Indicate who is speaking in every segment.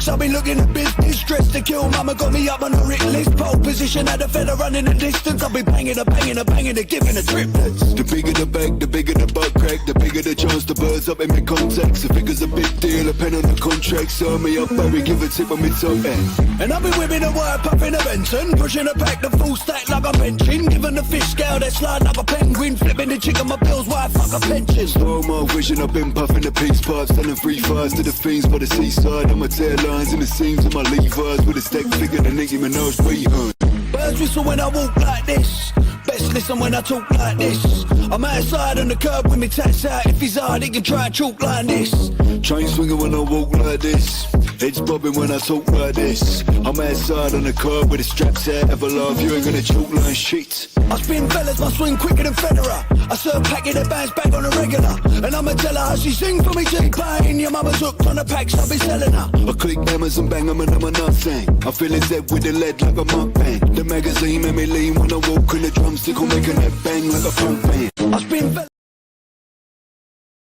Speaker 1: bucks, I've been looking at business. Dressed to kill, mama got me up on the writ list. Pole position, had a fella running the distance. I've been banging her, giving her triplets.
Speaker 2: The bigger the bag, the bigger the butt crack. The bigger the chance the birds up in my contacts. The figure's a big deal, a pen on the contract. Serve me up, Barry, give a tip on me top end.
Speaker 1: And I've been whipping a wire, puffing a Benson. Pushing her back, the full stack like I'm benching. Giving the fish scale, that slide like a penguin. Flipping the chick on my bills, why fuck a pension.
Speaker 2: Slow mo vision, I've been puffing the peace pipes. Selling free fires to the fiends by the seaside. On my tail lines and the seams of my Levi's. With a stack figure, the Nicki Minaj we hunt.
Speaker 1: Birds whistle when I walk like this. Best listen when I talk like this. I'm outside on the curb with me tats out. If he's hard, he can try and chalk like this.
Speaker 2: Chain swinging when I walk like this. Heads bobbing when I talk like this. I'm outside on the curb with the straps out. Ever love you ain't gonna chalk like shit.
Speaker 1: I spin fellas, my swing quicker than Federer. I serve packet that bounce back on a regular. And I'ma tell her how she sing for me T-Pain. Your mama's hooked on the packs, I'll be selling her.
Speaker 2: I click hammers and bang 'em and I'm a nothing. I feel his head with the lead like a mukbang. The magazine made me lean when I walk in the drumstick. I'm making that bang like a pump band.
Speaker 1: I spin fellas.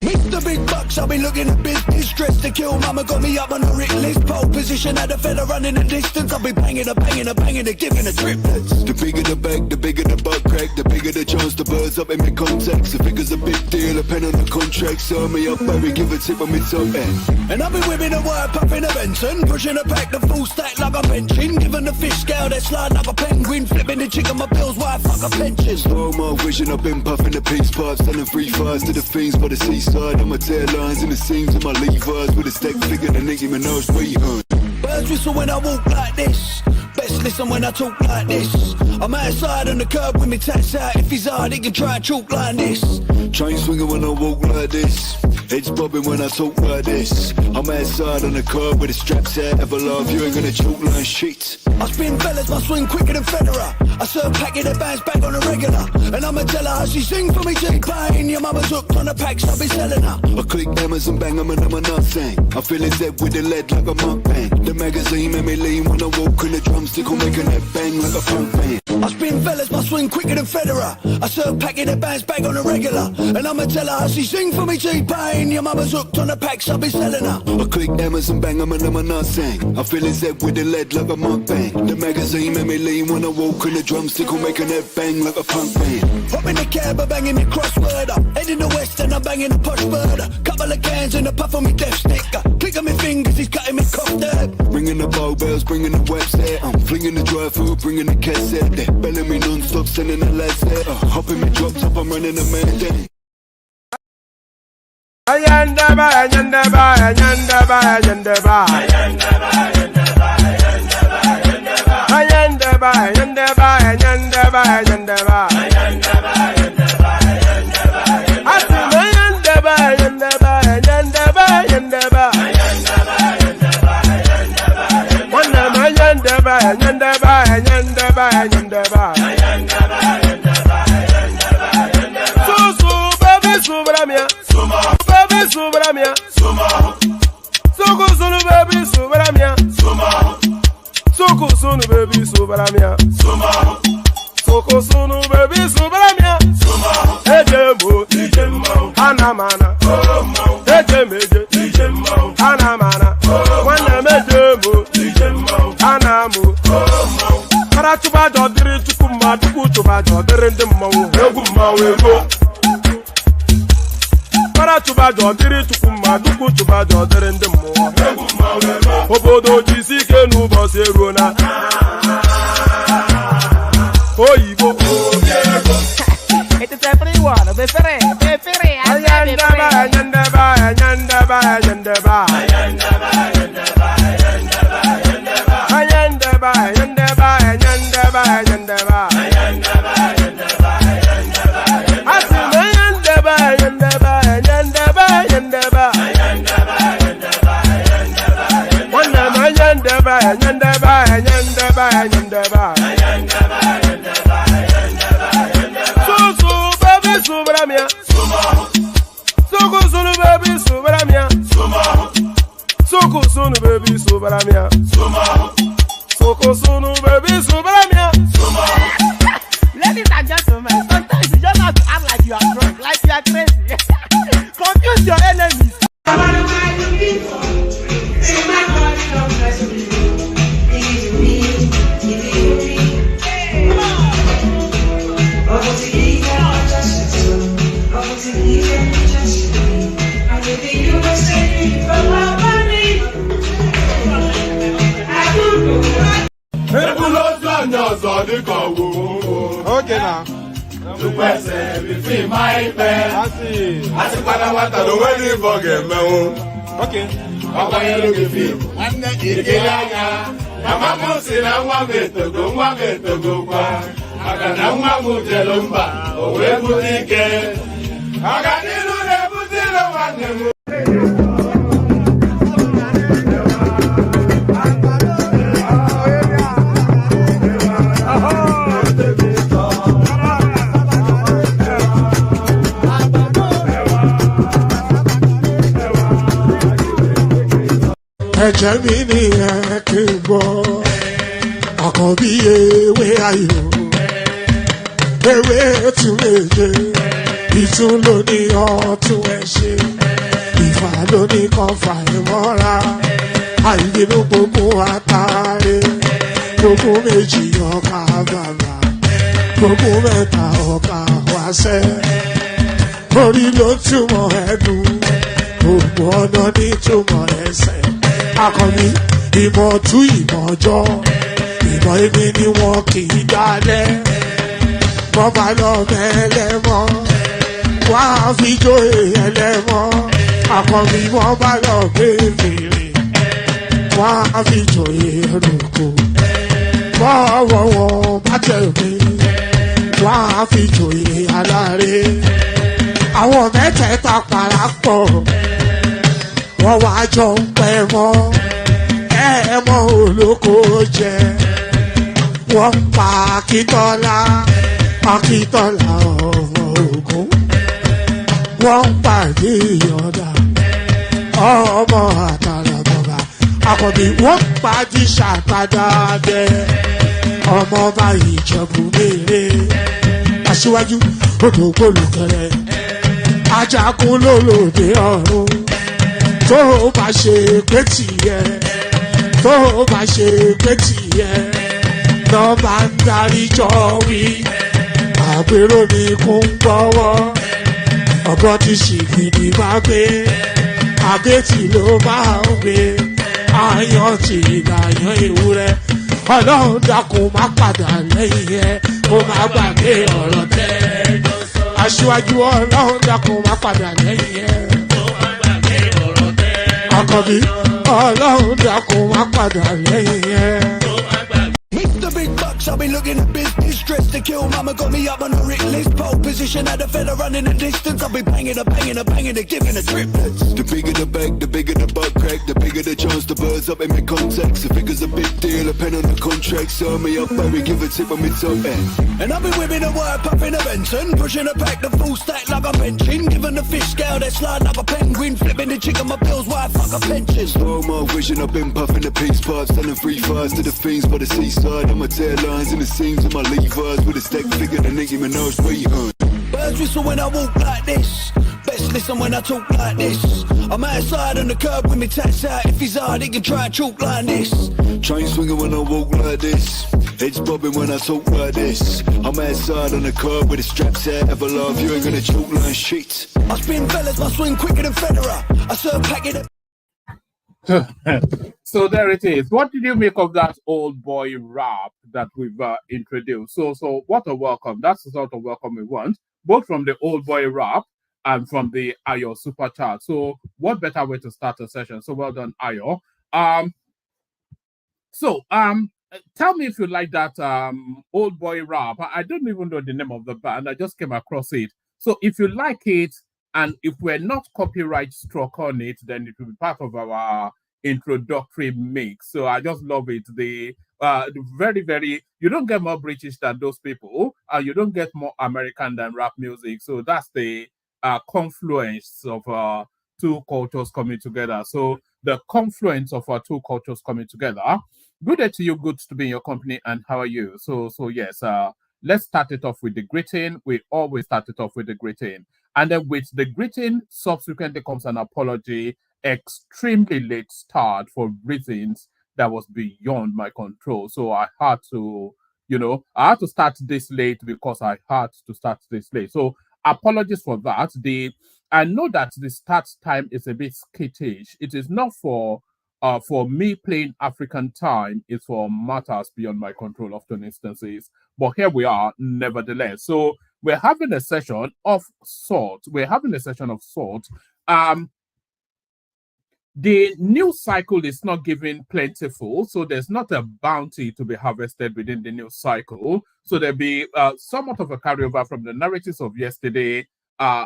Speaker 1: Mr. Big Bucks, I've been looking at business. Dressed to kill, mama got me up on the writ list. Pole position, had a fella running the distance. I've been banging her, giving her triplets.
Speaker 2: The bigger the bag, the bigger the butt crack. The bigger the chance the birds up in my contacts. The figure's a big deal, a pen on the contract. Serve me up, Barry, give a tip on me top end.
Speaker 1: And I've been whipping a wire, puffing a Benson. Pushing her back, the full stack like I'm benching. Giving the fish scale, that slide like a penguin. Flipping the chick on my bills, why fuck a pension.
Speaker 2: Slow mo vision, I've been puffing the peace pipes. Selling free fires to the fiends by the seaside. On my tail lines and the seams of my Levi's. With a stack figure, the Nicki Minaj we hunt.
Speaker 1: Birds whistle when I walk like this. Best listen when I talk like this. I'm outside on the curb with me tats out. If he's hard, he can try and chalk like this.
Speaker 2: Chain swinging when I walk like this. Heads bobbing when I talk like this. I'm outside on the curb with the straps out. Ever love you ain't gonna chalk like shit.
Speaker 1: I spin fellas, my swing quicker than Federer. I serve packet that bounce back on a regular. And I'ma tell her how she sing for me T-Pain. Your mama's hooked on the packs, I'll be selling her.
Speaker 2: I click hammers and bang 'em and I'm a nothing. I feel his head with the lead like a mukbang. The magazine made me lean when I walk in the drumstick. I'm making that bang like a pump band.
Speaker 1: I spin fellas, my swing quicker than Federer. I serve packet that bounce back on a regular. And I'ma tell her how she sing for me T-Pain. Your mama's hooked on the packs, I'll be selling her.
Speaker 2: I click hammers and bang 'em and I'm a nothing. I feel his head with the lead like a mukbang. The magazine made me lean when I walk in the drumstick. I'm making that bang like a pump band.
Speaker 1: Hop in the cab, I'm banging the crossword up. Head in the west and I'm banging the push bird. Couple of cans and a puff on me death stick. Click on my fingers, he's cutting me cough there.
Speaker 2: Ringing the bow bells, bringing the webs there. I'm flinging the dry food, bringing the cassette there. Belling me non-stop, sending the lads there. Hopping me drops up, I'm running the man down.
Speaker 3: Ayandaba, ayandaba, ayandaba, ayandaba. Ayandaba, ayandaba, ayandaba, ayandaba. Ayandaba, ayandaba, ayandaba, ayandaba. Ayandaba, ayandaba, ayandaba, ayandaba. Ayandaba, ayandaba, ayandaba, ayandaba. Ayandaba, ayandaba, ayandaba. Ayandaba, ayandaba, ayandaba, ayandaba. Ayandaba, ayandaba, ayandaba. Susu, baby, subramia. Baby, subramia. Suku, sunu, baby, subramia. Suku, sunu, baby, subramia. Suku, sunu, baby, subramia. Ejemo, anamana. Ejemeje, anamana. Wana mejemo, anamu. Para chuba jodiri chukuma, tuku chuba jodiri ndemo. Egu mawego. Para chuba jodiri chukuma, tuku chuba jodiri ndemo. Egu mawego. Obodo jisike nubo serona. Oyibo.
Speaker 4: It is everyone, befere.
Speaker 3: Ayandaba, ayandaba, ayandaba, ayandaba. Ayandaba, ayandaba, ayandaba, ayandaba. Ayandaba, ayandaba, ayandaba, ayandaba. Ayandaba, ayandaba, ayandaba, ayandaba. Ayandaba, ayandaba, ayandaba, ayandaba. Ayandaba, ayandaba, ayandaba, ayandaba. Ayandaba, ayandaba, ayandaba, ayandaba. Ayandaba, ayandaba, ayandaba, ayandaba. Susu, baby, subramia. Suku, sunu, baby, subramia. Suku, sunu, baby, subramia. Suku, sunu, baby, subramia.
Speaker 4: Ladies and gentlemen, sometimes you just have to act like you are drunk, like you are crazy. Confuse your enemies.
Speaker 3: Okay now. Okay.
Speaker 5: Ẹ̀jẹ̀ mi ni ẹ kí n gbọ́, àkọ́bí ewé ayò, ewé tún méje, ìtún ló ní ọ̀tún ẹ̀ ṣe, ìfà ló ní kan fà ẹ̀ mọ́ra, àìbínú gbogbo àtàrẹ, gbogbo méjì ọkà bàbà, gbogbo mẹ́ta ọkà wáṣẹ́, orí ló túmọ̀ ẹ̀dùn, gbogbo ọ̀nà ní túmọ̀ ẹsẹ̀. Akọni ìmọ̀ tú ìmọ̀ ọjọ́, ìmọ̀ èmi ni wọn kì í dálẹ̀. Wọ́n bá lọ mẹ́lẹ́mọ́, wọ́n á fi jó ẹlẹ́mọ́. Akọni wọ́n bá lọ gbé fèrè, wọ́n á fi jó ẹrùkù. Bọ́wọ́ wọn bá tẹ̀ mí, wọ́n á fi jó aláré. Àwọn mẹ́tẹ̀ẹ̀ta parapọ̀, wọ́n wá jọ ń pẹ́ mọ́, ẹ̀ẹ́mọ́ olóko jẹ. Wọ́n ń pa Akíntọ́lá, Akíntọ́lá ọmọ Ògún. Wọ́n ń pàdé Ìyọ̀dà, ọmọ Àtàràbọ̀bà. Àkọ́bí wọ́n ń pàdé Ṣàtàdàdẹ, ọmọ ọba Ìjẹ̀bú Mèrè. Aṣíwájú odò gbólùkẹrẹ, ajagun lólòdì ọ̀run. Tó o bá ṣe pé tìyẹ, tó o bá ṣe pé tìyẹ, lọ́ bá ń darí jọ wí. Àgbèrò ni kò ń gbọ́wọ́, ọ̀bọ ti ṣìgìdì bá gbé, àbẹ́tì ló máa ń gbé, àyàn ti ìlàyàn ewúrẹ́. Ọlọ́run dákun má padà lẹ́yìn ẹ̀, kó má gbàgbé ọ̀rọ̀ tẹ́. Aṣíwájú Ọlọ́run dákun má padà lẹ́yìn ẹ̀. Àkọ́bí Ọlọ́run dákun má padà lẹ́yìn ẹ̀.
Speaker 1: The big bucks, I've been looking at business. Stressed to kill, mama got me up on the writ list. Pole position, had a fella running the distance. I'll be banging her, giving her triplets.
Speaker 2: The bigger the bag, the bigger the butt crack, the bigger the chance the birds up in my contacts. The figure's a big deal, a pen on the contract. Sell me up, baby, give a tip on my top end.
Speaker 1: And I've been whipping the wire, puffing a Benson, pushing her back, the full stack like a benching. Giving the fish scale, that slide like a penguin. Flipping the chick on my bills, why fuck a pension.
Speaker 2: Slow mo vision, I've been puffing the peace parts, selling free fires to the fiends by the seaside. I'm a tail lines in the seams of my levers with a stack bigger than Nicki Minaj rehung.
Speaker 1: Birds whistle when I walk like this. Best listen when I talk like this. I'm outside on the curb with me tats out. If he's hard, he can try and choke like this.
Speaker 2: Train swinging when I walk like this. Heads bobbing when I talk like this. I'm outside on the curb with the straps out. Ever love you ain't gonna choke like shit.
Speaker 1: I spin fellas, I swing quicker than Federer. I serve packet.
Speaker 6: So there it is. What did you make of that old boy rap that we've introduced? So what a welcome. That's the sort of welcome we want, both from the old boy rap and from the Ayo super chat. So what better way to start a session? So well done, Ayo. Tell me if you like that old boy rap. I don't even know the name of the band. I just came across it. So if you like it, and if we're not copyright struck on it, then it will be part of our introductory mix. So I just love it. The very, very, you don't get more British than those people. You don't get more American than rap music. So that's the confluence of two cultures coming together. So the confluence of our two cultures coming together. Good day to you. Good to be in your company. And how are you? So yes, let's start it off with the greeting. We always start it off with the greeting. And then with the greeting, subsequently comes an apology. Extremely late start for reasons that was beyond my control. So I had to, I had to start this late because I had to start this late. So apologies for that. I know that the start time is a bit skittish. It is not for for me, playing African time is for matters beyond my control, often instances. But here we are, nevertheless. So we're having a session of sorts. The news cycle is not giving plentiful, so there's not a bounty to be harvested within the news cycle. So there'll be somewhat of a carryover from the narratives of yesterday.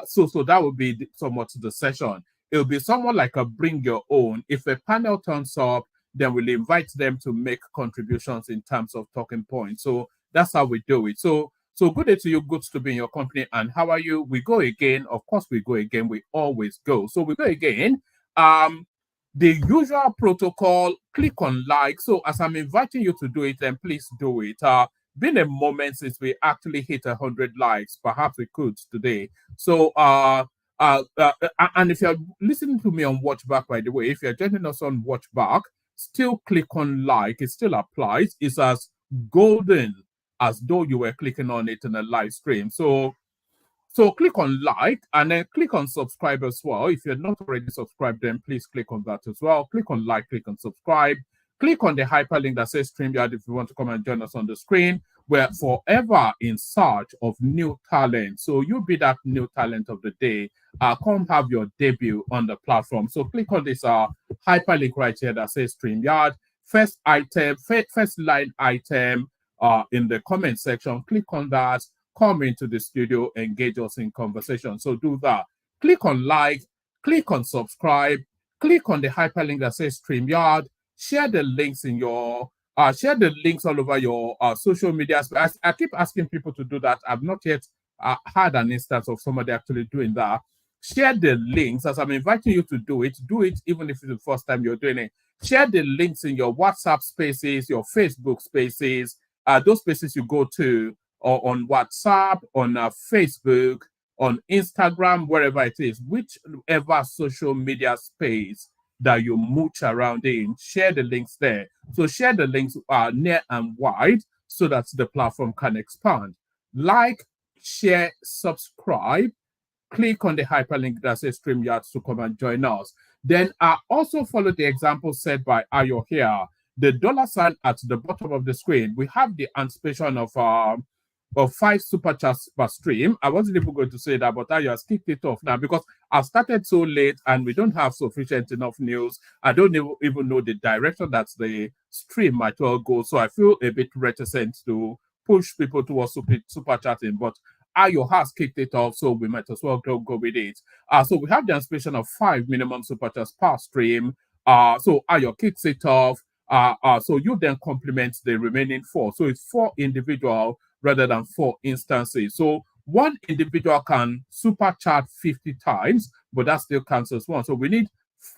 Speaker 6: So that will be somewhat the session. It'll be somewhat like a bring your own. If a panel turns up, then we'll invite them to make contributions in terms of talking points. So that's how we do it. So good day to you. Good to be in your company. And how are you? We go again. Of course, we go again. We always go. So we go again. The usual protocol, click on like. So as I'm inviting you to do it, then please do it. Been a moment since we actually hit 100 likes. Perhaps we could today. So and if you're listening to me on Watchback, by the way, if you're joining us on Watchback, still click on like. It still applies. It's as golden as though you were clicking on it in a live stream. So click on like and then click on subscribe as well. If you're not already subscribed, then please click on that as well. Click on like, click on subscribe. Click on the hyperlink that says StreamYard if you want to come and join us on the screen. We're forever in search of new talent. So you be that new talent of the day. Come have your debut on the platform. So click on this hyperlink right here that says StreamYard. First line item in the comment section. Click on that. Come into the studio, engage us in conversation. So do that. Click on like, click on subscribe, click on the hyperlink that says StreamYard. Share the links in your share the links all over your social media. I keep asking people to do that. I've not yet had an instance of somebody actually doing that. Share the links as I'm inviting you to do it. Do it even if it's the first time you're doing it. Share the links in your WhatsApp spaces, your Facebook spaces, those spaces you go to, or on WhatsApp, on Facebook, on Instagram, wherever it is, whichever social media space that you mooch around in, share the links there. So share the links near and wide so that the platform can expand. Like, share, subscribe, click on the hyperlink that says StreamYard to come and join us. Then also follow the example set by Ayo here. The $ at the bottom of the screen, we have the anticipation of 5 super chats per stream. I wasn't even going to say that, but I just kicked it off now because I started so late and we don't have sufficient enough news. I don't even know the direction that the stream might well go. So I feel a bit reticent to push people towards super chatting, but Ayo has kicked it off, so we might as well go with it. So we have the anticipation of 5 minimum super chats per stream. So Ayo kicks it off. So you then complement the remaining 4. So it's 4 individual rather than 4 instances. So one individual can super chat 50 times, but that still counts as one. So we need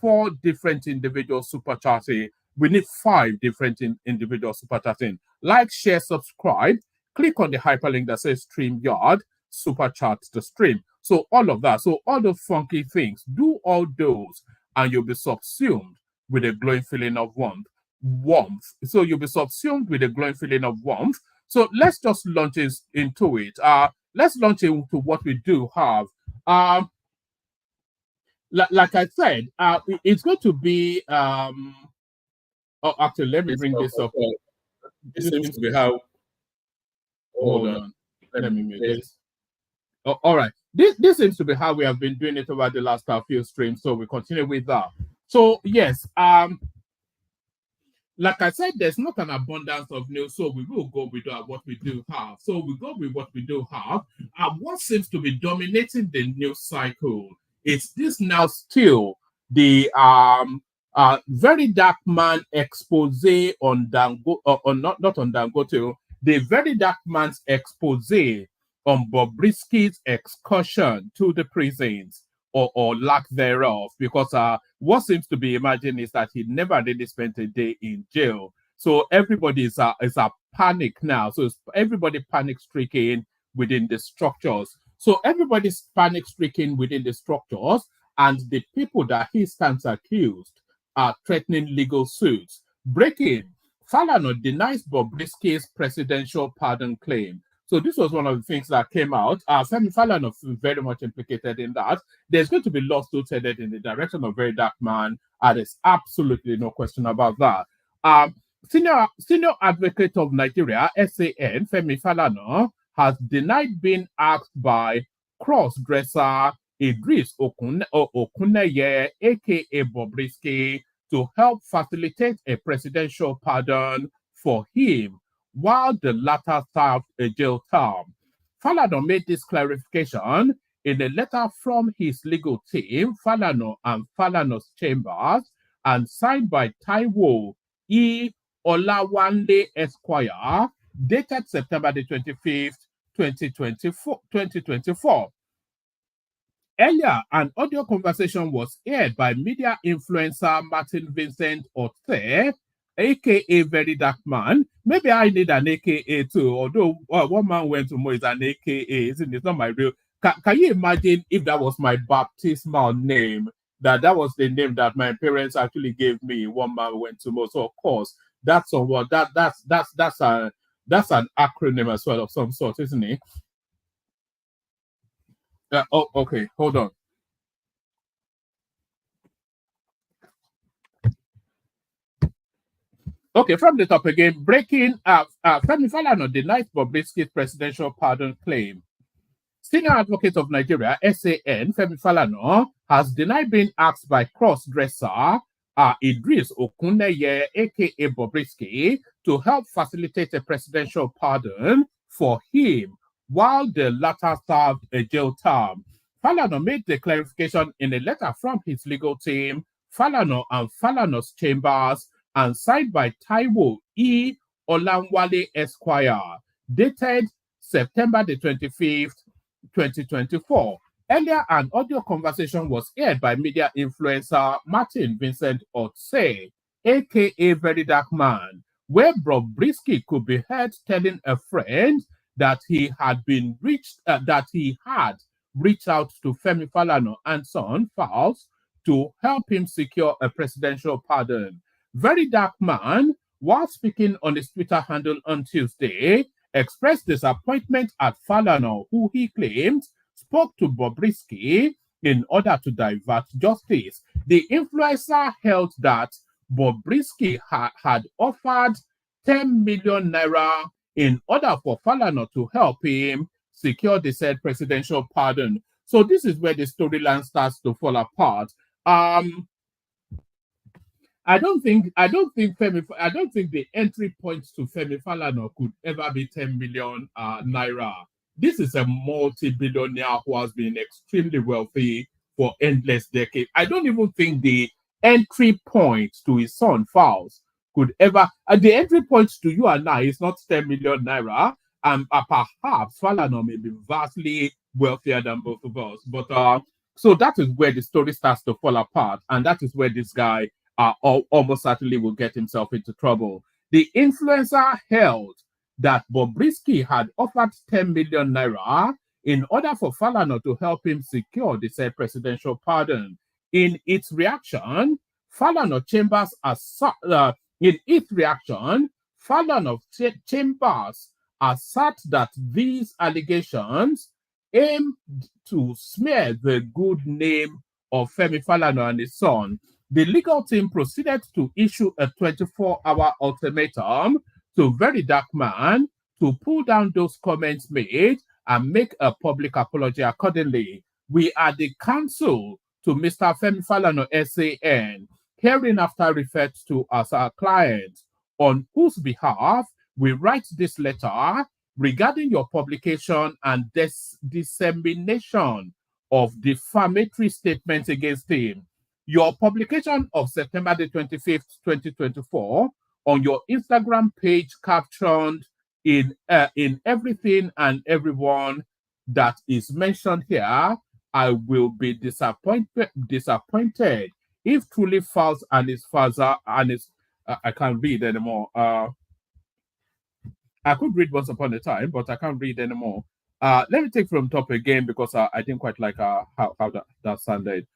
Speaker 6: 4 different individual super chatting. We need 5 different individual super chatting. Like, share, subscribe. Click on the hyperlink that says StreamYard. Super chat the stream. So all of that. So all the funky things. Do all those, and you'll be subsumed with a glowing feeling of warmth. So you'll be subsumed with a glowing feeling of warmth. So let's just launch into it. Let's launch into what we do have. Like I said, it's going to be. Actually, let me bring this up. This seems to be how. Hold on. Let me make this. All right. This seems to be how we have been doing it over the last few streams. So we continue with that. So yes. Like I said, there's not an abundance of news, so we will go with what we do have. So we go with what we do have. What seems to be dominating the news cycle is this now still the very dark man expose on Dangote, not on Dangote, the very dark man's expose on Bobrisky's excursion to the prisons. Or lack thereof, because what seems to be imagined is that he never really spent a day in jail. So everybody is a panic now. So everybody panic stricken within the structures. So everybody's panic stricken within the structures, and the people that he stands accused are threatening legal suits. Breaking, Falana denies Bobrisky's presidential pardon claim. So this was one of the things that came out. Femi Falana is very much implicated in that. There's going to be lawsuits headed in the direction of Very Dark Man. There's absolutely no question about that. Senior Advocate of Nigeria, SAN, Femi Falana, has denied being asked by cross-dresser Idris Okuneye, aka Bobrisky, to help facilitate a presidential pardon for him while the latter served a jail term. Falana made this clarification in a letter from his legal team, Falana and Falana's chambers, and signed by Taiwo E. Olawande Esquire, dated September the 25th, 2024. Earlier, an audio conversation was aired by media influencer Martin Vincent Otse, aka Very Dark Man. Maybe I need an AKA too, although one man went to more is an AKA, isn't it? It's not my real. Can you imagine if that was my baptismal name? That was the name that my parents actually gave me. One man went to more. So of course, that's on what that's an acronym as well of some sort, isn't it? Oh, okay. Hold on. Okay, from the top again. Breaking Femi Falana denies Bobrisky's presidential pardon claim. Senior Advocate of Nigeria, SAN, Femi Falana, has denied being asked by cross-dresser Idris Okuneye, aka Bobrisky, to help facilitate a presidential pardon for him while the latter served a jail term. Falana made the clarification in a letter from his legal team, Falana and Falana's chambers, and signed by Taiwo E. Olanwale Esquire, dated September the 25th, 2024. Earlier, an audio conversation was aired by media influencer Martin Vincent Otse, aka Very Dark Man, where Bobrisky could be heard telling a friend that he had reached out to Femi Falana and Son Fowles to help him secure a presidential pardon. Very Dark Man, while speaking on his Twitter handle on Tuesday, expressed disappointment at Falana, who he claimed spoke to Bobrisky in order to divert justice. The influencer held that Bobrisky had offered 10 million naira in order for Falana to help him secure the said presidential pardon. So this is where the storyline starts to fall apart. I don't think the entry point to Femi Falana could ever be 10 million naira. This is a multi-billionaire who has been extremely wealthy for endless decades. I don't even think the entry point to his son Fowles could ever. The entry point to you and I is not 10 million naira. Perhaps Falana may be vastly wealthier than both of us. But so that is where the story starts to fall apart, and that is where this guy almost certainly will get himself into trouble. The influencer held that Bobrisky had offered 10 million naira in order for Falana to help him secure the said presidential pardon. In its reaction, Falana Chambers assert that these allegations aim to smear the good name of Femi Falana and his son. The legal team proceeded to issue a 24-hour ultimatum to Very Dark Man to pull down those comments made and make a public apology accordingly. We are the counsel to Mr. Femi Falana SAN, hereinafter referred to as our client, on whose behalf we write this letter regarding your publication and dissemination of defamatory statements against him. Your publication of September the 25th, 2024, on your Instagram page captioned in everything and everyone that is mentioned here, I will be disappointed if truly Fowles and his father and his I can't read anymore. I could read once upon a time, but I can't read anymore. Let me take from top again because I didn't quite like how that sounded.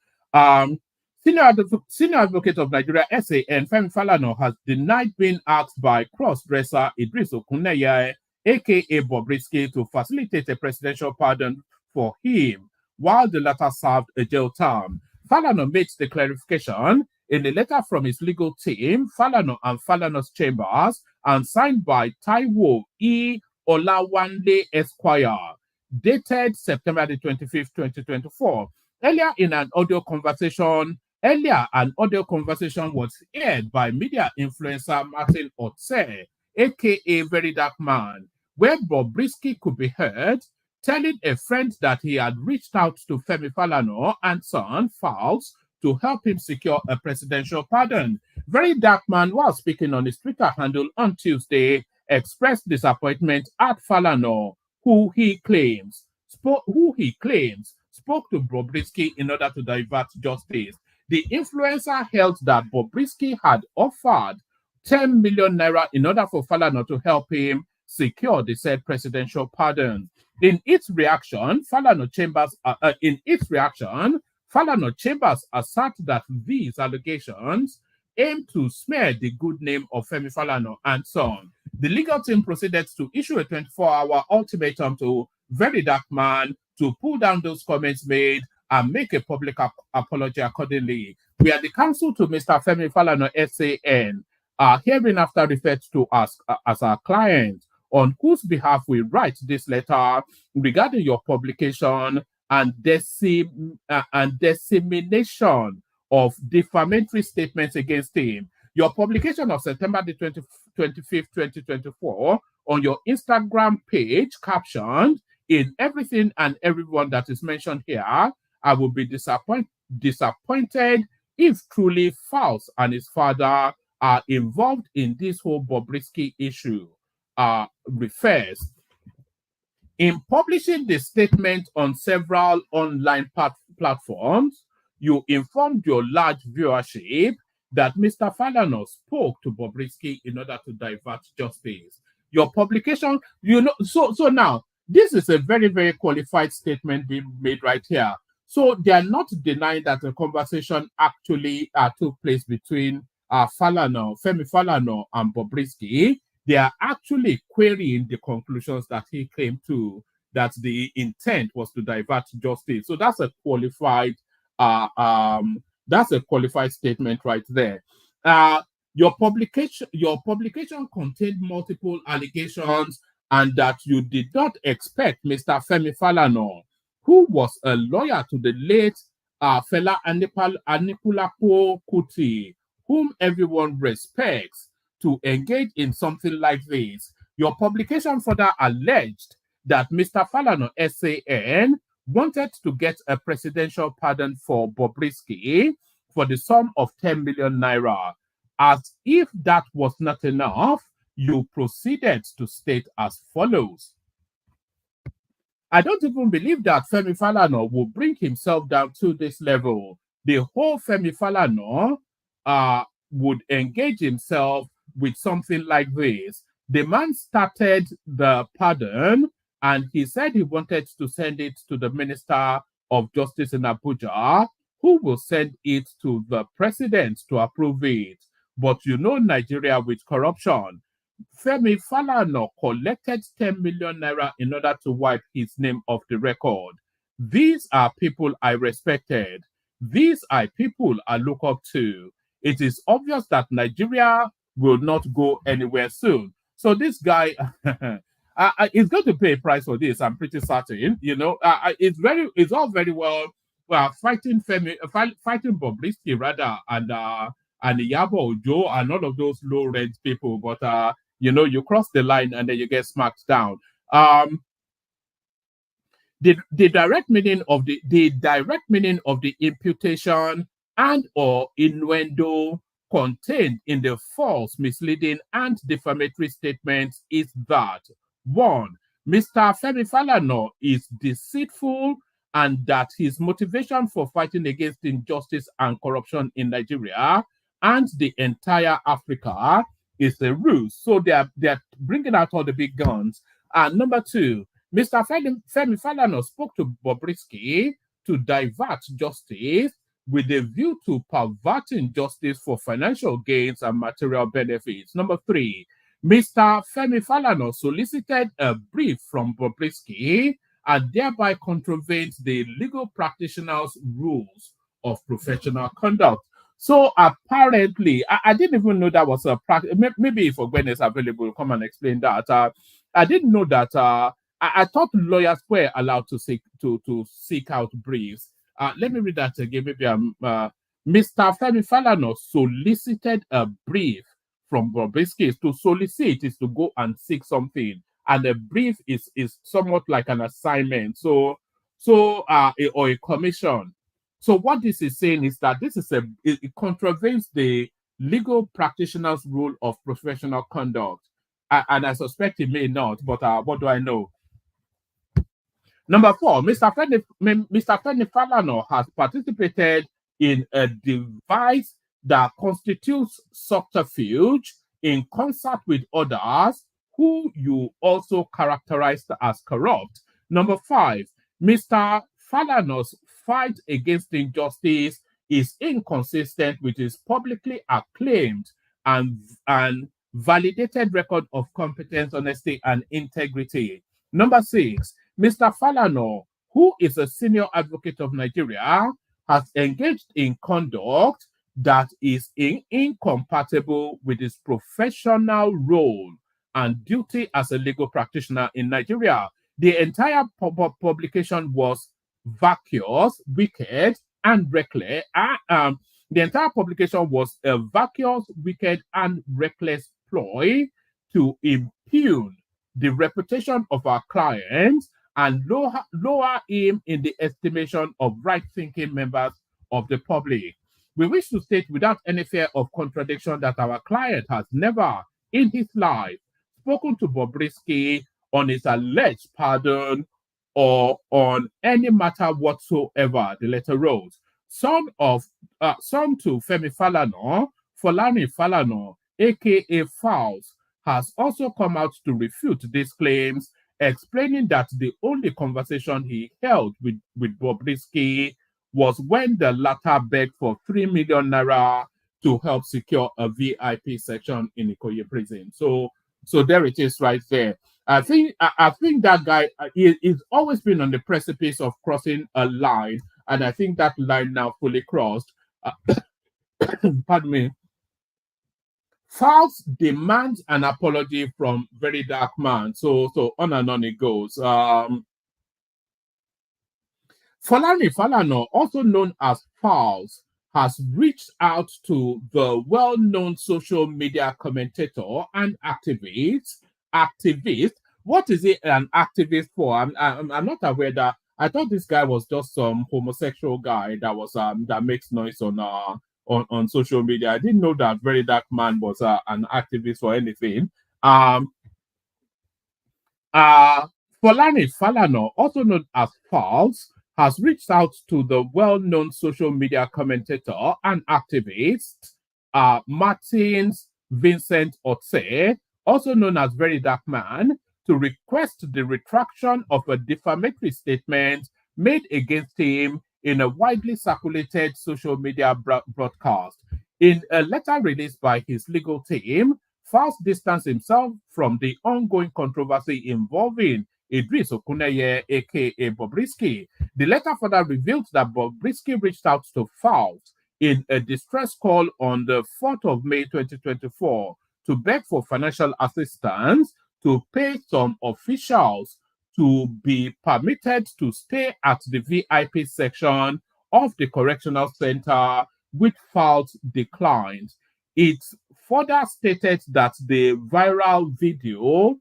Speaker 6: Senior Advocate of Nigeria, SAN, Femi Falana, has denied being asked by cross-dresser Idris Okuneye, aka Bobrisky, to facilitate a presidential pardon for him while the latter served a jail term. Falana made the clarification in a letter from his legal team, Falana and Falana's chambers, and signed by Taiwo E. Olawande Esquire, dated September the 25th, 2024. Earlier, an audio conversation was aired by media influencer Martin Otse, aka Very Dark Man, where Bobrisky could be heard telling a friend that he had reached out to Femi Falana and son, Fowles, to help him secure a presidential pardon. Very Dark Man, while speaking on his Twitter handle on Tuesday, expressed disappointment at Falana, who he claims spoke to Bobrisky in order to divert justice. The influencer held that Bobrisky had offered 10 million naira in order for Falana to help him secure the said presidential pardon. In its reaction, Falana Chambers assert that these allegations aim to smear the good name of Femi Falana and son. The legal team proceeded to issue a 24-hour ultimatum to Very Dark Man to pull down those comments made and make a public apology accordingly. We are the counsel to Mr. Femi Falana SAN, hereinafter referred to as our client, on whose behalf we write this letter regarding your publication and dissemination of defamatory statements against him. Your publication of September the 25th, 2024 on your Instagram page captioned, "In everything and everyone that is mentioned here, I will be disappointed if truly Fowles and his father are involved in this whole Bobrisky issue," refers. In publishing the statement on several online platforms, you informed your large viewership that Mr. Falana spoke to Bobrisky in order to divert justice. Your publication, so now, this is a very, very qualified statement being made right here. So they are not denying that a conversation actually took place between Femi Falana and Bobrisky. They are actually querying the conclusions that he came to, that the intent was to divert justice. So that's a qualified statement right there. Your publication contained multiple allegations, and that you did not expect Mr. Femi Falana, who was a lawyer to the late Fela Anikulapo Kuti, whom everyone respects, to engage in something like this. Your publication further alleged that Mr. Falana SAN wanted to get a presidential pardon for Bobrisky for the sum of 10 million naira. As if that was not enough, you proceeded to state as follows: I don't even believe that Femi Falana will bring himself down to this level. The whole Femi Falana would engage himself with something like this. The man started the pardon and he said he wanted to send it to the Minister of Justice in Abuja, who will send it to the president to approve it. But you know Nigeria with corruption. Femi Falana collected 10 million naira in order to wipe his name off the record. These are people I respected. These are people I look up to. It is obvious that Nigeria will not go anywhere soon. So this guy is going to pay a price for this. I'm pretty certain. It's all very well fighting Bobrisky rather and Yabo Ojo and all of those low rent people, but you cross the line and then you get smacked down. The direct meaning of the imputation and or innuendo contained in the false, misleading, and defamatory statements is that 1. Mr. Femi Falana is deceitful, and that his motivation for fighting against injustice and corruption in Nigeria and the entire Africa is a ruse. So they are bringing out all the big guns. And number 2, Mr. Femi Falana spoke to Bobrisky to divert justice with a view to perverting justice for financial gains and material benefits. Number 3, Mr. Femi Falana solicited a brief from Bobrisky and thereby contravenes the legal practitioner's rules of professional conduct. So apparently, I didn't even know that was a practice. Maybe if Ogwen is available, come and explain that. I didn't know that. I thought lawyers were allowed to seek out briefs. Let me read that again. Maybe Mr. Femi Falana solicited a brief from Bobrisky. To solicit is to go and seek something, and a brief is somewhat like an assignment. Or a commission. So what this is saying is that it contravenes the legal practitioner's rule of professional conduct, and I suspect it may not. But what do I know? Number 4, Mr. Femi Falana has participated in a device that constitutes subterfuge in concert with others who you also characterized as corrupt. Number 5, Mr. Falana's fight against injustice is inconsistent with his publicly acclaimed and validated record of competence, honesty, and integrity. Number 6, Mr. Falana, who is a senior advocate of Nigeria, has engaged in conduct that is incompatible with his professional role and duty as a legal practitioner in Nigeria. The entire publication was vacuous, wicked, and reckless. The entire publication was a vacuous, wicked, and reckless ploy to impugn the reputation of our clients and lower him in the estimation of right-thinking members of the public. We wish to state without any fear of contradiction that our client has never in his life spoken to Bobrisky on his alleged pardon or on any matter whatsoever, the letter wrote. Son to Femi Falana, Folani Falana, aka Fowls, has also come out to refute these claims, explaining that the only conversation he held with Bobrisky was when the latter begged for 3 million naira to help secure a VIP section in Ikoyi prison. So there it is right there. I think that guy is always been on the precipice of crossing a line, and I think that line now fully crossed. Pardon me. Fowls demands an apology from Very Dark Man. So on and on it goes. Folani Falana, also known as Fowls, has reached out to the well-known social media commentator and activist. What is it an activist for? I'm not aware that. I thought this guy was just some homosexual guy that makes noise on social media. I didn't know that Very Dark Man was an activist or anything. Folani Falana, also known as Fowls, has reached out to the well-known social media commentator and activist Martins Vincent Otse, also known as Very Dark Man, to request the retraction of a defamatory statement made against him in a widely circulated social media broadcast. In a letter released by his legal team, Fowls distanced himself from the ongoing controversy involving Idris Okuneye, aka Bobrisky. The letter further revealed that Bobrisky reached out to Fowls in a distress call on the 4th of May 2024 to beg for financial assistance to pay some officials to be permitted to stay at the VIP section of the correctional center, which Fowls declined. It further stated that the viral video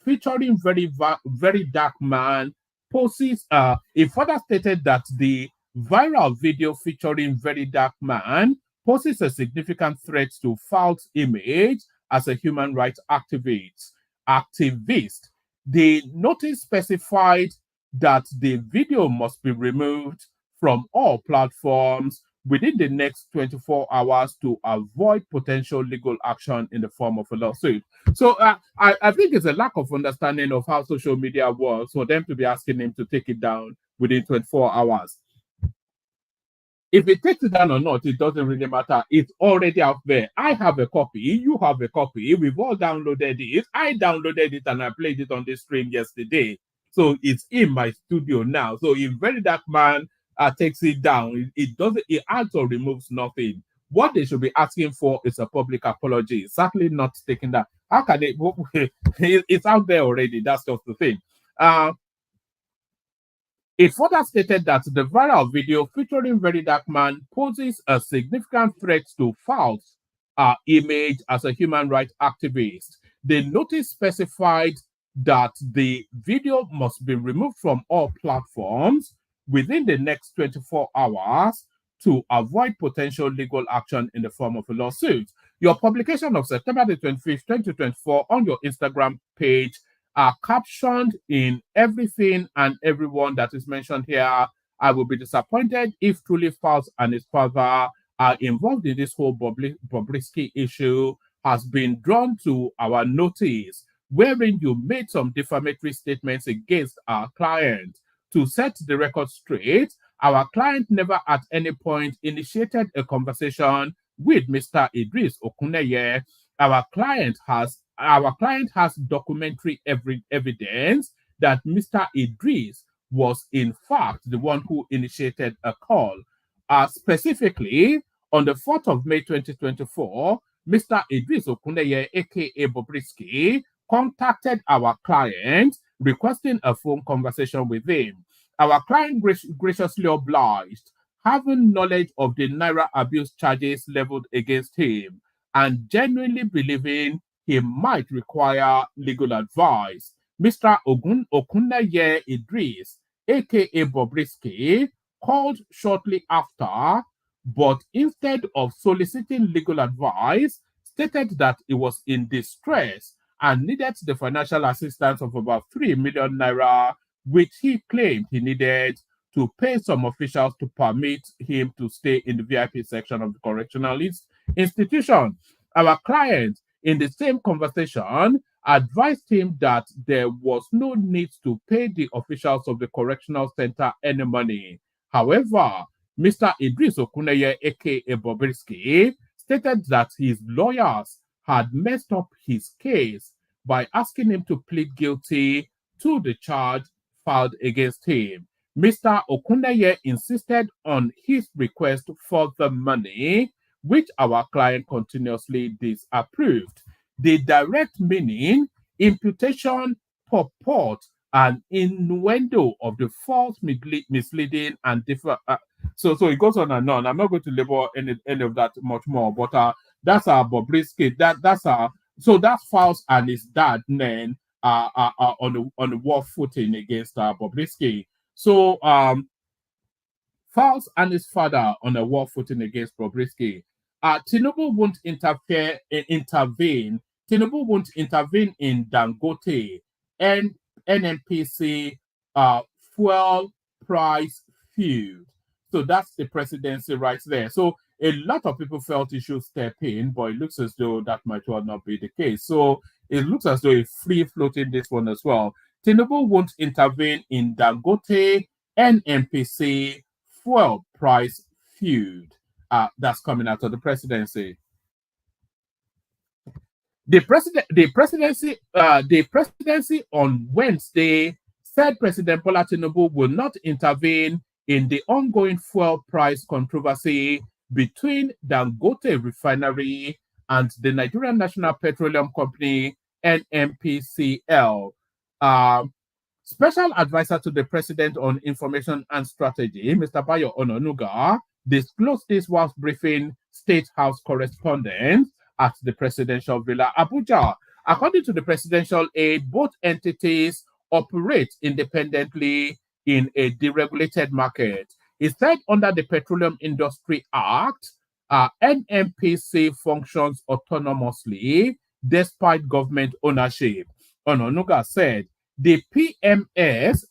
Speaker 6: featuring Very Dark Man poses. It further stated that the viral video featuring Very Dark Man poses a significant threat to Fowls' image as a human rights activist. The notice specified that the video must be removed from all platforms within the next 24 hours to avoid potential legal action in the form of a lawsuit. So I think it's a lack of understanding of how social media works for them to be asking him to take it down within 24 hours. If it takes it down or not, it doesn't really matter. It's already out there. I have a copy. You have a copy. We've all downloaded it. I downloaded it and I played it on the stream yesterday. So it's in my studio now. So if Very Dark Man takes it down, it doesn't. It adds or removes nothing. What they should be asking for is a public apology. Certainly not taking that. How can they? It's out there already. That's just the thing. It further stated that the viral video featuring Very Dark Man poses a significant threat to Fal's image as a human rights activist. The notice specified that the video must be removed from all platforms within the next 24 hours to avoid potential legal action in the form of a lawsuit. Your publication of September the 25th, 2024 on your Instagram page are captioned in everything and everyone that is mentioned here. I will be disappointed if truly Falz and his father are involved in this whole Bobrisky issue has been drawn to our notice, wherein you made some defamatory statements against our client. To set the record straight, our client never at any point initiated a conversation with Mr. Idris Okuneye. Our client has documentary evidence that Mr. Idris was in fact the one who initiated a call. Specifically, on the 4th of May 2024, Mr. Idris Okuneye, aka Bobrisky, contacted our client requesting a phone conversation with him. Our client graciously obliged, having knowledge of the Naira abuse charges leveled against him and genuinely believing he might require legal advice. Mr. Okuneye Idris, aka Bobrisky, called shortly after, but instead of soliciting legal advice, stated that he was in distress and needed the financial assistance of about 3 million naira, which he claimed he needed to pay some officials to permit him to stay in the VIP section of the correctional institution. Our client, in the same conversation, advised him that there was no need to pay the officials of the correctional center any money. However, Mr. Idris Okuneye, aka Bobrisky, stated that his lawyers had messed up his case by asking him to plead guilty to the charge filed against him. Mr. Okuneye insisted on his request for the money, which our client continuously disapproved. The direct meaning, imputation, purport, and innuendo of the false, misleading, and different. So it goes on and on. I'm not going to label any of that much more, but that's our Bobrisky. That's our so that's false, and his dad then are on the war footing against Bobrisky. So Falz and his father on a war footing against Bobrisky. Tinubu won't intervene. Tinubu won't intervene in Dangote and Nnpc fuel price feud. So that's the presidency right there. So a lot of people felt he should step in, but it looks as though that might well not be the case. So it looks as though it's free floating this one as well. Tinubu won't intervene in Dangote and Nnpc fuel price feud that's coming out of the presidency. The presidency on Wednesday said President Bola Tinubu will not intervene in the ongoing fuel price controversy between Dangote Refinery and the Nigerian National Petroleum Company, NNPCL. Special advisor to the president on information and strategy, Mr. Bayo Ononuga, disclosed this whilst briefing State House correspondents at the presidential villa, Abuja. According to the presidential aide, both entities operate independently in a deregulated market. It said under the Petroleum Industry Act, NNPC functions autonomously despite government ownership. Ononuga said the PMS,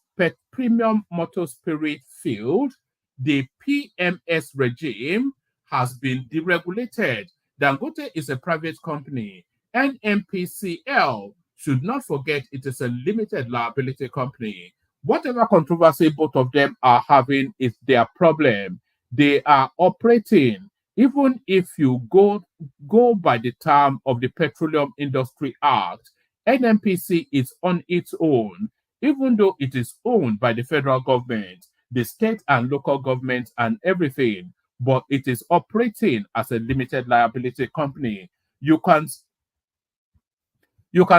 Speaker 6: Premium Motor Spirit Field, the PMS regime has been deregulated. Dangote is a private company. NNPCL, should not forget, it is a limited liability company. Whatever controversy both of them are having is their problem. they are operating. Even if you go by the term of the Petroleum Industry Act, NNPC is on its own, even though it is owned by the federal government, the state and local governments, and everything, but it is operating as a limited liability company. You can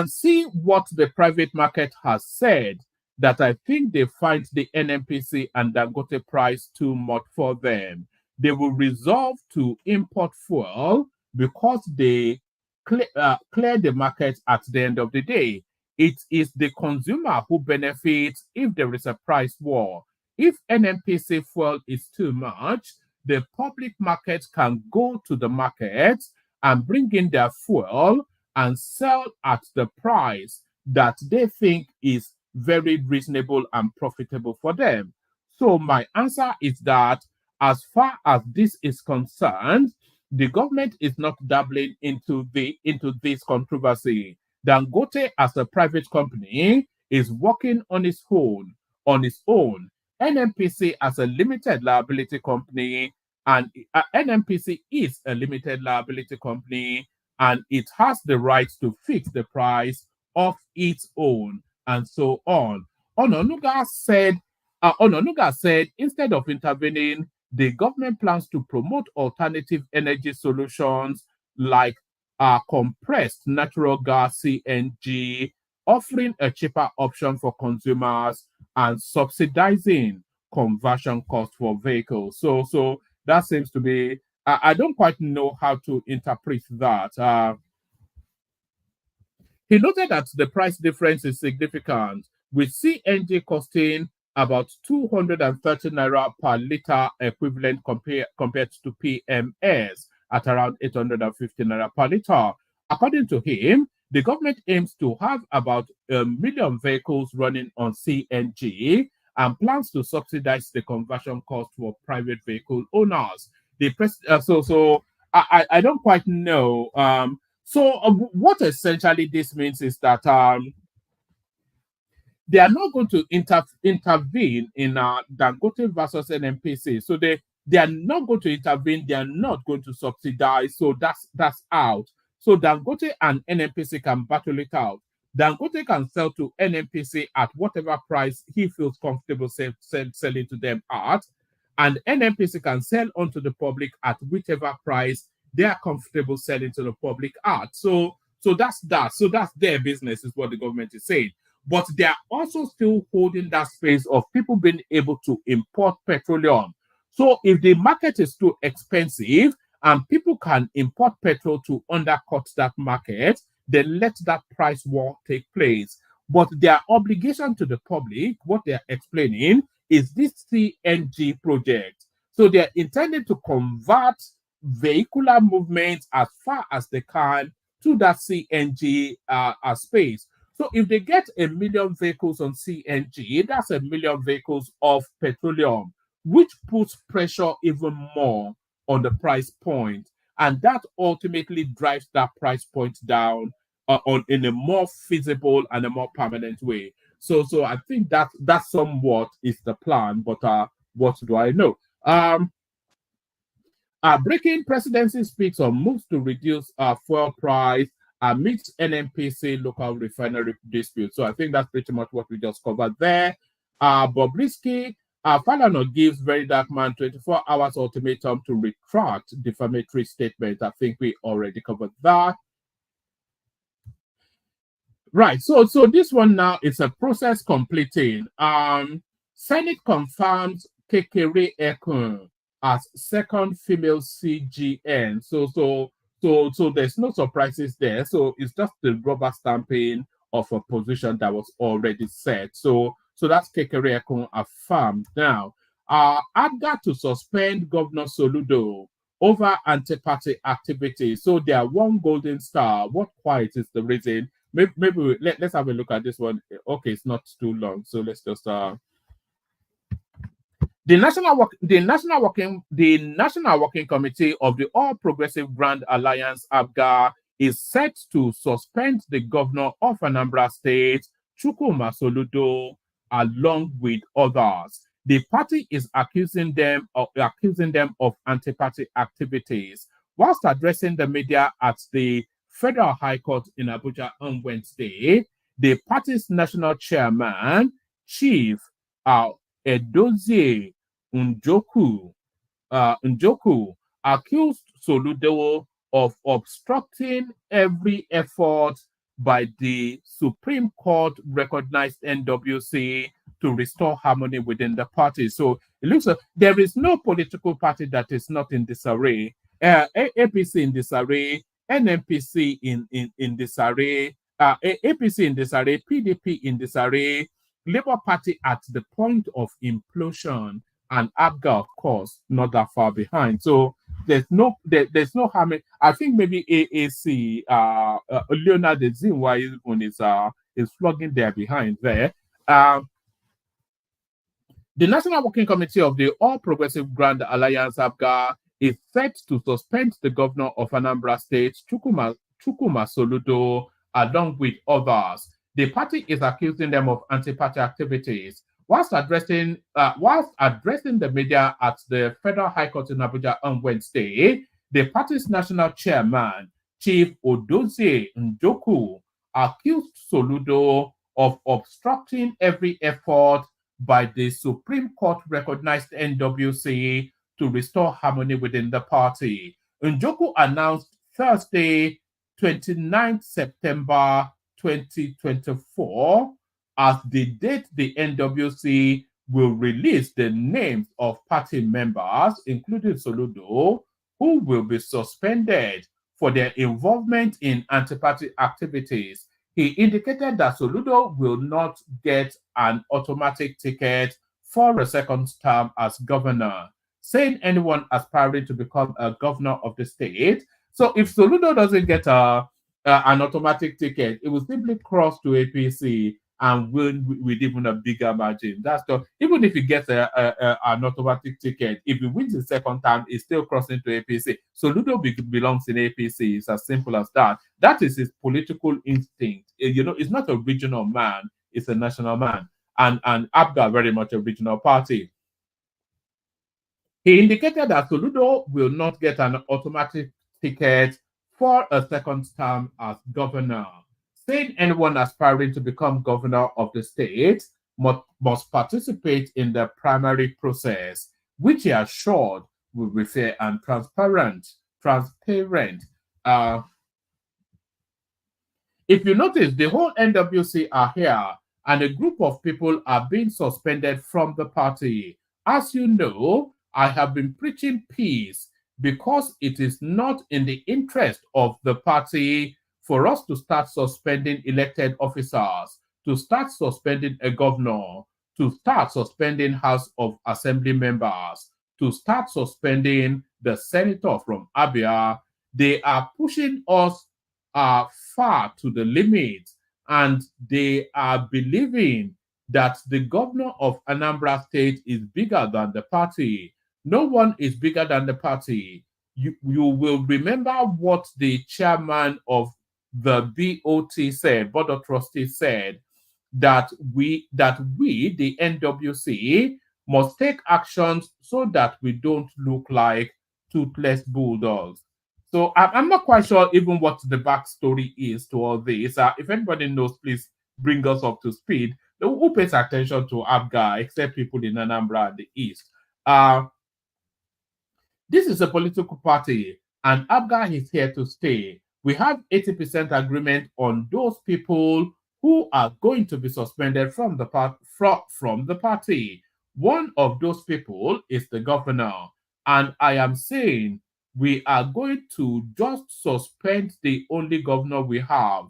Speaker 6: see what the private market has said, that I think they find the NNPC and Dangote price too much for them. They will resolve to import fuel because they clear the market at the end of the day. It is the consumer who benefits if there is a price war. If NNPC fuel is too much, the public market can go to the market and bring in their fuel and sell at the price that they think is very reasonable and profitable for them. So my answer is that as far as this is concerned, the government is not dabbling into this controversy. Dangote, as a private company, is working on its own. NNPC, as a limited liability company, and NNPC is a limited liability company, and it has the right to fix the price of its own, and so on. Ononuga said instead of intervening, the government plans to promote alternative energy solutions like compressed natural gas CNG, offering a cheaper option for consumers and subsidizing conversion costs for vehicles. So that seems to be, I don't quite know how to interpret that. He noted that the price difference is significant, with CNG costing about 230 naira per liter equivalent compared to PMS at around 850 naira per liter. According to him, the government aims to have about 1 million vehicles running on CNG and plans to subsidize the conversion cost for private vehicle owners. I don't quite know. What essentially this means is that they are not going to intervene in Dangote versus NNPC. So they are not going to intervene. They are not going to subsidize. So that's out. So Dangote and NNPC can battle it out. Dangote can sell to NNPC at whatever price he feels comfortable selling to them at, and NNPC can sell onto the public at whichever price they are comfortable selling to the public at. So that's that. So that's their business, is what the government is saying. But they are also still holding that space of people being able to import petroleum. So if the market is too expensive and people can import petrol to undercut that market, then let that price war take place. But their obligation to the public, what they're explaining, is this CNG project. So they're intended to convert vehicular movements as far as they can to that CNG space. So if they get 1 million vehicles on CNG, that's 1 million vehicles of petroleum, which puts pressure even more on the price point. And that ultimately drives that price point down in a more feasible and a more permanent way. So I think that somewhat is the plan, but what do I know? Breaking presidency speaks on moves to reduce fuel price amidst NNPC local refinery dispute. So I think that's pretty much what we just covered there. Bobrisky, Falano gives Very Dark Man 24 hours ultimatum to retract defamatory statement. I think we already covered that. Right, so this one now is a process completing. Senate confirms Kekere Ekun as second female CGN. So there's no surprises there. So it's just the rubber stamping of a position that was already set. So that's Kekere Ekun affirmed. Now, ADGA to suspend Governor Soludo over anti-party activity. So there are one golden star. What quite is the reason? Maybe let's have a look at this one. Okay, it's not too long, so let's just the National Working Committee of the All Progressive Grand Alliance (ABGA) is set to suspend the governor of Anambra State, Chukwuma Soludo, along with others. The party is accusing them of anti-party activities. Whilst addressing the media at the Federal High Court in Abuja on Wednesday, the party's national chairman, Chief Edozie Njoku, accused Soludo of obstructing every effort by the Supreme Court recognized NWC to restore harmony within the party. So it looks like there is no political party that is not in disarray. APC in disarray, NNPC in disarray, APC in disarray, PDP in disarray, Labour Party at the point of implosion, and ABGA, of course, not that far behind. So there's no harmony. I think maybe AAC, Leonard Zinwa is flogging there behind there. The National Working Committee of the All Progressive Grand Alliance ABGA is set to suspend the governor of Anambra State, Chukuma Soludo, along with others. The party is accusing them of anti-party activities. Whilst addressing the media at the Federal High Court in Abuja on Wednesday, the party's national chairman, Chief Odozie Njoku, accused Soludo of obstructing every effort by the Supreme Court recognized NWC to restore harmony within the party. Njoku announced Thursday, 29 September 2024, as the date the NWC will release the names of party members, including Soludo, who will be suspended for their involvement in anti-party activities. He indicated that Soludo will not get an automatic ticket for a second term as governor, saying anyone aspiring to become a governor of the state. So if Soludo doesn't get an automatic ticket, it will simply cross to APC and win with even a bigger margin. That's the, even if he gets an automatic ticket, if he wins the second time, he's still crossing to APC. So Ludo belongs in APC. It's as simple as that. That is his political instinct. You know, it's not a regional man, it's a national man. And ABGA very much a regional party. He indicated that Soludo will not get an automatic ticket for a second term as governor, saying anyone aspiring to become governor of the state must participate in the primary process, which he assured will be fair and transparent. If you notice, the whole NWC are here, and a group of people are being suspended from the party. As you know, I have been preaching peace because it is not in the interest of the party for us to start suspending elected officers, to start suspending a governor, to start suspending House of Assembly members, to start suspending the senator from Abia. They are pushing us far to the limit, and they are believing that the governor of Anambra State is bigger than the party. No one is bigger than the party. You will remember what the chairman of the BOT said, Board of Trustees said, that we, the NWC, must take actions so that we don't look like toothless bulldogs. So I'm not quite sure even what the backstory is to all this. If anybody knows, please bring us up to speed. Who pays attention to ABGA except people in Anambra and the East? This is a political party, and ABGA is here to stay. We have 80% agreement on those people who are going to be suspended from the party. One of those people is the governor, and I am saying we are going to just suspend the only governor we have.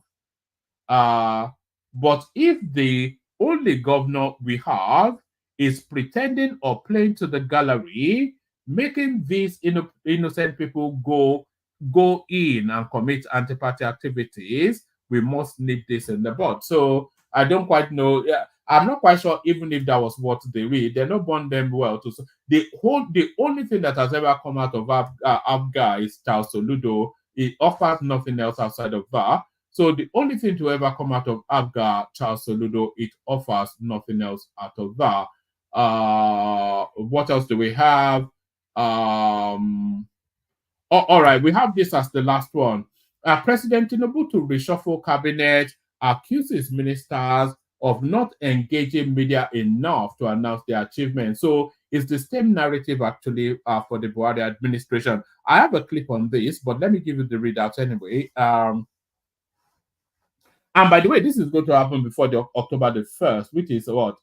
Speaker 6: But if the only governor we have is pretending or playing to the gallery, making these innocent people go in and commit anti-party activities, we must nip this in the bud. So I don't quite know. I'm not quite sure even if that was what they read. They're not born them well. The only thing that has ever come out of ABGA is Charles Soludo. It offers nothing else outside of that. So the only thing to ever come out of ABGA, Charles Soludo, it offers nothing else out of that. What else do we have? All right, we have this as the last one. President Tinubu to reshuffle cabinet accuses ministers of not engaging media enough to announce their achievements. So it's the same narrative actually for the Buhari administration. I have a clip on this, but let me give you the readout anyway. And by the way, this is going to happen before the October the 1st, which is what?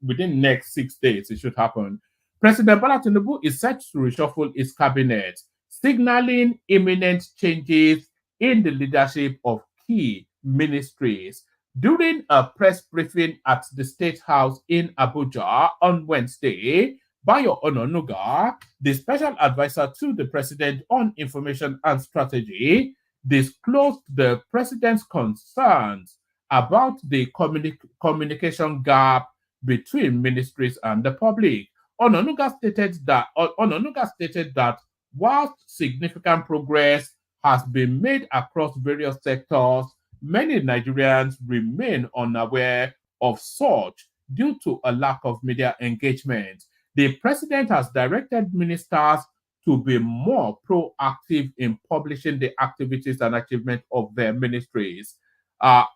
Speaker 6: Within next 6 days, it should happen. President Bola Tinubu is set to reshuffle his cabinet, signaling imminent changes in the leadership of key ministries. During a press briefing at the State House in Abuja on Wednesday, Bayo Ononuga, the special advisor to the president on information and strategy, disclosed the president's concerns about the communication gap between ministries and the public. Ononuga stated that while significant progress has been made across various sectors, many Nigerians remain unaware of such due to a lack of media engagement. The president has directed ministers to be more proactive in publishing the activities and achievements of their ministries.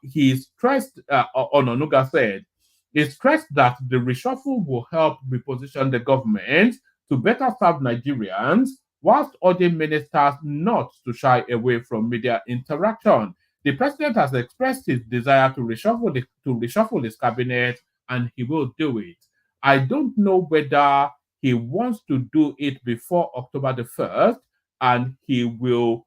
Speaker 6: He stressed, Ononuga said, he stressed that the reshuffle will help reposition the government to better serve Nigerians, whilst urging ministers not to shy away from media interaction. The president has expressed his desire to reshuffle his cabinet, and he will do it. I don't know whether he wants to do it before October the 1st, and he will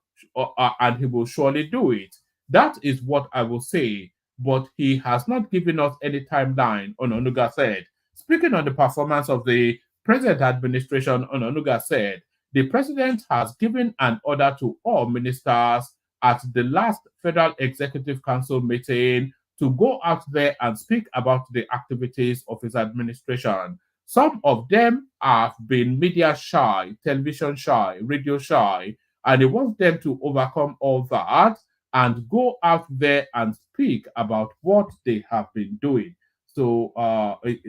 Speaker 6: surely do it. That is what I will say, but he has not given us any timeline, Ononuga said. Speaking on the performance of the present administration, Ononuga said, the president has given an order to all ministers at the last Federal Executive Council meeting to go out there and speak about the activities of his administration. Some of them have been media shy, television shy, radio shy, and he wants them to overcome all that and go out there and speak about what they have been doing. So,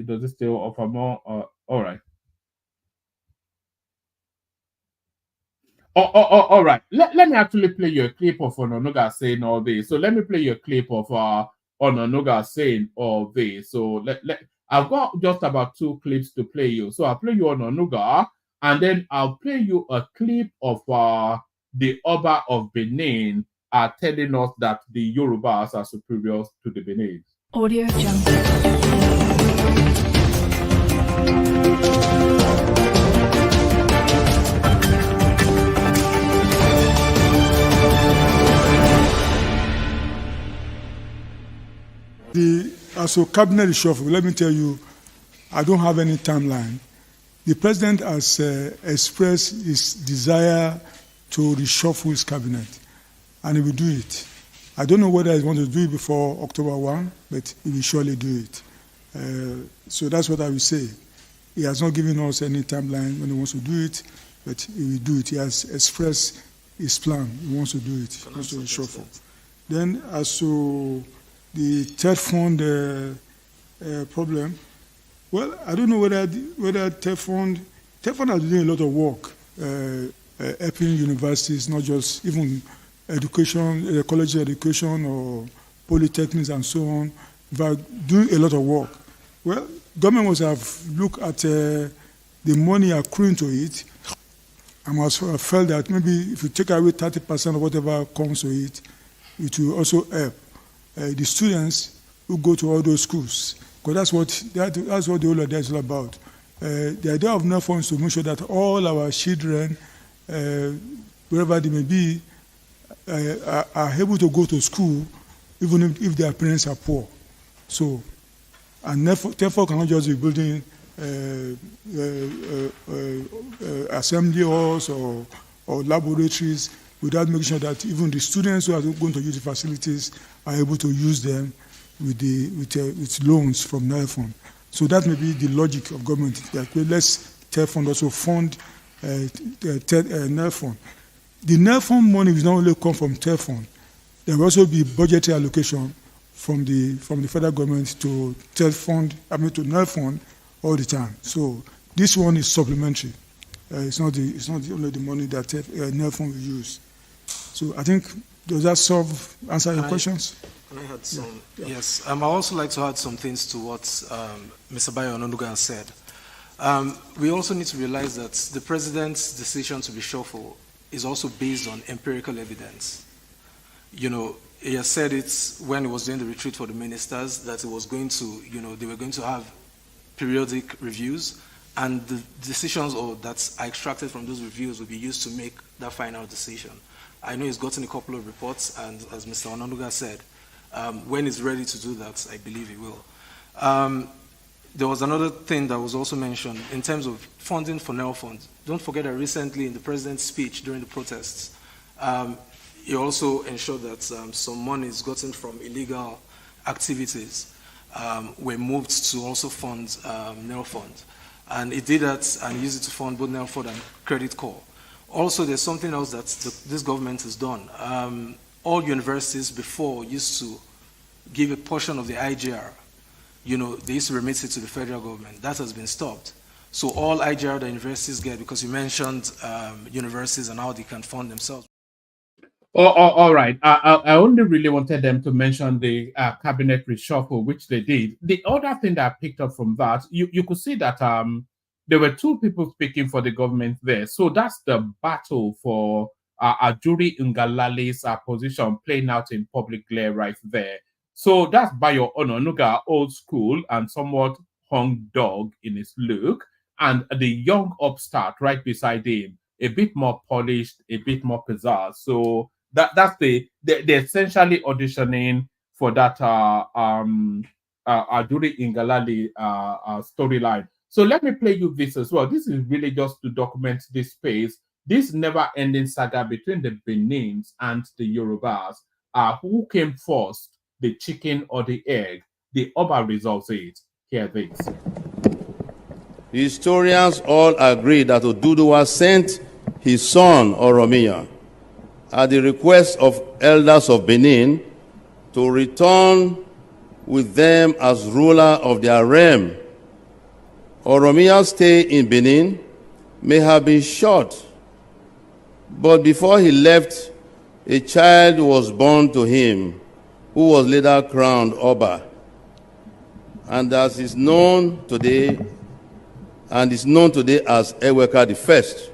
Speaker 6: does it still offer more? All right. All right. Let me actually play you a clip of Ononuga saying all this. So let me play you a clip of Ononuga saying all this. So I've got just about 2 clips to play you. So I'll play you Ononuga, and then I'll play you a clip of the Oba of Benin telling us that the Yorubas are superior to the Benin.
Speaker 7: Audio Jungle.
Speaker 8: As a cabinet reshuffle, let me tell you, I don't have any timeline. The president has expressed his desire to reshuffle his cabinet, and he will do it. I don't know whether he wants to do it before October 1, but he will surely do it. So that's what I will say. He has not given us any timeline when he wants to do it, but he will do it. He has expressed his plan. He wants to do it. He wants to reshuffle. Then as to the third fund problem, well, I don't know whether third fund has been doing a lot of work, helping universities, not just even education, college education or polytechnics and so on, but doing a lot of work. Well, government must have looked at the money accruing to it, and must have felt that maybe if you take away 30% of whatever comes to it, it will also help the students who go to all those schools, because that's what the whole idea is all about. The idea of NEFON is to make sure that all our children, wherever they may be, are able to go to school, even if their parents are poor. So, and therefore cannot just be building assembly halls or laboratories without making sure that even the students who are going to use the facilities are able to use them with loans from NEFON. So that may be the logic of government. That let's NEFON also fund NEFON. The NEFON money will not only come from NEFON. There will also be budgetary allocation from the federal government to NEFON all the time. So this one is supplementary. It's not only the money that Nelfon will use. So I think, does that answer your questions?
Speaker 9: Can I add some? Yeah. Yes. I also like to add some things to what Mr. Bayo Ononuga has said. We also need to realize that the president's decision to reshuffle is also based on empirical evidence. You know, he has said it when he was doing the retreat for the ministers that it was going to, they were going to have periodic reviews, and the decisions that are extracted from those reviews will be used to make that final decision. I know he's gotten a couple of reports, and as Mr. Ononuga said, when he's ready to do that, I believe he will. There was another thing that was also mentioned in terms of funding for Nelfund. Don't forget that recently in the president's speech during the protests, he also ensured that some monies gotten from illegal activities were moved to also fund Nelfund. And he did that and used it to fund both Nelfund and Credit Corps. Also, there's something else that this government has done. All universities before used to give a portion of the IGR. They used to remit it to the federal government. That has been stopped. So all IGR that universities get, because you mentioned universities and how they can fund themselves.
Speaker 6: All right. I only really wanted them to mention the cabinet reshuffle, which they did. The other thing that I picked up from that, you could see that there were two people speaking for the government there. So that's the battle for Ajuri Ngalale's position playing out in public glare right there. So that's Bayo Ononuga, old school and somewhat hung dog in his look, and the young upstart right beside him, a bit more polished, a bit more pizzazz. So that's they're essentially auditioning for that Ajuri Ngalale storyline. So let me play you this as well. This is really just to document this space, this never-ending saga between the Benins and the Yorubas. Who came first, the chicken or the egg? The Oba resolves it. Hear this.
Speaker 10: Historians all agree that Oduduwa sent his son Oromia at the request of elders of Benin to return with them as ruler of their realm. Oromia's stay in Benin may have been short, but before he left, a child was born to him who was later crowned Oba, and is known today as Eweka I.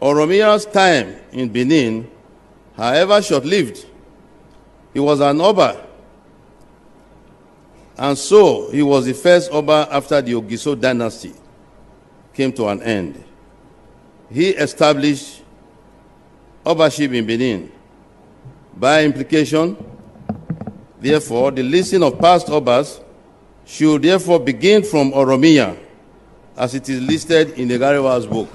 Speaker 10: Oromia's time in Benin, however short-lived, he was an Oba, and so he was the first Oba after the Ogiso dynasty came to an end. He established Obaship in Benin. By implication, therefore, the listing of past Obas should therefore begin from Oromia, as it is listed in the Gariwa's book.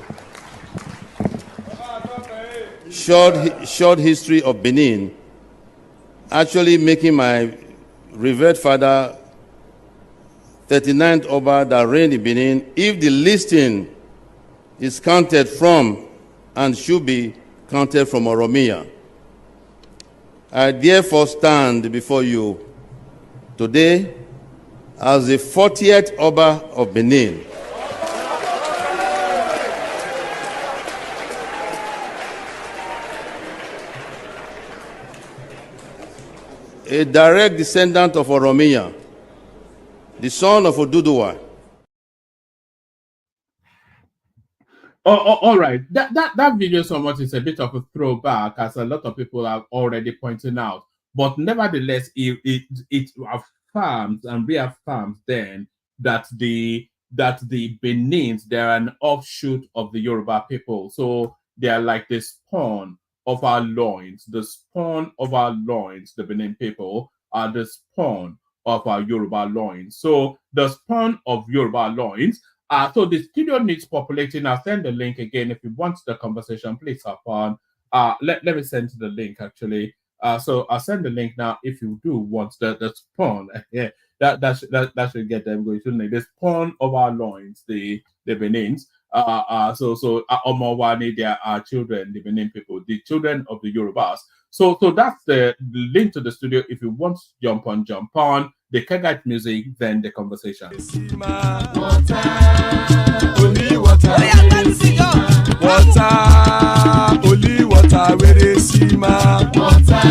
Speaker 10: Short history of Benin, actually making my revered father 39th Oba that reigned in Benin, if the listing is counted from and should be counted from Oromia. I therefore stand before you today as the 40th Oba of Benin. A direct descendant of Oromia, the son of Oduduwa.
Speaker 6: All right. That video somewhat is a bit of a throwback, as a lot of people are already pointing out. But nevertheless, it affirms and reaffirms then that the Benins, they're an offshoot of the Yoruba people. So they're like the spawn of our loins. The spawn of our loins, the Benin people, are the spawn of our Yoruba loins. So the spawn of Yoruba loins. So the studio needs populating. I'll send the link again. If you want the conversation, please hop on. Let me send the link actually. So I'll send the link now. If you do want the spawn, yeah, that should get them going. Shouldn't it? The spawn of our loins, the Benins. So Omowani, they are children, the Benin people, the children of the Yorubas. So that's the link to the studio. If you want to jump on. the Kegite music, then the conversation.
Speaker 3: Only water, where they see ma. Water,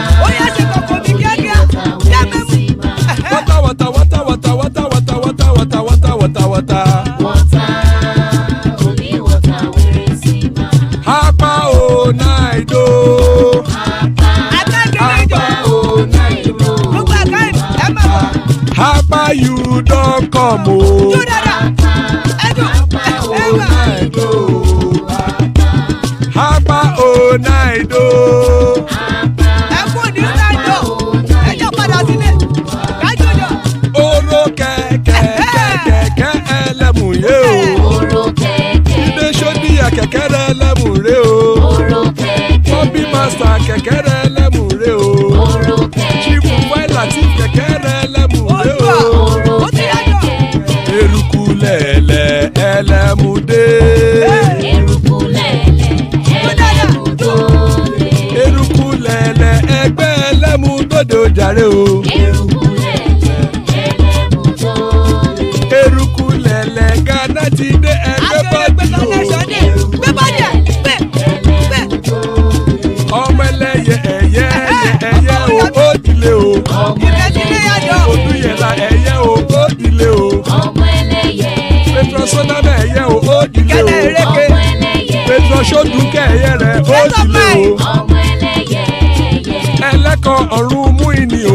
Speaker 3: Hapa o naido. Hapa you don't come o. Hapa o naido. Oro kẹ̀kẹ́ ẹlẹ́mù yé o. Ilé sọ́dí kẹ̀kẹ́ ẹlẹ́mù rẹ o. Bobby master kẹ̀kẹ́ ẹlẹ́mù rẹ o. Chifu Faila ti kẹ̀kẹ́ ẹlẹ́mù rẹ o. Eruku lẹ̀lẹ̀ ẹlẹ́mù dé. Eruku lẹ̀lẹ̀ ẹgbẹ́ ẹlẹ́mù dòdò jàre o. Eruku lẹ̀lẹ̀ Ghana ti dé ẹgbẹ́ bọ́dì o. Ọmọ ẹlẹ́yẹ ẹyẹ o ó dilé o. Odúyẹ̀lá ẹyẹ o ó dilé o. Petrol sọ́nàmẹ̀ ẹyẹ o ó dilé o. Petrol sọ́dúnkẹ́ ẹyẹ rẹ̀ ó dilé o. Ẹlẹ́kọ̀ ọ̀run mú ìní o.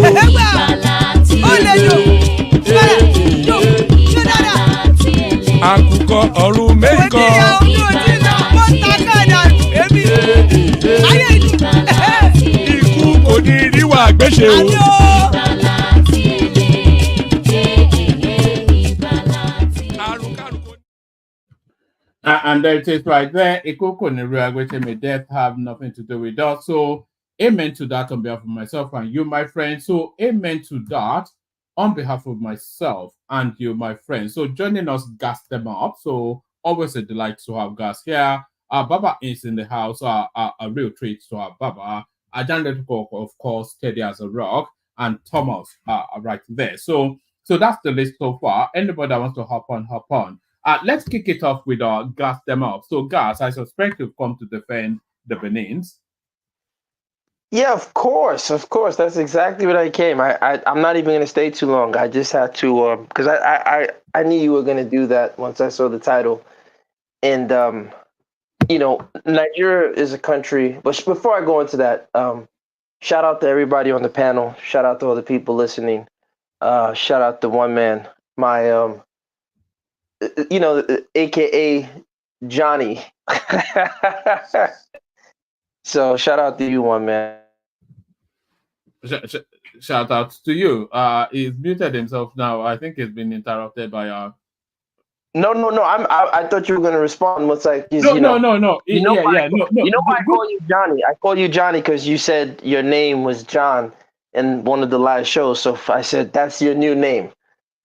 Speaker 3: Àkùkọ ọ̀run mẹ́kọ̀. Ikú kò ní ríwà gbéṣe o.
Speaker 6: And there it is right there. Ikoko Niruagwete, may death have nothing to do with us. So, amen to that on behalf of myself and you, my friend. So, amen to that on behalf of myself and you, my friend. So, joining us, gas them up. So, always a delight to have gas here. Baba is in the house. A real treat to have Baba. Ajandro, of course, steady as a rock, and Thomas right there. So that's the list so far. Anybody that wants to hop on. Let's kick it off with gas them up. So, Gas, I suspect you've come to defend the Benins.
Speaker 11: Yeah, of course. That's exactly what I came. I'm not even going to stay too long. I just had to, because I knew you were going to do that once I saw the title. And, you know, Nigeria is a country, but before I go into that, shout out to everybody on the panel. Shout out to all the people listening. Shout out to one man, my, you know, AKA Johnny. So shout out to you, one man.
Speaker 6: Shout out to you. He's muted himself now. I think he's been interrupted by
Speaker 11: No. I thought you were going to respond. What's like?
Speaker 6: No.
Speaker 11: You know why I
Speaker 6: Good.
Speaker 11: call you Johnny? I call you Johnny because you said your name was John in one of the live shows. So I said that's your new name.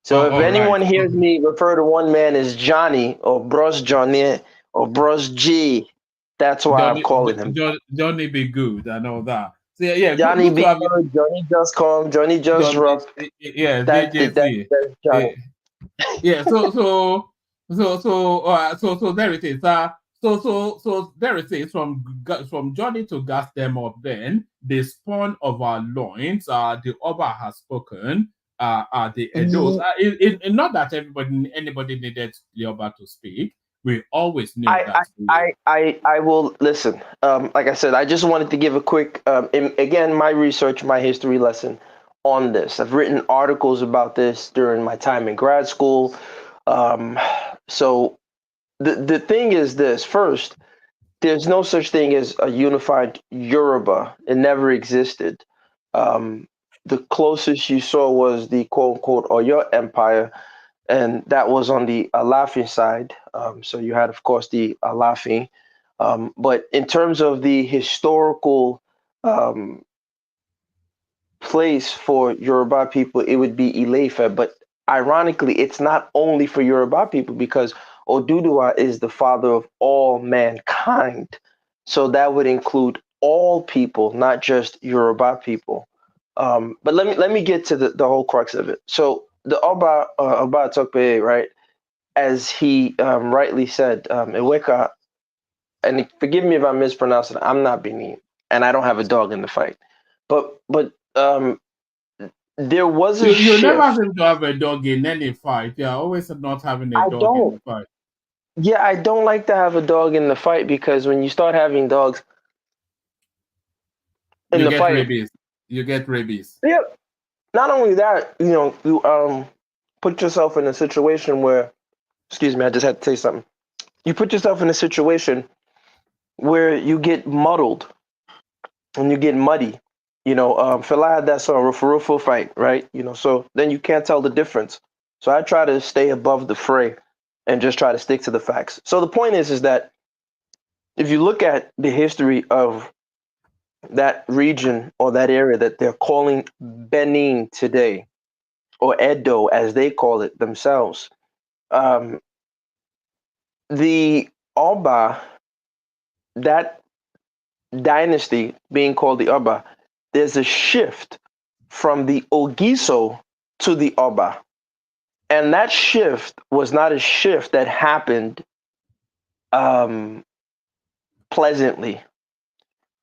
Speaker 11: So if anyone hears me refer to one man as Johnny or Bros Johnny or Bros G, that's why I'm calling him.
Speaker 6: Johnny be good and all that. So yeah,
Speaker 11: Johnny be good. Johnny just calm. Johnny just rough.
Speaker 6: Yeah,
Speaker 11: that's Johnny.
Speaker 6: Yeah. So there it is. So there it is. From Johnny to gas them up. Then the spawn of our loins. The Oba has spoken. The Edos. Not that anybody needed the Oba to speak. We always knew that.
Speaker 11: I will listen. Like I said, I just wanted to give a quick, again, my research, my history lesson on this. I've written articles about this during my time in grad school. So the thing is this. First, there's no such thing as a unified Yoruba. It never existed. The closest you saw was the quote-unquote Oyo Empire, and that was on the Alafin side. So you had, of course, the Alafin. But in terms of the historical place for Yoruba people, it would be Ilefe. But ironically, it's not only for Yoruba people because Oduduwa is the father of all mankind. So that would include all people, not just Yoruba people. But let me get to the whole crux of it. So the Oba Tokpe, right, as he rightly said, Iweka, and forgive me if I mispronounce it, I'm not Benin, and I don't have a dog in the fight. But there was a
Speaker 6: You never
Speaker 11: shift.
Speaker 6: seem to have a dog in any fight. You're always not having a
Speaker 11: I
Speaker 6: dog in
Speaker 11: don't.
Speaker 6: the fight.
Speaker 11: Yeah, I don't like to have a dog in the fight because when you start having dogs in
Speaker 6: You
Speaker 11: the
Speaker 6: get
Speaker 11: fight,
Speaker 6: rabies. You get rabies.
Speaker 11: yeah. Not only that, you put yourself in a situation where, excuse me, I just had to say something. You put yourself in a situation where you get muddled and you get muddy. Fela had that song Rufo fight, right? So then you can't tell the difference. So I try to stay above the fray and just try to stick to the facts. So the point is that if you look at the history of that region or that area that they're calling Benin today, or Edo as they call it themselves, the Oba, that dynasty being called the Oba, there's a shift from the Ogiso to the Oba. And that shift was not a shift that happened pleasantly.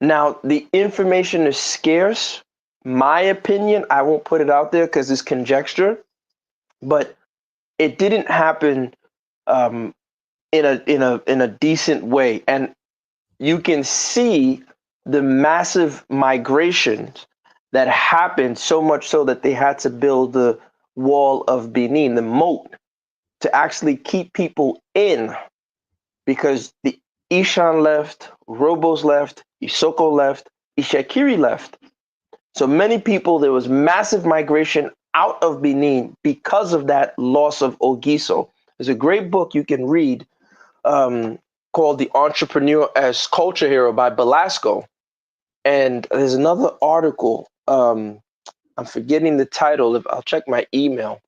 Speaker 11: Now, the information is scarce. My opinion, I won't put it out there because it's conjecture, but it didn't happen in a decent way. And you can see the massive migrations that happened, so much so that they had to build the wall of Benin, the moat, to actually keep people in, because the Ishan left, Robos left, Isoko left, Ishakiri left. So many people, there was massive migration out of Benin because of that loss of Ogiso. There's a great book you can read called The Entrepreneur as Culture Hero by Belasco. And there's another article, I'm forgetting the title, I'll check my email,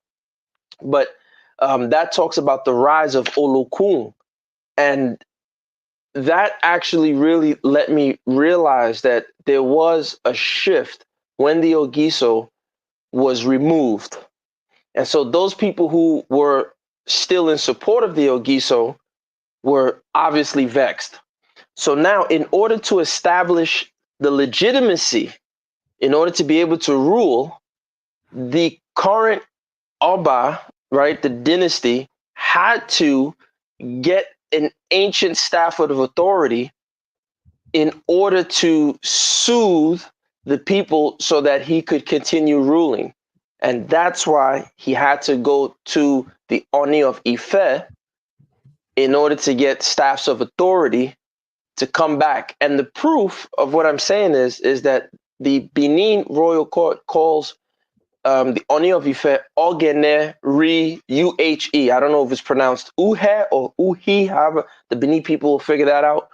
Speaker 11: but that talks about the rise of Olokun. And that actually really let me realize that there was a shift when the Ogiso was removed. And so those people who were still in support of the Ogiso were obviously vexed. So now, in order to establish the legitimacy, in order to be able to rule, the current Oba, right, the dynasty, had to get an ancient stafford of authority in order to soothe the people so that he could continue ruling. And that's why he had to go to the Oni of Ife in order to get staffs of authority to come back. And the proof of what I'm saying is that the Benin Royal Court calls the Oni of Ife Ogene Ri Uhe. I don't know if it's pronounced Uhe or Uhi, however the Benin people will figure that out.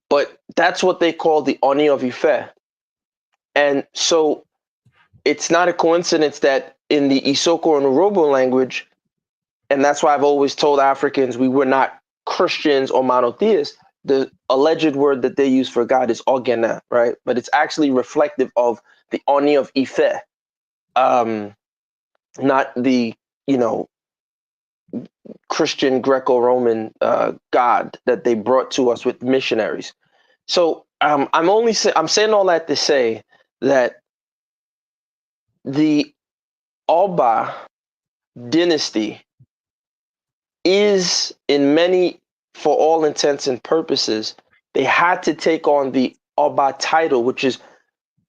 Speaker 11: But that's what they call the Oni of Ife. And so it's not a coincidence that in the Isoko and Urobo language, and that's why I've always told Africans we were not Christians or monotheists, the alleged word that they use for God is Ogena, right? But it's actually reflective of the Oni of Ife, not the, Christian Greco-Roman God that they brought to us with missionaries. So I'm saying all that to say that the Oba dynasty is, in many, for all intents and purposes, they had to take on the Oba title, which is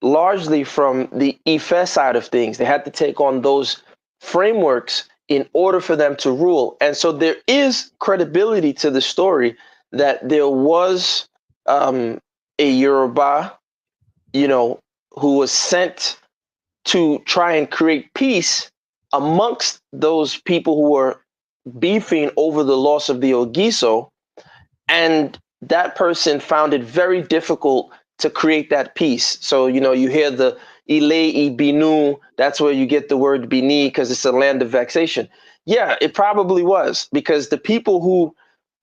Speaker 11: largely from the Ife side of things. They had to take on those frameworks in order for them to rule. And so there is credibility to the story that there was a Yoruba, who was sent to try and create peace amongst those people who were beefing over the loss of the Ogiso. And that person found it very difficult to create that peace. So, you hear the Ile Binu, that's where you get the word Bini, because it's a land of vexation. Yeah, it probably was, because the people who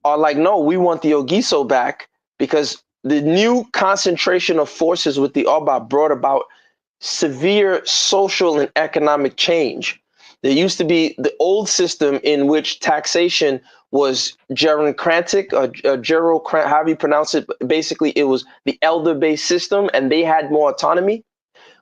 Speaker 11: are like, no, we want the Ogiso back, because the new concentration of forces with the Oba brought about severe social and economic change. There used to be the old system in which taxation was geroncratic, or however you pronounce it. Basically, it was the elder-based system, and they had more autonomy.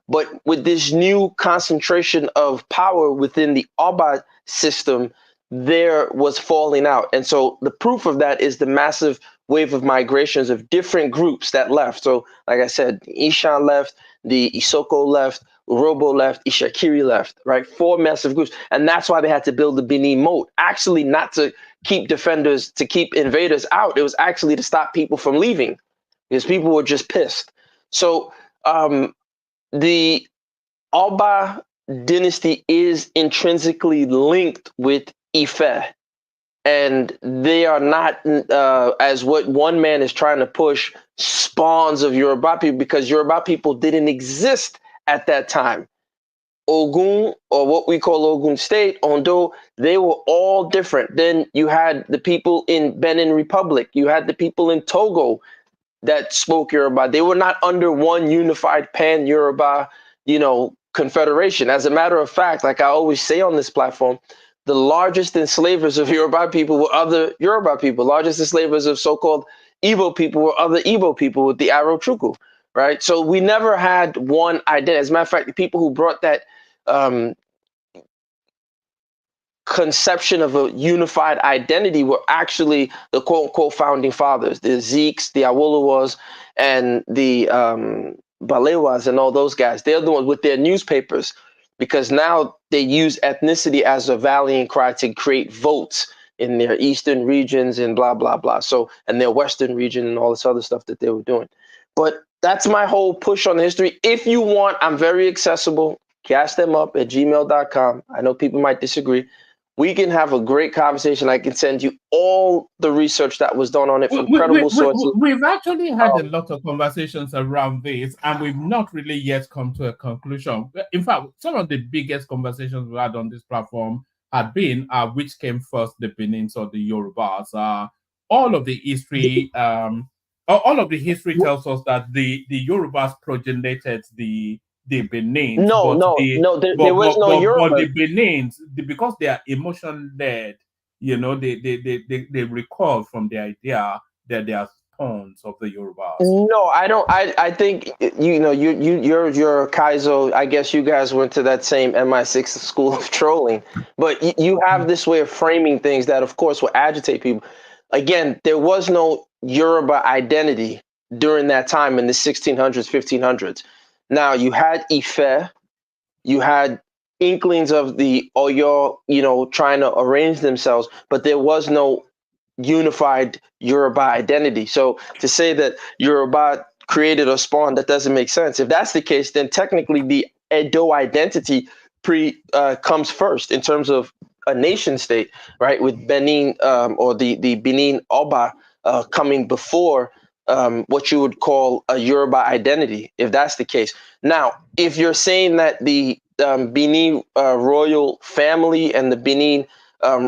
Speaker 11: But with this new concentration of power within the Oba system, there was falling out. And so the proof of that is the massive wave of migrations of different groups that left. So, like I said, Ishan left, the Isoko left, Urobo left, Ishakiri left, right? 4 massive groups. And that's why they had to build the Benin moat. Actually, not to keep defenders, to keep invaders out. It was actually to stop people from leaving because people were just pissed. So the Oba dynasty is intrinsically linked with Ife. And they are not, as what one man is trying to push, spawns of Yoruba people, because Yoruba people didn't exist at that time. Ogun, or what we call Ogun State, Ondo, they were all different. Then you had the people in Benin Republic. You had the people in Togo that spoke Yoruba. They were not under one unified pan-Yoruba, confederation. As a matter of fact, like I always say on this platform, the largest enslavers of Yoruba people were other Yoruba people. Largest enslavers of so-called Igbo people were other Igbo people with the Arochukwu, right? So we never had one identity. As a matter of fact, the people who brought that conception of a unified identity were actually the quote-unquote founding fathers, the Zeeks, the Awolowas, and the Balewas and all those guys. They're the ones with their newspapers, because now they use ethnicity as a rallying cry to create votes in their eastern regions and blah, blah, blah. So, and their western region and all this other stuff that they were doing. But that's my whole push on the history. If you want, I'm very accessible. Cast them up at gmail.com. I know people might disagree. We can have a great conversation. I can send you all the research that was done on it from credible sources.
Speaker 6: We've actually had a lot of conversations around this, and we've not really yet come to a conclusion. In fact, some of the biggest conversations we had on this platform had been which came first, the Benins or the Yorubas. All of the history, tells us that the Yorubas progenited the Benins.
Speaker 11: There was no Yoruba.
Speaker 6: But the Benins, because they are emotion-led, they recall from the idea that they are spawns of the Yorubas.
Speaker 11: No, I don't. I think you're Kaizo. I guess you guys went to that same MI6 school of trolling, but you have this way of framing things that, of course, will agitate people. Again, there was no Yoruba identity during that time in the 1600s, 1500s. Now, you had Ife, you had inklings of the Oyo, trying to arrange themselves, but there was no unified Yoruba identity. So to say that Yoruba created a spawn, that doesn't make sense. If that's the case, then technically the Edo identity comes first in terms of a nation state, right? With Benin or the Benin Oba coming before what you would call a Yoruba identity, if that's the case. Now, if you're saying that the Benin royal family and the Benin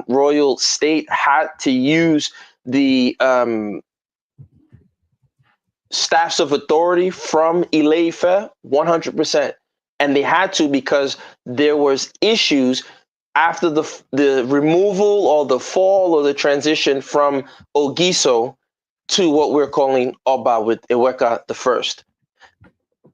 Speaker 11: royal state had to use the staffs of authority from Ile-Ife, 100%. And they had to, because there was issues after the removal or the fall or the transition from Ogiso to what we're calling Oba with Iweka the First.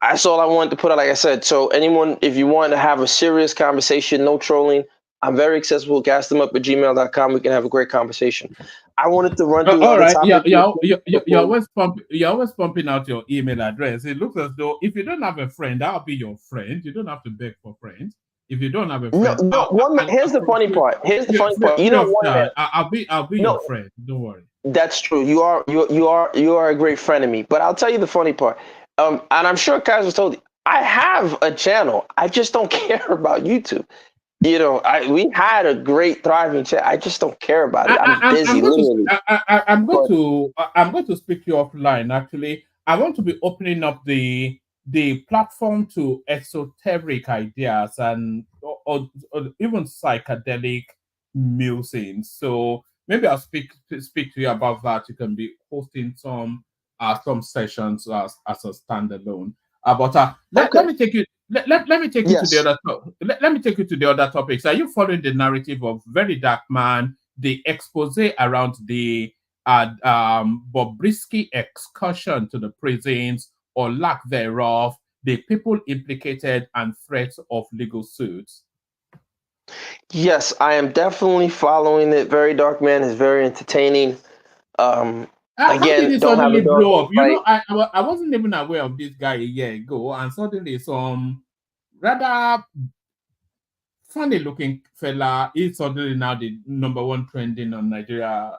Speaker 11: That's all I wanted to put out, like I said. So anyone, if you want to have a serious conversation, no trolling, I'm very accessible. Cast them up at gmail.com. We can have a great conversation. I wanted to run through
Speaker 6: all right.
Speaker 11: topics.
Speaker 6: You're always pumping out your email address. It looks as though if you don't have a friend, I'll be your friend. You don't have to beg for friends. If you don't have a friend,
Speaker 11: here's the funny part.
Speaker 6: I'll be your friend. Don't worry.
Speaker 11: That's true. You are a great friend of me. But I'll tell you the funny part. And I'm sure Kaz was told you, I have a channel. I just don't care about YouTube. We had a great thriving channel. I just don't care about it. I'm busy.
Speaker 6: I'm going to speak to you offline. Actually, I want to be opening up the platform to esoteric ideas and or even psychedelic musings. So maybe I'll speak to you about that. You can be hosting some sessions as a standalone. Let me take you Let me take you to the
Speaker 11: Yes.
Speaker 6: other let me take you to the other topics. Are you following the narrative of Very Dark Man, the expose around the Bobrisky excursion to the prisons or lack thereof, the people implicated and threats of legal suits?
Speaker 11: Yes, I am definitely following it. Very Dark Man is very entertaining.
Speaker 6: How did
Speaker 11: Again,
Speaker 6: it
Speaker 11: don't have a
Speaker 6: suddenly
Speaker 11: dog
Speaker 6: blow
Speaker 11: in
Speaker 6: up?
Speaker 11: the
Speaker 6: You know,
Speaker 11: fight.
Speaker 6: I wasn't even aware of this guy a year ago, and suddenly some rather funny looking fella is suddenly now the number one trending on Nigeria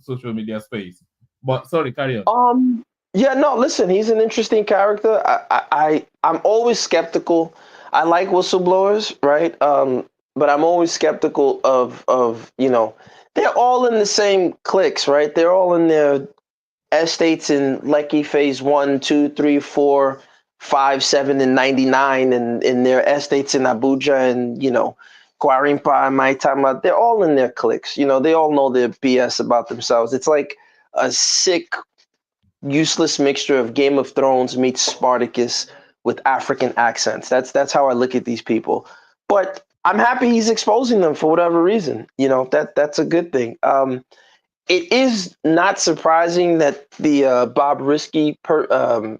Speaker 6: social media space. But sorry, carry on.
Speaker 11: Yeah, no, listen, he's an interesting character. I'm always skeptical. I like whistleblowers, right? But I'm always skeptical of they're all in the same cliques, right? They're all in their estates in Lekki phase 1, 2, 3, 4, 5, 7, and 99, and in their estates in Abuja and Kwarimpa and Maitama. They're all in their cliques. They all know their BS about themselves. It's like a sick, useless mixture of Game of Thrones meets Spartacus with African accents. That's how I look at these people. But I'm happy he's exposing them for whatever reason. That's a good thing. It is not surprising that the Bob Risky person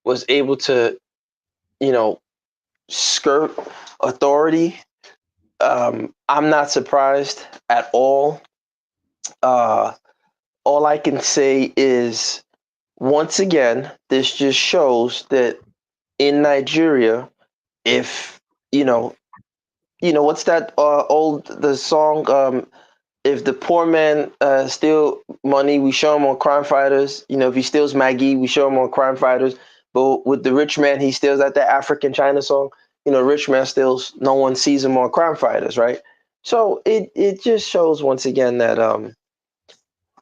Speaker 11: was able to skirt authority. I'm not surprised at all. All I can say is, once again, this just shows that in Nigeria, if what's that the song? If the poor man steal money, we show him on crime fighters. If he steals Maggie, we show him on crime fighters. But with the rich man, he steals at the African China song. Rich man steals, no one sees him on crime fighters, right? So it just shows once again that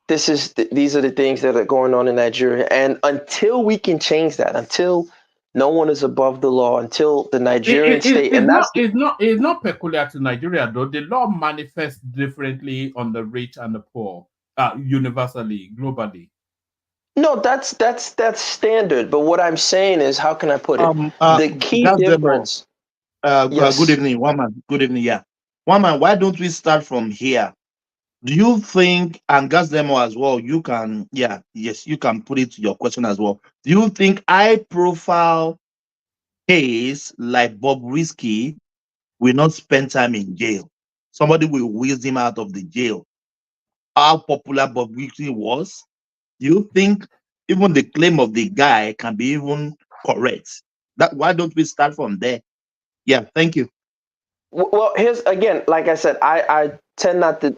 Speaker 11: these are the things that are going on in Nigeria, and until we can change that, until no one is above the law, until the Nigerian state, and that's
Speaker 6: It's not peculiar to Nigeria though. The law manifests differently on the rich and the poor, universally, globally.
Speaker 11: no, that's standard. But what I'm saying is, how can I put it? The key
Speaker 12: That's them all.
Speaker 11: difference.
Speaker 12: Good
Speaker 11: Yes.
Speaker 12: evening, one man. Good evening, yeah. One man, why don't we start from here? Do you think, and gas demo as well, you can, yes, you can put it to your question as well. Do you think high profile case like Bob Risky will not spend time in jail? Somebody will whiz him out of the jail. How popular Bob Risky was? Do you think even the claim of the guy can be even correct? Why don't we start from there? Yeah, thank you.
Speaker 11: Well, here's again, like I said, I tend not to.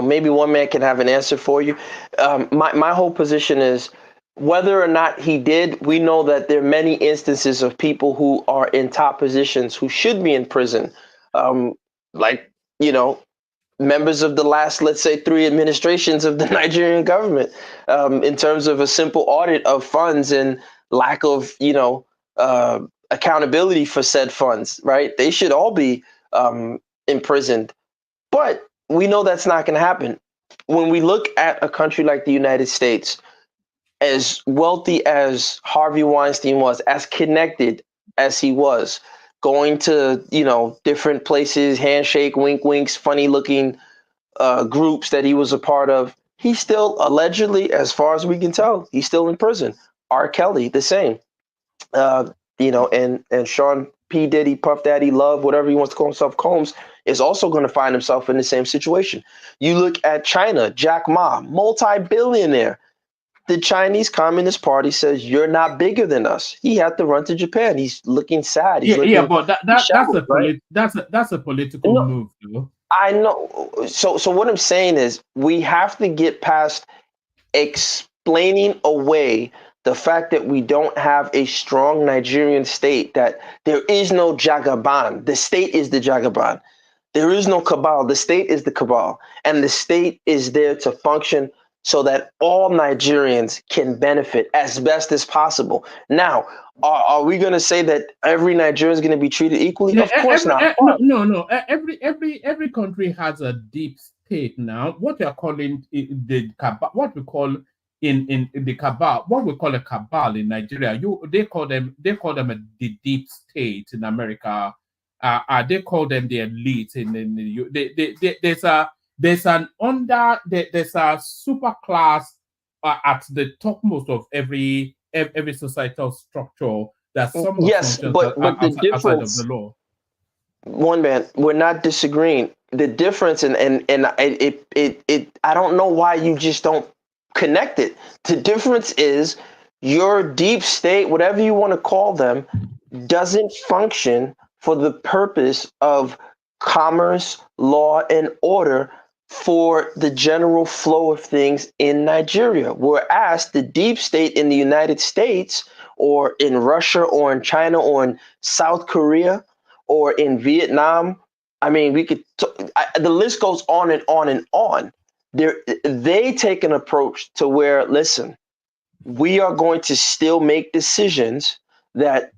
Speaker 11: Maybe one man can have an answer for you. My whole position is, whether or not he did, we know that there are many instances of people who are in top positions who should be in prison, like members of the last, let's say, 3 administrations of the Nigerian government, in terms of a simple audit of funds and lack of accountability for said funds, right? They should all be imprisoned. But we know that's not going to happen. When we look at a country like the United States, as wealthy as Harvey Weinstein was, as connected as he was, going to, different places, handshake, wink, winks, funny looking groups that he was a part of, he's still allegedly, as far as we can tell, he's still in prison. R. Kelly, the same. And Sean P. Diddy, Puff Daddy, Love, whatever he wants to call himself, Combs, is also going to find himself in the same situation. You look at China, Jack Ma, multi-billionaire. The Chinese Communist Party says, you're not bigger than us. He had to run to Japan. He's looking sad. He's
Speaker 6: But that's a political move, though.
Speaker 11: I know. So what I'm saying is, we have to get past explaining away the fact that we don't have a strong Nigerian state, that there is no Jagaban. The state is the Jagaban. There is no cabal. The state is the cabal. And the state is there to function so that all Nigerians can benefit as best as possible. Now, are we going to say that every Nigerian is going to be treated equally?
Speaker 6: Yeah,
Speaker 11: of course not.
Speaker 6: No. Every country has a deep state now. What we are calling what we call in the cabal, what we call a cabal in Nigeria, they call them the deep state in America. They call them the elite in the there's a super class at the topmost of every societal structure that somewhat
Speaker 11: Yes,
Speaker 6: functions
Speaker 11: but the
Speaker 6: outside of the
Speaker 11: difference,
Speaker 6: law.
Speaker 11: one man, we're not disagreeing. The difference, and it I don't know why you just don't connect it. The difference is your deep state, whatever you want to call them, doesn't function for the purpose of commerce, law, and order for the general flow of things in Nigeria. Whereas the deep state in the United States or in Russia or in China or in South Korea or in Vietnam, I mean, the list goes on and on and on. They take an approach to where, listen, we are going to still make decisions that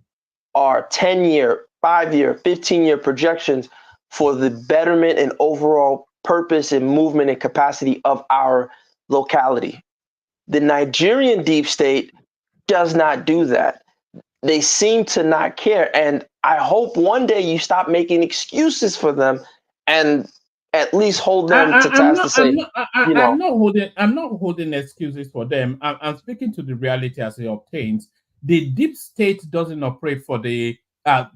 Speaker 11: are 10-year, 5-year, 15-year projections for the betterment and overall purpose and movement and capacity of our locality. The Nigerian deep state does not do that. They seem to not care. And I hope one day you stop making excuses for them and at least hold them to task to say, you know.
Speaker 6: I'm not holding excuses for them. I'm speaking to the reality as it obtains. The deep state doesn't operate for the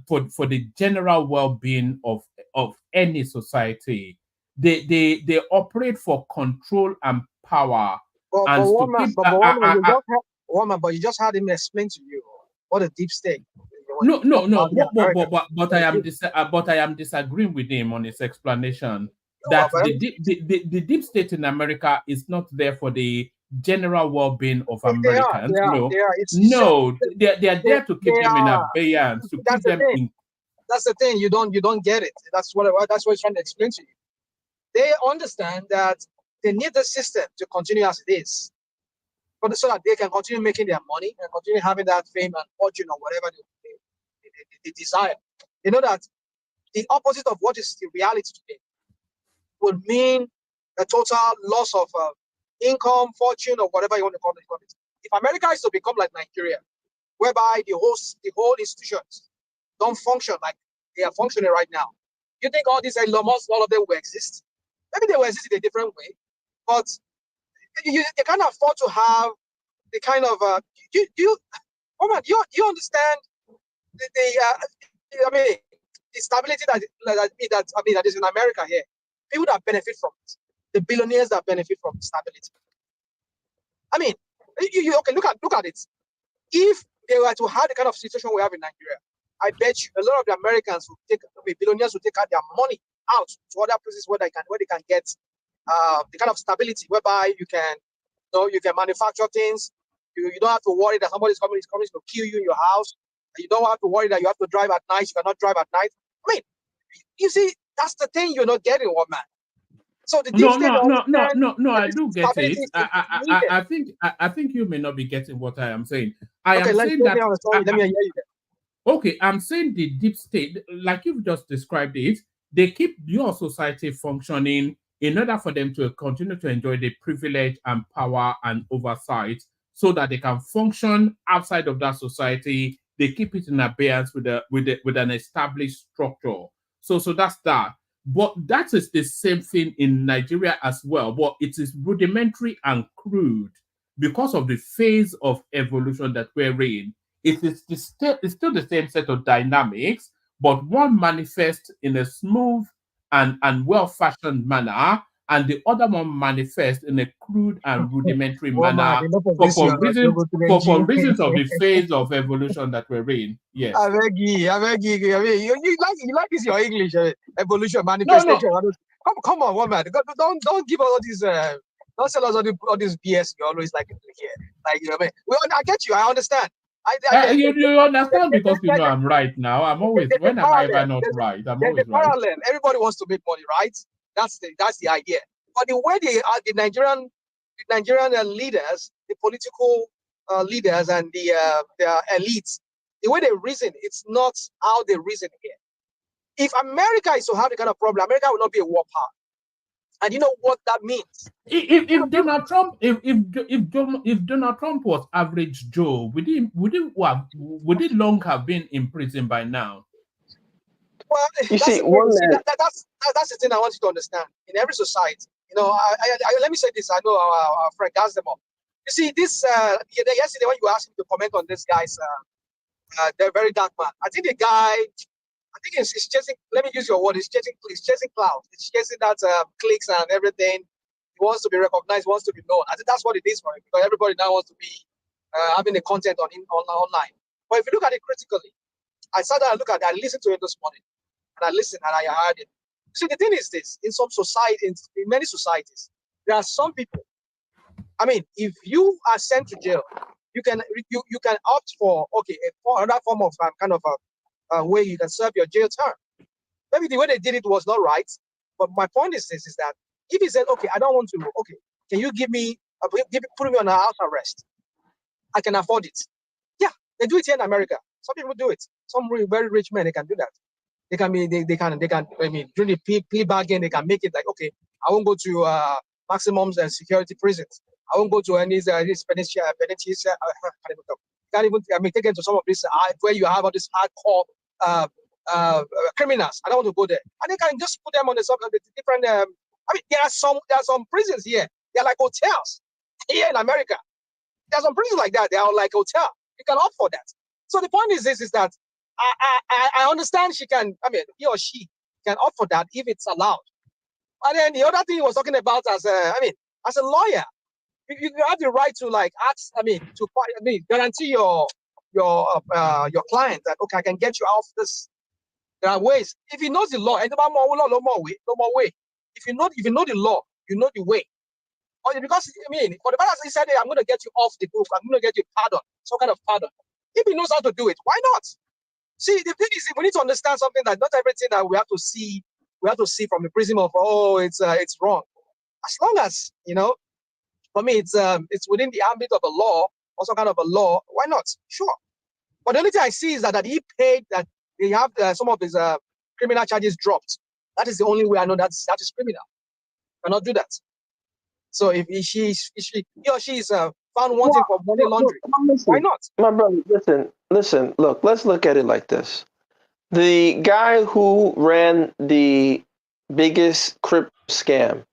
Speaker 6: for the general well-being of any society. They operate for control and power and to keep.
Speaker 4: But you just had him explain to you what a deep state.
Speaker 6: No. But I am disagreeing with him on his explanation that the deep state in America is not there for the general well-being of Americans. They are there to keep them in abeyance, to keep them in.
Speaker 4: That's the thing. You don't get it. That's what he's trying to explain to you. They understand that they need the system to continue as it is, but so that they can continue making their money and continue having that fame and fortune or whatever they desire. They know that the opposite of what is the reality today would mean a total loss of income, fortune, or whatever you want to call it. If America is to become like Nigeria, whereby the whole institutions don't function like they are functioning right now, you think all these Elon Musk, all of them will exist? Maybe they will exist in a different way, but you can't afford to have the kind of you understand the stability that is in America here. People that benefit from it, the billionaires that benefit from stability. I mean, you look at it. If they were to have the kind of situation we have in Nigeria, I bet you a lot of the Americans billionaires will take out their money out to other places where they can get the kind of stability whereby you can manufacture things. You don't have to worry that somebody's coming to kill you in your house. You don't have to worry that you have to drive at night. You cannot drive at night. I mean, you see, that's the thing you're not getting, one man. So the
Speaker 6: no, I do get it. I think you may not be getting what I am saying. Let me hear you. Okay, I'm saying the deep state, like you've just described it, they keep your society functioning in order for them to continue to enjoy the privilege and power and oversight so that they can function outside of that society. They keep it in abeyance with an established structure. So that's that. But that is the same thing in Nigeria as well. But it is rudimentary and crude because of the phase of evolution that we're in. It's still the same set of dynamics, but one manifests in a smooth and well-fashioned manner, and the other one manifests in a crude and rudimentary manner for reasons of the phase of evolution that we're in. Yes.
Speaker 4: I beg you. You like this your English evolution manifestation. No. Come on, one man. Don't give us all these. Don't sell us all this BS. You always like it here. Like you know what I mean. Well, I get you. I understand.
Speaker 6: You understand because you know I'm right now. I'm always when am I ever not right? I'm always right.
Speaker 4: Parallel. Everybody wants to make money, right? That's the idea. But the way they are, the Nigerian leaders, the political leaders, and the elites, the way they reason, it's not how they reason here. If America is to have the kind of problem, America will not be a war power. And you know what that means?
Speaker 6: If Donald Trump if Donald Trump was average Joe, would he long have been in prison by now?
Speaker 4: Well,
Speaker 11: You
Speaker 4: that's
Speaker 11: see,
Speaker 4: the thing.
Speaker 11: one
Speaker 4: See,
Speaker 11: man.
Speaker 4: that's the thing I want you to understand. In every society, you know, let me say this. I know our friend Gazdemir. You see, this yesterday when you asked me to comment on this guy's the very dark man, I think the guy, I think he's chasing. Let me use your word. He's chasing clouds. He's chasing that clicks and everything. He wants to be recognized. He wants to be known. I think that's what it is for him, because everybody now wants to be having the content online. But if you look at it critically, I sat down and look at it. I listened to it this morning, and I listened and I heard it. See, the thing is this: in some societies, in many societies, there are some people. I mean, if you are sent to jail, you can opt for another form of kind of a way you can serve your jail term. Maybe the way they did it was not right, but my point is this: is that if he said, okay, I don't want to, okay, can you put me on a house arrest? I can afford it. Yeah, they do it here in America. Some people do it. Some very rich men, they can do that. They can I mean, during the plea bargain, they can make it like, okay, I won't go to maximum security prisons. I won't go to any this can't even, I mean, take it to some of this where you have all these hardcore criminals. I don't want to go there. And they can just put them on the different I mean, there are some prisons here. They're like hotels here in America. There are some prisons like that. They are like hotel. You can opt for that. So the point is this: is that I understand she can. I mean, he or she can opt for that if it's allowed. And then the other thing he was talking about as a lawyer, you have the right to like ask. Guarantee your client that, okay, I can get you off this. There are ways. If he knows the law, and no more way. If you know the law, you know the way. Or because for the fact he said, hey, I'm going to get you off the book, I'm going to get you pardon, some kind of pardon. If he knows how to do it, why not? See, the thing is, we need to understand something, that not everything that we have to see from the prism of, it's wrong. As long as, for me, it's within the ambit of a law or some kind of a law, why not? Sure. But the only thing I see is that he paid, that they have some of his criminal charges dropped. That is the only way I know that is criminal. Cannot do that. So if he or she is found wanting for money laundering, why not?
Speaker 11: My brother, listen. Look, let's look at it like this. The guy who ran the biggest crypto scam,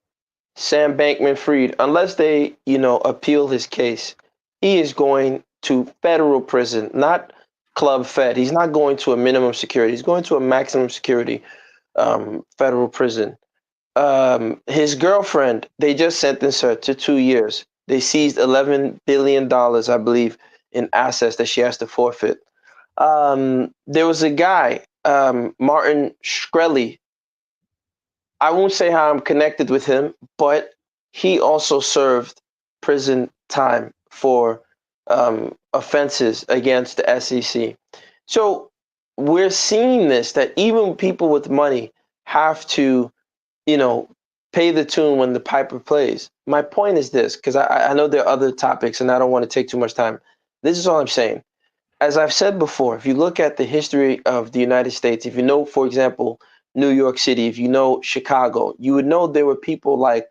Speaker 11: Sam Bankman-Fried, unless they, appeal his case, he is going to federal prison, not club fed. He's not going to a minimum security. He's going to a maximum security federal prison. His girlfriend, they just sentenced her to 2 years. They seized $11 billion, I believe, in assets that she has to forfeit. There was a guy, Martin Shkreli. I won't say how I'm connected with him, but he also served prison time for offenses against the SEC. So we're seeing this, that even people with money have to pay the tune when the piper plays. My point is this, because I know there are other topics and I don't want to take too much time. This is all I'm saying. As I've said before, if you look at the history of the United States, if you know, for example, New York City, if you know Chicago, you would know there were people like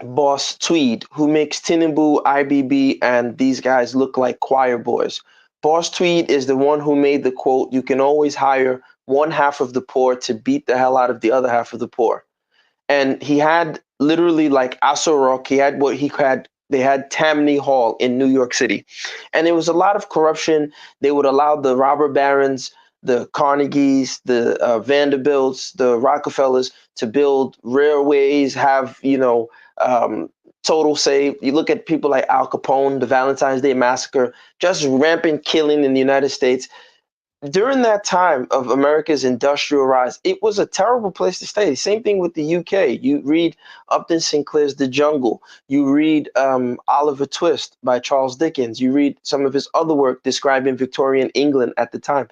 Speaker 11: Boss Tweed, who makes Tinubu, IBB, and these guys look like choir boys. Boss Tweed is the one who made the quote, "You can always hire one half of the poor to beat the hell out of the other half of the poor." And he had literally like Aso Rock. They had Tammany Hall in New York City. And there was a lot of corruption. They would allow the robber barons, the Carnegies, the Vanderbilts, the Rockefellers to build railways, have, total say. You look at people like Al Capone, the Valentine's Day Massacre, just rampant killing in the United States. During that time of America's industrial rise, it was a terrible place to stay. Same thing with the UK. You read Upton Sinclair's The Jungle. You read Oliver Twist by Charles Dickens. You read some of his other work describing Victorian England at the time.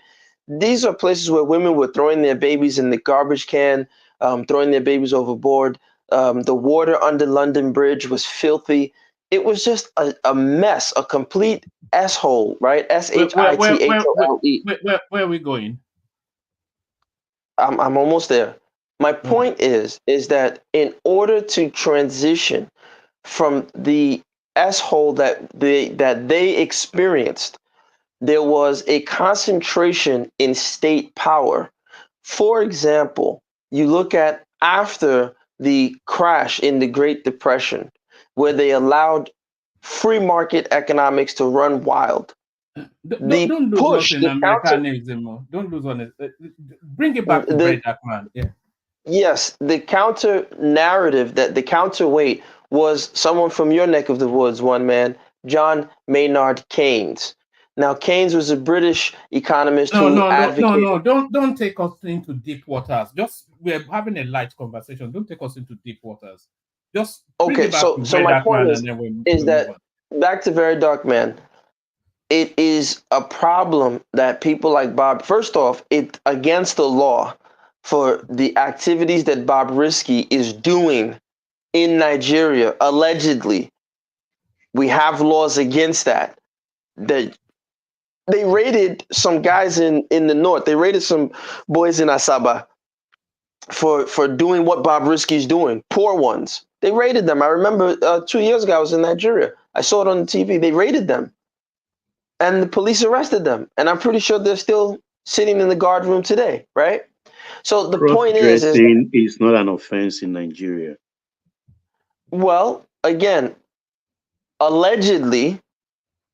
Speaker 11: These are places where women were throwing their babies in the garbage can, throwing their babies overboard. The water under London Bridge was filthy. It was just a mess, a complete S-hole, right? SHITHOLE.
Speaker 6: Where are we going?
Speaker 11: I'm almost there. My point is that in order to transition from the S-hole that they experienced, there was a concentration in state power. For example, you look at after the crash in the Great Depression, where they allowed free market economics to run wild.
Speaker 6: Don't lose us in Americanism. Don't lose on it. Bring it back to Brett Ackman. Yeah.
Speaker 11: Yes, the counter narrative, that the counterweight was someone from your neck of the woods, one man, John Maynard Keynes. Now, Keynes was a British economist who advocated.
Speaker 6: No. Don't take us into deep waters. Just we're having a light conversation. Don't take us into deep waters. Just bring it back to
Speaker 11: So my point is that back to Very Dark Man. It is a problem that people like Bob. First off, it's against the law for the activities that Bob Risky is doing in Nigeria, allegedly. We have laws against that. They raided some guys in the north. They raided some boys in Asaba for doing what Bob Risky's doing, poor ones. They raided them. I remember 2 years ago I was in Nigeria. I saw it on the TV. They raided them. And the police arrested them. And I'm pretty sure they're still sitting in the guard room today, right? So the point is
Speaker 13: it's not an offense in Nigeria.
Speaker 11: Well, again, allegedly,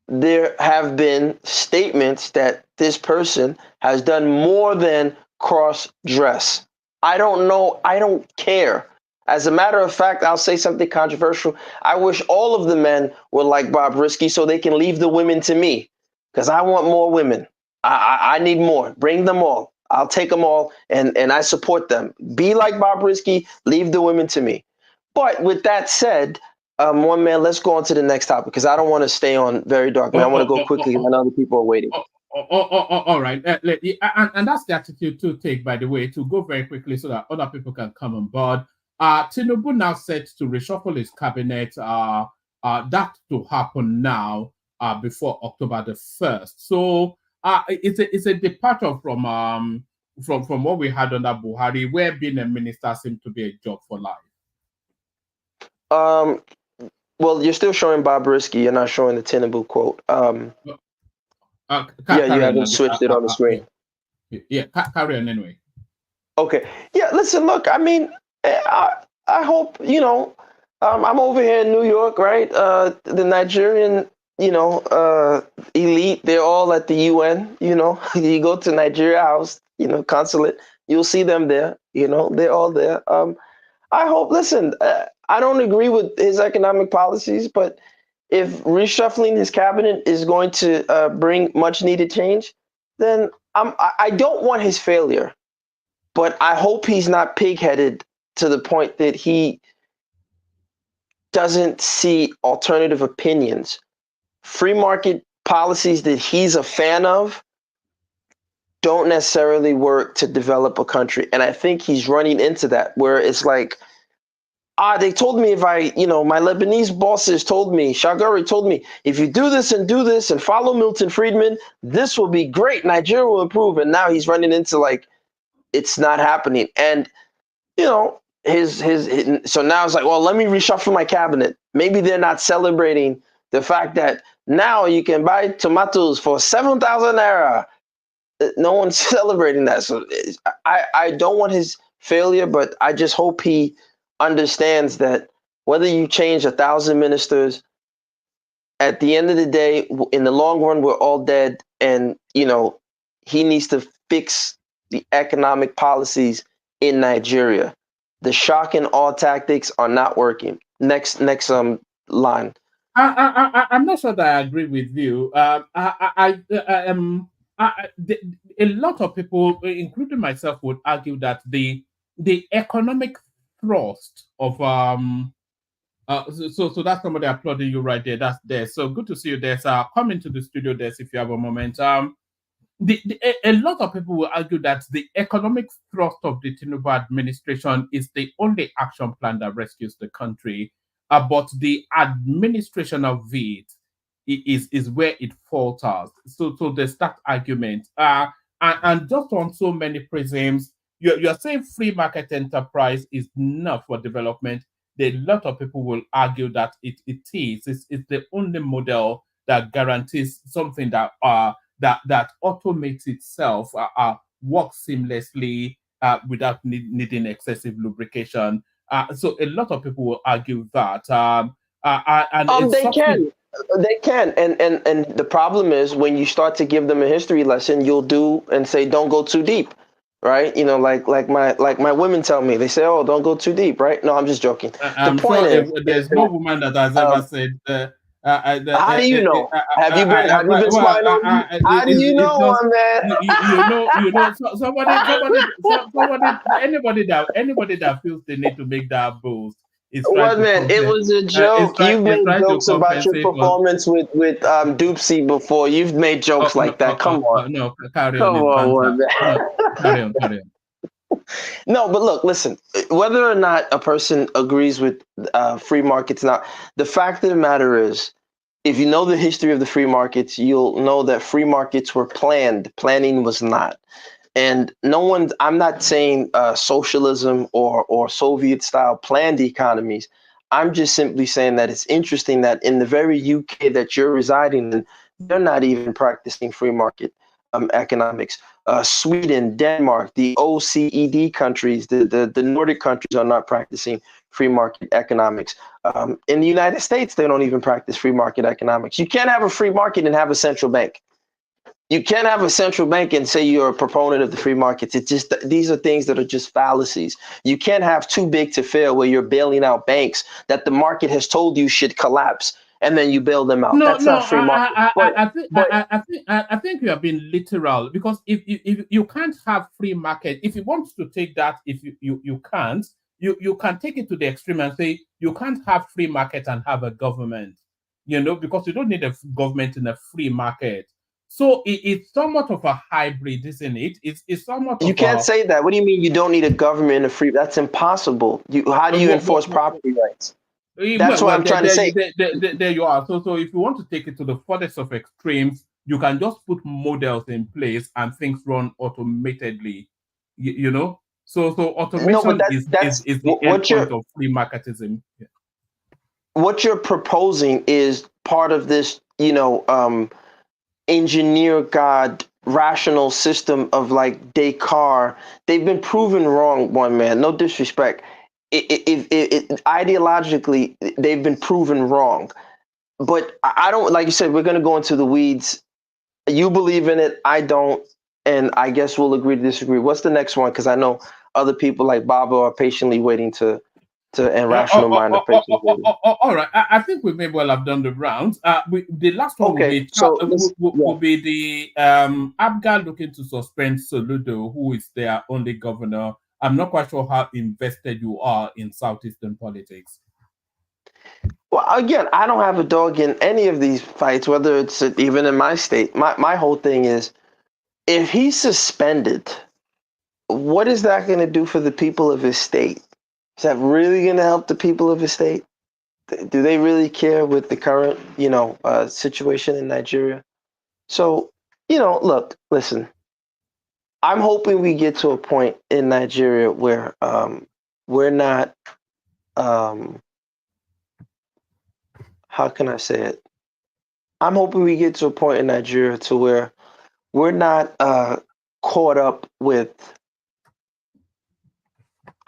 Speaker 11: there have been statements that this person has done more than cross-dress. I don't know. I don't care. As a matter of fact, I'll say something controversial. I wish all of the men were like Bob Risky so they can leave the women to me, because I want more women. I need more. Bring them all. I'll take them all, and I support them. Be like Bob Risky. Leave the women to me. But with that said, one man, let's go on to the next topic, because I don't want to stay on Very Dark Man. I want to go quickly when other people are waiting.
Speaker 6: All right. And that's the attitude to take, by the way, to go very quickly so that other people can come on board. Tinubu now set to reshuffle his cabinet. That to happen now before October the 1st. So it's a departure from what we had under Buhari, where being a minister seemed to be a job for life.
Speaker 11: Well, you're still showing Bob Risky. You're not showing the Tinubu quote. You haven't switched it on the screen.
Speaker 6: Yeah, carry on anyway.
Speaker 11: Okay. Yeah, listen, look, I mean, I hope, I'm over here in New York, right? The Nigerian, elite, they're all at the UN, you go to Nigeria House, consulate, you'll see them there, they're all there. I hope, listen, I don't agree with his economic policies, but if reshuffling his cabinet is going to bring much needed change, then I don't want his failure, but I hope he's not pig-headed to the point that he doesn't see alternative opinions. Free market policies that he's a fan of don't necessarily work to develop a country. And I think he's running into that, where it's like, they told me my Lebanese bosses told me, Shagari told me, if you do this and follow Milton Friedman, this will be great. Nigeria will improve. And now he's running into it's not happening. And, so now it's like, well, let me reshuffle my cabinet. Maybe they're not celebrating the fact that now you can buy tomatoes for 7,000 naira. No one's celebrating that. So I don't want his failure, but I just hope he understands that whether you change 1,000 ministers, at the end of the day, in the long run, we're all dead. And, he needs to fix the economic policies in Nigeria. The shock and awe tactics are not working. Next line.
Speaker 6: I'm not sure that I agree with you. A lot of people, including myself, would argue that the economic thrust of so that's somebody applauding you right there. That's there. So good to see you there. So come into the studio there if you have a moment. A lot of people will argue that the economic thrust of the Tinubu administration is the only action plan that rescues the country, but the administration of it is where it falters. So there's that argument. And just on so many prisms, you're saying free market enterprise is not for development. A lot of people will argue that it is. It's the only model that guarantees something that that automates itself, works seamlessly without needing excessive lubrication. So a lot of people will argue that, and it's
Speaker 11: They
Speaker 6: something.
Speaker 11: can, and the problem is when you start to give them a history lesson, you'll do and say, don't go too deep, right? You know, like my women tell me, they say, oh, don't go too deep, right? No, I'm just joking. The
Speaker 6: I'm
Speaker 11: point
Speaker 6: sure
Speaker 11: is
Speaker 6: there's no woman that has ever said.
Speaker 11: how do you know? Have you been
Speaker 6: Well,
Speaker 11: spying on me? How do you
Speaker 6: it's
Speaker 11: know,
Speaker 6: just
Speaker 11: my man?
Speaker 6: anybody that feels the need to make that boast is trying
Speaker 11: What
Speaker 6: to
Speaker 11: man? It was a joke. You've
Speaker 6: is
Speaker 11: made
Speaker 6: trying to
Speaker 11: jokes about your
Speaker 6: compensate for.
Speaker 11: performance with Doopsy before. You've made jokes like that. Come on,
Speaker 6: No, carry on,
Speaker 11: come
Speaker 6: it's
Speaker 11: on,
Speaker 6: banter.
Speaker 11: one man.
Speaker 6: No, carry on.
Speaker 11: No, but look, listen. Whether or not a person agrees with free markets, now the fact of the matter is, if you know the history of the free markets, you'll know that free markets were planned. Planning was not. And no one, I'm not saying socialism or Soviet style planned economies. I'm just simply saying that it's interesting that in the very UK that you're residing in, they're not even practicing free market economics. Sweden, Denmark, the OECD countries, the Nordic countries are not practicing free market economics. In the United States, they don't even practice free market economics. You can't have a free market and have a central bank. You can't have a central bank and say you're a proponent of the free markets. It's just, these are things that are just fallacies. You can't have too big to fail where you're bailing out banks that the market has told you should collapse, and then you bail them out.
Speaker 6: No,
Speaker 11: That's
Speaker 6: no,
Speaker 11: not free market.
Speaker 6: I think you have been literal, because if you can't have free market, if you want to take that, if you can't, you can take it to the extreme and say you can't have free market and have a government, because you don't need a government in a free market. So it's somewhat of a hybrid, isn't it? It's somewhat
Speaker 11: You
Speaker 6: of
Speaker 11: can't
Speaker 6: a.
Speaker 11: say that. What do you mean you don't need a government and a free? That's impossible. How do you enforce property rights? That's what I'm trying to say.
Speaker 6: There you are. So if you want to take it to the furthest of extremes, you can just put models in place and things run automatedly. So
Speaker 11: No, but
Speaker 6: automation
Speaker 11: that's
Speaker 6: is the end
Speaker 11: what
Speaker 6: point
Speaker 11: you're
Speaker 6: of free marketism. Yeah.
Speaker 11: what you're proposing is part of this, engineer God rational system of like Descartes. They've been proven wrong, one man. No disrespect. Ideologically, they've been proven wrong. But I don't, like you said, we're going to go into the weeds. You believe in it. I don't. And I guess we'll agree to disagree. What's the next one? Because I know other people like Baba are patiently waiting and rational mind are patiently waiting.
Speaker 6: All right. I think we may well have done the rounds. The last one
Speaker 11: Okay, so
Speaker 6: will be the Abga looking to suspend Soludo, who is their only governor. I'm not quite sure how invested you are in Southeastern politics.
Speaker 11: Well, again, I don't have a dog in any of these fights, whether it's even in my state. My whole thing is, if he's suspended, what is that going to do for the people of his state? Is that really going to help the people of his state? Do they really care with the current, situation in Nigeria? So, look, listen. I'm hoping we get to a point in Nigeria where we're not. How can I say it? I'm hoping we get to a point in Nigeria to where we're not caught up with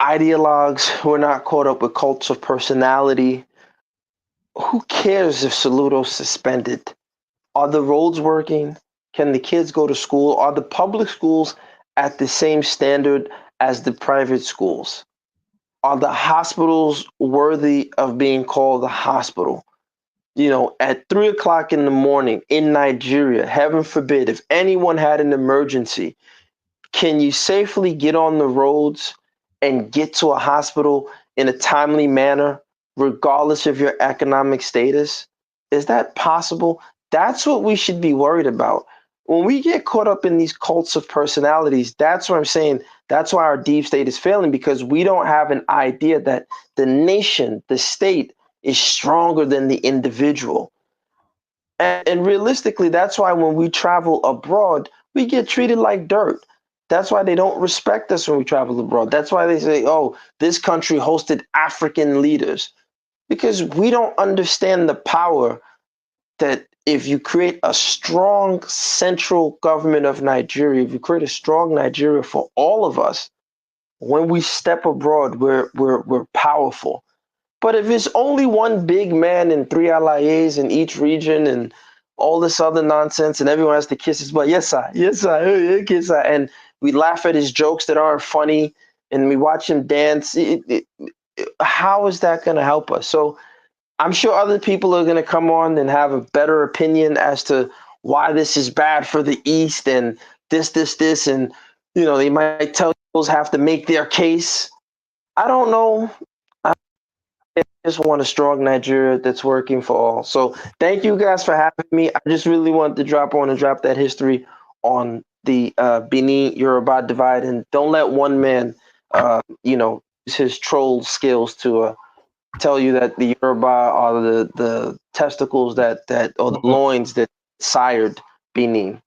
Speaker 11: ideologues. We're not caught up with cults of personality. Who cares if Saludo's suspended? Are the roads working? Can the kids go to school? Are the public schools at the same standard as the private schools? Are the hospitals worthy of being called a hospital? At 3 o'clock in the morning in Nigeria, heaven forbid, if anyone had an emergency, can you safely get on the roads and get to a hospital in a timely manner, regardless of your economic status? Is that possible? That's what we should be worried about. When we get caught up in these cults of personalities, that's what I'm saying. That's why our deep state is failing, because we don't have an idea that the nation, the state, is stronger than the individual. And realistically, that's why when we travel abroad, we get treated like dirt. That's why they don't respect us when we travel abroad. That's why they say, oh, this country hosted African leaders. Because we don't understand the power that if you create a strong central government of Nigeria, if you create a strong Nigeria for all of us, when we step abroad, we're powerful. But if it's only one big man and 3 allies in each region and all this other nonsense and everyone has to kiss his butt, yes, sir, yes, sir, yes, sir, and we laugh at his jokes that aren't funny and we watch him dance, how is that going to help us? So I'm sure other people are going to come on and have a better opinion as to why this is bad for the East and this, and they might tell you have to make their case. I don't know. I just want a strong Nigeria that's working for all. So thank you guys for having me. I just really wanted to drop that history on the Benin Yoruba divide, and don't let one man, use his troll skills to tell you that the Yoruba are the testicles that or the loins that sired Benin.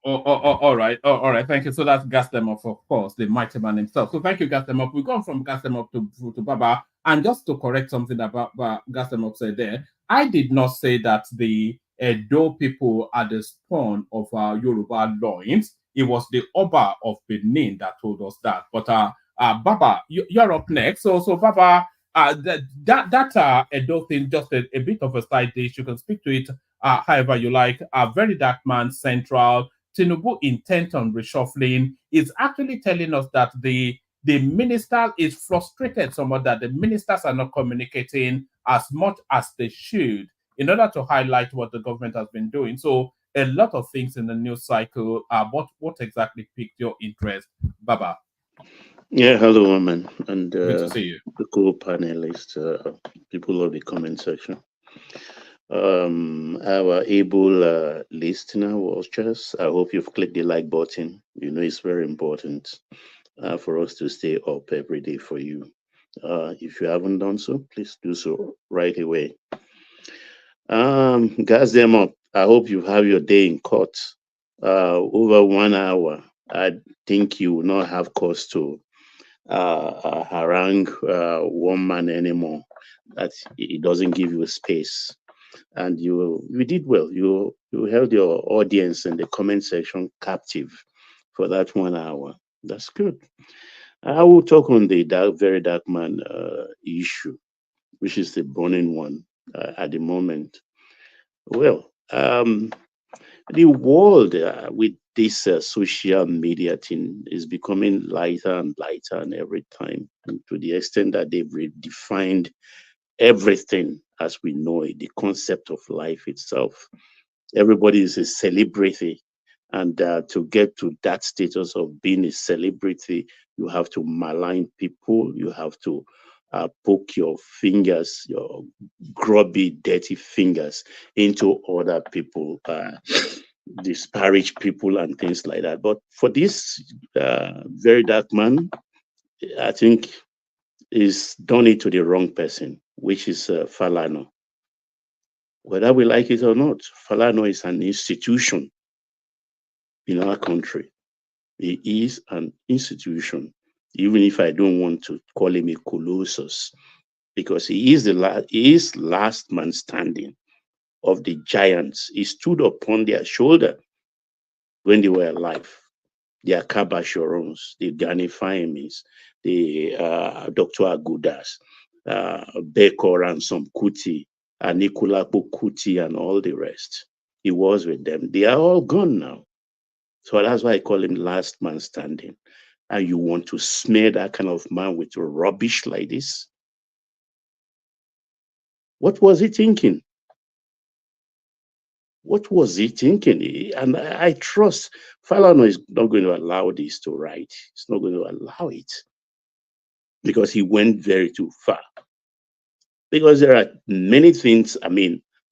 Speaker 6: All right. All right. Thank you. So that's Gastemop, of course, the mighty man himself. So thank you, Gastemop. We've gone from Gastemop to Baba. And just to correct something about Gastemop said there, I did not say that the Edo people are the spawn of Yoruba loins. It was the Oba of Benin that told us that. But Baba, you're up next. So Baba, that Edo thing, just a bit of a side dish. You can speak to it however you like. Very Dark Man Central. Tinubu intent on reshuffling is actually telling us that the minister is frustrated somewhat that the ministers are not communicating as much as they should in order to highlight what the government has been doing. So a lot of things in the news cycle. What exactly piqued your interest, Baba?
Speaker 13: Yeah, hello, woman, and
Speaker 6: Good to see you.
Speaker 13: the co-panelists, people of the comment section. Our able listener watchers, I hope you've clicked the like button. It's very important for us to stay up every day for you. If you haven't done so, please do so right away. Gas them up. I hope you have your day in court. Over 1 hour. I think you will not have cause to harangue one man anymore. That it doesn't give you space. And you did well. You held your audience in the comment section captive for that 1 hour. That's good. I will talk on the very dark man issue, which is the burning one at the moment. Well, the world with this social media thing is becoming lighter and lighter, and every time, to the extent that they've redefined everything as we know it, the concept of life itself. Everybody is a celebrity, and to get to that status of being a celebrity, you have to malign people, you have to poke your fingers, your grubby, dirty fingers into other people, disparage people and things like that. But for this very dark man, I think is done it to the wrong person, which is Falano. Whether we like it or not, Falano is an institution in our country. He is an institution, even if I don't want to call him a colossus, because he is last man standing of the giants. He stood upon their shoulder when they were alive. The Akabashorons, the Gani Fahimis, the Dr. Agudas, Bekor and some Kuti, Nikulapo Kuti and all the rest. He was with them. They are all gone now. So that's why I call him last man standing. And you want to smear that kind of man with rubbish like this? What was he thinking? What was he thinking? And I trust Falano is not going to allow this to write. He's not going to allow it because he went very too far. Because there are many things,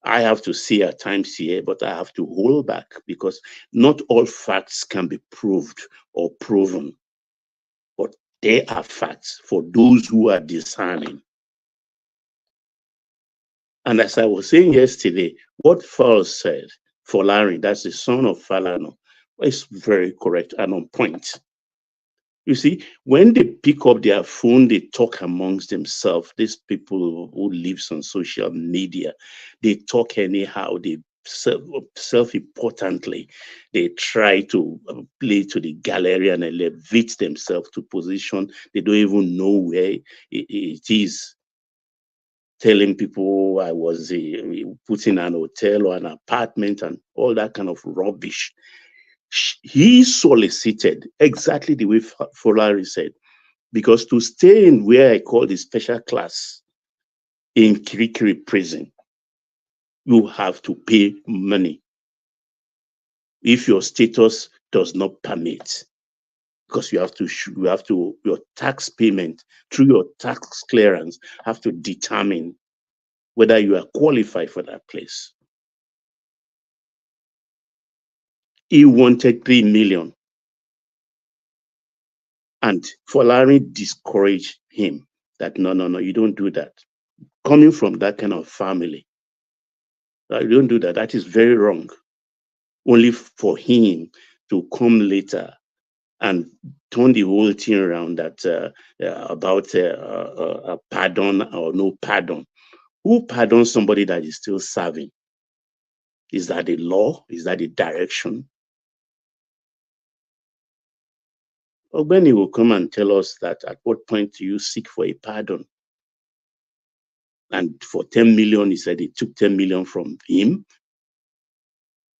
Speaker 13: I have to see at times here, but I have to hold back because not all facts can be proved or proven. But they are facts for those who are discerning. And as I was saying yesterday, what Fall said, Folari, that's the son of Falano, is very correct and on point. You see, when they pick up their phone, they talk amongst themselves. These people who live on social media, they talk anyhow. They self-importantly, they try to play to the gallery and elevate themselves to position they don't even know where it is. Telling people I was putting an hotel or an apartment and all that kind of rubbish. He solicited exactly the way Folari said, because to stay in where I call the special class in Kirikiri prison, you have to pay money if your status does not permit, because your tax payment through your tax clearance have to determine whether you are qualified for that place. He wanted 3 million. And Folari discouraged him that no, you don't do that. Coming from that kind of family, you don't do that. That is very wrong. Only for him to come later and turn the whole thing around that about a pardon or no pardon. Who pardons somebody that is still serving? Is that the law? Is that the direction? Ogbeni will come and tell us that at what point do you seek for a pardon? And for 10 million, he said he took 10 million from him.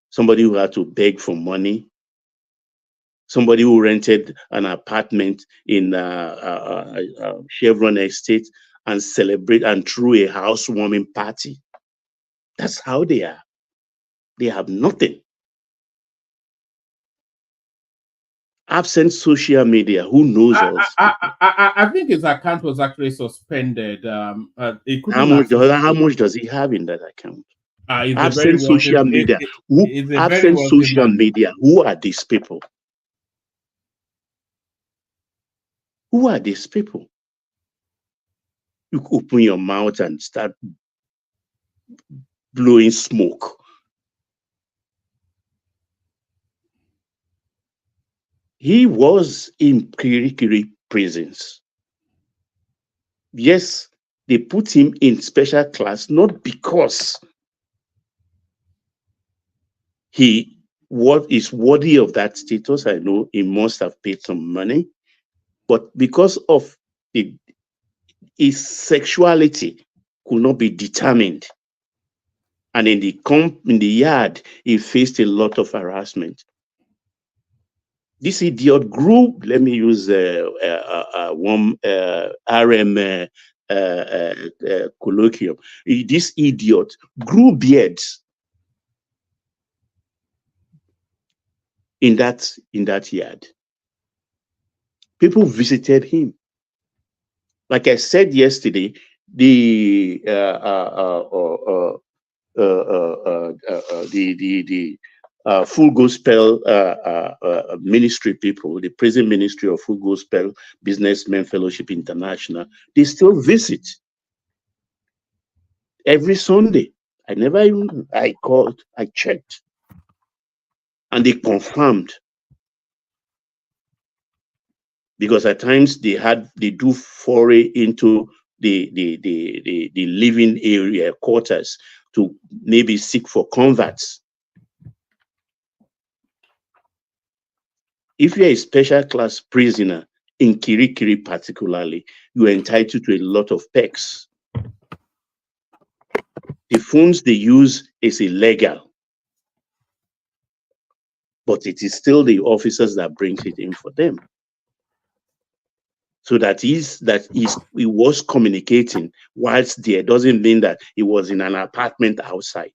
Speaker 13: Somebody who had to beg for money. Somebody who rented an apartment in Chevron Estate and celebrate and threw a housewarming party. That's how they are. They have nothing. Absent social media, who knows us?
Speaker 6: I think his account was actually suspended.
Speaker 13: How much does he have in that account? Absent social media. Absent social media. Who are these people? Who are these people? You open your mouth and start blowing smoke. He was in Kirikiri prisons. Yes, they put him in special class, not because he is worthy of that status. I know he must have paid some money, but because of his sexuality could not be determined. And in the yard, he faced a lot of harassment. This idiot grew, let me use one RM colloquium. This idiot grew beards in that yard. People visited him. Like I said yesterday, the Full Gospel ministry people, the prison ministry of Full Gospel Businessmen Fellowship International, they still visit every Sunday. I called, I checked, and they confirmed. Because at times they do foray into the living area quarters to maybe seek for converts. If you're a special class prisoner in Kirikiri particularly, you're entitled to a lot of perks. The phones they use is illegal, but it is still the officers that brings it in for them. So he was communicating whilst there doesn't mean that he was in an apartment outside.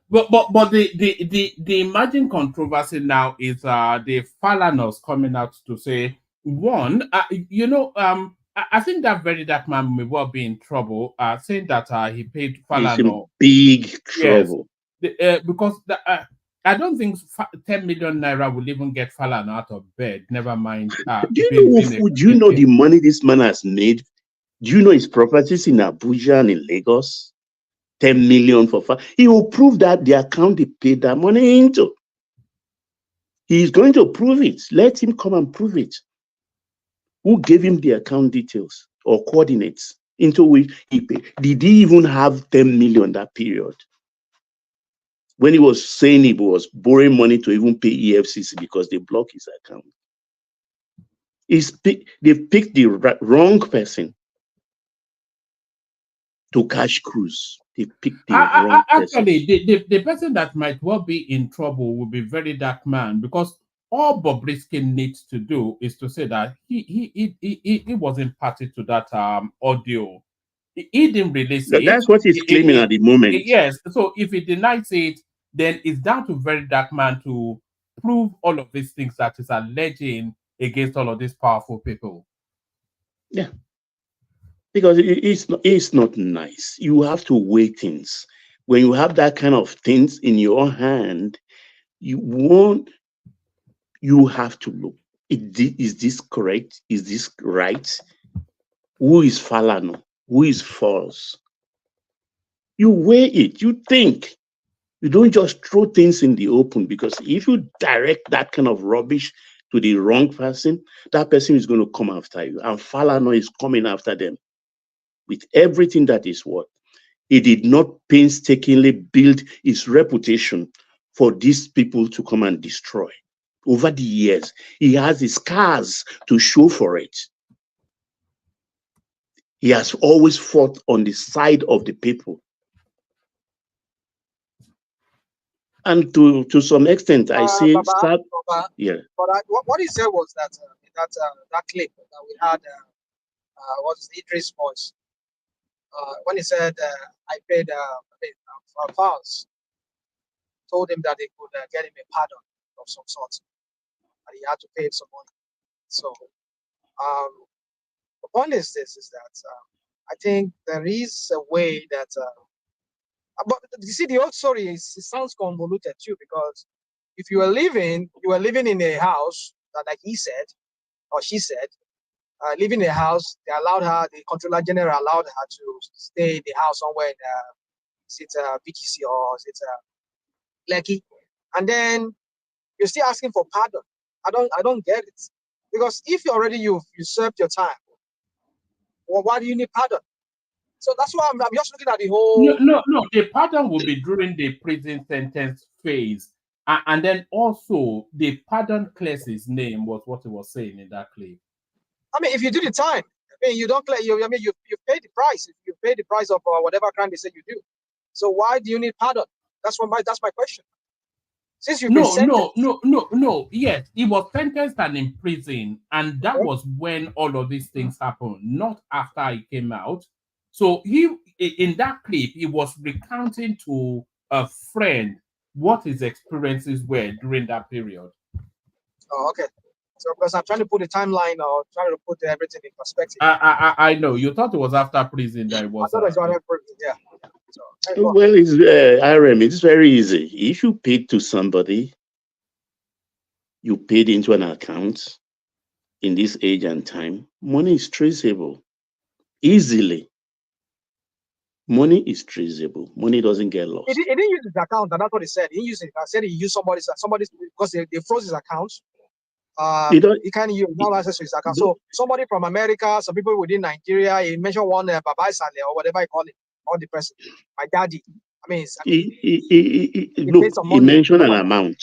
Speaker 6: But the emerging controversy now is the Falanos coming out to say, one, I think that man may well be in trouble, saying that he paid Falano.
Speaker 13: He's in big trouble.
Speaker 6: Yes, because I don't think 10 million naira will even get Falano out of bed. Never mind.
Speaker 13: Do you know the money this man has made? Do you know his properties in Abuja and in Lagos? 10 million for Falano. He will prove that the account they paid that money into. He's going to prove it. Let him come and prove it. Who gave him the account details or coordinates into which he paid? Did he even have 10 million that period? When he was saying he was borrowing money to even pay EFCC because they blocked his account. They picked the wrong person to cash cruise. They picked the wrong person.
Speaker 6: Actually, the person that might well be in trouble will be very dark man, because all Bobrisky needs to do is to say that he wasn't party to that audio. He didn't release it.
Speaker 13: That's what he's claiming at the moment.
Speaker 6: Yes. So if he denies it, then it's down to very dark man to prove all of these things that is alleging against all of these powerful people.
Speaker 13: Yeah. Because it's not nice. You have to weigh things. When you have that kind of things in your hand, you have to look. Is this correct? Is this right? Who is Falano? Who is false? You weigh it. You think. You don't just throw things in the open, because if you direct that kind of rubbish to the wrong person, that person is going to come after you. And Falano is coming after them with everything that is worth. He did not painstakingly build his reputation for these people to come and destroy. Over the years, he has his scars to show for it. He has always fought on the side of the people. And to some extent, I say,
Speaker 4: yeah. But what he said was that that clip that we had was Idris' voice. When he said, I paid for files, told him that they could get him a pardon of some sort, and he had to pay some money. So the point is this, is that I think there is a way that, but you see, the old story it sounds convoluted too, because if you were living in a house that, like he said, or she said, living in a house, they allowed her, the controller general allowed her to stay in the house somewhere in BTC or Lekki, and then you're still asking for pardon. I don't get it, because if you already you served your time, well, why do you need pardon? So that's why I'm just looking at the whole.
Speaker 6: No. The pardon will be during the prison sentence phase, and then also the pardon clears his name, was what he was saying in that clip.
Speaker 4: I mean, if you do the time, I mean, you don't clear. You paid the price. You paid the price of whatever crime they say you do. So why do you need pardon? That's my question. Since you've been sentenced.
Speaker 6: No. Yes, he was sentenced and in prison, and that was when all of these things happened, not after he came out. So he, in that clip, he was recounting to a friend what his experiences were during that period.
Speaker 4: Oh, okay. So because I'm trying to put a timeline or trying to put everything in perspective.
Speaker 6: I know you thought it was after prison that it was.
Speaker 4: I thought it was after prison, yeah.
Speaker 13: So, well, it's IRM. It's very easy. If you paid to somebody, you paid into an account in this age and time, money is traceable easily. Money is traceable. Money doesn't get lost.
Speaker 4: He didn't use his account, and that's what he said. He didn't use it. I said he used somebody's because they froze his account. He can't use no access to his account. So somebody from America, some people within Nigeria, he mentioned one Baba Sale or whatever you call it, or the person, my daddy. I mean,
Speaker 13: he mentioned an amount.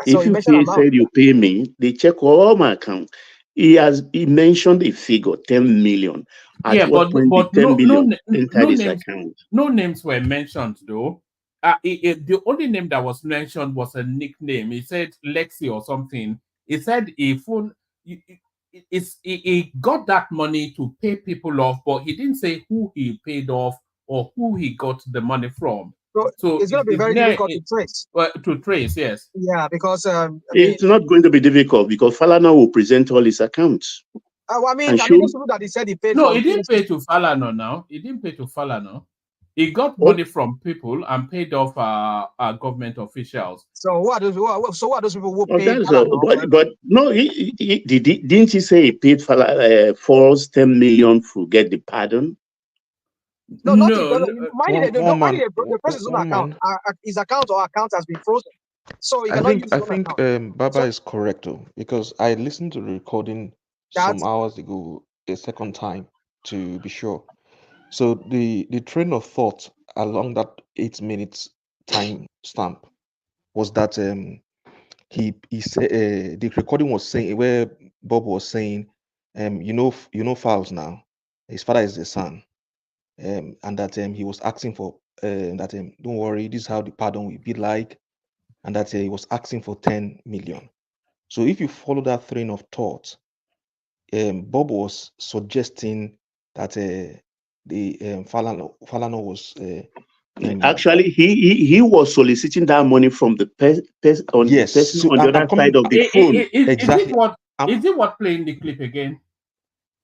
Speaker 4: So
Speaker 13: if you said you pay me, they check all my account. He mentioned a figure, 10 million. At what point did 10 million enter his account?
Speaker 6: No names were mentioned though. The only name that was mentioned was a nickname. He said Lexi or something. He said he got that money to pay people off, but he didn't say who he paid off or who he got the money from.
Speaker 4: So it's going to be very difficult to trace.
Speaker 6: To trace, yes.
Speaker 4: Yeah, because
Speaker 13: it's not going to be difficult because Falana will present all his accounts.
Speaker 4: I mean, those people that he said he paid.
Speaker 6: No, he didn't pay to Falana now. He didn't pay to Falana. He got money from people and paid off government officials.
Speaker 4: So what are those people who paid?
Speaker 13: But no, didn't he say he paid false 10 million to get the pardon?
Speaker 4: No, the person's own account. His account or account has been frozen. So you
Speaker 14: I
Speaker 4: cannot
Speaker 14: think
Speaker 4: use
Speaker 14: I
Speaker 4: your own
Speaker 14: think
Speaker 4: account.
Speaker 14: Baba
Speaker 4: So
Speaker 14: is correct though, because I listened to the recording some
Speaker 4: that's
Speaker 14: hours ago a second time to be sure. So the train of thought along that 8 minutes time stamp was that he said the recording was saying where Bob was saying you know Files now, his father is the son, and that he was asking for that don't worry, this is how the pardon will be like, and that he was asking for 10 million. So if you follow that train of thought, Bob was suggesting that the Falana was
Speaker 13: Actually, he was soliciting that money from the on the
Speaker 14: yes.
Speaker 13: person
Speaker 14: So
Speaker 13: on the
Speaker 14: I'm
Speaker 13: other
Speaker 14: coming
Speaker 13: side of the phone.
Speaker 14: exactly.
Speaker 6: Is it what playing the clip again?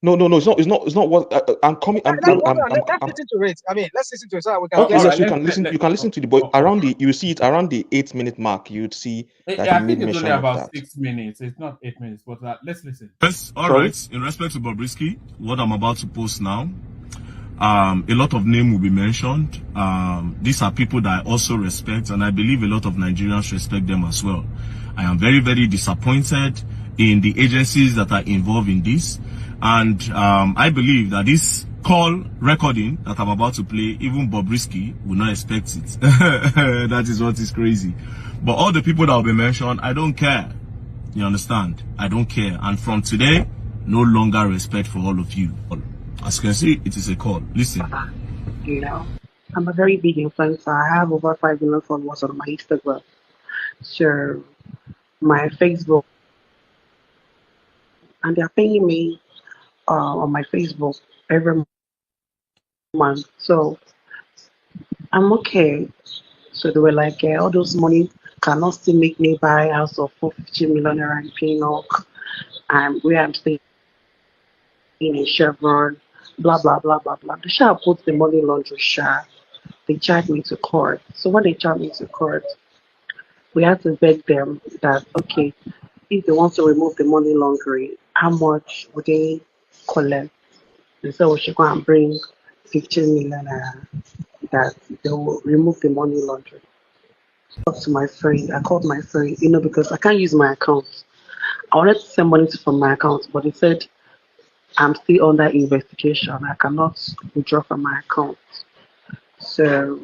Speaker 14: No, it's not what I'm coming.
Speaker 4: Let's listen to it. I mean, let's listen to it so that we can
Speaker 14: Okay,
Speaker 4: guess.
Speaker 14: yes, you can listen. You can listen to the boy around the. You see it around the 8 minute mark. You'd see that he
Speaker 6: I
Speaker 14: made
Speaker 6: think it's only
Speaker 14: mention of
Speaker 6: about
Speaker 14: that.
Speaker 6: 6 minutes. It's not 8 minutes, but let's listen.
Speaker 15: Yes, all
Speaker 14: Sorry?
Speaker 15: right. In respect to Bobrisky, what I'm about to post now, a lot of names will be mentioned. These are people that I also respect, and I believe a lot of Nigerians respect them as well. I am very, very disappointed in the agencies that are involved in this, and I believe that this call recording that I'm about to play, even Bobrisky will not expect it. That is what is crazy. But all the people that will be mentioned, I don't care. You understand? I don't care. And from today, no longer respect for all of you. As you can see, it is a call. Listen.
Speaker 16: You know, I'm a very big influencer. I have over 5 million followers on my Instagram. So my Facebook, and they're paying me on my Facebook every month. So I'm okay. So they were like, all those money cannot still make me buy a house of 450 million naira in Pinok, and where I'm staying in Chevron, blah blah blah blah blah. The shah put the money laundry shah. They charged me to court. So when they charged me to court, we had to beg them that okay, if they want to remove the money laundering, how much would they collect? They said we should go and bring 15 million naira that they will remove the money laundering. Talked to my friend. I called my friend, because I can't use my account. I wanted to send money from my account, but they said I'm still under investigation. I cannot withdraw from my account. So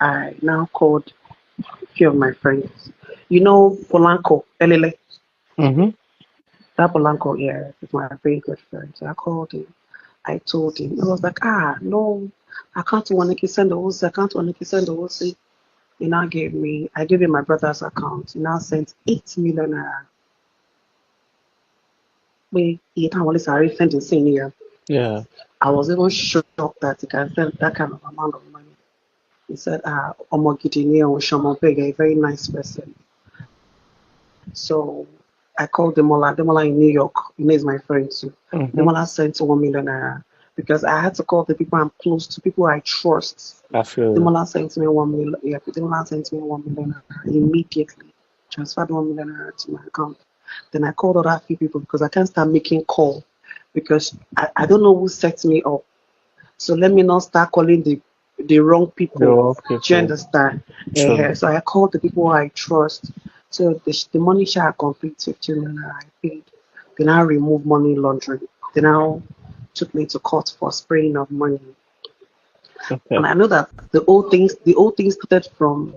Speaker 16: I now called a few of my friends. You know Polanco, Elele.
Speaker 14: Mm-hmm.
Speaker 16: That Polanco, yeah, is my very good friend. So I called him. I told him. He was like, no, I can't want to send the OC. I can't want to send the OC. He now I gave him my brother's account. He now sent 8 million naira. He can't want to send the same year.
Speaker 14: Yeah.
Speaker 16: I was even shocked that he can send that kind of amount of money. He said, Omogidini Oshomobega, a very nice person. So I called Demola. Demola in New York. He is my friend too.
Speaker 14: Mm-hmm.
Speaker 16: Demola sent 1 million naira because I had to call the people I'm close to, people I trust.
Speaker 14: I feel
Speaker 16: Demola sent me 1 million. Yeah, Demola sent me 1 million naira immediately. Transferred 1 million naira to my account. Then I called other few people because I can't start making call because I don't know who set me up. So let me not start calling the wrong people. Do you understand?
Speaker 14: Sure.
Speaker 16: So I called the people I trust. So the money shall complete 15 million I paid. They now remove money laundering. They now took me to court for spraying of money.
Speaker 14: Okay.
Speaker 16: And I know that the old thing started from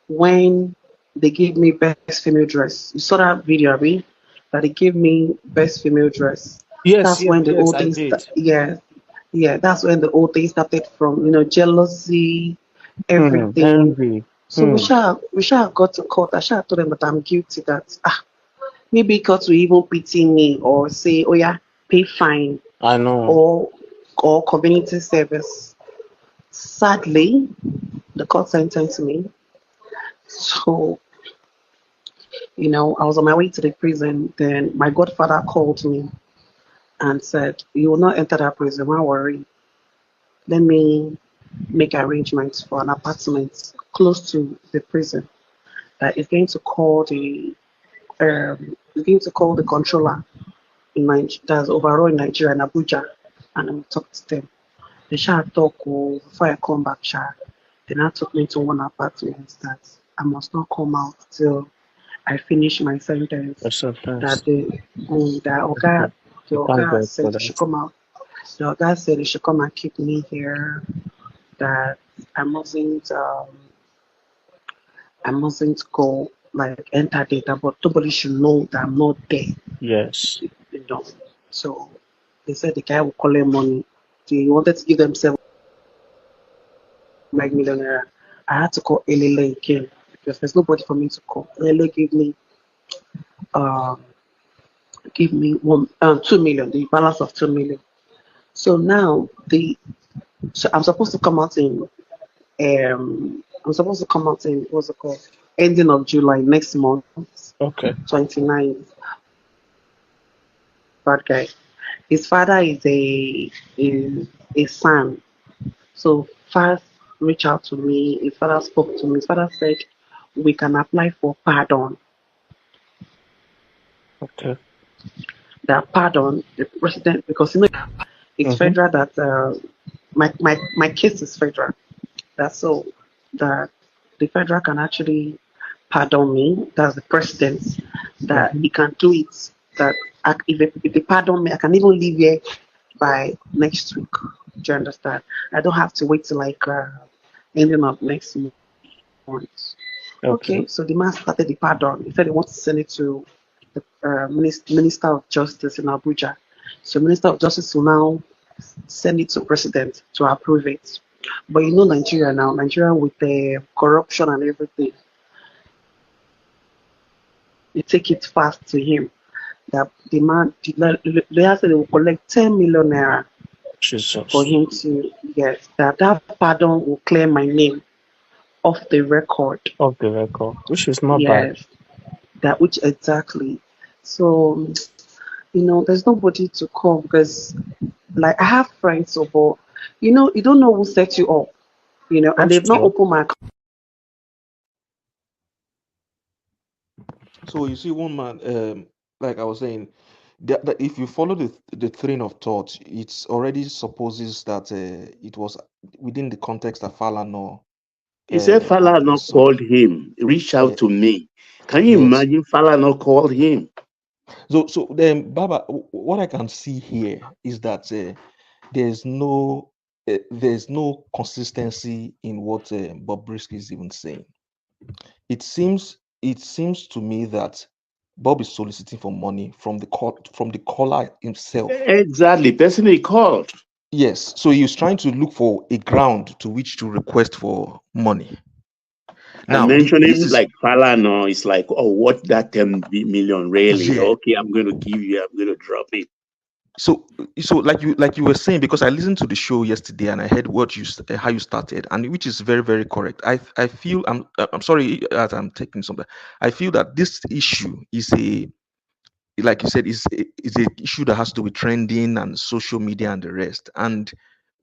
Speaker 16: when they gave me best female dress. You saw that video, right? That they gave me best female dress. That's when the old things that's when the old things started from, jealousy, everything.
Speaker 14: Envy.
Speaker 16: So we shall got to court. I shall told them that I'm guilty, that maybe court will even pity me or say, oh yeah, pay fine.
Speaker 14: I know.
Speaker 16: Or community service. Sadly, the court sentenced me. So, I was on my way to the prison. Then my godfather called me and said, you will not enter that prison, don't worry. Let me make arrangements for an apartment close to the prison. That is going to call the controller in that's overall in Nigeria, in Abuja, and I'm talk to them. They shall talk before I come back. They now took me to one apartment that I must not come out till I finish my sentence. That the Oga said she should come out. The Oga said he should come and keep me here. That I mustn't go like enter data, but nobody should know that I'm not there.
Speaker 13: Yes.
Speaker 16: You know. So they said the guy will collect money. They wanted to give them 7 million naira. I had to call Elele again because there's nobody for me to call. Elele give me 2 million, the balance of 2 million. So now I'm supposed to come out in what's it called? Ending of July next month.
Speaker 13: Okay.
Speaker 16: 29th. Bad guy. His father is a son. So first reached out to me. His father spoke to me. His father said we can apply for pardon.
Speaker 13: Okay.
Speaker 16: That pardon the president, because it's federal that my case is federal. That's so that the federal can actually pardon me. That's the president that he can do it. That if they pardon me, I can even leave here by next week. Do you understand? I don't have to wait till like ending of next month. Okay, so the man started the pardon. He said he wants to send it to the Minister of Justice in Abuja. So Minister of Justice will now send it to President to approve it. But you know Nigeria now, Nigeria with the corruption and everything, they take it fast to him. That the man, the lawyer said they will collect 10 million naira for him to, yes, that pardon will clear my name off the record.
Speaker 13: Of the record, which is not bad.
Speaker 16: Yes, that which exactly. So, there's nobody to come because, like, I have friends, so, but, you don't know who set you up, and they've not opened my account.
Speaker 14: So you see, one man, like I was saying, that if you follow the train of thought, it already supposes that it was within the context of Falana.
Speaker 13: He said Falana called him, reach out to me. Can you imagine Falana called him?
Speaker 14: So then, Baba, what I can see here is that there's no consistency in what Bob Brisky is even saying. It seems to me that Bob is soliciting for money from the caller himself.
Speaker 13: Exactly, person he called.
Speaker 14: Yes, so he was trying to look for a ground to which to request for money.
Speaker 13: Now, mentioning like Falana is like, oh, what that 10 million really? Yeah. Okay, I'm going to give you. I'm going to drop it.
Speaker 14: So like you were saying, because I listened to the show yesterday and I heard how you started, and which is very, very correct. I feel I'm sorry that I'm taking something. I feel that this issue is like you said, is a issue that has to do with trending and social media and the rest. And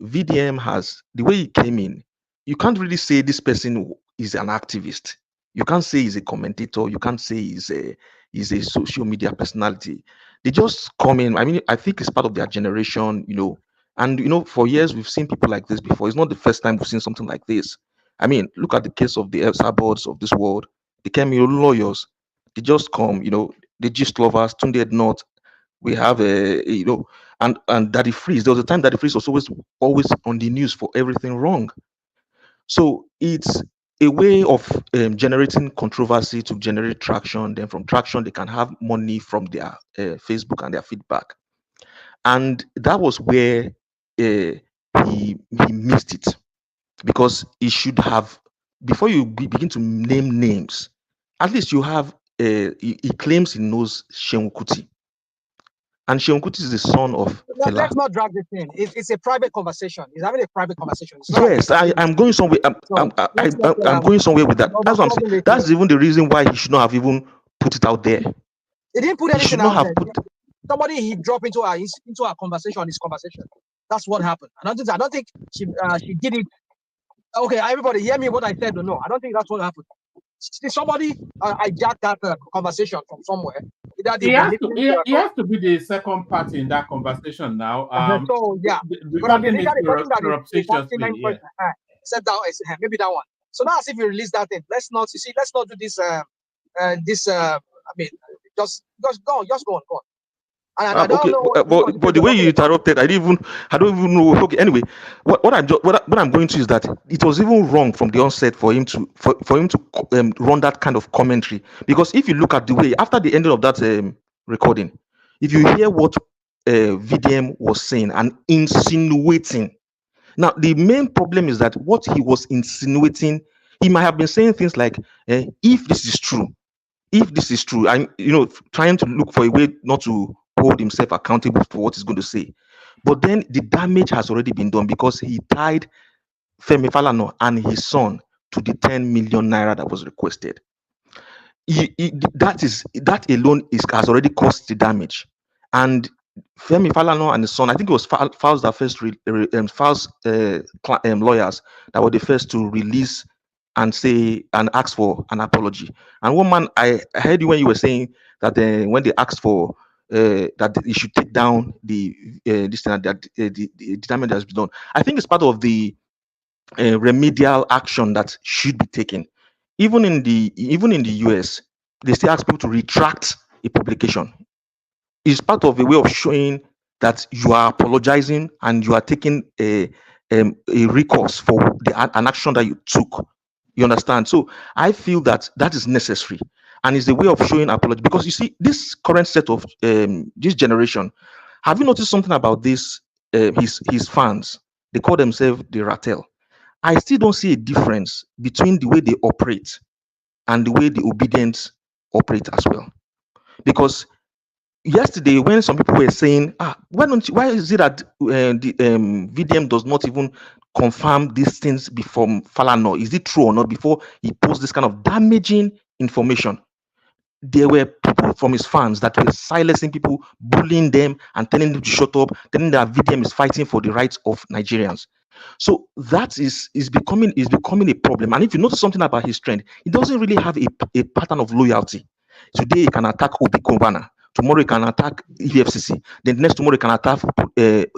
Speaker 14: VDM has, the way he came in, you can't really say this person is an activist. You can't say he's a commentator. You can't say he's a social media personality. They just come in. I mean, I think it's part of their generation, and for years we've seen people like this before. It's not the first time we've seen something like this. I mean, look at the case of the Elsa boards of this world. They came lawyers. They just come, the gist lovers, Tunde Not. We have and Daddy Freeze. There was a time Daddy Freeze was always on the news for everything wrong. So it's a way of generating controversy to generate traction. Then from traction, they can have money from their Facebook and their feedback. And that was where he missed it, because he should have, before you begin to name names, at least you have he claims he knows Seun Kuti. And Seun Kuti is the son of Fela.
Speaker 4: Let's not drag this in. It's a private conversation. He's having a private conversation.
Speaker 14: Yes, I'm going somewhere. I'm going somewhere with that. That's what I'm saying. That's even the reason why he should not have even put it out there.
Speaker 4: He didn't put anything out there. Somebody he dropped into our conversation. His conversation. That's what happened. I don't think she did it. Okay, everybody, hear me what I said or no? I don't think that's what happened. Somebody hijacked that conversation from somewhere.
Speaker 6: He has to be the second party in that conversation now.
Speaker 4: So yeah,
Speaker 6: regarding it surreptitiously,
Speaker 4: except that maybe that one. So now, as if you release that thing, let's not do this. I mean, just go on. And I don't
Speaker 14: Okay,
Speaker 4: know
Speaker 14: but the way you interrupted, I don't even know. Okay, anyway, what I'm going to is that it was even wrong from the onset for him to run that kind of commentary, because if you look at the way after the ending of that recording, if you hear what VDM was saying and insinuating, now the main problem is that what he was insinuating, he might have been saying things like, if this is true, I'm trying to look for a way not to hold himself accountable for what he's going to say. But then the damage has already been done because he tied Femi Falana and his son to the 10 million naira that was requested. That alone has already caused the damage. And Femi Falana and his son, I think it was Falz that first lawyers that were the first to release and say and ask for an apology. And one man, I heard you when you were saying that when they asked for that you should take down the this thing that the damage that has been done. I think it's part of the remedial action that should be taken. Even in the US, they still ask people to retract a publication. It's part of a way of showing that you are apologizing and you are taking a recourse for an action that you took. You understand? So I feel that that is necessary, and it's a way of showing apology. Because you see, this current set of this generation, have you noticed something about this? His fans, they call themselves the Rattel. I still don't see a difference between the way they operate and the way the obedience operate as well. Because yesterday, when some people were saying, why is it that the VDM does not even confirm these things before Falana? Is it true or not before he posts this kind of damaging information? There were people from his fans that were silencing people, bullying them, and telling them to shut up, telling that VDM is fighting for the rights of Nigerians. So that is becoming a problem. And if you notice something about his trend, he doesn't really have a pattern of loyalty. Today he can attack Obi Governor. Tomorrow he can attack EFCC. Then next tomorrow he can attack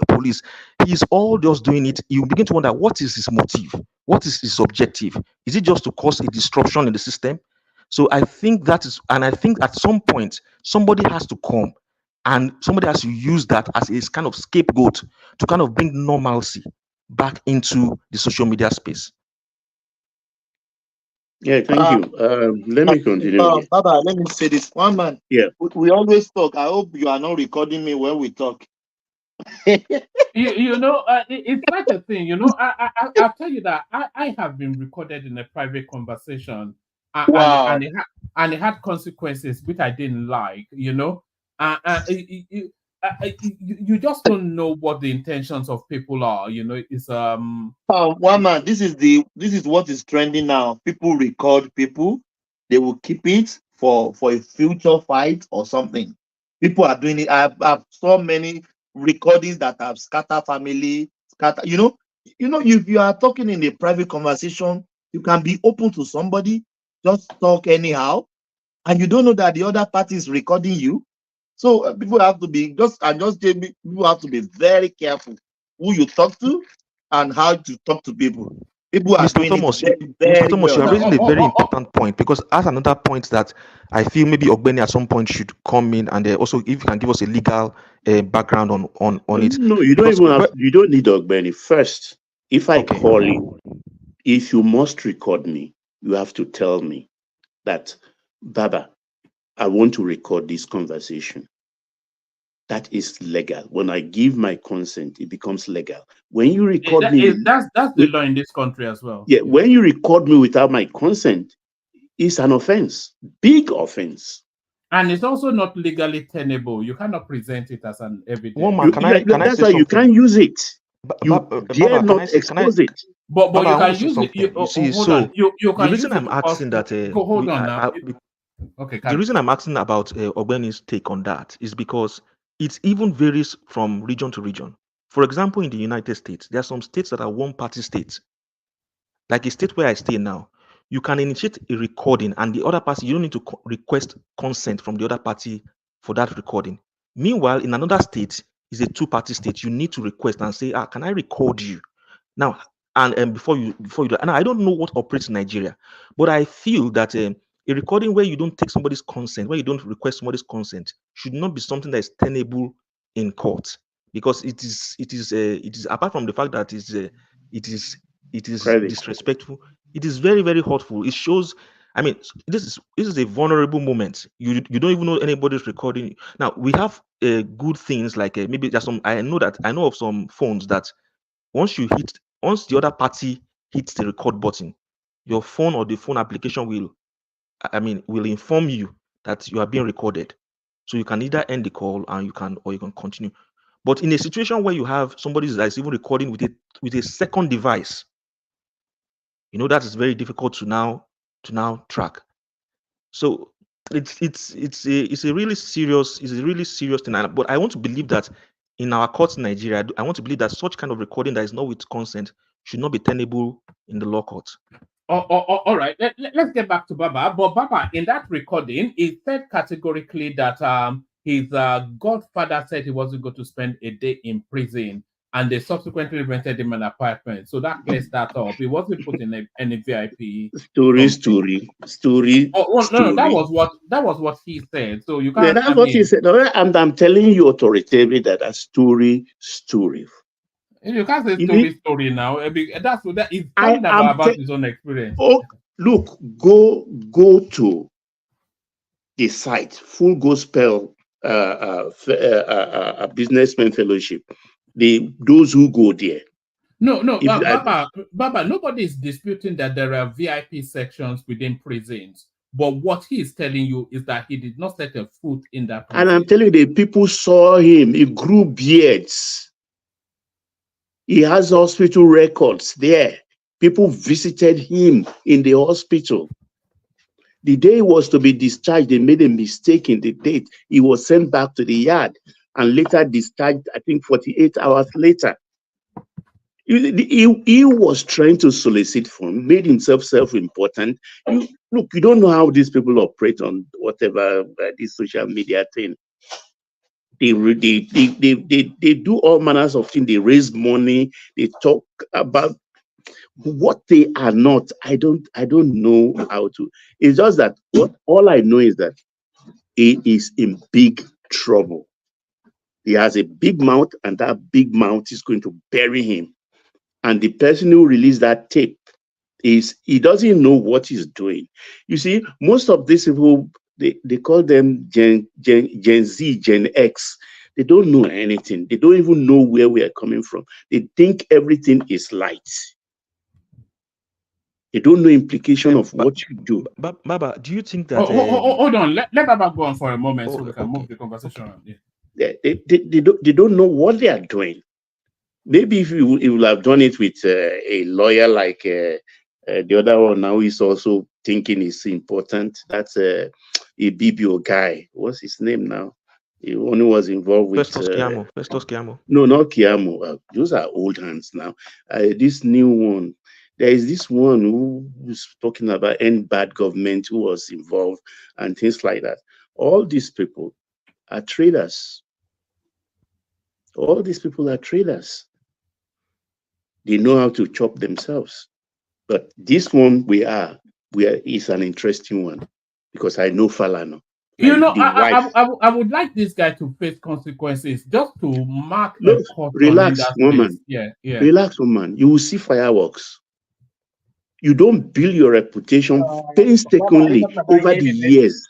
Speaker 14: police. He's all just doing it. You begin to wonder, what is his motive? What is his objective? Is it just to cause a disruption in the system? So I think that is, and I think at some point somebody has to come and somebody has to use that as a kind of scapegoat to kind of bring normalcy back into the social media space.
Speaker 13: Yeah, thank you. Let me continue.
Speaker 12: Baba, let me say this. One man.
Speaker 13: Yeah.
Speaker 12: We always talk. I hope you are not recording me when we talk.
Speaker 6: It's such a thing. I'll tell you that I have been recorded in a private conversation,
Speaker 12: Wow.
Speaker 6: and it had consequences which I didn't like. You just don't know what the intentions of people are. It's
Speaker 12: one man, this is what is trending now. People record people, they will keep it for a future fight or something. People are doing it. I've so many recordings that have scattered family, scatter. If you are talking in a private conversation, you can be open to somebody, just talk anyhow, and you don't know that the other party is recording you. So people have to be people have to be very careful who you talk to and how to talk to people. People are doing it very
Speaker 14: Thomas,
Speaker 12: well.
Speaker 14: you're raising a very important point, because that's another point that I feel maybe Ogbeni at some point should come in, and also if you can give us a legal background on it.
Speaker 13: No, you don't even have. You don't need Ogbeni. First, if I call you, if you must record me, you have to tell me that, Baba, I want to record this conversation. That is legal. When I give my consent, it becomes legal. When you record me,
Speaker 6: that's the law in this country as well.
Speaker 13: Yeah, when you record me without my consent, it's an offense, big offense.
Speaker 6: And it's also not legally tenable. You cannot present it as an evidence.
Speaker 13: That's why you can't use it. You dare not expose it.
Speaker 6: But you can use it.
Speaker 14: The reason I'm asking that.
Speaker 6: Hold on now. Okay.
Speaker 14: The reason I'm asking about Ogbeni's take on that is because it even varies from region to region. For example, in the United States, there are some states that are one-party states. Like a state where I stay now, you can initiate a recording, and the other party, you don't need to request consent from the other party for that recording. Meanwhile, in another state, is a two-party state, you need to request and say, can I record you? Now, and before you do, and I don't know what operates in Nigeria, but I feel that a recording where you don't take somebody's consent, where you don't request somebody's consent, should not be something that is tenable in court, because it is apart from the fact that it is
Speaker 13: Private.
Speaker 14: disrespectful. It is very, very hurtful. It shows. I mean, this is a vulnerable moment. You don't even know anybody's recording. Now we have good things like maybe there's some. I know of some phones that once the other party hits the record button, your phone or the phone application will inform you that you are being recorded. So you can either end the call and you can continue. But in a situation where you have somebody that is even recording with a second device, that is very difficult to now track. So it's a really serious thing. But I want to believe that in our courts in Nigeria, I want to believe that such kind of recording that is not with consent should not be tenable in the law court.
Speaker 6: All right. Let's get back to Baba. But Baba, in that recording, he said categorically that his godfather said he wasn't going to spend a day in prison, and they subsequently rented him an apartment. So that clears that up. He wasn't put in any VIP.
Speaker 13: Story.
Speaker 6: Oh, well,
Speaker 13: story.
Speaker 6: No, that was what he said. So you can't.
Speaker 13: Yeah, that's what he said. I'm telling you authoritatively that a story.
Speaker 6: You can't say story now. That he's talking about his own experience.
Speaker 13: Oh, look, go to the site, Full Gospel Businessman Fellowship. Those who go there.
Speaker 6: No, Baba, nobody is disputing that there are VIP sections within prisons. But what he is telling you is that he did not set a foot in that prison.
Speaker 13: And I'm telling you, the people saw him. He grew beards. He has hospital records there. People visited him in the hospital. The day he was to be discharged, they made a mistake in the date. He was sent back to the yard and later discharged, I think 48 hours later. He was trying to solicit funds, made himself self-important. Look, you don't know how these people operate on whatever this social media thing. They do all manners of things. They raise money. They talk about what they are not. I don't know how to. It's just that all I know is that he is in big trouble. He has a big mouth, and that big mouth is going to bury him. And the person who released that tape he doesn't know what he's doing. You see, most of these people, they call them Gen Z, Gen X. They don't know anything. They don't even know where we are coming from. They think everything is light. They don't know implication of what you do.
Speaker 14: Baba, do you think that?
Speaker 6: Hold on. Let Baba go on for a moment so we can move the conversation on.
Speaker 13: Yeah. They don't know what they are doing. Maybe if you will have done it with a lawyer like the other one now is also thinking it's important. That's a BBO guy. What's his name now? He only was involved with
Speaker 14: Festus Keyamo.
Speaker 13: No, not Keyamo. Those are old hands now. This new one. There is this one who was talking about end bad government who was involved and things like that. All these people are traders. All these people are traders. They know how to chop themselves. But this one is an interesting one because I know Falano.
Speaker 6: I would like this guy to face consequences just to mark the court.
Speaker 13: Relax, woman.
Speaker 6: Yeah.
Speaker 13: Relax, woman. You will see fireworks. You don't build your reputation painstakingly over the years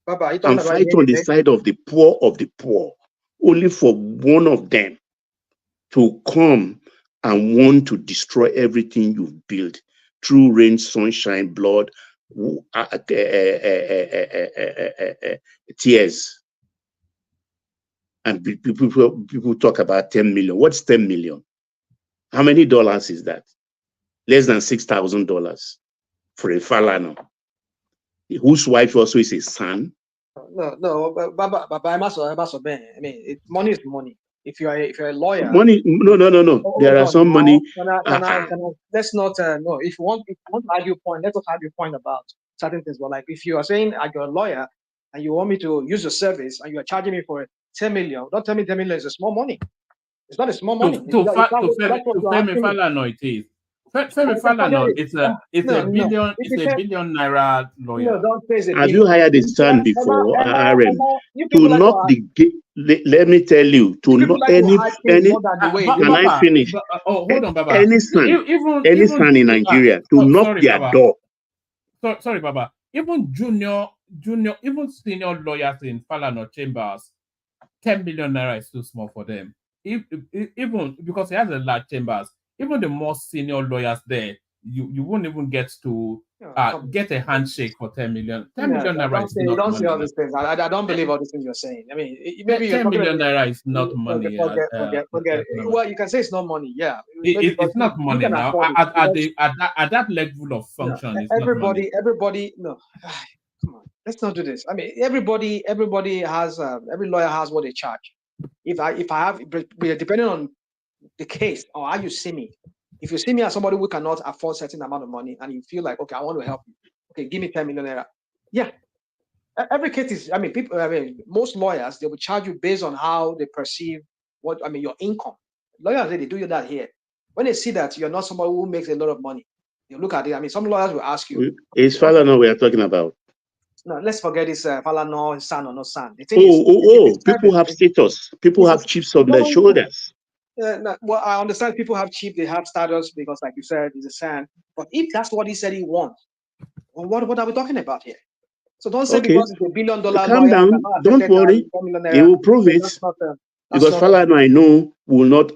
Speaker 13: and fight on the side of the poor, only for one of them to come and want to destroy everything you've built through rain, sunshine, blood, tears. And people talk about 10 million. What's 10 million? How many dollars is that? Less than $6,000 for a Falano, whose wife also is a son.
Speaker 4: No, Baba, I must obey. I mean, money is money. If you're a lawyer,
Speaker 13: money. No. There are some money.
Speaker 4: Let's not. No, if you want to argue point, let us argue point about certain things. But like, if you are saying you're a lawyer and you want me to use your service and you are charging me for 10 million, don't tell me 10 million is a small money. It's not a small money.
Speaker 6: To Femi Falana, it is. Femi Falana, it's a
Speaker 4: If you
Speaker 6: billion naira lawyer.
Speaker 4: don't say it's a
Speaker 13: Have you hired a stand before, Aaron? To knock let me tell you, to knock any, can I finish?
Speaker 6: Hold on, Baba.
Speaker 13: Any stand in Nigeria, to knock their
Speaker 6: Baba.
Speaker 13: door.
Speaker 6: Sorry, Baba. Even even senior lawyers in Falana chambers, 10 million naira is too small for them. Even because he has a large chambers, even the most senior lawyers there, you won't even get to get a handshake for 10 million. 10 million naira is not
Speaker 4: don't
Speaker 6: money.
Speaker 4: say all these things. I don't believe all these things you're saying. I mean, maybe
Speaker 6: 10 million naira is not money.
Speaker 4: Forget it. Well, you can say it's not money. Yeah,
Speaker 6: it's not money now. At that level of function, it's not money.
Speaker 4: Everybody, no. Come on, let's not do this. I mean, everybody has every lawyer has what they charge. If I have, depending on the case or how you see me, if you see me as somebody who cannot afford certain amount of money and you feel like, okay, I want to help you, okay, give me 10 million naira. Yeah, every case is. I mean, most lawyers, they will charge you based on how they perceive your income. Lawyers, they do you that here. When they see that you're not somebody who makes a lot of money, you look at it. I mean, some lawyers will ask you,
Speaker 13: It's Falana we are talking about.
Speaker 4: No, let's forget this Falana, son or no son.
Speaker 13: People have status. People have chips on their shoulders.
Speaker 4: Well, I understand people have chip, they have status because, like you said, he's a son. But if that's what he said he wants, well, what are we talking about here? So don't say because it's $1 billion
Speaker 13: Calm
Speaker 4: lawyer.
Speaker 13: down. Don't worry. He will prove it. Because Falana, I know, will not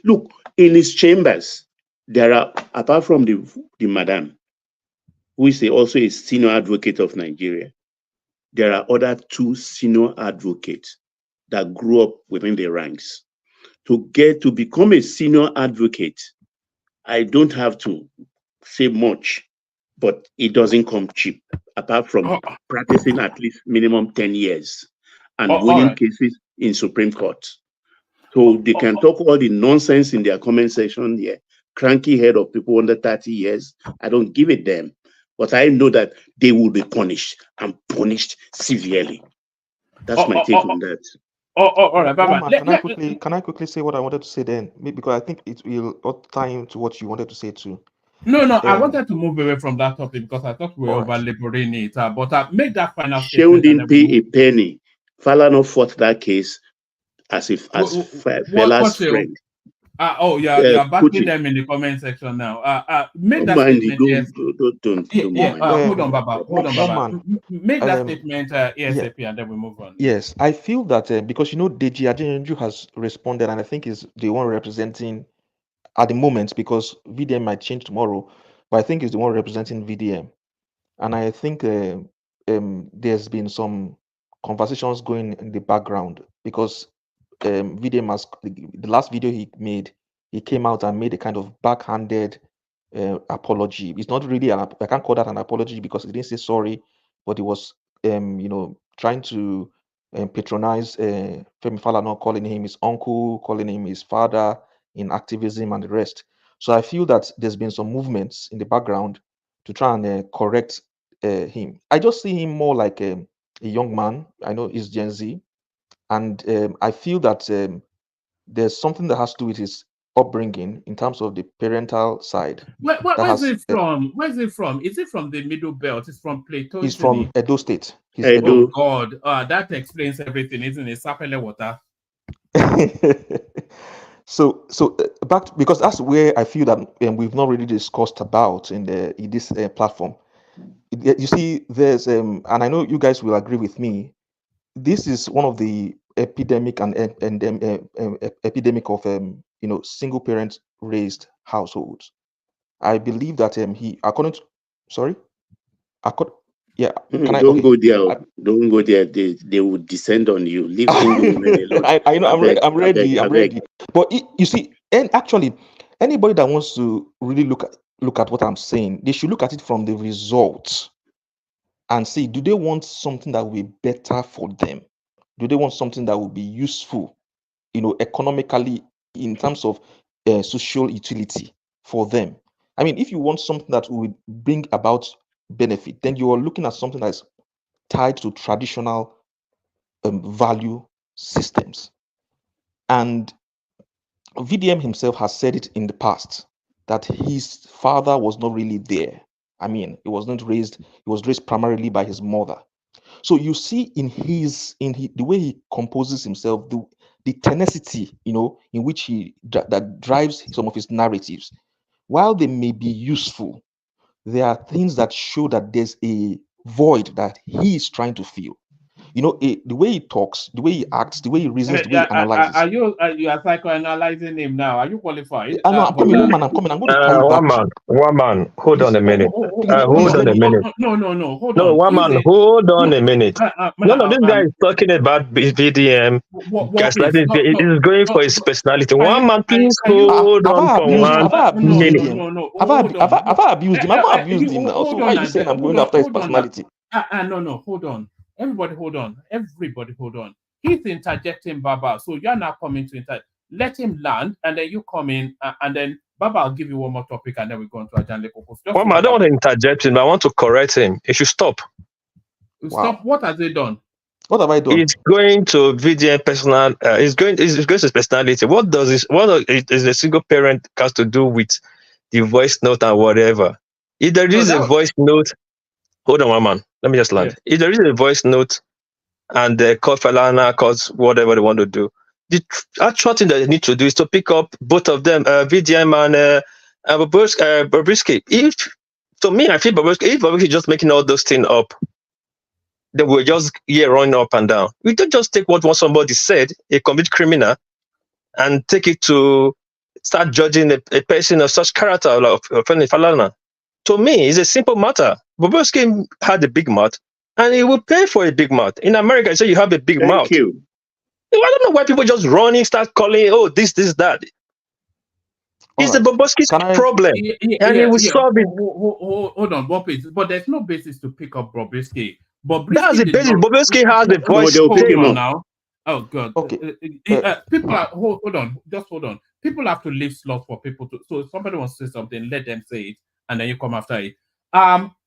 Speaker 13: look in his chambers. There are, apart from the madam, who is also a senior advocate of Nigeria, there are other 2 senior advocates that grew up within the ranks. To become a senior advocate, I don't have to say much, but it doesn't come cheap, apart from practicing at least minimum 10 years and winning cases in Supreme Court. So they can talk all the nonsense in their comment section here, cranky head of people under 30 years. I don't give it them. But I know that they will be punished and punished severely. That's my take on that.
Speaker 6: All right, Baba.
Speaker 14: Can I quickly say what I wanted to say then? Because I think it will tie into what you wanted to say too.
Speaker 6: No, I wanted to move away from that topic because I thought we were over-laboring it. But make that final
Speaker 13: statement. Didn't pay a penny. Falana fought that case as Fela's friend.
Speaker 6: You're backing them in the comment section now. Make that statement. Hold on, Baba. Make that statement ASAP and then we move on.
Speaker 14: Yes, I feel that because Deji Adeyanju has responded, and I think is the one representing at the moment, because VDM might change tomorrow, but I think is the one representing VDM, and I think there's been some conversations going in the background because VDM has the last video he made. He came out and made a kind of backhanded apology. It's not really I can't call that an apology because he didn't say sorry, but he was trying to patronize Femi Falana, calling him his uncle, calling him his father in activism and the rest. So I feel that there's been some movements in the background to try and correct him. I just see him more like a young man. I know he's Gen Z, and I feel that there's something that has to do with his upbringing in terms of the parental side.
Speaker 6: Where's it from? Where's it from? Is it from the Middle Belt? It's from Plateau.
Speaker 14: He's from Edo State.
Speaker 6: Oh God, that explains everything, isn't it? Sapele water.
Speaker 14: So back because that's where I feel that we've not really discussed about in this platform. You see, there's and I know you guys will agree with me. This is one of the epidemic epidemic of single parent raised households. I believe that according to
Speaker 13: Don't go there. Don't go there. They will descend on you. Leave single women alone.
Speaker 14: I know. I'm ready. But you see, and actually, anybody that wants to really look at what I'm saying, they should look at it from the results and see: do they want something that will be better for them? Do they want something that will be useful, economically in terms of social utility for them? I mean, if you want something that will bring about benefit, then you are looking at something that's tied to traditional value systems. And VDM himself has said it in the past that his father was not really there. I mean, he was raised primarily by his mother. So you see in the way he composes himself, the tenacity, in which that drives some of his narratives. While they may be useful, there are things that show that there's a void that he is trying to fill. The way he talks, the way he acts, the way he reasons, the way he analyzes.
Speaker 6: Are you psychoanalyzing him now? Are you qualified?
Speaker 14: I know, I'm coming. I'm going to carry back.
Speaker 17: One man, hold on a minute.
Speaker 14: Hold
Speaker 17: on a minute.
Speaker 6: No, hold
Speaker 17: No,
Speaker 6: on.
Speaker 17: one man, hold on a minute. No, this guy is talking about VDM. It is going for his personality. One man, please hold on for 1 minute.
Speaker 14: Have I abused him? I've not abused him now. So why are you saying I'm going after his personality?
Speaker 6: No, hold on. Everybody hold on. He's interjecting Baba. So you're now coming to interject. Let him land, and then you come in, and then Baba, I'll give you one more topic, and then we go on to Ajanle Kokos.
Speaker 17: I don't want to interject him, but I want to correct him. He should stop.
Speaker 6: Stop. What has he done?
Speaker 14: What have I done?
Speaker 17: He's going to VDM personal. He's going to his personality. What is a single parent has to do with the voice note and whatever? If there is a voice note, hold on, one man. Let me just land. Yeah. If there is a voice note and they call Falana, cause whatever they want to do, the actual thing that they need to do is to pick up both of them, VDM and Bobrisky. To me, I feel Bobrisky, if Bobrisky is just making all those things up, they will just running up and down. We don't just take what somebody said, a convicted criminal, and take it to start judging a person of such character like Falana. To me, it's a simple matter. Bobrisky had a big mouth, and he will pay for a big mouth. In America, so you have a big mouth.
Speaker 13: Thank you.
Speaker 17: I don't know why people just running, start calling, this, that. It's the Bobrisky's problem, and he will solve it.
Speaker 6: Hold on, Bob, but there's no basis to pick up Bobrisky.
Speaker 17: That's the basis. Bobrisky has the voice.
Speaker 6: Now. Oh God. Okay. People are hold on. Just hold on. People have to leave slots for people to. So if somebody wants to say something, let them say it, and then you come after it.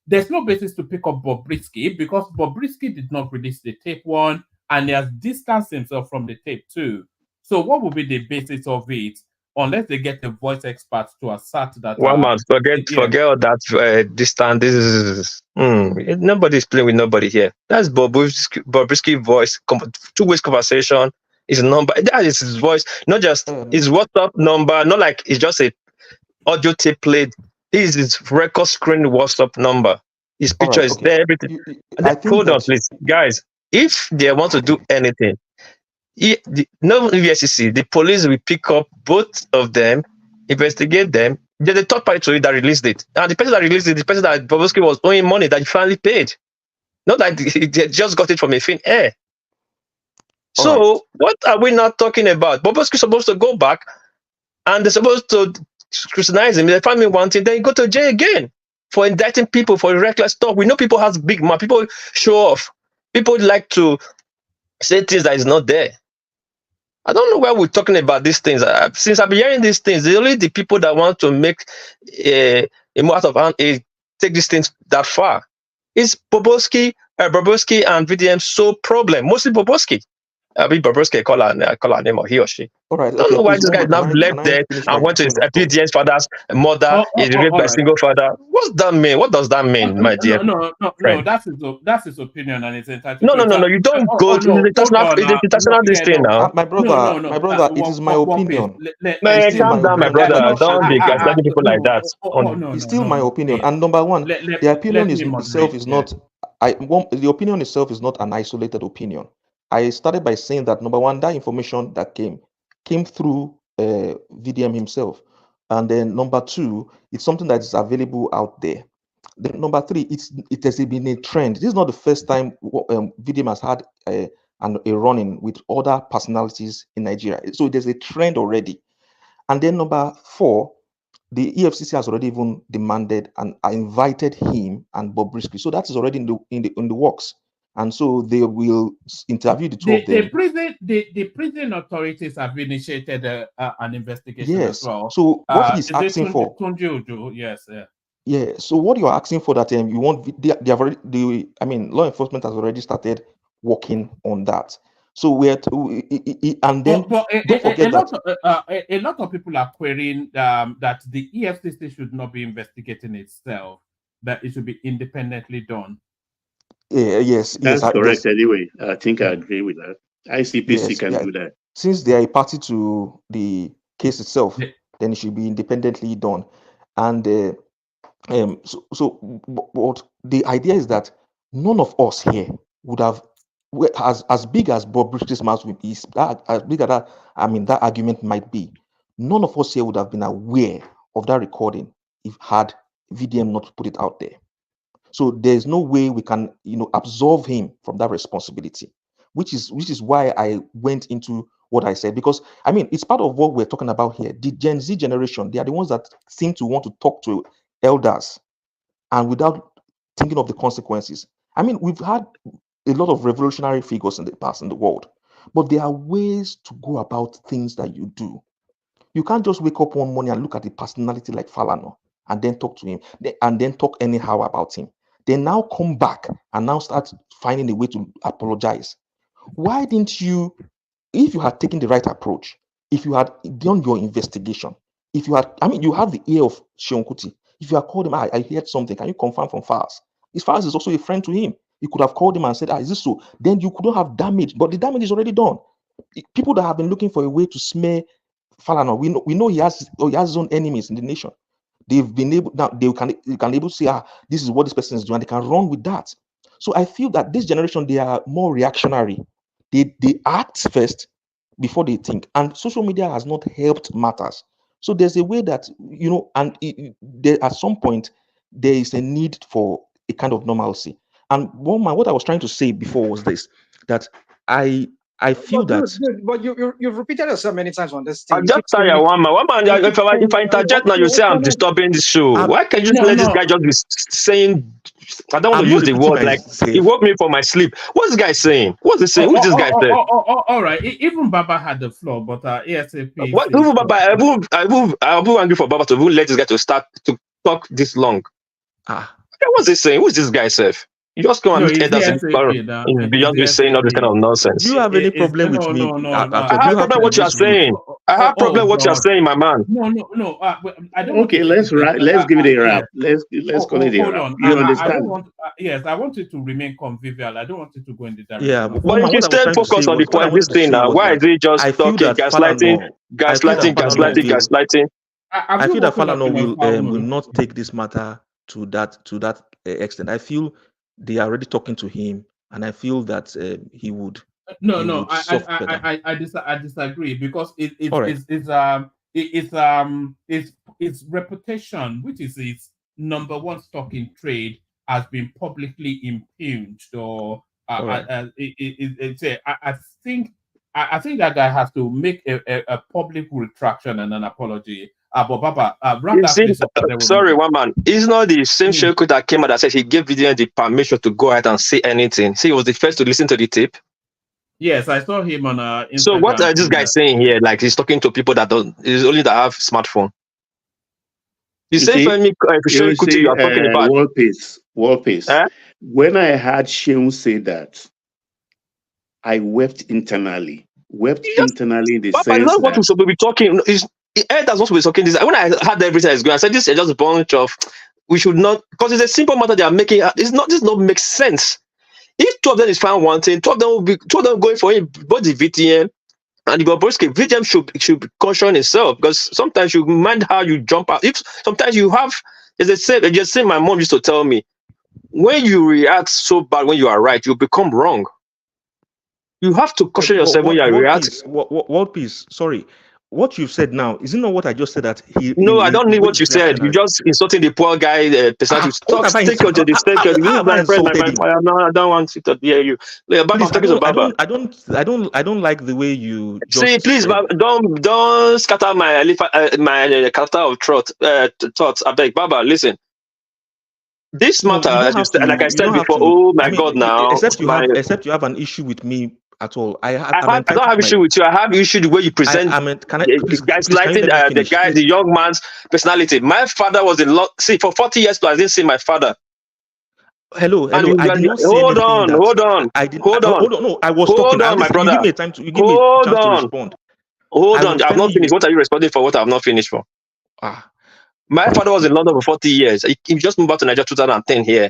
Speaker 6: There's no basis to pick up Bobrisky because Bobrisky did not release the tape one, and he has distanced himself from the tape too. So what would be the basis of it? Unless they get the voice experts to assert that.
Speaker 17: One man, forget all that distance. This is nobody's playing with nobody here. That's Bobrisky voice. Two-way conversation. His number. That is his voice. Not just his WhatsApp number. Not like it's just a audio tape played. This is his record screen WhatsApp number. His picture is there. Everything. Hold on, please, guys. If they want to do anything. No EFCC, the police will pick up both of them, investigate them. They're the third party to it that released it. And the person that released it, the person that Bobrisky was owing money that he finally paid. Not that they just got it from a thin air. So what are we not talking about? Bobrisky is supposed to go back and they're supposed to scrutinize him. They find me wanting, then go to jail again for indicting people for reckless talk. We know people have big mouth. People show off. People like to say things that is not there. I don't know why we're talking about these things. Since I've been hearing these things, only the people that want to make a move out of hand take these things that far. Is Bobrisky and VDM so problem? Mostly Bobrisky. I mean, Bobrisky call her name or he or she.
Speaker 14: All right.
Speaker 17: I don't know why this guy is now left there and went to his VDM's father's mother. He's raised by a single father. What's that mean? What does that mean, my dear?
Speaker 6: No. That's his opinion and it's entitled.
Speaker 17: No. You don't go to the international this thing now.
Speaker 14: My brother, it is my opinion.
Speaker 17: Man, calm down, my brother. Don't be gaslighting people like that.
Speaker 14: It's still my opinion. And number one, the opinion itself is not. The opinion itself is not an isolated opinion. I started by saying that number one, that information that came through VDM himself, and then number two, it's something that is available out there. Then number three, it has been a trend. This is not the first time VDM has had a run-in with other personalities in Nigeria. So there's a trend already. And then number four, the EFCC has already even demanded and invited him and Bobrisky. So that is already in the works. And so they will interview the two of them.
Speaker 6: The prison authorities have initiated an investigation as well.
Speaker 14: So what he's asking for,
Speaker 6: yes.
Speaker 14: Yeah. So what you are asking for that you want, they have already. Law enforcement has already started working on that. So and then
Speaker 6: But
Speaker 14: don't forget
Speaker 6: a lot of people are querying that the EFCC should not be investigating itself, that it should be independently done.
Speaker 14: Yes,
Speaker 13: That's correct.
Speaker 14: yes.
Speaker 13: Anyway, I think I agree with that. ICPC can do that.
Speaker 14: Since they are a party to the case itself, then it should be independently done. And but the idea is that none of us here would have, as big as Bob British mouth is, as big as that, I mean, that argument might be, none of us here would have been aware of that recording if had VDM not put it out there. So there's no way we can, absolve him from that responsibility, which is why I went into what I said, because I mean, it's part of what we're talking about here. The Gen Z generation, they are the ones that seem to want to talk to elders and without thinking of the consequences. I mean, we've had a lot of revolutionary figures in the past in the world, but there are ways to go about things that you do. You can't just wake up one morning and look at a personality like Falano and then talk to him and then talk anyhow about him. They now come back and now start finding a way to apologize. Why didn't you, if you had taken the right approach, if you had done your investigation, if you had, I mean, you have the ear of Seun Kuti. If you had called him, I heard something, can you confirm from Fars? His Fars is also a friend to him. You could have called him and said, is this so? Then you couldn't have damage, but the damage is already done. People that have been looking for a way to smear Falana, we know he has his own enemies in the nation. They've been able, now they can able to say, this is what this person is doing, and they can run with that. So I feel that this generation, they are more reactionary. They act first before they think, and social media has not helped matters. So there's a way that, and there at some point there is a need for a kind of normalcy. And what I was trying to say before was this, that I feel
Speaker 4: but you've repeated yourself many times on this thing.
Speaker 17: I'm just tired, one man. If I interject now, you say I'm disturbing the show. Why can't you let this guy just be saying? I don't want to use the word like he woke me from my sleep. What's this guy saying? What's he saying? Who's this guy saying?
Speaker 6: All right. Even Baba had the floor, but ASAP.
Speaker 17: What? Even Baba, I will angry for Baba to even let this guy to start to talk this long. What's he saying? Who's this guy, Seth? You just go and head us beyond me saying all this kind of nonsense.
Speaker 14: Do you have any problem with me?
Speaker 17: I have problem what you are saying. I have problem what you are saying, my man.
Speaker 6: No. I don't.
Speaker 13: Okay, let's give it a wrap. Let's call it a wrap. You understand?
Speaker 6: I want it to remain convivial. I don't want it to go in the direction.
Speaker 14: Yeah,
Speaker 17: but you can stay focused on the point. This thing now. Why is it just talking gaslighting?
Speaker 14: I feel that
Speaker 6: Falano
Speaker 14: will not take this matter to that extent. I feel they are already talking to him, and I feel that he would.
Speaker 6: I disagree, because its reputation, which is its number one stock in trade, has been publicly impugned. Or I think that guy has to make a public retraction and an apology. But Baba,
Speaker 17: sorry, one man. It's not the same Sheku that came out that said he gave VDN the permission to go ahead and say anything. See, he was the first to listen to the tape.
Speaker 6: Yes, I saw him on Instagram.
Speaker 17: So what are this guy saying here? Like he's talking to people that only that have smartphone. You say for me, Kuti, you are talking about
Speaker 13: world peace. When I heard Shehu say that, I wept internally. In the
Speaker 17: Papa,
Speaker 13: sense
Speaker 17: not what we're supposed to be talking. That's what we're talking. This when I had everything is going, I said this is just a bunch of. We should not, because it's a simple matter they are making. This does not make sense. If two of them is found wanting, two of them going for him, both the VTM and the Bobrisky. VTM should caution itself, because sometimes you mind how you jump out. If sometimes you have, as I said, just say my mom used to tell me, when you react so bad when you are right, you become wrong. You have to caution yourself when you are reacting.
Speaker 14: World peace. Sorry. What you've said now, isn't that what I just said that he...
Speaker 17: No, I don't need what you said. You just insulting the poor guy. I don't want to hear you.
Speaker 14: I don't like the way you just...
Speaker 17: See, please, don't scatter my character of thoughts. I beg, Baba, listen. This matter, like I said before, oh my God, now...
Speaker 14: Except you have an issue with me at all. I don't
Speaker 17: have issue with you. I have issue the way you present the young man's personality. My father was in law. See, for 40 years, I didn't see my father.
Speaker 14: Hello.
Speaker 17: And
Speaker 14: I did not say
Speaker 17: hold
Speaker 14: anything
Speaker 17: on,
Speaker 14: that
Speaker 17: hold on,
Speaker 14: I did.
Speaker 17: hold on,
Speaker 14: Hold on. No, I was
Speaker 17: hold
Speaker 14: talking.
Speaker 17: on, my
Speaker 14: You give
Speaker 17: brother.
Speaker 14: me a time to. You give me a
Speaker 17: Hold
Speaker 14: chance to
Speaker 17: on,
Speaker 14: respond.
Speaker 17: hold
Speaker 14: I
Speaker 17: on.
Speaker 14: was
Speaker 17: I've not
Speaker 14: telling
Speaker 17: finished.
Speaker 14: you.
Speaker 17: What are you responding for? What I have not finished for?
Speaker 14: Ah.
Speaker 17: My father was in London for 40 years. He just moved back to Nigeria 2010 here.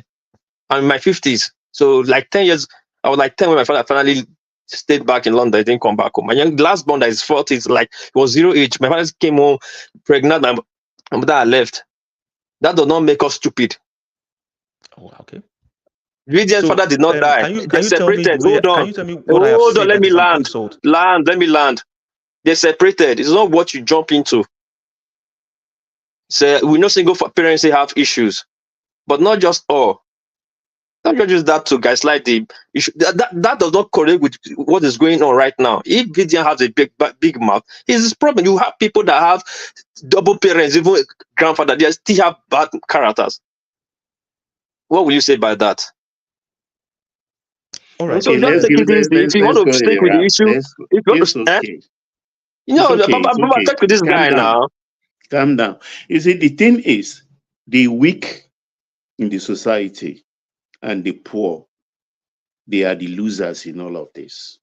Speaker 17: I'm in my 50s. So like 10 years, I was like 10 when my father finally stayed back in London. He didn't come back home. My last born that is 40, like it was 0 age. My father came home pregnant. My mother left. That does not make us stupid.
Speaker 14: Oh, okay.
Speaker 17: Vivian's father did not die.
Speaker 14: Can you tell me
Speaker 17: Separated.
Speaker 14: where?
Speaker 17: Hold
Speaker 14: Can
Speaker 17: on.
Speaker 14: you tell me what I have
Speaker 17: Hold on.
Speaker 14: said
Speaker 17: Let
Speaker 14: that
Speaker 17: me
Speaker 14: is an
Speaker 17: land.
Speaker 14: insult?
Speaker 17: Let me land. They separated. It's not what you jump into. So we know single parents have issues, but not just all. Not just that to guys like the issue. That does not correlate with what is going on right now. If Vivian has a big mouth, it's his problem. You have people that have double parents, even grandfather, they still have bad characters. What will you say by that?
Speaker 14: All right.
Speaker 17: So just take it easy. If you want to stick with the issue, if you want
Speaker 12: It's
Speaker 17: to,
Speaker 12: okay.
Speaker 17: Baba, talk to this guy now.
Speaker 12: Calm down. You see, the thing is, the weak in the society and the poor, they are the losers in all of this.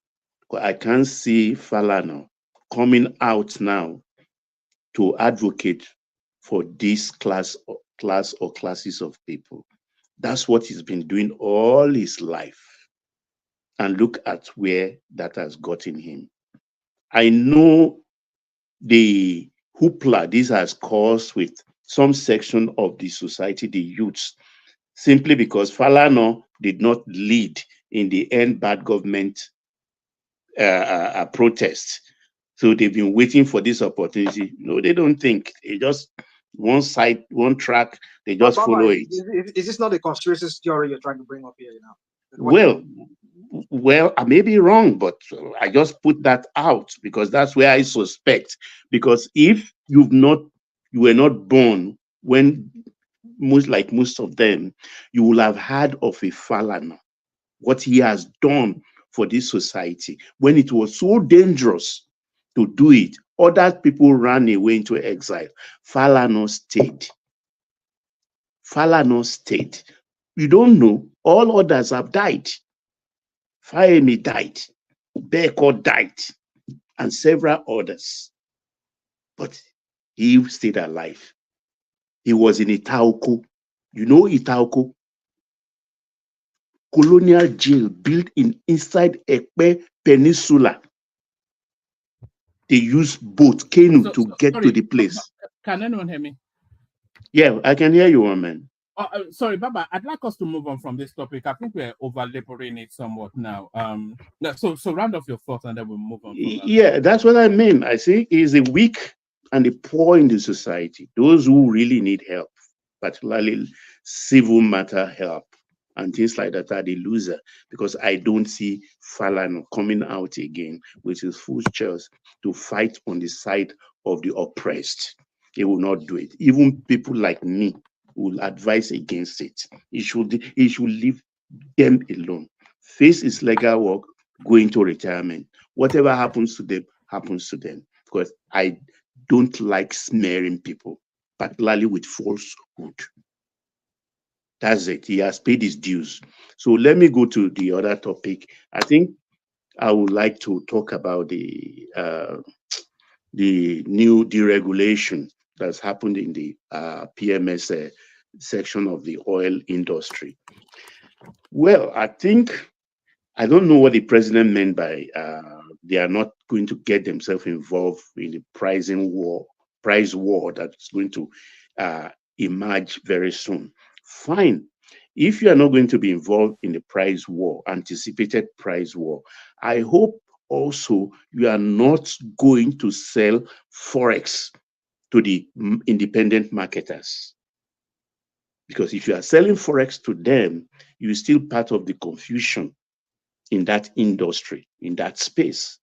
Speaker 12: I can't see Falana coming out now to advocate for this class or classes of people. That's what he's been doing all his life. And look at where that has gotten him. I know the hoopla this has caused with some section of the society, the youths, simply because Falana did not lead in the end bad government protest. So they've been waiting for this opportunity. No, they don't think. They just one side, one track, they just follow it.
Speaker 4: Is this not a conspiracy theory you're trying to bring up here now?
Speaker 12: Well, I may be wrong, but I just put that out because that's where I suspect. Because if you were not born when most of them, you will have heard of a Falana, what he has done for this society. When it was so dangerous to do it, other people ran away into exile. Falana stayed. Falana stayed. You don't know, all others have died. Fahemi died, Beko died, and several others. But he stayed alive. He was in Itaoko. You know Itaoko? Colonial jail built inside Ekpe Peninsula. They use boat, canoe to get to the place.
Speaker 6: Can anyone hear me?
Speaker 12: Yeah, I can hear you, man.
Speaker 6: Sorry, Baba, I'd like us to move on from this topic. I think we're over-laboring it somewhat now. So round off your thoughts and then we'll move on.
Speaker 12: Yeah, that's what I mean. I see is the weak and the poor in the society, those who really need help, particularly civil matter help and things like that, are the loser, because I don't see Falana coming out again with his full chest to fight on the side of the oppressed. He will not do it. Even people like me will advise against it. He should leave them alone. Face his legal work, go into retirement. Whatever happens to them, happens to them. Because I don't like smearing people, particularly with falsehood. That's it. He has paid his dues. So let me go to the other topic. I think I would like to talk about the new deregulation that's happened in the PMS section of the oil industry. Well, I don't know what the president meant by they are not going to get themselves involved in the price war that's going to emerge very soon. Fine. If you are not going to be involved in the price war, anticipated price war, I hope also you are not going to sell Forex to the independent marketers. Because if you are selling Forex to them, you're still part of the confusion in that industry, in that space.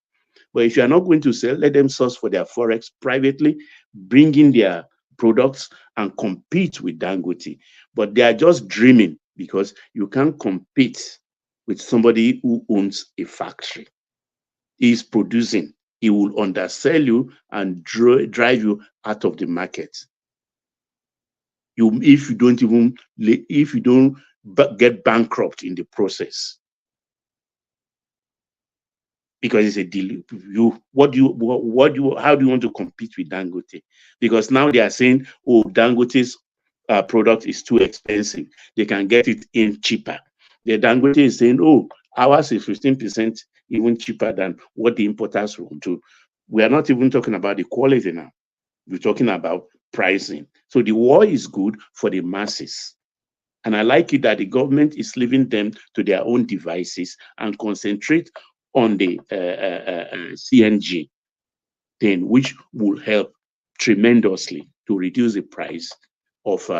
Speaker 12: But if you are not going to sell, let them source for their Forex privately, bring in their products and compete with Dangote. But they are just dreaming because you can't compete with somebody who owns a factory. He's producing. He will undersell you and drive you out of the market. If you don't
Speaker 13: get bankrupt in the process. Because it's a deal. How do you want to compete with Dangote? Because now they are saying, oh, Dangote's product is too expensive. They can get it in cheaper. The Dangote is saying, oh, ours is 15% even cheaper than what the importers will do. We are not even talking about the quality now. We're talking about pricing. So the war is good for the masses. And I like it that the government is leaving them to their own devices and concentrate on the CNG thing, which will help tremendously to reduce the price of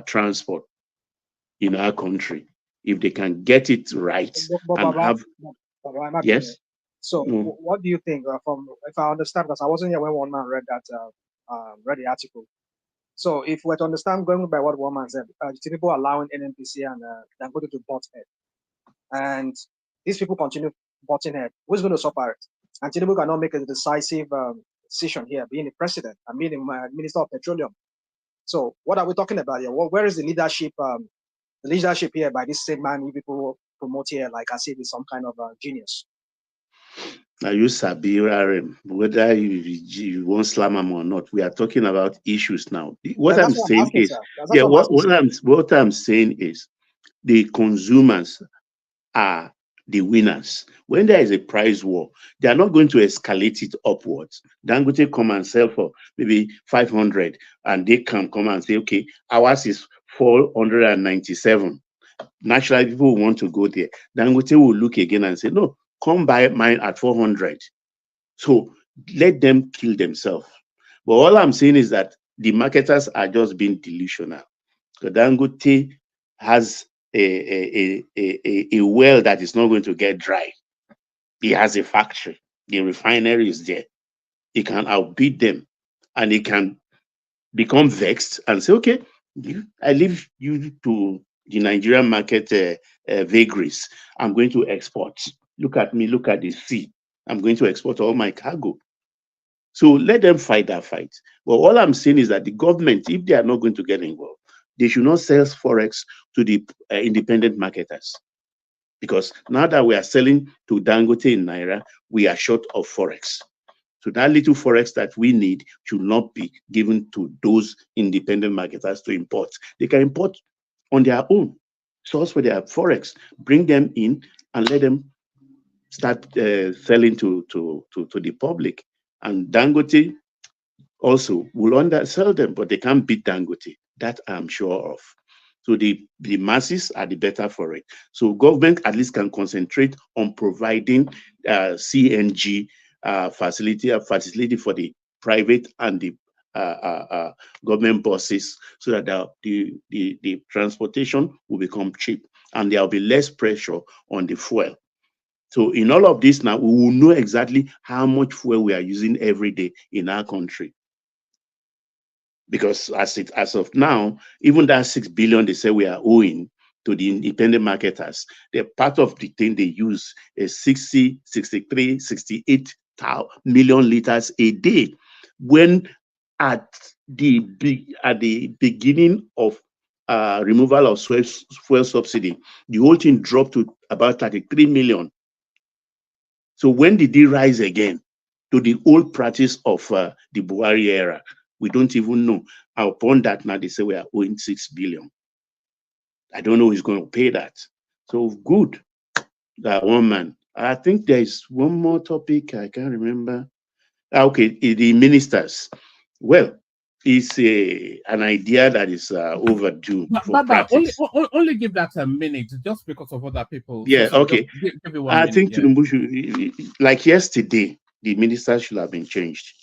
Speaker 13: transport in our country. If they can get it right and have... Yes?
Speaker 4: So what do you think, if I understand, because I wasn't here when one man read the article. So if we're to understand, going by what one man said, Tinubu allowing NNPC and Dangote to butt head, and these people continue butting head, who's going to suffer it? And Tinubu cannot make a decisive decision here, being the president and being the Minister of Petroleum. So what are we talking about here? Where is the leadership? The leadership here by this same man you people promote here, like I said, is some kind of genius.
Speaker 13: Now you Sabira, whether you won't slam him or not, we are talking about issues now. What I'm saying is, what I'm saying is, the consumers are the winners. When there is a price war, they are not going to escalate it upwards. Dangote come and sell for maybe 500, and they come and say, okay, ours is 497. Naturally, people want to go there. Dangote will look again and say, no, come buy mine at 400. So let them kill themselves. But all I'm saying is that the marketers are just being delusional. So Dangote has a well that is not going to get dry. He has a factory. The refinery is there. He can outbid them, and he can become vexed and say, okay, I leave you to the Nigerian market vagaries. I'm going to export. Look at me, look at the sea. I'm going to export all my cargo. So let them fight that fight. But all I'm saying is that the government, if they are not going to get involved, they should not sell Forex to the independent marketers. Because now that we are selling to Dangote in Naira, we are short of Forex. So that little Forex that we need should not be given to those independent marketers to import. They can import on their own, source for their Forex, bring them in and let them start selling to the public. And Dangote also will undersell them, but they can't beat Dangote. That I'm sure of. So the masses are the better for it. So government at least can concentrate on providing CNG facility for the private and the government buses, so that the transportation will become cheap and there will be less pressure on the fuel. So in all of this now, we will know exactly how much fuel we are using every day in our country. Because as of now, even that 6 billion they say we are owing to the independent marketers, the part of the thing they use is 60, 63, 68 million liters a day. When at the beginning of removal of fuel subsidy, the whole thing dropped to about 33 million. So when did it rise again to the old practice of the Buhari era? We don't even know. Upon that, now they say we are owing 6 billion. I don't know who's going to pay that. So good, that one man. I think there is one more topic I can't remember. Okay, the ministers. Well, it's an idea that is overdue for practice.
Speaker 6: Only give that a minute, just because of other people.
Speaker 13: Yeah,
Speaker 6: so
Speaker 13: okay.
Speaker 6: Give I
Speaker 13: minute, think Tinubu should, like yesterday, the ministers should have been changed.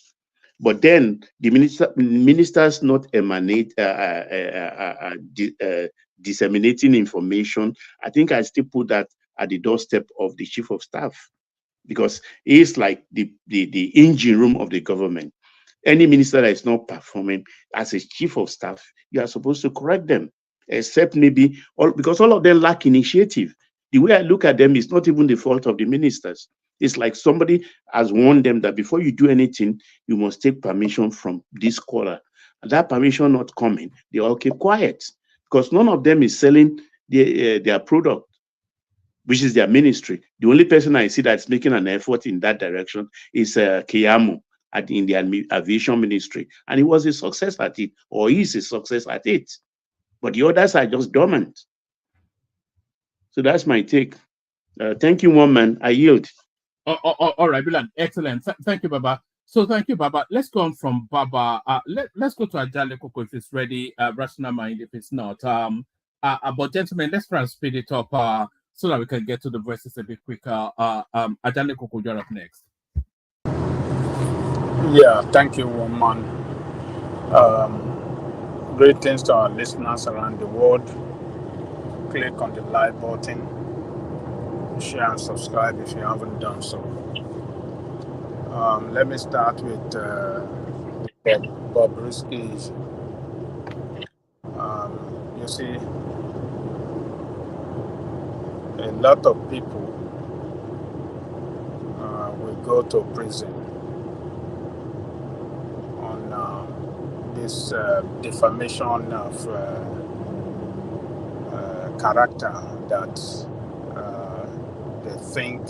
Speaker 13: But then the ministers not emanate disseminating information. I think I still put that at the doorstep of the chief of staff, because it's like the engine room of the government. Any minister that is not performing as a chief of staff, you are supposed to correct them, except maybe because all of them lack initiative. The way I look at them is not even the fault of the ministers. It's like somebody has warned them that before you do anything, you must take permission from this caller. And that permission not coming, they all keep quiet, because none of them is selling their product, which is their ministry. The only person I see that's making an effort in that direction is Keyamo in the aviation ministry. And he was a success at it, or is a success at it. But the others are just dormant. So that's my take. Thank you, one man. I yield.
Speaker 6: All right, Bilan. Excellent. Thank you, Baba. So thank you, Baba. Let's go on from Baba. Let's go to Ajale Koko if it's ready. Rational Mind if it's not. But gentlemen, let's try and speed it up so that we can get to the voices a bit quicker. Ajale Koko, you're up next.
Speaker 18: Yeah, thank you, woman. Greetings to our listeners around the world. Click on the like button, share and subscribe if you haven't done so. Let me start with Bobrisky. You see, a lot of people will go to prison on this defamation of character that they think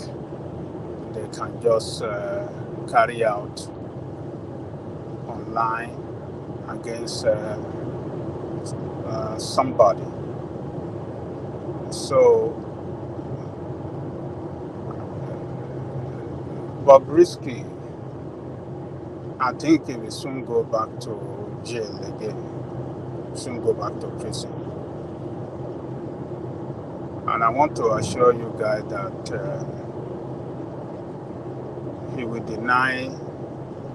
Speaker 18: they can just carry out online against somebody. So Bobrisky, I think he will soon go back to jail again, soon go back to prison. And I want to assure you guys that he will deny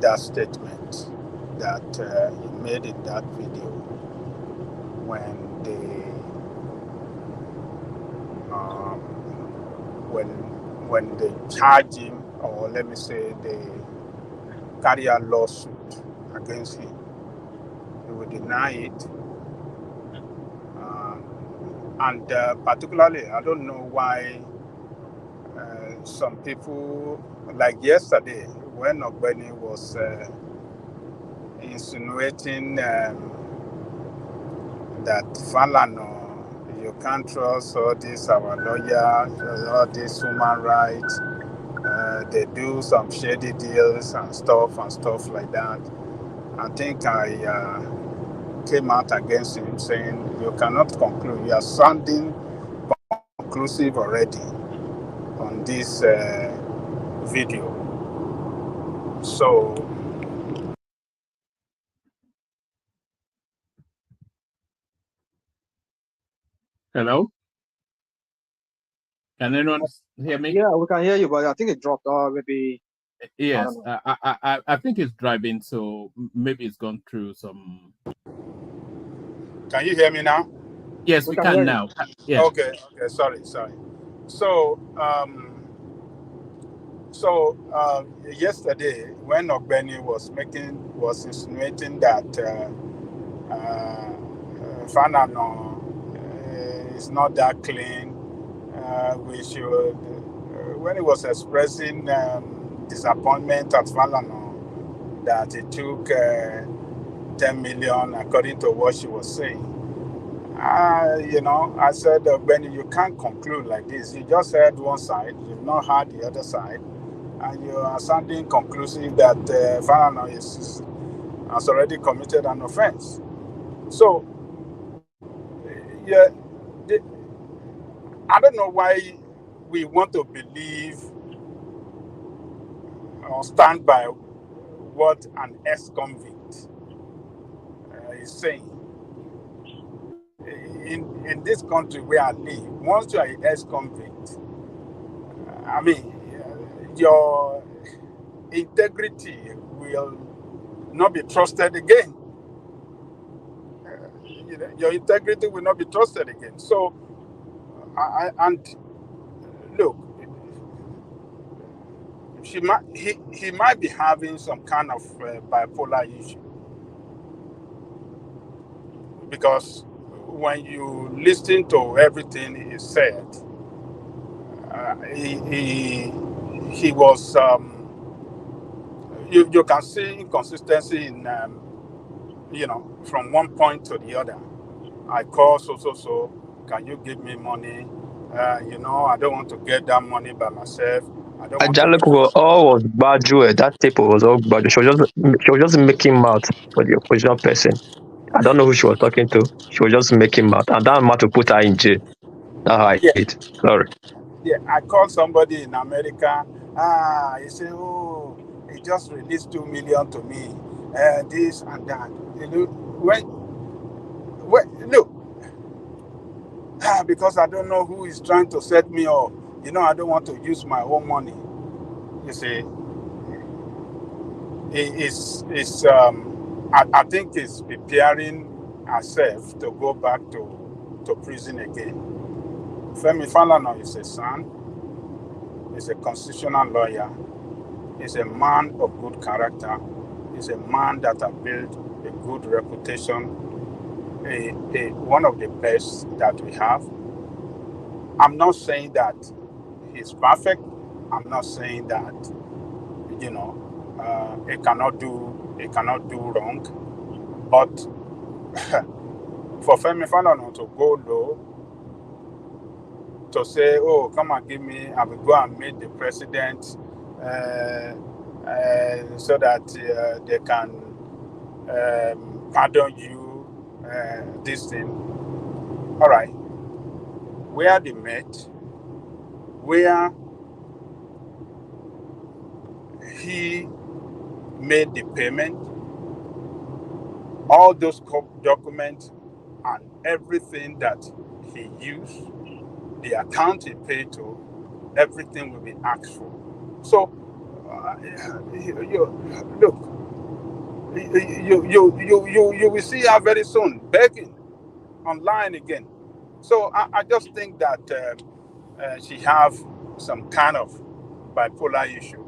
Speaker 18: that statement that he made in that video when they when they charge him, or let me say they carry a lawsuit against him. He will deny it. And particularly, I don't know why some people, like yesterday, when Ogbeni was insinuating that Falano, you can't trust all this, our lawyer, all this human rights, they do some shady deals and stuff like that. I think I came out against him saying, you cannot conclude, you are sounding conclusive already on this video. So
Speaker 6: Hello? Can anyone hear me?
Speaker 4: Yeah, we can hear you, but I think it dropped. Or maybe.
Speaker 6: Yes, I think it's driving, so maybe it's gone through some.
Speaker 18: can you hear me now?
Speaker 6: Yes, we can now. Yes.
Speaker 18: Okay, sorry. So, yesterday when Ogbeni was insinuating that Fanano is not that clean, we should, when he was expressing disappointment at Falano that it took 10 million, according to what she was saying. I said, Benny, you can't conclude like this. You just heard one side, you've not heard the other side, and you are sounding conclusive that Falana has already committed an offense. So, yeah, I don't know why we want to believe or stand by what an ex-convict is saying. In this country where I live, once you are an ex-convict, I mean, your integrity will not be trusted again. Your integrity will not be trusted again. So, and look, he might be having some kind of bipolar issue, because when you listen to everything he said, he was you can see inconsistency in from one point to the other. I call so Can you give me money? You know, I don't want to get that money by myself. I don't want to
Speaker 17: Ajala
Speaker 18: lose.
Speaker 17: all was Bajue. That tape was all Bajue. She was just making mouth for the opposition person. I don't know who she was talking to. She was just making mouth. And that man to put her in jail. That's how I
Speaker 18: Yeah,
Speaker 17: did. Sorry.
Speaker 18: yeah. I called somebody in America. He said, "Oh, he just released 2 million to me. This and that." You know, look, because I don't know who is trying to set me up. You know, I don't want to use my own money. You see, I think it's preparing herself to go back to prison again. Femi Falana is a son, is a constitutional lawyer, is a man of good character, is a man that has built a good reputation, one of the best that we have. I'm not saying that he's perfect. I'm not saying that, you know, he cannot do wrong. But for Femi Falana to go low, to say, "Oh, come and give me," I will go and meet the president, so that they can pardon you, this thing. All right. Where they met, where he made the payment, all those documents and everything that he used, the account he paid to, everything will be asked for. So, look, you will see her very soon begging online again. So I just think that she have some kind of bipolar issue,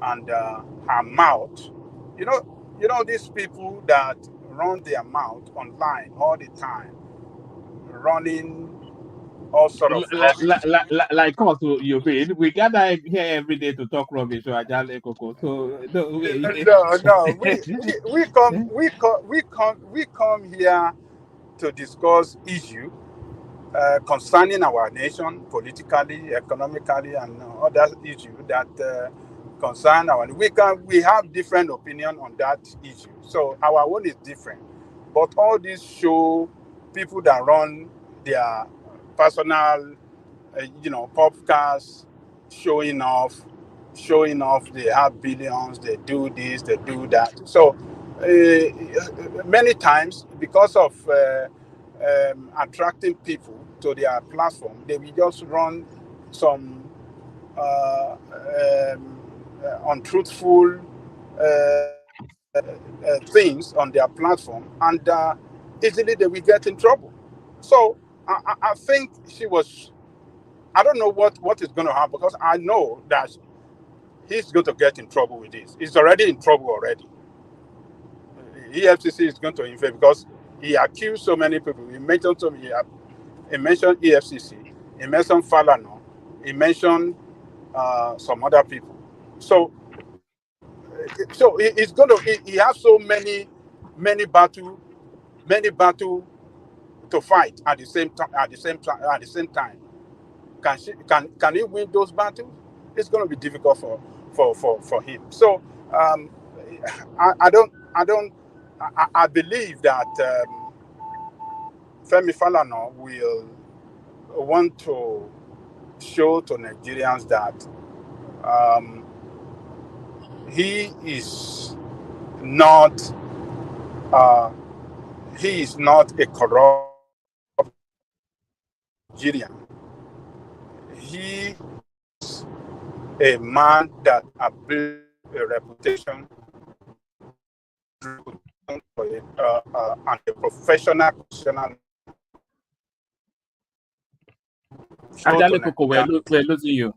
Speaker 18: and her mouth. You know these people that run their mouth online all the time, running all sort of rubbish.
Speaker 6: Like us, you mean? We gather here every day to talk rubbish to Ajale Koko. So no,
Speaker 18: No, we come here to discuss issue concerning our nation politically, economically, and other issues that concern our. We have different opinion on that issue, so our own is different. But all these show people that run their personal, podcasts, showing off. They have billions. They do this. They do that. So many times, because of attracting people to their platform, they will just run some untruthful things on their platform, and easily they will get in trouble. So I think she was. I don't know what is going to happen, because I know that he's going to get in trouble with this. He's already in trouble already. EFCC is going to invade because he accused so many people. He mentioned he mentioned EFCC. He mentioned Falana. He mentioned some other people. So he's going to. He has so many battle to fight at the same time. At the same time. Can he win those battles? It's going to be difficult for him. So I believe that Femi Falana will want to show to Nigerians that he is not a corrupt Nigerian. He is a man that has built a reputation for and a professional.
Speaker 6: Ajale Koko, we're losing you.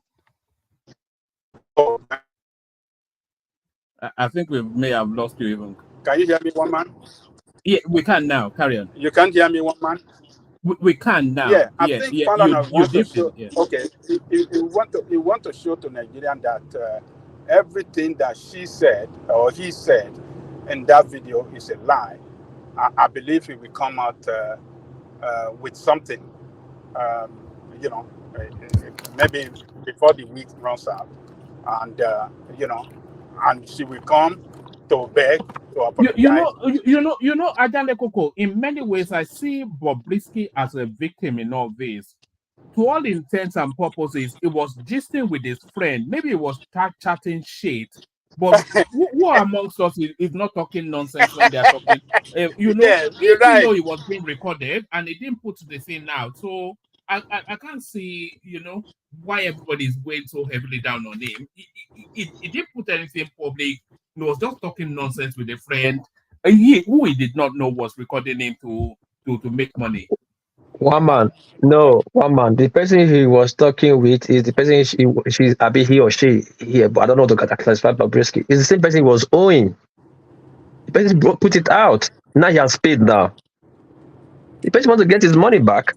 Speaker 6: I think we may have lost you even.
Speaker 18: Can you hear me, one man?
Speaker 6: Yeah, we can now. Carry on.
Speaker 18: You can't hear me, one man?
Speaker 6: We can now.
Speaker 18: Yeah, I think Falana wants to show.
Speaker 6: Yeah.
Speaker 18: Okay, he want to show to Nigerian that everything that she said or he said in that video is a lie. I believe he will come out with something you know, maybe before the week runs out, and you know, and she will come to beg to apologize.
Speaker 6: Ajale Koko, in many ways, I see Bobrisky as a victim in all this. To all intents and purposes, it was gisting with his friend. Maybe it was chatting shit. But who amongst us is not talking nonsense when they're talking?
Speaker 18: Yes, you're
Speaker 6: If you
Speaker 18: right.
Speaker 6: know it was being recorded and it didn't put the thing out, so I can't see, why everybody is weighing so heavily down on him. He didn't put anything public. He was just talking nonsense with a friend. Who he did not know was recording him to make money.
Speaker 17: One man. The person he was talking with is the person she's he or she here, but I don't know to classify Bobrisky. It's the same person he was owing. The person put it out. Now he has paid now. The person wants to get his money back,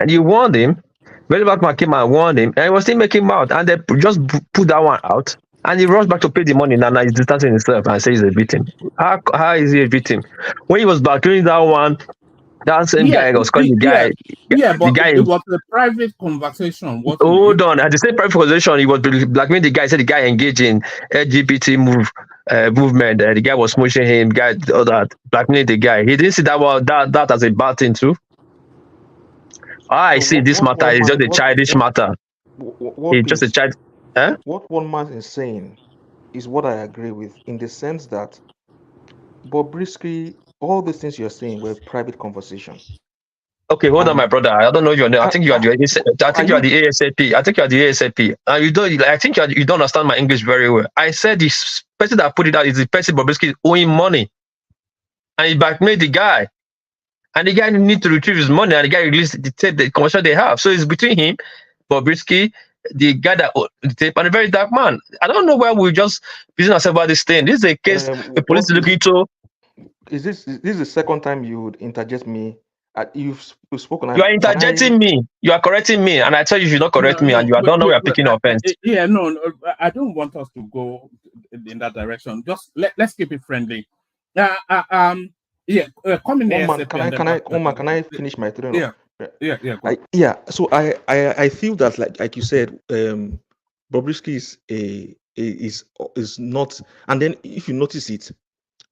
Speaker 17: and you warned him. Very bad man came and warned him, and he was still making out, and they just put that one out, and he rushed back to pay the money. Now he's distancing himself and says he's a victim. How is he a victim? When he was back doing that one, that same guy was calling the guy.
Speaker 6: But it was a private conversation.
Speaker 17: Hold on. At the same private conversation, he was blackmailing the guy. Said the guy engaged in LGBT movement. The guy was smooching him. Guy, all that blackmailing the guy. He didn't see that as a bad thing too. I see this matter is just a childish matter. It's just a child.
Speaker 14: What one man is saying is what I agree with, in the sense that Bobrisky, all the things you're saying were private conversation.
Speaker 17: Okay, hold on, my brother. I don't know your name. I think you are the ASAP. I think you are the ASAP. And you don't. I think you don't understand my English very well. I said this person that put it out is the person Bobrisky is owing money, and he blackmailed the guy, and the guy need to retrieve his money, and the guy released the tape, the commercial they have. So it's between him, Bobrisky, the guy that owed the tape, and a very dark man. I don't know why we just busy ourselves about this thing. This is a case the police is looking into.
Speaker 14: Is this the second time you would interject me? You've spoken.
Speaker 17: You are interjecting me. You are correcting me, and I tell you should not correct me, and you don't know we are picking offense.
Speaker 6: No, I don't want us to go in that direction. Just let's keep it friendly. Coming
Speaker 14: can I finish my train?
Speaker 6: Yeah.
Speaker 14: So I feel that like you said, Bobrisky is not, and then if you notice it,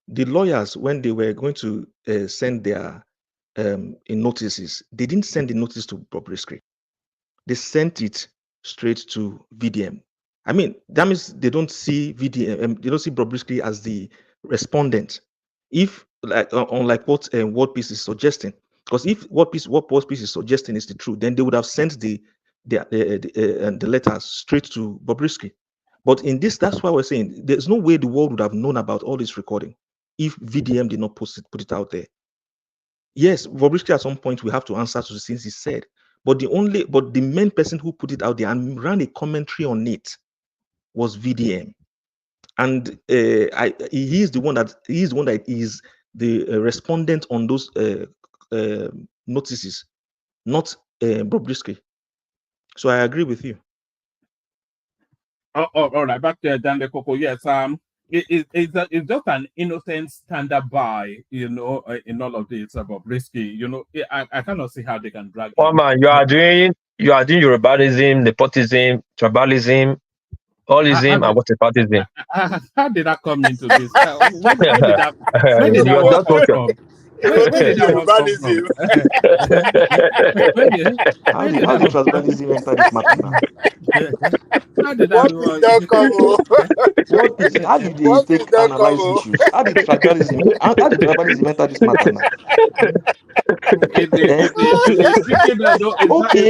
Speaker 14: the lawyers, when they were going to send their in notices, they didn't send the notice to Bobrisky. They sent it straight to VDM. I mean, that means they don't see VDM, they don't see Bobrisky as the respondent. If unlike what Peace is suggesting, because if what Peace is suggesting is the truth, then they would have sent the letters straight to Bobrisky. But in this, that's why we're saying there's no way the world would have known about all this recording if VDM did not put it out there. Yes, Bobrisky at some point we have to answer to the things he said, but the main person who put it out there and ran a commentary on it was VDM, and he is the one that is the respondent on those notices, not Bobrisky. So I agree with you.
Speaker 6: All right, back to Dan Coco. Yes, it's just an innocent standard by, in all of this about Bobrisky. I cannot see how they can drag.
Speaker 17: Oh man, you are doing Yorubasism, nepotism, tribalism, allism, and whataboutism.
Speaker 6: How did that come into this? Where did that come from?
Speaker 14: How did tribalism enter this matter now?
Speaker 6: How did that come?
Speaker 14: How did they take analyze issues? How did tribalism enter this matter now? Okay,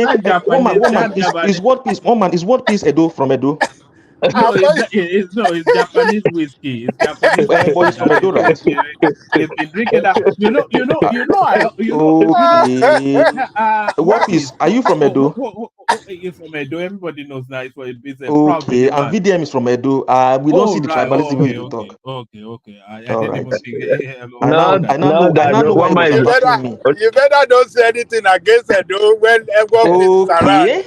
Speaker 14: is what piece Edo from Edo?
Speaker 6: No, it's Japanese whiskey. It's Japanese whiskey.
Speaker 14: But it's from Edo, right?
Speaker 6: It's been drinking that.
Speaker 14: What piece? Are you from Edo?
Speaker 6: You're from Edo. Everybody knows that. It's a
Speaker 14: okay, and VDM is from Edo. We don't see the tribalism when you talk.
Speaker 6: Okay. I
Speaker 14: All
Speaker 6: didn't
Speaker 14: right.
Speaker 6: even
Speaker 14: I know why
Speaker 18: you better don't say anything against Edo when everyone is around.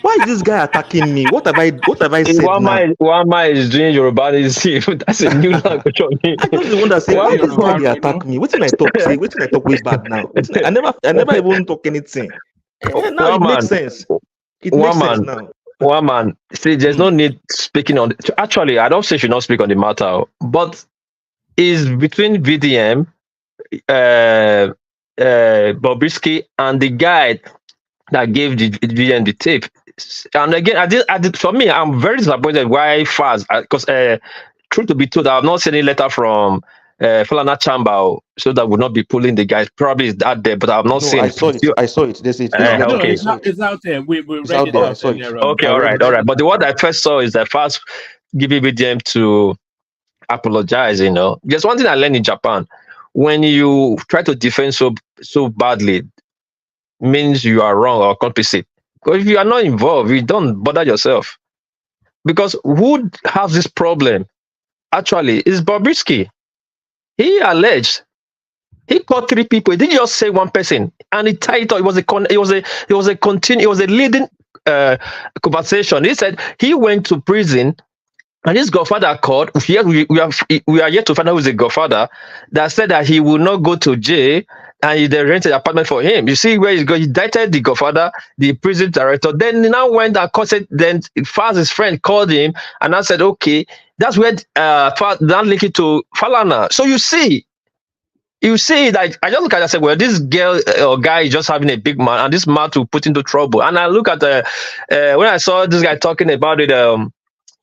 Speaker 14: Why is this guy attacking me? What have I said now?
Speaker 17: One man is doing Yorubasism. That's a new language on me.
Speaker 14: I just wonder, say, why this guy they attack me? What did I talk? Say, what did I talk way back now? I never even talk anything.
Speaker 12: Now it makes sense. It makes sense now.
Speaker 17: One man. See, there's no need speaking on. Actually, I don't say you should not speak on the matter, but is between VDM, Bobrisky, and the guy that gave the VDM the tape. And again, I did. For me, I'm very disappointed why fast, because truth to be told, I have not seen any letter from Falana Chamba, so that would not be pulling the guys. Probably is that there, but I have not seen.
Speaker 14: I saw it. I saw it. There's it.
Speaker 17: Okay.
Speaker 6: It's out there. We read
Speaker 14: out
Speaker 6: it
Speaker 14: there. I
Speaker 6: out
Speaker 14: saw it.
Speaker 6: earlier.
Speaker 17: Okay, all right. But the one I first saw is that fast giving VDM to apologize. There's one thing I learned in Japan: when you try to defend so badly, means you are wrong or complicit. Because if you are not involved, you don't bother yourself. Because who has this problem? Actually, is Bobrisky. He alleged he caught 3 people. He didn't just say one person, and he tied it was a leading conversation. He said he went to prison. And his godfather called. We are yet to find out who's the godfather that said that he will not go to jail, and they rented an apartment for him. You see where he's going. He indicted the godfather, the prison director. Then he now went and called. Then his friend called him, and I said, okay, that's where that link it to Falana. So you see that I just look at it and say, well, this girl or guy is just having a big man, and this man to put into trouble. And I look at when I saw this guy talking about it.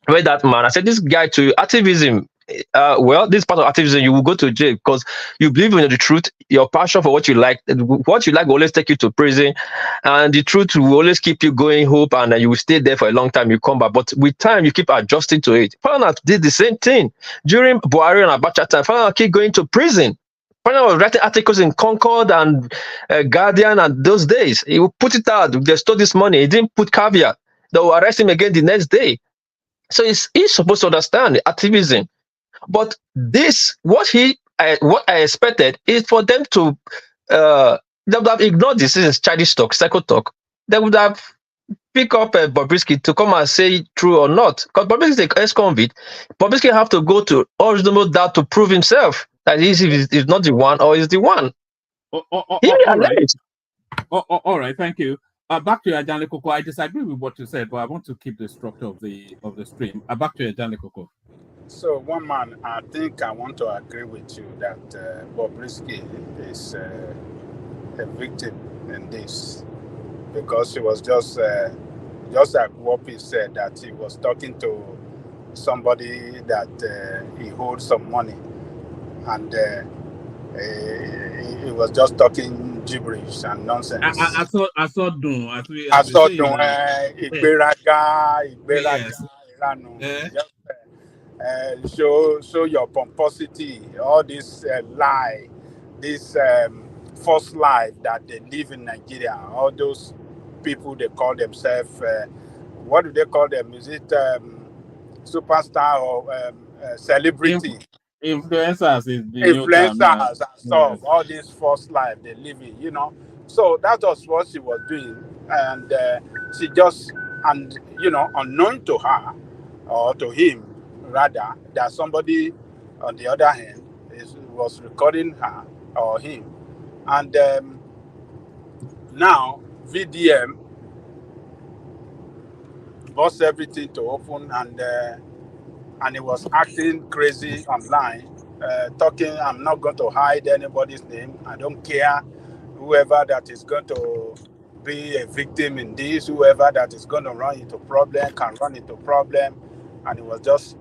Speaker 17: Where that man, I said, this guy to activism. Well, this part of activism, you will go to jail because you believe in the truth. Your passion for what you like will always take you to prison, and the truth will always keep you going, hope, and you will stay there for a long time. You come back, but with time, you keep adjusting to it. Falana did the same thing during Buhari and Abacha time. Falana keep going to prison. Falana was writing articles in Concord and Guardian, and those days he would put it out. They stole this money. He didn't put caveat. They will arrest him again the next day. So he's supposed to understand activism, but what I expected is for them to they would have ignored this is childish talk, psycho talk. They would have pick up Bobrisky to come and say true or not, because Bobrisky is an ex-convict. Bobrisky have to go to original doubt to prove himself that he's not the one or is the one.
Speaker 6: All right, thank you. Back to Ajani Koko. I disagree with what you said, but I want to keep the structure of the stream. Back to Ajani Koko.
Speaker 18: So, one man, I think I want to agree with you that Bobrisky is a victim in this, because he was just like Whoopi said, that he was talking to somebody that he owed some money, and he was just talking gibberish and nonsense.
Speaker 6: I saw Dun.
Speaker 18: Show your pomposity, all this lie, this false life that they live in Nigeria. All those people, they call themselves, what do they call them? Is it superstar or celebrity?
Speaker 6: Influencers
Speaker 18: and stuff. Yes. All this false life they live in, So that was what she was doing, and she just, unknown to her or to him rather, that somebody on the other hand was recording her or him, and now VDM bust everything to open, and he was acting crazy online, talking, I'm not going to hide anybody's name. I don't care whoever that is going to be a victim in this, whoever that is going to run into problem can run into problem. And it was just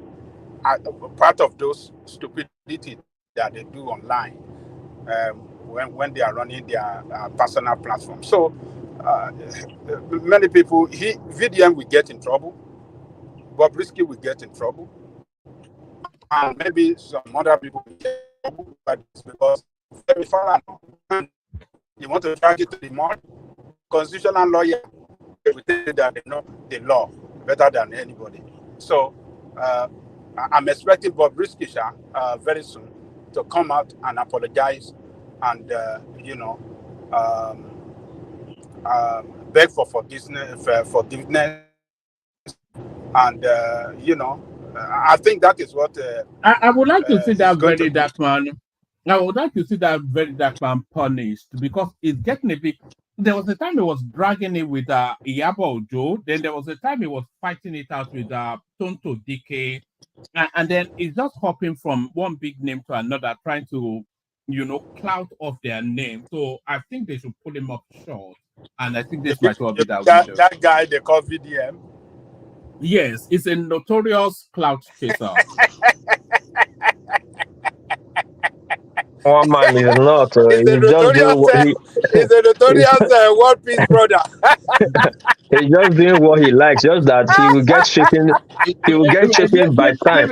Speaker 18: part of those stupidity that they do online when they are running their personal platform. So many people, VDM will get in trouble, Bobrisky will get in trouble, and maybe some other people will get in trouble, but it's because you want to drag it to the mud. Constitutional lawyer, they will tell you that they know the law better than anybody. So I'm expecting Bobrisky very soon to come out and apologize and beg for forgiveness, and I think that is what
Speaker 6: I would like to see that very dark man. I would like to see that very dark man punished, because it's getting a bit. there was a time he was dragging it with Iyabo Ojo. Then there was a time he was fighting it out with Tonto Dike. And then he's just hopping from one big name to another, trying to, clout off their name. So I think they should pull him up short. And I think this might well be that window.
Speaker 18: That guy they call VDM.
Speaker 6: Yes, he's a notorious clout chaser.
Speaker 17: One man is not.
Speaker 18: He's a notorious One Piece brother.
Speaker 17: He's just doing what he likes. Just that he will get shaken. He will get shaken by time.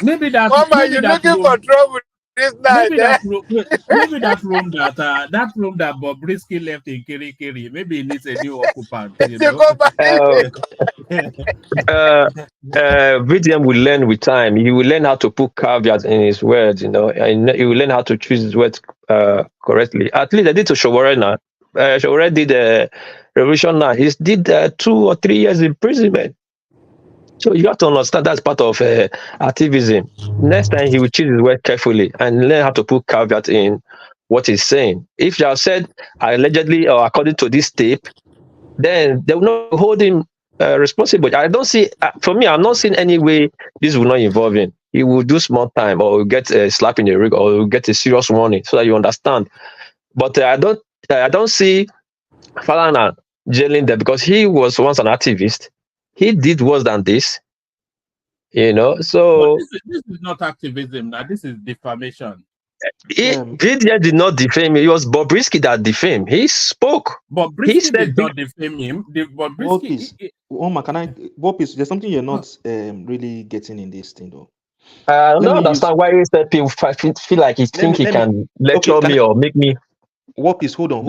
Speaker 6: Maybe that.
Speaker 18: Mama, you're looking for trouble this night.
Speaker 6: Maybe that room that Bobrisky left in Kirikiri. Maybe he needs a new occupant.
Speaker 17: VDM will learn with time. He will learn how to put caveats in his words, and he will learn how to choose his words correctly. At least I did to Showore now. Showore did a revolution now. He did 2 or 3 years imprisonment. So you have to understand that's part of activism. Next time he will choose his word carefully and learn how to put caveat in what he's saying. If you have said allegedly or according to this tape, then they will not hold him responsible. I don't see, for me, I'm not seeing any way this will not involve him. He will do small time or will get a slap in the rig or will get a serious warning so that you understand. But I don't see Falana jailing there because he was once an activist. He did worse than this, so...
Speaker 6: But this is not activism now, this is defamation.
Speaker 17: VDM did not defame him. It was Bobrisky that defamed. He spoke.
Speaker 6: Bobrisky did not defame him.
Speaker 14: Bobis, there's something you're not really getting in this thing, though.
Speaker 17: I don't understand why he said people feel like he can lecture me or make me...
Speaker 14: Wopis, hold on.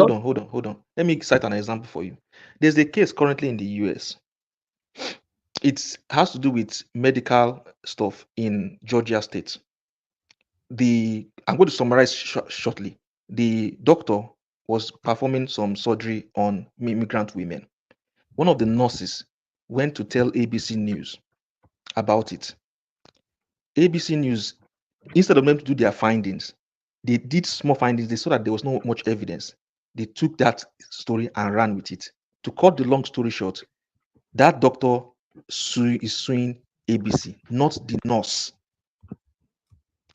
Speaker 14: Let me cite an example for you. There's a case currently in the US. It has to do with medical stuff in Georgia State. I'm going to summarize shortly. The doctor was performing some surgery on immigrant women. One of the nurses went to tell ABC News about it. ABC News, instead of them to do their findings, they did small findings. They saw that there was not much evidence. They took that story and ran with it. To cut the long story short, that doctor is suing ABC, not the nurse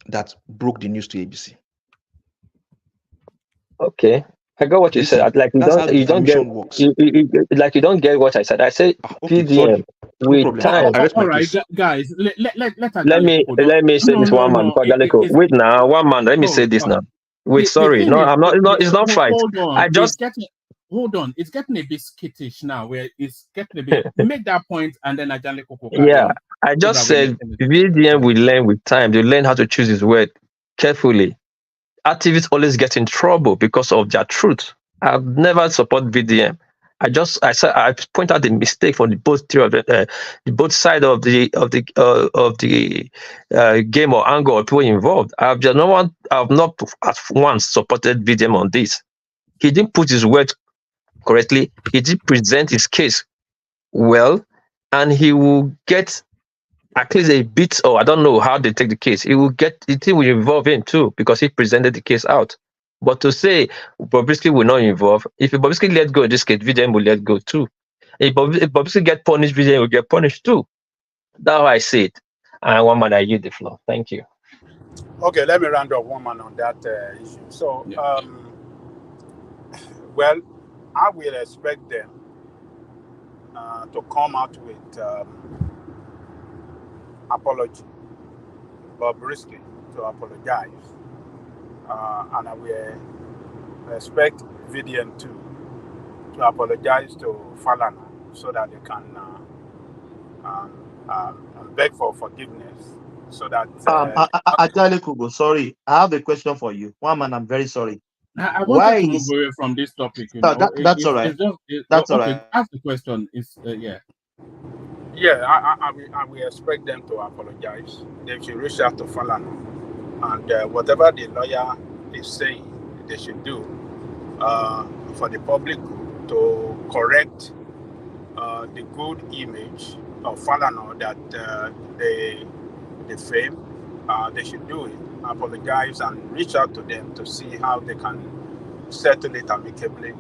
Speaker 14: that broke the news to ABC.
Speaker 17: Okay, I got what you said. Like you don't get what I said. I said VDM with time.
Speaker 6: All right, guys. Let
Speaker 17: me say this one man. Wait now, one man. Let me say this now. Wait, sorry. No, I'm not. It's not fight. I just.
Speaker 6: Hold on, it's getting a bit skittish now. Where it's getting a bit. Make that point, and then
Speaker 17: Yeah, I just said VDM will learn with time. They learn how to choose his word carefully. Activists always get in trouble because of their truth. I've never supported VDM. I point out the mistake from both side of the game or angle of people involved. I've not at once supported VDM on this. He didn't put his word correctly. He did present his case well, and he will get at least a bit, or I don't know how they take the case. It will involve him too because he presented the case out. But to say Bobrisky will not involve, if Bobrisky let go in this case, VDM will let go too. If Bobrisky get punished, VDM will get punished too. That's how I see it. And one man, I yield the floor. Thank you.
Speaker 18: Okay, let me round up one man on that issue. So, well, I will expect them to come out with apology, Bobrisky to apologize, and I will expect VDM to apologize to Falana so that they can beg for forgiveness. So that
Speaker 12: Ajale Kubo, sorry, I have a question for you. One man, I'm very sorry.
Speaker 6: I want to move away from this topic.
Speaker 12: That's all right. That's all right.
Speaker 6: Ask the question.
Speaker 18: I will expect them to apologize. They should reach out to Falana, and whatever the lawyer is saying, they should do for the public to correct the good image of Falana that they defame. They should do it. Apologize and reach out to them to see how they can settle it amicably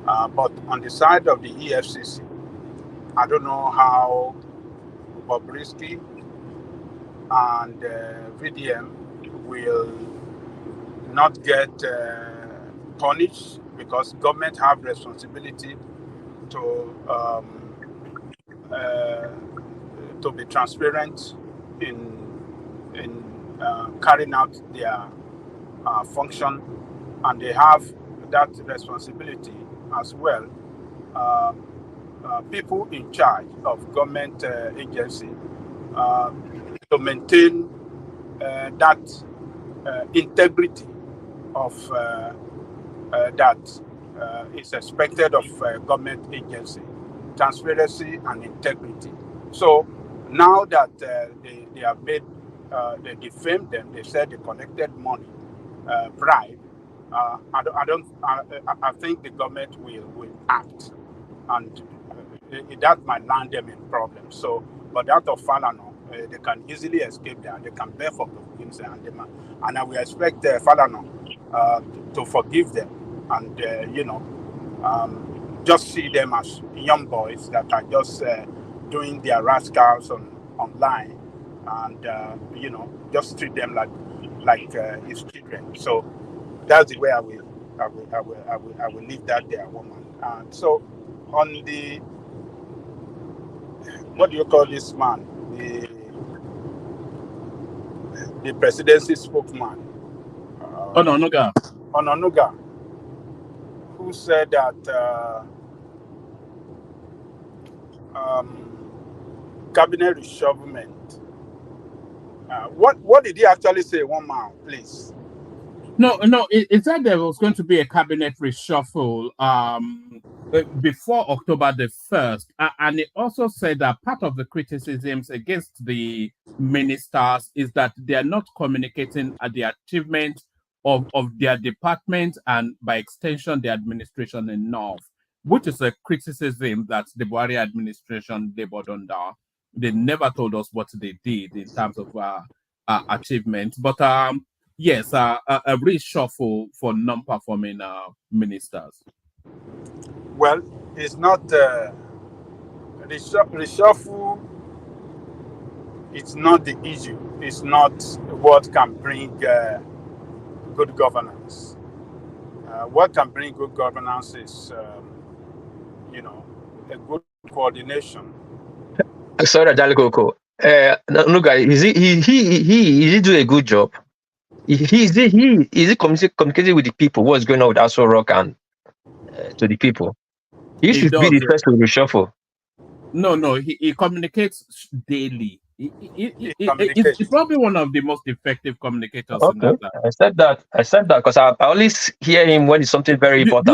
Speaker 18: But on the side of the EFCC, I don't know how Bobrisky and VDM will not get punished, because government have responsibility to be transparent in carrying out their function, and they have that responsibility as well. People in charge of government agency to maintain that integrity of that is expected of government agency, transparency and integrity. So now that they have made, they defamed them, they said they collected money, bribe. I think the government will act, and that might land them in problems. So, but that of Falano, they can easily escape there. They can bear for forgiveness, and I will expect Falano to forgive them, and just see them as young boys that are just doing their rascals online, and just treat them like his children. So that's the way I will leave that there, woman. And so on the, what do you call this man? The presidency spokesman. Ononuga, who said that cabinet reshufflement. What did he actually say? One man, please.
Speaker 6: No, it said there was going to be a cabinet reshuffle before October the 1st. And it also said that part of the criticisms against the ministers is that they are not communicating at the achievement of their department and by extension the administration enough, which is a criticism that the Buhari administration labored under. They never told us what they did in terms of achievement. But yes, a reshuffle for non-performing ministers.
Speaker 18: Well, it's not reshuffle. It's not the issue. It's not what can bring good governance. What can bring good governance is, a good coordination.
Speaker 17: Sorry, Jalikoko. Nuga, is he do a good job? Is he communicating with the people? What's going on with Aso Rock and to the people? He should be the first to reshuffle.
Speaker 6: No, he communicates daily. He's probably one of the most effective communicators.
Speaker 17: Okay,
Speaker 6: in that.
Speaker 17: I said that because I always hear him when it's something very important.
Speaker 6: Do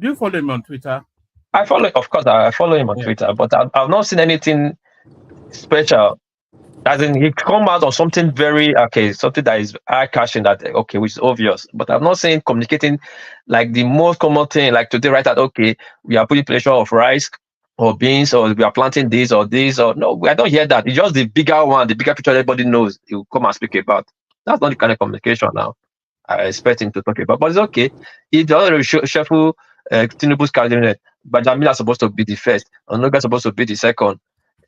Speaker 6: you follow him on Twitter?
Speaker 17: I follow him on Twitter, but I've not seen anything special. As in, he come out on something very something that is eye-catching, that which is obvious. But I've not seen communicating like the most common thing, like today, right? That we are putting pressure of rice or beans, or we are planting this or no. I don't hear that. It's just the bigger one, the bigger picture everybody knows. He will come and speak about. That's not the kind of communication now I expect him to talk about. But it's okay. He doesn't shuffle Tinubu's cabinet. But Jamila is supposed to be the first. Onoga is supposed to be the second.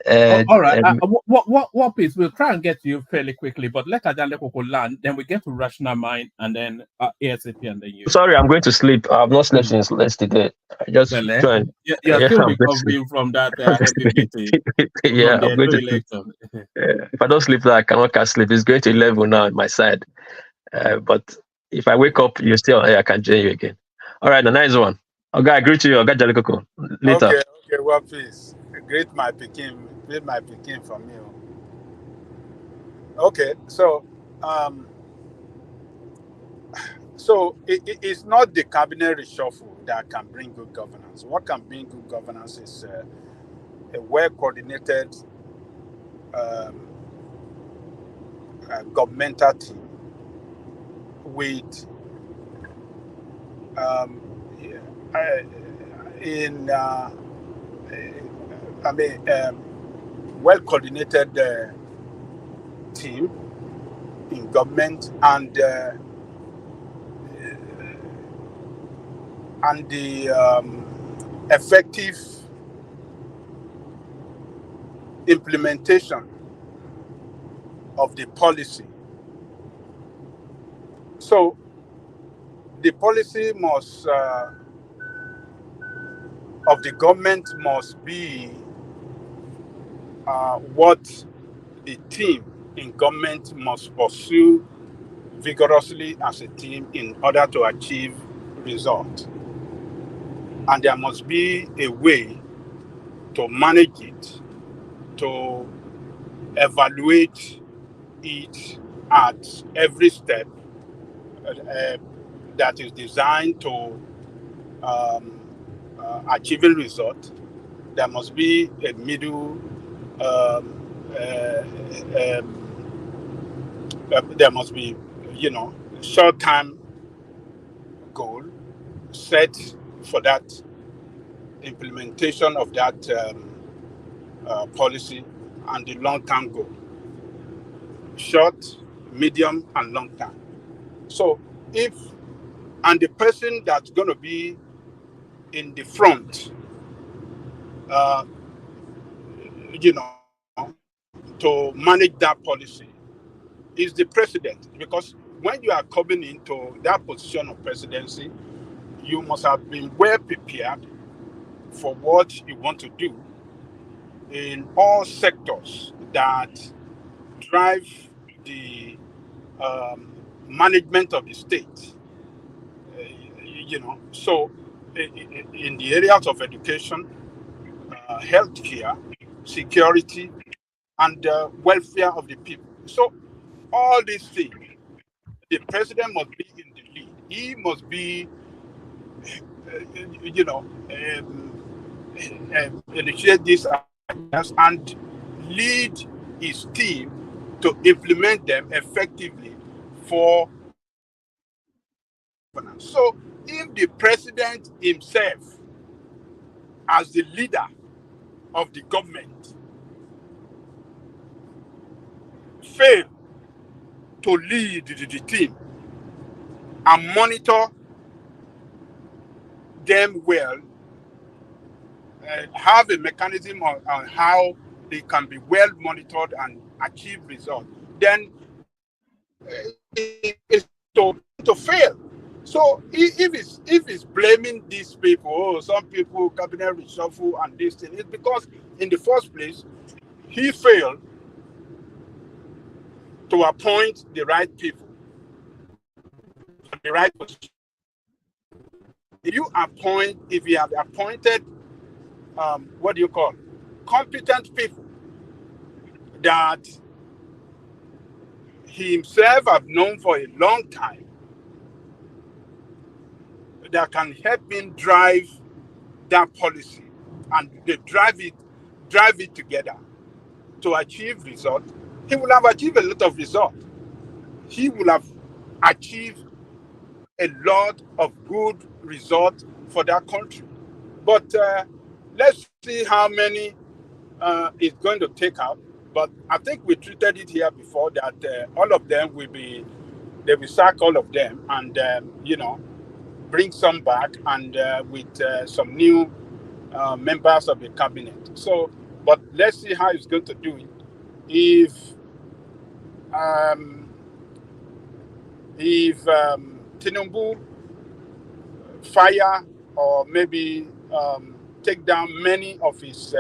Speaker 6: All right. What piece? We'll try and get to you fairly quickly, but let Ajale Koko land, then we get to Rational Mind, and then ASAP, and then you.
Speaker 17: Sorry, I'm going to sleep. I've not slept since yesterday. I just joined.
Speaker 6: You're still recovering from that heavy meeting.
Speaker 17: Yeah, I'm going to sleep. If I don't sleep, I cannot catch sleep. It's going to 11 now on my side. But if I wake up, you're still here. I can join you again. All right, the nice one. Okay, I agree to you. I got Ajale Koko later.
Speaker 18: Okay, well, please. Greet my Peking from you. Okay, so it's not the cabinet reshuffle that can bring good governance. What can bring good governance is a well-coordinated governmental team with well-coordinated team in government, and and the effective implementation of the policy. So the policy must of the government must be what the team in government must pursue vigorously as a team in order to achieve results. And there must be a way to manage it, to evaluate it at every step that is designed to achieving results. There must be a middle, there must be, short-term goal set for that implementation of that policy, and the long-term goal, short, medium, and long-term. So and the person that's going to be in the front, to manage that policy is the president. Because when you are coming into that position of presidency, you must have been well prepared for what you want to do in all sectors that drive the management of the state. So in the areas of education, healthcare, security, and welfare of the people. So all these things, the president must be in the lead. He must be, initiate these ideas and lead his team to implement them effectively for governance. So if the president himself, as the leader of the government, fail to lead the team and monitor them well, have a mechanism on how they can be well monitored and achieve results, then it's to fail. So if it's blaming these people, some people cabinet reshuffle and this thing, it's because in the first place he failed to appoint the right people for the right position. If you have appointed competent people that he himself have known for a long time, that can help him drive that policy, and they drive it together to achieve results, he will have achieved a lot of results. He will have achieved a lot of good results for that country. But let's see how many it's going to take out. But I think we treated it here before that all of them they will sack all of them and, bring some back and with some new members of the cabinet. So, but let's see how he's going to do it. If Tinubu fire or maybe take down many of his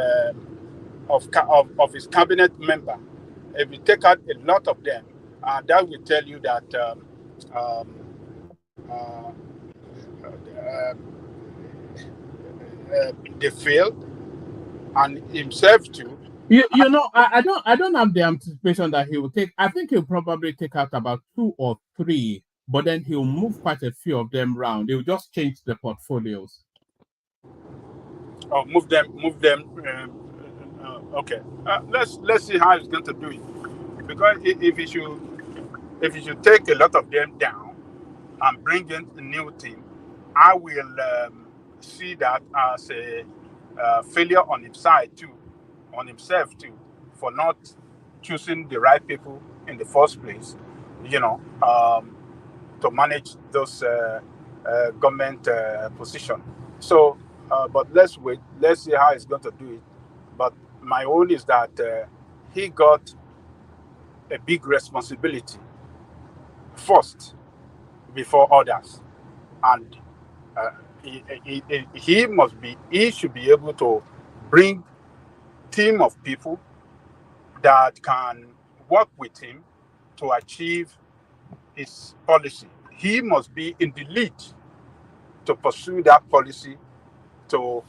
Speaker 18: of his cabinet member, if you take out a lot of them, that will tell you that they failed, and himself too.
Speaker 6: I don't have the anticipation that he will take. I think he'll probably take out about 2 or 3, but then he'll move quite a few of them round. He'll just change the portfolios.
Speaker 18: Oh, move them. Okay. Let's see how he's going to do it. Because if he should take a lot of them down and bring in a new team, I will see that as a failure on his side too, on himself too, for not choosing the right people in the first place. To manage those government position. So, but let's wait. Let's see how he's going to do it. But my own is that he got a big responsibility first before others, and he should be able to bring team of people that can work with him to achieve his policy. He must be in the lead to pursue that policy to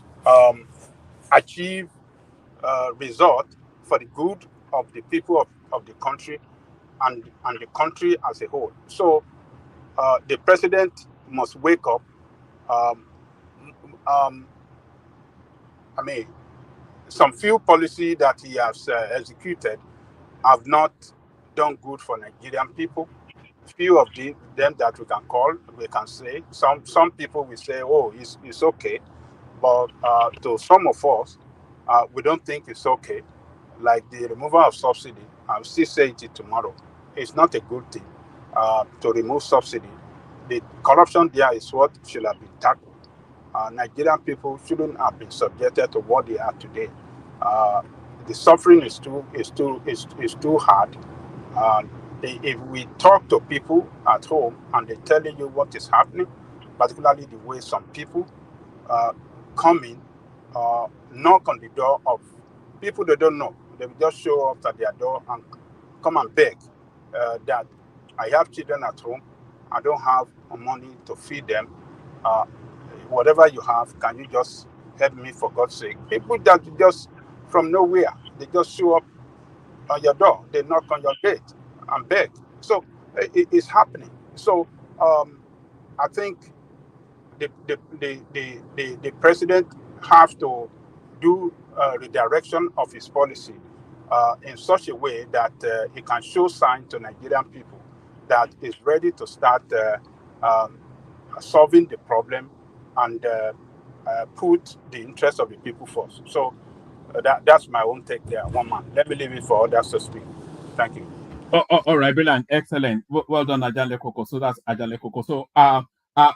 Speaker 18: achieve result for the good of the people of the country and the country as a whole. So the president must wake up. Um, um, I mean, some few policy that he has executed have not done good for Nigerian people. Few of them that we can say. Some people will say, oh, it's okay. But to some of us, we don't think it's okay. Like the removal of subsidy, I'll still say it tomorrow. It's not a good thing to remove subsidy. The corruption there is what should have been tackled. Nigerian people shouldn't have been subjected to what they are today. The suffering is too hard. If we talk to people at home and they're telling you what is happening, particularly the way some people come in, knock on the door of people they don't know. They will just show up at their door and come and beg that I have children at home. I don't have money to feed them. Whatever you have, can you just help me for God's sake? People that just from nowhere, they just show up on your door. They knock on your gate and beg. So it's happening. So I think the president has to do redirection of his policy in such a way that he can show sign to Nigerian people that is ready to start solving the problem and put the interest of the people first. So that's my own take there, one man. Let me leave it for others to speak. Thank you.
Speaker 6: All right, brilliant, excellent. Well done, Ajale Koko. So that's Ajale Koko. So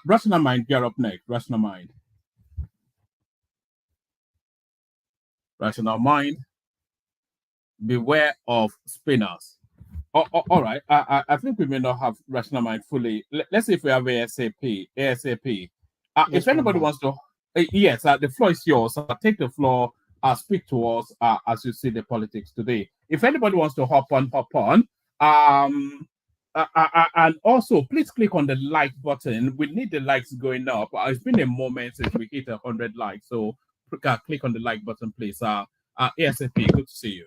Speaker 6: Rational Mind, you're up next. Rational Mind. Rational Mind. Beware of spinners. All right. I think we may not have Rational Mind fully. Let's see if we have ASAP. Yes, if anybody wants to, yes, the floor is yours. Take the floor. Speak to us as you see the politics today. If anybody wants to hop on. And also, please click on the like button. We need the likes going up. It's been a moment since we hit 100 likes, so click on the like button, please. ASAP, good to see you.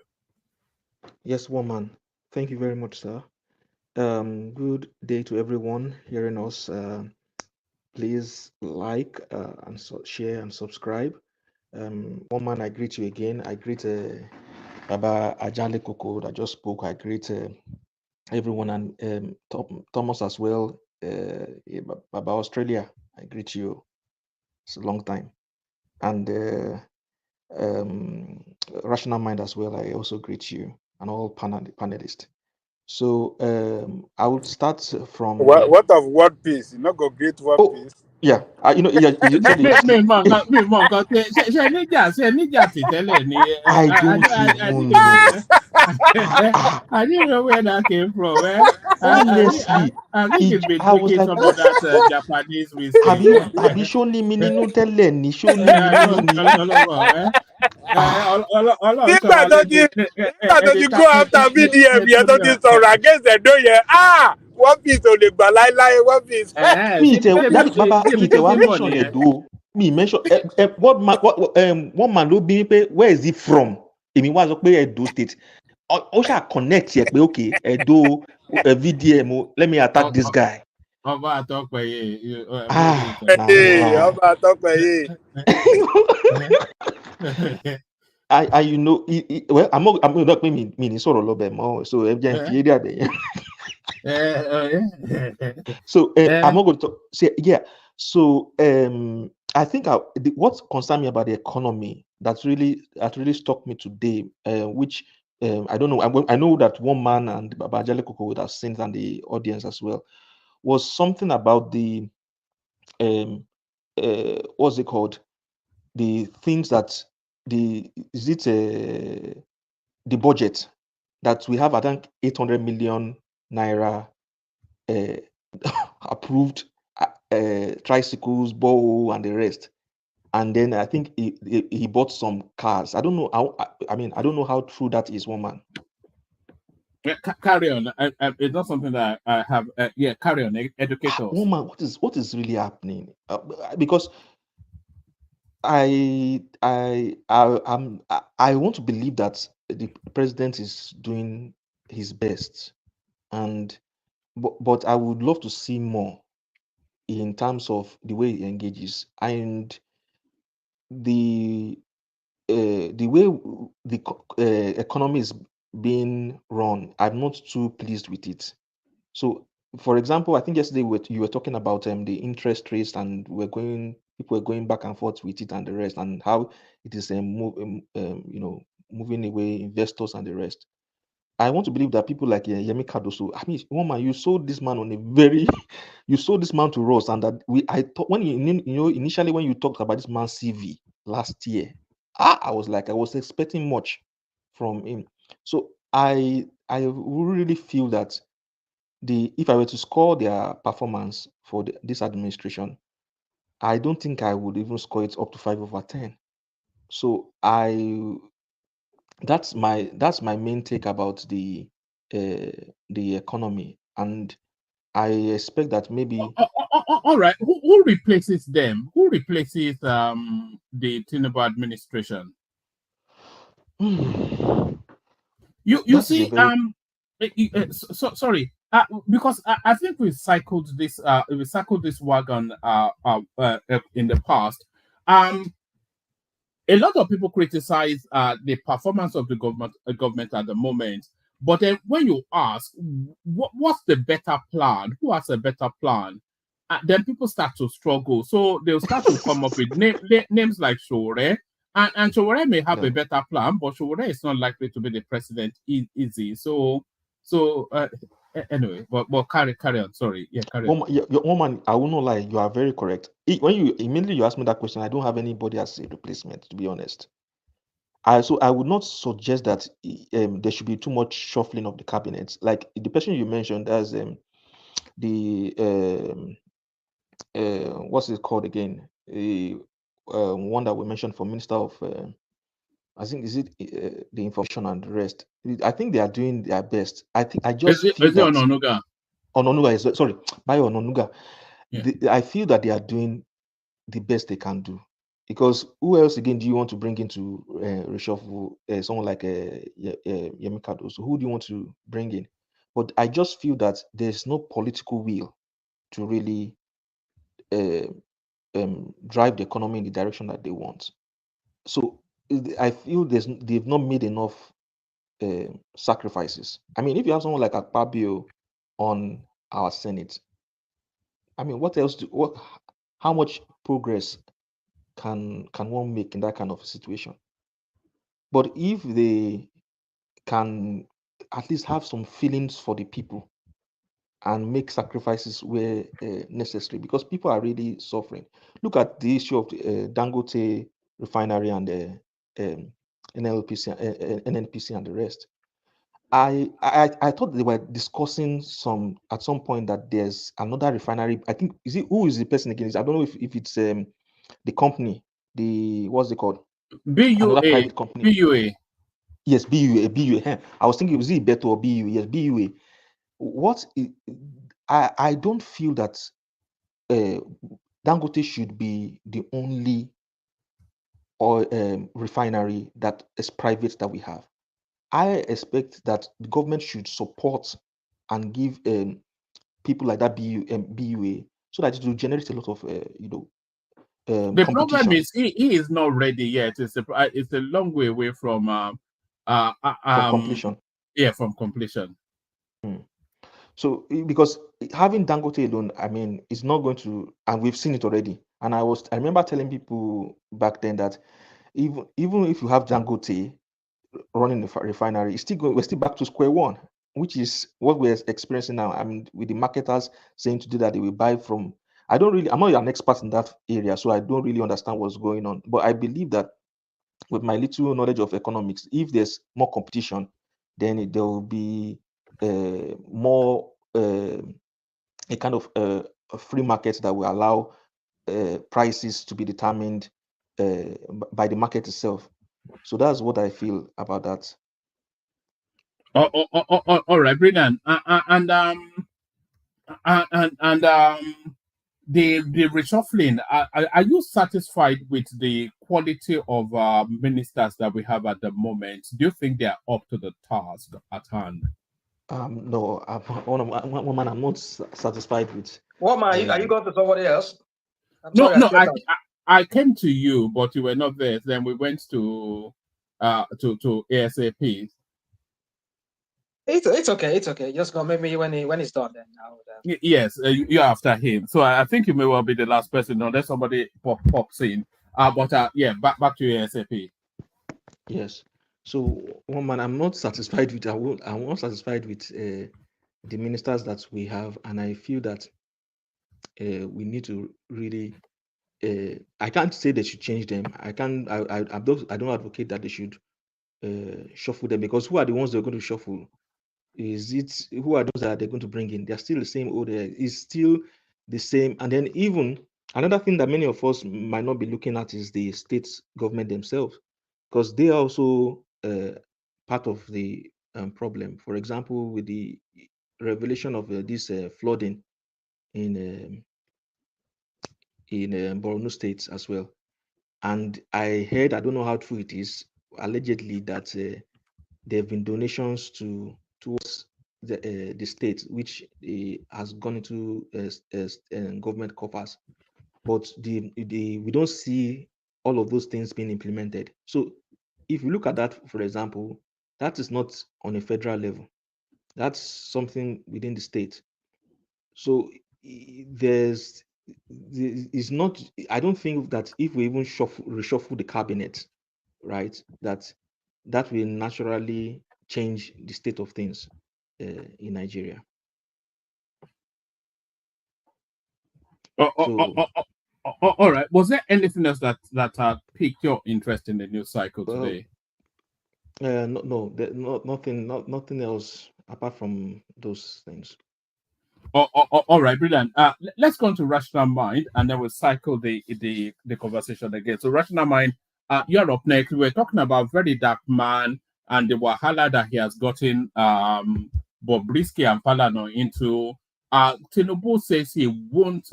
Speaker 14: Yes, woman. Thank you very much, sir. Good day to everyone hearing us. Please like and share and subscribe. Woman, I greet you again. I greet Baba Ajale Koko that just spoke. I greet everyone and Thomas as well. Baba Australia, I greet you. It's a long time. And Rational Mind as well, I also greet you and all panelists. So I would start from
Speaker 18: what of World Peace? You not go great World Peace.
Speaker 14: Yeah, you know, yeah, you said
Speaker 6: I don't even know. I didn't know where that came from.
Speaker 14: Honestly,
Speaker 6: I think it's been
Speaker 14: I was
Speaker 6: drinking
Speaker 14: like,
Speaker 6: some of that Japanese whiskey.
Speaker 14: Have you shown me nínú tẹ́lẹ̀ ni? Show me nínú ni.
Speaker 18: Nígbà tó ti go after VDM yẹn tó ti sọ̀rọ̀ against ẹ̀dọ́ yẹn, One Piece ò lè gbà láéláé One Piece.
Speaker 14: Baba mi tẹ wá mention Edo. Me mention one man ló bí pé where is he from? Èmi wá sọ pé Edo State. Ó ṣáà connect yẹ pé okay Edo VDM let me attack this guy.
Speaker 6: Ọba àtọpẹ yìí.
Speaker 18: Ọba àtọpẹ yìí.
Speaker 14: You know, well, I'm not me ní sọ̀rọ̀ lọ́bẹ̀ mọ́, so ẹ jẹ́ fi area there. So I'm not going to say So I think what concerns me about the economy that really struck me today, which I don't know. I know that one man and Baba Ajale Koko would have seen, and the audience as well, was something about the what's it called? The things that the budget that we have, I think 800 million naira approved tricycles, bow, and the rest. And then I think he bought some cars. I don't know how. I mean, I don't know how true that is, woman.
Speaker 6: Yeah, carry on. It's not something that I have. Yeah, carry on. Educate us.
Speaker 14: Woman, what is really happening? Because I want to believe that the president is doing his best, and but I would love to see more in terms of the way he engages and the way the economy is being run. I'm not too pleased with it. So, for example, I think yesterday you were talking about the interest rates, and people were going back and forth with it and the rest, and how it is moving away investors and the rest. I want to believe that people like Yemi Cardoso, I mean, woman, you sold this man on a very, you sold this man to us, and that I thought when initially when you talked about this man's CV last year, I was expecting much from him. So I really feel that if I were to score their performance for this administration, I don't think I would even score it up to 5/10. So that's my main take about the economy, and I expect that maybe
Speaker 6: All right. Who replaces them? Who replaces the Tinubu administration? You see sorry, because I think we cycled this wagon in the past. A lot of people criticize the performance of the government at the moment, but then when you ask what's the better plan, who has a better plan, then people start to struggle. So they'll start to come up with names like Shore, and Shore may have a better plan, but Shore is not likely to be the president easy. So anyway, but carry on. Sorry, yeah, carry on.
Speaker 14: Woman, I will not lie. You are very correct. When you immediately ask me that question, I don't have anybody as a replacement, to be honest. So I would not suggest that there should be too much shuffling of the cabinet. Like the person you mentioned, as the what's it called again? The one that we mentioned for Minister of I think is it the information and the rest. I think they are doing their best. I just feel
Speaker 6: that Ononuga?
Speaker 14: Ononuga is sorry, Bayo Ononuga. Yeah. I feel that they are doing the best they can do, because who else again do you want to bring into reshuffle? Someone like Yemi Cardoso. Who do you want to bring in? But I just feel that there's no political will to really drive the economy in the direction that they want. So I feel they've not made enough sacrifices. I mean, if you have someone like Akpabio on our Senate, I mean, what else? How much progress can one make in that kind of a situation? But if they can at least have some feelings for the people and make sacrifices where necessary, because people are really suffering. Look at the issue of Dangote refinery and NNPC and the rest. I thought they were discussing at some point that there's another refinery. I think who is the person again? I don't know if it's the company, what's it called?
Speaker 6: Another private company. BUA.
Speaker 14: Yes, BUA. I was thinking, was it Beto or BUA? Yes, BUA. I don't feel that Dangote should be the only refinery that is private that we have. I expect that the government should support and give people like that BUA, so that it will generate a lot of
Speaker 6: the problem is he is not ready yet. It's a long way away from
Speaker 14: completion.
Speaker 6: Yeah, from completion.
Speaker 14: So because having Dangote alone, I mean, it's not going to, and we've seen it already. And I remember telling people back then that even if you have Dangote running the refinery, we're still back to square one, which is what we're experiencing now. I mean, with the marketers saying to do that, they will buy from I'm not an expert in that area, so I don't really understand what's going on. But I believe that with my little knowledge of economics, if there's more competition, then there will be more a kind of a free market that will allow prices to be determined by the market itself. So that's what I feel about that.
Speaker 6: All right, brilliant. The reshuffling. Are you satisfied with the quality of ministers that we have at the moment? Do you think they are up to the task at hand?
Speaker 14: No, I'm not satisfied with.
Speaker 4: What man? Are you going to somebody else? I'm
Speaker 6: No,
Speaker 4: sorry, I
Speaker 6: no.
Speaker 4: stepped out.
Speaker 6: I came to you, but you were not there. Then we went to ASAP.
Speaker 4: It's okay. It's okay. Just go. Maybe when he's done, then I'll.
Speaker 6: Yes, you're after him. So I think you may well be the last person unless somebody pops in. But yeah, back to ASAP.
Speaker 14: Yes. So one man, I'm not satisfied with. I'm not satisfied with the ministers that we have, and I feel that we need to really. I can't say they should change them. I can't. I don't advocate that they should shuffle them, because who are the ones they're going to shuffle? Who are those that they're going to bring in? They're still the same old. It's still the same. And then even another thing that many of us might not be looking at is the state government themselves, because they are also part of the problem. For example, with the revelation of this flooding in Borno State as well. And I heard, I don't know how true it is, allegedly that there have been donations towards the state, which has gone into government coffers, but we don't see all of those things being implemented. So if you look at that, for example, that is not on a federal level. That's something within the state. So it's not. I don't think that if we even reshuffle the cabinet, right, that will naturally change the state of things in Nigeria.
Speaker 6: All right. Was there anything else that piqued your interest in the news cycle today?
Speaker 14: Nothing else apart from those things.
Speaker 6: All right, brilliant. Let's go to Rational Mind, and then we'll cycle the conversation again. So, Rational Mind, you're up next. We're talking about Very Dark Man and the wahala that he has gotten Bobrisky and Falano into. Tinubu says he won't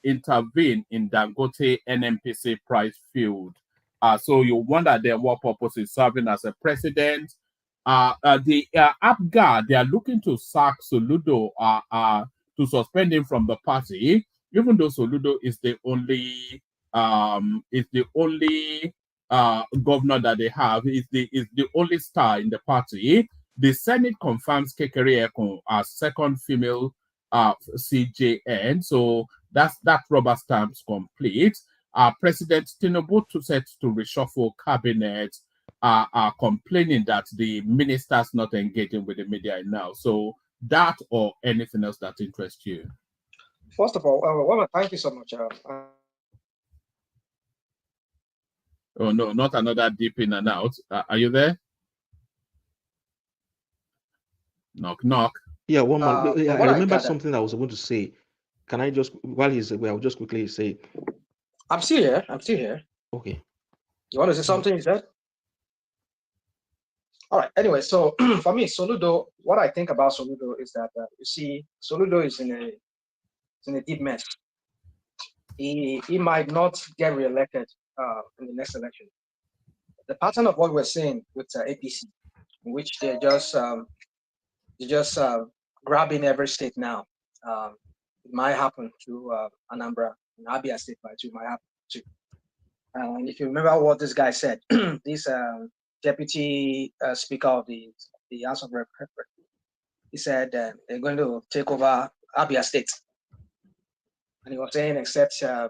Speaker 6: intervene in Dangote and Nnpc price feud. So you wonder then what purpose is serving as a president. The APGA, they are looking to sack Soludo to suspend him from the party, even though Soludo is the only governor that they have, is the only star in the party. The Senate confirms Kekere Ekun as second female CJN, so that rubber stamps complete. President Tinubu set to reshuffle cabinet, are complaining that the ministers not engaging with the media now. So that or anything else that interests you?
Speaker 4: First of all, well, thank you so much.
Speaker 6: Oh no, not another deep in and out. Are you there? Knock, knock.
Speaker 14: Yeah, one more. I remember something I was going to say. Can I just, while he's away, I'll just quickly say.
Speaker 4: I'm still here. I'm still here.
Speaker 14: Okay.
Speaker 4: You want to say something, you said? All right. Anyway, so for me, Soludo, what I think about Soludo is that, you see, Soludo is in a deep mess. He might not get reelected in the next election. The pattern of what we're seeing with APC, in which they're just grabbing every state now. It might happen to Anambra and Abia State, but it might happen too. And if you remember what this guy said, this deputy speaker of the House of Representatives, he said they're going to take over Abia State, and he was saying except in a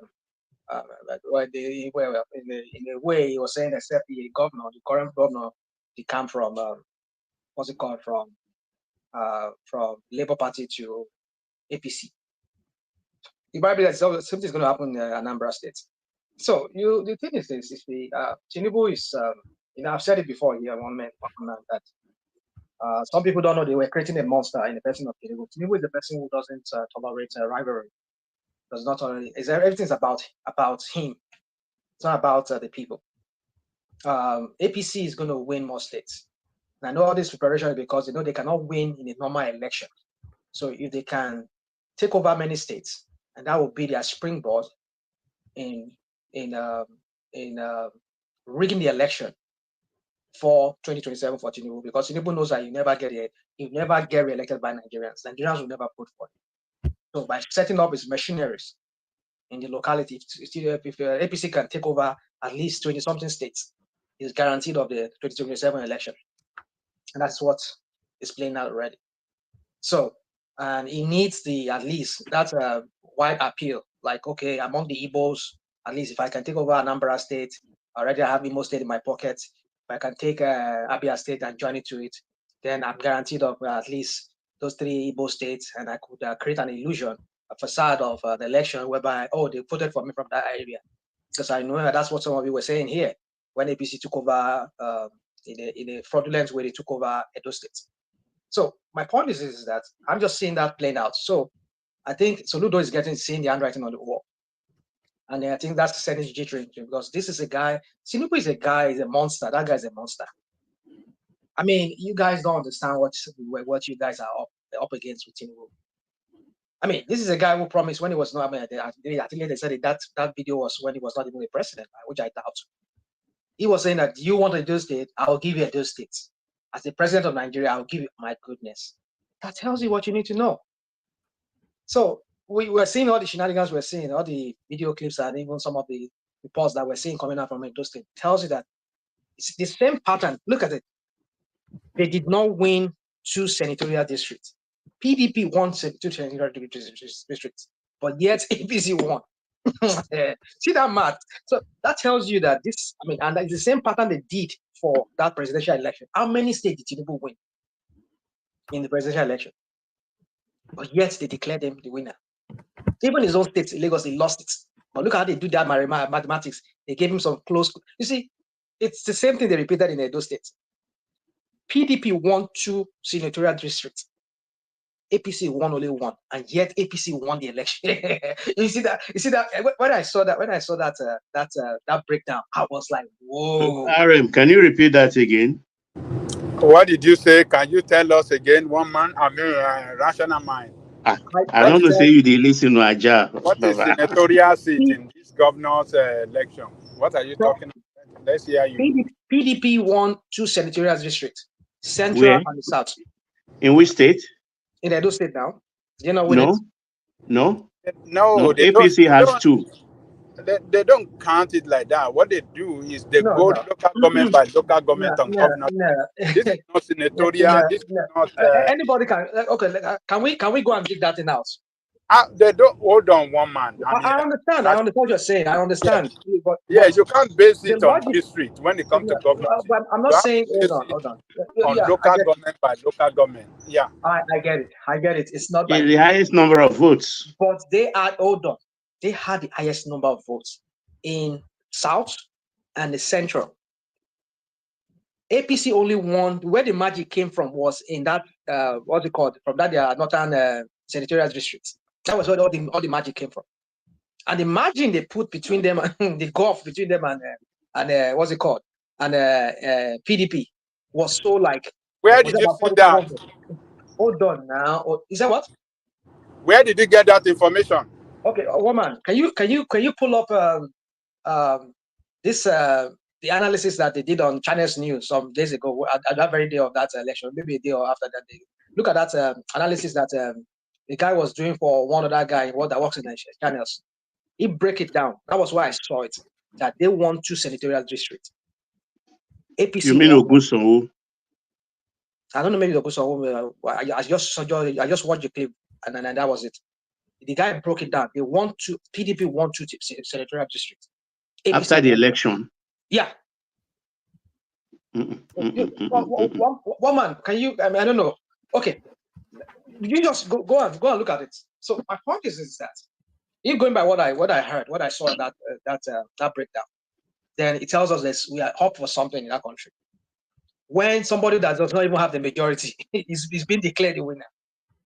Speaker 4: way he was saying except the current governor, he came from what's it called, from Labour Party to APC. it might be that something's going to happen in Anambra State. So the thing is this: if the Tinubu is, I've said it before here, one man that some people don't know they were creating a monster in the person of Tinubu. Tinubu is the person who doesn't tolerate rivalry. Does not tolerate. Everything's about him. It's not about the people. APC is going to win more states. And I know all this preparation is because they cannot win in a normal election. So if they can take over many states, and that will be their springboard in rigging the election for 2027 for Tinubu, because Tinubu knows that you never get re-elected by Nigerians. Nigerians will never vote for him. So by setting up his machineries in the locality, if APC can take over at least 20-something states, is guaranteed of the 2027 election. And that's what is playing out already. So, and he needs at least that's a wide appeal. Like, okay, among the Igbos, at least if I can take over Anambra State, already I have Imo State in my pocket. If I can take Abia State and join it to it, then I'm guaranteed of at least those 3 Igbo states, and I could create an illusion, a facade of the election whereby, they voted for me from that area. Because I know that's what some of you were saying here when APC took over in a fraudulent way, they took over Edo State. So my point is that I'm just seeing that playing out. So I think Soludo is seeing the handwriting on the wall. And I think that's setting jittering because this is a guy, Tinubu is a monster. That guy's a monster. I mean, you guys don't understand what you guys are up against with Tinubu. I mean, this is a guy who promised when he was not, I think they said that video was when he was not even a president, which I doubt. He was saying that, you want a Edo State, I will give you a Edo State. As the president of Nigeria, I'll give you my goodness. That tells you what you need to know. So we were seeing all the shenanigans we're seeing, all the video clips and even some of the reports that we're seeing coming out from Edo State tells you that it's the same pattern. Look at it. They did not win 2 senatorial districts. PDP won 2 senatorial districts, but yet APC won. See that math? So that tells you that and it's the same pattern they did for that presidential election. How many states did Tinubu win in the presidential election? But yet they declared him the winner. Even his own state, Lagos, he lost it. But look how they do that mathematics. They gave him some close. You see, it's the same thing they repeated in Edo State. PDP won 2 senatorial districts. APC won only 1, and yet APC won the election. You see that? When I saw that breakdown, I was like, "Whoa!"
Speaker 13: RM, can you repeat that again?
Speaker 18: What did you say? Can you tell us again? One man, rational mind.
Speaker 13: I don't know. Say you did listen to Aja.
Speaker 18: What is senatorial seat in this governor's election? What are you talking about? Let's hear you.
Speaker 4: PDP won 2 senatorial districts, Central and the South.
Speaker 13: In which state?
Speaker 4: In Edo State now. You know win it?
Speaker 13: No.
Speaker 18: APC
Speaker 13: has 2.
Speaker 18: They don't count it like that. What they do is they go local government by local government and governor. This is not senatorial. This is not.
Speaker 4: Anybody can. Okay, can we go and dig that in house?
Speaker 18: They don't hold on one man.
Speaker 4: I understand. I understand what you're saying. I understand.
Speaker 18: Yeah, you can't base it on district when it comes to government.
Speaker 4: I'm not saying. Hold on.
Speaker 18: On local government by local government. Yeah.
Speaker 4: I get it. It's not
Speaker 13: the highest number of votes.
Speaker 4: But they had They had the highest number of votes in South and the Central. APC only won. Where the magic came from was in that what's it called? From that northern senatorial districts. That was where all the magic came from. And the margin they put between them and the gulf between them and what's it called? And PDP was so like.
Speaker 18: Where did you see that?
Speaker 4: Hold on now. Is that what?
Speaker 18: Where did you get that information?
Speaker 4: Okay, woman, can you pull up this the analysis that they did on Channels News some days ago at that very day of that election, maybe a day or after that day. Look at that analysis that the guy was doing for one other guy that works in the Channels. He break it down. That was why I saw it. That they won 2 senatorial districts. APC.
Speaker 13: You mean Ogunsonwu?
Speaker 4: I don't know, maybe Ogunsonwu. I just watched the clip and that was it. The guy broke it down. They won 2. PDP won 2 senatorial districts. APC
Speaker 13: after the election.
Speaker 4: Yeah. One man, can you? I don't know. Okay, you just go and look at it. So my point is that If going by what I heard, what I saw in that breakdown, then it tells us that we are up for something in that country. When somebody that does not even have the majority is being declared the winner.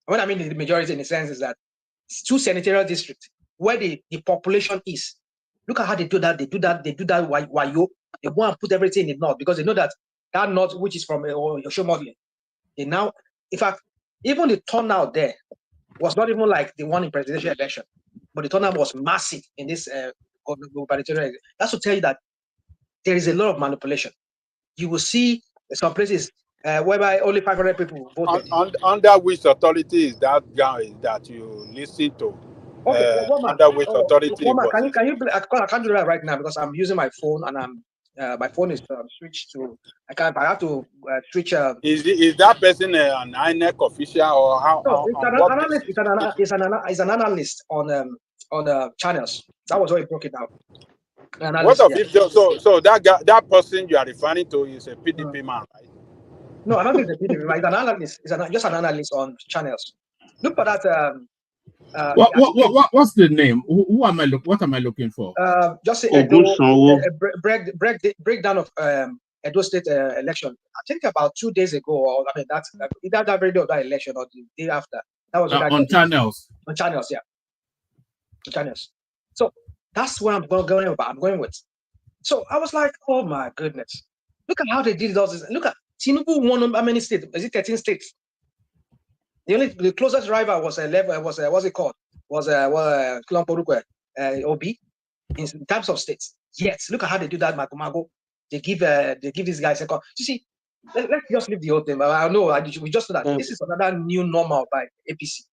Speaker 4: What I mean the majority in the sense is that it's 2 senatorial districts where the population is. Look at how they do that. They do that wayo. They go and put everything in the north because they know that north, which is from Yosho modeling, they now, in fact, even the turnout there was not even like the one in presidential election, but the turnout was massive in this gubernatorial. That's to tell you that there is a lot of manipulation. You will see some places whereby only 500 people voted.
Speaker 18: Under which authority is that guy that you listen to?
Speaker 4: Okay,
Speaker 18: under which authority?
Speaker 4: Can you? I can't do that right now because I'm using my phone and my phone is switched to. I have to switch.
Speaker 18: Is that person an INEC official or how?
Speaker 4: No, it's an analyst on channels. That was why he broke it down.
Speaker 18: What of if so that person you are referring to is a PDP man, right?
Speaker 4: No, I don't think it's a PDP man. It's an analyst. Just an analyst on channels. Look for that.
Speaker 6: What's the name? What am I looking for?
Speaker 4: Just say breakdown of Edo State election. I think about 2 days ago, or I mean that's either that very day of that election or the day after. That was
Speaker 6: on channels.
Speaker 4: On channels, yeah. On channels. So that's where I'm going with. So I was like, oh my goodness, look at how they did all this. Look at Tinubu won how many states? Is it 13 states? The closest rival was 11. Was what's it called? Was Obi in terms of states. Yes, look at how they do that. Magomago. They give these guys a call. You see, let's just leave the old thing. I know we just know that this is another new normal by APC.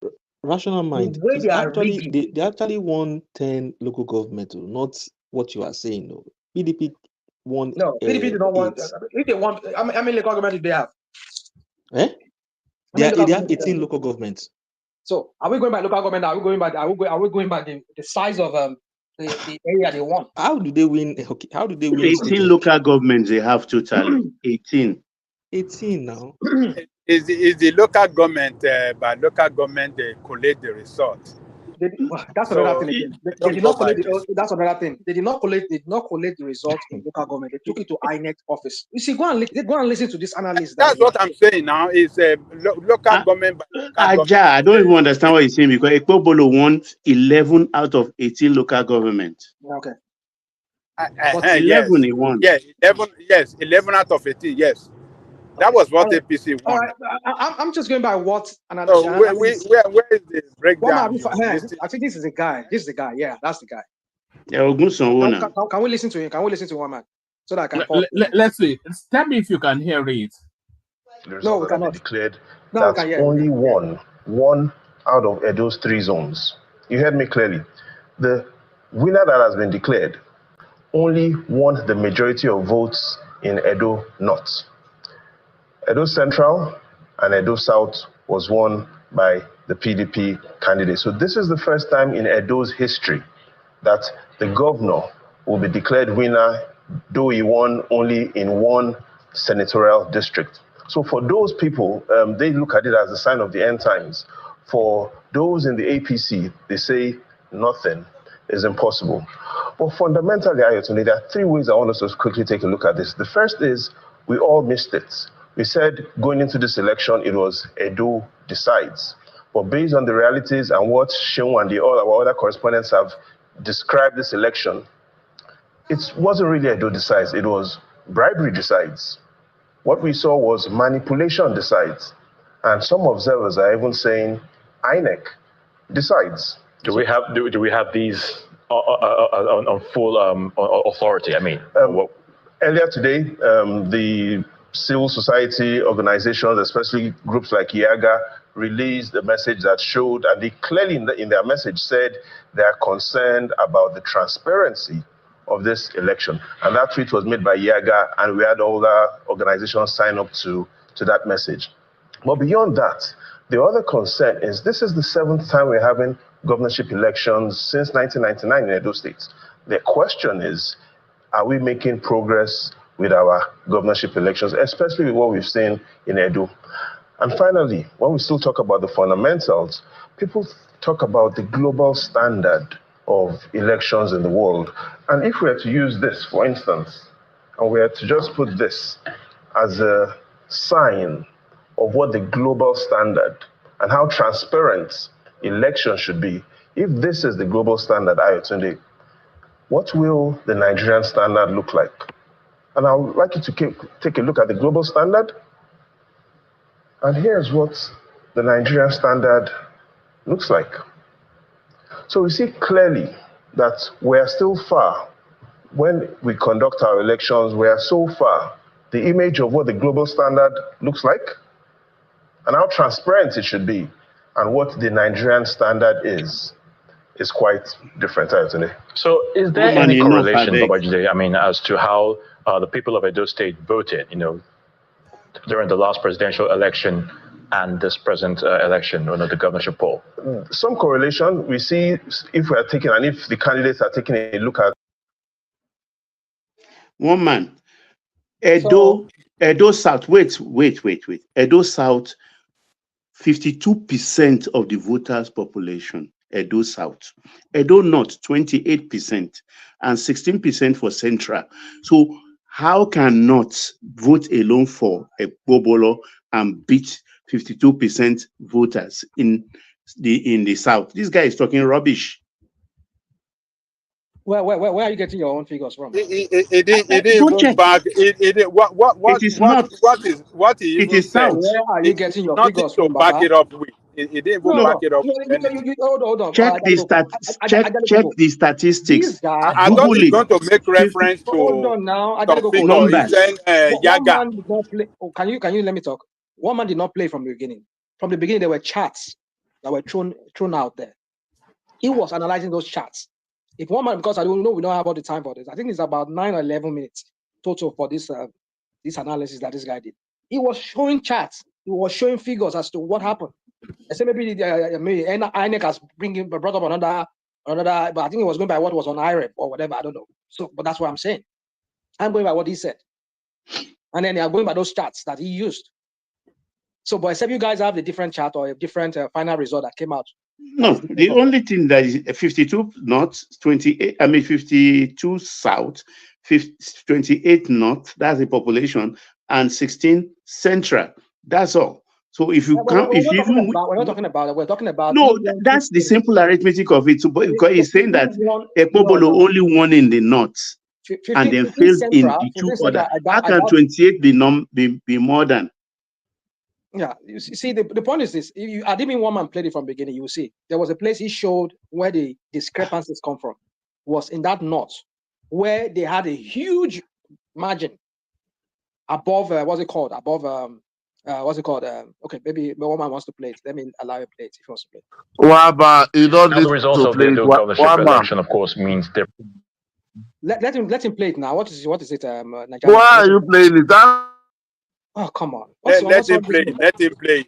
Speaker 14: Rational mind. They actually won 10 local government, not what you are saying. No, PDP won.
Speaker 4: No, PDP did not want. If they want, how many local government did they have?
Speaker 14: They have 18 local governments.
Speaker 4: So are we going by local government? Are we going by the size of the area they won?
Speaker 14: How do they win? Okay, how do they win?
Speaker 13: 18 local governments they have totally. 18
Speaker 14: now.
Speaker 18: Is the local government by local government they collect the result?
Speaker 4: That's another thing. They did not collect that's another thing. They did not collect the result in local government. They took it to INEC office. You see, go and listen to this analyst.
Speaker 18: That's what I'm saying now. Is local government.
Speaker 13: I don't even understand what he's saying because Ekpobolo won 11 out of 18 local government.
Speaker 4: Okay.
Speaker 13: 11 he won.
Speaker 18: Yeah, 11. Yes, 11 out of 18. Yes. That was what APC won.
Speaker 4: All right, I'm just going by what.
Speaker 18: Where is the breakdown?
Speaker 4: I think this is the guy. Yeah, that's the guy.
Speaker 13: Yeah,
Speaker 4: can we listen to him? Can we listen to one man so that I can?
Speaker 6: Let's see. Tell me if you can hear it.
Speaker 4: No, we cannot.
Speaker 19: Declared that only one out of Edo's 3 zones. You heard me clearly. The winner that has been declared only won the majority of votes in Edo North. Edo Central and Edo South was won by the PDP candidate. So this is the first time in Edo's history that the governor will be declared winner, though he won only in 1 senatorial district. So for those people, they look at it as a sign of the end times. For those in the APC, they say nothing is impossible. But fundamentally, Ayotunde, there are 3 ways I want us to quickly take a look at this. The first is we all missed it. We said going into this election, it was Edo decides. But based on the realities and what Sheung and all our other correspondents have described this election, it wasn't really Edo decides, it was bribery decides. What we saw was manipulation decides. And some observers are even saying INEC decides.
Speaker 20: Do we have these on full authority? I mean,
Speaker 19: earlier today, the civil society organizations, especially groups like IAGA, released a message that showed, and they clearly in their message said they are concerned about the transparency of this election. And that tweet was made by IAGA, and we had all the organizations sign up to that message. But beyond that, the other concern is this is the 7th time we're having governorship elections since 1999 in Edo State. The question is, are we making progress with our governorship elections, especially with what we've seen in Edo? And finally, when we still talk about the fundamentals, people talk about the global standard of elections in the world. And if we were to use this, for instance, and we were to just put this as a sign of what the global standard and how transparent elections should be, if this is the global standard, Ayotunde, what will the Nigerian standard look like? And I would like you to take a look at the global standard. And here's what the Nigerian standard looks like. So we see clearly that we're still far. When we conduct our elections, we are so far. The image of what the global standard looks like and how transparent it should be and what the Nigerian standard is quite different, isn't it?
Speaker 20: So is there any correlation, Babajide, I mean, as to how the people of Edo State voted, during the last presidential election and this present election, the governorship poll?
Speaker 19: Some correlation. We see if we are taking, and if the candidates are taking a look at.
Speaker 13: One man, Edo South, wait. Edo South, 52% of the voters' population, Edo South. Edo North, 28%, and 16% for Central. So how can North vote alone for a Bobolo and beat 52% voters in the South? This guy is talking rubbish.
Speaker 4: Where are you getting your own figures from?
Speaker 18: What he said?
Speaker 4: Where are you getting your figures from,
Speaker 18: back
Speaker 4: Baba?
Speaker 18: it up with? It didn't even back it up.
Speaker 4: Hold on.
Speaker 13: Check the statistics.
Speaker 18: I thought he's going to make reference to.
Speaker 4: Hold on now. I gotta go.
Speaker 13: Numbers.
Speaker 4: One man did not play. Oh, can you let me talk? One man did not play from the beginning. From the beginning, there were charts that were thrown out there. He was analyzing those charts. If one man, because I don't know, we don't have all the time for this. I think it's about 9 or 11 minutes total for this this analysis that this guy did. He was showing charts. He was showing figures as to what happened. I said maybe INEC has brought up another, but I think it was going by what was on IREP or whatever. I don't know. So, but that's what I'm saying. I'm going by what he said, and then they are going by those charts that he used. So, but except you guys have a different chart or a different final result that came out.
Speaker 13: No, the only thing that is 52 North, 28. I mean 52 South, 28 North. That's the population, and 16 Central. That's all. So if you come, we're talking about. No, that's the simple arithmetic of it. But because he's saying that Ekpobolo only won in the North, and then failed in the two other. How can 28 be more than?
Speaker 4: Yeah, you see, the point is this: if I didn't mean one man played it from the beginning. You will see there was a place he showed where the discrepancies come from was in that North, where they had a huge margin above what's it called? Above okay, maybe one man wants to play it. Let me allow him to play it if he wants to play.
Speaker 12: Well, but you don't
Speaker 20: Now the results of the Edo governorship election, of course, means different.
Speaker 4: Let him play it now. What is it? Nigeria?
Speaker 12: Why are you playing it?
Speaker 4: Oh, come on.
Speaker 18: Let him play. Let him play.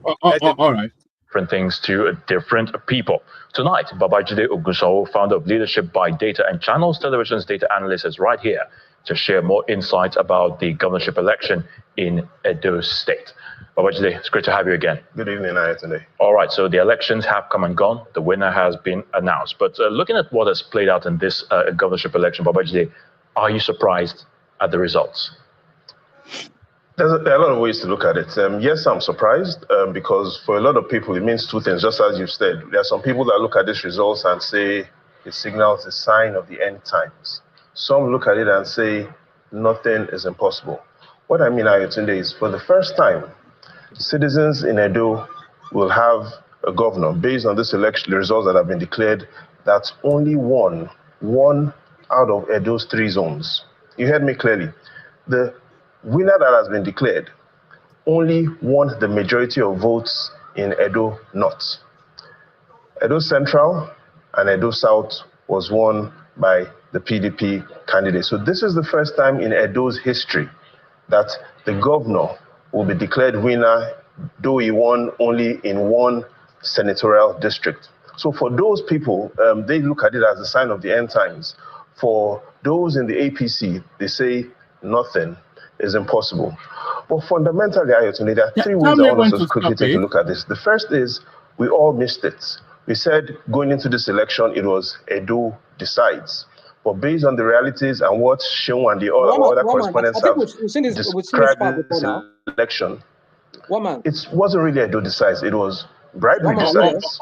Speaker 6: All right.
Speaker 20: Different things to different people. Tonight, Babajide Ogunsowo, founder of Leadership by Data and Channels Television's data analyst, is right here to share more insights about the governorship election in Edo State. Babajide, it's great to have you again.
Speaker 19: Good evening, Ayatollah.
Speaker 20: All right, so the elections have come and gone. The winner has been announced. But looking at what has played out in this governorship election, Babajide, are you surprised at the results?
Speaker 19: There are a lot of ways to look at it. Yes, I'm surprised because for a lot of people, it means two things, just as you've said. There are some people that look at these results and say it signals a sign of the end times. Some look at it and say nothing is impossible. What I mean, Ayotunde, is for the first time, citizens in Edo will have a governor based on this election, the results that have been declared, that's only one out of Edo's 3 zones. You heard me clearly. The winner that has been declared only won the majority of votes in Edo North. Edo Central and Edo South was won by the PDP candidate. So this is the first time in Edo's history that the governor will be declared winner, though he won only in 1 senatorial district. So for those people, they look at it as a sign of the end times. For those in the APC, they say nothing is impossible. But fundamentally, Ayotunde, there are 3 ways I want us to quickly take a look at this. The first is we all missed it. We said going into this election, it was Edo decides. But based on the realities and what Seun and the other correspondents
Speaker 4: I think
Speaker 19: have
Speaker 4: we've seen this
Speaker 19: described
Speaker 4: part
Speaker 19: this
Speaker 4: before now.
Speaker 19: election,
Speaker 4: Woman.
Speaker 19: it wasn't really Edo decides, it was bribery
Speaker 4: Woman,
Speaker 19: decides.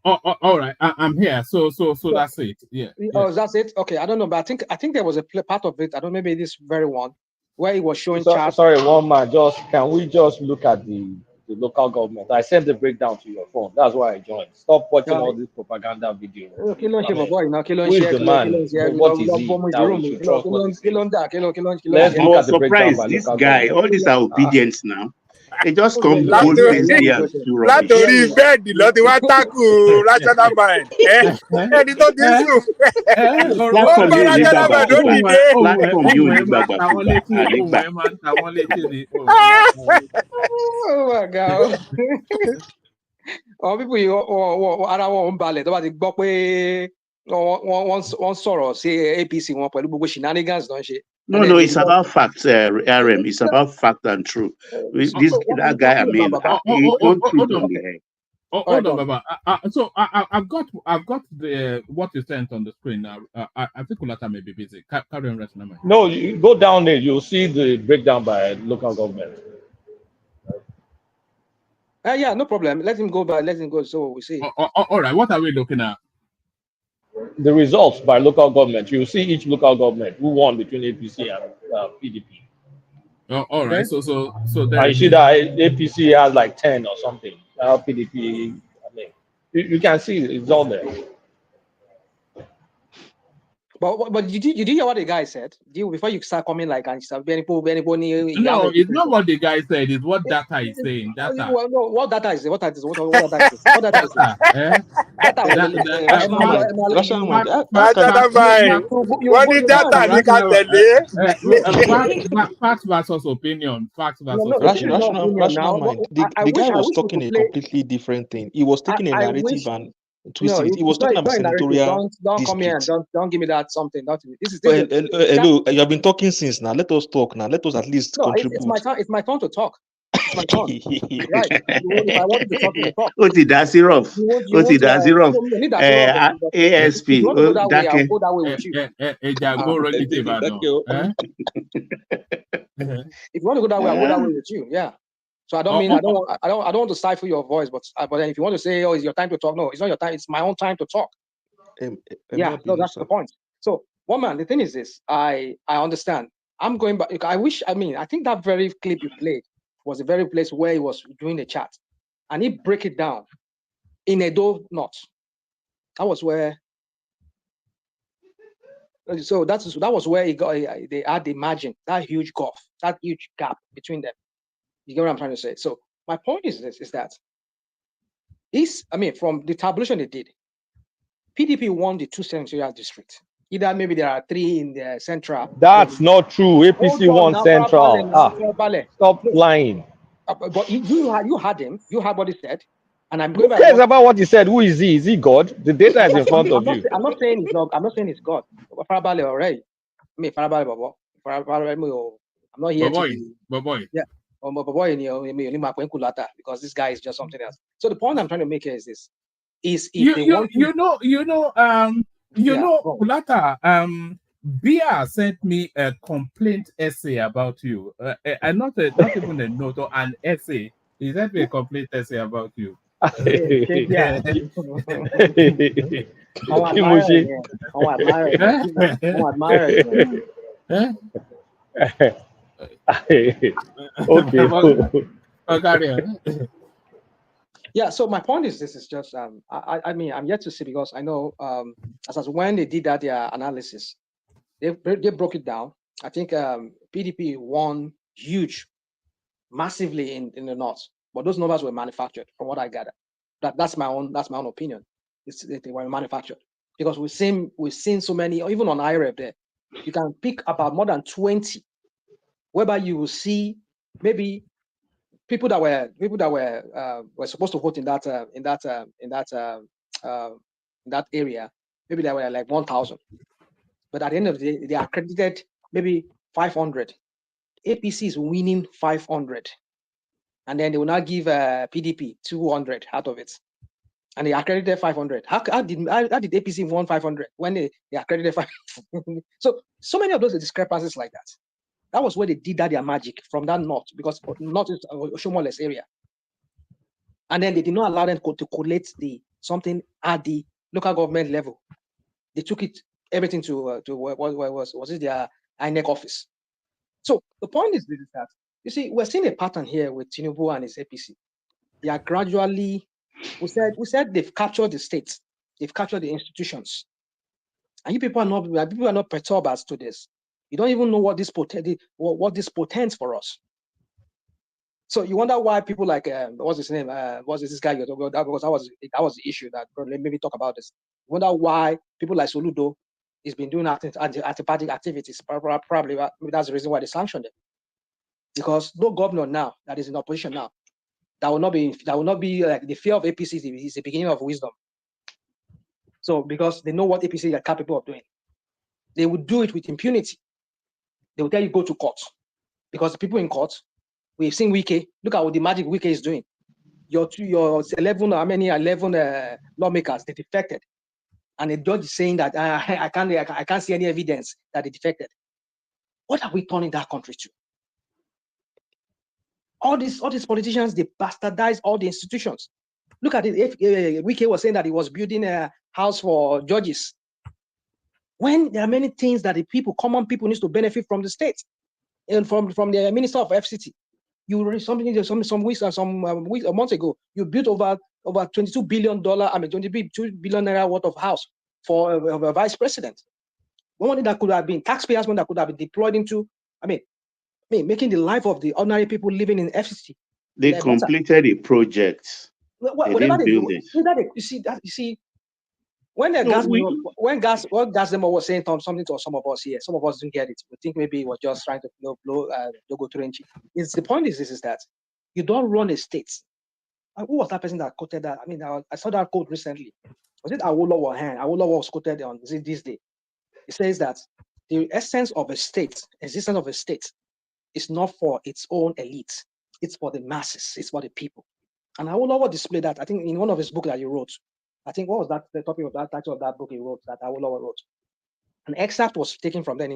Speaker 6: All right, I'm here. So that's it. Yeah.
Speaker 4: Oh, that's it. Okay, I don't know, but I think there was a part of it. I don't know, maybe this very one where he was showing charts.
Speaker 21: Sorry, one man. Can we just look at the local government? I sent the breakdown to your phone. That's why I joined. Stop watching all this propaganda video. Who is the man? What is he? That we should trust what he says. Let's look at the breakdown by
Speaker 13: this
Speaker 21: local
Speaker 13: guy,
Speaker 21: government.
Speaker 13: all these are obedience now. They just come bold face here and do rubbish.
Speaker 18: látòrí bẹ́ẹ̀dì lọ ti wá tákù rational mind ẹni tó ti sùn ó bá rational mind ó dìde.
Speaker 13: Platform yóò ní gbàgbà
Speaker 4: Oh my God. Àwọn people yìí ara wọn ń balẹ̀ tó bá ti gbọ́ pé wọ́n sọ̀rọ̀ sí APC wọn pẹ̀lú gbogbo shenanigans tó ń ṣe.
Speaker 13: No, it's about facts, RM. It's about fact and truth. That guy, I mean, he don't truth on the head.
Speaker 6: Hold on, Baba. So I've got the what you sent on the screen now. I think Kulata may be busy. Carry on, rest number.
Speaker 21: No, you go down there. You'll see the breakdown by local government.
Speaker 4: Yeah, no problem. Let him go. So we see.
Speaker 6: All right. What are we looking at?
Speaker 21: The results by local government. You see each local government who won between APC and PDP.
Speaker 6: Oh, all right.
Speaker 4: Okay.
Speaker 6: So there.
Speaker 21: I see that APC has like 10 or something. PDP. I mean, you can see it's all there.
Speaker 4: But you did hear what the guy said? Before you start coming like and stuff.
Speaker 6: No, it's not what the guy said. It's what data is saying. Data.
Speaker 4: Well, no, what data is it? What data is it? What data is it? What data is it?
Speaker 6: Facts versus opinion. Facts versus
Speaker 14: rational mind. The guy was talking a completely different thing. He was taking a narrative and twisting it. He was talking about senatorial dispute.
Speaker 4: Don't give me that something. This is
Speaker 14: hello. You have been talking since now. Let us talk now. Let us at least contribute.
Speaker 4: It's my turn to talk. It's my turn. Right. If I want to talk, you talk.
Speaker 13: Oti dasi rough. Oti dasi rough. ASP.
Speaker 4: If you want to go that way, I'll go that way with you. If you want to go that way, I'll go that way with you. Yeah. So I don't want to stifle your voice, but then if you want to say, oh, it's your time to talk, no, it's not your time. It's my own time to talk. Yeah, no, that's the point. So, woman, the thing is this: I understand. I'm going back. I think that very clip you played was the very place where he was doing the chat, and he break it down in Edo North. That was where. So that was where they had the margin, that huge gulf, that huge gap between them. You get what I'm trying to say? So my point is this: from the tabulation they did, PDP won the 2 senatorial districts. Either maybe there are 3 in the central.
Speaker 21: That's not true. APC won central. Stop lying.
Speaker 4: But you had him. You heard what he said. And I'm going.
Speaker 21: Who cares about what he said? Who is he? Is he God? The data is in front of you.
Speaker 4: I'm not saying he's not. I'm not saying he's God. Farabale already. Farabale, Babo. I'm not here
Speaker 6: boy.
Speaker 4: Yeah. Because this guy is just something else. So the point I'm trying to make here is this:
Speaker 6: Kulata, Bia sent me a complaint essay about you, and not even a note or an essay. He sent me a complaint essay about you.
Speaker 4: Yeah, so my point is this is just I'm yet to see, because I know as when they did that their analysis, they broke it down. I think PDP won massively in the north, but those numbers were manufactured from what I gather. That's my own opinion. They were manufactured because we've seen so many, even on IREV there, you can pick about more than 20, whereby you will see maybe people that were supposed to vote in that area, maybe there were like 1,000, but at the end of the day, they are accredited maybe 500. APC is winning 500, and then they will now give PDP 200 out of it. and they accredited 500. How did APC won 500 when they accredited 500? So many of those discrepancies like that. That was where they did their magic from that north, because north is a Oshomoles area. And then they did not allow them to collate something at the local government level. They took everything to what was it, their INEC office. So the point is that, you see, we're seeing a pattern here with Tinubu and his APC. They are gradually, we said they've captured the states, they've captured the institutions, and you people are not perturbed as to this. You don't even know what this portends for us. So you wonder why people like what's his name? What's this guy you're talking about? Because that was the issue that maybe talk about this. You wonder why people like Soludo has been doing anti-party activities. Probably that's the reason why they sanctioned it. Because no governor now that is in opposition now, that will not be like the fear of APC is the beginning of wisdom. So because they know what APC are capable of doing, they would do it with impunity. They will tell you go to court, because the people in court, we've seen Wike. Look at what the magic Wike is doing. Your 11 lawmakers, they defected, and the judge is saying that I can't see any evidence that they defected. What are we turning that country to? All these politicians, they bastardize all the institutions. Look at it. Wike was saying that he was building a house for judges, when there are many things that common people need to benefit from the state and from the Minister of FCT. You read something some months ago. You built over $22 billion, $22 billion worth of house for a vice president. Money that could have been taxpayers' money that could have been deployed into, making the life of the ordinary people living in FCT.
Speaker 13: They completed a project. They didn't build it.
Speaker 4: You see, when Gas Demo was saying something to some of us here, some of us didn't get it. We think maybe he was just trying to blow logo trenching. The point is that you don't run a state. Who was that person that quoted that? I saw that quote recently. Was it Awolowo? Awolowo was quoted on this day. It says that the essence of a state, existence of a state, is not for its own elite. It's for the masses. It's for the people. And Awolowo displayed that, I think, in one of his books that he wrote. I think, what was that, the topic of that title of that book he wrote, that Awolowo wrote? An excerpt was taken from then.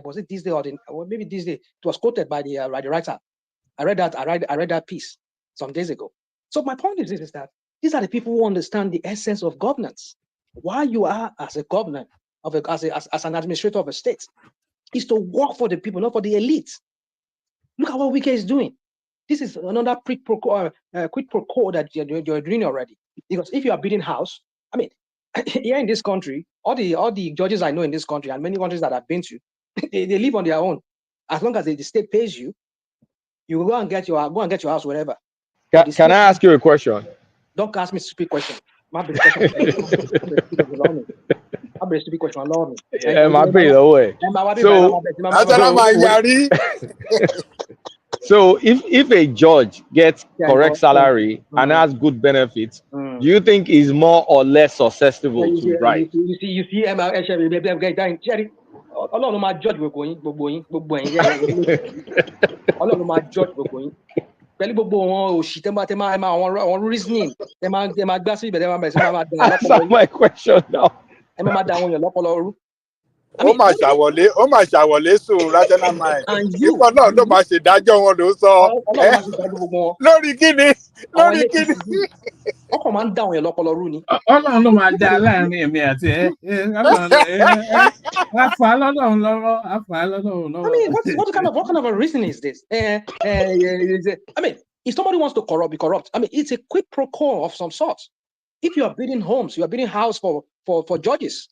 Speaker 4: Was it this day or maybe this day? It was quoted by the writer. I read that piece some days ago. So my point is that these are the people who understand the essence of governance. Why you are as a governor, as an administrator of a state, is to work for the people, not for the elite. Look at what Wike is doing. This is another quid pro quo that you're doing already. Because if you are building house, here in this country, all the judges I know in this country and many countries that I've been to, they live on their own. As long as the state pays you, you will go and get your house wherever.
Speaker 21: Can I ask you a question?
Speaker 4: Don't ask me stupid question. My stupid question. Allow me.
Speaker 21: So if a judge gets correct salary and has good benefits, do you think is more or less susceptible to bribe?
Speaker 4: You see, Ọlọ́run máa judge gbogbo yín Ọlọ́run máa judge gbogbo yín pẹ̀lú gbogbo wọn òṣì tẹ́ máa àwọn reasoning tẹ́ máa gbá sí ibẹ̀ tẹ́ máa bẹ̀rẹ̀ sí máa dà
Speaker 21: Answer my question now.
Speaker 4: Ẹ máa dà àwọn èèyàn lọ́pọlọ rú.
Speaker 18: Ó máa ṣàwọlé sùn rational mind. Ipò náà ló máa ṣèdájọ́ wọn ló sọ. Lórí kíni?
Speaker 4: Ọkọ̀ máa ń dà àwọn èèyàn lọ́pọlọ rú ni.
Speaker 6: Ọlọ́run ló máa dá láàrin èmi àti ẹ. Àfà lọ́dọ̀ lọ́rọ̀.
Speaker 4: What kind of a reason is this? If somebody wants to be corrupt, it's a quid pro quo of some sort. If you are building homes, you are building house for judges.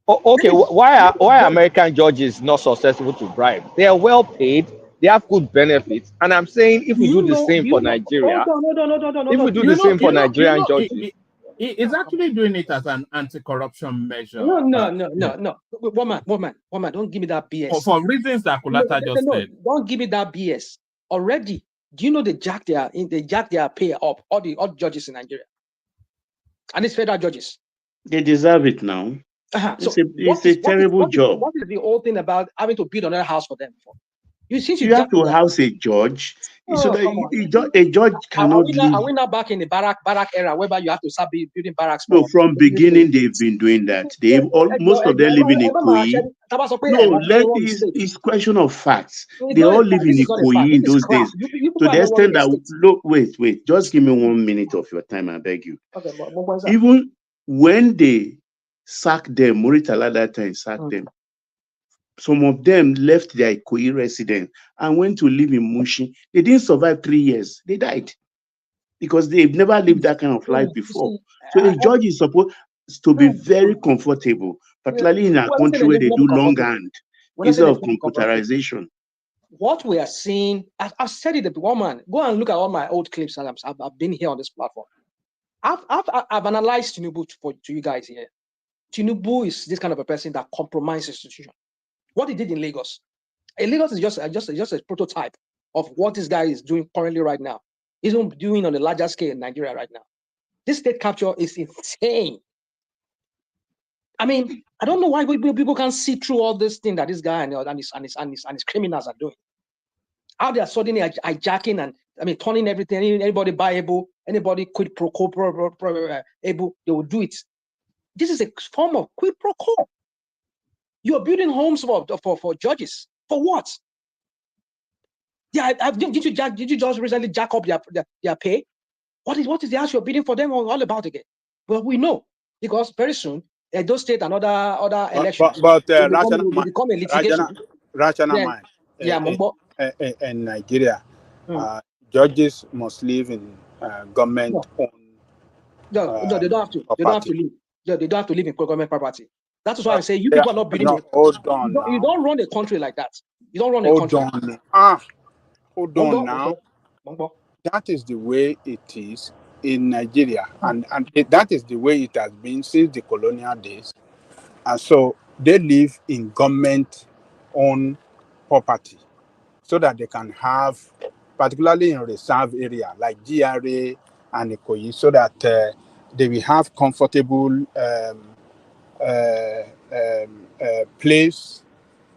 Speaker 21: Okay, why are American judges not susceptible to bribe? They are well paid, they have good benefits, and I'm saying if we do the same for Nigeria, if we do the same for Nigerian judges,
Speaker 6: it's actually doing it as an anti-corruption measure.
Speaker 4: No. Woman, don't give me that BS.
Speaker 6: For reasons that Kulata just said.
Speaker 4: Don't give me that BS. Already, do you know they jack their pay up, all the judges in Nigeria? And it's federal judges.
Speaker 13: They deserve it now.
Speaker 4: So
Speaker 13: it's a terrible job.
Speaker 4: What is the whole thing about having to build another house for them for?
Speaker 12: You have to house a judge so that a judge cannot leave.
Speaker 4: Are we now back in the barrack era whereby you have to start building barracks?
Speaker 12: No, from beginning they've been doing that. Most of them live in Ikoyi. No, it's question of facts. They all live in Ikoyi in those days. To the extent that look, wait, just give me 1 minute of your time, I beg you. Even when they sacked them, Muritala that time sacked them. Some of them left their Ikoyi residence and went to live in Mushi. They didn't survive 3 years. They died because they've never lived that kind of life before. So a judge is supposed to be very comfortable, particularly in a country where they do longhand instead of computerization.
Speaker 4: What we are seeing, I've said it, woman, go and look at all my old clips. I've been here on this platform. I've analyzed Tinubu to you guys here. Tinubu is this kind of a person that compromises institution. What he did in Lagos. Lagos is just a prototype of what this guy is doing currently right now. He's doing on a larger scale in Nigeria right now. This state capture is insane. I mean, I don't know why people can't see through all this thing that this guy and his criminals are doing. How they are suddenly hijacking and turning everything. Anybody buyable, anybody quid pro quo able, they will do it. This is a form of quid pro quo. You are building homes for judges. For what? Yeah, did you just recently jack up their pay? What is the ask you're bidding for them all about again? Well, we know because very soon those state and other elections will become a litigation.
Speaker 18: Rational mind. In Nigeria, judges must live in government-owned.
Speaker 4: No, they don't have to. They don't have to live. They don't have to live in government property. That's why I say you people are not building.
Speaker 18: Hold on.
Speaker 4: You don't run a country like that. You don't run a country.
Speaker 18: Hold on now. That is the way it is in Nigeria, and that is the way it has been since the colonial days. And so they live in government-owned property, so that they can have, particularly in reserve area like GRA and Ikoyi, so that they will have comfortable place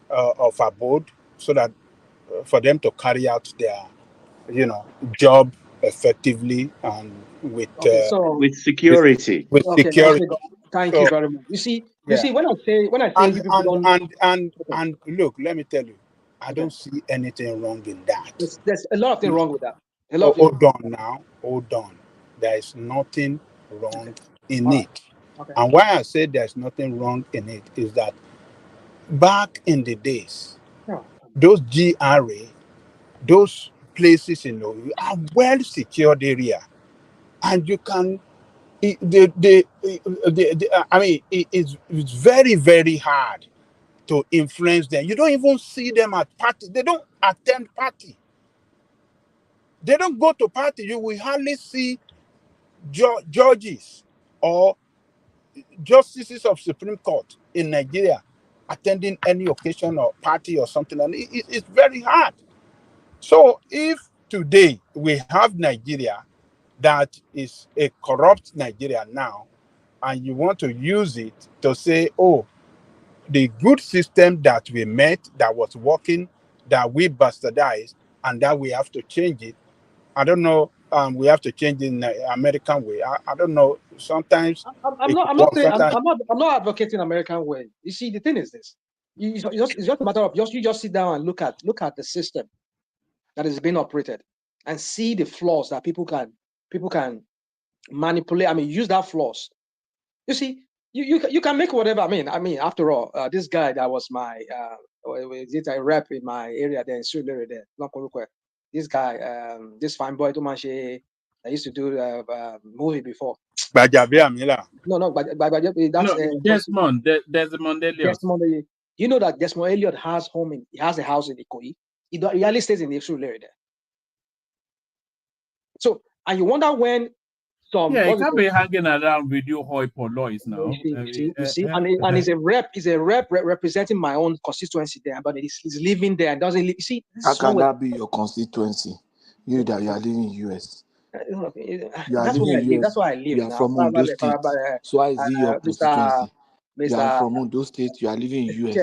Speaker 18: of abode, so that for them to carry out their job effectively and with
Speaker 12: security.
Speaker 18: With security.
Speaker 4: Thank you very much. You see, when I say people don't
Speaker 18: and look, let me tell you, I don't see anything wrong in that.
Speaker 4: There's a lot of things wrong with that.
Speaker 18: Hold on. There is nothing wrong in it.
Speaker 4: Okay.
Speaker 18: And why I say there's nothing wrong in it is that back in the days, those GRA, those places are well secured area, and you can. It's very, very hard to influence them. You don't even see them at party. They don't attend party. They don't go to party. You will hardly see judges or justices of Supreme Court in Nigeria attending any occasion or party or something. And it's very hard. So if today we have Nigeria that is a corrupt Nigeria now, and you want to use it to say, oh, the good system that we met that was working, that we bastardized, and that we have to change it. I don't know. We have to change it in the American way. I don't know. Sometimes
Speaker 4: I'm not advocating American way. You see, the thing is this: it's just a matter of you just sit down and look at the system that is being operated and see the flaws that people can manipulate. Use that flaws. You see, you can make whatever. After all, this guy that was my a rep in my area there in Surulere there, not Korukwe. This guy, this fine boy, Tumanche, I used to do a movie before. No, that's
Speaker 6: Desmond Elliott.
Speaker 4: You know that Desmond Elliott has a house in Ikoyi. He really stays in the Surulere there. So, and you wonder when some
Speaker 6: he can't be hanging around with you hoi polloi now.
Speaker 4: You see, and he's a rep representing my own constituency there, but he's living there and doesn't live. You see,
Speaker 14: how can that be your constituency? You that you are living in US.
Speaker 4: That's why I live.
Speaker 14: You are from Ondo State. So why is it your constituency? You are from Ondo State. You are living in US.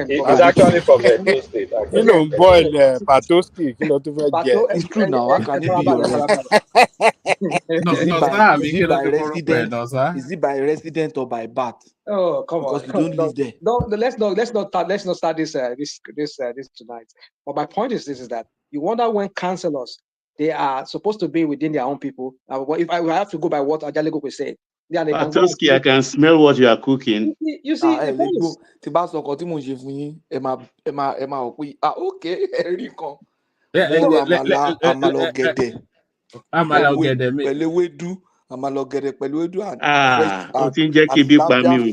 Speaker 21: It's actually from Edo State.
Speaker 18: You know, boy, Patoski, you know, to get.
Speaker 14: It's true now. How can it be your rest? Is it by resident or by birth?
Speaker 4: Oh, come
Speaker 14: because
Speaker 4: on!
Speaker 14: you don't live there.
Speaker 4: Let's not start this tonight. But my point is this: is that you wonder when councillors they are supposed to be within their own people. If I have to go by what Ajalego will say, yeah, they can go.
Speaker 13: I can smell what you are cooking.
Speaker 4: You see, the point is.
Speaker 14: Okay, Eriko.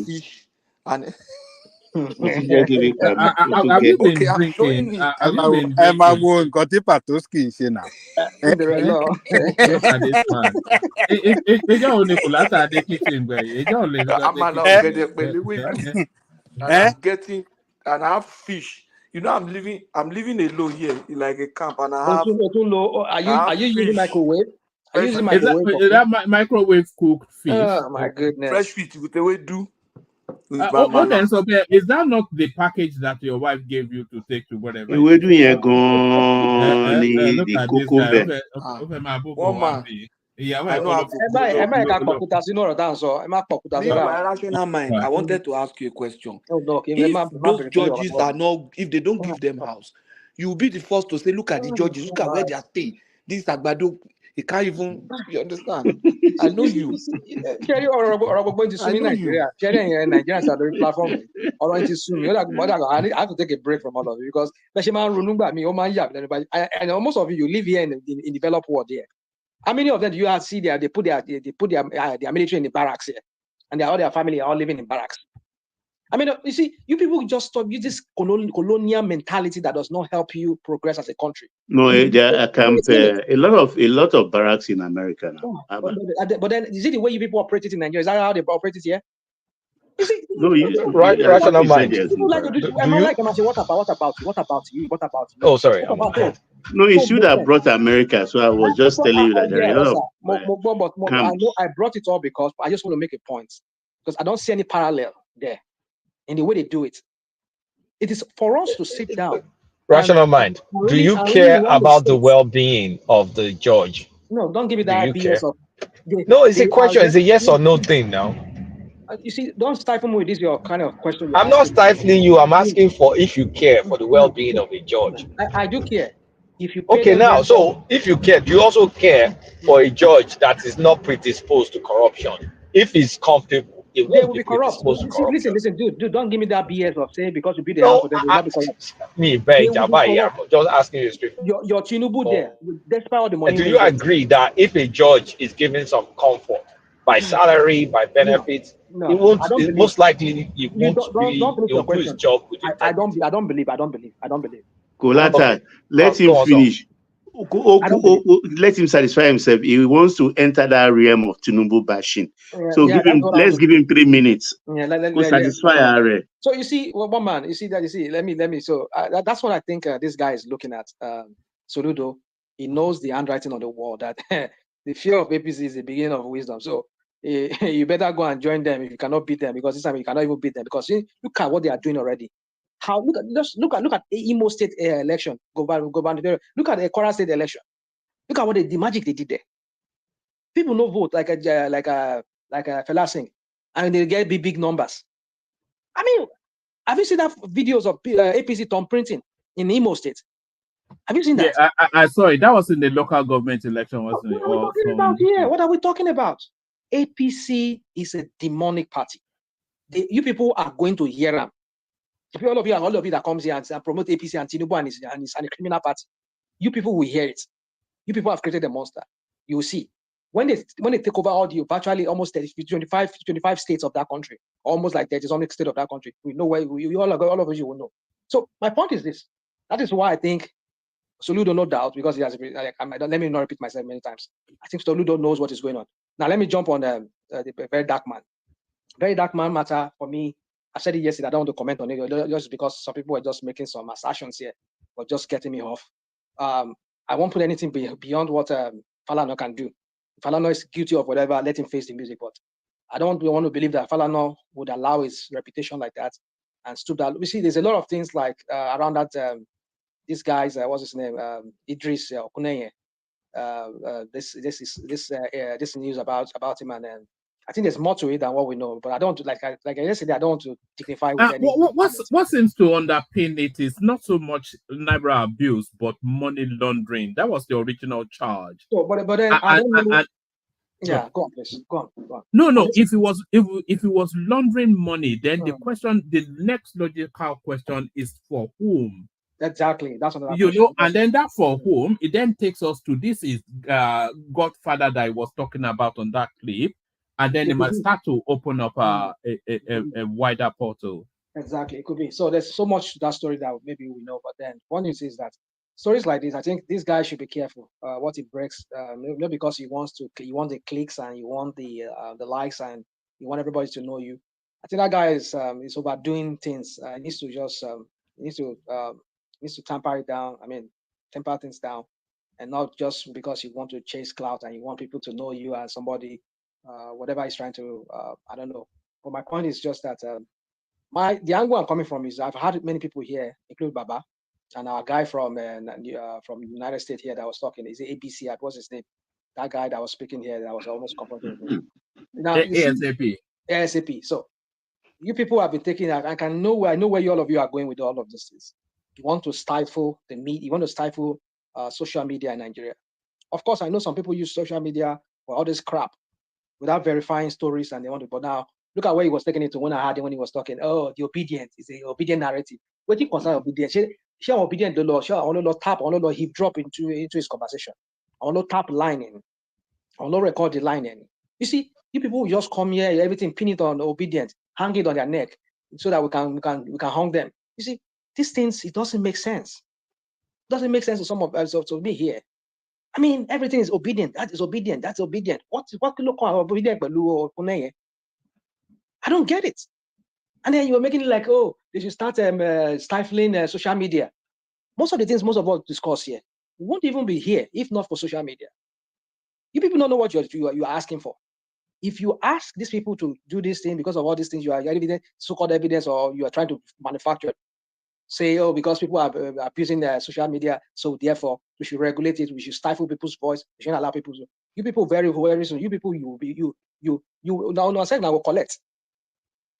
Speaker 14: Fish and
Speaker 6: Have you been drinking?
Speaker 18: Emma won't got the Patoski in now.
Speaker 6: Look at this man.
Speaker 14: I'm getting and I have fish. You know, I'm living alone here in like a camp, and I have.
Speaker 4: Are you using microwave? Are you using microwave?
Speaker 6: Is that microwave cooked fish?
Speaker 4: Oh my goodness!
Speaker 14: Fresh fish with the way do.
Speaker 6: Is that not the package that your wife gave you to take to whatever?
Speaker 13: We're doing a
Speaker 6: look at this guy.
Speaker 14: One man.
Speaker 6: Yeah,
Speaker 14: I know how to rational mind. I wanted to ask you a question. If those judges are not, if they don't give them house, you will be the first to say, look at the judges, look at where they are staying. This Agbado, he can't even, you understand? I know you.
Speaker 4: I know you. Nigerians are the platform. I have to take a break from all of you because and most of you live here in the developed world here. How many of them do you see there? They put their military in the barracks here, and all their family are all living in barracks. I mean, you see, you people just stop use this colonial mentality that does not help you progress as a country.
Speaker 13: No, there are a lot of barracks in America now.
Speaker 4: But then, is it the way you people operate it in Nigeria? Is that how they operate it here? You see,
Speaker 21: rational mind.
Speaker 4: What about you?
Speaker 21: Oh, sorry.
Speaker 13: No, you should have brought America. So I was just telling you that there are a lot of
Speaker 4: I brought it all because I just want to make a point because I don't see any parallel there in the way they do it. It is for us to sit down.
Speaker 21: Rational mind. Do you care about the well-being of the judge?
Speaker 4: No, don't give me that BS of.
Speaker 21: No, it's a question. It's a yes or no thing now.
Speaker 4: You see, don't stifle me with this your kind of question.
Speaker 21: I'm not stifling you. I'm asking for if you care for the well-being of a judge.
Speaker 4: I do care. If you
Speaker 21: okay, now, so if you care, do you also care for a judge that is not predisposed to corruption? If he's comfortable, it won't be corrupt.
Speaker 4: Listen, dude, don't give me that BS of saying because you beat the house for them, they'll not be corrupt.
Speaker 21: I'm just asking you straight.
Speaker 4: Your Tinubu there, despite all the money.
Speaker 21: And do you agree that if a judge is given some comfort by salary, by benefits, it won't. Most likely, it won't do his job with
Speaker 4: I don't believe.
Speaker 13: Kolata, let him finish. Let him satisfy himself. He wants to enter that realm of Tinubu bashing. So let's give him 3 minutes. Satisfy our.
Speaker 4: So you see, one man. You see. Let me. So that's what I think this guy is looking at. Soludo, he knows the handwriting on the wall that the fear of APC is the beginning of wisdom. So you better go and join them if you cannot beat them, because this time you cannot even beat them because look at what they are doing already. Look at Imo State election, gubernatorial. Look at the Kwara State election. Look at what the magic they did there. People no vote like a fella sing, and they get big numbers. I mean, have you seen that videos of APC thumb printing in Imo State? Have you seen that?
Speaker 6: Yeah, I saw it. That was in the local government election, wasn't it?
Speaker 4: What are we talking about? APC is a demonic party. You people are going to hear them. All of you that comes here and promote APC and Tinubu and a criminal party, you people will hear it. You people have created a monster. You will see. When they take over all virtually almost 25 states of that country, almost like 30 something state of that country, we know where all of you will know. So my point is this. That is why I think Soludo, no doubt, because he has. Let me not repeat myself many times. I think Soludo knows what is going on. Now let me jump on the very dark man. Very dark man matter for me. I said it yesterday. I don't want to comment on it just because some people were just making some assertions here, but just getting me off. I won't put anything beyond what Falana can do. If Falana is guilty of whatever, let him face the music. But I don't want to believe that Falana would allow his reputation like that and stoop that. We see there's a lot of things like around that. This guy's what's his name? Idris Okuneye. This news about him, and I think there's more to it than what we know. But I don't like I just said I don't want to dignify with any.
Speaker 6: What seems to underpin it is not so much naira abuse, but money laundering. That was the original charge.
Speaker 4: So, but then I don't know. Yeah, go on, please. Go on.
Speaker 6: No. If it was laundering money, then the next logical question is for whom?
Speaker 4: Exactly. That's another
Speaker 6: you
Speaker 4: question.
Speaker 6: know, and then that for whom it then takes us to this is Godfather that I was talking about on that clip, and then it might start to open up a wider portal.
Speaker 4: Exactly, it could be. So there's so much to that story that maybe we know, but then one news is that stories like this, I think this guy should be careful what he breaks. Not because he want the clicks and you want the likes and you want everybody to know you. I think that guy is overdoing things. He needs to just needs to temper it down. I mean, temper things down, and not just because you want to chase clout and you want people to know you as somebody, whatever he's trying to. I don't know. But my point is just that the angle I'm coming from is I've had many people here, including Baba, and our guy from United States here that was talking. Is it ABC? What's his name? That guy that was speaking here that was almost confronting me. Now, ASAP. So you people have been taking that. I know where all of you are going with all of these things. You want to stifle the media. You want to stifle social media in Nigeria. Of course, I know some people use social media for all this crap without verifying stories, and they want to. But now look at where he was taking it to when I had him when he was talking. Oh, the obedience is a obedient narrative. What do you consider obedience? She obedient the law. She on the tap on the law. He drop into his conversation. On the tap lining. On the record the lining. You see, you people just come here, everything pin it on obedience, hang it on their neck, so that we can hang them. You see, these things it doesn't make sense. It doesn't make sense to some of us to me here. I mean, everything is obedient. That is obedient. That's obedient. What look obedient? I don't get it. And then you were making it like, oh, they should start stifling social media. Most of the things most of us discuss here won't even be here if not for social media. You people don't know what you're asking for. If you ask these people to do this thing because of all these things, you are getting so-called evidence or you are trying to manufacture. Say, oh, because people are abusing their social media, so therefore we should regulate it. We should stifle people's voice. We shouldn't allow people to. You people very soon. You people, you now saying I will collect.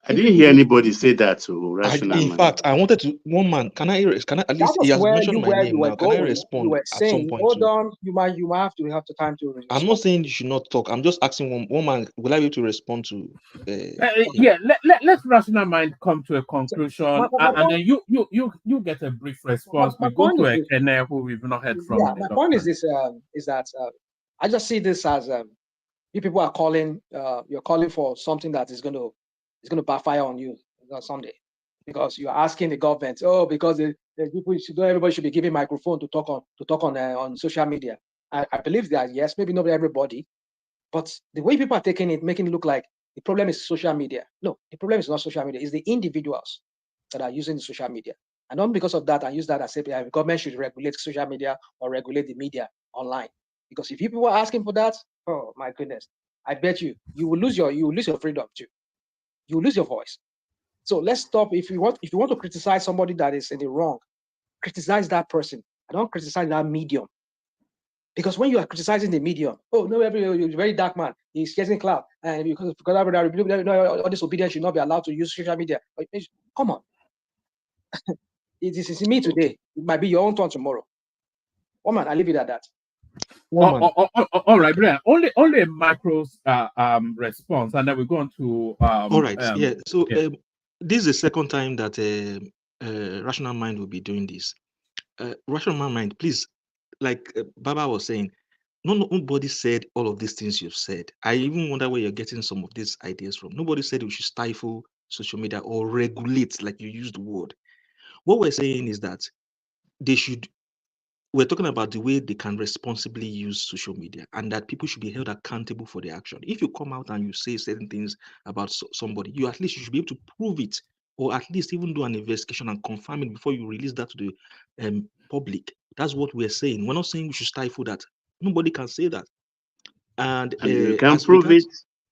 Speaker 13: I didn't hear anybody say that to Rational
Speaker 14: In fact, I wanted to one man. Can I at least he has mentioned my name now? Can I respond
Speaker 4: you were
Speaker 14: at some
Speaker 4: saying,
Speaker 14: point?
Speaker 4: hold on, you have to time to respond.
Speaker 14: I'm not saying you should not talk. I'm just asking one man. Will I be able to respond to?
Speaker 6: Let Rational Mind come to a conclusion, and then you get a brief response. We go to Ekene, who we've not heard from.
Speaker 4: Yeah, my point is this: is that I just see this as you people are calling. You're calling for something that is going to backfire on you someday, because you're asking the government, oh, because the people everybody should be given microphone to talk on social media. I believe that yes, maybe not everybody, but the way people are taking it, making it look like the problem is social media. No, the problem is not social media. It's the individuals that are using the social media. And not because of that, I use that as say the government should regulate social media or regulate the media online. Because if people are asking for that, oh my goodness, I bet you will lose your freedom too. You lose your voice. So let's stop. If you want to criticize somebody that is in the wrong, criticize that person. I don't criticize that medium. Because when you are criticizing the medium, oh no, you're very dark man, he's getting clout, and because all disobedience should not be allowed to use social media. Come on. It is me today. It might be your own turn tomorrow. Oh man, I leave it at that.
Speaker 6: All right, Brian. Only a micro response, and then we go on to
Speaker 14: all right. So this is the second time that Rational Mind will be doing this. Rational Mind, please, like Baba was saying, nobody said all of these things you've said. I even wonder where you're getting some of these ideas from. Nobody said we should stifle social media or regulate, like you used the word. What we're saying is that we're talking about the way they can responsibly use social media and that people should be held accountable for their action. If you come out and you say certain things about somebody, you should be able to prove it, or at least even do an investigation and confirm it before you release that to the public. That's what we're saying. We're not saying we should stifle that. Nobody can say that. And
Speaker 13: you can prove it.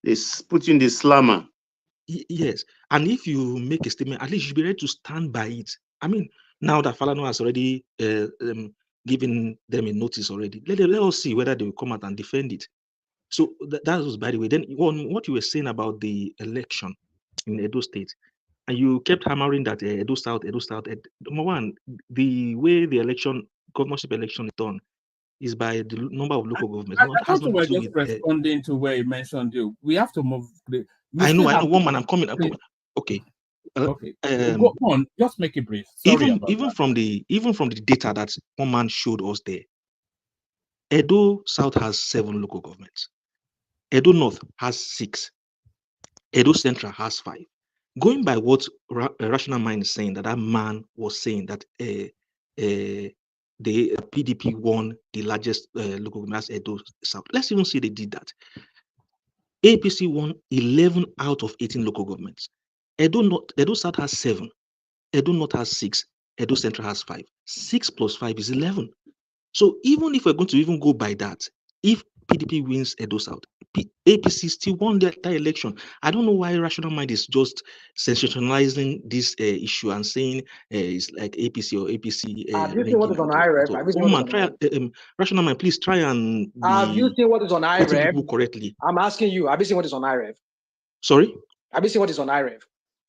Speaker 13: They put in the slammer.
Speaker 14: Yes, and if you make a statement, at least you should be ready to stand by it. I mean, now that Falano has already given them a notice already, let us see whether they will come out and defend it. So that was, by the way. Then on what you were saying about the election in Edo State, and you kept hammering that Edo South. Number one, the way the governorship election is done is by the number of local governments.
Speaker 6: I
Speaker 14: Has
Speaker 6: thought we
Speaker 14: nothing
Speaker 6: were
Speaker 14: to do
Speaker 6: just
Speaker 14: with.
Speaker 6: responding to where he mentioned you. We have to move.
Speaker 14: I know. One man, I'm coming. Okay.
Speaker 6: Okay. Go on. Just make it brief. Sorry
Speaker 14: even from the data that one man showed us there, Edo South has 7 local governments. Edo North has 6. Edo Central has 5. Going by what Rational Mind is saying, that man was saying that the PDP won the largest local government as Edo South. Let's even say they did that. APC won 11 out of 18 local governments. Edo South has 7. Edo North has 6. Edo Central has 5. 6 plus 5 is 11. So even if we're going to even go by that, if PDP wins Edo South, APC still won that election. I don't know why Rational Mind is just sensationalizing this issue and saying it's like APC or APC.
Speaker 4: Have you seen what is on IREF?
Speaker 14: Rational Mind, please try and
Speaker 4: have you seen what is on IREF?
Speaker 14: Correctly.
Speaker 4: I'm asking you, have you seen what is on IREF?
Speaker 14: Sorry?
Speaker 4: Have you seen what is on IREF?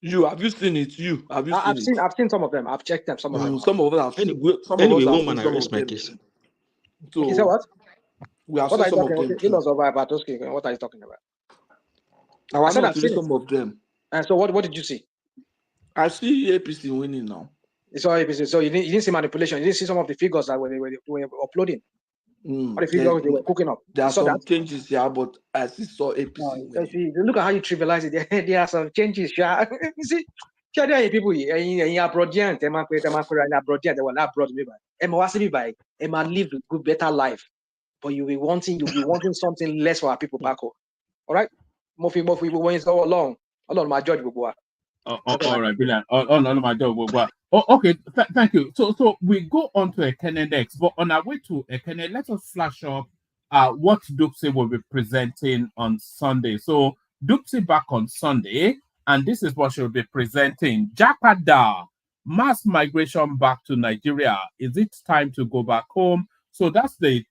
Speaker 5: Have you seen it?
Speaker 4: I've seen some of them. I've checked them. Some of them.
Speaker 5: Some of them have seen.
Speaker 14: Anyway, one man, I rest my case.
Speaker 4: So, is that what?
Speaker 5: We have
Speaker 4: what
Speaker 5: seen some of them.
Speaker 4: What are you talking about?
Speaker 5: I said I've seen some of them.
Speaker 4: And so what did you see?
Speaker 5: I see APC winning now.
Speaker 4: You saw APC. So you didn't see manipulation. You didn't see some of the figures that were uploading. What the figures they were cooking up.
Speaker 5: There are some changes here, but I still saw APC.
Speaker 4: No, see, look at how you trivialize it. There are some changes. You see, there are people in abroad, they were not abroad. Emma live a good, better life. But you'll be wanting something less for our people back home. All right? Mofi, when it's all along, my judge will go.
Speaker 6: All right, brilliant. My job will go. Okay, thank you. So we go on to Ekene next, but on our way to Ekene, let us flash up what Dupsy will be presenting on Sunday. So Dupsy back on Sunday, and this is what she'll be presenting. Japada, mass migration back to Nigeria. Is it time to go back home? So that's the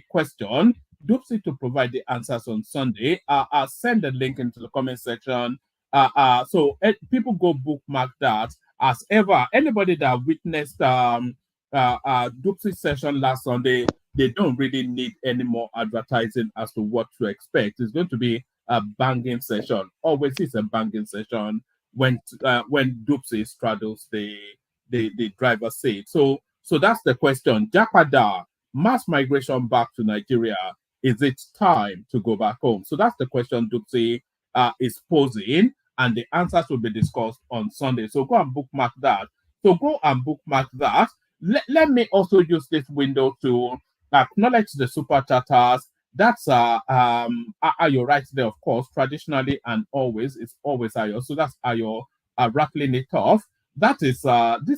Speaker 6: question. Dupsy to provide the answers on Sunday. I'll send the link into the comment section. So people go bookmark that. As ever, anybody that witnessed Dupsy session last Sunday, they don't really need any more advertising as to what to expect. It's going to be a banging session. Always is a banging session when Dupsy straddles the driver's seat. So that's the question. Japada, mass migration back to Nigeria. Is it time to go back home? So that's the question Dupsy is posing, and the answers will be discussed on Sunday. So go and bookmark that. Let me also use this window to acknowledge the super chatters. That's Ayo right there, of course. Traditionally and always, it's always Ayo. So that's Ayo rattling it off. This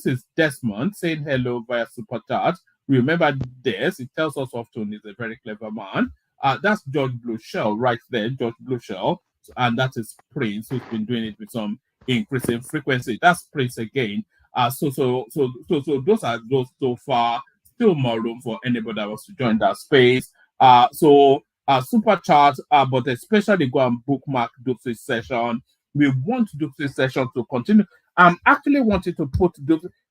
Speaker 6: is Desmond saying hello via super chat. Remember this, it tells us often he's a very clever man. That's George Blue Shell right there, George Blue Shell. And that is Prince, who's been doing it with some increasing frequency. That's Prince again. So those are those so far. Still more room for anybody that wants to join that space. Super chat, but especially go and bookmark Dupsy's session. We want Dupsy's session to continue. I'm actually wanting to put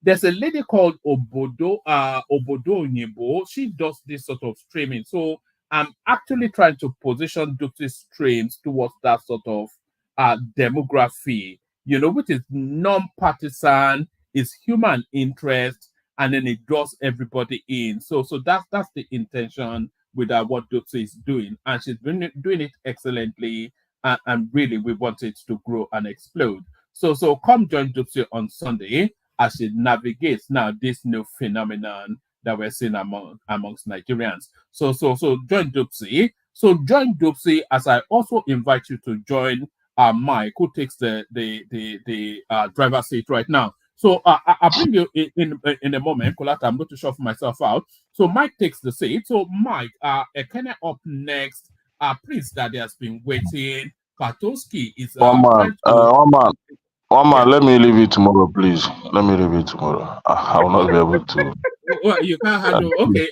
Speaker 6: there's a lady called Obodo Onyebo. She does this sort of streaming. So I'm actually trying to position Dupsy's streams towards that sort of demography, which is non-partisan, is human interest, and then it draws everybody in. So that's the intention with what Dupsy is doing, and she's been doing it excellently, and really we want it to grow and explode. So come join Dupsy on Sunday as she navigates now this new phenomenon that we're seeing amongst Nigerians. So join Dupsy. So join Dupsy as I also invite you to join Mike, who takes the driver's seat right now. So I'll bring you in a moment. Kolata, I'm going to shuffle myself out. So Mike takes the seat. So Mike, Ekene up next. Please, Daddy has been waiting. Patoski is
Speaker 2: One
Speaker 6: trying
Speaker 2: man,
Speaker 6: to.
Speaker 2: one man.
Speaker 6: Yeah.
Speaker 2: Let me leave it tomorrow, please. Let me leave it tomorrow. I will not be able to.
Speaker 6: Well, you can't handle. Okay.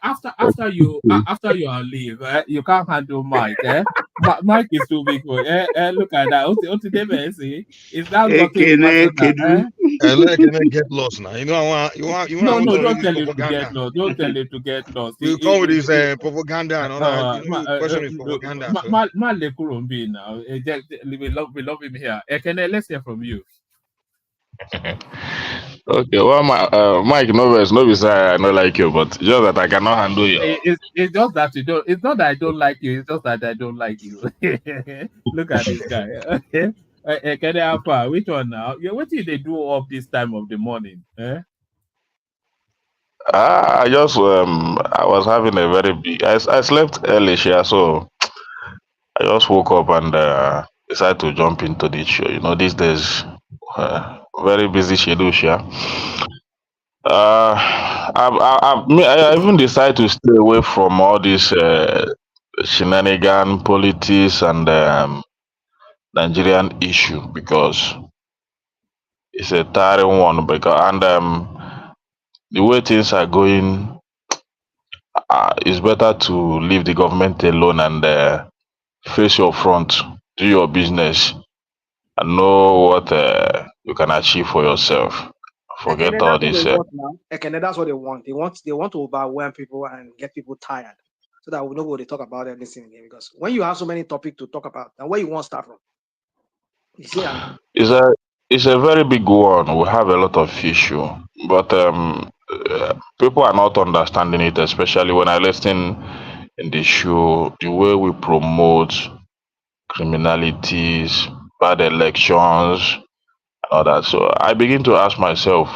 Speaker 6: After you are leave, you can't handle Mike. Mike is too big for. Look at that. It's now gotten personal.
Speaker 22: Let him get lost now. You
Speaker 6: No,
Speaker 22: want to
Speaker 6: don't
Speaker 22: use
Speaker 6: tell him to get
Speaker 22: propaganda.
Speaker 6: lost. Don't tell him to get lost.
Speaker 22: You come with his propaganda and all that. You question his propaganda. So.
Speaker 6: Now. We love him here. Ekene, let's hear from you.
Speaker 2: Okay, well, Mike, no, say I not like you, but just that I cannot handle you.
Speaker 6: It's just that you don't. It's not that I don't like you. It's just that I don't like you. Look at this guy. Okay, Ekene Alpha, which one now? Yeah, what did they do up this time of the morning?
Speaker 2: I just I was having a very big. I slept early here, so I just woke up and decided to jump into the show. You know, these days, very busy schedule here. I even decided to stay away from all this shenanigan politics and Nigerian issue because it's a tiring one. Because the way things are going, it's better to leave the government alone and face your front, do your business, and know what you can achieve for yourself. Forget all this.
Speaker 4: That's what they want. They want to overwhelm people and get people tired, so that we know what they talk about everything again. Because when you have so many topics to talk about, now where you want to start from? You see,
Speaker 2: It's a very big one. We have a lot of issue, but people are not understanding it, especially when I listen in the show, the way we promote criminalities, bad elections, and all that. So I begin to ask myself,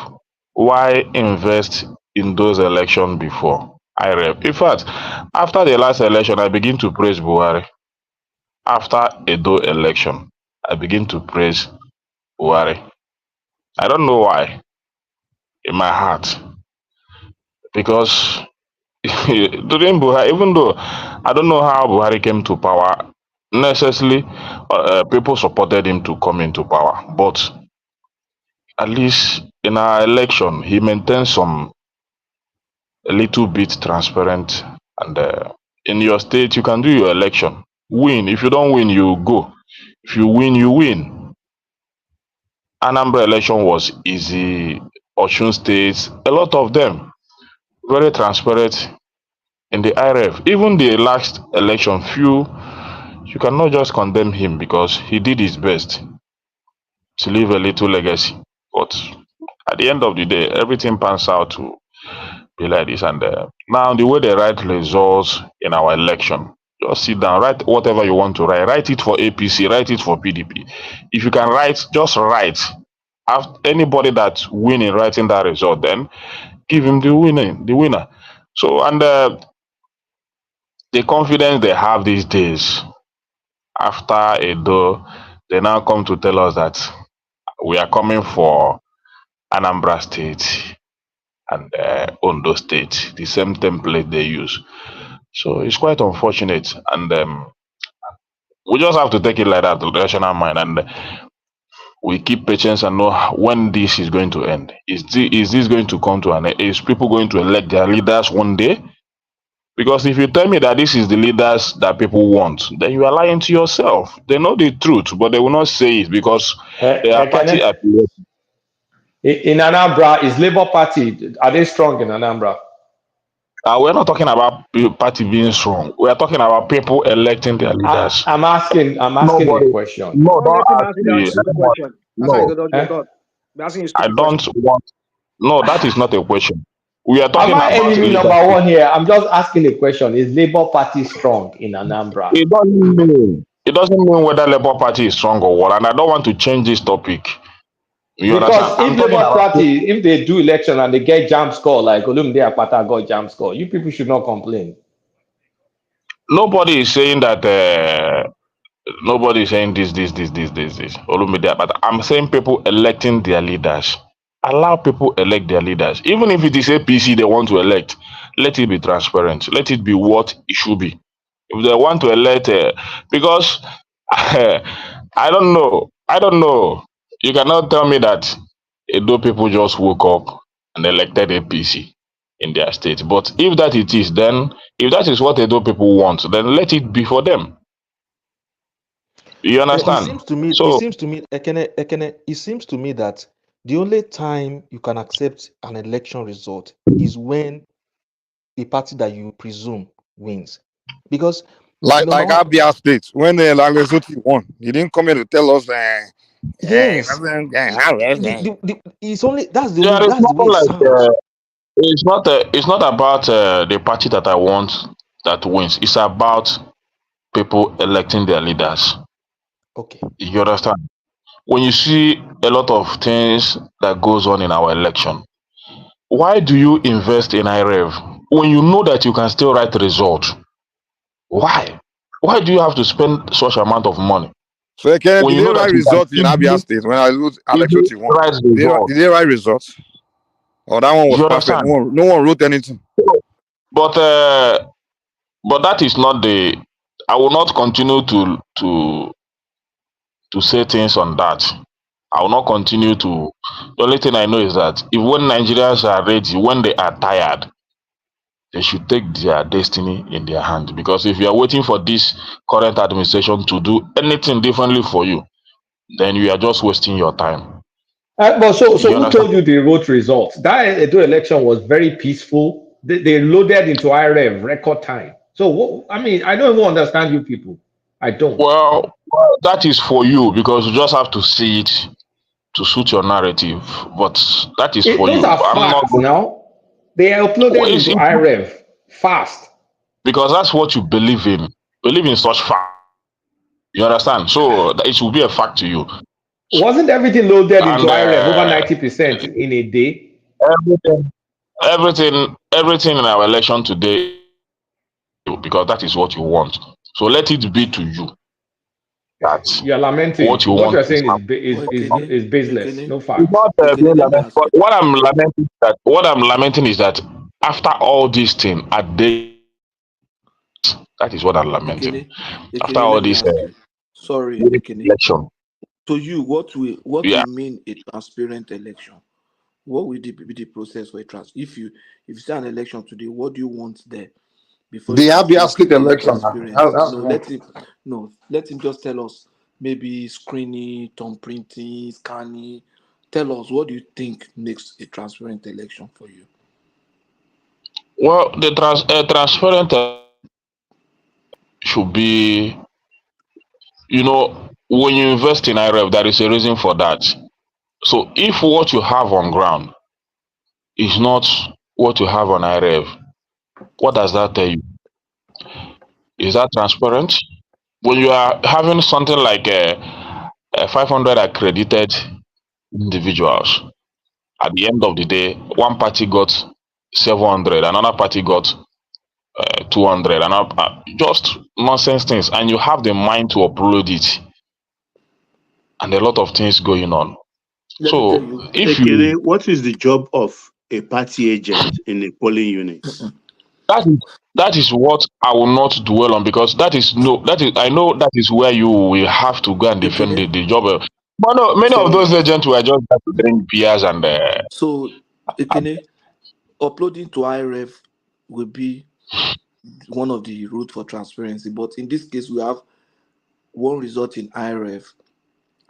Speaker 2: why invest in those elections before? In fact, after the last election, I begin to praise Buhari. After Edo election, I begin to praise Buhari. I don't know why in my heart. Because during Buhari, even though I don't know how Buhari came to power, necessarily people supported him to come into power. But at least in our election, he maintained a little bit transparent. And in your state, you can do your election. Win. If you don't win, you go. If you win, you win. Anambra election was easy. Osun states, a lot of them, very transparent in the IRF. Even the last election, you cannot just condemn him because he did his best to leave a little legacy. But at the end of the day, everything pans out to be like this. And now the way they write results in our election, just sit down, write whatever you want to write. Write it for APC, write it for PDP. If you can write, just write. Anybody that win in writing that result, then give him the winner. So, and the confidence they have these days, after Edo, they now come to tell us that we are coming for Anambra State and Ondo State, the same template they use. So it's quite unfortunate, and we just have to take it like that, the rational mind, and we keep patience and know when this is going to end. Is this going to come to an end? Is people going to elect their leaders one day? Because if you tell me that this is the leaders that people want, then you are lying to yourself. They know the truth, but they will not say it because they are party affiliated.
Speaker 21: In Anambra, is Labour Party, are they strong in Anambra?
Speaker 2: We're not talking about party being strong. We are talking about people electing their leaders.
Speaker 21: I'm asking a question.
Speaker 2: No, don't ask me. No, I don't want. No, that is not a question. We are talking about
Speaker 21: enemy number one here? I'm just asking a question. Is Labour Party strong in Anambra?
Speaker 2: It doesn't mean whether Labour Party is strong or what. And I don't want to change this topic.
Speaker 21: Because if Labour Party, if they do election and they get jam score like Olumide Akpata got jam score, you people should not complain.
Speaker 2: Nobody is saying that. Nobody is saying this. Olumide Akpata. I'm saying people electing their leaders. Allow people elect their leaders. Even if it is APC they want to elect, let it be transparent. Let it be what it should be. If they want to elect, because I don't know. I don't know. You cannot tell me that Edo people just woke up and elected APC in their state. But if that it is, then if that is what Edo people want, then let it be for them. You
Speaker 14: It
Speaker 2: understand?
Speaker 14: seems to me,
Speaker 2: So
Speaker 14: Ekene, it seems to me that the only time you can accept an election result is when a party that you presume wins. Because number
Speaker 22: Like
Speaker 14: one,
Speaker 22: Abia State, when Laglesuti won, he didn't come here to tell us
Speaker 14: yes, it's only that's the
Speaker 2: there
Speaker 14: only
Speaker 2: is
Speaker 14: that's the way
Speaker 2: nothing
Speaker 14: it
Speaker 2: like
Speaker 14: sounds.
Speaker 2: it's not about the party that I want that wins. It's about people electing their leaders.
Speaker 14: Okay.
Speaker 2: You understand? When you see a lot of things that goes on in our election, why do you invest in IREV when you know that you can still write result? Why? Why do you have to spend such amount of money
Speaker 22: so. Did
Speaker 2: when you
Speaker 22: they
Speaker 2: know that
Speaker 22: write
Speaker 2: you can
Speaker 22: results in Abia State when I lose
Speaker 2: easily
Speaker 22: Alexoti won?
Speaker 2: write result?
Speaker 22: Did they write results? Oh, that one was
Speaker 2: You
Speaker 22: perfect.
Speaker 2: understand?
Speaker 22: No one wrote anything.
Speaker 2: But that is not the. I will not continue to say things on that. I will not continue to. The only thing I know is that if when Nigerians are ready, when they are tired, they should take their destiny in their hands. Because if you are waiting for this current administration to do anything differently for you, then you are just wasting your time.
Speaker 21: But so
Speaker 2: You
Speaker 21: who
Speaker 2: understand?
Speaker 21: told you the vote results? That Edo election was very peaceful. They loaded into IREV record time. So I mean, I don't even understand you people. I don't.
Speaker 2: Well, that is for you because you just have to see it to suit your narrative. But that is for
Speaker 21: Those
Speaker 2: you.
Speaker 21: are
Speaker 2: I'm not.
Speaker 21: facts now. They are
Speaker 2: Well,
Speaker 21: uploaded into IREV fast.
Speaker 2: because that's what you believe in. Believe in such fact. You understand? So it will be a fact to you.
Speaker 21: Wasn't everything loaded into
Speaker 2: And
Speaker 21: IREV over 90% in a day?
Speaker 2: everything, everything in our election today, because that is what you want. So let it be to you that
Speaker 21: You're
Speaker 2: what
Speaker 21: lamenting.
Speaker 2: you
Speaker 21: What
Speaker 2: want
Speaker 21: you're
Speaker 2: is
Speaker 21: saying is
Speaker 2: happening.
Speaker 21: ba- is, is
Speaker 5: Ekene,
Speaker 21: is baseless.
Speaker 5: Ekene,
Speaker 21: No
Speaker 2: It's
Speaker 21: facts.
Speaker 2: not
Speaker 5: Ekene,
Speaker 2: being
Speaker 5: let me
Speaker 2: lamented,
Speaker 5: ask
Speaker 2: but
Speaker 5: you.
Speaker 2: what I'm lamenting is that after all these things, at the that is what I'm lamenting.
Speaker 5: Ekene,
Speaker 2: After
Speaker 5: Ekene,
Speaker 2: all
Speaker 5: let me
Speaker 2: this
Speaker 5: ask you. Sorry, Ekene.
Speaker 2: election,
Speaker 5: To you, what
Speaker 2: yeah.
Speaker 5: will mean a transparent election? What will be the process for a if you say an election today, what do you want there before
Speaker 22: The
Speaker 5: you can say
Speaker 22: Abia
Speaker 5: okay,
Speaker 22: State
Speaker 5: this is
Speaker 22: election.
Speaker 5: transparent?
Speaker 22: That's one.
Speaker 5: Let him just tell us maybe screening, thumb printing, scanning. Tell us what do you think makes a transparent election for you?
Speaker 2: Well, the transparent should be, when you invest in IREF, there is a reason for that. So if what you have on ground is not what you have on IREF, what does that tell you? Is that transparent? When you are having something like 500 accredited individuals, at the end of the day, one party got 700, another party got 200, and just nonsense things, and you have the mind to upload it, and a lot of things going on.
Speaker 5: Let me tell
Speaker 2: So
Speaker 5: you.
Speaker 2: if
Speaker 13: Ekele,
Speaker 2: you
Speaker 13: what is the job of a party agent in a polling unit?
Speaker 2: that is what I will not dwell on, because I know that is where you will have to go and defend
Speaker 5: Ekene,
Speaker 2: the job. But no, many of
Speaker 5: sorry.
Speaker 2: those agents were just there to drink beers and
Speaker 5: So Ekene, uploading to IREF will be one of the route for transparency. But in this case, we have one result in IRF,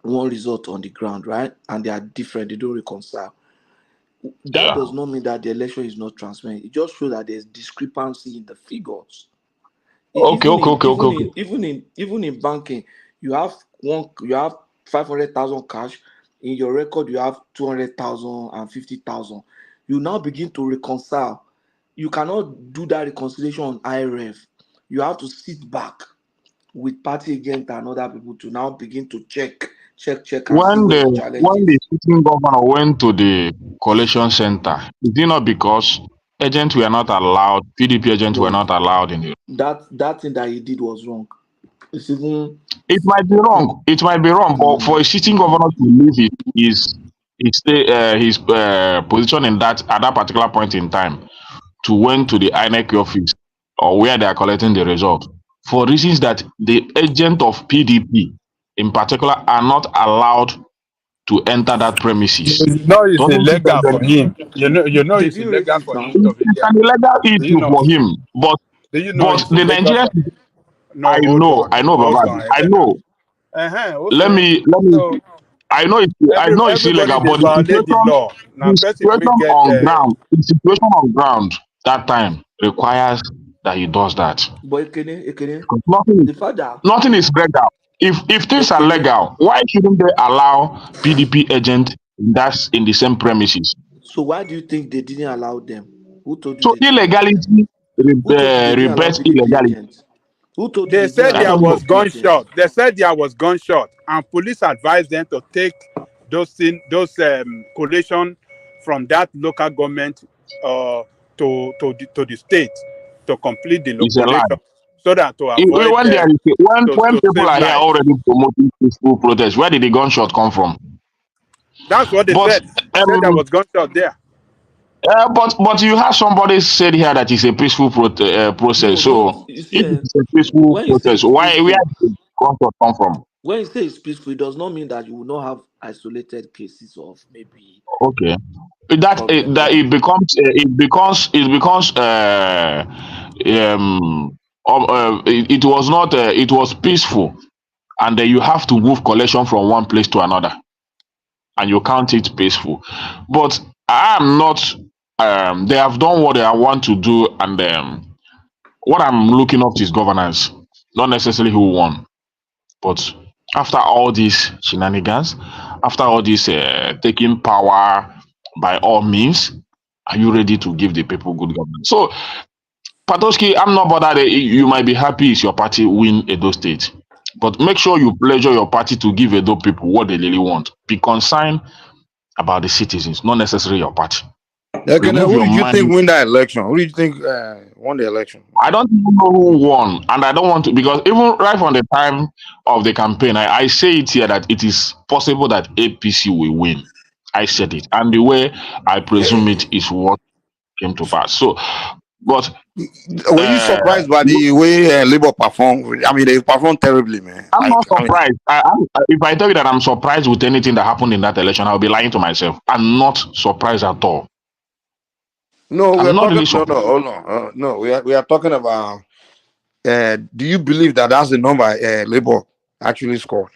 Speaker 5: one result on the ground, right? And they are different, they don't reconcile. That does not mean that the election is not transparent. It just shows that there's discrepancy in the figures.
Speaker 2: okay, okay, okay, okay, okay.
Speaker 5: Even in banking, you have 500,000 cash. In your record, you have 200,000 and 50,000. You now begin to reconcile. You cannot do that reconciliation on IRF. You have to sit back with party agent and other people to now begin to check and see
Speaker 2: When
Speaker 5: where
Speaker 2: the
Speaker 5: the challenge
Speaker 2: when the
Speaker 5: is.
Speaker 2: sitting governor went to the collation center, is it not because agents were not allowed, PDP agents were
Speaker 5: No,
Speaker 2: not allowed in it?
Speaker 5: that thing that he did was wrong. It's even
Speaker 2: It might be wrong. It might be wrong, but for a sitting governor to leave his position in that at that particular point in time to went to the INEC office or where they are collecting the result, for reasons that the agent of PDP in particular are not allowed to enter that premises.
Speaker 18: You know it's
Speaker 2: Don't you
Speaker 18: illegal for him. You know
Speaker 5: They
Speaker 18: it's
Speaker 5: didn't raise
Speaker 18: illegal
Speaker 5: it
Speaker 18: for
Speaker 5: now.
Speaker 18: him to be
Speaker 2: it's
Speaker 18: there.
Speaker 2: an illegal
Speaker 18: Do you
Speaker 2: issue
Speaker 18: know?
Speaker 2: for him,
Speaker 18: Do you know
Speaker 2: but
Speaker 18: it's
Speaker 2: the
Speaker 18: illegal for?
Speaker 2: Nigerians,
Speaker 18: No, hold on,
Speaker 2: I know,
Speaker 18: hold
Speaker 2: Baba,
Speaker 18: on,
Speaker 2: I
Speaker 18: Ekene.
Speaker 2: know. Let
Speaker 18: Okay.
Speaker 2: me
Speaker 18: So
Speaker 2: I know it's
Speaker 18: everybody
Speaker 2: illegal,
Speaker 18: they
Speaker 2: but
Speaker 18: violate the law. Now
Speaker 2: the
Speaker 18: person we
Speaker 2: situation
Speaker 18: get
Speaker 2: on ground, that time requires that he does that.
Speaker 5: But Ekene,
Speaker 2: Because nothing,
Speaker 5: the fact that
Speaker 2: nothing is legal. If things are
Speaker 5: Ekene,
Speaker 2: legal, why shouldn't they allow PDP agent that's in the same premises?
Speaker 5: so why do you think they didn't allow them? Who told you
Speaker 2: So
Speaker 5: they didn't allow them?
Speaker 2: illegality
Speaker 5: Who told you they didn't allow
Speaker 2: rebets
Speaker 5: PDP
Speaker 2: illegality.
Speaker 5: agents? Who told you
Speaker 18: they
Speaker 5: they didn't
Speaker 18: said
Speaker 2: I
Speaker 5: allow
Speaker 18: there
Speaker 2: don't know.
Speaker 18: was
Speaker 5: PDP agents?
Speaker 18: gunshot. They said there was gunshot, and police advised them to take those collation from that local government to the state to complete the
Speaker 2: It's a lie.
Speaker 18: collation, so that to avoid
Speaker 2: When there is when
Speaker 18: to
Speaker 2: people
Speaker 18: save
Speaker 2: are here
Speaker 18: lives.
Speaker 2: already promoting peaceful protest, where did the gunshot come from?
Speaker 18: That's what they
Speaker 2: But
Speaker 18: said. They said there was gunshot there.
Speaker 2: but you have somebody said here that it's a peaceful process.
Speaker 5: No, but
Speaker 2: So
Speaker 5: you see,
Speaker 2: if it's a peaceful
Speaker 5: when you say
Speaker 2: process,
Speaker 5: it's
Speaker 2: where
Speaker 5: peaceful,
Speaker 2: did the gunshot come from?
Speaker 5: when you say it's peaceful, it does not mean that you will not have isolated cases of maybe
Speaker 2: Okay, that
Speaker 5: problems
Speaker 2: that
Speaker 5: there.
Speaker 2: it becomes it was not it was peaceful, and then you have to move collection from one place to another, and you count it peaceful. But I am not. They have done what they want to do, and what I'm looking up to is governance, not necessarily who won. But after all these shenanigans, after all this taking power by all means, are you ready to give the people good governance? So, Patoski, I'm not bothered. You might be happy if your party win Edo State. But make sure you pleasure your party to give Edo people what they really want. Be concerned about the citizens, not necessarily your party.
Speaker 22: Okay, now
Speaker 2: Remove
Speaker 22: who
Speaker 2: your
Speaker 22: did you think
Speaker 2: mind.
Speaker 22: win that election? Who did you think won the election?
Speaker 2: I don't even know who won, and I don't want to, because even right from the time of the campaign, I say it here that it is possible that APC will win. I said it, and the way I presume it is what came to pass. So, but
Speaker 22: Were you surprised by the way Labour performed? I mean, they performed terribly, man.
Speaker 2: I'm not
Speaker 22: I mean,
Speaker 2: surprised. If I tell you that I'm surprised with anything that happened in that election, I'll be lying to myself. I'm not surprised at all.
Speaker 22: no, we
Speaker 2: I'm
Speaker 22: are
Speaker 2: not
Speaker 22: talking.
Speaker 2: really
Speaker 22: No,
Speaker 2: surprised.
Speaker 22: no, hold on. No, we are talking about. Do you believe that that's the number Labour actually scored?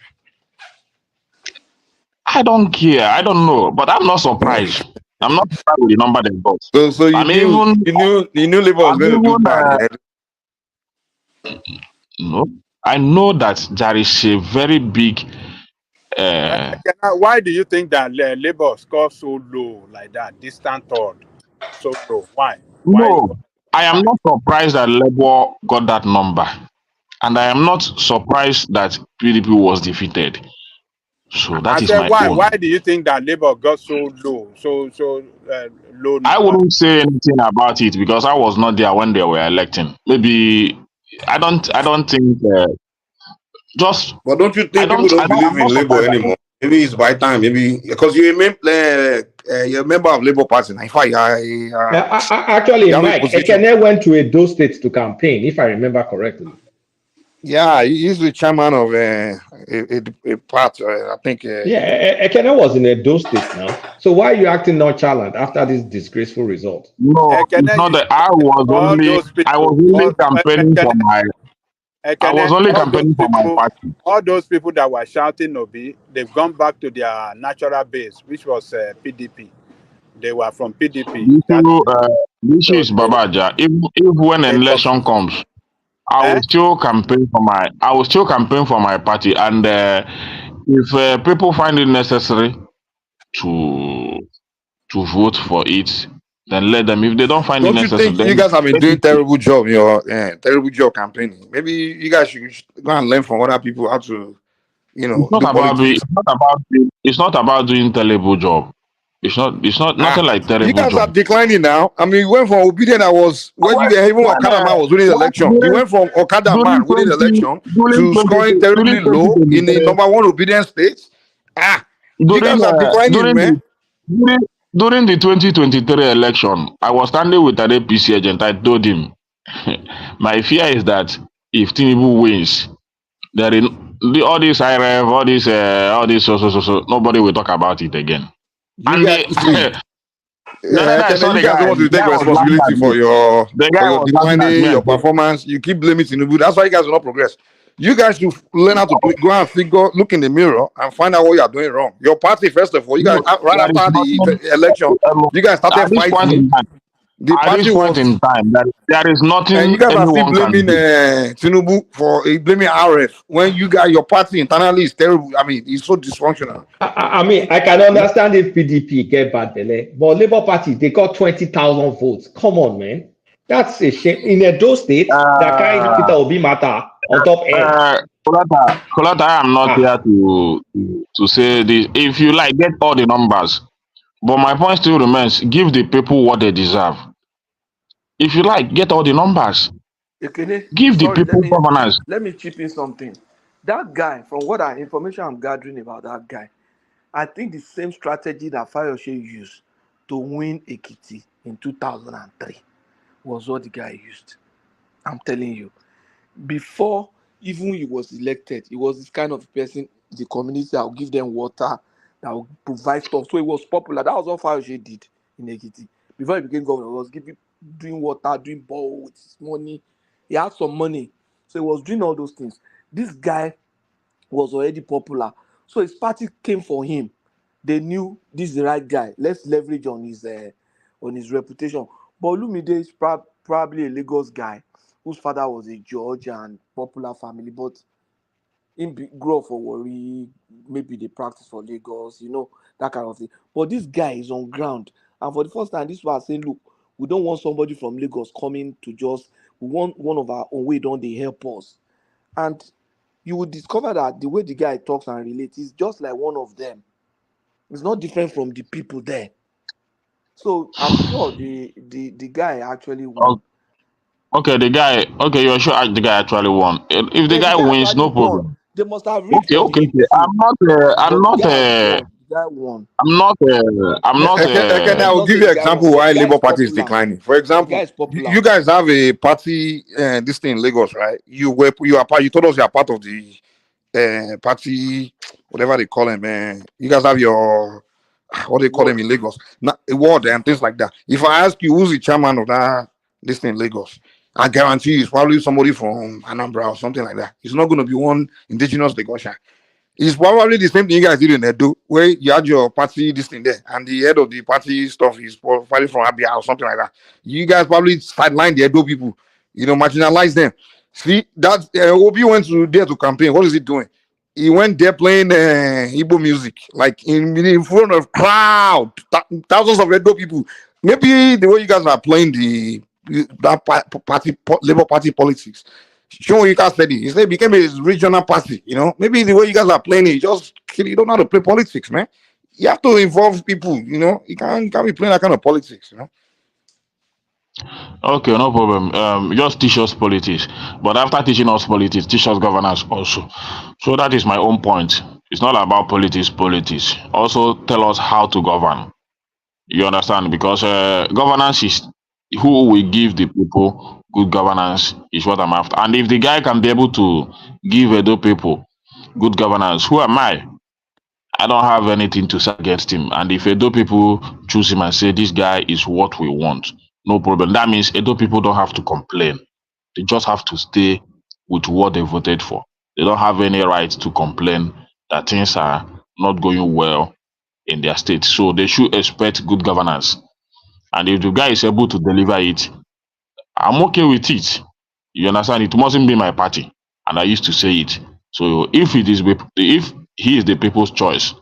Speaker 2: I don't care. I don't know, but I'm not surprised. I'm not surprised with the number they got.
Speaker 22: So you
Speaker 2: I'm
Speaker 22: knew
Speaker 2: even,
Speaker 22: Labour was
Speaker 2: I'm
Speaker 22: going to do
Speaker 2: even,
Speaker 22: bad.
Speaker 2: no, I know that there is a very big.
Speaker 18: Why do you think that Labour scored so low like that, distant third, so low? Why? Why?
Speaker 2: No, I am not surprised that Labour got that number, and I am not surprised that PDP was defeated. So
Speaker 18: I
Speaker 2: that is
Speaker 18: said,
Speaker 2: my
Speaker 18: why?
Speaker 2: own.
Speaker 18: Why do you think that Labour got so low, so low
Speaker 2: I
Speaker 18: number?
Speaker 2: wouldn't say anything about it because I was not there when they were electing. Maybe I don't think. Just
Speaker 22: But don't you think people
Speaker 2: I
Speaker 22: don't
Speaker 2: don't.
Speaker 22: believe
Speaker 2: I'm not
Speaker 22: in Labour
Speaker 2: surprised by
Speaker 22: anymore?
Speaker 2: it.
Speaker 22: Maybe it's by time. Maybe because you're a member of Labour Party. Now, in fact,
Speaker 21: Actually,
Speaker 22: you have a
Speaker 21: Mike,
Speaker 22: position.
Speaker 21: Ekene went to Edo State to campaign, if I remember correctly.
Speaker 22: Yeah, he's the chairman of a part. I think.
Speaker 21: Yeah, Ekene was in Edo State now. So why are you acting nonchalant after this disgraceful result?
Speaker 2: No, it's not that I was
Speaker 18: All
Speaker 2: only.
Speaker 18: those
Speaker 2: I was
Speaker 18: people,
Speaker 2: only campaigning for my. I was only
Speaker 18: all those
Speaker 2: campaigning for my
Speaker 18: people,
Speaker 2: party.
Speaker 18: all those people that were shouting Obi, they've gone back to their natural base, which was PDP. They were from PDP. That
Speaker 2: The issue
Speaker 18: so
Speaker 2: is Babaja. If when an
Speaker 18: they
Speaker 2: election comes, I will still campaign for my. I will still campaign for my party, and if people find it necessary to vote for it, then let them. If they don't find it
Speaker 22: Don't you
Speaker 2: necessary,
Speaker 22: think you
Speaker 2: then
Speaker 22: guys have been
Speaker 2: let
Speaker 22: doing
Speaker 2: it be.
Speaker 22: terrible job campaigning? Maybe you guys should go and learn from other people how to,
Speaker 2: It's not
Speaker 22: do
Speaker 2: about doing.
Speaker 22: politics.
Speaker 2: It's not about. It's not about doing terrible job. It's not. It's not nothing like
Speaker 22: You
Speaker 2: terrible
Speaker 22: guys are
Speaker 2: job.
Speaker 22: declining now. I mean, you went from obedient that was when you even Okada man was winning the election. You
Speaker 2: During
Speaker 22: went from Okada man winning the election to scoring
Speaker 2: during
Speaker 22: terribly low in the
Speaker 2: 2023
Speaker 22: number one obedient state. You
Speaker 2: during
Speaker 22: guys are declining,
Speaker 2: during
Speaker 22: man.
Speaker 2: during during the 2023 election, I was standing with an APC agent. I told him, my fear is that if Tinubu wins, there is all this IRF, all this so, nobody will talk about it again.
Speaker 22: You
Speaker 2: And
Speaker 22: guys
Speaker 2: the
Speaker 22: see,
Speaker 2: the other day I saw
Speaker 22: you
Speaker 2: the
Speaker 22: guys
Speaker 2: guy.
Speaker 22: don't want to
Speaker 2: The
Speaker 22: take
Speaker 2: guy was laughing
Speaker 22: responsibility
Speaker 2: at me. The
Speaker 22: for
Speaker 2: guy
Speaker 22: your
Speaker 2: was laughing at
Speaker 22: declining,
Speaker 2: me
Speaker 22: your
Speaker 2: and said,
Speaker 22: performance. You keep blaming Tinubu. That's why you guys will not progress. You guys should learn how to go and figure, look in the mirror and find out what you are doing wrong. Your party, first of all, you guys
Speaker 2: no,
Speaker 22: right
Speaker 2: there is
Speaker 22: after
Speaker 2: nothing.
Speaker 22: the election, you guys started
Speaker 2: At this point
Speaker 22: fighting.
Speaker 2: in time,
Speaker 22: The
Speaker 2: at this
Speaker 22: party
Speaker 2: point
Speaker 22: was,
Speaker 2: in time, there is
Speaker 22: and
Speaker 2: nothing
Speaker 22: you guys are still
Speaker 2: anyone can
Speaker 22: blaming
Speaker 2: do.
Speaker 22: Tinubu for blaming RF when you guys, your party internally is terrible. I mean, it's so dysfunctional.
Speaker 21: I mean, I can understand if PDP get bad belle, but Labour Party, they got 20,000 votes. Come on, man. That's a shame. In Edo State, that carry Peter
Speaker 2: Uh,
Speaker 21: Obi matter on top end.
Speaker 2: Kolata, I am not here to say this. If you like, get all the numbers. But my point still remains: give the people what they deserve. If you like, get all the numbers.
Speaker 5: Ekene,
Speaker 2: Give the
Speaker 5: sorry,
Speaker 2: people governance.
Speaker 5: let me chip in something. That guy, from what information I'm gathering about that guy, I think the same strategy that Fayoshe used to win Ekiti in 2003 was what the guy used. I'm telling you. Before even he was elected, he was this kind of person, the community that will give them water, that will provide stuff. So he was popular. That was what Fayoshe did in Ekiti. Before he became governor, he was doing water, doing ball with his money. He had some money. So he was doing all those things. This guy was already popular. So his party came for him. They knew this is the right guy. Let's leverage on his reputation. But Olumide is probably a Lagos guy whose father was a judge and popular family, but grow up for Warri, maybe they practice for Lagos, that kind of thing. But this guy is on ground. And for the first time, this was saying, look, we don't want somebody from Lagos coming to we want one of our own way, don't they help us? And you will discover that the way the guy talks and relates is just like one of them. It's not different from the people there. So I'm sure the guy actually won.
Speaker 2: Okay, the guy. Okay, you're sure the guy actually won. If the
Speaker 5: Yeah, the
Speaker 2: guy
Speaker 5: guy
Speaker 2: wins,
Speaker 5: actually
Speaker 2: no
Speaker 5: won.
Speaker 2: problem.
Speaker 5: They must have rigged for
Speaker 2: Okay.
Speaker 5: him too.
Speaker 2: I'm not.
Speaker 5: But the guy won. The guy won.
Speaker 2: I'm not.
Speaker 22: Ekene, I
Speaker 5: Let's
Speaker 22: will
Speaker 5: not
Speaker 22: give
Speaker 5: say
Speaker 22: you
Speaker 5: the
Speaker 22: an
Speaker 5: guy won,
Speaker 22: example
Speaker 5: but
Speaker 22: why
Speaker 5: the guy is
Speaker 22: Labour Party is
Speaker 5: popular.
Speaker 22: declining. For
Speaker 5: The guy
Speaker 22: example,
Speaker 5: is popular.
Speaker 22: you guys have a party, this thing in Lagos, right? You are part. You told us you are part of the party, whatever they call them. You guys have your what they call them in Lagos, a ward and things like that. If I ask you who's the chairman of that this thing in Lagos, I guarantee you it's probably somebody from Anambra or something like that. It's not going to be one indigenous Lagosian. It's probably the same thing you guys did in Edo, where you had your party, this thing there, and the head of the party stuff is probably from Abia or something like that. You guys probably sideline the Edo people, marginalize them. See, that Obi went there to campaign. What is he doing? He went there playing Igbo music, like in front of crowd, thousands of Edo people. Maybe the way you guys are playing Labour Party politics. Show you guys said it. He said it became a regional party. Maybe the way you guys are playing it, you don't know how to play politics, man. You have to involve people. You can't be playing that kind of politics.
Speaker 2: Okay, no problem. Just teach us politics. But after teaching us politics, teach us governance also. So that is my own point. It's not about politics. Also tell us how to govern. You understand? Because governance is who will give the people good governance is what I'm after. And if the guy can be able to give Edo people good governance, who am I? I don't have anything to say against him. And if Edo people choose him and say this guy is what we want, no problem. That means Edo people don't have to complain. They just have to stay with what they voted for. They don't have any right to complain that things are not going well in their state. So they should expect good governance. And if the guy is able to deliver it, I'm okay with it. You understand? It mustn't be my party. And I used to say it. So if he is the people's choice,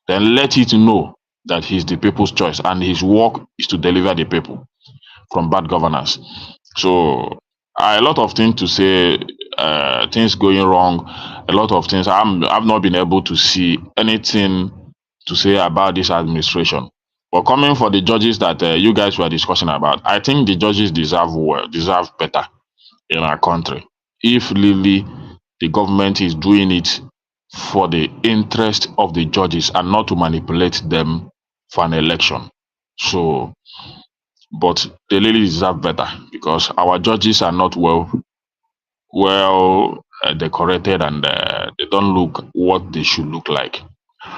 Speaker 2: then let it know that he's the people's choice and his work is to deliver the people from bad governance. So a lot of things to say, things going wrong, a lot of things. I've not been able to see anything to say about this administration. But coming for the judges that you guys were discussing about, I think the judges deserve better in our country. If really the government is doing it for the interest of the judges and not to manipulate them for an election. So, but they really deserve better because our judges are not well well decorated, and they don't look what they should look like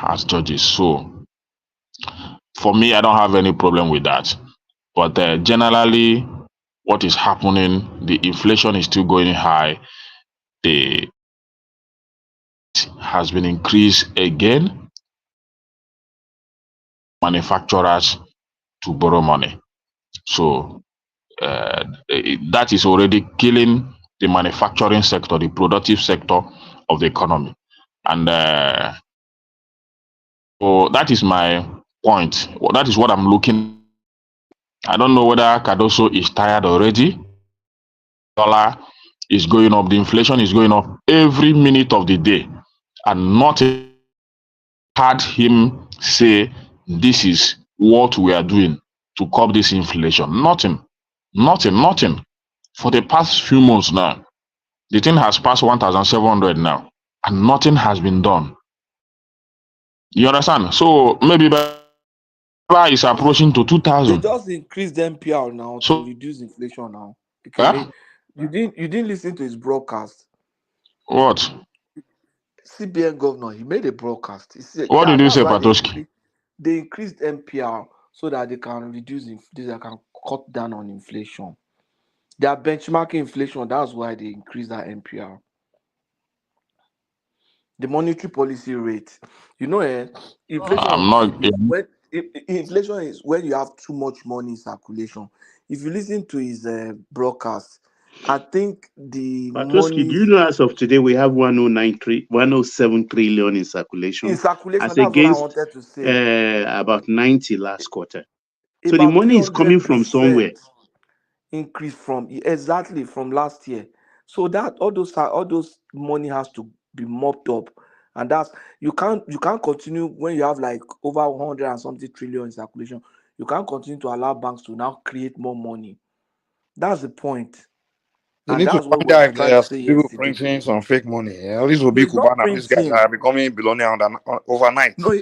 Speaker 2: as judges. So for me, I don't have any problem with that. But generally, what is happening, the inflation is still going high. The has been increased again. Manufacturers to borrow money. So that is already killing the manufacturing sector, the productive sector of the economy. And so that is my point. Well, that is what I'm looking. I don't know whether Cardoso is tired already. Dollar is going up. The inflation is going up every minute of the day, and not had him say this is what we are doing to curb this inflation. Nothing. For the past few months now, the thing has passed 1,700 now, and nothing has been done. You understand? So maybe by is approaching to
Speaker 5: They
Speaker 2: 2,000.
Speaker 5: just increased the NPR now to
Speaker 2: So
Speaker 5: reduce inflation now.
Speaker 2: huh?
Speaker 5: You didn't listen to his broadcast.
Speaker 2: What?
Speaker 5: CBN governor, he made a broadcast. He said,
Speaker 2: What
Speaker 5: yeah,
Speaker 2: did you
Speaker 5: that's
Speaker 2: say,
Speaker 5: why
Speaker 2: Patoski?
Speaker 5: they increased NPR so that they can they can cut down on inflation. They are benchmarking inflation. That's why they increased that NPR. The monetary policy rate. Inflation
Speaker 2: I'm not.
Speaker 5: is when inflation is when you have too much money in circulation. If you listen to his broadcast, I think the
Speaker 13: Patoski,
Speaker 5: money
Speaker 13: do you know as of today we have 107 trillion in circulation, as
Speaker 5: that's what I
Speaker 13: against
Speaker 5: wanted to say.
Speaker 13: about 90 last quarter. So the
Speaker 5: About
Speaker 13: money is coming from somewhere.
Speaker 5: 300% increase from exactly from last year. So that all those money has to be mopped up, and that's you can't continue when you have like over 100 and something trillion in circulation. You can't continue to allow banks to now create more money. That's the point,
Speaker 22: They
Speaker 5: and
Speaker 22: need to
Speaker 5: that's what
Speaker 22: find
Speaker 5: we
Speaker 22: out
Speaker 5: were
Speaker 22: if
Speaker 5: trying
Speaker 22: there
Speaker 5: to
Speaker 22: are
Speaker 5: say
Speaker 22: people
Speaker 5: yesterday.
Speaker 22: printing some fake money. All these will
Speaker 5: No,
Speaker 22: be
Speaker 5: it's not
Speaker 22: Cubana. These guys
Speaker 5: printing.
Speaker 22: are becoming billionaire overnight.
Speaker 5: No,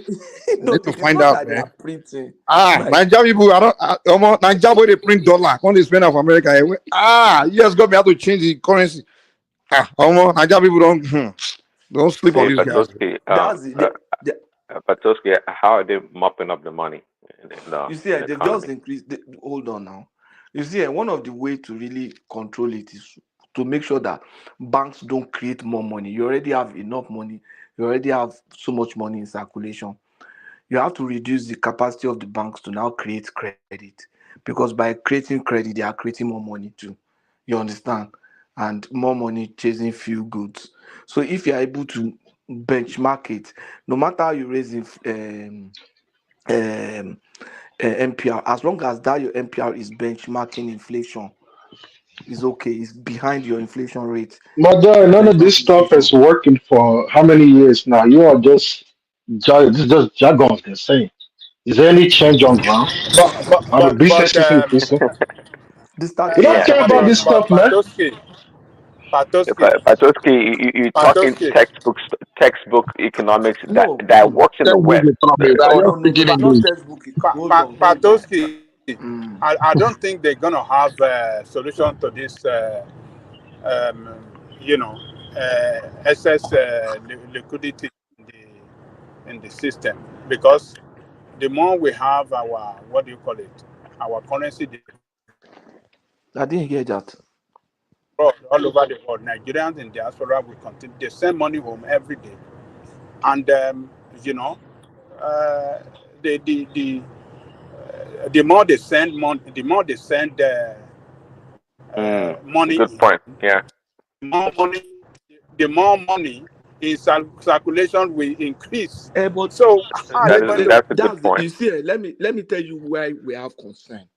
Speaker 22: They
Speaker 5: no,
Speaker 22: need to
Speaker 5: it is
Speaker 22: find
Speaker 5: not
Speaker 22: out,
Speaker 5: that they
Speaker 22: man.
Speaker 5: are printing. Like
Speaker 22: Nigeria people, I don't. Nigeria where they print dollar, when they spend of America. US government have to change the currency. Nigeria people don't sleep on
Speaker 5: for
Speaker 1: Hey,
Speaker 22: these guys.
Speaker 1: Patoski,
Speaker 5: that's the
Speaker 1: Patoski, how are they mopping up the money
Speaker 5: you see,
Speaker 1: in the
Speaker 5: they've just
Speaker 1: economy?
Speaker 5: increased. Hold on now. You see, one of the way to really control it is to make sure that banks don't create more money. You already have enough money. You already have so much money in circulation. You have to reduce the capacity of the banks to now create credit, because by creating credit, they are creating more money too. You understand? And more money chasing few goods. So if you are able to benchmark it, no matter how you raise um, NPR, as long as that your NPR is benchmarking inflation, is okay. It's behind your inflation rate.
Speaker 7: But
Speaker 5: It's
Speaker 7: none of this
Speaker 5: benchmarking
Speaker 7: stuff
Speaker 5: inflation.
Speaker 7: is working for how many years now? You are this is just jargons they're saying. Is there any change on ground? Are the businesses increasing?
Speaker 5: The
Speaker 7: You don't
Speaker 1: Yeah,
Speaker 7: care
Speaker 5: statistics
Speaker 7: about
Speaker 1: the
Speaker 7: this stuff, man.
Speaker 1: Patoski, you talking textbook economics
Speaker 5: no,
Speaker 1: that works in the
Speaker 23: Tell me
Speaker 1: West.
Speaker 23: the problem. I
Speaker 5: no,
Speaker 23: just
Speaker 5: no, no, no.
Speaker 23: speaking
Speaker 5: It's not
Speaker 23: English.
Speaker 5: textbook. Hold on, hold on. Mm.
Speaker 18: I don't think they're gonna have a solution to this. Um, excess liquidity in the system, because the more we have our our currency
Speaker 5: I didn't hear that.
Speaker 18: all over the world, Nigerians in diaspora will continue. They send money home every day, and uh, the more they send money, the more they send money
Speaker 1: Good
Speaker 18: in,
Speaker 1: point. Yeah,
Speaker 18: more money, the more money in circulation will increase.
Speaker 5: But
Speaker 18: So how are they going to?
Speaker 1: that's a good point.
Speaker 5: you see. Let me tell you why we have concern.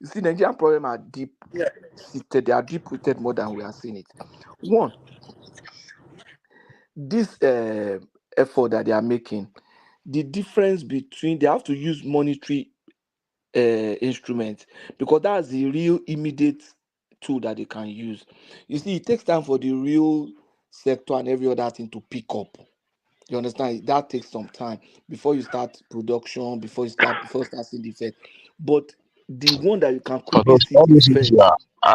Speaker 5: You see, Nigerian problem are deep
Speaker 18: Yeah.
Speaker 5: seated. They are deep rooted more than we are seeing it. One, this effort that they are making, the difference between they have to use monetary instruments, because that's the real immediate tool that they can use. You see, it takes time for the real sector and every other thing to pick up. You understand? That takes some time before you start production, before you start seeing the effect. But the one that you can quickly see
Speaker 23: All
Speaker 5: the
Speaker 23: this is
Speaker 5: effect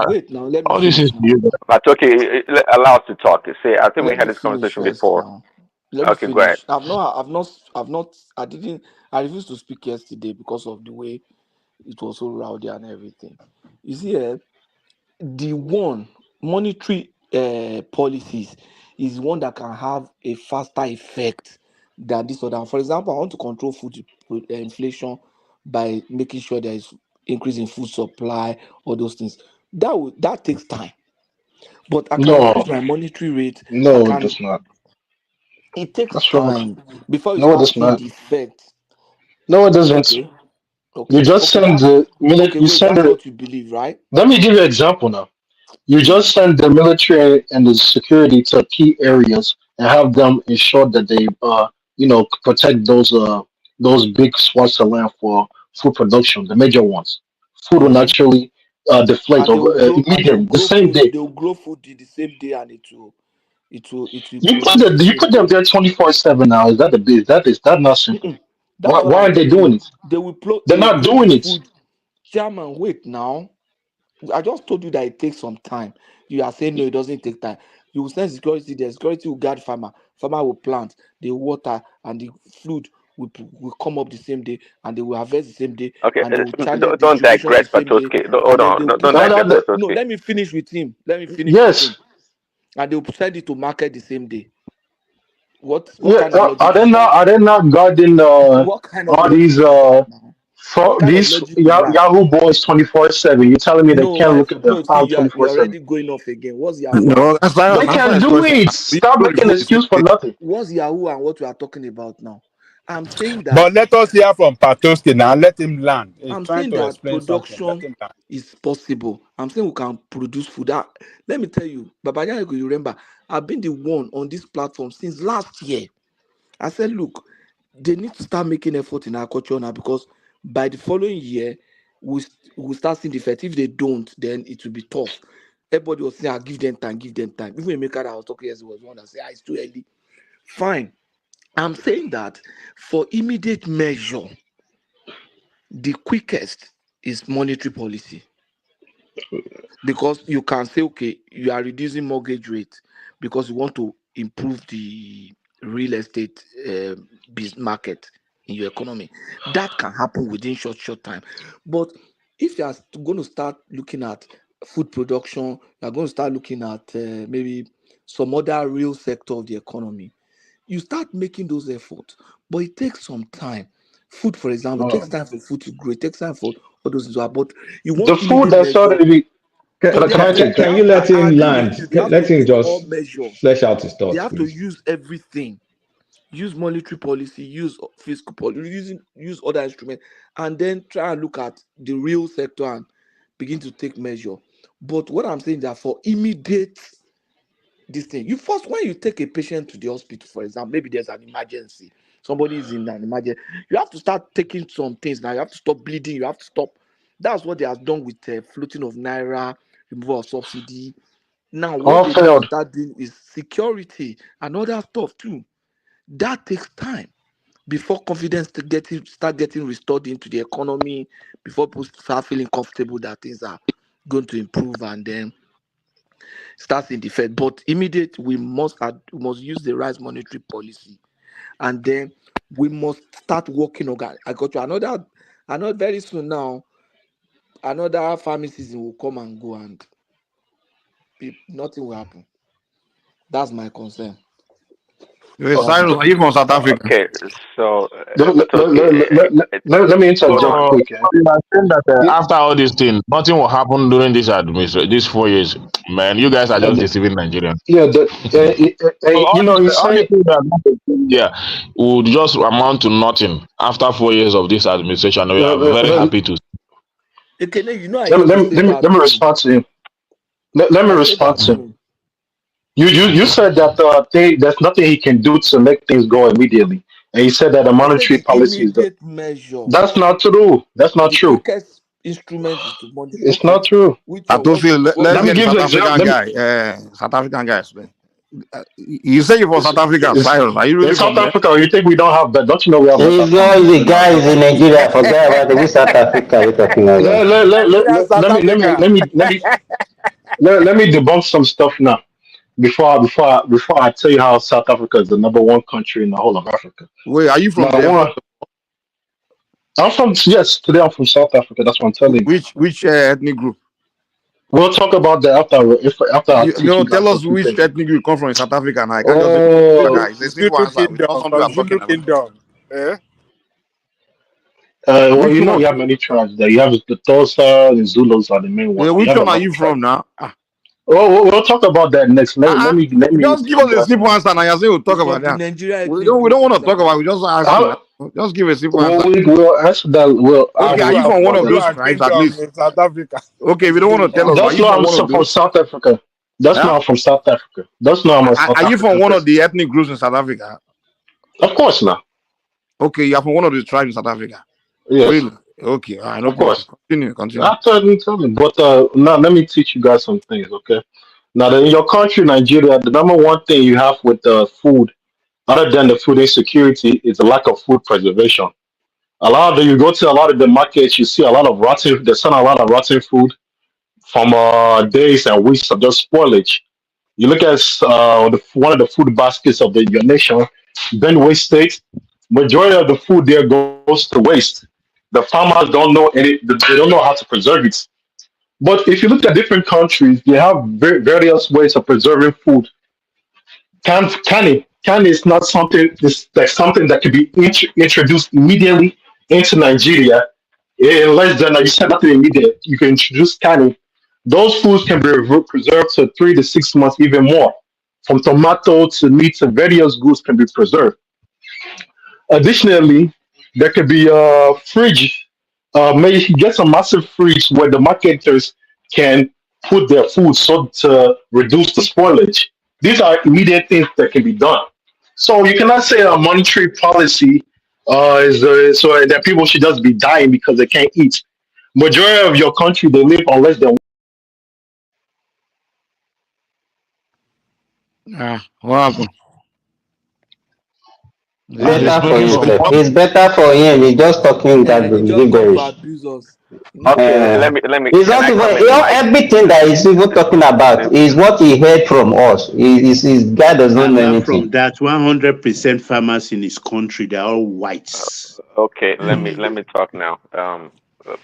Speaker 5: Wait now, let me
Speaker 2: All this is
Speaker 5: finish now.
Speaker 2: you.
Speaker 1: But okay, allow us to talk. Say, I think we
Speaker 5: Let
Speaker 1: had
Speaker 5: me
Speaker 1: this
Speaker 5: finish
Speaker 1: conversation
Speaker 5: first
Speaker 1: before.
Speaker 5: now. Let me
Speaker 1: Okay, go ahead.
Speaker 5: finish. I refused to speak yesterday because of the way it was so rowdy and everything. You see, the one monetary policies is one that can have a faster effect than this other. For example, I want to control food inflation by making sure there is increase in food supply, all those things. That takes time. But I can
Speaker 7: No,
Speaker 5: increase my monetary rate. I
Speaker 7: no, it
Speaker 5: can.
Speaker 7: does not.
Speaker 5: It takes
Speaker 7: That's wrong.
Speaker 5: time before you
Speaker 7: No, it
Speaker 5: start
Speaker 7: does
Speaker 5: seeing
Speaker 7: not.
Speaker 5: the effect.
Speaker 7: No, it doesn't.
Speaker 5: Okay,
Speaker 7: You just
Speaker 5: okay.
Speaker 7: send
Speaker 5: That's
Speaker 7: the
Speaker 5: okay.
Speaker 7: you
Speaker 5: Wait,
Speaker 7: send
Speaker 5: that's
Speaker 7: the.
Speaker 5: what you believe, right?
Speaker 7: Let me give you an example now. You just send the military and the security to key areas and have them ensure that they, protect those big swaths of land for food production, the major ones. Food will
Speaker 5: Mm-hmm.
Speaker 7: naturally deflate
Speaker 5: And they
Speaker 7: over
Speaker 5: will grow. And they will
Speaker 7: immediately, the
Speaker 5: grow
Speaker 7: same
Speaker 5: food.
Speaker 7: day.
Speaker 5: They will grow food in the same day, and it will
Speaker 7: You put
Speaker 5: produce the
Speaker 7: you
Speaker 5: same
Speaker 7: put them
Speaker 5: day.
Speaker 7: there 24/7 now. Is that the base? That not simple.
Speaker 5: Mm-mm. That's what
Speaker 7: Why
Speaker 5: I'm
Speaker 7: aren't they
Speaker 5: telling
Speaker 7: doing
Speaker 5: you.
Speaker 7: it?
Speaker 5: They will
Speaker 7: They're not
Speaker 5: grow the
Speaker 7: doing it.
Speaker 5: food. Chairman, wait now. I just told you that it takes some time. You are saying no, it doesn't take time. You will send security there. Security will guard farmer. Farmer will plant the water, and the food will come up the same day, and they will harvest the same day,
Speaker 1: Okay,
Speaker 5: and they will channel
Speaker 1: don't
Speaker 5: distribution the
Speaker 1: digress,
Speaker 5: same day,
Speaker 1: Patoski.
Speaker 5: and
Speaker 1: Hold
Speaker 5: then they
Speaker 1: on,
Speaker 5: will
Speaker 1: don't
Speaker 5: put it.
Speaker 1: digress,
Speaker 5: No,
Speaker 1: Patoski.
Speaker 5: let me finish with him. Let me finish with
Speaker 7: Yes.
Speaker 5: him, and they will send it to market the same day. What
Speaker 7: Yeah.
Speaker 5: kind of
Speaker 7: Are
Speaker 5: logic
Speaker 7: they
Speaker 5: is
Speaker 7: not?
Speaker 5: that?
Speaker 7: Are they not guarding
Speaker 5: What kind of
Speaker 7: all these
Speaker 5: logic is that now? What
Speaker 7: for
Speaker 5: kind of
Speaker 7: these
Speaker 5: logic is that?
Speaker 7: Yahoo boys 24/7? You're telling me they
Speaker 5: No,
Speaker 7: can't look at their
Speaker 5: no. See,
Speaker 7: file
Speaker 5: you're
Speaker 7: 24/7?
Speaker 5: already going off again. What's Yahoo and
Speaker 22: No,
Speaker 7: They
Speaker 22: that's not
Speaker 7: can
Speaker 22: his
Speaker 7: do
Speaker 22: question.
Speaker 7: it.
Speaker 22: You
Speaker 7: Stop
Speaker 22: do
Speaker 7: making
Speaker 22: remove the
Speaker 7: excuse for nothing.
Speaker 5: what's Yahoo and what we are talking about now? I'm saying that
Speaker 18: But let us hear from Patoski now. Let him land. He's trying to explain something. Let
Speaker 5: production
Speaker 18: him land.
Speaker 5: is possible. I'm saying we can produce food. Let me tell you, Baba Yaga, you remember, I've been the one on this platform since last year. I said, look, they need to start making effort in agriculture now, because by the following year, we'll start seeing the effect. If they don't, then it will be tough. Everybody was saying, give them time, give them time. Even Emeka that I was talking yesterday was one that said, it's too early. Fine. I'm saying that for immediate measure, the quickest is monetary policy, because you can say, okay, you are reducing mortgage rate because you want to improve the real estate market in your economy. That can happen within short time. But if you are going to start looking at food production, you are going to start looking at maybe some other real sector of the economy, you start making those efforts, but it takes some time. Food, for example, it takes time for food to grow. It takes time for all those things. But you
Speaker 7: The
Speaker 5: want
Speaker 7: food
Speaker 5: immediate
Speaker 7: that's
Speaker 5: measure.
Speaker 7: already.
Speaker 5: So
Speaker 7: Can I take
Speaker 5: they
Speaker 7: that?
Speaker 21: Can you
Speaker 5: have.
Speaker 21: let
Speaker 5: I
Speaker 21: him
Speaker 5: agree with
Speaker 21: land?
Speaker 5: you. They have to
Speaker 21: Let him
Speaker 5: take all
Speaker 21: just
Speaker 5: measures.
Speaker 21: flesh out his
Speaker 5: They
Speaker 21: thoughts,
Speaker 5: have to
Speaker 21: please.
Speaker 5: use everything. Use monetary policy. Use fiscal policy. Use other instruments, and then try and look at the real sector and begin to take measure. But what I'm saying is that for immediate this thing, you first, when you take a patient to the hospital, for example, maybe there's an emergency, somebody is in an emergency, you have to start taking some things now. You have to stop bleeding. You have to stop. That's what they have done with floating of naira, removal of subsidy. Now what
Speaker 7: All
Speaker 5: they need to
Speaker 7: failed.
Speaker 5: start doing is security and other stuff too. That takes time before confidence start getting restored into the economy, before people start feeling comfortable that things are going to improve, and then starts in the Fed. But immediate, we must use the right monetary policy, and then we must start working on agriculture. Another very soon now, another farming season will come and go, and nothing will happen. That's my concern.
Speaker 22: Cyrus, are you from South Africa?
Speaker 1: Okay, so
Speaker 7: Let, let, let,
Speaker 1: Patoski,
Speaker 7: let me interject
Speaker 2: So
Speaker 7: quick.
Speaker 2: you are saying that
Speaker 7: It,
Speaker 2: after all these things, nothing will happen during this administration, these 4 years. Man, you guys are just deceiving Nigerians.
Speaker 7: yeah,
Speaker 2: So all
Speaker 7: saying
Speaker 2: the things that are not here would just amount to nothing after 4 years of this administration. We are very happy to.
Speaker 5: Ekene, I hear you say that
Speaker 7: let me
Speaker 5: too.
Speaker 7: respond to him. Let me
Speaker 5: I say
Speaker 7: respond
Speaker 5: that
Speaker 7: to him.
Speaker 5: too.
Speaker 7: You said that there's nothing he can do to make things go immediately, and he said that the
Speaker 5: I said
Speaker 7: monetary
Speaker 5: the
Speaker 7: policy is the.
Speaker 5: immediate measure.
Speaker 7: That's not true. That's not
Speaker 5: The
Speaker 7: true.
Speaker 5: quickest instrument is to monetary.
Speaker 7: It's
Speaker 5: Okay,
Speaker 7: not true.
Speaker 5: which one?
Speaker 22: Patoski,
Speaker 5: What
Speaker 22: let's
Speaker 7: Let me
Speaker 22: get the
Speaker 7: give
Speaker 22: South
Speaker 7: you example.
Speaker 22: African guy. South African guy explain. You say you're from South Africa, Cyrus. Are you really
Speaker 7: in
Speaker 22: from
Speaker 7: South
Speaker 22: there?
Speaker 7: Africa, you think we don't have that? Don't you know we have
Speaker 8: He's
Speaker 7: better
Speaker 8: not
Speaker 7: farmers
Speaker 8: the
Speaker 7: than
Speaker 8: guy is in Nigeria.
Speaker 7: South
Speaker 8: Forget about the South Africa we're talking about.
Speaker 3: Nigeria, South Africa.
Speaker 7: let me debunk some stuff now before I tell you how South Africa is the number one country in the whole of Africa.
Speaker 22: Wait, are you from
Speaker 7: Number
Speaker 22: there?
Speaker 7: one, I'm from yes, today I'm from South Africa. That's what I'm telling you.
Speaker 22: Which ethnic group?
Speaker 7: We'll talk about that after I teach you
Speaker 22: Tell
Speaker 7: guys a
Speaker 22: us
Speaker 7: few
Speaker 22: which
Speaker 7: things.
Speaker 22: ethnic group come from in South Africa, and I can't just say
Speaker 7: Oh,
Speaker 22: Africa. It's a simple
Speaker 3: Zulu
Speaker 22: answer. It's not
Speaker 3: Kingdom,
Speaker 22: something
Speaker 3: from
Speaker 22: I'm talking
Speaker 3: Zulu
Speaker 22: about.
Speaker 3: Kingdom. Eh?
Speaker 7: well,
Speaker 22: Which
Speaker 7: you know
Speaker 22: one?
Speaker 7: we have many tribes there. You have the Tosa, the Zulus are the main ones. We
Speaker 22: Which
Speaker 7: have
Speaker 22: one are
Speaker 7: another
Speaker 22: you
Speaker 7: tribe.
Speaker 22: from now?
Speaker 7: Oh, we'll talk about that next. Let me
Speaker 22: Just give
Speaker 7: teach you
Speaker 22: us a
Speaker 7: guys
Speaker 22: simple
Speaker 7: something.
Speaker 22: answer, and you're saying we'll talk
Speaker 21: He's
Speaker 22: about
Speaker 21: from the
Speaker 22: that.
Speaker 21: Nigeria
Speaker 22: We
Speaker 21: ethnic
Speaker 22: don't
Speaker 21: group.
Speaker 22: want to talk about it. We just asking. Just give a simple answer.
Speaker 7: We'll answer that. I
Speaker 22: Okay, are
Speaker 7: will
Speaker 22: you
Speaker 7: talk
Speaker 22: from one
Speaker 7: about
Speaker 22: of
Speaker 7: that.
Speaker 22: those
Speaker 3: Zulu
Speaker 22: tribes at
Speaker 3: Kingdom
Speaker 22: least?
Speaker 3: in South Africa.
Speaker 22: Okay, if you don't want to tell us, are
Speaker 7: That's
Speaker 22: you
Speaker 7: not
Speaker 22: from one of
Speaker 7: from
Speaker 22: those?
Speaker 7: South Africa. That's
Speaker 22: Huh?
Speaker 7: not from South Africa. That's not my South
Speaker 22: Are you from
Speaker 7: African
Speaker 22: one of
Speaker 7: person.
Speaker 22: the ethnic groups in South Africa?
Speaker 7: Of course not.
Speaker 22: Okay, you're from one of the tribes in South Africa.
Speaker 7: Yes,
Speaker 22: Really? Okay, all right, no
Speaker 7: of
Speaker 22: problem.
Speaker 7: course.
Speaker 22: Continue.
Speaker 7: I tell me. But now let me teach you guys some things, okay? Now, in your country, Nigeria, the number one thing you have with food, other than the food insecurity, is the lack of food preservation. You go to a lot of the markets, you see a lot of rotten. They sell a lot of rotten food from days and weeks of just spoilage. You look at one of the food baskets of your nation, Benue State. Majority of the food there goes to waste. The farmers don't know they don't know how to preserve it. But if you look at different countries, they have various ways of preserving food. Canning is not something. It's like something that can be introduced immediately into Nigeria in less than you said nothing immediate. You can introduce canning. Those foods can be preserved to 3 to 6 months, even more. From tomato to meat to various goods can be preserved. Additionally, there could be a fridge. Maybe you get some massive fridge where the marketers can put their food so to reduce the spoilage. These are immediate things that can be done. So you cannot say a monetary policy so that people should just be dying because they can't eat. Majority of your country they live on less than.
Speaker 22: What happened?
Speaker 8: Better for
Speaker 22: Network
Speaker 8: him,
Speaker 22: problem.
Speaker 8: sir. It's better for him. He's just talking that
Speaker 21: He just come to
Speaker 8: gibberish.
Speaker 21: abuse us.
Speaker 1: Okay,
Speaker 8: Uh, it's
Speaker 1: can
Speaker 8: not
Speaker 1: I
Speaker 8: even
Speaker 1: come in, Mike?
Speaker 8: everything that he's even talking about is what he heard from us. His guy does not know
Speaker 13: Apart
Speaker 8: anything.
Speaker 13: from that, 100% farmers in his country, they're all whites.
Speaker 1: Okay, let me talk now.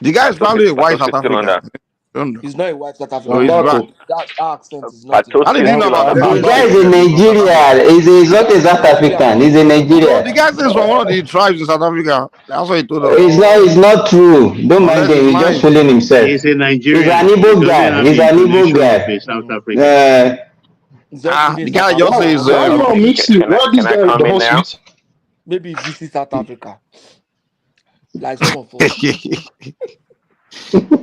Speaker 22: The guy is probably a white South
Speaker 1: Patoski still on
Speaker 22: African.
Speaker 1: that.
Speaker 22: Don't know.
Speaker 21: He's not a white South
Speaker 22: Oh,
Speaker 21: African.
Speaker 22: he's
Speaker 7: About
Speaker 22: black.
Speaker 7: to.
Speaker 21: That accent is not in
Speaker 22: How
Speaker 1: Patoski
Speaker 22: did
Speaker 1: is
Speaker 22: you know
Speaker 1: still
Speaker 22: about
Speaker 1: on
Speaker 22: that?
Speaker 1: that.
Speaker 22: How
Speaker 8: The
Speaker 22: did
Speaker 8: guy
Speaker 22: you
Speaker 8: is
Speaker 22: say
Speaker 8: in
Speaker 22: that he's from South
Speaker 8: Nigeria.
Speaker 22: Africa?
Speaker 8: He's not a South African. He's in
Speaker 22: No, the
Speaker 8: Nigeria.
Speaker 22: guy says from one of the tribes in South Africa. That's what he told us.
Speaker 8: It's not true. Don't mind
Speaker 22: Unless
Speaker 8: him.
Speaker 22: it's
Speaker 8: He's just
Speaker 22: mine.
Speaker 8: fooling himself.
Speaker 13: He's a
Speaker 8: He's an
Speaker 13: Nigerian. He
Speaker 8: Igbo
Speaker 13: doesn't
Speaker 8: guy.
Speaker 13: have
Speaker 8: He's
Speaker 13: the
Speaker 8: an Igbo
Speaker 13: intonation of
Speaker 8: guy.
Speaker 13: a South African.
Speaker 8: Uh,
Speaker 21: He's just feeling
Speaker 22: The
Speaker 21: South
Speaker 22: guy just
Speaker 21: African.
Speaker 22: says,
Speaker 7: Why you
Speaker 1: Okay,
Speaker 7: all mixing? Why this
Speaker 1: can I
Speaker 7: guy
Speaker 1: come
Speaker 7: the
Speaker 1: in
Speaker 7: whole
Speaker 1: now?
Speaker 7: sweet?
Speaker 21: Maybe visit South Africa, like some of us.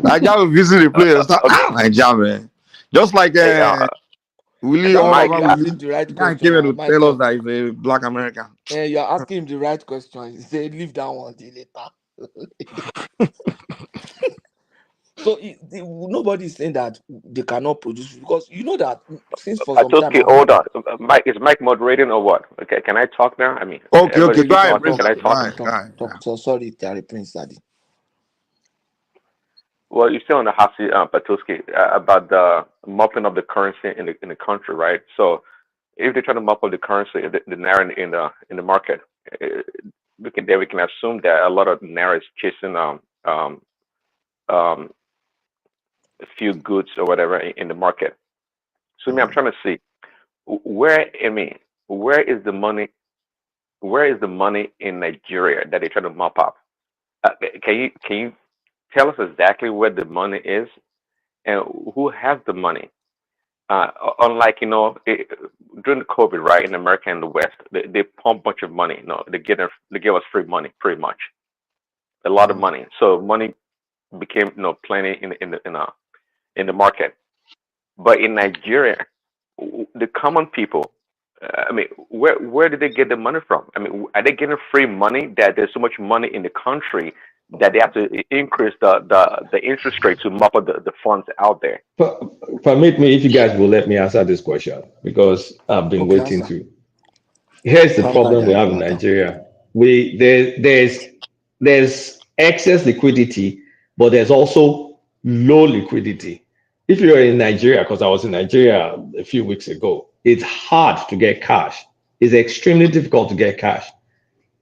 Speaker 22: Nigeria will visit the place.
Speaker 1: Okay,
Speaker 22: Nigeria, man. Just like
Speaker 1: hey,
Speaker 22: Willie,
Speaker 21: That one
Speaker 1: Mike,
Speaker 21: you
Speaker 22: Willie,
Speaker 21: asked him the right
Speaker 22: the guy
Speaker 21: question,
Speaker 22: came here to tell us
Speaker 21: Michael.
Speaker 22: that he's a black American.
Speaker 21: You're asking him the right question. He said, "Leave that one till later." So nobody's saying that they cannot produce because you know that since for some time
Speaker 1: Patoski,
Speaker 21: I've
Speaker 1: hold
Speaker 21: had
Speaker 1: on. Mike, is Mike moderating or what? Okay, can I talk now? I mean,
Speaker 22: Okay,
Speaker 1: everybody's
Speaker 22: go
Speaker 1: been
Speaker 22: ahead,
Speaker 1: talking.
Speaker 22: Prince.
Speaker 1: Can I
Speaker 22: Go
Speaker 1: talk?
Speaker 22: ahead, go ahead.
Speaker 21: So sorry, Terry Prince Daddy.
Speaker 1: Well, you're still on the hot seat, Patoski, about the muffling of the currency in the country, right? So, if they try to muffle the currency, the naira in the market, uh, we can assume that a lot of naira is chasing um a few goods or whatever in the market. So, I'm trying to see where I mean, where is the money? Where is the money in Nigeria that they try to mop up? Can you tell us exactly where the money is and who has the money? Unlike during the COVID, right, in America and the West, they pump a bunch of money. They give us free money, pretty much a lot of money. So money became plenty in the market. But in Nigeria, the common people, I mean, where did they get the money from? I mean, are they getting free money that there's so much money in the country that they have to increase the interest rate to mop up the funds out there.
Speaker 17: Permit me, if you guys will let me answer this question, because I've been
Speaker 5: Okay,
Speaker 17: waiting
Speaker 5: answer.
Speaker 17: to. Here's the
Speaker 5: Answer
Speaker 17: problem we
Speaker 5: there,
Speaker 17: have in
Speaker 5: Jonathan.
Speaker 17: Nigeria. There's excess liquidity, but there's also low liquidity. If you're in Nigeria, because I was in Nigeria a few weeks ago, it's hard to get cash. It's extremely difficult to get cash.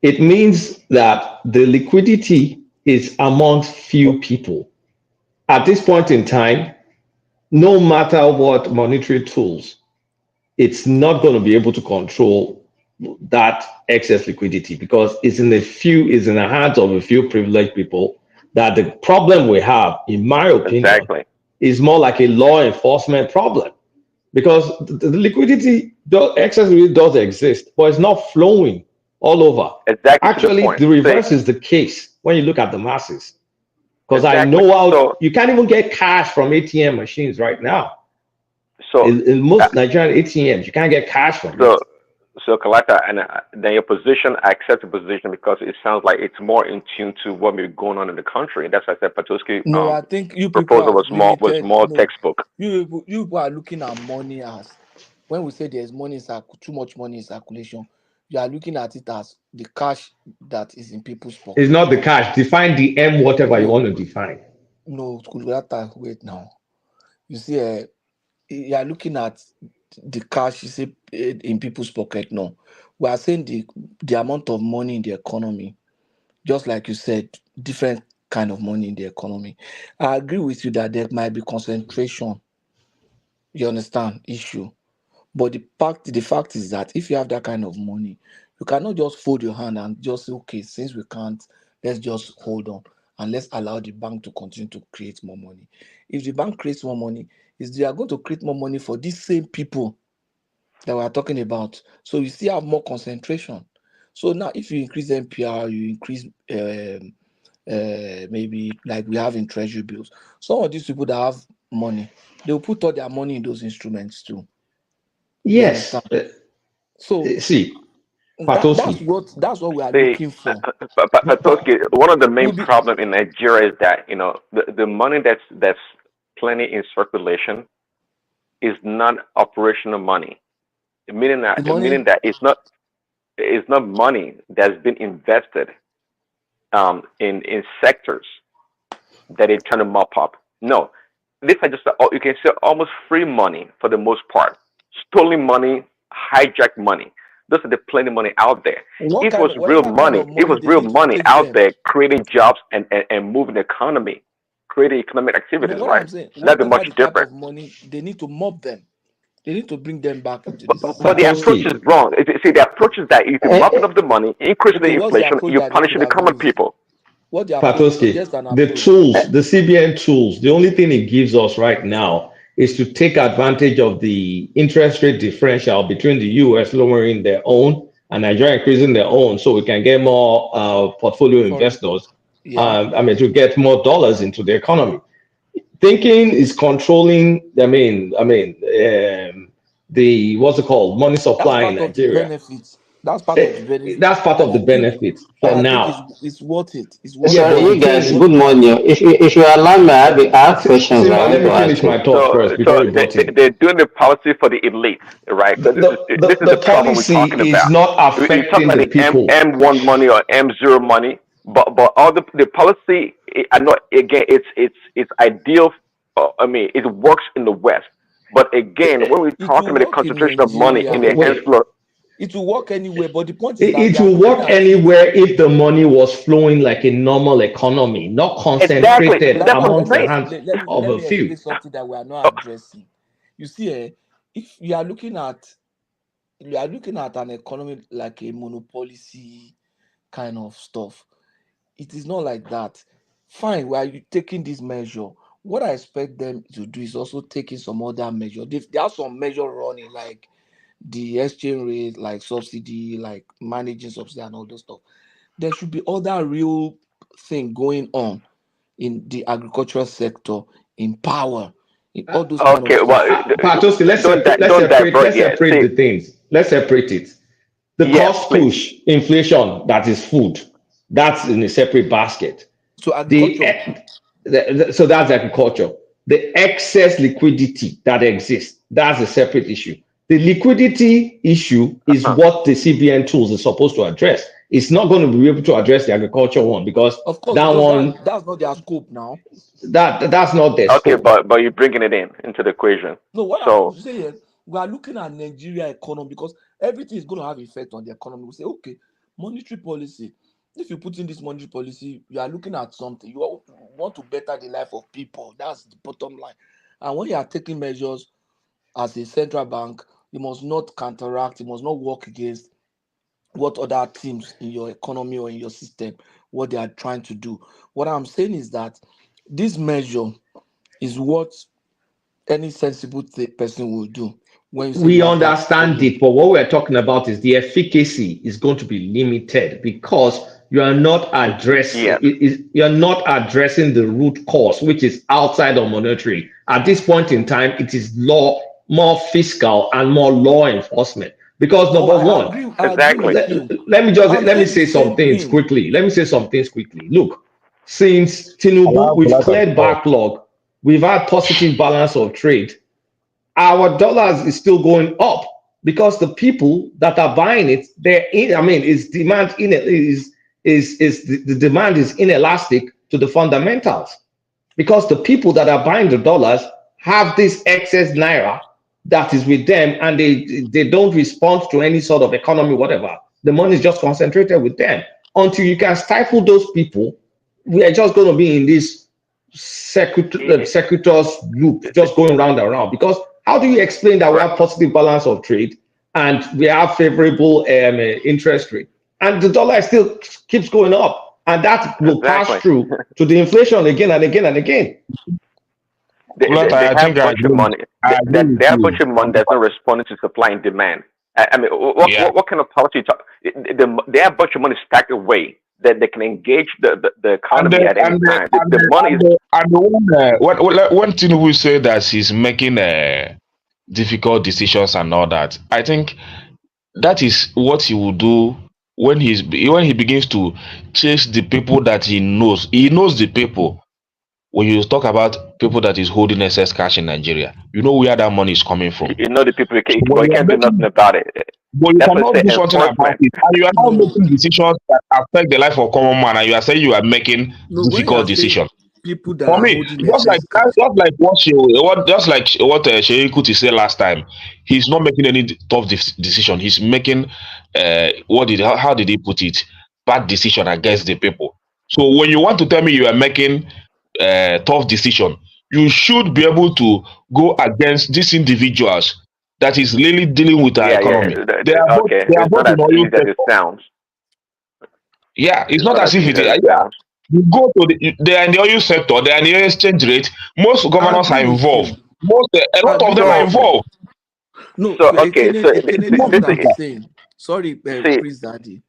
Speaker 17: It means that the liquidity is amongst few people. At this point in time, no matter what monetary tools, it's not going to be able to control that excess liquidity because it's in the hands of a few privileged people. That the problem we have, in my opinion,
Speaker 1: Exactly.
Speaker 17: is more like a law enforcement problem because the liquidity, the excess liquidity does exist, but it's not flowing all over.
Speaker 1: Exactly to the
Speaker 17: Actually,
Speaker 1: point.
Speaker 17: the
Speaker 1: See,
Speaker 17: reverse is the case when you look at the masses. Because I
Speaker 1: exactly.
Speaker 17: know how
Speaker 1: So
Speaker 17: you can't even get cash from ATM machines right now.
Speaker 1: so
Speaker 17: In
Speaker 1: uh,
Speaker 17: most Nigerian ATMs, you can't get cash from it.
Speaker 1: so so Kalata, and then your position, I accept the position because it sounds like it's more in tune to what may be going on in the country. And that's why I said Patoski
Speaker 5: No, I think you people
Speaker 1: proposal
Speaker 5: have
Speaker 1: was
Speaker 5: limited.
Speaker 1: more
Speaker 5: No,
Speaker 1: textbook.
Speaker 5: you people are looking at money as when we say there's money in too much money in circulation. You are looking at it as the cash that is in people's
Speaker 17: It's
Speaker 5: pocket.
Speaker 17: not the cash. Define the M whatever you
Speaker 5: No,
Speaker 17: want to define.
Speaker 5: no, Kulurata, wait now. You see, you are looking at the cash you see in people's pocket. No, we are saying the amount of money in the economy. Just like you said, different kind of money in the economy. I agree with you that there might be concentration. You understand issue, but the fact is that if you have that kind of money, you cannot just fold your hand and just say, okay, since we can't, let's just hold on and let's allow the bank to continue to create more money. If the bank creates more money, is they are going to create more money for these same people that we are talking about. So you still have more concentration. So now, if you increase NPR, you increase maybe like we have in treasury bills. Some of these people that have money, they will put all their money in those instruments too. You
Speaker 17: Yes.
Speaker 5: understand? So
Speaker 17: See,
Speaker 5: that's
Speaker 17: Patoski.
Speaker 5: what we are
Speaker 1: See,
Speaker 5: looking for.
Speaker 1: Patoski, one of the main
Speaker 5: We'll be
Speaker 1: problem in Nigeria is that the money that's plenty in circulation is not operational money, meaning that
Speaker 5: money.
Speaker 1: it's not money that's been invested in sectors that they trying to mop up. No, these are just you can say almost free money for the most part, stolen money, hijacked money. Those are the plenty money out there.
Speaker 5: What
Speaker 1: If it
Speaker 5: kind
Speaker 1: was
Speaker 5: of
Speaker 1: real
Speaker 5: whatever kind
Speaker 1: money,
Speaker 5: of
Speaker 1: it
Speaker 5: money
Speaker 1: was
Speaker 5: they
Speaker 1: real
Speaker 5: need to
Speaker 1: money
Speaker 5: take
Speaker 1: out
Speaker 5: them?
Speaker 1: there creating jobs and moving the economy, creating economic
Speaker 5: No,
Speaker 1: activities,
Speaker 5: what
Speaker 1: right?
Speaker 5: I'm saying,
Speaker 1: That'd be
Speaker 5: whatever
Speaker 1: much
Speaker 5: the type
Speaker 1: different.
Speaker 5: of money, they need to mob them. They need to bring them back into the
Speaker 1: But the
Speaker 5: system.
Speaker 1: approach is
Speaker 17: Patoski.
Speaker 1: wrong. See, the approach is that if you mopping up the money, increasing the
Speaker 5: Okay, what's the
Speaker 1: inflation,
Speaker 5: approach
Speaker 1: you're
Speaker 5: that they could
Speaker 1: punishing the
Speaker 5: have
Speaker 1: common
Speaker 5: used?
Speaker 1: people.
Speaker 5: What the approach?
Speaker 17: Patoski,
Speaker 5: Suggest an
Speaker 17: the
Speaker 5: approach.
Speaker 17: tools, the CBN tools, the only thing it gives us right now is to take advantage of the interest rate differential between the US lowering their own and Nigeria increasing their own so we can get more portfolio
Speaker 5: Foreign,
Speaker 17: investors.
Speaker 5: yeah.
Speaker 17: To get more dollars into the economy. Thinking is controlling, the, what's it called, money
Speaker 5: That's
Speaker 17: supply in
Speaker 5: part of the
Speaker 17: Nigeria.
Speaker 5: benefits. That's part of the benefit,
Speaker 17: That's part
Speaker 5: and
Speaker 17: of the
Speaker 5: I think,
Speaker 17: benefits for now.
Speaker 5: it's worth it. It's worth
Speaker 17: Yeah,
Speaker 5: it.
Speaker 8: Sorry,
Speaker 17: but
Speaker 8: you
Speaker 17: the thing
Speaker 8: guys,
Speaker 17: is,
Speaker 8: good morning. If you allow me, I have questions I
Speaker 17: Simba,
Speaker 8: want
Speaker 17: let
Speaker 8: to
Speaker 17: me finish
Speaker 8: ask
Speaker 17: my
Speaker 8: you.
Speaker 17: thought first
Speaker 1: So
Speaker 17: before you butt in.
Speaker 1: they're doing the policy for the elites, right? Because this is the
Speaker 17: The
Speaker 1: problem we're
Speaker 17: policy
Speaker 1: talking
Speaker 17: is
Speaker 1: about.
Speaker 17: not
Speaker 1: You talk
Speaker 17: affecting
Speaker 1: about
Speaker 17: the
Speaker 1: the
Speaker 17: people.
Speaker 1: M1 money or M0 money, but all the policy, I know again, it's ideal. It works in the West, but again, when we're
Speaker 5: It
Speaker 1: talking
Speaker 5: will
Speaker 1: about the
Speaker 5: work in
Speaker 1: concentration of money in
Speaker 5: Nigeria.
Speaker 1: the hands
Speaker 17: Wait,
Speaker 1: of
Speaker 5: It will work anywhere. But the point is that
Speaker 17: it
Speaker 5: we are
Speaker 17: will
Speaker 5: looking
Speaker 17: work
Speaker 5: at it.
Speaker 17: anywhere if the money was flowing like a normal economy, not
Speaker 1: exactly.
Speaker 17: concentrated
Speaker 1: That's what I'm
Speaker 17: amongst the
Speaker 1: saying.
Speaker 17: hands of
Speaker 5: Let
Speaker 17: a
Speaker 5: me explain
Speaker 17: few.
Speaker 5: something that we are not addressing. You see, if you are looking at an economy like a monopoly kind of stuff, it is not like that. Fine, we are taking this measure. What I expect them to do is also taking some other measure. There are some measure running, like the exchange rate, like subsidy, like managing subsidy and all those stuff. There should be other real thing going on in the agricultural sector, in power, in all those kind of
Speaker 1: Okay, well,
Speaker 5: stuff.
Speaker 17: Patoski,
Speaker 1: don't divert
Speaker 17: let's
Speaker 1: yet.
Speaker 17: separate
Speaker 1: See,
Speaker 17: the things. Let's separate it. The
Speaker 1: yes,
Speaker 17: cost
Speaker 1: please.
Speaker 17: push, inflation, that is food. That's in a separate basket.
Speaker 5: So
Speaker 9: The,
Speaker 5: agriculture.
Speaker 9: so that's agriculture. The excess liquidity that exists, that's a separate issue. The liquidity issue is what the CBN tools is supposed to address. It's not going to be able to address the agriculture one because
Speaker 5: Of course,
Speaker 9: that
Speaker 5: because
Speaker 9: one
Speaker 5: that's not their scope now.
Speaker 9: that's not their
Speaker 1: Okay,
Speaker 9: scope.
Speaker 1: but you're bringing it into the equation.
Speaker 5: No, what I'm
Speaker 1: So
Speaker 5: saying, we are looking at Nigeria economy because everything is going to have effect on the economy. We say, okay, monetary policy. If you put in this monetary policy, you are looking at something. You want to better the life of people. That's the bottom line. And when you are taking measures as a central bank, you must not counteract, you must not work against what other teams in your economy or in your system, what they are trying to do. What I'm saying is that this measure is what any sensible person will do when you say
Speaker 9: We
Speaker 5: you have that
Speaker 9: understand
Speaker 5: problem.
Speaker 9: it, but what we're talking about is the efficacy is going to be limited because you are not
Speaker 1: yes,
Speaker 9: you're not addressing the root cause, which is outside of monetary. At this point in time, it is more fiscal and more law enforcement. Because
Speaker 5: Oh,
Speaker 9: number one,
Speaker 5: I agree
Speaker 1: exactly.
Speaker 5: with you. I'm
Speaker 9: let me
Speaker 5: saying the
Speaker 9: say some
Speaker 5: same
Speaker 9: things
Speaker 5: thing.
Speaker 9: quickly. Let me say some things quickly. Look, since Tinubu,
Speaker 2: Allow
Speaker 9: we've
Speaker 2: Bola to
Speaker 9: cleared
Speaker 2: talk.
Speaker 9: backlog, we've had positive balance of trade. Our dollars is still going up because the people that are buying it, I mean, is demand in it is the demand is inelastic to the fundamentals because the people that are buying the dollars have this excess naira that is with them and they don't respond to any sort of economy, whatever. The money is just concentrated with them. Until you can stifle those people, we are just going to be in this circuitous loop, just going round and round. Because how do you explain that we
Speaker 1: Right.
Speaker 9: have positive balance of trade and we have favorable interest rate, and the dollar still keeps going up, and that will pass
Speaker 1: Exactly.
Speaker 9: through to the inflation again and again and again?
Speaker 2: Lot,
Speaker 1: They
Speaker 2: I
Speaker 1: have
Speaker 2: think
Speaker 1: a bunch of money.
Speaker 2: I agree
Speaker 1: That
Speaker 2: with
Speaker 1: they have a bunch
Speaker 2: you.
Speaker 1: of money that's not responding to supply and demand. I mean,
Speaker 2: Yeah.
Speaker 1: what kind of policy talk? They have a bunch of money stacked away that they can engage the
Speaker 2: And
Speaker 1: economy
Speaker 2: the
Speaker 1: at any
Speaker 2: and the
Speaker 1: time.
Speaker 2: and
Speaker 1: The
Speaker 2: the
Speaker 1: money
Speaker 2: and
Speaker 1: is
Speaker 2: the, and the when Tinubu say that he's making difficult decisions and all that, I think that is what he will do when he begins to chase the people that he knows. He knows the people. When you talk about people that is holding excess cash in Nigeria, you know where that money is coming from.
Speaker 1: you know the people,
Speaker 2: So
Speaker 1: but
Speaker 2: when
Speaker 1: you
Speaker 2: you are
Speaker 1: can't do nothing
Speaker 2: making,
Speaker 1: about it.
Speaker 2: but you
Speaker 1: That's what
Speaker 2: cannot
Speaker 1: I
Speaker 2: do
Speaker 1: say.
Speaker 2: something about
Speaker 1: Enforcement.
Speaker 2: it, and you are not
Speaker 5: No,
Speaker 2: making decisions that affect the life of common man, and you are saying you are making
Speaker 5: no, when you are
Speaker 2: difficult
Speaker 5: saying
Speaker 2: decisions.
Speaker 5: people that
Speaker 2: For
Speaker 5: are
Speaker 2: me,
Speaker 5: holding excess cash,
Speaker 2: just like what Sheyi Kuti said last time, he's not making any tough decision. He's making how did he put it? Bad decision against the people. So when you want to tell me you are making tough decision, you should be able to go against these individuals that is really dealing with our
Speaker 1: Yeah, yeah.
Speaker 2: economy.
Speaker 1: Okay,
Speaker 2: They are
Speaker 1: it's
Speaker 2: both
Speaker 1: not
Speaker 2: in
Speaker 1: as
Speaker 2: oil
Speaker 1: easy as it
Speaker 2: sector.
Speaker 1: sounds.
Speaker 2: Yeah, it's
Speaker 1: It's
Speaker 2: not
Speaker 1: not
Speaker 2: as
Speaker 1: as
Speaker 2: if
Speaker 1: easy
Speaker 2: it
Speaker 1: as
Speaker 2: is.
Speaker 1: it
Speaker 2: Yeah,
Speaker 1: sounds.
Speaker 2: you go to they are in the oil sector, they are in the exchange rate. Most
Speaker 5: I
Speaker 2: governors
Speaker 5: agree
Speaker 2: are
Speaker 5: with you.
Speaker 2: involved. A
Speaker 5: I
Speaker 2: lot of
Speaker 5: agree
Speaker 2: them are
Speaker 1: So
Speaker 5: with you.
Speaker 2: involved.
Speaker 5: No,
Speaker 1: so
Speaker 5: so
Speaker 1: okay. So
Speaker 5: Ekene, this is
Speaker 2: Most
Speaker 5: what
Speaker 1: this
Speaker 5: I'm
Speaker 1: is
Speaker 2: people.
Speaker 5: saying. Sorry,
Speaker 1: see.
Speaker 5: Prince Daddy.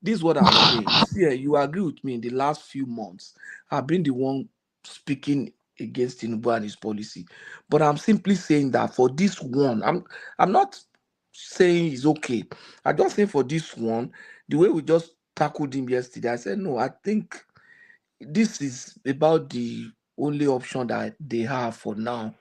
Speaker 5: This is what I'm saying. See, you agree with me in the last few months. I've been the one speaking against Tinubu and his policy. But I'm simply saying that for this one, I'm not saying it's okay. I just saying for this one, the way we just tackled him yesterday, I said no, I think this is about the only option that they have for now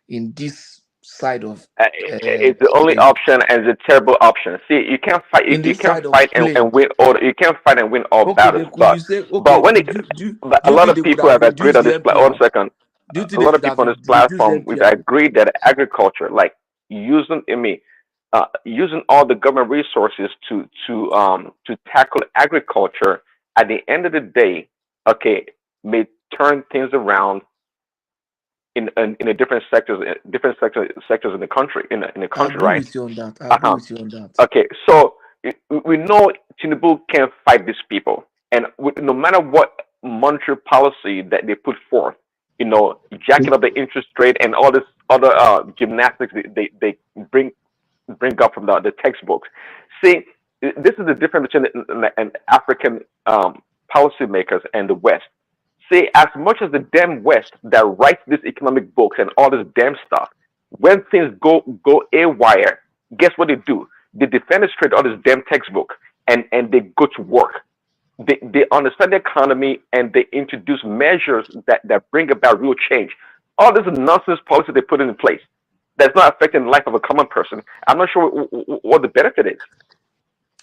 Speaker 5: in this side of
Speaker 1: It's the only
Speaker 5: play.
Speaker 1: option and it's a terrible option. See, you can't fight.
Speaker 5: In
Speaker 1: You
Speaker 5: this
Speaker 1: can't
Speaker 5: side of
Speaker 1: fight
Speaker 5: play.
Speaker 1: and win all. You can't fight and win all
Speaker 5: Okay,
Speaker 1: battles.
Speaker 5: then could you say
Speaker 1: But
Speaker 5: okay?
Speaker 1: when it,
Speaker 5: Do
Speaker 1: a
Speaker 5: you
Speaker 1: lot
Speaker 5: think
Speaker 1: of
Speaker 5: they could
Speaker 1: people
Speaker 5: have
Speaker 1: have agreed
Speaker 5: reduced
Speaker 1: on
Speaker 5: the
Speaker 1: this. One
Speaker 5: MPR?
Speaker 1: second.
Speaker 5: Do you think
Speaker 1: A
Speaker 5: they
Speaker 1: lot of
Speaker 5: could have
Speaker 1: people on this
Speaker 5: reduced the
Speaker 1: platform, we've
Speaker 5: MPR?
Speaker 1: agreed that agriculture, like using, using all the government resources to tackle agriculture, at the end of the day, okay, may turn things around in a different sectors in the country in the
Speaker 5: I
Speaker 1: country,
Speaker 5: agree
Speaker 1: right?
Speaker 5: with you on that. I agree
Speaker 1: Uh-huh.
Speaker 5: with you on that.
Speaker 1: Okay, so we know Tinubu can't fight these people, and no matter what monetary policy that they put forth, jacking up the interest rate and all this other gymnastics they bring up from the textbooks. See, this is the difference between an African policymakers and the West. See, as much as the damn West that writes these economic books and all this damn stuff, when things go awry, guess what they do? They defenestrate all this damn textbook and they go to work. they understand the economy and they introduce measures that bring about real change. All this nonsense policy they put in place that's not affecting the life of a common person. I'm not sure what the benefit is.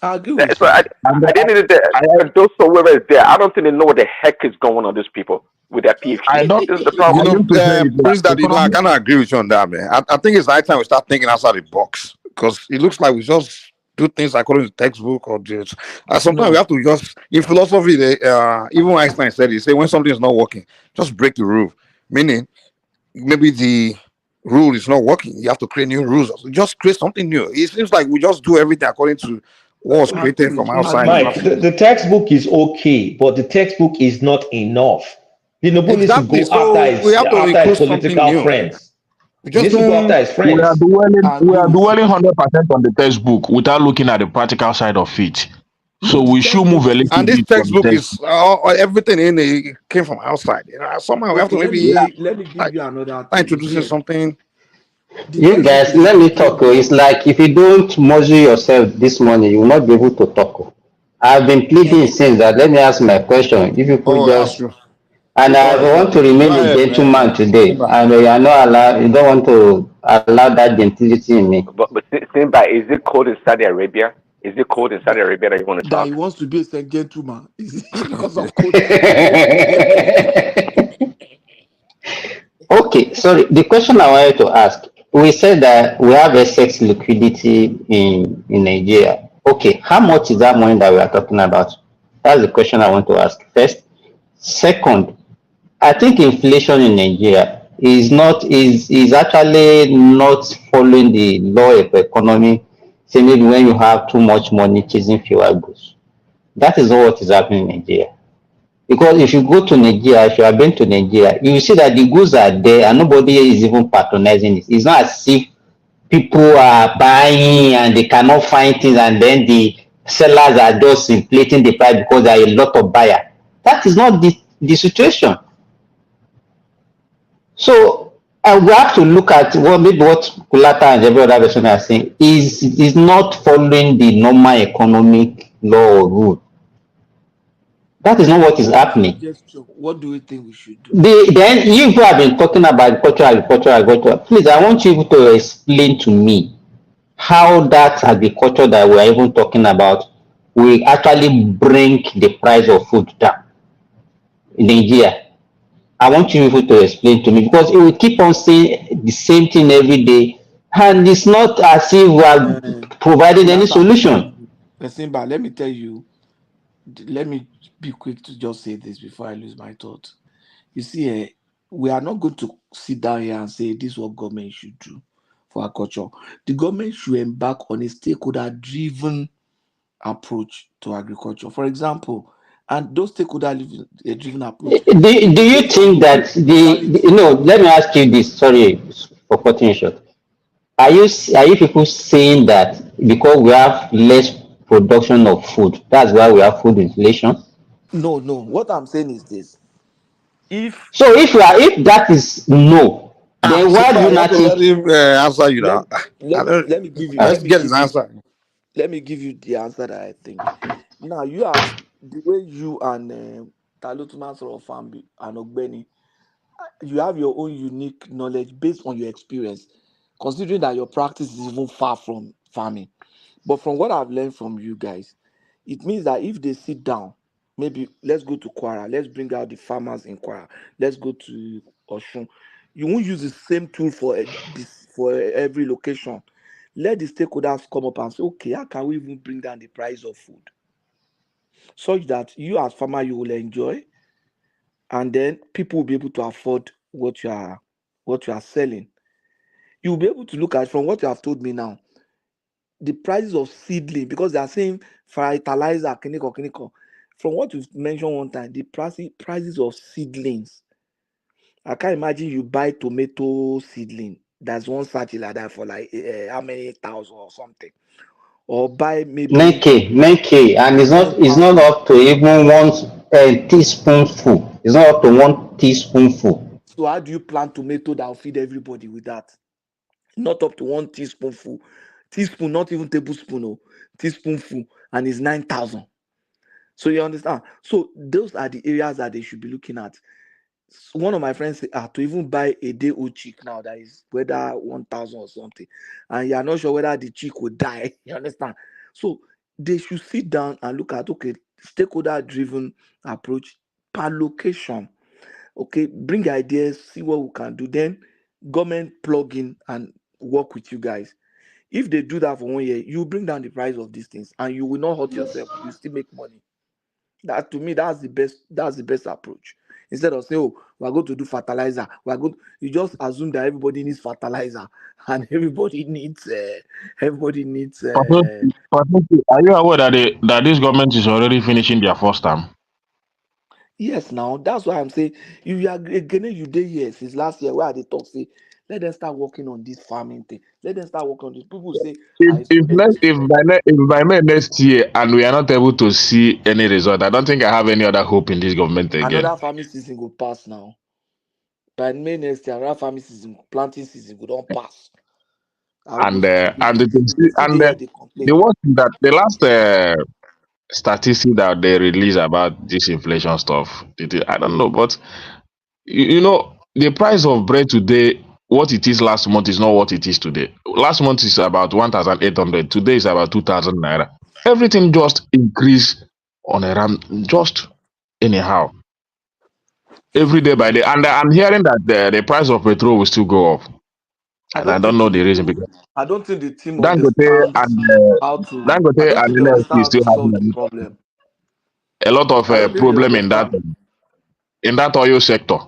Speaker 5: I agree with
Speaker 1: So
Speaker 5: you.
Speaker 1: I didn't. For those whoever is there, I don't think they know what the heck is going on. These people with their
Speaker 2: I
Speaker 1: PhD.
Speaker 2: don't,
Speaker 1: This is the
Speaker 2: you
Speaker 1: problem.
Speaker 2: know, Prince Daddy, no, I
Speaker 22: Economy.
Speaker 2: cannot agree with you on that, man. I think it's high time we start thinking outside the box because it looks like we just do things according to textbook or just. Sometimes we
Speaker 5: No,
Speaker 2: have to just in philosophy. Even Einstein said he said when something is not working, just break the rule. Meaning maybe the rule is not working. You have to create new rules. Just create something new. It seems like we just do everything according to what was
Speaker 5: I agree
Speaker 2: created from
Speaker 5: with you. I
Speaker 2: outside.
Speaker 5: agree with
Speaker 9: Mike,
Speaker 5: you.
Speaker 9: the textbook is okay, but the textbook is not enough. Tinubu needs to
Speaker 2: Exactly.
Speaker 9: go
Speaker 2: So we have to
Speaker 9: after his
Speaker 2: include something
Speaker 9: political
Speaker 2: new.
Speaker 9: friends.
Speaker 2: We
Speaker 9: He
Speaker 2: just
Speaker 9: needs to go after
Speaker 2: don't.
Speaker 9: his friends.
Speaker 5: I
Speaker 2: We
Speaker 5: agree
Speaker 2: are
Speaker 5: with you.
Speaker 2: dwelling 100% on the textbook without looking at the practical side of it.
Speaker 5: No,
Speaker 2: So
Speaker 5: the
Speaker 2: we should move
Speaker 5: textbook
Speaker 2: a
Speaker 5: is
Speaker 2: little
Speaker 22: And this
Speaker 2: bit from the
Speaker 22: textbook is
Speaker 2: textbook.
Speaker 22: everything in it came from outside. Somehow we have to
Speaker 5: okay.
Speaker 22: maybe
Speaker 5: Let me give
Speaker 22: like
Speaker 5: you another
Speaker 22: start
Speaker 5: thing. You
Speaker 22: introducing
Speaker 5: see,
Speaker 22: something.
Speaker 5: the
Speaker 8: You
Speaker 5: textbook
Speaker 8: guys,
Speaker 5: is
Speaker 8: let me
Speaker 5: supposed to
Speaker 8: talk. Oh. It's
Speaker 5: give.
Speaker 8: like if you don't measure yourself this morning, you will not be able to talk. Oh. I've been pleading since that. Let me ask my question. If you could
Speaker 22: Oh, that's
Speaker 8: just,
Speaker 22: true.
Speaker 8: and
Speaker 22: Go
Speaker 8: I
Speaker 22: ahead, go
Speaker 8: want to
Speaker 22: ahead. Go
Speaker 8: remain a
Speaker 22: ahead,
Speaker 8: gentleman today.
Speaker 22: Simba.
Speaker 8: And you are not allowed. You don't want to allow that gentility in me.
Speaker 1: But Simba, is it cold in Saudi Arabia? Is it cold in Saudi
Speaker 5: That,
Speaker 1: Arabia that you want to
Speaker 5: that he
Speaker 1: talk?
Speaker 5: wants to be a gentleman. Is it because of code that he wants to be a gentleman?
Speaker 8: Okay, sorry. The question I wanted to ask, we said that we have excess liquidity in Nigeria. Okay, how much is that money that we are talking about? That's the question I want to ask first. Second, I think inflation in Nigeria is actually not following the law of economy. Say maybe when you have too much money chasing fewer goods. That is not what is happening in Nigeria. Because if you go to Nigeria, if you have been to Nigeria, you will see that the goods are there and nobody is even patronizing it. It's not as if people are buying and they cannot find things and then the sellers are just inflating the price because there are a lot of buyers. That is not the situation. So we have to look at what Kulata and every other person are saying is not following the normal economic law or rule. That is not what is
Speaker 5: What
Speaker 8: happening.
Speaker 5: suggestion? What do you think we should do?
Speaker 8: Then you who have been talking about agriculture. Please, I want you to explain to me how that agriculture that we are even talking about will actually bring the price of food down in Nigeria. I want you people to explain to me because it will keep on saying the same thing every day, and it's not as if we are
Speaker 5: Uh,
Speaker 8: providing any
Speaker 5: Kulata,
Speaker 8: solution.
Speaker 5: Simba, let me tell you. Let me be quick to just say this before I lose my thought. You see, we are not going to sit down here and say this is what government should do for our culture. The government should embark on a stakeholder-driven approach to agriculture. For example, and those stakeholder-driven approach
Speaker 8: Do you
Speaker 5: based on
Speaker 8: think that
Speaker 5: quality.
Speaker 8: let me ask you this, sorry for cutting you short. Are you people saying that because we have less production of food, that's why we have food inflation?
Speaker 5: No, no. What I'm saying is this: if
Speaker 8: So if that is no, then
Speaker 22: So
Speaker 8: why do
Speaker 22: far,
Speaker 8: you
Speaker 22: you have
Speaker 8: not
Speaker 22: to let
Speaker 8: think
Speaker 22: him answer you
Speaker 5: let
Speaker 22: now. I
Speaker 5: let
Speaker 22: don't.
Speaker 5: let me give you
Speaker 22: Let's get his answer.
Speaker 5: let me give you the answer that I think. Now you have the way you and Talutman sort of family and Ogbeni, you have your own unique knowledge based on your experience, considering that your practice is even far from farming. But from what I've learned from you guys, it means that if they sit down, maybe let's go to Kwara, let's bring out the farmers in Kwara, let's go to Oshun. You won't use the same tool for every location. Let the stakeholders come up and say, okay, how can we even bring down the price of food such that you as farmer you will enjoy, and then people will be able to afford what you are selling. You'll be able to look at from what you have told me now the prices of seedling because they are saying fertilizer kiniko kiniko. From what you've mentioned one time, the prices of seedlings. I can't imagine you buy tomato seedling. That's one sachet like that for like how many thousand or something, or buy maybe
Speaker 8: 9K, and
Speaker 5: ten
Speaker 8: it's not
Speaker 5: thousand.
Speaker 8: up to even one teaspoonful. It's not up to one teaspoonful.
Speaker 5: So how do you plant tomato that will feed everybody with that? Not up to one teaspoonful. Teaspoon, not even tablespoon, oh, teaspoonful, and it's 9,000. So you understand? So those are the areas that they should be looking at. One of my friends said, to even buy a day old chick now that is whether 1,000 or something, and you are not sure whether the chick will die. You understand? So they should sit down and look at stakeholder driven approach per location. Okay, bring ideas, see what we can do. Then government plug in and work with you guys. If they do that for 1 year, you bring down the price of these things and you will not hurt yourself. You still make money. That to me, that's the best. That's the best approach. Instead of saying, "Oh, we're going to do fertilizer," you just assume that everybody needs fertilizer and everybody needs. Everybody needs.
Speaker 2: Are you aware that that this government is already finishing their first term?
Speaker 5: Yes, now that's why I'm saying if you are again, you did here since last year. Where they talk say, let them start working on this farming thing. Let them start working on this. People say, it's so expensive.
Speaker 2: If by next year and we are not able to see any result, I don't think I have any other hope in this government again.
Speaker 5: Another farming season will pass now. By May next year, another farming season, planting season will don't pass.
Speaker 2: The worst is that the last statistic that they release about this inflation stuff, I don't know, but you know, the price of bread today, what it is last month is not what it is today. Last month is about 1,800. Today is about 2,000 naira. Everything just increased on a ram, just anyhow. Every day by day. And I'm hearing that the price of petrol will still go up. And I don't know the reason because
Speaker 5: I don't think the team
Speaker 2: Dangote
Speaker 5: understands
Speaker 2: and
Speaker 5: how to. I
Speaker 2: Dangote
Speaker 5: don't
Speaker 2: and
Speaker 5: think they
Speaker 2: Nnpc
Speaker 5: understand how
Speaker 2: still
Speaker 5: to solve the
Speaker 2: having
Speaker 5: problem.
Speaker 2: a lot of
Speaker 5: I don't think they
Speaker 2: problem in
Speaker 5: understand.
Speaker 2: that oil sector.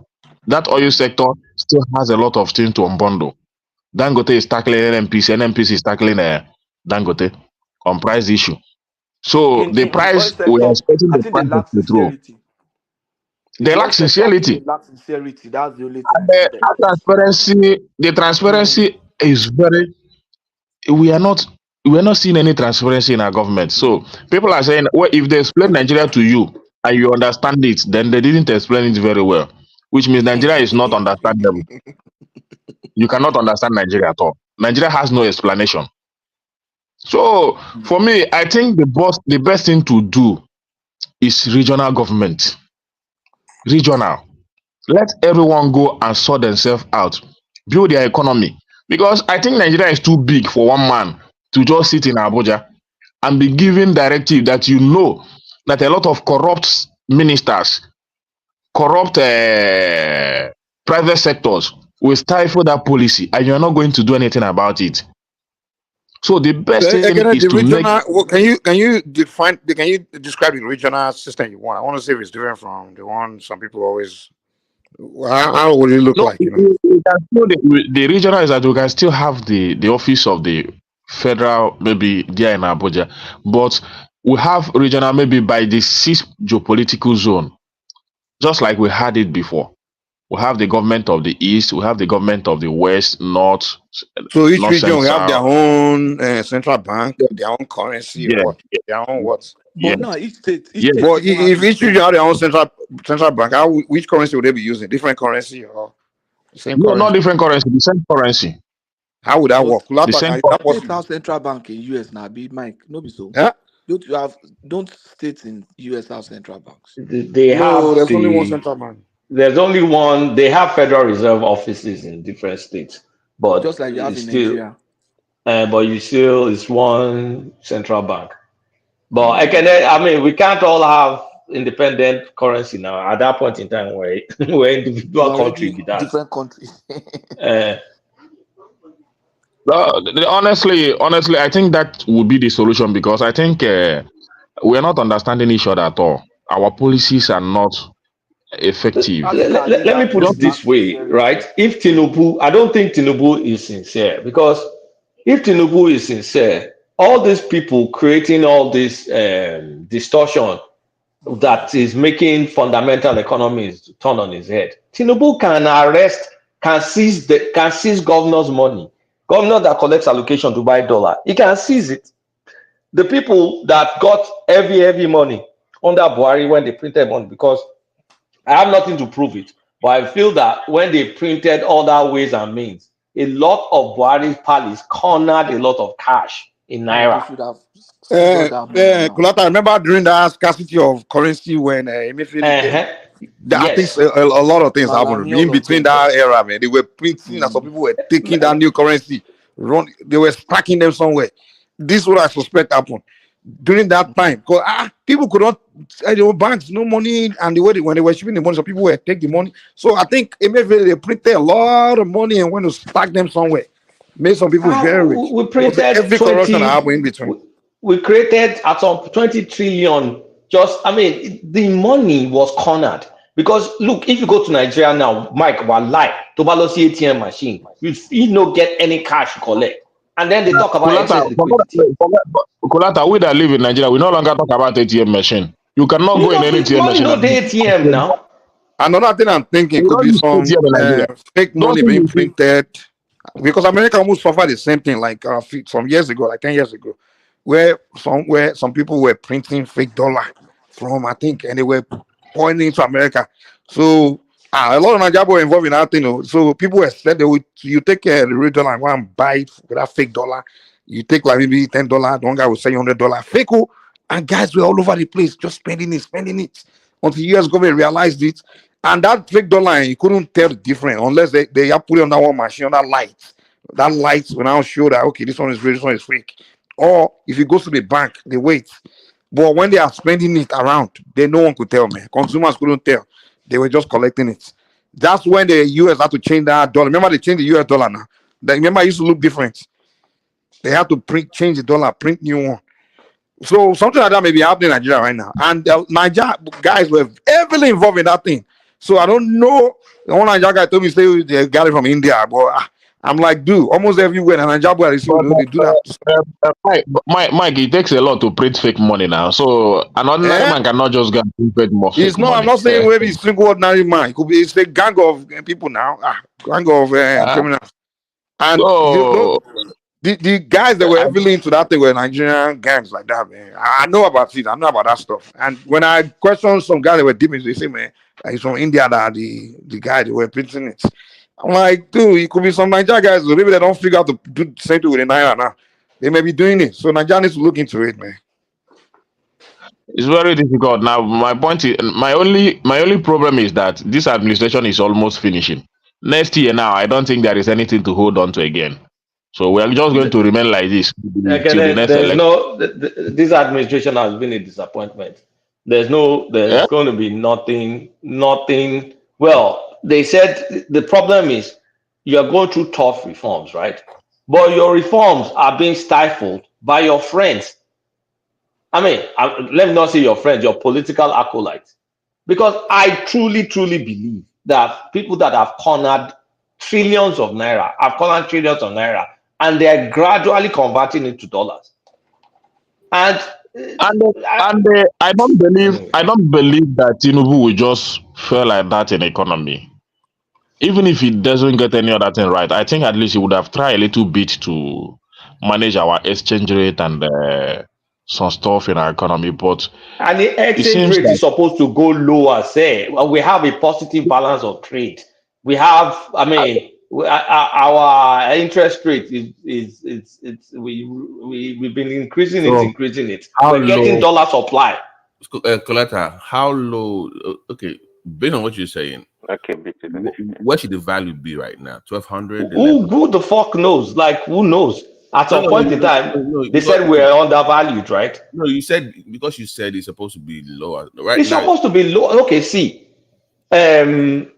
Speaker 2: That oil sector still has a lot of things to unbundle. Dangote is tackling Nnpc, Nnpc is tackling Dangote on price issue. So
Speaker 5: In
Speaker 2: the
Speaker 5: the oil
Speaker 2: price we are
Speaker 5: sector,
Speaker 2: expecting
Speaker 5: I
Speaker 2: the
Speaker 5: think they
Speaker 2: price of
Speaker 5: lack
Speaker 2: petrol.
Speaker 5: sincerity.
Speaker 2: They
Speaker 5: The oil
Speaker 2: lack
Speaker 5: sector, I think
Speaker 2: sincerity.
Speaker 5: they lack sincerity. That's the only thing
Speaker 2: And
Speaker 5: I see there.
Speaker 2: the transparency is very. We are not seeing any transparency in our government. So people are saying, well, if they explain Nigeria to you and you understand it, then they didn't explain it very well, which means Nigeria is not understandable. You cannot understand Nigeria at all. Nigeria has no explanation. So for me, I think the best thing to do is regional government. Regional. Let everyone go and sort themselves out, build their economy. Because I think Nigeria is too big for one man to just sit in Abuja and be giving directive that you know that a lot of corrupt ministers, corrupt private sectors will stifle that policy and you're not going to do anything about it. So the best thing
Speaker 22: Again,
Speaker 2: is
Speaker 22: the
Speaker 2: to make.
Speaker 22: regional. Can you define? Can you describe the regional system you want? I want to see if it's different from the one some people always. How would it look
Speaker 2: No,
Speaker 22: like? You know.
Speaker 2: we can still the regional is that we can still have the office of the federal maybe there in Abuja, but we have regional maybe by the sixth geopolitical zone, just like we had it before. We have the government of the east, we have the government of the west, north,
Speaker 22: So each
Speaker 2: north
Speaker 22: region will have their
Speaker 2: central.
Speaker 22: own central bank, their own currency, or
Speaker 2: Yeah,
Speaker 22: what? Their own what?
Speaker 2: yeah,
Speaker 5: But now each state
Speaker 2: yeah.
Speaker 22: But
Speaker 5: even has
Speaker 22: if
Speaker 5: its
Speaker 22: each region
Speaker 5: own.
Speaker 22: have their own central bank, which currency would they be using? Different currency or the same
Speaker 2: No, not
Speaker 22: currency?
Speaker 2: different currency, the same currency.
Speaker 22: How would that
Speaker 5: But
Speaker 22: work?
Speaker 2: The same.
Speaker 22: Is that
Speaker 5: states
Speaker 22: possible?
Speaker 5: have central bank in US now. Be Mike, no be so.
Speaker 22: Yeah.
Speaker 5: Don't states in US have central banks?
Speaker 9: They
Speaker 22: No,
Speaker 9: have
Speaker 22: there's only one
Speaker 9: the
Speaker 22: central bank.
Speaker 9: there's only one. They have Federal Reserve offices in different states, but
Speaker 5: Just like you have
Speaker 9: it's
Speaker 5: in
Speaker 9: still,
Speaker 5: Nigeria.
Speaker 9: but you still it's one central bank. But I mean, we can't all have independent currency now. At that point in time, we're individual
Speaker 5: We're
Speaker 9: country
Speaker 5: already
Speaker 9: with that.
Speaker 5: different countries.
Speaker 9: Uh,
Speaker 2: Honestly, I think that would be the solution because I think we're not understanding each other at all. Our policies are not effective.
Speaker 5: Having our
Speaker 9: let me
Speaker 5: leaders
Speaker 9: put
Speaker 5: don't
Speaker 9: it
Speaker 5: lack
Speaker 9: this way,
Speaker 5: sincerity.
Speaker 9: right? If Tinubu, I don't think Tinubu is sincere because if Tinubu is sincere, all these people creating all this distortion that is making fundamental economies turn on his head. Tinubu can arrest, can seize governors' money. Governor that collects allocation to buy dollar, he can seize it. The people that got heavy money under Buhari when they printed money, because I have nothing to prove it, but I feel that when they printed other ways and means, a lot of Buhari's palace cornered a lot of cash
Speaker 21: in
Speaker 5: They
Speaker 21: naira.
Speaker 5: should have seized all that money now.
Speaker 22: Kulata, I remember during the scarcity of currency when Emefiele came, I think
Speaker 21: Yes.
Speaker 22: a lot of things happened
Speaker 5: Malami,
Speaker 22: in
Speaker 5: all of
Speaker 22: between
Speaker 5: them.
Speaker 22: that era, man. They were printing and some people were taking that new currency, they were stacking them somewhere. This is what I suspect happened during that time. Because people could not, there were banks, no money, and when they were shipping the money, some people were taking the money. So I think Emefiele, they printed a lot of money and went to stack them somewhere. Made some people very rich.
Speaker 21: We
Speaker 22: So
Speaker 21: printed
Speaker 22: every corruption
Speaker 21: 20.
Speaker 22: happened in between.
Speaker 21: We created at some 20 trillion. Just, I mean, the money was cornered. Because look, if you go to Nigeria now, Mike, one lie, to balance ATM machine, you no get any cash to collect. And then they talk about excess liquidity.
Speaker 2: Kolata, we that live in Nigeria, we no longer talk about ATM machine. You cannot go in any ATM
Speaker 21: Money
Speaker 2: machine.
Speaker 21: no the ATM now.
Speaker 22: Another thing I'm thinking
Speaker 2: We
Speaker 22: could
Speaker 2: don't
Speaker 22: be
Speaker 2: use
Speaker 22: some
Speaker 2: ATM in Nigeria.
Speaker 22: fake
Speaker 2: Don't
Speaker 22: money
Speaker 2: think
Speaker 22: being
Speaker 2: you see-
Speaker 22: printed because America almost suffered the same thing like some years ago, like 10 years ago, where some people were printing fake dollar from, I think, and they were pointing into America. So a lot of Nigerians were involved in that thing. So people were said they would, you take the real dollar and go and buy it with that fake dollar. You take like maybe $10, one guy will say $100 fake, and guys were all over the place just spending it until US government realized it. And that fake dollar, you couldn't tell the difference unless they have put it on that one machine, on that light. That light will now show that, okay, this one is real, this one is fake. Or if you go to the bank, they wait. But when they are spending it around, no one could tell, man. Consumers couldn't tell. They were just collecting it. That's when the US had to change that dollar. Remember, they changed the US dollar now. Remember, it used to look different. They had to change the dollar, print new one. So something like that may be happening in Nigeria right now. And Nigeria guys were heavily involved in that thing. So I don't know. The one Nigeria guy told me say they got it from India, but I'm like, dude, almost everywhere in Nigeria they do that.
Speaker 2: Mike, it takes a lot to print fake money now. So an ordinary man cannot just go and print fake
Speaker 22: It's not.
Speaker 2: money.
Speaker 22: I'm not saying maybe it's single ordinary man. It could be. It's a gang of people now. Gang of criminals. And the guys that were heavily into that thing were Nigerian gangs like that, man. I know about it. I know about that stuff. And when I questioned some guys that were deep into it, they say, man, he's from India, that the guy that were printing it. I'm like, dude, it could be some Nigerian guys. Maybe they don't figure out to do the same thing with the Naira now. They may be doing it. So Nigeria needs to look into it, man.
Speaker 2: It's very difficult. Now, my point is, my only problem is that this administration is almost finishing. Next year now, I don't think there is anything to hold on to again. So we are just going to remain like this till the next election.
Speaker 21: This administration has been a disappointment. There's going to be nothing. Well, they said the problem is you're going through tough reforms, right? But your reforms are being stifled by your friends. I mean, let me not say your friends, your political acolytes. Because I truly believe that people that have cornered trillions of naira, and they're gradually converting it to dollars. And
Speaker 2: I don't believe that Tinubu will just fail like that in economy. Even if he doesn't get any other thing right, I think at least he would have tried a little bit to manage our exchange rate and some stuff in our economy.
Speaker 21: And the exchange rate is supposed to go lower. Say, well, we have a positive balance of trade. We have, our interest rate we've been increasing it. We're getting dollar supply.
Speaker 10: Coletta, how low? Okay, based on what you're saying, where should the value be right now? 1,200.
Speaker 21: Who the fuck knows? Like, who knows? At some point in time, they said we're undervalued, right?
Speaker 10: No, you said because you said it's supposed to be lower.
Speaker 21: Right? It's supposed to be low. Okay, see, when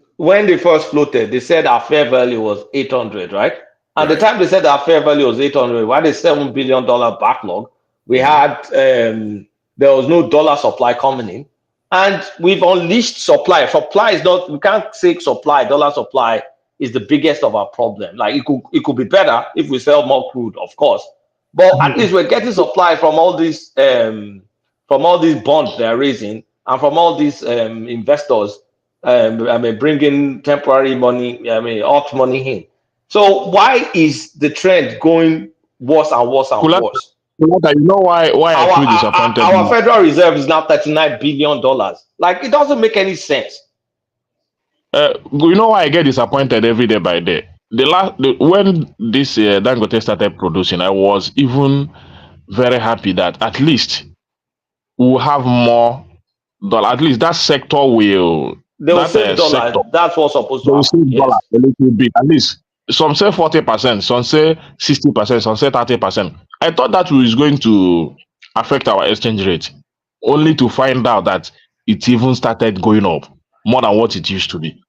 Speaker 21: they first floated, they said our fair value was 800, right? And the time they said our fair value was 800, we had a $7 billion backlog. We had there was no dollar supply coming in, and we've unleashed supply. Supply is not. We can't say supply. Dollar supply is the biggest of our problem. Like it could be better if we sell more crude, of course. But at least we're getting supply from all these bonds they're raising and from all these investors. Bringing temporary money. Hot money in. So why is the trend going worse and worse and worse?
Speaker 2: You know why I feel disappointed?
Speaker 21: Our Federal Reserve is now $39 billion. Like, it doesn't make any sense.
Speaker 2: You know why I get disappointed every day by day? When this Dangote started producing, I was even very happy that at least we'll have more dollar. At least that sector will
Speaker 21: They will
Speaker 2: that
Speaker 21: save
Speaker 2: sector
Speaker 21: dollar. That's what's supposed
Speaker 2: they
Speaker 21: to
Speaker 2: will
Speaker 21: happen.
Speaker 2: save dollar
Speaker 21: Yes.
Speaker 2: a little bit. At least some say 40%, some say 60%, some say 30%. I thought that was going to affect our exchange rate, only to find out that it even started going up more than what it used to be.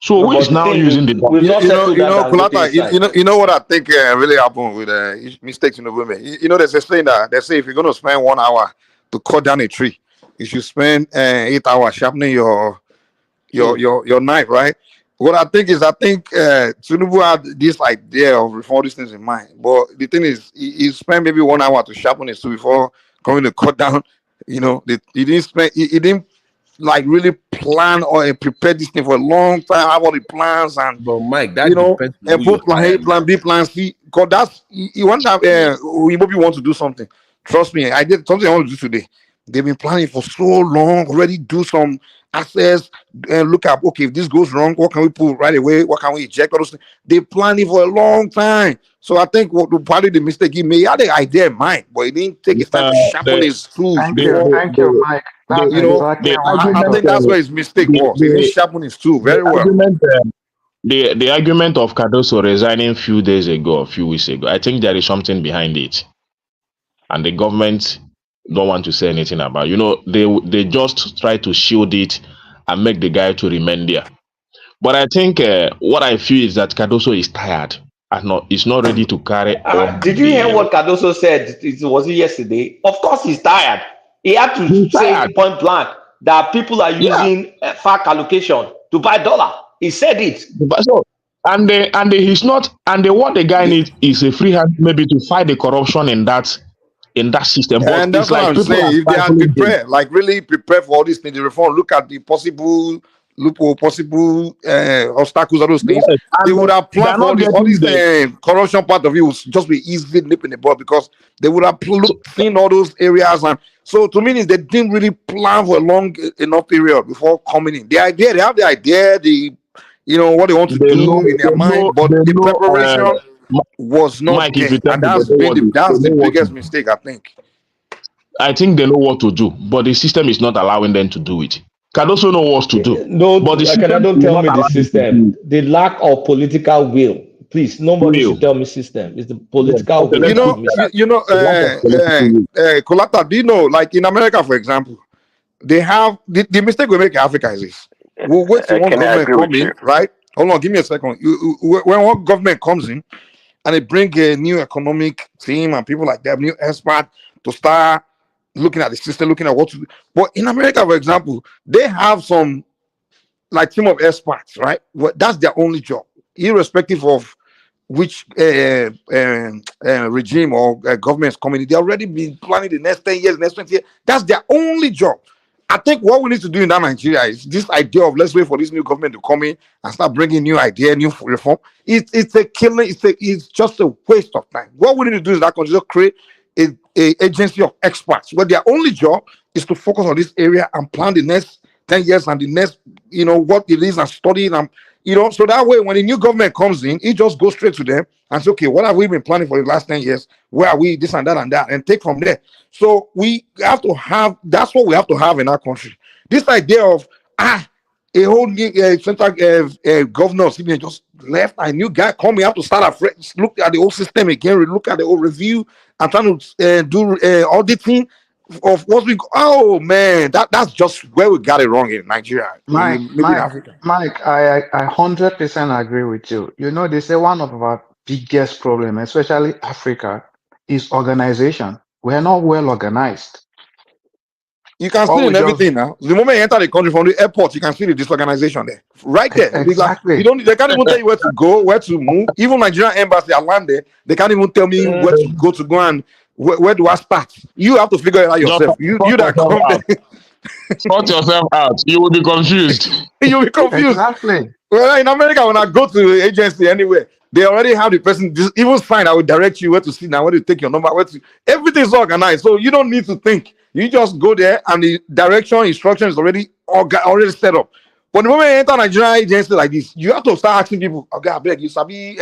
Speaker 2: So
Speaker 21: No,
Speaker 2: who is
Speaker 21: but the
Speaker 2: now
Speaker 21: thing
Speaker 2: using the
Speaker 21: is,
Speaker 2: dollar?
Speaker 21: we've not settled that
Speaker 22: Kulata,
Speaker 21: Dangote side.
Speaker 22: you know what I think really happened with mistakes in the women. You know, there's a saying that they say if you're gonna spend 1 hour to cut down a tree, you should spend 8 hours sharpening your knife, right? What I think is, I think Tinubu had this idea of all these things in mind, but the thing is, he spent maybe 1 hour to sharpen his tool before coming to cut down. You know, he didn't like really plan or prepare this thing for a long time. Have all the plans and
Speaker 10: But Mike,
Speaker 22: you
Speaker 10: that
Speaker 22: know,
Speaker 10: depends on
Speaker 22: and
Speaker 10: who you're
Speaker 22: put plan A,
Speaker 10: hiring.
Speaker 22: plan B, plan C. Because that's you want that. We maybe want to do something. Trust me, I did something I want to do today. They've been planning for so long. Already do some access and look at, okay, if this goes wrong, what can we put right away? What can we eject? All those things. They planning for a long time. So I think what probably the mistake he made, he had the idea in mind, but he didn't take his time to sharpen
Speaker 2: The,
Speaker 22: his tools
Speaker 16: Thank you,
Speaker 22: before.
Speaker 16: thank you, Mike. That's
Speaker 22: You know,
Speaker 16: exactly
Speaker 2: the
Speaker 16: what I
Speaker 22: I
Speaker 2: argument
Speaker 22: think
Speaker 16: thought.
Speaker 22: that's where his mistake was. He didn't sharpen his tool
Speaker 2: the
Speaker 22: very well.
Speaker 2: argument the argument of Cardoso resigning a few days ago, a few weeks ago, I think there is something behind it, and the government don't want to say anything about. You know, they just try to shield it and make the guy to remain there. But I think what I feel is that Cardoso is tired and is not ready to carry on
Speaker 21: Did you hear what Cardoso said? Was it yesterday? Of course, he's tired. He had to
Speaker 2: He's
Speaker 21: say
Speaker 2: tired.
Speaker 21: point blank that people are
Speaker 2: Yeah.
Speaker 21: using FAC allocation to buy dollar. He said it.
Speaker 2: But so, he's not, and what the guy needs is a free hand maybe to fight the corruption in that system. But
Speaker 22: And
Speaker 2: it's
Speaker 22: that's what
Speaker 2: like
Speaker 22: I'm
Speaker 2: people are
Speaker 22: saying. If they are
Speaker 2: stifling him.
Speaker 22: prepared, like really prepared for all these things, the reform, look at the possible loophole, possible obstacles, all those things.
Speaker 2: Yes,
Speaker 22: They
Speaker 2: and
Speaker 22: would have
Speaker 2: they are
Speaker 22: planned for
Speaker 2: not
Speaker 22: all
Speaker 2: getting
Speaker 22: these
Speaker 2: the
Speaker 22: corruption part of it would just be easily nipping the bud because they would have seen all those areas. And so to me, they didn't really plan for a long enough period before coming in. They have the idea, you know what they want to do in their mind, but the preparation was not
Speaker 2: Mike, if
Speaker 22: there,
Speaker 2: you tell
Speaker 22: and
Speaker 2: me they know
Speaker 22: that's the
Speaker 2: what to
Speaker 22: biggest
Speaker 2: do.
Speaker 22: mistake, I think.
Speaker 2: I think they know what to do, but the system is not allowing them to do it. Cardoso know what to do,
Speaker 21: No,
Speaker 2: but the system
Speaker 21: don't
Speaker 2: will
Speaker 21: tell
Speaker 2: not
Speaker 21: me the
Speaker 2: allow them to do
Speaker 21: system. The lack of political will. Please, nobody
Speaker 2: Will.
Speaker 21: should tell me system. It's the
Speaker 2: Yes.
Speaker 21: political
Speaker 2: Okay,
Speaker 21: will
Speaker 22: You
Speaker 2: let's
Speaker 21: that
Speaker 22: know,
Speaker 21: is missing.
Speaker 22: Kolata, do you know, like in America, for example, they have the mistake we make in Africa is this. We'll wait till one
Speaker 1: Can I
Speaker 22: government
Speaker 1: agree with
Speaker 22: come in,
Speaker 1: you?
Speaker 22: right? Hold on, give me a second. When one government comes in and they bring a new economic team and people like that, new expert to start looking at the system, looking at what to do. But in America, for example, they have some like team of experts, right? Well, that's their only job, irrespective of which regime or government is coming in. They already been planning the next 10 years, next 20 years. That's their only job. I think what we need to do in that Nigeria is this idea of let's wait for this new government to come in and start bringing new idea, new reform. It's a killing. It's just a waste of time. What we need to do is that just create a agency of experts where their only job is to focus on this area and plan the next 10 years and the next, what it is and study and so that way when the new government comes in, it just goes straight to them and say, okay, what have we been planning for the last 10 years? Where are we? This and that, and take from there. So we have to have, that's what we have to have in our country. This idea of, a whole new central governor of CBN just left, a new guy come, we have to start afresh, look at the old system again, look at the old review, and trying to do auditing of what we, oh man, that's just where we got it wrong in Nigeria, maybe in Africa.
Speaker 16: Mike, I 100% agree with you. You know, they say one of our biggest problem, especially Africa, is organization. We are not well organized.
Speaker 22: You can see in everything now. The moment you enter the country from the airport, you can see the disorganization there. Right there.
Speaker 16: Exactly.
Speaker 22: They can't even tell you where to go, where to move. Even Nigerian embassy, I land there, they can't even tell me where to go and where do I start. You have to figure it out yourself. You that come there.
Speaker 2: Sort yourself out. You will be confused.
Speaker 22: You'll be confused.
Speaker 16: Exactly.
Speaker 22: Well, in America, when I go to the agency anywhere, they already have the person even sign. I will direct you where to sit now, where to take your number, everything's organized. So you don't need to think. You just go there and the direction, instruction is already set up. But the moment you enter Nigerian agency like this, you have to start asking people, okay, I beg you, Sabi,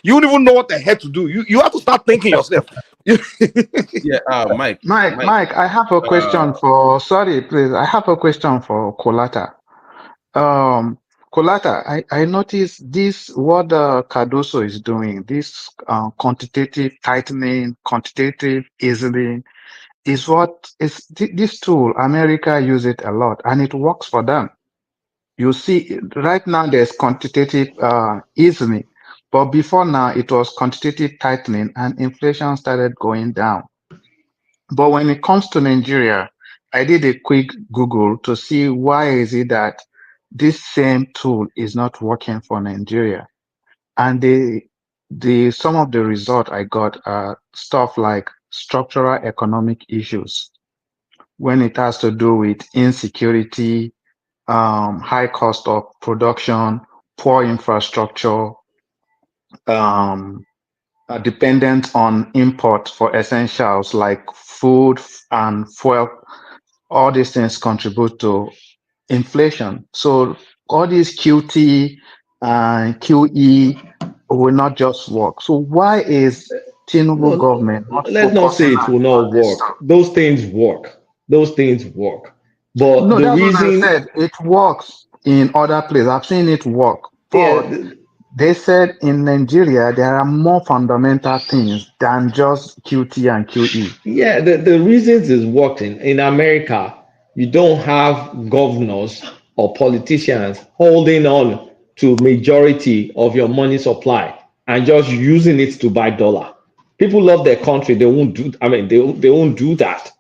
Speaker 22: you don't even know what the heck to do. You have to start thinking yourself.
Speaker 10: Yeah,
Speaker 11: Mike, I have a question for, sorry, please. I have a question for Kolata. Kolata, I noticed this, what Cardoso is doing, this quantitative tightening, quantitative easing, is what is this tool. America use it a lot and it works for them. You see, right now there's quantitative easing, but before now it was quantitative tightening and inflation started going down. But when it comes to Nigeria, I did a quick Google to see why is it that this same tool is not working for Nigeria. And some of the result I got are stuff like structural economic issues when it has to do with insecurity, high cost of production, poor infrastructure, dependent on import for essentials like food and fuel. All these things contribute to inflation. So all these QT and QE will not just work. So why is Tinubu government not
Speaker 9: Let's not say
Speaker 11: focusing
Speaker 9: it will not
Speaker 11: on this
Speaker 9: work.
Speaker 11: stuff?
Speaker 9: Those things work. Those things work. But
Speaker 11: No,
Speaker 9: the
Speaker 11: that's what I
Speaker 9: reason,
Speaker 11: said. It works in other places. I've seen it work. But
Speaker 9: yeah,
Speaker 11: they said in Nigeria, there are more fundamental things than just QT and QE.
Speaker 9: yeah, the reasons is working. In America, you don't have governors or politicians holding on to majority of your money supply and just using it to buy dollar. People love their country. They won't do, I mean, they won't do that.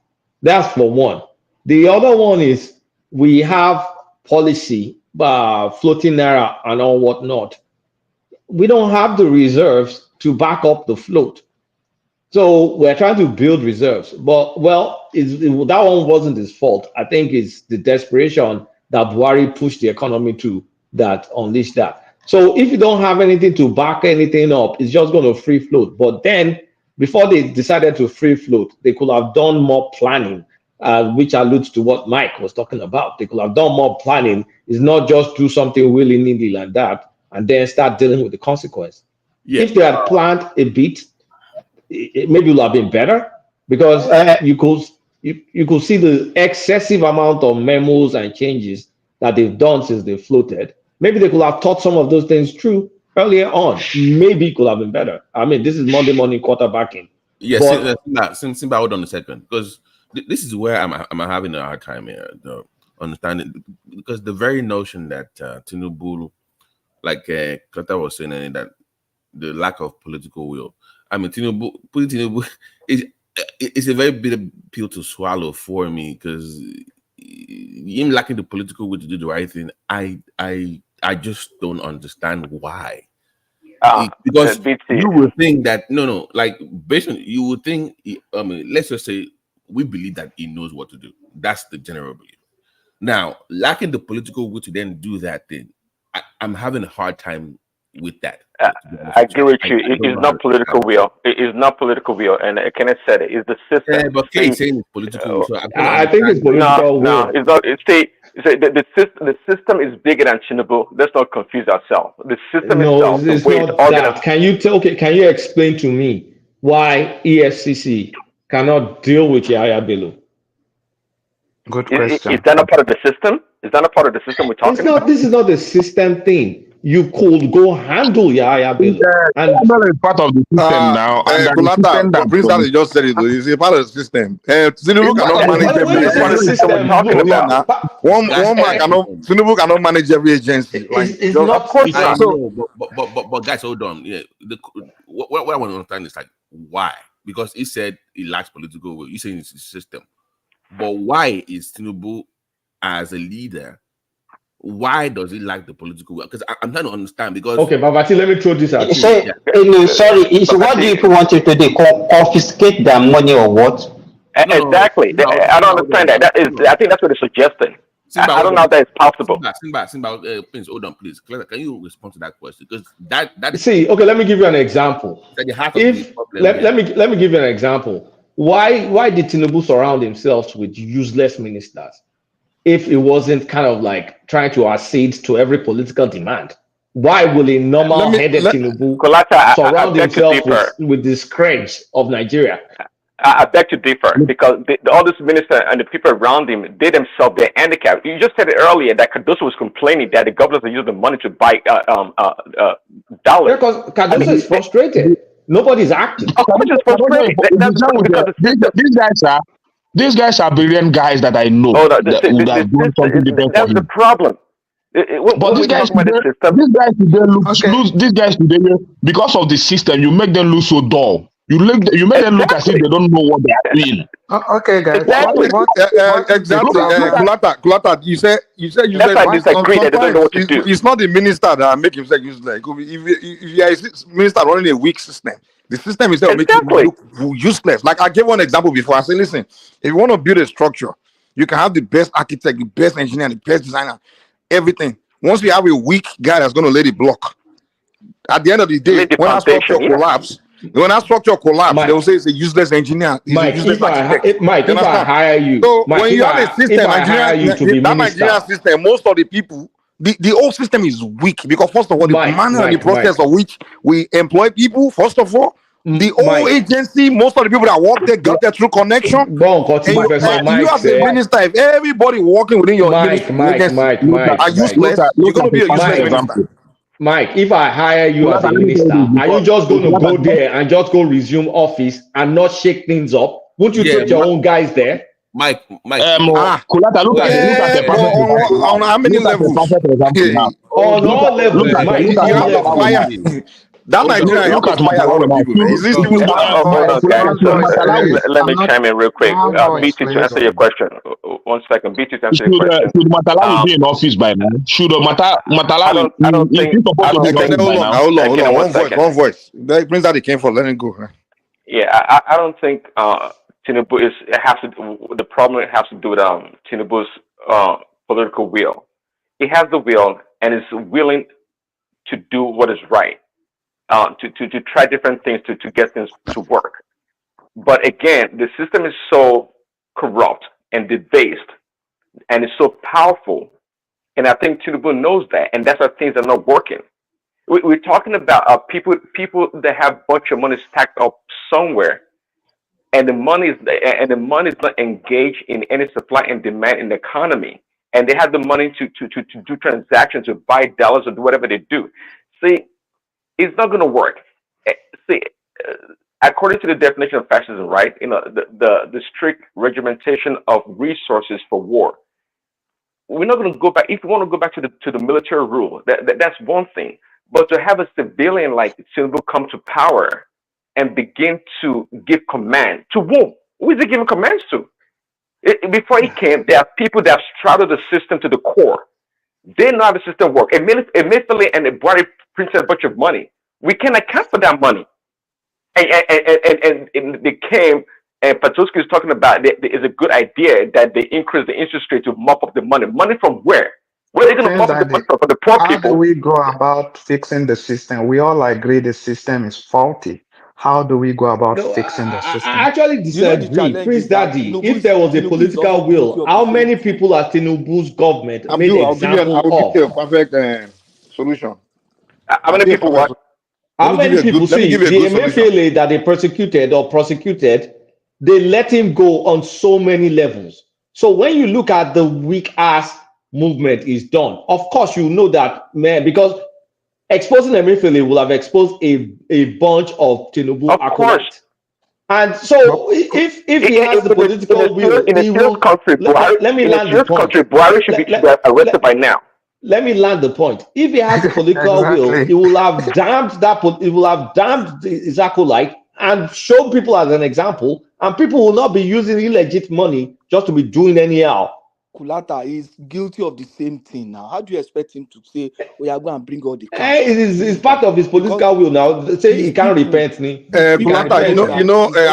Speaker 9: That's for one. The other one is we have policy, floating naira and all whatnot. We don't have the reserves to back up the float. So we're trying to build reserves, but that one wasn't his fault. I think it's the desperation that Buhari pushed the economy to that unleashed that. So if you don't have anything to back anything up, it's just going to free float. But then before they decided to free float, they could have done more planning, which alludes to what Mike was talking about. They could have done more planning. It's not just do something willy-nilly like that and then start dealing with the consequence.
Speaker 10: Yeah.
Speaker 9: If they had planned a bit, it maybe would have been better because you could see the excessive amount of memos and changes that they've done since they floated. Maybe they could have thought some of those things through earlier on. Maybe it could have been better. I mean, this is Monday morning quarterbacking.
Speaker 10: Yeah, Simba, hold on a second, because this is where I'm having a hard time here, understanding, because the very notion that Tinubu, like Klata was saying, that the lack of political will. I mean, putting Tinubu it's a very bitter pill to swallow for me, because him lacking the political will to do the right thing, I just don't understand why. Because you would think that like based on, you would think, I mean, let's just say we believe that he knows what to do. That's the general belief. Now, lacking the political will to then do that thing, I'm having a hard time with that.
Speaker 1: I agree with you. It is not political will. It is not political will, and Kenneth said it. It's the system.
Speaker 10: Yeah, but Kate saying it's political will. So
Speaker 9: I think it's political will.
Speaker 1: No, it's not. The system is bigger than Tinubu. Let's not confuse ourselves. The system itself, the
Speaker 9: it's
Speaker 1: way
Speaker 9: not
Speaker 1: it's organized.
Speaker 9: that. Can you explain to me why EFCC cannot deal with Yahaya Bello?
Speaker 11: Good question.
Speaker 1: Is that not part of the system? Is that not part of the system we're talking about?
Speaker 9: This is not a system thing. You could go handle Yahaya Bello.
Speaker 2: It's part of the system now.
Speaker 22: Kulata, Prince Ali just said it. It's a part of the system. Tinubu cannot manage every agency. One man cannot. Tinubu cannot manage every agency.
Speaker 10: It's not. Of course not. But guys, hold on. Yeah, what I want to understand is like why? Because he said he lacks political will. You saying it's the system, but why is Tinubu as a leader? Why does he lack the political will? Because I'm trying to understand. Because
Speaker 9: Babati, let me throw this at you.
Speaker 8: Sorry, what do you want you to do? Confiscate their money or what?
Speaker 1: Exactly. I don't understand that. I think that's what they're suggesting. I don't know if that is possible.
Speaker 10: Simba, please hold on, please. Can you respond to that question? Because that.
Speaker 9: See, okay, let me give you an example.
Speaker 10: Let
Speaker 9: me give you an example. Why did Tinubu surround himself with useless ministers if it wasn't kind of like trying to accede to every political demand? why will a normal-headed Tinubu
Speaker 1: I
Speaker 9: surround
Speaker 1: beg to
Speaker 9: himself
Speaker 1: differ.
Speaker 9: with the scourge of Nigeria?
Speaker 1: I beg to differ because all this minister and the people around him, they themselves, they're handicapped. You just said it earlier that Cardoso was complaining that the governors are using the money to buy dollars.
Speaker 9: Because Cardoso is frustrated. Nobody's acting.
Speaker 1: Of course, it's frustrating. That's because the system.
Speaker 2: These guys are brilliant guys that I know
Speaker 1: Oh,
Speaker 2: that would have done something different for
Speaker 1: that's the
Speaker 2: him.
Speaker 1: problem.
Speaker 2: But these guys today lose. These guys today, because of the system, you make them look so dull. You make them look as if they don't know what they are doing.
Speaker 11: Okay, guys.
Speaker 1: Exactly.
Speaker 22: Exactly. Kulata, you say
Speaker 1: That's why I disagree that they don't know what to do.
Speaker 22: it's not the minister that make himself useless. If you are a minister running a weak system, the system is there to make you look useless. Like I gave one example before. I said, listen, if you want to build a structure, you can have the best architect, the best engineer, the best designer, everything. Once you have a weak guy that's going to lay the block, at the end of the day, when that structure collapse, they will say it's a useless engineer.
Speaker 9: Mike, if I hire you,
Speaker 22: so
Speaker 9: Mike,
Speaker 22: when you have a system, Nigerian system, most of the people, the whole system is weak because first of all, the manner and the process of which we employ people, first of all, the whole agency, most of the people that work there got there through connection. You as a minister, if everybody working within your ministry are useless, you're going to be a useless minister.
Speaker 9: Mike, if I hire you as a minister, are you just going to go there and just go resume office and not shake things up? Won't you take your own guys there?
Speaker 10: Mike.
Speaker 22: Kulata, look at the perfect on how many levels?
Speaker 9: On all levels, Mike.
Speaker 22: You have to fire. That Nigeria, you have to fire a lot of people. Is this still
Speaker 1: Let me chime in real quick. BT, to answer your question. 1 second. BT, to answer your question.
Speaker 2: Should Matala be in office by now? Should Matala?
Speaker 1: I don't think.
Speaker 22: Hold on. One voice. That brings that he came for. Let him go.
Speaker 1: Yeah, I don't think Tinubu the problem has to do with Tinubu's political will. He has the will and is willing to do what is right. To try different things to get things to work. But again, the system is so corrupt and debased and it's so powerful. And I think Tinubu knows that. And that's why things are not working. We're talking about people that have a bunch of money stacked up somewhere. And the money is not engaged in any supply and demand in the economy. And they have the money to do transactions, to buy dollars or do whatever they do. See, it's not going to work. See, according to the definition of fascism, right? The strict regimentation of resources for war. We're not going to go back. If you want to go back to the military rule, that's one thing. But to have a civilian like Tinubu come to power and begin to give command to whom? Who is he giving commands to? Before he came, there are people that have straddled the system to the core. They know how the system works. Immediately, and the Buhari printed a bunch of money. We can account for that money. And they came, and Patoski is talking about it is a good idea that they increase the interest rate to mop up the money. Money from where? Where are they going to mop up the money from? For the poor people?
Speaker 11: How do we go about fixing the system? We all agree the system is faulty. How do we go about fixing the system?
Speaker 9: I actually disagree. Prince Daddy, if there was a political will, how many people at Tinubu's government made example of?
Speaker 22: I'll give you a perfect solution.
Speaker 1: How many people what?
Speaker 9: How many people see the Emefiele that they persecuted or prosecuted, they let him go on so many levels. So when you look at the weak ass movement is done, of course you know that, man, because exposing Emefiele will have exposed a bunch of Tinubu acolytes. And so if he has the political will, he will. Let me land the point.
Speaker 1: Buhari should be arrested by now.
Speaker 9: Let me land the point. If he has the political will, he will have damned that. He will have damned his acolyte and show people as an example, and people will not be using illegit money just to be doing anyhow.
Speaker 5: Kulata is guilty of the same thing now. How do you expect him to say, "We are going to bring all the"?
Speaker 9: It's part of his political will now. Say he can't repent.
Speaker 22: Kulata,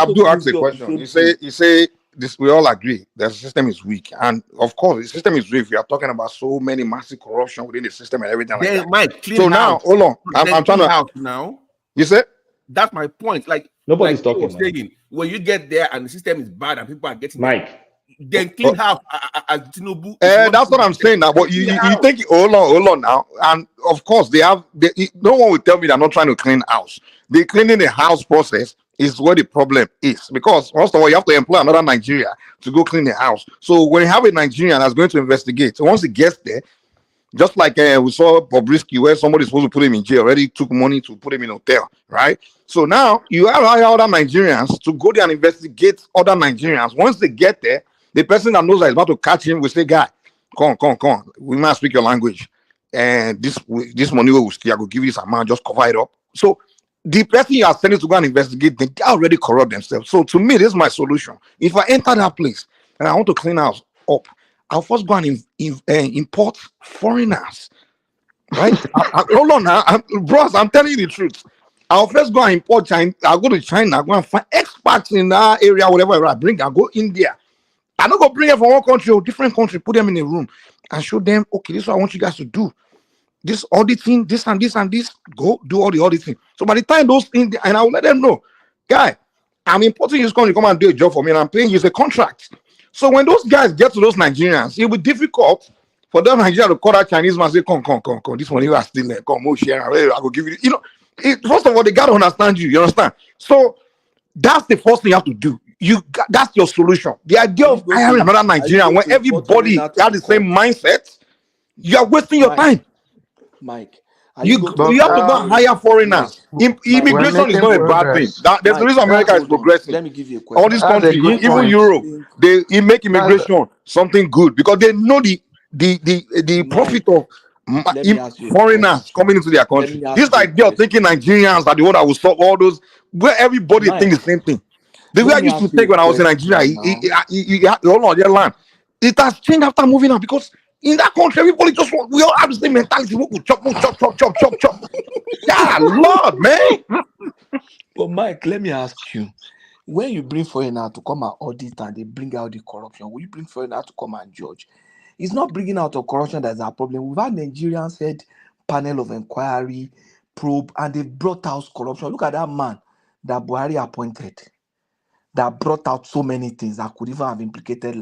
Speaker 22: Abdul asked a question. He say this. We all agree that the system is weak, and of course, the system is weak. We are talking about so many massive corruption within the system and everything like that.
Speaker 10: Mike,
Speaker 22: so now, hold on. I'm trying to.
Speaker 10: Now,
Speaker 22: you said
Speaker 10: that's my point. Like
Speaker 9: nobody's talking.
Speaker 10: Saying, when you get there and the system is bad and people are getting
Speaker 9: Mike.
Speaker 10: then clean house at Tinubu.
Speaker 22: That's what I'm saying now. But you think, hold on now. And of course, no one will tell me they're not trying to clean house. The cleaning the house process is where the problem is. Because first of all, you have to employ another Nigeria to go clean the house. So when you have a Nigerian that's going to investigate, so once he gets there, just like we saw Bobrisky, where somebody's supposed to put him in jail, already took money to put him in hotel, right? So now you have other Nigerians to go there and investigate other Nigerians. Once they get there, the person that knows that is about to catch him will say, "Guy, come on. We must speak your language. And this money will steal. I will give you this amount, just cover it up." So the person you are sending to go and investigate, they already corrupt themselves. So to me, this is my solution. If I enter that place and I want to clean house up, I'll first go and import foreigners, right? Hold on now, bros. I'm telling you the truth. I'll first go and import China. I'll go to China, I'll go and find experts in that area, whatever I bring. I'll go India. I'm not gonna bring them from one country or different country, put them in a room and show them, okay, this is what I want you guys to do. This auditing, this and this and this, go do all the auditing. So by the time those things, and I'll let them know, guy, I'm importing this country, come and do a job for me, and I'm paying you a contract. So when those guys get to those Nigerians, it will be difficult for them Nigerians to call that Chinese man and say, come, this money you are stealing, come, more share, I will give you, first of all, they got to understand you understand? So that's the first thing you have to do. That's your solution. The idea of hiring another Nigerian when everybody has the same mindset, you are wasting your time.
Speaker 5: Mike,
Speaker 22: you have to go and hire foreigners. Immigration is not a bad thing. There's the reason America is progressing.
Speaker 5: Let me give you a question.
Speaker 22: All these countries, even Europe, they make immigration something good because they know the profit of foreigners coming into their country. This idea of thinking Nigerians are the one that will solve all those, where everybody thinks the same thing. The way I used to think when I was in Nigeria, hold on, their land. It has changed after moving out because in that country, everybody we all have the same mentality. We could chop. Yeah, Lord, man.
Speaker 5: But Mike, let me ask you. When you bring foreigner to come and audit and they bring out the corruption, will you bring foreigner to come and judge? It's not bringing out of corruption that's our problem. We've had Nigerians head panel of inquiry, probe, and they brought out corruption. Look at that man that Buhari appointed that brought out so many things that could even have implicated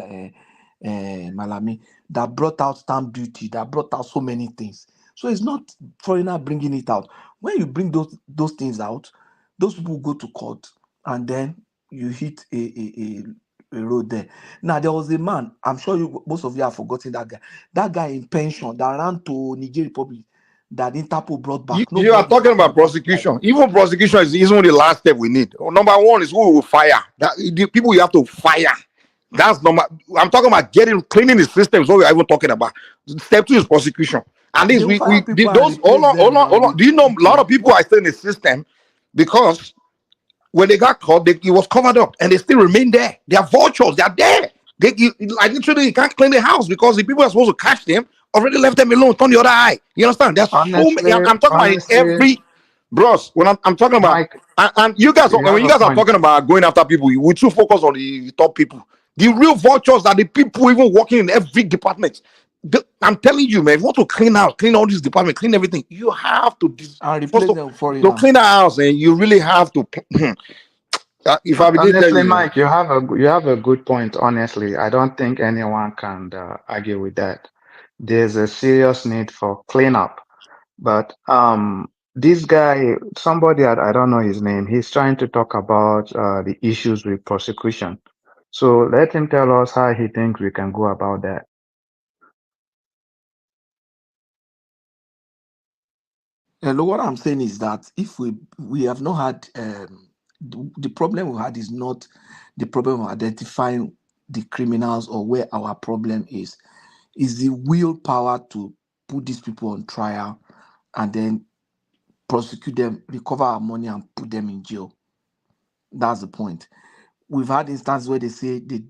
Speaker 5: Malami, that brought out stamp duty, that brought out so many things. So it's not foreigner bringing it out. When you bring those things out, those people go to court and then you hit a road there. Now, there was a man, I'm sure most of you have forgotten that guy. That guy in pension that ran to Niger Republic that Interpol brought back.
Speaker 22: You are talking about prosecution. Even prosecution is only the last step we need. Number one is who we will fire. The people you have to fire. That's number. I'm talking about cleaning the system. Is what we're even talking about. Step 2 is prosecution. And this hold on. Do you know a lot of people are still in the system because when they got caught, it was covered up and they still remain there. They are vultures. They are there. Literally, you can't clean the house because the people are supposed to catch them already left them alone. Turn the other eye. You understand? There's so many. I'm talking about every. Bros, when I'm talking about, Mike, and you guys, when you guys are talking about going after people, we too focus on the top people. The real vultures are the people even working in every department. I'm telling you, man, if you want to clean all these departments, clean everything, you have to clean the house, and you really have to. If I
Speaker 11: honestly, Mike, you have a good point. Honestly, I don't think anyone can argue with that. There's a serious need for cleanup, but this guy, somebody I don't know his name, he's trying to talk about the issues with prosecution. So let him tell us how he thinks we can go about that.
Speaker 5: And what I'm saying is that if we have not had the problem we had is not the problem of identifying the criminals or where our problem is the willpower to put these people on trial and then prosecute them, recover our money and put them in jail. That's the point. We've had instances where they say they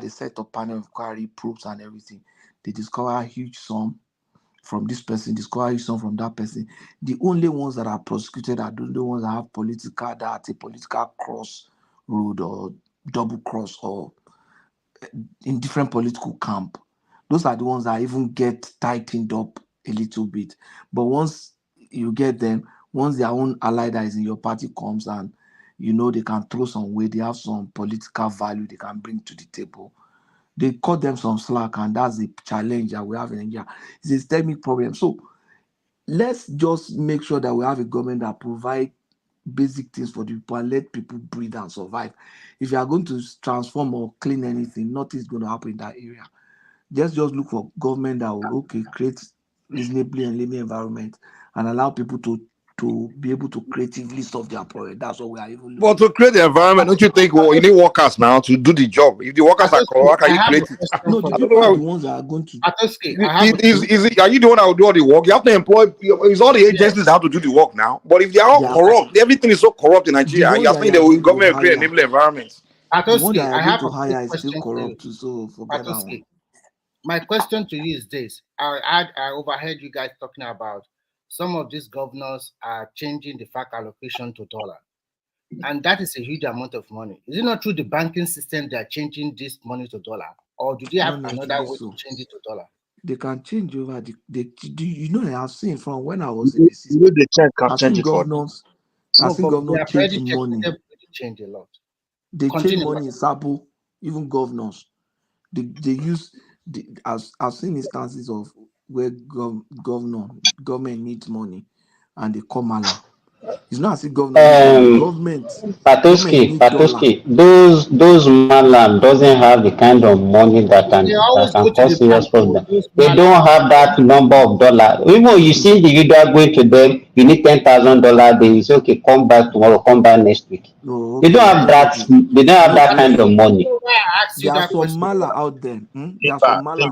Speaker 5: set up panel inquiry, probes and everything. They discover a huge sum from this person, discover a huge sum from that person. The only ones that are prosecuted are the only ones that have a political cross road or double cross or in different political camp. Those are the ones that even get tightened up a little bit. But once you get them, once their own ally that is in your party comes and they can throw some weight, they have some political value they can bring to the table, They cut them some slack, and that's the challenge that we have in India. It's a systemic problem. So let's just make sure that we have a government that provide basic things for the people and let people breathe and survive. If you are going to transform or clean anything, nothing's going to happen in that area. Just look for government that will create reasonably and living environment and allow people to be able to creatively solve their problem. That's what we are even
Speaker 22: But
Speaker 5: looking
Speaker 22: to create the environment, don't you think, well, you need workers now to do the job? If the workers are corrupt, how can you create it?
Speaker 5: no, the people are the ones that are going to.
Speaker 22: Are you the one that will do all the work? You have to employ. It's all the agencies that have to do the work now. But if they are all corrupt, everything is so corrupt in Nigeria. And you are saying the government will create enabling environments.
Speaker 5: The one that
Speaker 15: I
Speaker 5: are
Speaker 15: have
Speaker 5: going to
Speaker 15: a quick
Speaker 5: hire is still
Speaker 15: question for you.
Speaker 5: corrupt too, so forget that one.
Speaker 15: My question to you is this. I overheard you guys talking about some of these governors are changing the FAC allocation to dollar. And that is a huge amount of money. Is it not through the banking system they are changing this money to dollar? Or do they have another way to change it to dollar?
Speaker 5: They can change over I have seen from when I was in the system. I've seen governors change money.
Speaker 15: Change a lot.
Speaker 5: They change money in Sabo, even governors. They use I've seen instances of where government needs money and they call Mala. It's not as if government
Speaker 8: Patoski, those malam doesn't have the kind of money that can cause serious problem. They don't have that number of dollars. Even you see individual going to them, you need $10,000. They say, okay, come back tomorrow, come back next week. They don't have that. They don't have that kind of money.
Speaker 5: There are some mala out there. There are some mala.
Speaker 15: The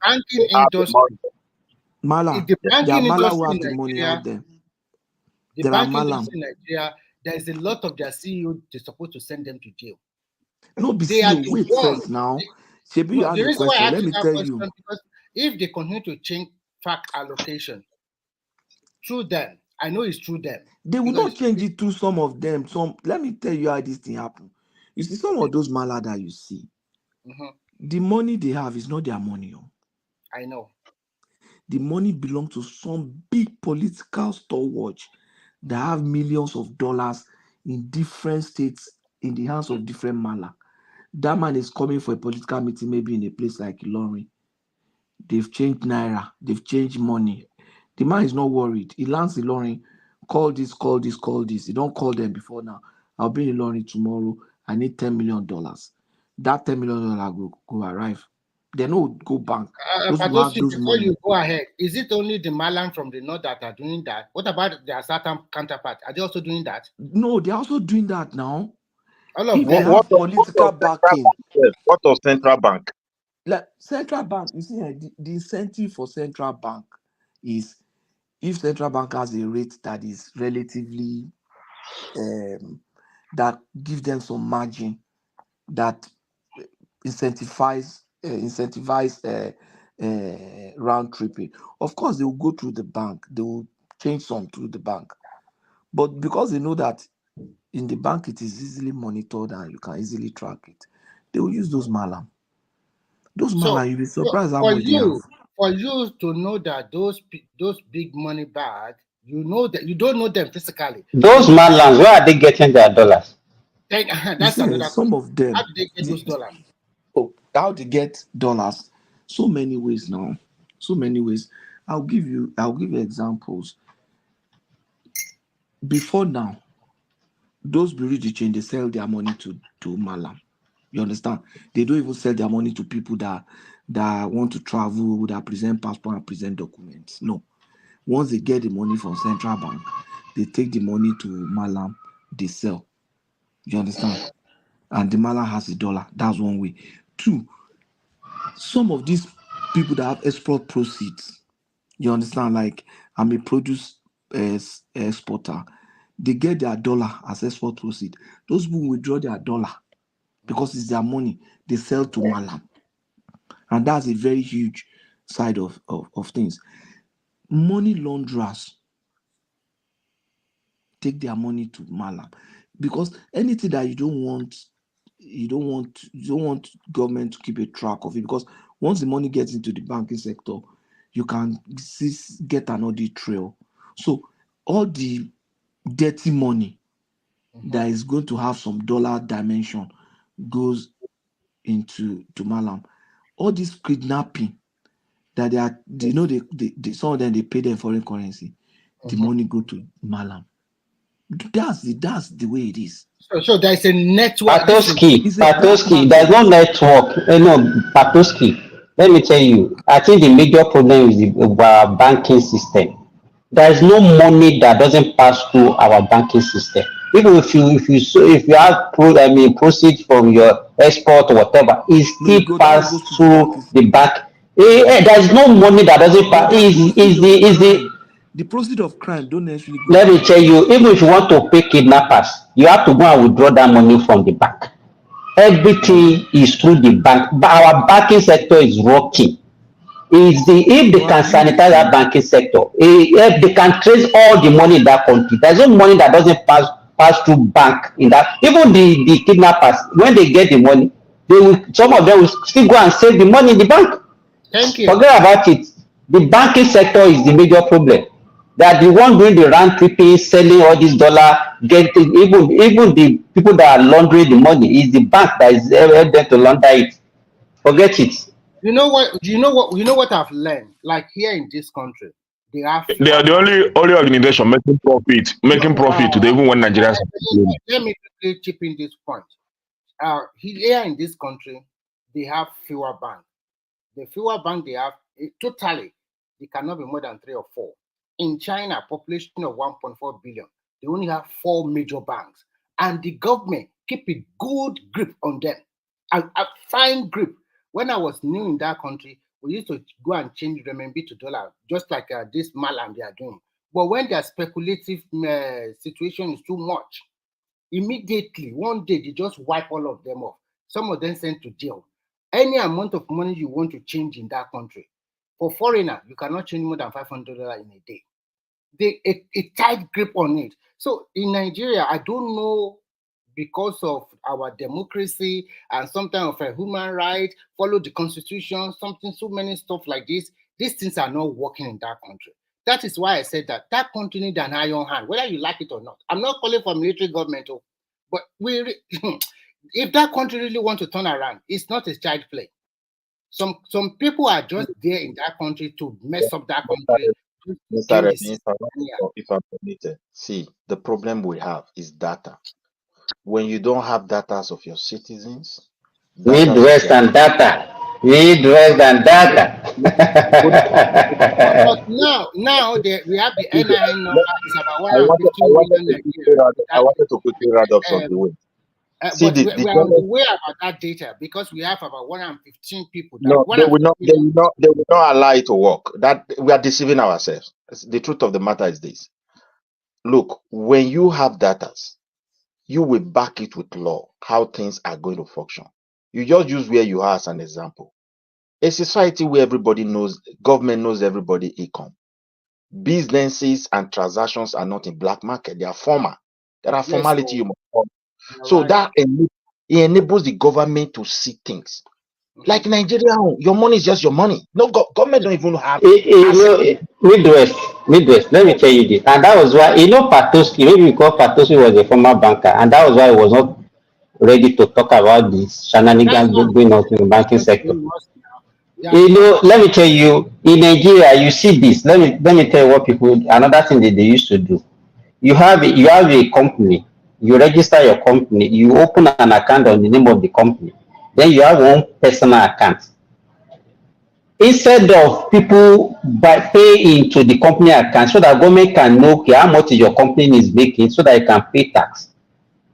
Speaker 15: banking industry.
Speaker 5: Mala. There are mala who have the money out there.
Speaker 15: The banking industry in Nigeria, there is a lot of their CEO they're supposed to send them to jail.
Speaker 5: No, be CEO. Wait first now. Shebi, you ask the question. Let me tell you.
Speaker 15: Because if they continue to change FAC allocation through them, I know it's through them.
Speaker 5: They will not change it through some of them. Let me tell you how this thing happen. You see, some of those mala that you see, the money they have is not their money.
Speaker 15: I know.
Speaker 5: The money belongs to some big political stalwart that have millions of dollars in different states in the hands of different mala. That man is coming for a political meeting, maybe in a place like Ilorin. They've changed naira. They've changed money. The man is not worried. He lands Ilorin. Call this. He don't call them before now. I'll be in Ilorin tomorrow. I need $10 million. That $10 million go arrive. They don't go bank.
Speaker 15: Before you go ahead, is it only the Malam from the north that are doing that? What about their southern counterpart? Are they also doing that?
Speaker 5: No, they're also doing that now.
Speaker 15: If
Speaker 5: they have political backing.
Speaker 20: What of central bank?
Speaker 5: Like central bank, you see, the incentive for central bank is if central bank has a rate that is relatively that gives them some margin that incentivize round tripping. Of course, they will go through the bank. They will change some through the bank, but because they know that in the bank it is easily monitored and you can easily track it, they will use those malam. You'll be surprised how much they have.
Speaker 15: For you to know that those big money bags, you know that you don't know them physically.
Speaker 8: Those malams, where are they getting their dollars?
Speaker 15: That's another
Speaker 5: some of them.
Speaker 15: How do they get those dollars?
Speaker 5: How to get dollars? So many ways now. So many ways. I'll give you examples. Before now, those Bureau de Change, they sell their money to Malam. You understand? They don't even sell their money to people that want to travel, that present passport and present documents. No. Once they get the money from central bank, they take the money to Malam, they sell. You understand? And the Malam has the dollar. That's one way. Two, some of these people that have export proceeds, you understand? Like I'm a produce exporter. They get their dollar as export proceed. Those people withdraw their dollar because it's their money. They sell to Malam. And that's a very huge side of things. Money launderers take their money to Malam because anything that you don't want government to keep a track of it, because once the money gets into the banking sector, you can get an audit trail. So all the dirty money that is going to have some dollar dimension goes to Malam. All this kidnapping that they are, you know, they some of them they pay them foreign currency. The money go to Malam. That's the way it is.
Speaker 15: So there's a network.
Speaker 8: Patoski, there's no network. No, Patoski. Let me tell you, I think the major problem is our banking system. There is no money that doesn't pass through our banking system. Even if you have proceeds from your export or whatever, it still pass through the bank. There is no money that doesn't pass. Is
Speaker 5: the proceeds of crime don't necessarily go.
Speaker 8: Let me tell you, even if you want to pay kidnappers, you have to go and withdraw that money from the bank. Everything is through the bank. But our banking sector is rocking. If they can sanitize that banking sector, if they can trace all the money in that country, there's no money that doesn't pass through bank in that. Even the kidnappers, when they get the money, some of them will still go and save the money in the bank.
Speaker 15: Thank you.
Speaker 8: Forget about it. The banking sector is the major problem. That the one doing the round tripping, selling all this dollar, getting even the people that are laundering the money is the bank that is helping them to launder it. Forget it.
Speaker 15: You know what I've learned? Like here in this country, they are
Speaker 2: the only organization making profit today, even when Nigerians.
Speaker 15: Let me quickly chip in this point. Here in this country, they have fewer banks. The fewer bank they have, totally, they cannot be more than 3 or 4. In China, population of 1.4 billion, they only have 4 major banks, and the government keep a good grip on them, a fine grip. When I was new in that country, we used to go and change renminbi to dollar, just like this Malam they are doing. But when their speculative situation is too much, immediately, one day, they just wipe all of them off. Some of them sent to jail. Any amount of money you want to change in that country, for foreigner, you cannot change more than $500 in a day. A tight grip on it. So in Nigeria, I don't know, because of our democracy and sometimes of a human right, follow the constitution, so many stuff like this, these things are not working in that country. That is why I said that country needs an iron hand, whether you like it or not. I'm not calling for military government, but if that country really wants to turn around, it's not a child play. Some people are just there in that country to mess up that country.
Speaker 20: If I'm permitted, see, the problem we have is data. When you don't have data of your citizens,
Speaker 8: need rest and data.
Speaker 15: But now we have the NIN number. It's about 115 million.
Speaker 20: I wanted to quickly round up something.
Speaker 15: See, we are aware about that data because we have about 115 people.
Speaker 20: They will not allow it to work. That we are deceiving ourselves. The truth of the matter is this. Look, when you have data, you will back it with law, how things are going to function. You just use where you are as an example. A society where everybody knows, government knows everybody income. Businesses and transactions are not in black market. They are formal. There are formality you must follow. So that enables the government to see things. Like Nigeria, your money is just your money. No government don't even have.
Speaker 8: Midwest. Let me tell you this, and that was why Patoski. Maybe because Patoski was a former banker, and that was why he was not ready to talk about this shenanigans going on in the banking sector. Let me tell you, in Nigeria, you see this. Let me tell you what another thing that they used to do. You have a company. You register your company, you open an account on the name of the company, then you have one personal account. Instead of people pay into the company account so that government can know how much your company is making so that you can pay tax,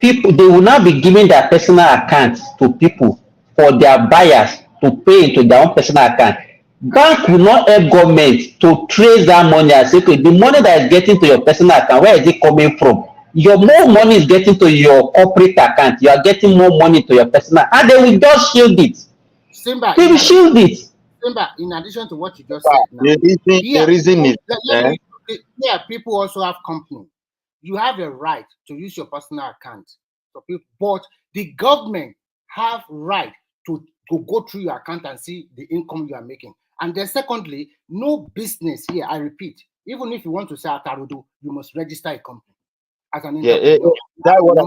Speaker 8: they will now be giving their personal accounts to people for their buyers to pay into their own personal account. Bank will not help government to trace that money and say, okay, the money that is getting to your personal account, where is it coming from? Your more money is getting to your corporate account. You are getting more money to your personal, and they will just shield it. They will shield it.
Speaker 15: Simba, in addition to what you just said, now, people also have company. You have a right to use your personal account, but the government have right to go through your account and see the income you are making. And then secondly, no business here, I repeat, even if you want to say Atarudu, you must register a company. As an
Speaker 20: that what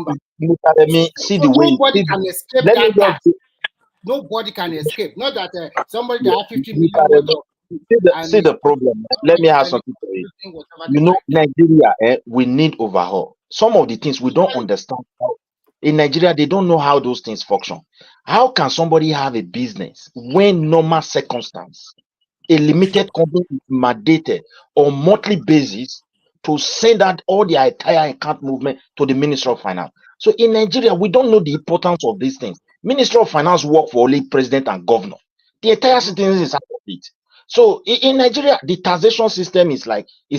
Speaker 20: see the way.
Speaker 15: Nobody can escape that tax. nobody can escape. Not that somebody that has 50
Speaker 20: You
Speaker 15: million
Speaker 20: can,
Speaker 15: worth of and
Speaker 20: see the problem. Let me ask something to you. You know, Nigeria, we need overhaul. Some of the things we don't understand. In Nigeria, they don't know how those things function. How can somebody have a business when normal circumstance, a limited company is mandated on monthly basis to send out all the entire account movement to the Ministry of Finance? So in Nigeria, we don't know the importance of these things. Ministry of Finance work for only president and governor. The entire citizens is out of it. So in Nigeria, the taxation system is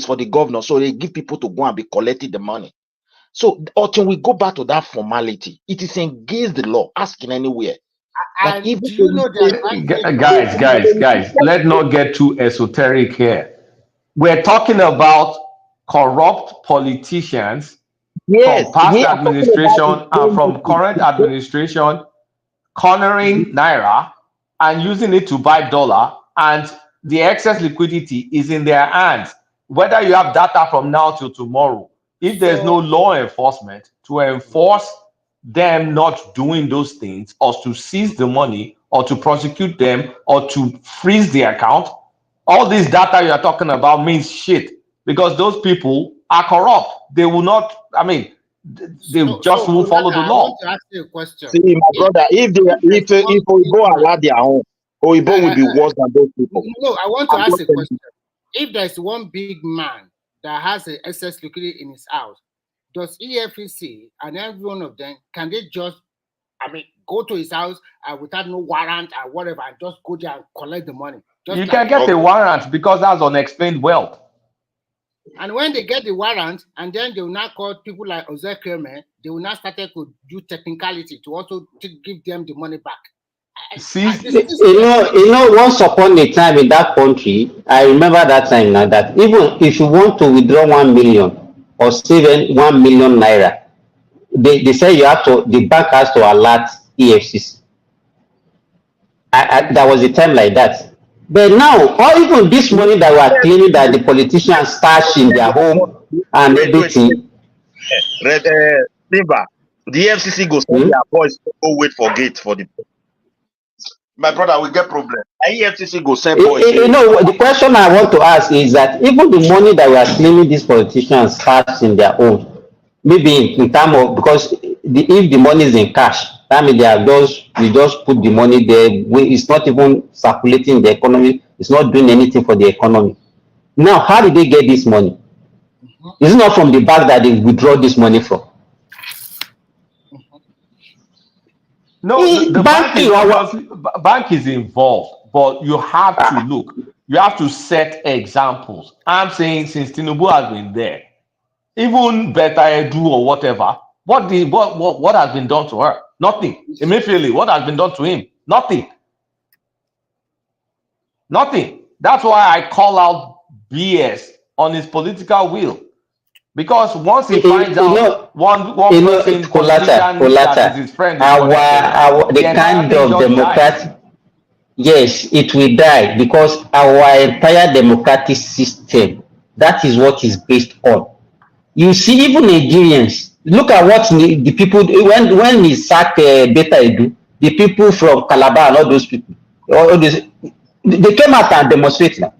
Speaker 20: for the governor. So they give people to go and be collecting the money. So until we go back to that formality, it is against the law, asking anywhere. That
Speaker 15: And
Speaker 20: even
Speaker 15: do you know the
Speaker 12: Guys, let's not get too esoteric here. We're talking about corrupt politicians from
Speaker 20: yes,
Speaker 12: past
Speaker 20: we are talking about
Speaker 12: administration and from current administration cornering naira and using it to buy dollar, and the excess liquidity is in their hands. Whether you have data from now till tomorrow, if there's no law enforcement to enforce them not doing those things, or to seize the money, or to prosecute them, or to freeze the account, all this data you are talking about means shit, because those people are corrupt. They will not, they just won't follow the
Speaker 15: I
Speaker 12: law.
Speaker 15: want to ask you a question.
Speaker 20: See, my brother, if we go allow their own, Oibo will be worse than those people.
Speaker 15: No, I want to ask a question. If there's one big man that has an excess liquidity in his house, does EFCC and every one of them, can they just, go to his house without no warrant or whatever, and just go there and collect the money?
Speaker 12: You can get a warrant because that's unexplained wealth.
Speaker 15: And when they get the warrant, and then they will now call people like Ozekeme, they will now start to do technicality to also give them the money back.
Speaker 8: You know, once upon a time in that country, I remember that time now, that even if you want to withdraw 1 million or save 1 million naira, they say the bank has to alert EFCC. There was a time like that. But now, or even this money that we are claiming that the politicians stash in their home and everything.
Speaker 20: Simba, the FCC goes send their boys to go wait for gate for the. My brother, we get problem. EFCC go send boys.
Speaker 8: You know, the question I want to ask is that even the money that we are claiming these politicians stash in their home, maybe in terms of, because if the money is in cash, that means we just put the money there. It's not even circulating the economy. It's not doing anything for the economy. Now, how did they get this money? Is it not from the bank that they withdraw this money from?
Speaker 12: No, the bank is involved, but you have to look. You have to set examples. I'm saying since Tinubu has been there, even Better Edu or whatever, what has been done to her? Nothing. Immediately, what has been done to him? Nothing. Nothing. That's why I call out BS on his political will. Because once he finds out one person politician that is his friend,
Speaker 8: the kind of democratic, yes, it will die, because our entire democratic system, that is what is based on. You see, even Nigerians, look at what the people, when he sacked Beta Edu, the people from Calabar and all those people, they came out and demonstrated now.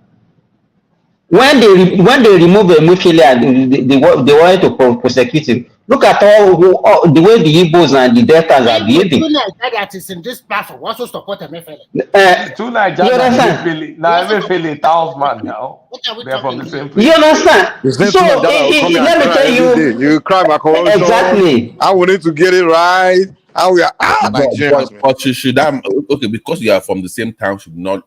Speaker 8: When they remove Emefiele, they wanted to prosecute him. Look at all the way the Igbos and the Deltas are behaving.
Speaker 15: That is in this platform also support Emefiele.
Speaker 12: Two Nigerians, now Emefiele 1,000 now. They're from the same place.
Speaker 8: You understand?
Speaker 22: So
Speaker 8: let me tell you,
Speaker 22: you cry about corruption.
Speaker 8: Exactly.
Speaker 22: I wanted to get it right. How we are Nigerians.
Speaker 10: But you should okay, because you are from the same town, should not.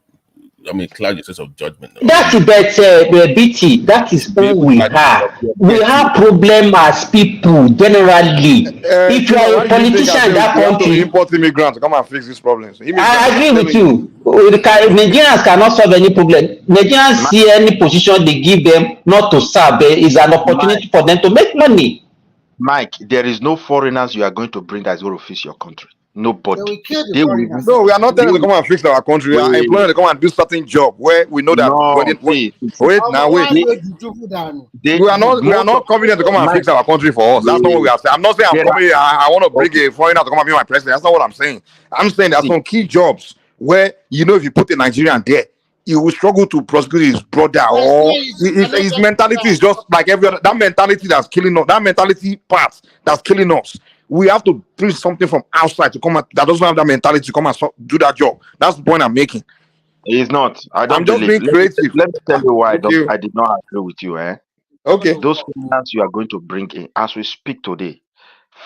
Speaker 10: Cloud your sense of judgment.
Speaker 8: That's BT. That is all we have. We have problem as people generally. If you are a politician in that country,
Speaker 22: you import immigrants to come and fix these problems.
Speaker 8: I agree with you. Nigerians cannot solve any problem. Nigerians see any position they give them not to serve is an opportunity for them to make money.
Speaker 20: Mike, there is no foreigners you are going to bring that is going to fix your country.
Speaker 15: They will
Speaker 13: Nobody.
Speaker 15: kill the
Speaker 13: They will
Speaker 15: foreigners.
Speaker 22: No, we are not
Speaker 13: they
Speaker 22: telling them to
Speaker 13: will
Speaker 22: come and fix our country. We are employing them to come and do certain job where we know that when
Speaker 13: no
Speaker 22: it, when,
Speaker 13: see.
Speaker 22: wait now wait.
Speaker 13: They
Speaker 22: We are
Speaker 13: most of
Speaker 22: not coming here to come and
Speaker 13: Mike,
Speaker 22: fix our country for us. That's not what we
Speaker 13: they,
Speaker 22: are saying. I'm not saying I'm
Speaker 13: there
Speaker 22: coming here. I want to
Speaker 13: are
Speaker 22: bring
Speaker 13: okay.
Speaker 22: a foreigner to come and be my president. That's not what I'm saying. I'm saying there are
Speaker 13: See,
Speaker 22: some key jobs where you know if you put a Nigerian there, he will struggle to prosecute his brother, or his mentality is just like every other. That mentality that's killing us. That mentality part that's killing us. We have to bring something from outside to come that doesn't have that mentality to come and do that job. That's the point I'm making.
Speaker 13: it's not. I
Speaker 22: I'm
Speaker 13: don't
Speaker 22: just
Speaker 13: believe.
Speaker 22: being creative.
Speaker 13: Let me tell you why
Speaker 22: Thank you.
Speaker 13: I did not agree with you.
Speaker 22: Okay.
Speaker 13: Those finance you are going to bring in as we speak today,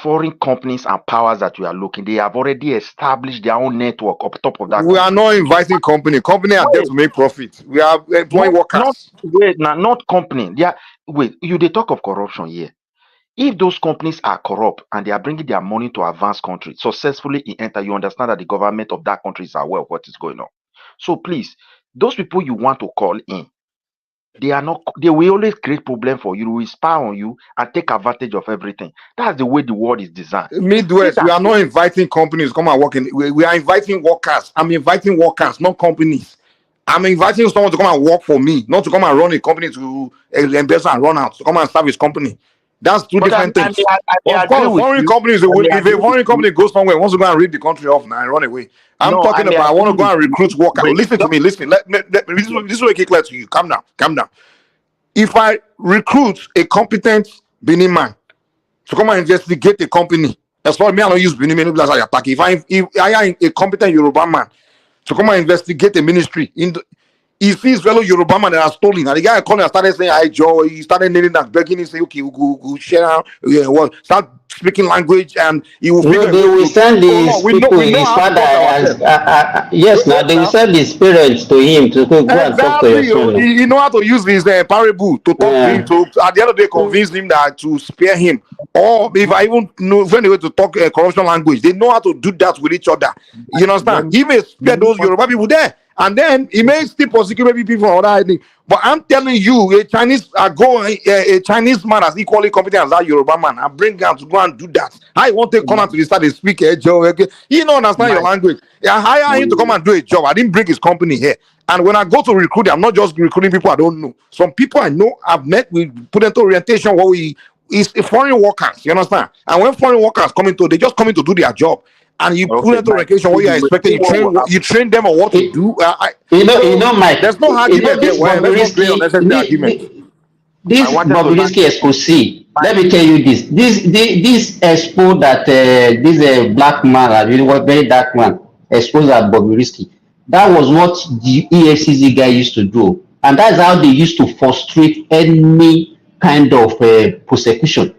Speaker 13: foreign companies and powers that you are looking, they have already established their own network up top of that
Speaker 22: We are
Speaker 13: country.
Speaker 22: not inviting company. Company are there
Speaker 13: Wait,
Speaker 22: to make profit. We are employing
Speaker 13: not
Speaker 22: workers.
Speaker 13: wait now, not company. They are wait. You they talk of corruption here. If those companies are corrupt and they are bringing their money to advanced country successfully in enter, you understand that the government of that country is aware of what is going on. So please, those people you want to call in, they are not. They will always create problem for you. They will spy on you and take advantage of everything. That's the way the world is designed. See
Speaker 22: Midwest,
Speaker 13: that
Speaker 22: we are not inviting companies to come and work in. We are inviting workers. I'm inviting workers, not companies. I'm inviting someone to come and work for me, not to come and run a company to invest and run out, to come and serve his company. That's two
Speaker 13: But
Speaker 22: different things.
Speaker 13: I may
Speaker 22: Of
Speaker 13: agree
Speaker 22: course,
Speaker 13: with
Speaker 22: foreign
Speaker 13: you.
Speaker 22: companies,
Speaker 13: I may
Speaker 22: if a
Speaker 13: agree with
Speaker 22: foreign
Speaker 13: you.
Speaker 22: company goes somewhere, wants to go and rip the country off now and run away. I'm
Speaker 13: No, I
Speaker 22: talking
Speaker 13: may
Speaker 22: about, I want to
Speaker 13: agree
Speaker 22: go
Speaker 13: with
Speaker 22: and
Speaker 13: you.
Speaker 22: recruit workers.
Speaker 13: Wait,
Speaker 22: Listen to me, listen. This will make it clear to you. Calm down, calm down. If I recruit a competent Benin man to come and investigate a company, as far as me, I don't use Benin man, that's how you attack. If I am a competent Yoruba man to come and investigate a ministry, he sees fellow Yoruba man that are stolen, and the guy called and started saying, "Hi Joe," he started kneeling and begging him, say, "Okay, we'll share out, start speaking language," and he will
Speaker 8: No,
Speaker 22: figure a
Speaker 8: they
Speaker 22: way
Speaker 8: will
Speaker 22: to.
Speaker 8: send
Speaker 22: Oh no,
Speaker 8: his people,
Speaker 22: we know
Speaker 8: his
Speaker 22: how to
Speaker 8: father,
Speaker 22: talk to
Speaker 8: as
Speaker 22: ourselves.
Speaker 8: yes, now
Speaker 22: Wait
Speaker 8: they will
Speaker 22: now.
Speaker 8: send his parents to him to go and talk to your
Speaker 22: Exactly.
Speaker 8: son.
Speaker 22: He know how to use his parable to talk to him, to at the end of the day convince him that to spare him. Or if I even know find a way to talk corruption language, they know how to do that with each other. You
Speaker 13: let
Speaker 22: understand?
Speaker 13: me,
Speaker 22: He may
Speaker 13: let
Speaker 22: spare
Speaker 13: me
Speaker 22: those
Speaker 13: want-
Speaker 22: Yoruba people there, and then he may still prosecute maybe people for other things. But I'm telling you, a Chinese a Chinese man as equally competent as that Yoruba man, I bring him to go and do that. I want to come out to the start and speak Joe. He don't understand your
Speaker 13: Mike,
Speaker 22: language. I hire him to come and do a job. I didn't bring his company here. And when I go to recruit, I'm not just recruiting people I don't know. Some people I know I've met, we put into orientation where we is foreign workers, you understand? And when foreign workers come into, they just come in to do their job. And you put
Speaker 13: okay,
Speaker 22: into
Speaker 13: Mike,
Speaker 22: orientation what you are expecting,
Speaker 13: what will
Speaker 22: you
Speaker 13: happen?
Speaker 22: train them on what to do. So
Speaker 8: Mike,
Speaker 22: there's no argument there.
Speaker 8: this
Speaker 22: Well, let's not create
Speaker 8: Bobrisky,
Speaker 22: unnecessary arguments.
Speaker 13: I
Speaker 8: this
Speaker 13: wanted to ask
Speaker 8: Bobrisky
Speaker 13: you,
Speaker 8: Expo, see, let
Speaker 13: Mike.
Speaker 8: me tell you this expo that this black man, really was very dark man, exposed at Bobrisky. That was what the EFCZ guy used to do, and that's how they used to frustrate any kind of prosecution.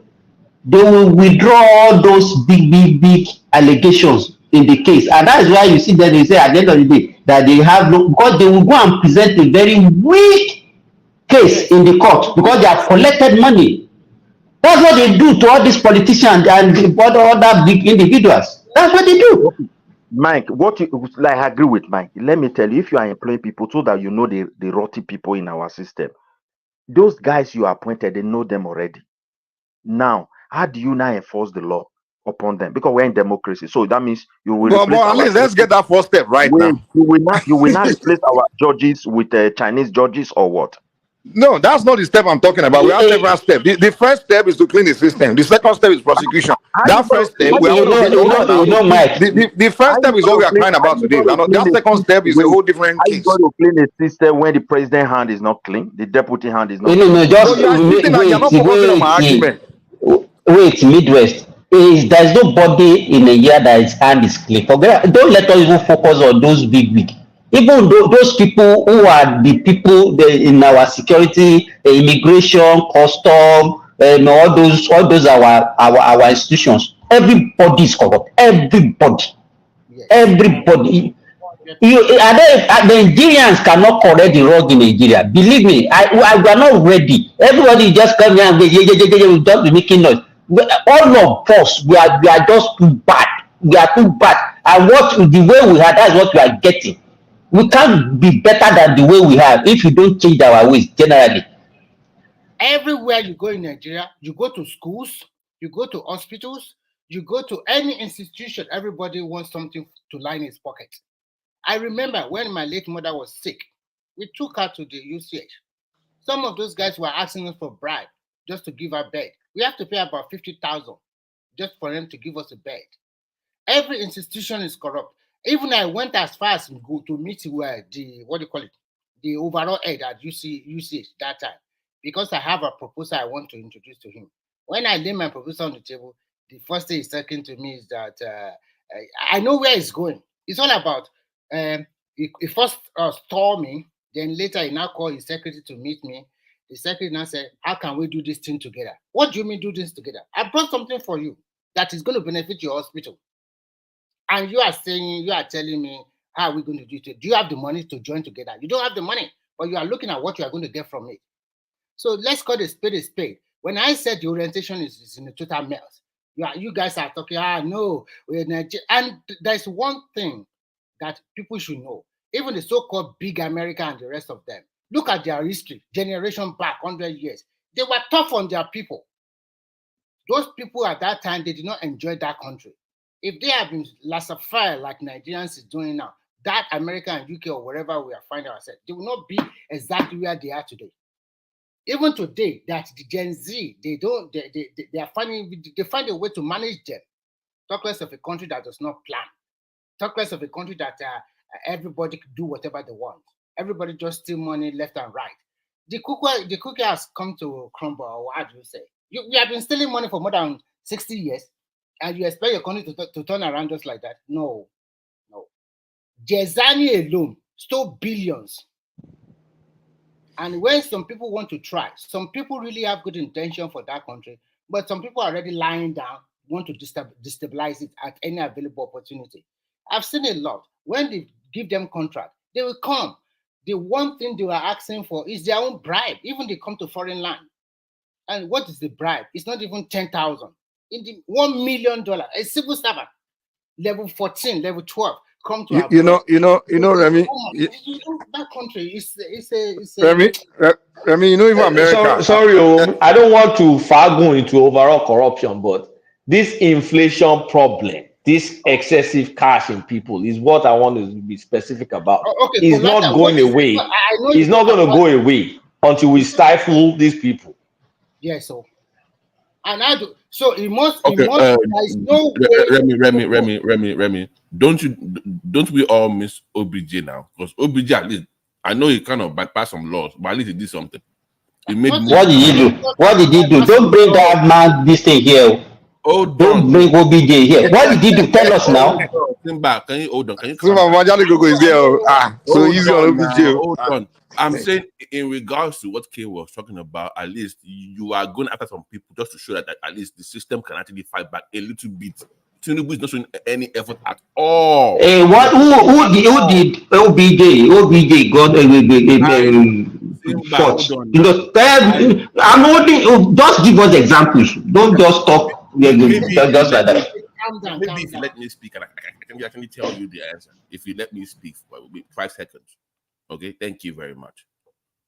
Speaker 8: They will withdraw all those big allegations in the case, and that's why you see them, they say at the end of the day that they have no, because they will go and present a very weak case in the court because they have collected money. That's what they do to all these politicians and other big individuals. That's what they do.
Speaker 13: Okay, Mike, what you like? I agree with Mike. Let me tell you, if you are employing people so that you know the rotten people in our system, those guys you appointed, they know them already. Now, how do you now enforce the law upon them? Because we're in democracy, so that means you will
Speaker 22: But
Speaker 13: replace
Speaker 22: at
Speaker 13: our
Speaker 22: least let's get
Speaker 13: judges.
Speaker 22: that first step right
Speaker 13: Wait,
Speaker 22: now.
Speaker 13: you will not replace our judges with Chinese judges or what?
Speaker 22: No, that's not the step I'm talking about. We have several steps. The first step is to clean the system. The second step is prosecution. That first step, we are okay. Hold on now.
Speaker 8: Mike.
Speaker 22: The first step is what we are crying about today. That second step is a whole different
Speaker 13: How you
Speaker 22: case.
Speaker 13: going to clean a system when the president hand is not clean, the deputy hand is not
Speaker 8: No,
Speaker 13: clean?
Speaker 22: But you are insisting that you're not focusing on my argument.
Speaker 8: wait, Midwest. There's nobody in a year that his hand is clean. Don't let us even focus on those big. Even though those people who are the people in our security, immigration, custom, all those our institutions. Everybody is corrupt. Everybody. The Nigerians cannot correct the wrong in Nigeria. Believe me, we are not ready. Everybody just come here and we just be making noise. All of us, we are just too bad. We are too bad. And the way we are, that's what we are getting. We can't be better than the way we have if we don't change our ways generally.
Speaker 15: Everywhere you go in Nigeria, you go to schools, you go to hospitals, You go to any institution, everybody wants something to line his pocket. I remember when my late mother was sick, we took her to the UCH. Some of those guys were asking us for bribe just to give her bed. We have to pay about 50,000 just for them to give us a bed. Every institution is corrupt. Even I went as far as to meet the overall head at UCH that time, because I have a proposal I want to introduce to him. When I lay my proposal on the table, the first thing he's talking to me is that I know where it's going. It's all about he first stole me, then later he now called his secretary to meet me. The secretary now said, how can we do this thing together? What do you mean do this together? I brought something for you that is going to benefit your hospital. And you are telling me, how are we going to do it? Do you have the money to join together? You don't have the money, but you are looking at what you are going to get from it. So let's call a spade a spade. When I said the orientation is in a total mess, you guys are talking, no. And there's one thing that people should know. Even the so-called big America and the rest of them, look at their history, generation back, 100 years. They were tough on their people. Those people at that time, they did not enjoy that country. If they have been laissez-faire like Nigerians is doing now, that America and UK or wherever we are finding ourselves, they will not be exactly where they are today. Even today, that the Gen Z, they find a way to manage them. Talk less of a country that does not plan. Talk less of a country that everybody can do whatever they want. Everybody just steal money left and right. The cookie has come to crumble, or what do you say? We have been stealing money for more than 60 years, and you expect your country to turn around just like that? No. Jezani alone stole billions. And when some people want to try, some people really have good intention for that country, but some people are already lying down, want to destabilize it at any available opportunity. I've seen a lot. When they give them contract, they will come. The one thing they were asking for is their own bribe, even they come to foreign land. And what is the bribe? It's not even 10,000. In the $1 million, a civil servant, level 14, level 12, come to
Speaker 22: Remy.
Speaker 15: That country is
Speaker 22: Remy, even America.
Speaker 12: Sorry, I don't want to go into overall corruption, but this inflation problem, this excessive cash in people is what I want to be specific about.
Speaker 15: Okay,
Speaker 12: it's not going away. It's not going to go away until we stifle these people.
Speaker 15: Yes, so. And I do. So it must. Okay, there's no way.
Speaker 10: Remy. Don't we all miss OBJ now? Because OBJ, at least, I know he kind of bypassed some laws, but at least he did something. He made.
Speaker 8: What did he do? What did he do? Don't bring that man this thing here. Don't bring OBJ here. What did he do? Tell us now.
Speaker 10: Simba, can you hold on? Can you?
Speaker 22: Simba, Majali is there. So easy on OBJ.
Speaker 10: Hold on. I'm saying in regards to what Kay was talking about, at least you are going after some people just to show that at least the system can actually fight back a little bit. Tinubu is not showing any effort at all.
Speaker 8: Hey, who did OBJ got I'm holding. Just give us examples. Don't just talk. Just like that.
Speaker 10: Maybe if you let me speak, and I can actually tell you the answer. If you let me speak for 5 seconds. Okay, thank you very much.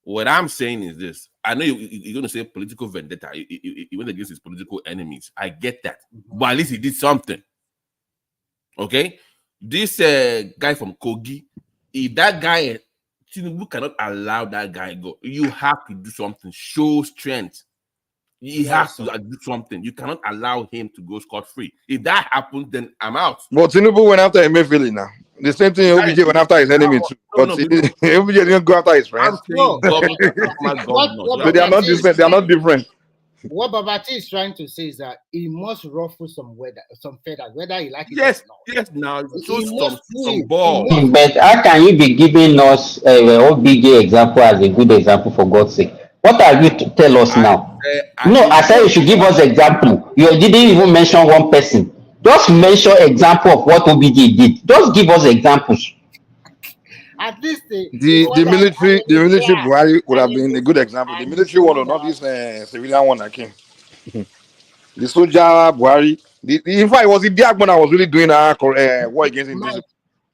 Speaker 10: What I'm saying is this. I know you're going to say political vendetta. He went against his political enemies. I get that. But at least he did something. Okay? This guy from Kogi, if that guy, Tinubu cannot allow that guy go. You have to do something. Show strength. You have to do something. You cannot allow him to go scot-free. If that happens, then I'm out.
Speaker 22: But Tinubu went after Emefiele now. The same thing OBJ went after his enemy too. But OBJ didn't go after his friends.
Speaker 15: So
Speaker 22: they are not different. They are not different.
Speaker 15: What Babati is trying to say is that he must ruffle some feathers, whether he like it
Speaker 10: or not. Yes, now some ball.
Speaker 8: But how can you be giving us OBJ example as a good example for God's sake? What are you to tell us now? I said you should give us example. You didn't even mention one person. Just mention example of what OBJ did. Just give us examples.
Speaker 15: At least
Speaker 22: the military Buhari would have been a good example. The military one, or not this civilian one that came. The soldier Buhari. In fact, it was the Diagmo that was really doing war against indiscipline.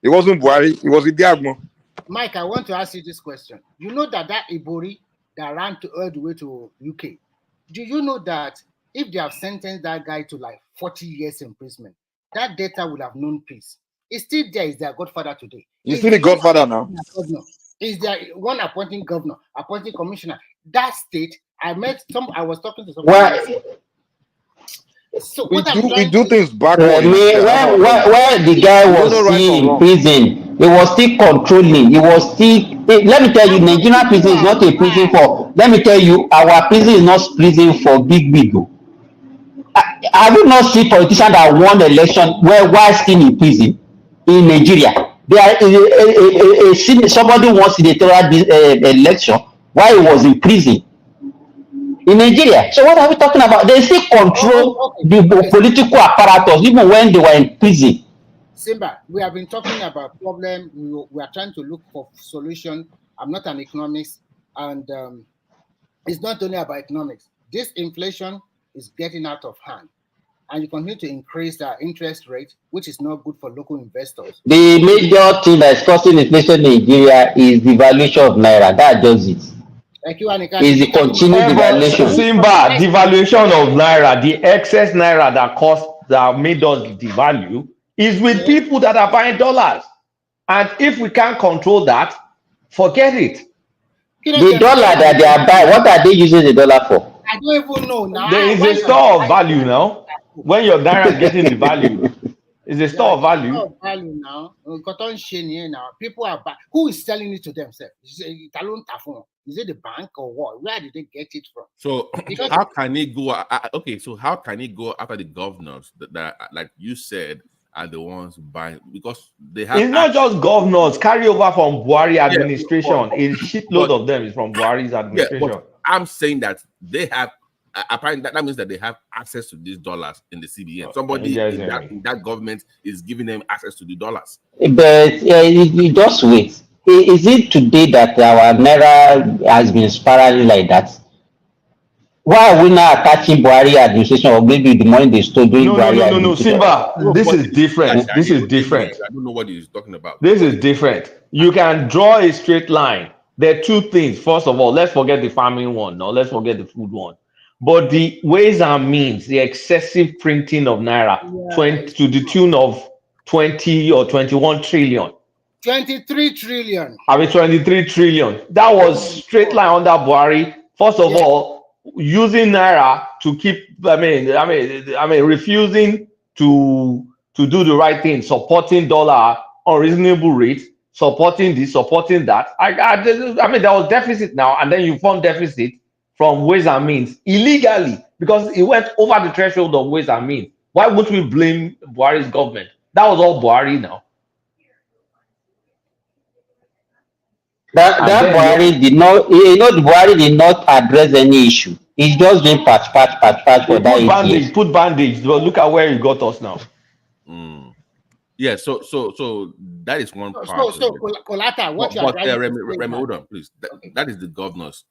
Speaker 22: It wasn't Buhari. It was the Diagmo.
Speaker 15: Mike, I want to ask you this question. You know that Ibori that ran all the way to UK. Do you know that if they have sentenced that guy to like 40 years imprisonment, that data would have known peace. It's still there. Is their godfather today?
Speaker 22: You see the Godfather now.
Speaker 15: Governor. Is there one appointing governor, appointing commissioner? That state, I was talking to somebody.
Speaker 8: Why?
Speaker 15: So
Speaker 22: We
Speaker 15: what I'm
Speaker 22: do
Speaker 15: trying
Speaker 22: do
Speaker 15: to
Speaker 22: things backward in Nigeria. That's our problem.
Speaker 8: Where the guy
Speaker 22: We don't
Speaker 8: was
Speaker 22: know right
Speaker 8: still
Speaker 22: from
Speaker 8: in
Speaker 22: wrong.
Speaker 8: prison, he was still controlling. He was still. Let me tell you, Nigerian prison is not a prison for. Let me tell you, our prison is not prison for big. I will not see politician that won the election while still in prison in Nigeria. There is somebody won senatorial election while he was in prison in Nigeria. So what are we talking about? They still control the political apparatus even when they were in prison.
Speaker 15: Simba, we have been talking about problem. We are trying to look for solution. I'm not an economist, and it's not only about economics. This inflation is getting out of hand, and you continue to increase the interest rate, which is not good for local investors.
Speaker 8: The major thing that is causing inflation in Nigeria is the valuation of naira. That's just it. Is the continued devaluation.
Speaker 9: Simba, devaluation of naira, the excess naira that made us devalue is with people that are buying dollars. And if we can't control that, forget it.
Speaker 8: The dollar that they are buying, what are they using the dollar for?
Speaker 15: I don't even know now.
Speaker 9: There is a store of value now. When your naira is getting devalued, it's a store of value.
Speaker 15: Store of value now. People are buying. Who is selling it to themselves? Is it the bank or what? Where did they get it from?
Speaker 10: So how can it go? Okay, so how can it go after the governors that like you said, are the ones buying, because they have.
Speaker 9: It's not just governors, carry over from Buhari administration. A shitload of them is from Buhari's administration.
Speaker 10: Yeah, but I'm saying that they have apparently that means that they have access to these dollars in the CBN. Somebody in that government is giving them access to the dollars.
Speaker 8: But you just wait. Is it today that our naira has been spiraling like that? Why are we now attaching Buhari administration, or maybe the money they stole during Buhari administration?
Speaker 9: No, Simba, this is different. This is different.
Speaker 10: I don't know what he's talking about.
Speaker 9: This is different. You can draw a straight line. There are two things. First of all, let's forget the farming one. No, let's forget the food one. But the ways and means, the excessive printing of naira, 20 to the tune of 20 or 21 trillion.
Speaker 15: 23 trillion.
Speaker 9: 23 trillion. That was straight line under Buhari. First of all, using naira to keep, refusing to do the right thing, supporting dollar on reasonable rates, supporting this, supporting that. There was deficit now, and then you fund deficit from ways and means illegally because it went over the threshold of ways and means. Why would we blame Buhari's government? That was all Buhari now.
Speaker 8: That Buhari did not, the Buhari did not address any issue. He's just doing patch for that.
Speaker 9: Put bandage. Look at where he got us now.
Speaker 10: Yeah, so that is one part.
Speaker 15: So Kolata, what you are trying
Speaker 10: Remy, hold on, please. That is the governors.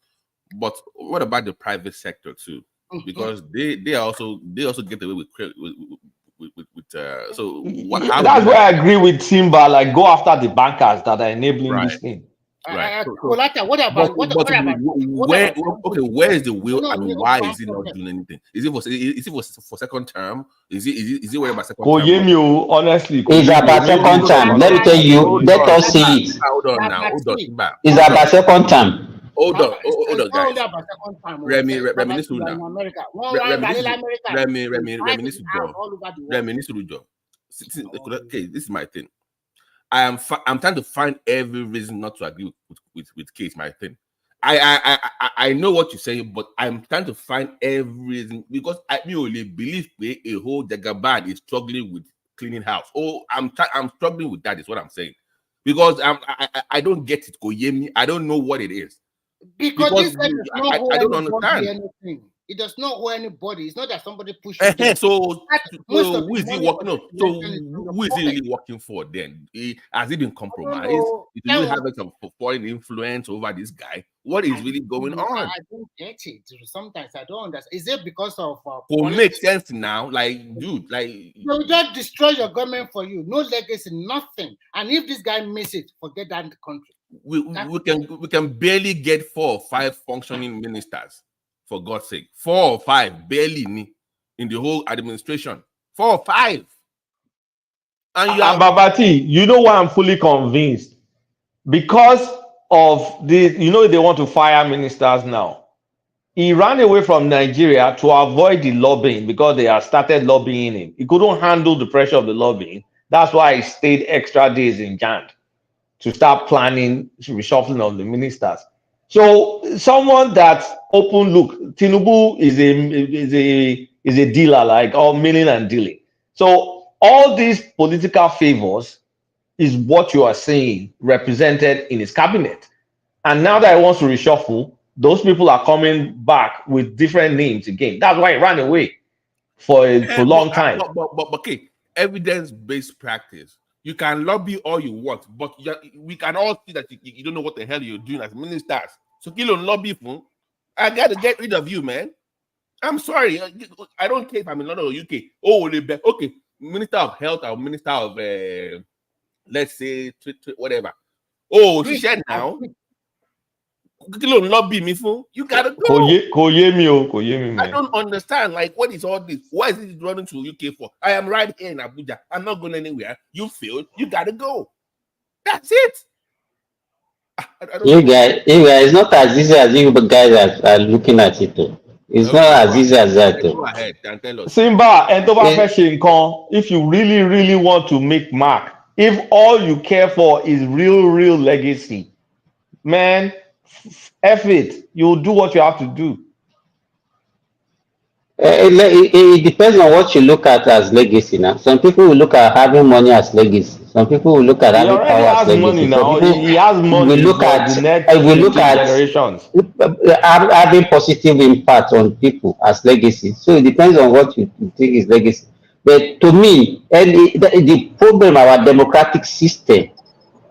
Speaker 10: But what about the private sector too? Because they also get away with so what?
Speaker 9: That's where I agree with Simba. Like, go after the bankers that are enabling this thing.
Speaker 10: Right.
Speaker 15: Kolata, what about
Speaker 10: where is the will and why is he not doing anything? Is it for second term? Is it worried about second term?
Speaker 9: Honestly,
Speaker 8: it's about second term. Let me tell you. Let us see it.
Speaker 10: Hold on.
Speaker 8: It's about second term.
Speaker 10: Hold on, guys. Remy needs to do Remy needs to do. Okay, this is my thing. I'm trying to find every reason not to agree with Kate. My thing. I know what you're saying, but I'm trying to find every reason because I only believe a whole Jagabad is struggling with cleaning house. Oh, I'm struggling with that. Is what I'm saying because I don't get it. Koyemi, I don't know what it is.
Speaker 15: Because this guy does not
Speaker 10: I don't understand.
Speaker 15: Anything. It does not owe anybody. It's not that somebody pushed you.
Speaker 10: So who is he working? No, so who is he really working for then? Has he been compromised? It really have some foreign influence over this guy. What is really going on?
Speaker 15: I don't get it. Sometimes I don't understand. Is it because of
Speaker 10: it makes sense now? Like, dude, like
Speaker 15: they'll just destroy your government for you. No legacy, nothing. And if this guy miss it, forget that country.
Speaker 10: We can barely get 4 or 5 functioning ministers for God's sake. 4 or 5, barely in the whole administration. 4 or 5. And you are
Speaker 9: Babati, you know why I'm fully convinced? Because of the, they want to fire ministers now. He ran away from Nigeria to avoid the lobbying because they had started lobbying him. He couldn't handle the pressure of the lobbying. That's why he stayed extra days in Jan to start planning reshuffling of the ministers. So someone that's open, look, Tinubu is a dealer, like all milling and dealing. So all these political favors is what you are seeing represented in his cabinet. And now that he wants to reshuffle, those people are coming back with different names again. That's why he ran away for a long time.
Speaker 10: But okay, evidence-based practice. You can lobby all you want, but we can all see that you don't know what the hell you're doing as ministers. So kill on lobby for. I got to get rid of you, man. I'm sorry. I don't care if I'm in London or UK. Oh, okay, Minister of Health or Minister of let's say whatever. Oh, she said now. Lobby me for you gotta go. I don't understand. Like, what is all this? Why is it running to UK for? I am right here in Abuja. I'm not going anywhere. You failed. You gotta go. That's it.
Speaker 8: You guys, it's not as easy as you guys are looking at it. Though. It's not as easy as that.
Speaker 10: Go ahead and tell us.
Speaker 9: Simba and if you really, really want to make mark, if all you care for is real legacy, man, F it. You'll do what you have to do.
Speaker 8: It depends on what you look at as legacy now. Some people will look at having money as legacy. Some people will look at having power as legacy.
Speaker 9: Money now. He has money.
Speaker 8: We look at
Speaker 9: the next generations.
Speaker 8: Having positive impact on people as legacy. So it depends on what you think is legacy. But to me, the problem our democratic system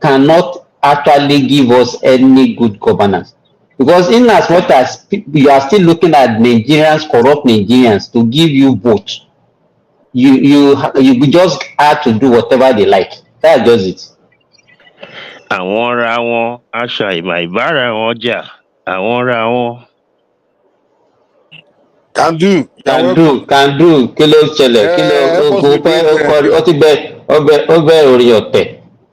Speaker 8: cannot actually give us any good governance. Because in as much as you are still looking at Nigerians, corrupt Nigerians, to give you vote, you just have to do whatever they like. That's just it.
Speaker 6: Àwọn ra wọn aṣọ ìmọ̀ ìbára wọn jà àwọn ra wọn.
Speaker 22: Can do
Speaker 8: kí ló ṣẹlẹ̀ kí ló ó ti bẹ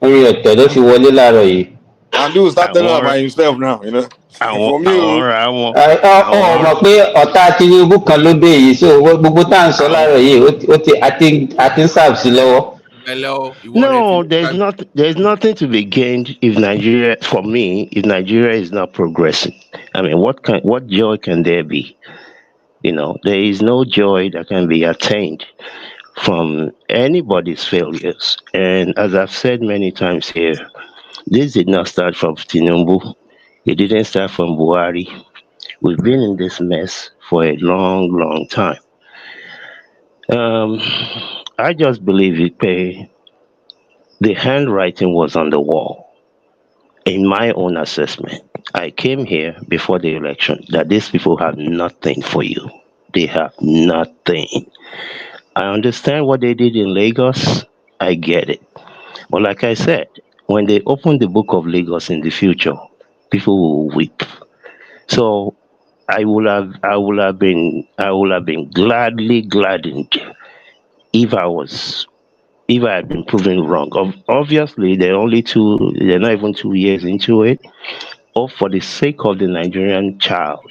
Speaker 8: orin ọ̀tẹ̀ ló fi wọlé láàárọ̀ yìí.
Speaker 22: Can do start telling about himself now, you know.
Speaker 6: Àwọn ra wọn.
Speaker 8: Mọ̀ pé ọ̀tá Tinubu kan ló dé yìí so gbogbo tá à ń sọ láàárọ̀ yìí ó ti àti ń sàb sí lọ́wọ́.
Speaker 6: No, there's nothing to be gained if Nigeria is not progressing. I mean, what joy can there be? There is no joy that can be attained from anybody's failures. And as I've said many times here, this did not start from Tinubu. It didn't start from Buhari. We've been in this mess for a long time. I just believe the handwriting was on the wall. In my own assessment, I came here before the election that these people have nothing for you. They have nothing. I understand what they did in Lagos. I get it. But like I said, when they open the book of Lagos in the future, people will weep. So I would have been gladdened if I had been proven wrong. Obviously, they're not even 2 years into it. Or for the sake of the Nigerian child,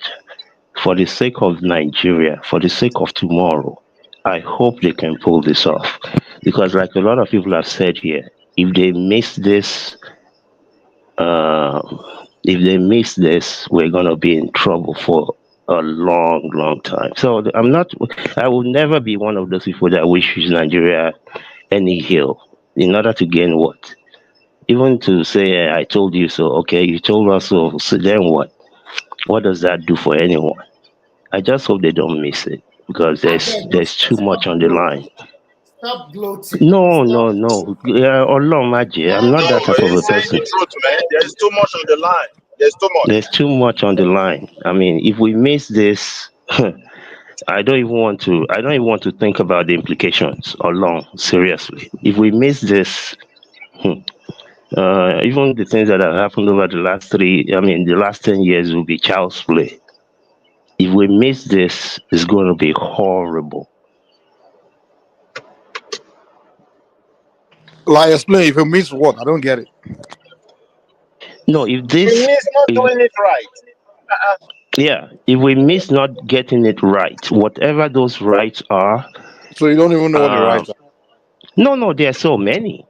Speaker 6: for the sake of Nigeria, for the sake of tomorrow, I hope they can pull this off. Because like a lot of people have said here, if they miss this, we're gonna be in trouble for a long time. So I will never be one of those people that wishes Nigeria any hill in order to gain what? Even to say, I told you so, okay, you told us so then what? What does that do for anyone? I just hope they don't miss it because there's too much on the line.
Speaker 15: Stop gloating.
Speaker 6: No. Yeah, I'm not that type of a person.
Speaker 20: The truth, man. There's too much on the line.
Speaker 6: There's too much on the line. I mean, if we miss this, I don't even want to think about the implications alone. Seriously, if we miss this, even the things that have happened over the last 10 years will be child's play. If we miss this, it's going to be horrible.
Speaker 22: Like, explain if you miss what? I don't get it.
Speaker 6: No, if
Speaker 4: It
Speaker 6: this,
Speaker 4: means not
Speaker 6: if,
Speaker 4: doing it right.
Speaker 6: yeah, if we miss not getting it right, whatever those rights are,
Speaker 22: So you don't even know what the
Speaker 6: um,
Speaker 22: rights are.
Speaker 6: no, there's so many.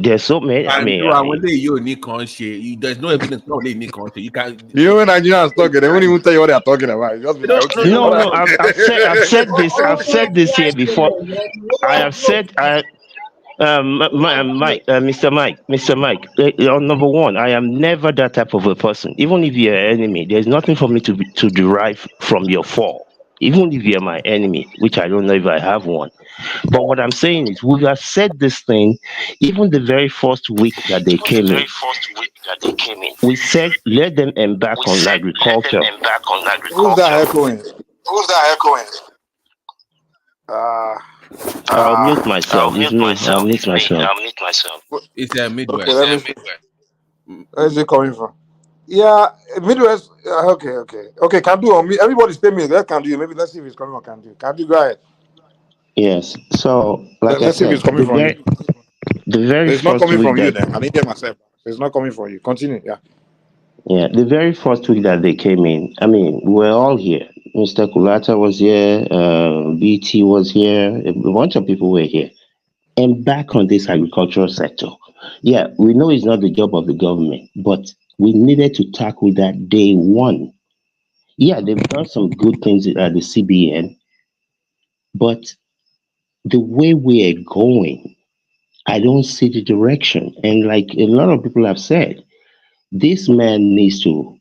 Speaker 6: There's so many.
Speaker 10: And you are one day you need conscience. There's no evidence. No, they need conscience. You can't.
Speaker 22: You know when Nigerians talking, they won't even tell you what they are talking about. You just be like, okay,
Speaker 6: No,
Speaker 22: what
Speaker 6: no,
Speaker 22: are
Speaker 6: I've said this here before. I have said, Mr. Mike, number one, I am never that type of a person. Even if you're an enemy, there's nothing for me to derive from your fall. Even if you're my enemy, which I don't know if I have one. But what I'm saying is, we have said this thing, even the very first week that they came in. We said, let them embark on agriculture.
Speaker 22: Who's that echoing?
Speaker 4: Who's that echoing?
Speaker 6: I'll mute myself. It's me. I'll mute myself.
Speaker 10: It's Midwest.
Speaker 22: Okay, let me see. Where is it coming from? Yeah, Midwest. Okay. Can do. Everybody's paying me. That can do. Maybe let's see if it's coming on. Can do. Can do. Go ahead.
Speaker 6: Yes. So, like
Speaker 22: Let's see if it's coming from you.
Speaker 6: the very
Speaker 22: It's not
Speaker 6: first
Speaker 22: coming
Speaker 6: week
Speaker 22: from you.
Speaker 6: that
Speaker 22: Then I didn't get myself. It's not coming from you. Continue. Yeah.
Speaker 6: Yeah, the very first week that they came in, I mean, we were all here. Mr. Kulata was here, BT was here, a bunch of people were here. And back on this agricultural sector, yeah, we know it's not the job of the government, but we needed to tackle that day one. Yeah, they've done some good things at the CBN, but the way we are going, I don't see the direction. And like a lot of people have said, this man needs to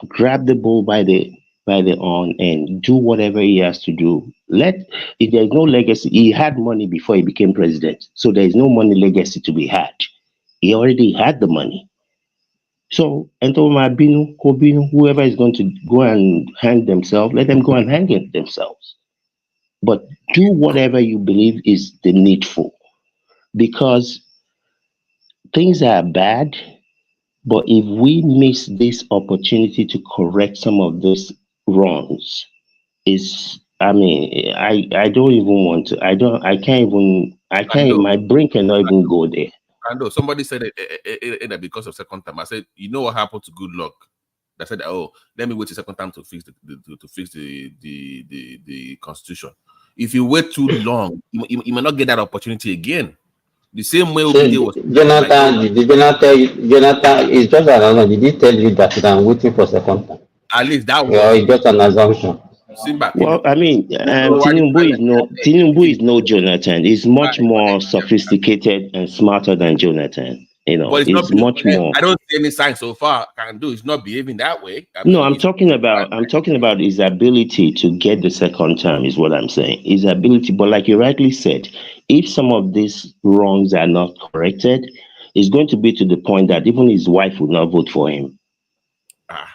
Speaker 6: grab the bull by the horn and do whatever he has to do. If there's no legacy, he had money before he became president, so there is no money legacy to be had. He already had the money. So Binu, Kobinu, whoever is going to go and hang themselves, let them go and hang themselves. But do whatever you believe is the needful, because things are bad. But if we miss this opportunity to correct some of those wrongs, I don't even want to. I can't, my brain cannot even go there.
Speaker 10: I know somebody said it because of second time. I said, you know what happened to good luck? They said, oh, let me wait a second time to fix the constitution. If you wait too long, you might not get that opportunity again. The same way
Speaker 8: So, Jonathan, did Jonathan tell you? Jonathan, it's just I don't know. Did he tell you that I'm waiting for second time?
Speaker 10: At least that was.
Speaker 8: Well, it's just an assumption.
Speaker 6: Well, I mean, Tinubu is no Jonathan. He's much more sophisticated and smarter than Jonathan. You know,
Speaker 10: but
Speaker 6: it's much more.
Speaker 10: I don't see any sign so far. Can do. It's not behaving that way.
Speaker 6: I'm talking about his ability to get the second term. Is what I'm saying. His ability, but like you rightly said, if some of these wrongs are not corrected, it's going to be to the point that even his wife would not vote for him.
Speaker 8: Not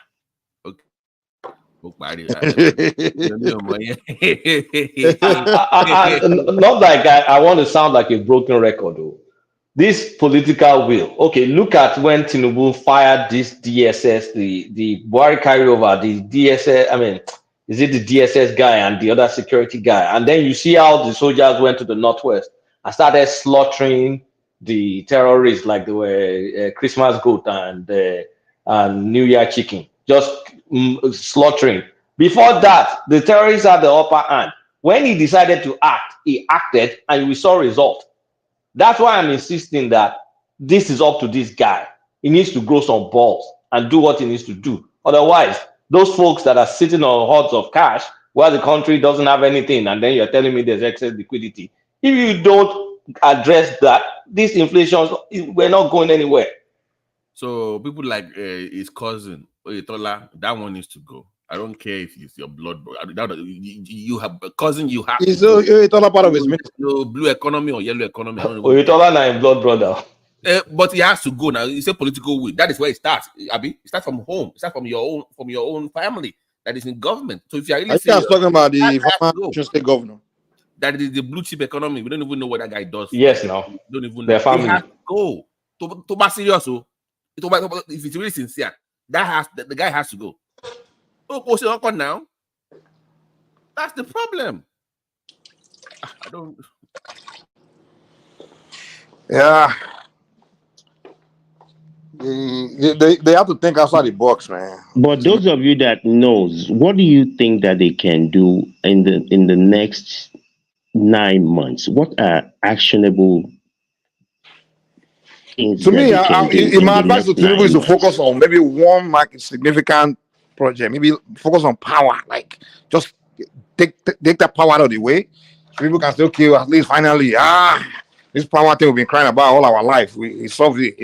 Speaker 8: like I want to sound like a broken record, though. This political will. Okay, look at when Tinubu fired this DSS, the Buhari carryover, the DSS. I mean, is it the DSS guy and the other security guy? And then you see how the soldiers went to the northwest and started slaughtering the terrorists like they were Christmas goat and New Year chicken, just slaughtering. Before that, the terrorists had the upper hand. When he decided to act, he acted, and we saw result. That's why I'm insisting that this is up to this guy. He needs to grow some balls and do what he needs to do. Otherwise, those folks that are sitting on hordes of cash where the country doesn't have anything, and then you're telling me there's excess liquidity. If you don't address that, this inflation, we're not going anywhere.
Speaker 10: So people like his cousin, Oyetola, that one needs to go. I don't care if it's your blood brother. You have a cousin, you have.
Speaker 22: Is Oyetola part of his ministry?
Speaker 10: Blue economy or yellow economy?
Speaker 8: Oyetola na him blood brother.
Speaker 10: But he has to go now. It's a political will. That is where it starts. Abi, it starts from home. It starts from your own family that is in government. So if you are really
Speaker 22: talking about the former state governor,
Speaker 10: that is the blue chip economy. We don't even know what that guy does.
Speaker 8: Yes, now
Speaker 10: we don't even know.
Speaker 8: Their family.
Speaker 10: He has to go to be serious. So if it's really sincere, the guy has to go. Oh, now. That's the problem. I don't.
Speaker 22: Yeah. They have to think outside the box, man.
Speaker 6: But those of you that knows, what do you think that they can do in the next 9 months? What are actionable things
Speaker 22: To
Speaker 6: that
Speaker 22: me,
Speaker 6: they can do
Speaker 22: in
Speaker 6: in
Speaker 22: my
Speaker 6: the
Speaker 22: advice to
Speaker 6: next
Speaker 22: Tinubu
Speaker 6: nine
Speaker 22: is to
Speaker 6: months?
Speaker 22: focus on maybe one like significant project. Maybe focus on power. Like just take that power out of the way. So people can say, okay, well, at least finally, this power thing we've been crying about all our life. We solved it,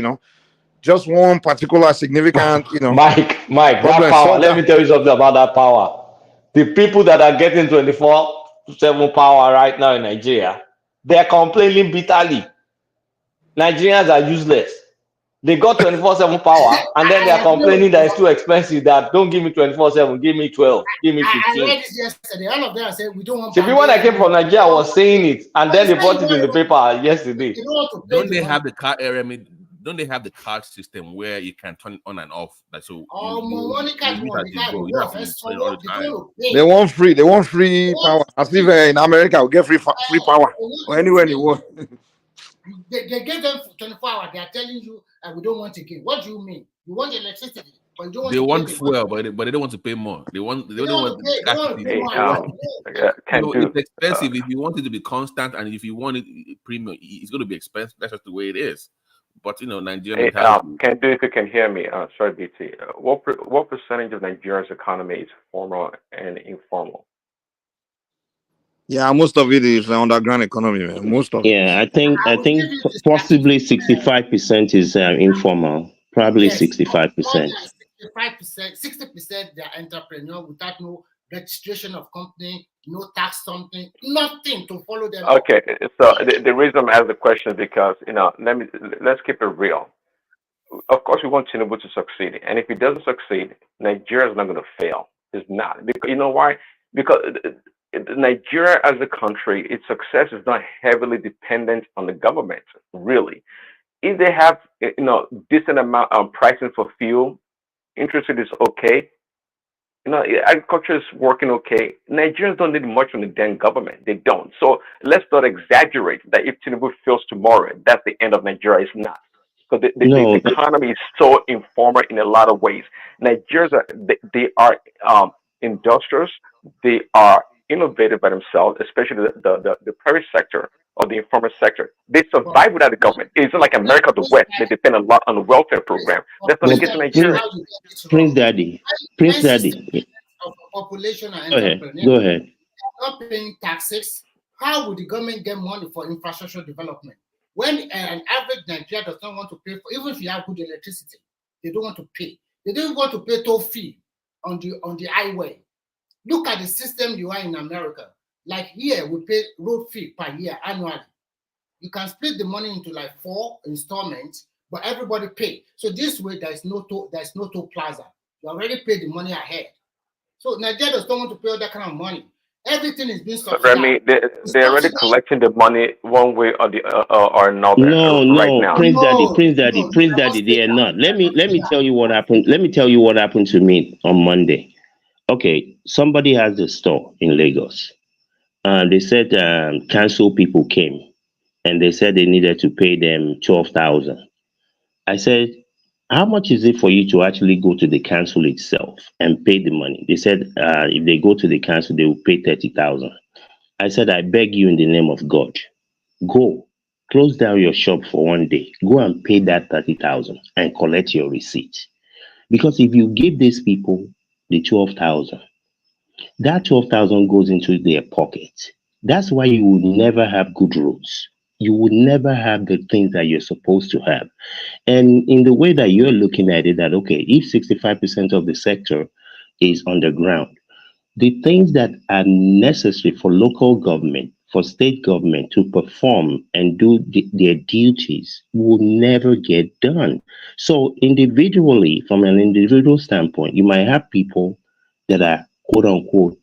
Speaker 22: Just one particular significant,
Speaker 12: Mike, that
Speaker 22: problem.
Speaker 12: power.
Speaker 22: Solve
Speaker 12: Let me
Speaker 22: that.
Speaker 12: tell you something about that power. The people that are getting 24/7 power right now in Nigeria, they are complaining bitterly. Nigerians are useless. They got 24/7 power, and then they are complaining that it's too expensive. That don't give me 24/7, give me 12, give me
Speaker 15: I
Speaker 12: 15.
Speaker 15: read this yesterday. All of them said we don't want
Speaker 12: So when I
Speaker 15: bandage
Speaker 12: came from
Speaker 15: anymore.
Speaker 12: Nigeria, I was saying it, and
Speaker 15: But
Speaker 12: then
Speaker 15: it's
Speaker 12: they
Speaker 15: not you
Speaker 12: brought it
Speaker 15: don't
Speaker 12: in the
Speaker 15: even
Speaker 12: paper yesterday.
Speaker 15: you don't want to pay
Speaker 10: Don't
Speaker 15: the
Speaker 10: they
Speaker 15: money.
Speaker 10: have the card area? I mean, don't they have the card system where you can turn it on and off? Like so, you
Speaker 15: Money card
Speaker 10: use
Speaker 15: one,
Speaker 10: as
Speaker 15: the
Speaker 10: you
Speaker 15: card
Speaker 10: go. You don't have
Speaker 15: work,
Speaker 10: to
Speaker 15: and
Speaker 10: be
Speaker 15: so
Speaker 10: playing all the
Speaker 15: they
Speaker 10: time.
Speaker 15: don't want to pay.
Speaker 22: They want free. They want
Speaker 15: They
Speaker 22: free
Speaker 15: want
Speaker 22: power. As if in America we get free power or anywhere in the world.
Speaker 15: They give them 24 hours. They are telling you we don't want again. What do you mean? You want electricity, but you don't want
Speaker 10: They
Speaker 15: to pay
Speaker 10: want
Speaker 15: the money.
Speaker 10: fuel, but they don't want to pay more. They
Speaker 15: They
Speaker 10: don't
Speaker 15: don't
Speaker 10: want
Speaker 15: want to pay. They don't want to
Speaker 10: scarcity.
Speaker 15: pay
Speaker 1: Hey,
Speaker 15: more and more.
Speaker 1: can do.
Speaker 10: It's expensive. If you want it to be constant, and if you want it premium, it's going to be expensive. That's just the way it is. But Nigerian
Speaker 1: Hey,
Speaker 10: mentality.
Speaker 1: can do if you can hear me. Sorry, BT. What percentage of Nigeria's economy is formal and informal?
Speaker 22: Yeah, most of it is underground economy, man. Most of it.
Speaker 6: Yeah, I
Speaker 15: will give
Speaker 6: think
Speaker 15: you the
Speaker 6: possibly 65% is informal. Probably
Speaker 15: yes, more
Speaker 6: 65%.
Speaker 15: than 65%, 60% they are entrepreneur without no registration of company, no tax something, nothing to follow them up.
Speaker 1: Okay, so the reason I'm asking the question is because let's keep it real. Of course, we want Tinubu to succeed, and if he doesn't succeed, Nigeria is not going to fail. It's not because you know why? Because Nigeria as a country, its success is not heavily dependent on the government. Really, if they have decent amount of pricing for fuel, interest rate is okay. Agriculture is working okay. Nigerians don't need much from the damn government. They don't. So let's not exaggerate that if Tinubu fails tomorrow, that's the end of Nigeria. It's not. Because the
Speaker 6: No,
Speaker 1: economy is so informal in a lot of ways. Nigerians they are industrious. They are innovative by themselves, especially the private sector or the informal sector. They
Speaker 15: But,
Speaker 1: survive without the government. It's not like
Speaker 15: but
Speaker 1: America, the West. They depend a lot on the welfare program. That's not the case in
Speaker 6: Prince,
Speaker 1: Nigeria.
Speaker 15: how you get this
Speaker 6: Prince
Speaker 15: wrong?
Speaker 6: Daddy,
Speaker 15: When
Speaker 6: Prince
Speaker 15: 60%
Speaker 6: Daddy,
Speaker 15: of the population are
Speaker 6: go ahead,
Speaker 15: entrepreneurs,
Speaker 6: go ahead.
Speaker 15: not paying taxes, how would the government get money for infrastructure development? When an average Nigerian does not want to pay for, even if you have good electricity, they don't want to pay. They don't want to pay toll fee on the highway. Look at the system you are in America. Like here, we pay road fee per year annually. You can split the money into like 4 installments, but everybody pay. So this way, there's no toll plaza. You already paid the money ahead. So Nigeria don't want to pay all that kind of money. Everything is being subsidized.
Speaker 1: Remy, they're already collecting the money one way or the or another
Speaker 6: No,
Speaker 1: right
Speaker 6: no,
Speaker 1: now.
Speaker 6: Prince Daddy,
Speaker 15: No,
Speaker 6: Prince Daddy,
Speaker 15: no, they
Speaker 6: Prince
Speaker 15: cannot
Speaker 6: Daddy,
Speaker 15: say
Speaker 6: they are
Speaker 15: that.
Speaker 6: not. Let
Speaker 15: They
Speaker 6: me
Speaker 15: cannot
Speaker 6: let
Speaker 15: say
Speaker 6: me
Speaker 15: that.
Speaker 6: tell you what happened. Let me tell you what happened to me on Monday. Okay, somebody has a store in Lagos, and they said council people came, and they said they needed to pay them 12,000. I said, how much is it for you to actually go to the council itself and pay the money? They said if they go to the council, they will pay 30,000. I said, I beg you in the name of God, go close down your shop for one day. Go and pay that 30,000 and collect your receipt. Because if you give these people the 12,000, that 12,000 goes into their pocket. That's why you will never have good roads. You will never have the things that you're supposed to have. And in the way that you're looking at it, that okay, if 65% of the sector is underground, the things that are necessary for local government, for state government to perform and do their duties will never get done. So, individually, from an individual standpoint, you might have people that are quote unquote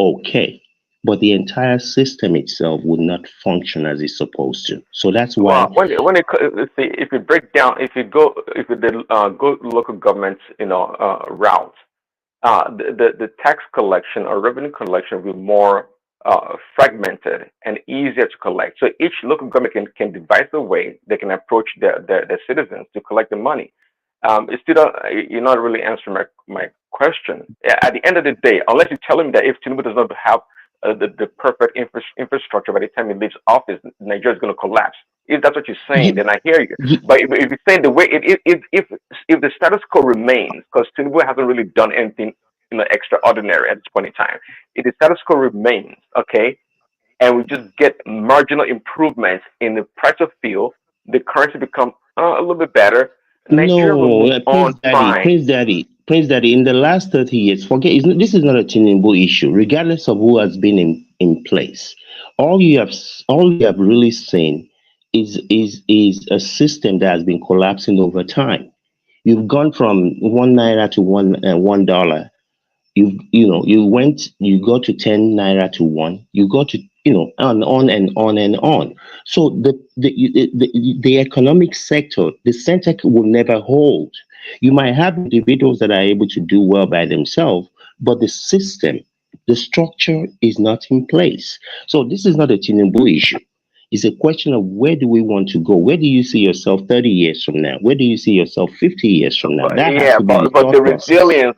Speaker 6: okay, but the entire system itself would not function as it's supposed to. So, that's why
Speaker 1: Well, let's see, if you break down, if you go, if you did, go local government, route, the tax collection or revenue collection will be more fragmented and easier to collect. So each local government can devise a way they can approach their citizens to collect the money. It's still you're not really answering my question. At the end of the day, unless you're telling me that if Tinubu does not have the perfect infrastructure by the time he leaves office, Nigeria is going to collapse. If that's what you're saying, then I hear you. But if you're saying the way if the status quo remains, because Tinubu hasn't really done anything extraordinary at this point in time, if the status quo remains, okay, and we just get marginal improvements in the price of fuel, the currency becomes a little bit better. Nigeria will
Speaker 6: No,
Speaker 1: move on fine.
Speaker 6: Prince Daddy. In the last 30 years, this is not a Tinubu issue. Regardless of who has been in place, all you have really seen is a system that has been collapsing over time. You've gone from 1 naira to $1. You go to 10 naira to one, you go to, on and on and on. So the economic sector, the center will never hold. You might have individuals that are able to do well by themselves, but the system, the structure is not in place. So this is not a Tinubu issue. It's a question of where do we want to go? Where do you see yourself 30 years from now? Where do you see yourself 50 years from now? That has
Speaker 1: Yeah,
Speaker 6: to be the
Speaker 1: but the
Speaker 6: thought process.
Speaker 1: resilience,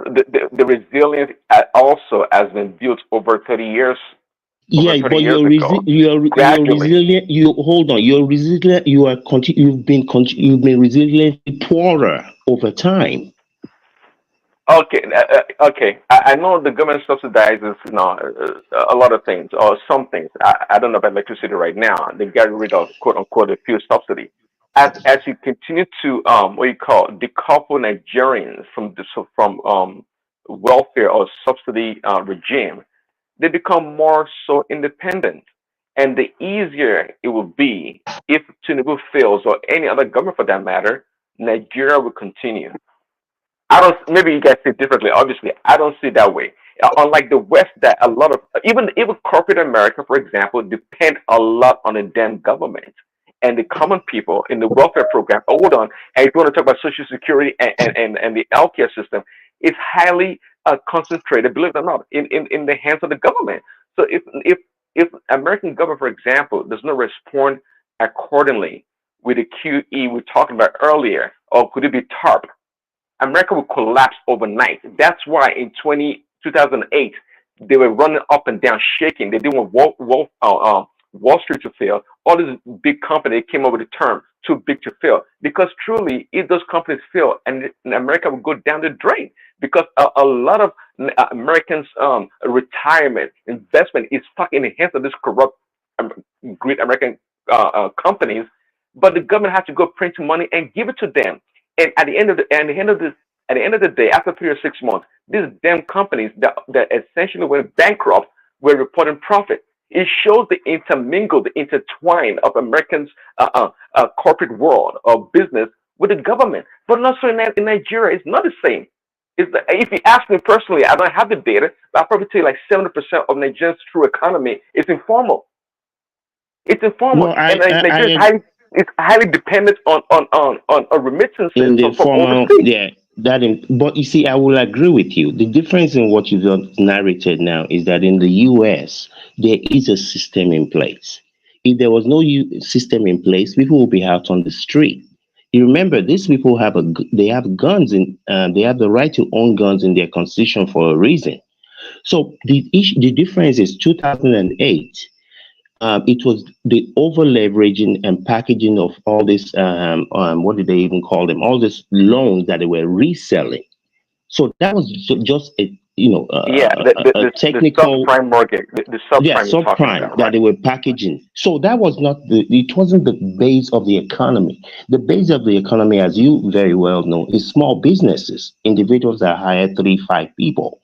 Speaker 1: the resilience also has been built over 30 years, over
Speaker 6: Yeah,
Speaker 1: 30
Speaker 6: but
Speaker 1: years ago,
Speaker 6: you're
Speaker 1: gradually.
Speaker 6: resilient. You hold on. You're resilient. You've been resiliently poorer over time.
Speaker 1: Okay, okay. I know the government subsidizes, a lot of things or some things. I don't know about electricity right now. They got rid of quote unquote the fuel subsidy. As you continue to what you call decouple Nigerians from welfare or subsidy regime, they become more so independent. And the easier it will be if Tinubu fails or any other government for that matter, Nigeria will continue. I don't. Maybe you guys see it differently. Obviously, I don't see it that way. Unlike the West, that a lot of even corporate America, for example, depend a lot on the damn government and the common people in the welfare program. Hold on, and if you want to talk about Social Security and the healthcare system, it's highly concentrated, believe it or not, in the hands of the government. So if American government, for example, does not respond accordingly with the QE we're talking about earlier, or could it be TARP? America will collapse overnight. That's why in 2008, they were running up and down, shaking. They didn't want Wall Street to fail. All these big companies came up with the term too big to fail. Because truly, if those companies fail, and America will go down the drain, because a lot of Americans' retirement investment is stuck in the hands of these corrupt, great American companies. But the government has to go print money and give it to them. And at the end of the day, after 3 or 6 months, these damn companies that essentially went bankrupt were reporting profit. It shows the intermingle, the intertwine of Americans' corporate world or business with the government. But not so in Nigeria. It's not the same. If you ask me personally, I don't have the data, but I'll probably tell you like 70% of Nigeria's true economy is informal. It's informal,
Speaker 6: Well,
Speaker 1: and Nigeria is highly dependent on remittances
Speaker 6: in the
Speaker 1: from
Speaker 6: formal,
Speaker 1: overseas.
Speaker 6: yeah, but you see, I will agree with you. The difference in what you've narrated now is that in the US, there is a system in place. If there was no system in place, people will be out on the street. You remember, these people they have guns they have the right to own guns in their constitution for a reason. So the difference is 2008. It was the over leveraging and packaging of all this. What did they even call them? All these loans that they were reselling. So that was just
Speaker 1: Yeah,
Speaker 6: a
Speaker 1: the
Speaker 6: technical,
Speaker 1: subprime mortgage, the
Speaker 6: yeah,
Speaker 1: subprime you're talking
Speaker 6: subprime
Speaker 1: about,
Speaker 6: that
Speaker 1: right?
Speaker 6: they were packaging. So that was not it wasn't the base of the economy. The base of the economy, as you very well know, is small businesses, individuals that hire 3, 5 people.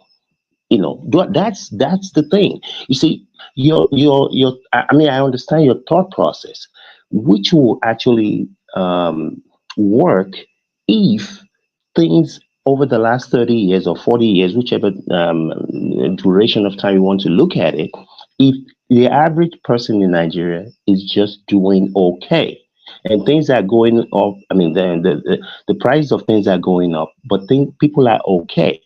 Speaker 6: That's the thing. You see, I mean, I understand your thought process, which will actually work if things over the last 30 years or 40 years, whichever duration of time you want to look at it, if the average person in Nigeria is just doing okay and things are going up, I mean, the price of things are going up, but people are okay.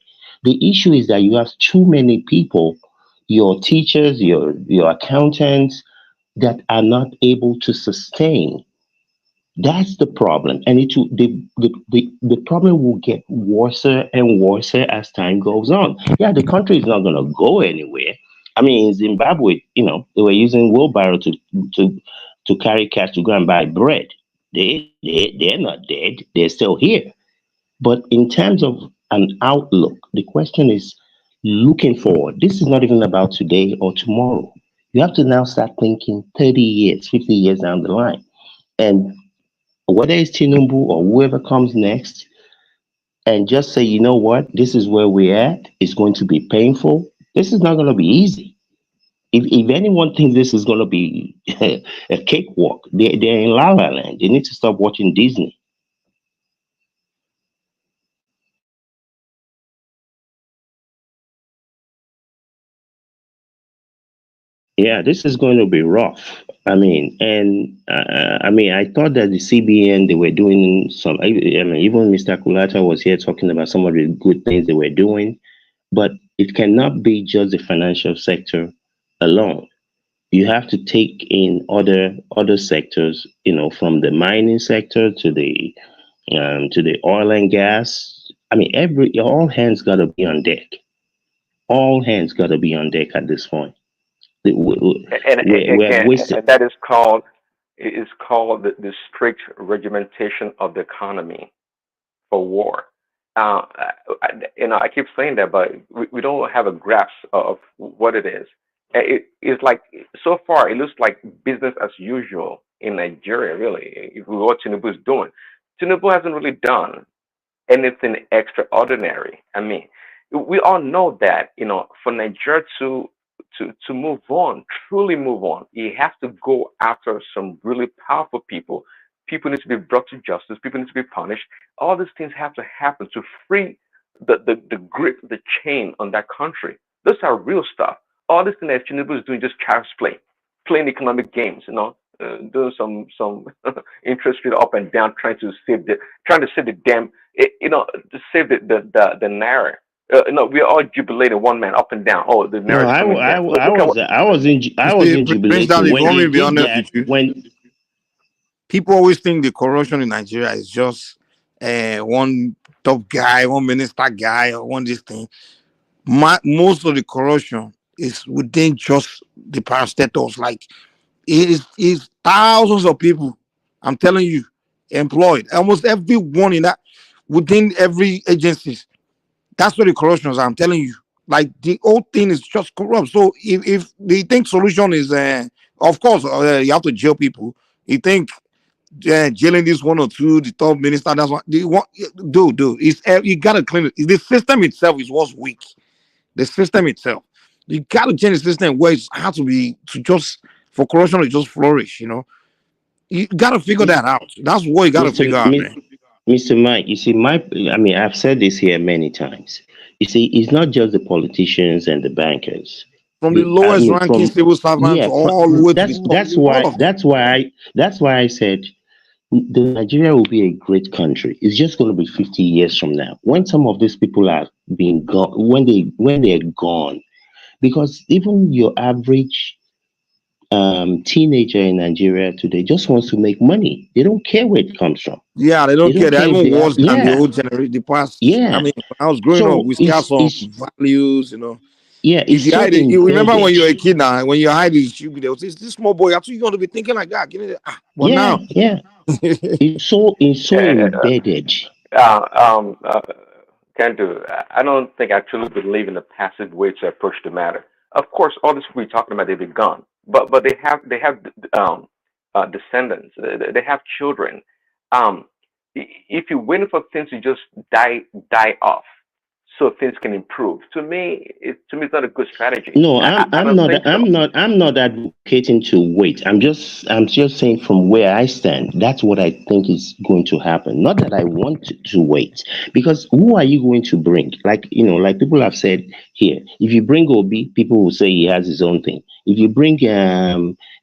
Speaker 6: The issue is that you have too many people, your teachers, your accountants, that are not able to sustain. That's the problem, and the problem will get worse and worse as time goes on. Yeah, the country is not going to go anywhere. I mean, in Zimbabwe, they were using wheelbarrow to to carry cash to go and buy bread. They're not dead. They're still here. But in terms of an outlook, the question is looking forward. This is not even about today or tomorrow. You have to now start thinking 30 years, 50 years down the line. And whether it's Tinubu or whoever comes next, and just say, you know what, this is where we're at. It's going to be painful. This is not going to be easy. If anyone thinks this is going to be a cakewalk, they're in La La Land. They need to stop watching Disney. Yeah, this is going to be rough. I mean, and I mean, I thought that the CBN, they were doing some. I mean, even Mr. Kulata was here talking about some of the good things they were doing, but it cannot be just the financial sector alone. You have to take in other sectors. From the mining sector to the oil and gas. I mean, all hands got to be on deck. All hands got to be on deck at this point. We're
Speaker 1: Again,
Speaker 6: wasted.
Speaker 1: and that is called the strict regimentation of the economy for war. I keep saying that, but we don't have a grasp of what it is. It's like so far it looks like business as usual in Nigeria. Really, if we what Tinubu is doing, Tinubu hasn't really done anything extraordinary. I mean, we all know that for Nigeria to move on, truly move on, he has to go after some really powerful people. People need to be brought to justice. People need to be punished. All these things have to happen to free the grip, the chain on that country. Those are real stuff. All this thing that Tinubu is doing just child's play, playing economic games. Doing some interest rate up and down, trying to save the damn, to save the naira. No, we are all jubilating one man up and down. Oh, the
Speaker 6: No,
Speaker 1: naira is coming down. Look,
Speaker 6: I
Speaker 1: look at
Speaker 6: was
Speaker 1: what.
Speaker 6: I wasn't
Speaker 22: You
Speaker 6: I
Speaker 22: see,
Speaker 6: wasn't
Speaker 22: Prince Danny,
Speaker 6: jubilating
Speaker 22: if you
Speaker 6: when
Speaker 22: want me
Speaker 6: he
Speaker 22: to be
Speaker 6: did
Speaker 22: honest
Speaker 6: that.
Speaker 22: with you,
Speaker 6: When
Speaker 22: people always think the corruption in Nigeria is just one top guy, one minister guy, or one this thing. Most of the corruption is within just the parastatals. Like it is thousands of people. I'm telling you, employed. Almost everyone in that within every agency. That's where the corruption is. I'm telling you. Like the whole thing is just corrupt. So if they think solution is, of course, you have to jail people. You think jailing this one or two, the top minister, that's what they want. Do it's you gotta clean it. The system itself is what's weak. The system itself. You gotta change the system where it's has to be to just for corruption to just flourish. You gotta figure that out. That's what you gotta
Speaker 6: Mr.
Speaker 22: figure out, man.
Speaker 6: Mr. Mike, you see, I mean, I've said this here many times. You see, it's not just the politicians and the bankers.
Speaker 22: From the
Speaker 6: I
Speaker 22: lowest
Speaker 6: mean,
Speaker 22: ranking civil servants
Speaker 6: yeah,
Speaker 22: all the way to the top, all of them.
Speaker 6: that's why I said the Nigeria will be a great country. It's just going to be 50 years from now when some of these people are being gone, when they're gone, because even your average teenager in Nigeria today just wants to make money. They don't care where it comes from.
Speaker 22: Yeah, they
Speaker 6: They
Speaker 22: don't care.
Speaker 6: don't
Speaker 22: They're
Speaker 6: care if
Speaker 22: even
Speaker 6: they have,
Speaker 22: worse than the
Speaker 6: yeah,
Speaker 22: old generation, the past. I
Speaker 6: yeah.
Speaker 22: mean, when I was growing up,
Speaker 6: So
Speaker 22: we still have some values,
Speaker 6: yeah,
Speaker 22: If
Speaker 6: it's
Speaker 22: you
Speaker 6: so
Speaker 22: hide it, you remember when
Speaker 6: embedded.
Speaker 22: you're a kid now, when you hide it, you be there. This small boy, actually, you're going to be thinking like that. But
Speaker 6: Yeah,
Speaker 22: now,
Speaker 6: yeah. It's so embedded.
Speaker 1: Uh, um, uh, can do. I don't think I truly believe in the passive way to approach the matter. Of course, all this we're talking about, they've been gone, but they have descendants. They have children. If you're waiting for things to just die off, so things can improve, to me, it's not a good strategy.
Speaker 6: No,
Speaker 1: I don't think so.
Speaker 6: I'm not advocating to wait. I'm just saying from where I stand, that's what I think is going to happen. Not that I want to wait, because who are you going to bring? Like people have said here, if you bring Obi, people will say he has his own thing. If you bring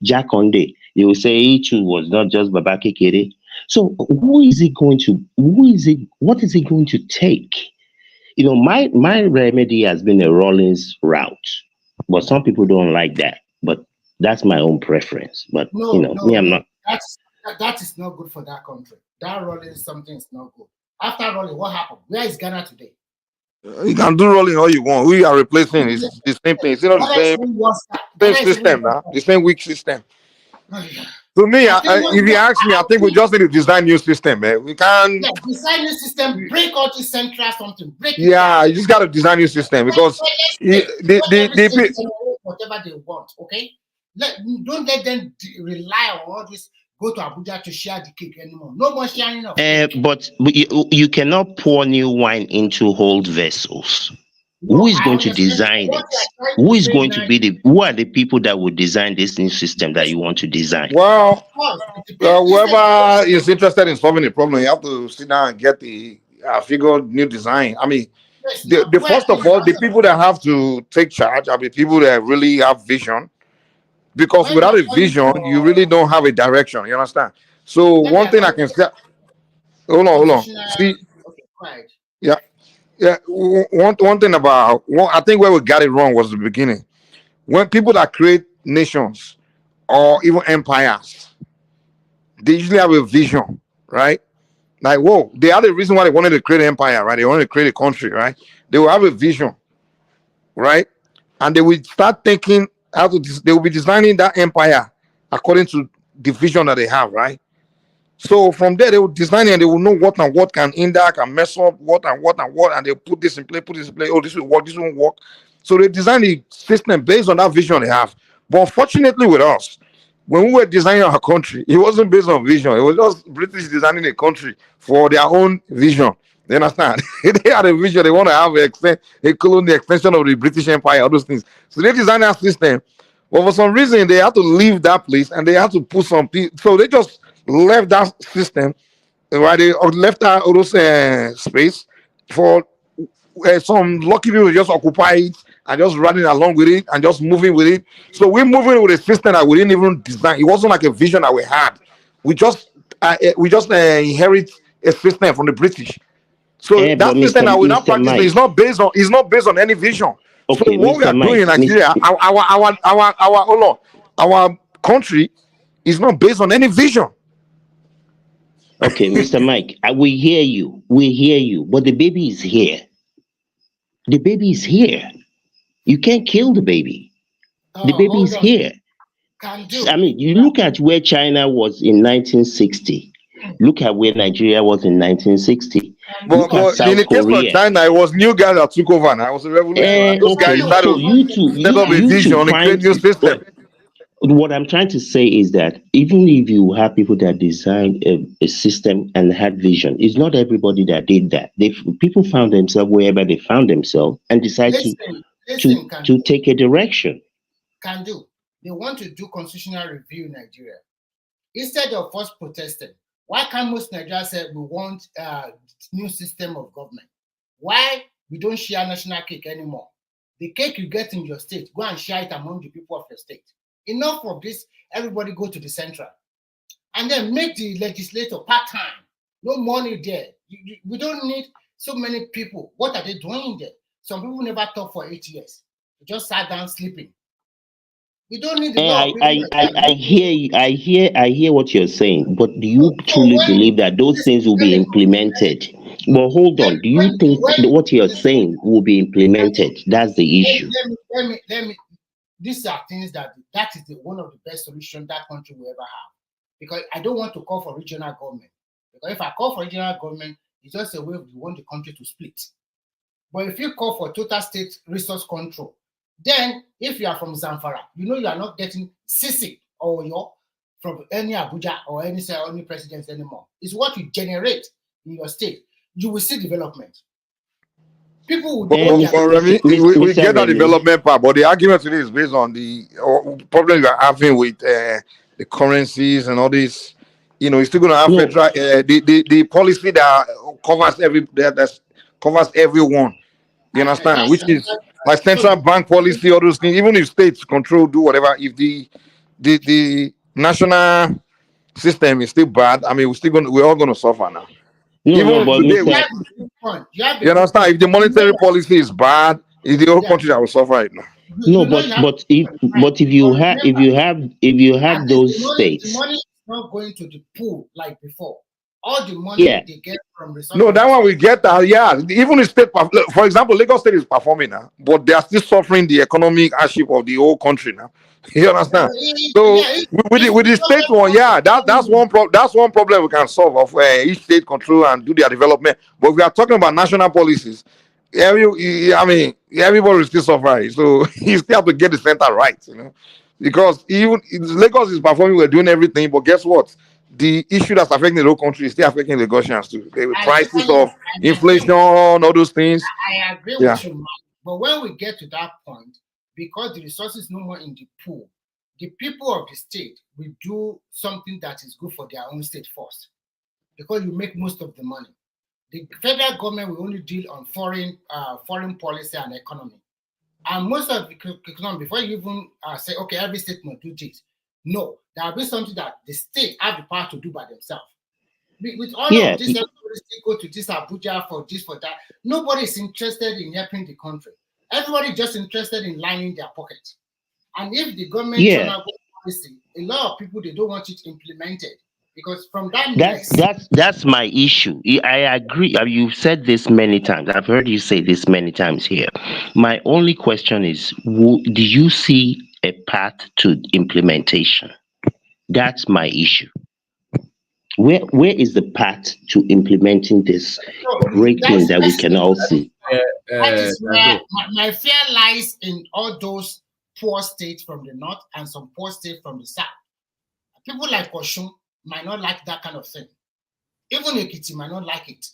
Speaker 6: Jack Onde, they will say he too was not just Babake Kere. So who is it going to? Who is it? What is it going to take? My remedy has been a Rollins route, but some people don't like that. But that's my own preference. But me, I'm
Speaker 15: No.
Speaker 6: not.
Speaker 15: That is not good for that country. That rolling something is not good. After rolling, what happened? Where is Ghana today?
Speaker 22: You can do rolling all you want. We are replacing it's the same thing. It's not the same system now. The same weak system. To me, if you ask me, I think we just need to design new system, man. We can't.
Speaker 15: Yeah, design new system, break all the central something, break it.
Speaker 22: Yeah, you just got to design new system because
Speaker 15: whatever they want, okay? Don't let them rely on all this. Go to Abuja to share the cake anymore. No more sharing of cake.
Speaker 6: But you cannot pour new wine into old vessels. Who is going to design it? Who are the people that will design this new system that you want to design?
Speaker 22: Well, whoever is interested in solving the problem, you have to sit down and get the figure new design. I mean, the first of all, the people that have to take charge are the people that really have vision. Because without a vision, you really don't have a direction. You understand? So one thing I can say, hold on. See, yeah. One thing about I think where we got it wrong was the beginning. When people that create nations or even empires, they usually have a vision, right? Like, whoa, they had a reason why they wanted to create an empire, right? They wanted to create a country, right? They will have a vision, right? And they will start thinking how to. They will be designing that empire according to the vision that they have, right? So from there, they will design it and they will know what and what can hinder, can mess up, what and what, and they put this in play, put this in play. Oh, this will work, this won't work. So they design the system based on that vision they have. But unfortunately, with us, when we were designing our country, it wasn't based on vision. It was just British designing a country for their own vision. You understand? They had a vision. They want to have a colony extension of the British Empire, all those things. So they designed that system. But for some reason, they had to leave that place and they had to put some people. So they just left that system, right? They left that all those space for some lucky people just occupy it and just running along with it and just moving with it. So we're moving with a system that we didn't even design. It wasn't like a vision that we had. We just inherit a system from the British. So that system that we now practice is not based on any vision.
Speaker 6: Okay,
Speaker 22: so what
Speaker 6: Mr.
Speaker 22: we are doing in Nigeria, our country is not based on any vision.
Speaker 6: Okay, Mr. Mike, we hear you. We hear you. But the baby is here. The baby is here. You can't kill the baby. The baby is here. I mean, you look at where China was in 1960. Look at where Nigeria was in 1960.
Speaker 22: But in the case of China, it was new guys that took over. Now it was a revolution. Those guys started set up a vision and create new system.
Speaker 6: What I'm trying to say is that even if you have people that designed a system and had vision, it's not everybody that did that. People found themselves wherever they found themselves and decided to take a direction.
Speaker 15: Can do. They want to do constitutional review in Nigeria. Instead of us protesting, why can't most Nigerians say we want a new system of government? Why we don't share national cake anymore? The cake you get in your state, go and share it among the people of your state. Enough of this, everybody go to the central. And then make the legislator part-time. No money there. We don't need so many people. What are they doing there? Some people never talk for 8 years. They just sat down sleeping. We don't need
Speaker 6: I hear you. I hear what you're saying, but do you truly believe that those things will be implemented? Well, hold on. Do you think what you're saying will be implemented? That's the issue.
Speaker 15: Let me. These are things that is one of the best solutions that country will ever have. Because I don't want to call for regional government. Because if I call for regional government, it's just a way we want the country to split. But if you call for total state resource control, then if you are from Zamfara, you know you are not getting Sisi or Oyo from any Abuja or any president anymore. It's what you generate in your state. You will see development. People will
Speaker 22: we get that development part, but the argument today is based on the problem you are having with the currencies and all this. You know, you're still going to have federal, the policy that covers everyone. You understand? Which is like central bank policy, all those things. Even if states control, do whatever. If the national system is still bad, I mean, we're all going to suffer now.
Speaker 6: No,
Speaker 22: Even
Speaker 6: but
Speaker 22: today,
Speaker 6: Mr.
Speaker 22: you understand? If the monetary policy is bad, it's the whole country that will suffer it now.
Speaker 6: No, but if you have those
Speaker 15: The
Speaker 6: states,
Speaker 15: money is not going to the pool like before. All the money
Speaker 6: yeah,
Speaker 15: they get from resources.
Speaker 22: No, that one we get that. Yeah, even the state, for example, Lagos State is performing now, but they are still suffering the economic hardship of the whole country now. You understand? So with the state one, yeah, that's one problem we can solve of each state control and do their development. But we are talking about national policies. Everybody is still suffering. So you still have to get the center right, because even Lagos is performing, we're doing everything, but guess what? The issue that's affecting the whole country is still affecting Lagosians too. The prices of inflation, all those things.
Speaker 15: I agree
Speaker 22: Yeah.
Speaker 15: with you, man. But when we get to that point, because the resources no more in the pool, the people of the state will do something that is good for their own state first, because you make most of the money. The federal government will only deal on foreign policy and economy. And most of the economy, before you even say, okay, every state must do this. No, there will be something that the state have the power to do by themselves. With all of this, everybody still go to this Abuja for this, for that. Nobody is interested in helping the country. Everybody is just interested in lining their pocket. And if the government turn out policy, a lot of people, they don't want it implemented. Because from that
Speaker 6: that's my issue. I agree. You've said this many times. I've heard you say this many times here. My only question is, do you see a path to implementation? That's my issue. Where is the path to implementing this great thing that we can all see?
Speaker 15: That is where my fear lies, in all those poor states from the north and some poor states from the south. People like Oshun might not like that kind of thing. Even Ekiti might not like it.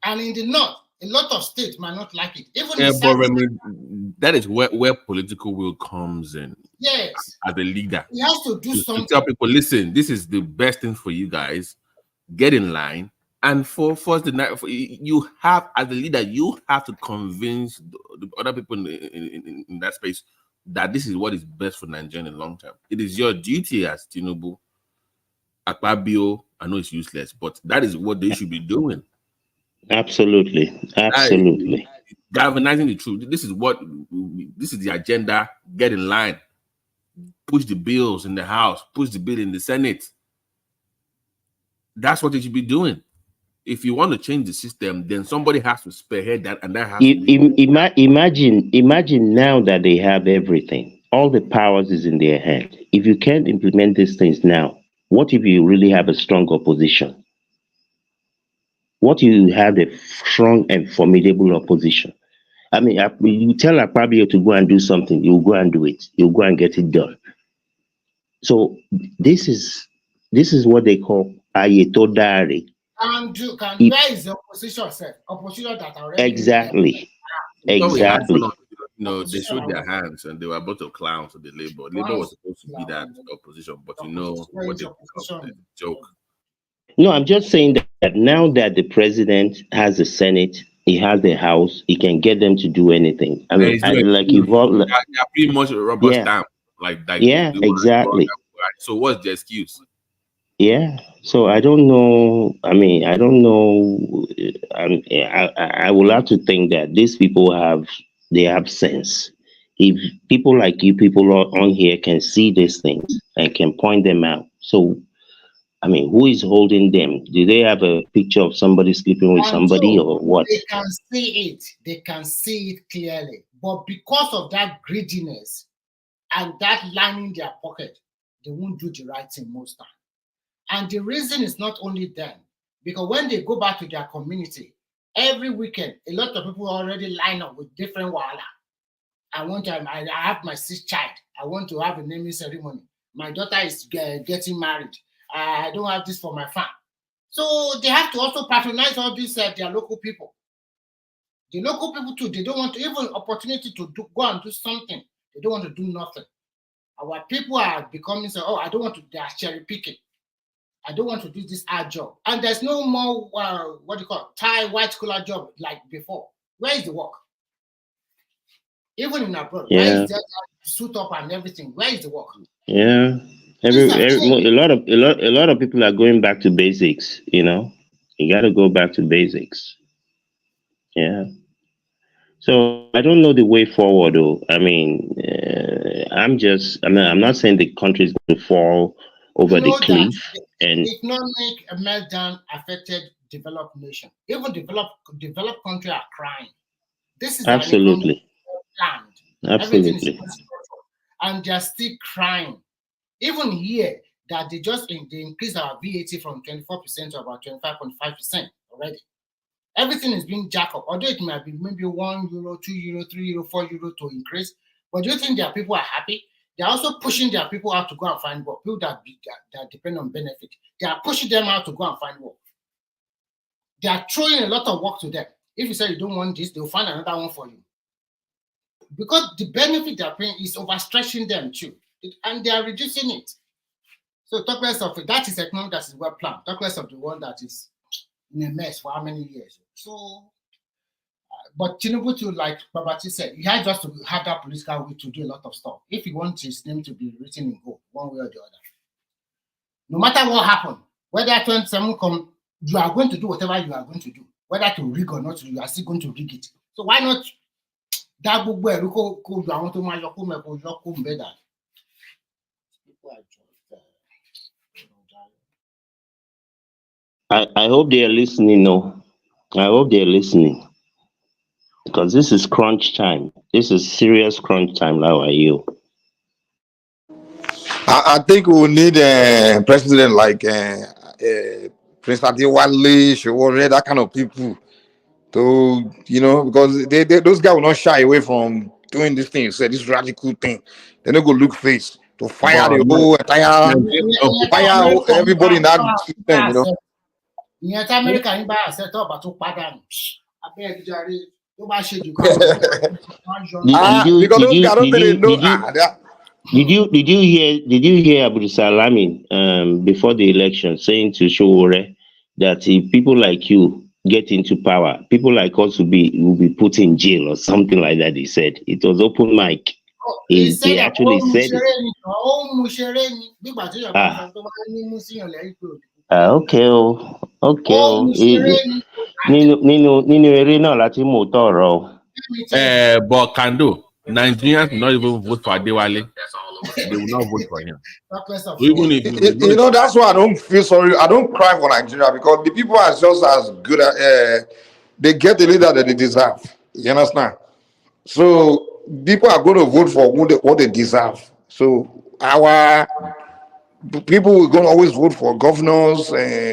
Speaker 15: And in the north, a lot of states might not like it. Even in the south.
Speaker 10: That is where political will comes in.
Speaker 15: Yes.
Speaker 10: As a leader.
Speaker 15: He has to do something.
Speaker 10: To tell people, listen, this is the best thing for you guys. Get in line. And you have, as a leader, you have to convince the other people in that space that this is what is best for Nigeria in the long term. It is your duty as Tinubu, Akpabio. I know it's useless, but that is what they should be doing.
Speaker 6: Absolutely.
Speaker 10: Galvanizing the truth. This is the agenda. Get in line. Push the bills in the House. Push the bill in the Senate. That's what they should be doing. If you want to change the system, then somebody has to spearhead that, and that has to be.
Speaker 6: Imagine now that they have everything. All the powers is in their hand. If you can't implement these things now, what if you really have a strong opposition? What if you have a strong and formidable opposition? I mean, you tell Akpabio to go and do something, you'll go and do it. You'll go and get it done. So this is what they call Ayeto Dare.
Speaker 15: Where is the opposition, sir? Opposition that already
Speaker 6: exactly.
Speaker 10: They showed their hands and they were about to clown to the Labour. Labour was supposed to be that opposition, but you know what they become, the joke.
Speaker 6: No, I'm just saying that now that the president has the Senate, he has the House, he can get them to do anything. I mean,
Speaker 10: they're pretty much a rubber stamp.
Speaker 6: Exactly.
Speaker 10: So what's the excuse?
Speaker 6: Yeah. So I don't know. I mean, I don't know. I will have to think that these people have sense. If people like you, people on here can see these things and can point them out. So, I mean, who is holding them? Do they have a picture of somebody sleeping with somebody or what?
Speaker 15: They can see it. They can see it clearly. But because of that greediness and that lining their pocket, they won't do the right thing most time. And the reason is not only them, because when they go back to their community, every weekend, a lot of people already line up with different wahala. I have my sixth child. I want to have a naming ceremony. My daughter is getting married. I don't have this for my farm. So they have to also patronize all these their local people. The local people too, they don't want to even opportunity to go and do something. They don't want to do nothing. Our people are becoming so, I don't want to, they are cherry picking. I don't want to do this hard job. And there's no more, white collar job like before. Where is the work? Even in abroad, where is that suit up and everything? Where is the work?
Speaker 6: Yeah. A lot of people are going back to basics, you know. You got to go back to basics. Yeah. So I don't know the way forward, though. I mean, I'm not saying the country is going to fall over
Speaker 15: You
Speaker 6: the
Speaker 15: know that
Speaker 6: cliff. And
Speaker 15: economic meltdown affected developed nation. Even developed country are crying. This is an economic
Speaker 6: absolutely,
Speaker 15: land. Everything is
Speaker 6: absolutely.
Speaker 15: structured, and they're still crying. Even here, that they increased our VAT from 24% to about 25.5% already. Everything is being jacked up. Although it might be maybe €1, €2, €3, €4 to increase, but do you think their people are happy? They're also pushing their people out to go and find work. People that depend on benefit, they are pushing them out to go and find work. They are throwing a lot of work to them. If you say you don't want this, they'll find another one for you. Because the benefit they're paying is overstretching them too, and they are reducing it. So talk less of it. That is economic that is well planned. Talk less of the one that is in a mess for how many years. So, but Tinubu, too, like Babati said, he had just to have that political will to do a lot of stuff. If he wants his name to be written in gold, one way or the other. No matter what happened, whether 27 come, you are going to do whatever you are going to do. Whether to rig or not, you are still going to rig it. So why not that book where you want to my better?
Speaker 6: I hope they are listening. No, I hope they are listening because this is crunch time. This is serious crunch time. How are you?
Speaker 22: I think we will need a president like Prince Adewale, Showore, that kind of people to, because those guys will not shy away from doing this thing. Say this radical thing. They're not going to look face to fire
Speaker 10: But
Speaker 22: the whole entire, fire everybody in that system.
Speaker 15: ìyẹn tí Amẹ́ríkà yín bá àṣẹ tó ọba tó pàdánù abẹ́rẹ́ gíga rí tó bá ṣe jù
Speaker 22: because those guys don't really know.
Speaker 6: Did you hear Abu Salami before the election saying to Showore that if people like you get into power, people like us will be put in jail or something like that? He said it was open mic. He actually said it. Okay. Nínú eré náà láti mú tọrọ.
Speaker 10: But Kando, Nigerians will not even vote for Adewale. They will not vote for him. So even if
Speaker 22: that's why I don't feel sorry. I don't cry for Nigeria because the people are just as good at. They get the leader that they deserve. You understand? So people are going to vote for what they deserve. So our people will going to always vote for governors,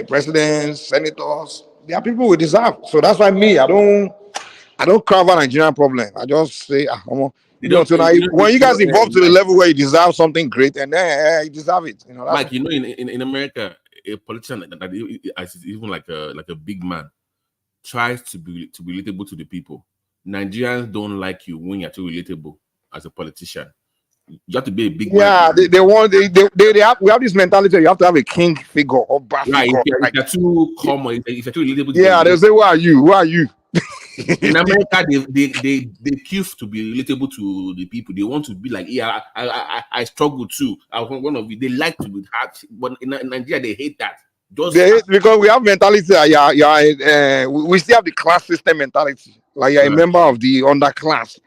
Speaker 22: presidents, senators. There are people we deserve. So that's why I don't cry about Nigerian problem. I just say, when you guys evolve to the level where you deserve something great, and then you deserve it.
Speaker 10: Mike, in America, a politician that is even like a big man tries to be relatable to the people. Nigerians don't like you when you're too relatable as a politician. You have to be a big man.
Speaker 22: We have this mentality. You have to have a king figure or bad figure.
Speaker 10: If you're too common, if you're too relatable.
Speaker 22: They'll say, "Who are you? Who are you?"
Speaker 10: In America, they choose to be relatable to the people. They want to be like, yeah, I struggle too. I was one of you. They like to be hard, but in Nigeria, they hate that.
Speaker 22: Because we have mentality. We still have the class system mentality. Like you're a member of the underclass.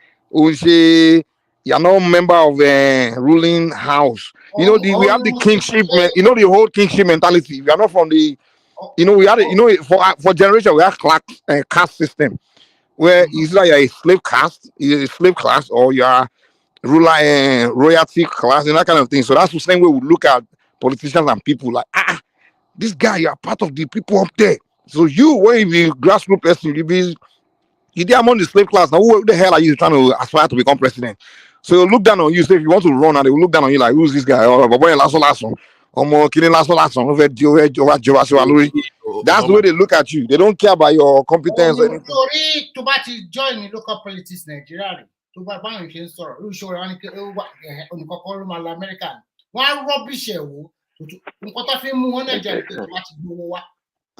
Speaker 22: You're not a member of a ruling house. We have the kingship. The whole kingship mentality. We are not from the. We had. For generation we have caste system, where it's like you're a slave class, or you're ruler royalty class, and that kind of thing. So that's the same way we look at politicians and people like this guy, you are part of the people up there. So you, when you be grassroots person, you're among the slave class. Now, who the hell are you trying to aspire to become president? So they'll look down on you. So if you want to run, and they will look down on you like, who's this guy? That's the way they look at you. They don't care about your competence or anything.
Speaker 15: Sorry, to join the local politics Nigeria. To buy American. Why rubbish?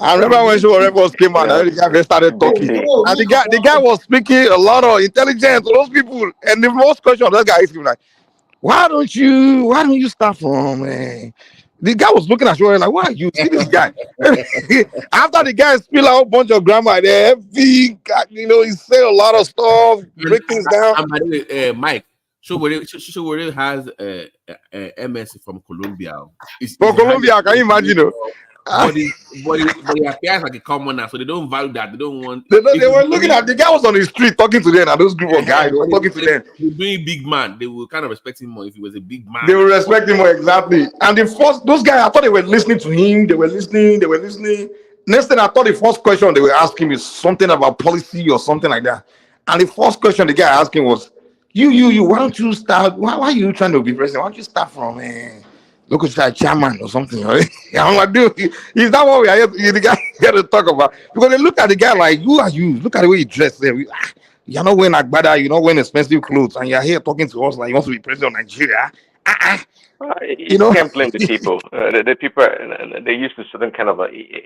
Speaker 22: I remember when Showore came out, the guy started talking, and the guy was speaking a lot of intelligence to those people. And the most question of that guy is like, why don't you start from The guy was looking at you like, why you see this guy? After the guy spill out a bunch of grammar there, he said a lot of stuff, break things down.
Speaker 10: And by the way, Mike, Showore has MS from Colombia.
Speaker 22: From Colombia, can you imagine?
Speaker 10: But he appears like a commoner, so they don't value that. They don't want.
Speaker 22: They were looking at the guy was on the street talking to them, and those group of guys were talking to them.
Speaker 10: Being big man, they will kind of respect him more if he was a big man.
Speaker 22: They will respect him more, exactly. And those guys, I thought they were listening to him. They were listening. Next thing I thought the first question they were asking is something about policy or something like that. And the first question the guy asking was, you, why don't you start? Why are you trying to be president? Why don't you start from local chairman or something? Right? I'm like, dude, is that what we are here, the guy here to talk about? Because they look at the guy like, who are you? Look at the way you dress there. You're not wearing agbada, you're not wearing expensive clothes, and you're here talking to us like you want to be president of Nigeria.
Speaker 1: You can't blame the people. The people they're used to certain kind of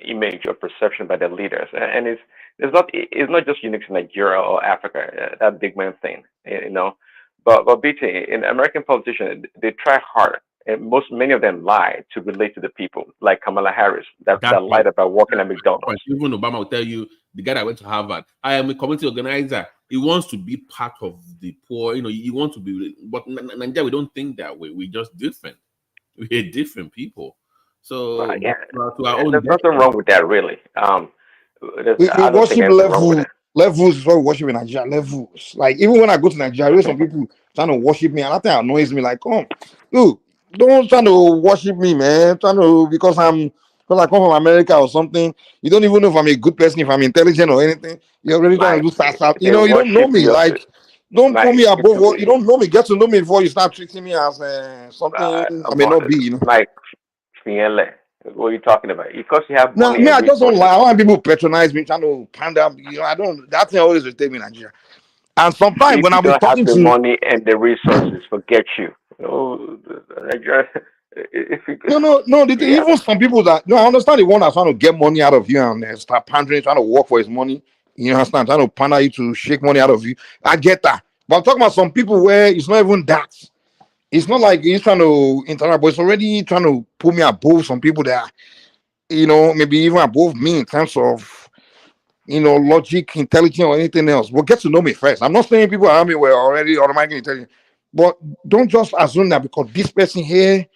Speaker 1: image or perception by their leaders, and it's not just unique to Nigeria or Africa. That big man thing, But BT, in American politicians, they try hard, and many of them lie to relate to the people, like Kamala Harris, that lied about working at McDonald's.
Speaker 10: Even Obama will tell you, the guy that went to Harvard, I am a community organizer. He wants to be part of the poor. He wants to be, but Nigeria, we don't think that way. We're just different. We're different people. So
Speaker 1: Yeah,
Speaker 10: to our own
Speaker 1: there's nothing wrong with that, really.
Speaker 22: We
Speaker 1: I don't think
Speaker 22: worship
Speaker 1: anything wrong with
Speaker 22: levels is what we worship in Nigeria. Levels. Like even when I go to Nigeria, some people trying to worship me, and that thing annoys me. Like, come, dude, don't try to worship me, man. Because I come from America or something. You don't even know if I'm a good person, if I'm intelligent or anything. You're already trying to do stuff. You don't know me. Like, don't put me above what you don't know me. Get to know me before you start treating me as something I may not be.
Speaker 1: Like Fiele. What are you talking about? Because you have
Speaker 22: No,
Speaker 1: money.
Speaker 22: me, I just don't like. I want people patronize me, trying to pander. I don't. That thing always will take me in Nigeria. And sometimes
Speaker 1: If
Speaker 22: when
Speaker 1: you
Speaker 22: I be
Speaker 1: don't have
Speaker 22: talking
Speaker 1: the
Speaker 22: to
Speaker 1: money and the resources, forget you. Nigeria. If you
Speaker 22: no, even some people that I understand the one that's trying to get money out of you and start pandering, trying to work for his money. You understand? Trying to pander you to shake money out of you. I get that. But I'm talking about some people where it's not even that. It's not like he's trying to interact, but it's already trying to put me above some people that maybe even above me in terms of logic, intelligence, or anything else. But get to know me first. I'm not saying people around me were already automatically intelligent, but don't just assume that because this person here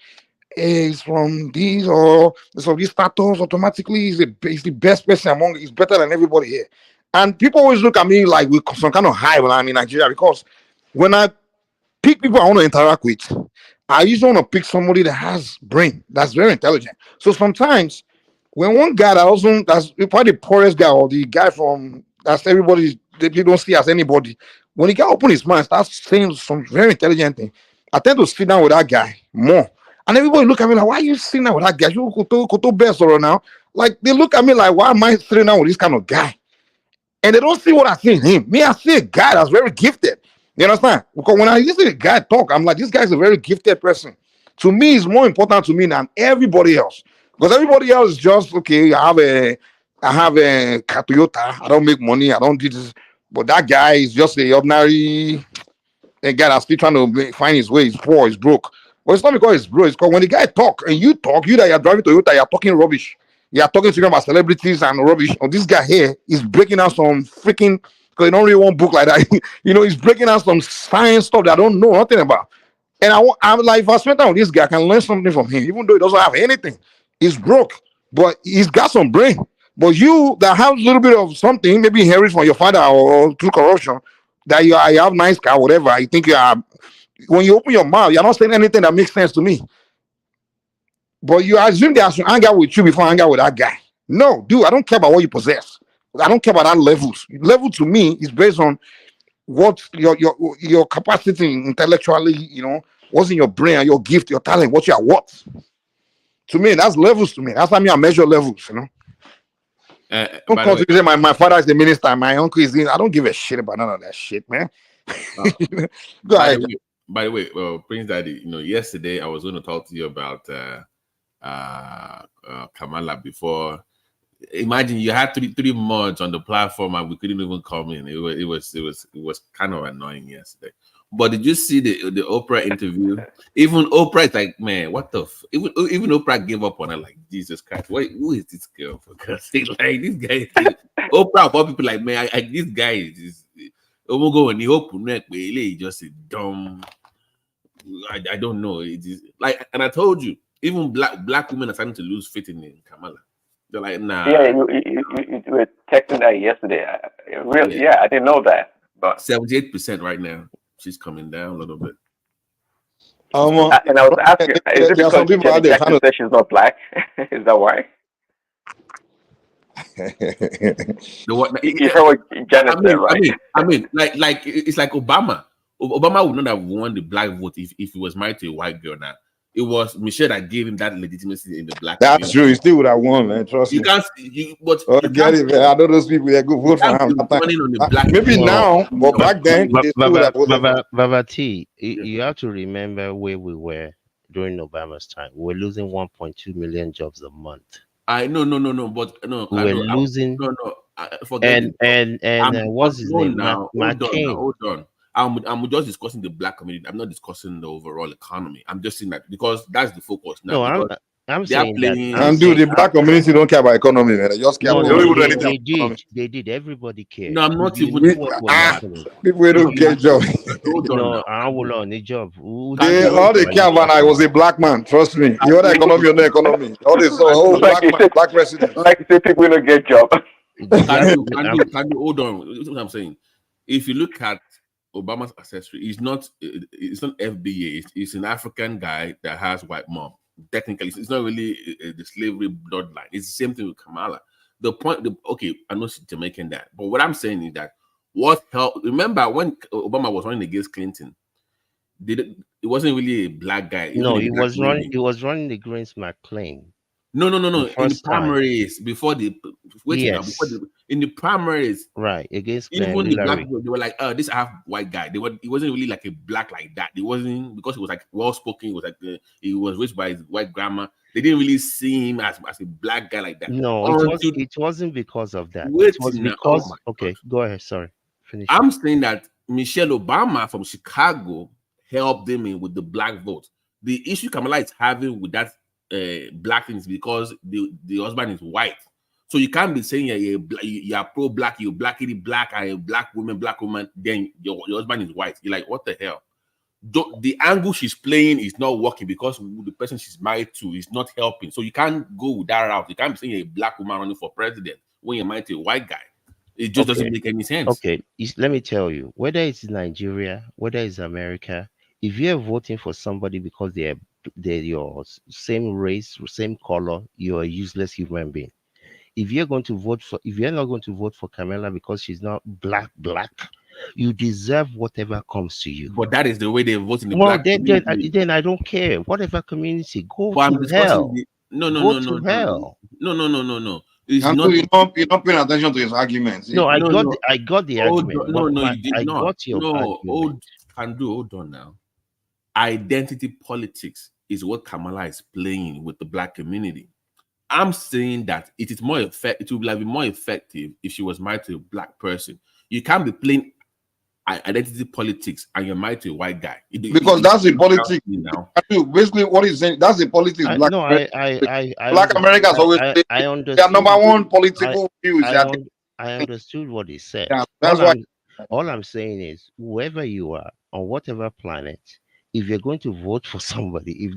Speaker 22: is from these or so these status automatically is the best person among. He's better than everybody here. And people always look at me like with some kind of high when I'm in Nigeria because when I pick people I want to interact with, I usually want to pick somebody that has brain, that's very intelligent. So sometimes when one guy that's probably the poorest guy or the guy from that's everybody that you don't see as anybody, when he can open his mind, starts saying some very intelligent thing, I tend to sit down with that guy more. And everybody look at me like, why are you sitting down with that guy? You Koto best or now. Like they look at me like, why am I sitting down with this kind of guy? And they don't see what I see in him. Me, I see a guy that's very gifted. You understand? Because when I listen to a guy talk, I'm like, this guy's a very gifted person. To me, it's more important to me than everybody else. Because everybody else is just okay. I have a Toyota. I don't make money. I don't do this. But that guy is just a ordinary guy that's still trying to find his way. He's poor. He's broke. But it's not because he's broke. It's because when the guy talk and you talk, you that you're driving Toyota, you're talking rubbish. You're talking to him about celebrities and rubbish. Or this guy here is breaking out some freaking because you don't read one book like that. He's breaking out some science stuff that I don't know nothing about. And I'm like, if I spend time with this guy, I can learn something from him, even though he doesn't have anything. He's broke, but he's got some brain. But you that have a little bit of something, maybe inherited from your father or through corruption, that you have nice car, whatever. I think you are. When you open your mouth, you're not saying anything that makes sense to me. But you assume that I should hang out with you before I hang out with that guy. No, dude, I don't care about what you possess. I don't care about that levels. Level to me is based on what your capacity intellectually, what's in your brain, your gift, your talent, what you are worth. To me, that's levels to me. That's how I measure levels, Don't come to say my father is the minister, my uncle is in. I don't give a shit about none of that shit, man. Go ahead.
Speaker 10: By the way, Prince Daddy, yesterday I was going to talk to you about Kamala before. Imagine you had three mods on the platform and we couldn't even come in. It was kind of annoying yesterday. But did you see the Oprah interview? Even Oprah is like, man, what the even Oprah gave up on her, like, Jesus Christ, wait, who is this girl? For God's sake, like this guy Oprah of all people, like, man, this guy is Omogo and the open neck, but he just a dumb. I don't know. It is like, and I told you, even black women are starting to lose faith in Kamala. They're like, nah.
Speaker 1: Yeah, you were texting that yesterday. Really? Yeah, I didn't know that. But
Speaker 10: 78% right now. She's coming down a little bit.
Speaker 1: And I was asking, is it
Speaker 22: there are some
Speaker 1: because
Speaker 22: people out
Speaker 1: Janet
Speaker 22: there
Speaker 1: Jackson
Speaker 22: trying
Speaker 1: said she's not black? Is that why? You heard what Janet said, right?
Speaker 10: I mean, like it's like Obama. Obama would not have won the black vote if he was married to a white girl. Now it was Michelle that gave him that legitimacy in the black
Speaker 22: That's
Speaker 10: community.
Speaker 22: true. He still would have won, man. Trust
Speaker 10: You
Speaker 22: me.
Speaker 10: can't, but
Speaker 22: you get it, man. I know those people that go vote for him.
Speaker 10: On the black
Speaker 22: Maybe now, but back then they still would have voted for him.
Speaker 6: Baba T, you have to remember where we were during Obama's time. We were losing 1.2 million jobs a month.
Speaker 10: No, but no,
Speaker 6: we were losing.
Speaker 10: Forget
Speaker 6: and what's his name?
Speaker 10: Hold on. I'm just discussing the black community. I'm not discussing the overall economy. I'm just saying that because that's the focus now.
Speaker 6: No, I'm saying
Speaker 22: playing, that. And the black community don't care about economy, man. They just care about
Speaker 6: they did. Everybody cared.
Speaker 10: No, I'm not even.
Speaker 22: People who don't get job.
Speaker 6: No, I will on the job.
Speaker 22: All they care about I was a black man. Trust me. You the economy or no economy. All they saw, black president.
Speaker 1: Like say people don't get job.
Speaker 10: Can you hold on? This is what I'm saying. If you look at Obama's ancestry, it's not FBA. It's an African guy that has white mom. Technically, it's not really the slavery bloodline. It's the same thing with Kamala. The point, okay, I know she's Jamaican that, but what I'm saying is that what helped. Remember when Obama was running against Clinton? It wasn't really a black guy.
Speaker 6: No, he was running. He was running against McLean.
Speaker 10: No. In the primaries before the in the primaries,
Speaker 6: right, against
Speaker 10: even the black people, they were like, this half white guy. He wasn't really like a black like that. It wasn't because he was like well spoken. He was like he was raised by his white grandma. They didn't really see him as a black guy like that.
Speaker 6: No, it wasn't because of that. It was because okay, go ahead. Sorry, finish.
Speaker 10: I'm saying that Michelle Obama from Chicago helped them in with the black vote. The issue Kamala is having with that black thing is because the husband is white. So you can't be saying you're pro-black, you're blackity black, and a black woman, then your husband is white. You're like, what the hell? The angle she's playing is not working because the person she's married to is not helping. So you can't go with that route. You can't be saying you're a black woman running for president when you're married to a white guy. It just doesn't make any sense.
Speaker 6: Okay, let me tell you, whether it's Nigeria, whether it's America, if you're voting for somebody because they're your same race, same color, you're a useless human being. If you're not going to vote for Kamala because she's not black, you deserve whatever comes to you.
Speaker 10: But that is the way they vote in the black community.
Speaker 6: Then I don't care. Whatever community, go to hell.
Speaker 10: No. It's not.
Speaker 22: You're not paying attention to his arguments.
Speaker 6: No, I got the argument.
Speaker 10: You did not.
Speaker 6: Got your argument.
Speaker 10: Hold on now. Identity politics is what Kamala is playing with the black community. I'm saying that it is more effective. It would be more effective if she was married to a black person. You can't be playing identity politics and you're married to a white guy.
Speaker 22: Because that's the politics. Basically, what he's saying, that's the politics. Black Americans always say their number one political view is that.
Speaker 6: I understood what he said.
Speaker 22: Yeah, that's why.
Speaker 6: All I'm saying is, whoever you are on whatever planet, if you're going to vote for somebody, if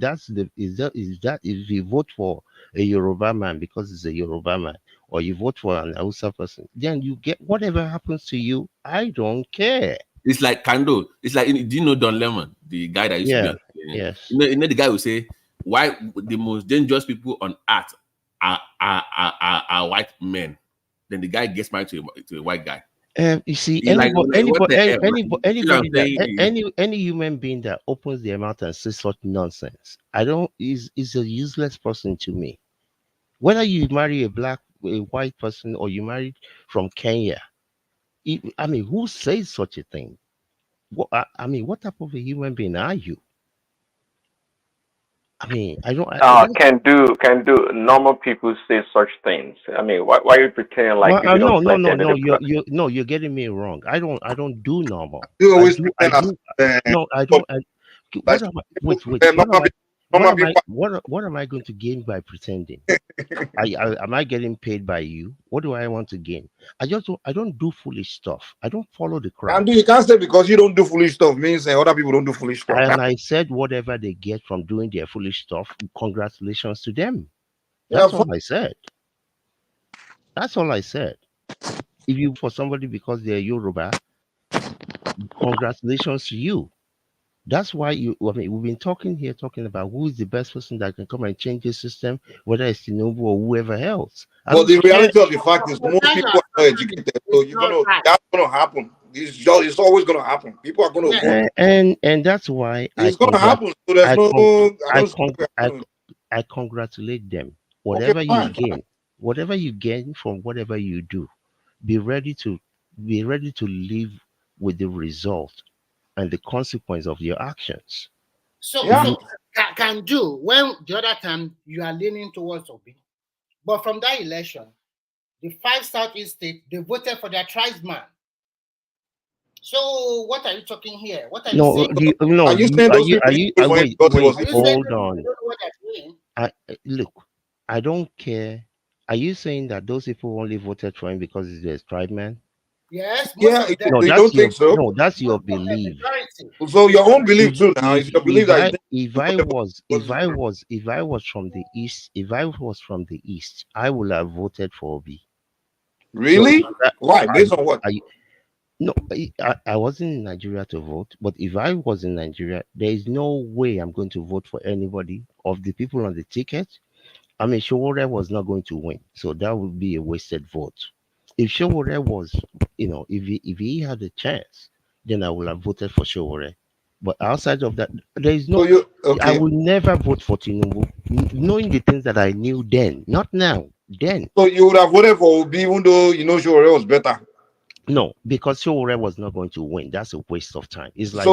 Speaker 6: you vote for a Yoruba man because it's a Yoruba man, or you vote for an Hausa person, then you get whatever happens to you. I don't care.
Speaker 10: It's like Kando. It's like, do you know Don Lemon, the guy that used to be?
Speaker 6: Yes.
Speaker 10: You know the guy who say why the most dangerous people on earth are white men. Then the guy gets married to a white guy.
Speaker 6: You see, any human being that opens their mouth and says such nonsense, is a useless person to me. Whether you marry a white person or you marry from Kenya, who says such a thing? What type of a human being are you? I mean, I don't.
Speaker 1: Can do normal people say such things? I mean, why are you pretending like
Speaker 6: Well,
Speaker 1: if you don't
Speaker 6: no, no,
Speaker 1: blink
Speaker 6: no,
Speaker 1: and then
Speaker 6: no.
Speaker 1: they
Speaker 6: You're getting me wrong. I don't do normal.
Speaker 22: You
Speaker 6: I
Speaker 22: always
Speaker 6: do, I
Speaker 22: pretend as
Speaker 6: do. No, I don't.
Speaker 22: like
Speaker 6: What am I? Wait, wait.
Speaker 22: normal people. Normal people.
Speaker 6: What am I going to gain by pretending? Am I getting paid by you? What do I want to gain? I don't do foolish stuff. I don't follow the crowd.
Speaker 22: And you can't say because you don't do foolish stuff means other people don't do foolish stuff.
Speaker 6: And I said whatever they get from doing their foolish stuff, congratulations to them.
Speaker 22: Yeah,
Speaker 6: That's all I said. That's all I said. If you for somebody because they're Yoruba, congratulations to you. That's why I mean, we've been talking about who is the best person that can come and change the system, whether it's Tinubu or whoever else. I
Speaker 22: but
Speaker 6: don't
Speaker 22: the
Speaker 6: care.
Speaker 22: reality of the fact is most people are not educated. So that's gonna happen. It's always gonna happen. People are gonna vote.
Speaker 6: And that's why
Speaker 22: It's gonna happen. So there's no I don't see where we're going.
Speaker 6: I congratulate them.
Speaker 22: Okay, fine.
Speaker 6: Whatever you gain from whatever you do, be ready to live with the result and the consequence of your actions.
Speaker 15: So,
Speaker 22: Yeah.
Speaker 15: so can do when the other time you are leaning towards Obi, but from that election, the 5 Southeast states they voted for their tribesman. So what are you talking here? What are you
Speaker 6: No,
Speaker 15: saying?
Speaker 22: Are you saying those people didn't vote for him
Speaker 6: wait,
Speaker 22: because it was
Speaker 6: wait,
Speaker 22: Igbo?
Speaker 6: hold on.
Speaker 15: I don't know what they're doing.
Speaker 6: Look, I don't care. Are you saying that those people only voted for him because he's a tribe man?
Speaker 15: Yes, most
Speaker 22: Yeah,
Speaker 15: of them.
Speaker 22: you don't think so?
Speaker 6: No, that's your belief.
Speaker 22: So your own belief too now is your belief that
Speaker 6: If I was from the east, I would have voted for Obi.
Speaker 22: really?
Speaker 6: So
Speaker 22: Why? Based on what?
Speaker 6: No, I wasn't in Nigeria to vote, but if I was in Nigeria, there is no way I'm going to vote for anybody of the people on the ticket. I mean, Showore was not going to win, so that would be a wasted vote. If Showore was, if he had a chance, then I would have voted for Showore. But outside of that, there is no. I will never vote for Tinubu, knowing the things that I knew then, not now. Then.
Speaker 22: So you would have voted for Obi even though you know Showore was better.
Speaker 6: No, because Showore was not going to win. That's a waste of time. It's like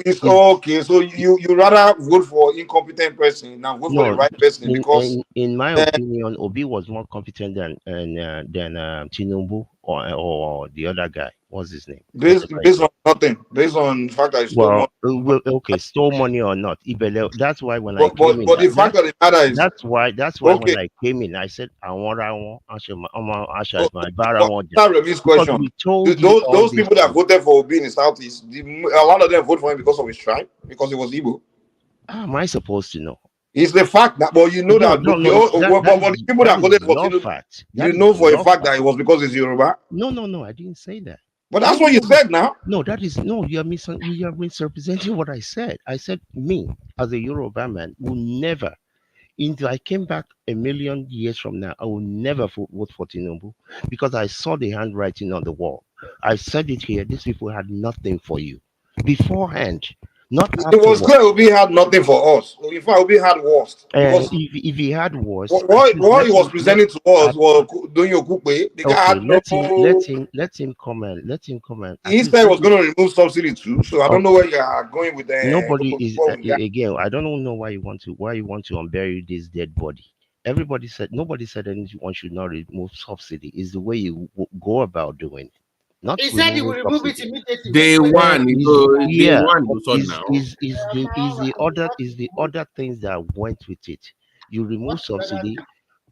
Speaker 22: it's okay. So you rather vote for incompetent person than vote for the right person because
Speaker 6: in my opinion, Obi was more competent than Tinubu or the other guy. What's his name?
Speaker 22: based on nothing, based on the fact that he stole money.
Speaker 6: Okay, stole money or not. That's why when I came
Speaker 22: but
Speaker 6: in,
Speaker 22: the fact of the matter is
Speaker 6: that's why when I came in, I said I want
Speaker 22: That Remi's question. Those people that voted for Obi in the southeast, a lot of them voted for him because of his tribe, because he was Igbo.
Speaker 6: How am I supposed to know?
Speaker 22: It's the fact that, but you know but the people that voted for Tinubu, you know for a fact that it was because it's Yoruba.
Speaker 6: No, I didn't say that.
Speaker 22: But that's what you said now.
Speaker 6: No, you are misrepresenting what I said. I said me as a Yoruba man will never. If I came back a million years from now, I will never vote for Tinubu because I saw the handwriting on the wall. I said it here. These people had nothing for you beforehand. Not
Speaker 22: it was clear Obi had nothing for us. In fact, Obi had worst.
Speaker 6: Because if he had worst,
Speaker 22: what he was presenting to us was doing your coupe. The guy had
Speaker 6: let him comment. Let him comment.
Speaker 22: He said he was going to remove subsidy too. So I don't know where you are going with that.
Speaker 6: Nobody is again. I don't know why you want to unbury this dead body. Nobody said anyone should not remove subsidy. Is the way you go about doing it. Not
Speaker 15: he said he will remove it immediately.
Speaker 10: Day one,
Speaker 6: is the other things that went with it. You remove subsidy.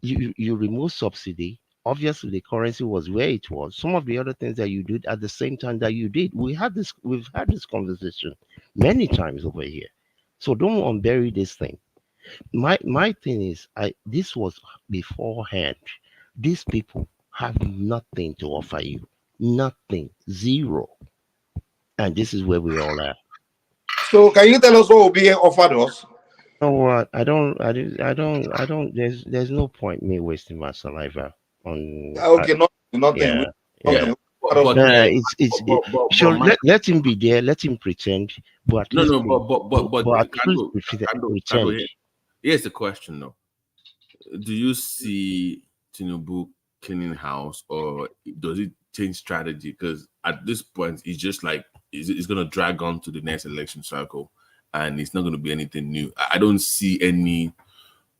Speaker 6: You remove subsidy. Obviously, the currency was where it was. Some of the other things that you did at the same time that you did, we've had this conversation many times over here. So don't unbury this thing. My thing is, this was beforehand. These people have nothing to offer you. Nothing, zero, and this is where we all are.
Speaker 22: So, can you tell us what Obi offered us?
Speaker 6: You know what? I don't. There's no point me wasting my saliva on.
Speaker 22: Okay, nothing.
Speaker 6: Yeah. Sure. Let him be there. Let him pretend. But at least pretend.
Speaker 10: Here's the question, though: do you see Tinubu cleaning house, or does it change strategy? Because at this point, it's just like it's going to drag on to the next election cycle, and it's not going to be anything new. I don't see any.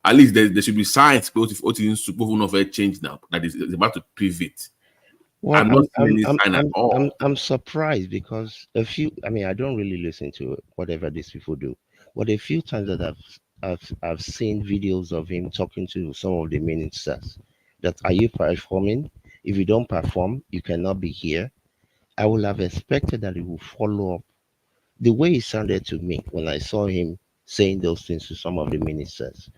Speaker 10: At least there should be signs. But if Otin change now, that is about to pivot.
Speaker 6: Well,
Speaker 10: I'm not seeing any sign at all.
Speaker 6: I'm surprised because I mean, I don't really listen to whatever these people do, but a few times that I've seen videos of him talking to some of the ministers that are you performing? If you don't perform, you cannot be here. I would have expected that he would follow up the way it sounded to me when I saw him saying those things to some of the ministers.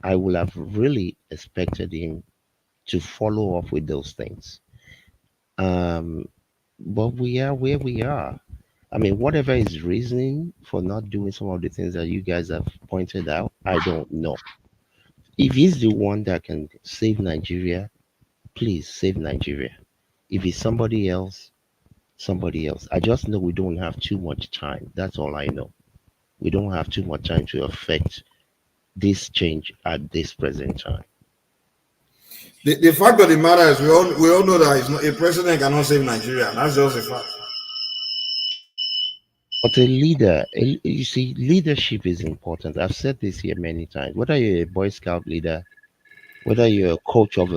Speaker 6: I would have really expected him to follow up with those things. But we are where we are. I mean, whatever his reasoning for not doing some of the things that you guys have pointed out, I don't know. If he's the one that can save Nigeria, please save Nigeria. If it's somebody else, somebody else. I just know we don't have too much time. That's all I know. We don't have too much time to affect this change at this present time.
Speaker 22: The fact of the matter is, we all know that it's not, a president cannot save Nigeria. That's just a fact.
Speaker 6: But a leader, you see, leadership is important. I've said this here many times. Whether you're a Boy Scout leader, whether you're a coach of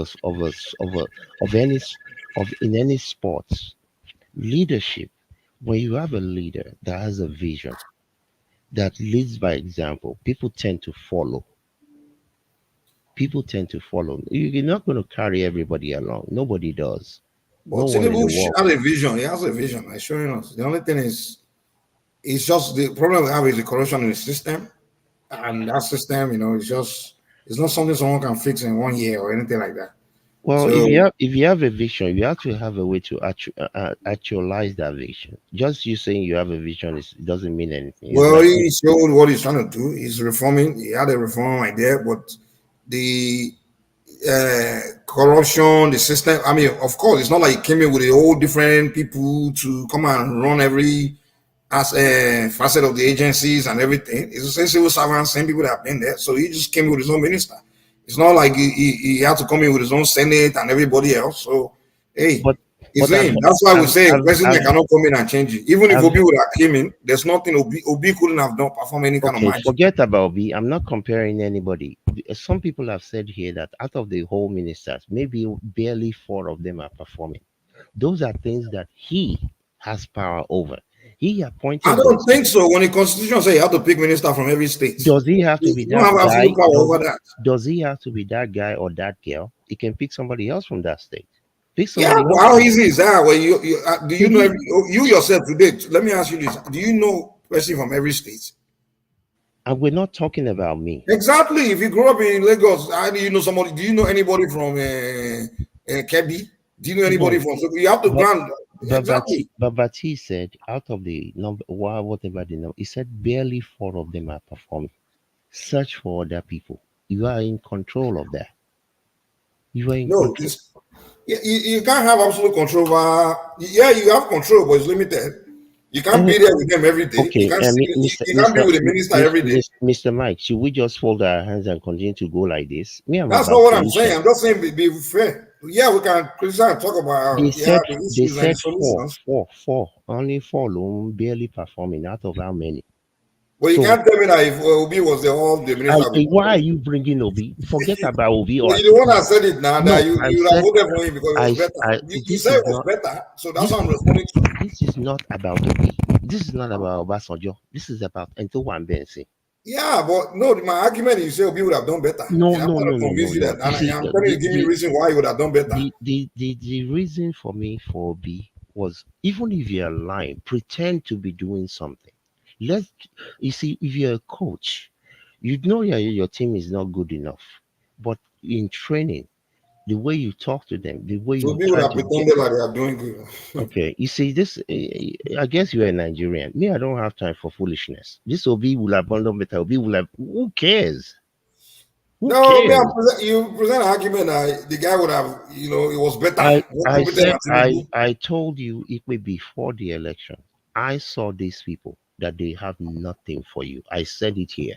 Speaker 6: in any sports, leadership. When you have a leader that has a vision, that leads by example, people tend to follow. People tend to follow. You're not going to carry everybody along. Nobody does.
Speaker 22: But Tinubu has a vision. He has a vision. I'm showing us. The only thing is, it's just the problem we have is the corruption in the system, and that system, it's not something someone can fix in 1 year or anything like that.
Speaker 6: Well, so, if you have a vision, you have to have a way to actualize that vision. Just you saying you have a vision it doesn't mean anything.
Speaker 22: Well, he showed what he's trying to do. He's reforming. He had a reform idea, but the corruption, the system. I mean, of course, it's not like he came in with a whole different people to come and run every facet of the agencies and everything. It's the same civil servants, same people that have been there. So he just came with his own minister. It's not like he had to come in with his own Senate and everybody else. So, hey, that's why we say president cannot come in and change it. Even if Obi would have came in, there's nothing Obi couldn't have done, perform any kind of magic.
Speaker 6: Forget about Obi. I'm not comparing anybody. Some people have said here that out of the whole ministers, maybe barely 4 of them are performing. Those are things that he has power over. He appointed.
Speaker 22: I don't think so. When the constitution says you have to pick minister from every state,
Speaker 6: does he have to be that guy? Does he have to be that guy or that girl? He can pick somebody else from that state. Pick somebody else.
Speaker 22: How easy is that? When do you know you yourself today? Let me ask you this: do you know person from every state?
Speaker 6: And we're not talking about me.
Speaker 22: Exactly. If you grew up in Lagos, how do you know somebody? Do you know anybody from Kebbi? Do you know anybody from? So you have to grant. Exactly.
Speaker 6: But he said out of the number, whatever the number, he said barely 4 of them are performing. Search for other people. You are in control of that. You are in control.
Speaker 22: You can't have absolute control. You have control, but it's limited. You can't be there with them every day.
Speaker 6: Okay,
Speaker 22: you can't be with the minister every day.
Speaker 6: Mr. Mike, should we just fold our hands and continue to go like this?
Speaker 22: That's not what I'm saying. I'm just saying be fair. Yeah, we can criticize and talk about
Speaker 6: they said 4. Only 4 barely performing out of how many?
Speaker 22: Well, you can't tell me that if Obi was the minister.
Speaker 6: Why are you bringing Obi? Forget about Obi.
Speaker 22: Well, you're the one that said it now. That you have voted for him because it was better. You said it was better, so that's what I'm responding to.
Speaker 6: This is not about Obi. This is not about Obasanjo. This is about Ento Wambensi.
Speaker 22: Yeah, but no, my argument is you say Obi would have done better.
Speaker 6: No.
Speaker 22: I'm telling you, give me a reason why he would have done better.
Speaker 6: The reason for me for Obi was, even if you're lying, pretend to be doing something. You see, if you're a coach, you know your team is not good enough. But in training, the way you talk to them, the way you
Speaker 22: would have pretended like they are doing good.
Speaker 6: Okay, you see this. I guess you're a Nigerian. Me, I don't have time for foolishness. This Obi will have done better. Obi will have. Who cares?
Speaker 22: You present an argument that the guy would have. It was better.
Speaker 6: I told you it way before the election. I saw these people that they have nothing for you. I said it here.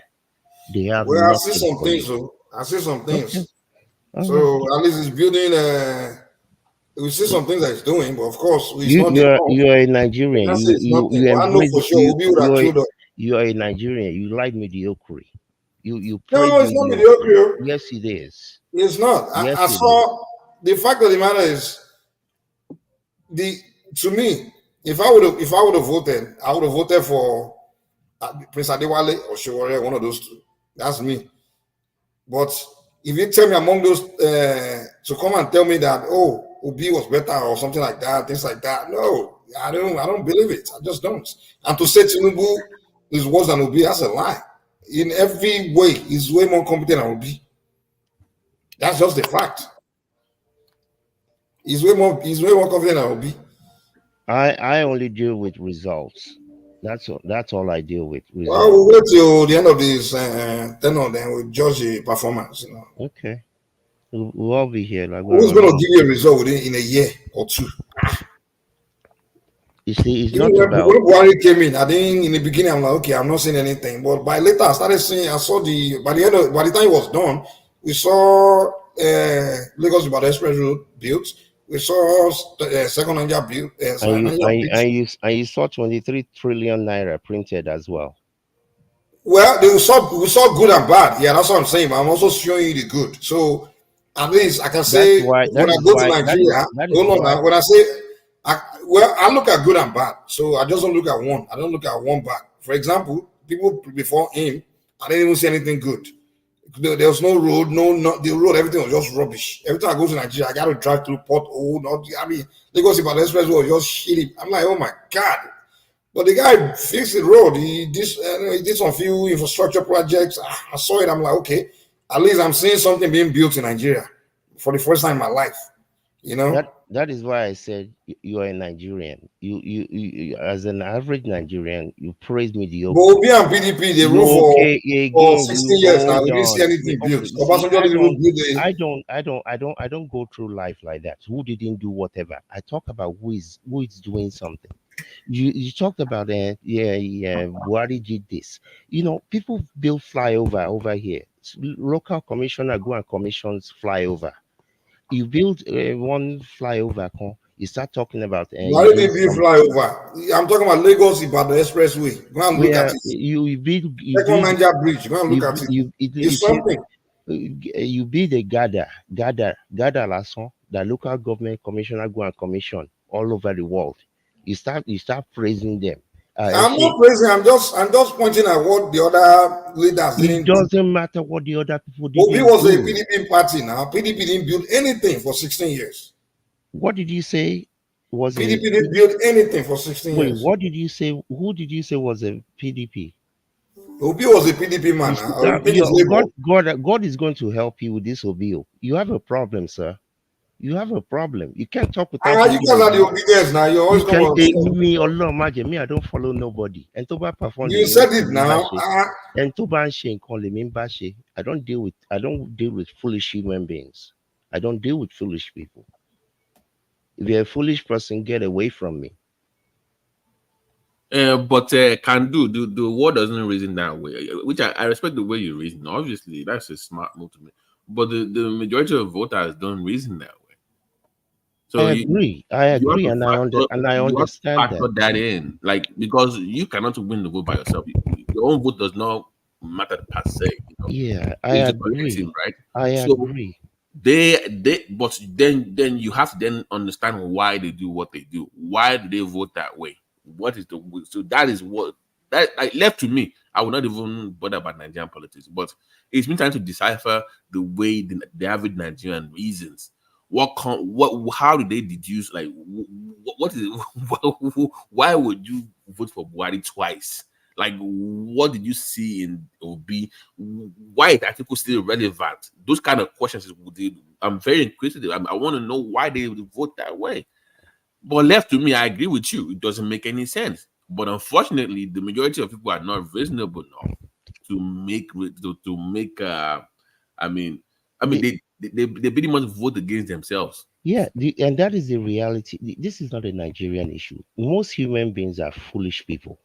Speaker 6: They have.
Speaker 22: Well, I see some things. I see some things. Okay. So at least it's building. We see some things that it's doing, but of course,
Speaker 6: you're a Nigerian. You are a Nigerian. You like mediocrity. You praise
Speaker 22: No, it's not
Speaker 6: mediocrity.
Speaker 22: mediocre.
Speaker 6: Yes, it is.
Speaker 22: It's not.
Speaker 6: Yes,
Speaker 22: I
Speaker 6: it is.
Speaker 22: saw the fact of the matter is the to me, if I would have voted, I would have voted for Prince Adewale or Shewore, one of those two. That's me. But if you tell me among those to come and tell me that Obi was better or something like that, things like that, no, I don't believe it. I just don't. And to say Tinubu is worse than Obi, that's a lie. In every way, he's way more competent than Obi. That's just the fact. He's way more confident than Obi.
Speaker 6: I only deal with results. That's all I deal with.
Speaker 22: Well,
Speaker 6: Results.
Speaker 22: we'll wait till the end of this tenure, then we'll judge the performance.
Speaker 6: Okay. We'll all be here. Like
Speaker 22: Who's going to give you a result within in a year or two?
Speaker 6: You see, it's
Speaker 22: Even
Speaker 6: not about.
Speaker 22: when Buhari came in, I think in the beginning I'm like, okay, I'm not seeing anything. But by later I started seeing. I saw by the time it was done, we saw Lagos Ibadan Express Road built. We saw second Niger built.
Speaker 6: And you,
Speaker 22: Niger
Speaker 6: and, you-
Speaker 22: built.
Speaker 6: and you and you saw 23 trillion naira printed as well.
Speaker 22: Well, we saw good and bad. Yeah, that's what I'm saying. But I'm also showing you the good. So at least I can
Speaker 6: That's
Speaker 22: say
Speaker 6: why.
Speaker 22: when
Speaker 6: That
Speaker 22: I
Speaker 6: is
Speaker 22: go to
Speaker 6: why.
Speaker 22: Nigeria,
Speaker 6: That is
Speaker 22: hold on
Speaker 6: why.
Speaker 22: now. When I say, I look at good and bad. So I just don't look at one. I don't look at one bad. For example, people before him, I didn't even see anything good. There was no road, the road, everything was just rubbish. Every time I go to Nigeria, I got to drive through pothole. Lagos Ibadan Express was just shitty. I'm like, oh my God. But the guy fixed the road. He did some few infrastructure projects. I saw it. I'm like, okay, at least I'm seeing something being built in Nigeria for the first time in my life.
Speaker 6: That is why I said you are a Nigerian. You as an average Nigerian, you praise
Speaker 22: But
Speaker 6: mediocrity.
Speaker 22: Obi and PDP, they
Speaker 6: You
Speaker 22: rule
Speaker 6: okay
Speaker 22: for
Speaker 6: again? You
Speaker 22: 16 years now.
Speaker 6: hold
Speaker 22: We didn't see
Speaker 6: on.
Speaker 22: anything
Speaker 6: Okay,
Speaker 22: built.
Speaker 6: you see,
Speaker 22: Obasanjo didn't even build
Speaker 6: I don't go through life like that. Who didn't do whatever? I talk about who is doing something. You talked about yeah, Buhari did this. People build flyover over here. Local commissioner go and commissions flyover. You build one flyover, you start talking about
Speaker 22: Why
Speaker 6: you
Speaker 22: did
Speaker 6: doing
Speaker 22: they build
Speaker 6: some.
Speaker 22: flyover? I'm talking about Lagos Ibadan Expressway. Go and look at
Speaker 6: Where
Speaker 22: it.
Speaker 6: you build you
Speaker 22: Second
Speaker 6: build
Speaker 22: Niger Bridge. Go and look
Speaker 6: you
Speaker 22: at it.
Speaker 6: you
Speaker 22: It's
Speaker 6: see,
Speaker 22: something.
Speaker 6: you build a gather lesson that local government commissioner go and commission all over the world. You start praising them.
Speaker 22: I'm not praising. I'm just pointing at what the other leaders
Speaker 6: It
Speaker 22: didn't do.
Speaker 6: doesn't matter what the other people
Speaker 22: Obi
Speaker 6: didn't
Speaker 22: was a
Speaker 6: do.
Speaker 22: PDP party now. PDP didn't build anything for 16 years.
Speaker 6: What did you say was a
Speaker 22: PDP didn't build anything for 16
Speaker 6: wait?
Speaker 22: years.
Speaker 6: What did you say? Who did you say was a PDP?
Speaker 22: Obi was a PDP man
Speaker 6: You
Speaker 22: now.
Speaker 6: see
Speaker 22: Or you
Speaker 6: that
Speaker 22: think it's Labour?
Speaker 6: God is going to help you with this Obio. You have a problem, sir. You have a problem. You can't talk without
Speaker 22: You
Speaker 6: bringing
Speaker 22: guys are the
Speaker 6: Obi.
Speaker 22: obedience now. You
Speaker 6: You
Speaker 22: always come
Speaker 6: can
Speaker 22: on say.
Speaker 6: me Allah imagine me. I don't follow nobody. And to perform
Speaker 22: You
Speaker 6: the
Speaker 22: said it now.
Speaker 6: and to ban she call him bashi. I don't deal with foolish human beings. I don't deal with foolish people. If you're a foolish person, get away from me.
Speaker 10: But can do the world doesn't reason that way, which I respect the way you reason. Obviously, that's a smart move to me. But the majority of voters don't reason that way.
Speaker 6: I
Speaker 10: So
Speaker 6: agree. I
Speaker 10: you have
Speaker 6: agree,
Speaker 10: to factor
Speaker 6: and I
Speaker 10: you have to
Speaker 6: understand
Speaker 10: factor
Speaker 6: that.
Speaker 10: that in, like because you cannot win the vote by yourself. Your own vote does not matter per se.
Speaker 6: Yeah, I
Speaker 10: It's the collective,
Speaker 6: agree.
Speaker 10: right?
Speaker 6: I
Speaker 10: So
Speaker 6: agree.
Speaker 10: but then you have to then understand why they do what they do. Why do they vote that way? What is the so that is what that like, left to me. I would not even bother about Nigerian politics, but it's been trying to decipher the way the average Nigerian reasons. What how do they deduce like what is why would you vote for Buhari twice? Like, what did you see in Obi? Why is the article still relevant? Those kind of questions. I'm very inquisitive. I want to know why they would vote that way. But left to me, I agree with you. It doesn't make any sense. But unfortunately, the majority of people are not reasonable enough to make. I mean,
Speaker 6: The,
Speaker 10: they pretty much vote against themselves.
Speaker 6: yeah, and that is the reality. This is not a Nigerian issue. Most human beings are foolish people.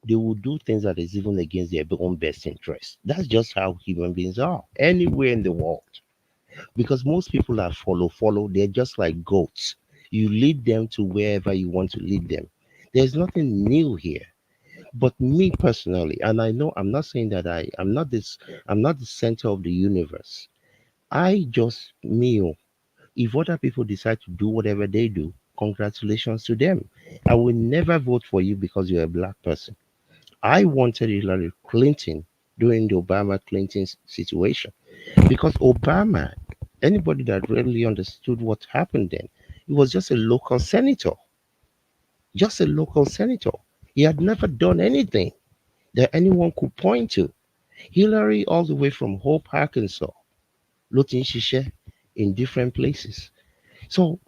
Speaker 6: They will do things that is even against their own best interest. That's just how human beings are anywhere in the world. Because most people are follow. They're just like goats. You lead them to wherever you want to lead them. There's nothing new here. But me personally, and I know I'm not saying that I'm not the center of the universe. I just me. If other people decide to do whatever they do, congratulations to them. I will never vote for you because you're a black person. I wanted Hillary Clinton during the Obama Clinton situation because Obama, anybody that really understood what happened then, he was just a local senator, just a local senator. He had never done anything that anyone could point to. Hillary, all the way from Hope, Arkansas, Lutin Shishe in different places. So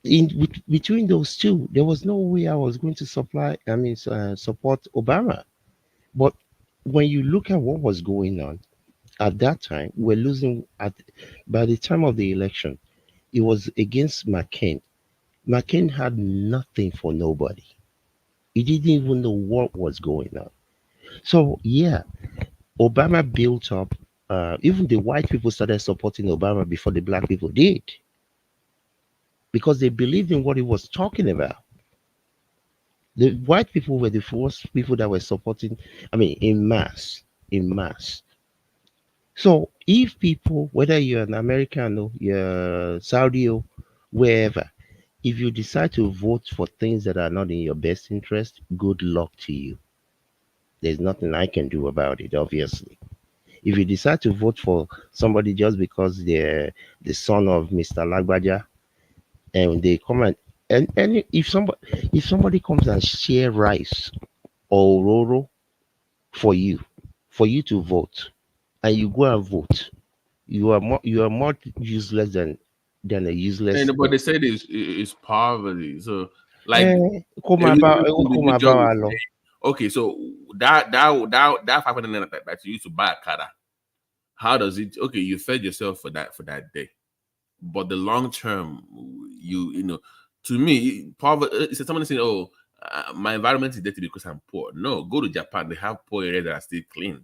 Speaker 6: between those two, there was no way I was going to support Obama. But when you look at what was going on at that time, we're losing by the time of the election, it was against McCain. McCain had nothing for nobody. He didn't even know what was going on. So yeah, Obama built up. Even the white people started supporting Obama before the black people did because they believed in what he was talking about. The white people were the first people that were supporting, in mass, in mass. So if people, whether you're an American or you're Saudi or wherever, if you decide to vote for things that are not in your best interest, good luck to you. There's nothing I can do about it, obviously. If you decide to vote for somebody just because they're the son of Mr. Lagbaja, and they come and if somebody comes and share rice or roro for you to vote, and you go and vote, you are more useless than a useless.
Speaker 10: And but they said it's poverty. So like
Speaker 6: Come
Speaker 10: a
Speaker 6: about,
Speaker 10: reasonable
Speaker 6: come
Speaker 10: individual
Speaker 6: about
Speaker 10: would
Speaker 6: along.
Speaker 10: say, okay, so that 500 naira that you used to buy a car, how does it? Okay, you fed yourself for that day, but the long term, to me, poverty. Someone saying, "Oh, my environment is dirty because I'm poor." No, go to Japan. They have poor areas that are still clean.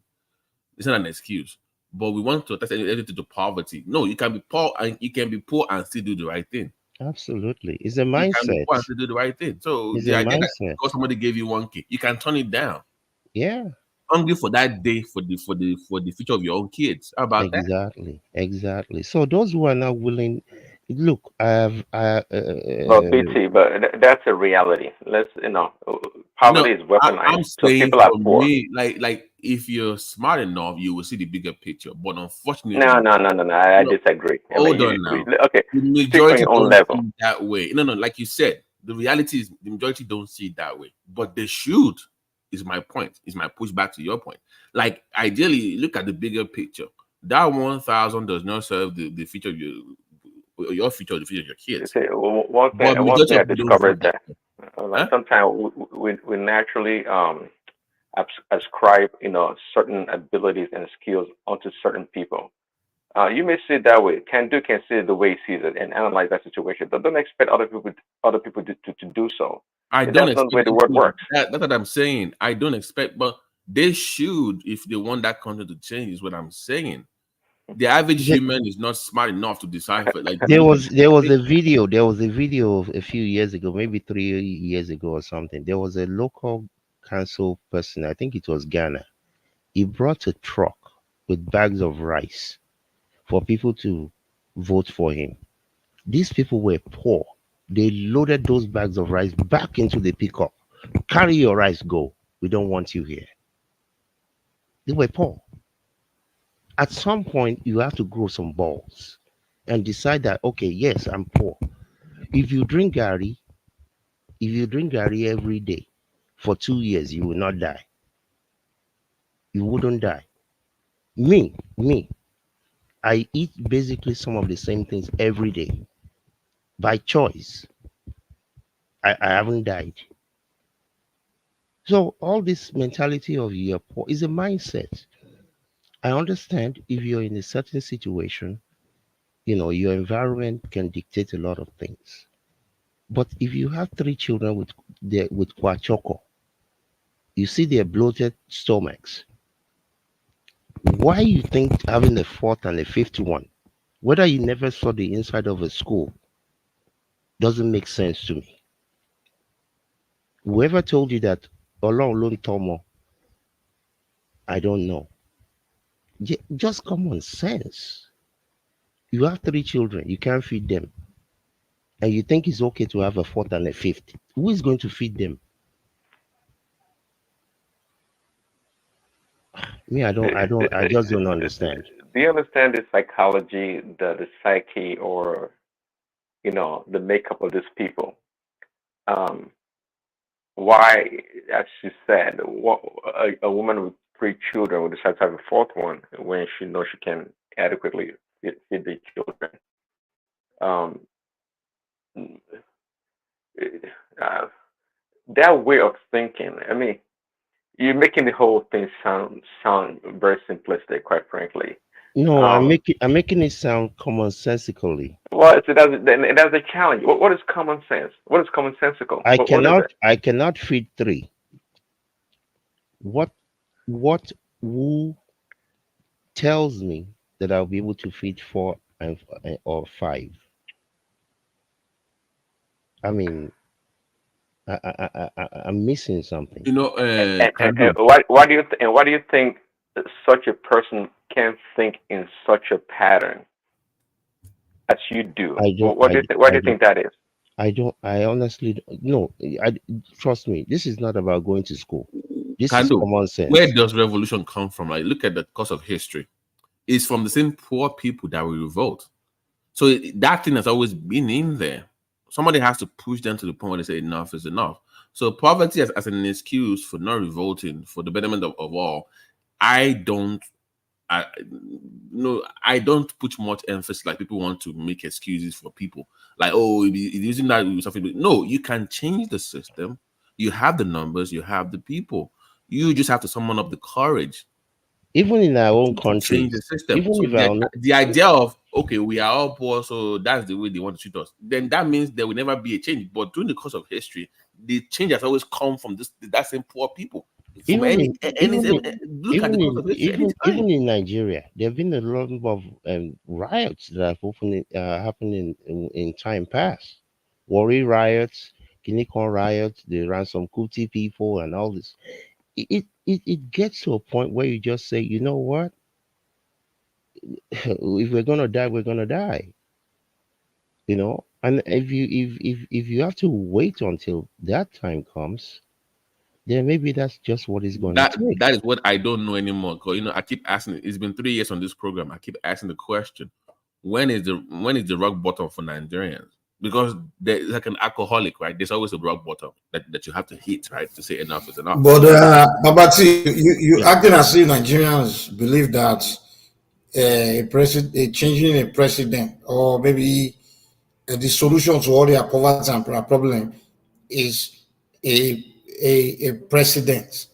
Speaker 10: It's not an excuse. But we want to attach everything to poverty. No, you can be poor and still do the right thing.
Speaker 6: Absolutely, it's a
Speaker 10: You can be
Speaker 6: mindset.
Speaker 10: poor and still do the right thing. So
Speaker 6: It's a
Speaker 10: the idea that
Speaker 6: mindset.
Speaker 10: because somebody gave you 1K, you can turn it down.
Speaker 6: Yeah,
Speaker 10: Hungry for that day for the future of your own kids. How about that?
Speaker 6: exactly. So those who are not willing, look, I have,
Speaker 1: Well, BT, but that's a reality.
Speaker 10: No,
Speaker 1: Poverty is
Speaker 10: I'm
Speaker 1: weaponized, so
Speaker 10: saying
Speaker 1: people
Speaker 10: for
Speaker 1: are poor.
Speaker 10: me, like if you're smart enough, you will see the bigger picture. But
Speaker 1: No,
Speaker 10: unfortunately,
Speaker 1: no, no, no, no. I
Speaker 10: no,
Speaker 1: disagree.
Speaker 10: hold on now.
Speaker 1: Okay,
Speaker 10: The
Speaker 1: speak from
Speaker 10: majority
Speaker 1: your own
Speaker 10: don't see
Speaker 1: level.
Speaker 10: it that way. No, like you said, the reality is the majority don't see it that way. But they should, is my point, is my pushback to your point. Like ideally, look at the bigger picture. That 1,000 does not serve the future of your future, or the future of your
Speaker 1: You
Speaker 10: kids.
Speaker 1: see, one thing,
Speaker 10: But
Speaker 1: one
Speaker 10: majority
Speaker 1: thing I
Speaker 10: of people don't see
Speaker 1: discovered
Speaker 10: it that
Speaker 1: that
Speaker 10: way.
Speaker 1: like
Speaker 10: Huh?
Speaker 1: sometimes we naturally ascribe certain abilities and skills onto certain people. You may see it that way. Can see it the way he sees it and analyze that situation, but don't expect other people to do so.
Speaker 10: I don't
Speaker 1: That's not the way
Speaker 10: expect
Speaker 1: the
Speaker 10: them
Speaker 1: world
Speaker 10: to.
Speaker 1: works.
Speaker 10: That's what I'm saying. I don't expect, but they should if they want that content to change. Is what I'm saying. The average
Speaker 6: the-
Speaker 10: human is not smart enough to decipher. Like
Speaker 6: there
Speaker 10: look at
Speaker 6: was
Speaker 10: the
Speaker 6: there was
Speaker 10: thing.
Speaker 6: a video there was a video a few years ago, maybe 3 years ago or something. There was a local council person, I think it was Ghana. He brought a truck with bags of rice for people to vote for him. These people were poor. They loaded those bags of rice back into the pickup. Carry your rice, go. We don't want you here. They were poor. At some point, you have to grow some balls and decide that, okay, yes, I'm poor. If you drink Gary, if you drink Gary every day for 2 years, you will not die. You wouldn't die. Me, I eat basically some of the same things every day by choice. I haven't died. So all this mentality of you're poor is a mindset. I understand if you're in a certain situation, your environment can dictate a lot of things. But if you have three children with kwachoko, you see their bloated stomachs. Why you think having a fourth and a fifth one, whether you never saw the inside of a school, doesn't make sense to me. Whoever told you that Ọlọ́run Tomo. I don't know. Just common sense. You have 3 children, you can't feed them. And you think it's okay to have a 4th and a 5th. Who is going to feed them? Me, I just don't understand.
Speaker 1: Do you understand the psychology, the psyche, or the makeup of these people? Why, as she said, a woman with 3 children would decide to have a 4th one when she knows she can adequately feed the children? Um, uh, that way of thinking, I mean, you're making the whole thing sound very simplistic, quite frankly.
Speaker 6: No, I'm making it sound commonsensically.
Speaker 1: Well, so that's a challenge. What is common sense? What is commonsensical?
Speaker 6: I
Speaker 1: What is it?
Speaker 6: cannot feed 3. What who tells me that I'll be able to feed 4 or 5? I mean, I'm missing something.
Speaker 1: Why do you think such a person can think in such a pattern as you do? Why do you think that is?
Speaker 6: I honestly don't. No. Trust me. This is not about going to school. This is common sense.
Speaker 10: Where does revolution come from? Like, look at the course of history. It's from the same poor people that will revolt. So that thing has always been in there. Somebody has to push them to the point where they say enough is enough. So poverty as an excuse for not revolting for the betterment of all, I don't put much emphasis like people want to make excuses for people. Like, oh, using that something. No, you can change the system. You have the numbers, you have the people. You just have to summon up the courage.
Speaker 6: Even in our own country,
Speaker 10: change the system. So the idea of, okay, we are all poor, so that's the way they want to treat us, then that means there will never be a change. But during the course of history, the change has always come from that same poor people.
Speaker 6: Even in Nigeria, there have been a lot of riots that have happened in time past. Warri riots, Kinikon riots, the ransom Kuti people, and all this. It gets to a point where you just say, you know what? If we're gonna die, we're gonna die. And if you have to wait until that time comes, then maybe that's just what it's going to take.
Speaker 10: That is what I don't know anymore. Because I keep asking. It's been 3 years on this program. I keep asking the question: when is the rock bottom for Nigerians? Because there's like an alcoholic, right? There's always a rock bottom that you have to hit, right, to say enough is enough.
Speaker 22: But Babati, you acting as if Nigerians believe that changing a president, or maybe the solution to all their poverty and problem is a president.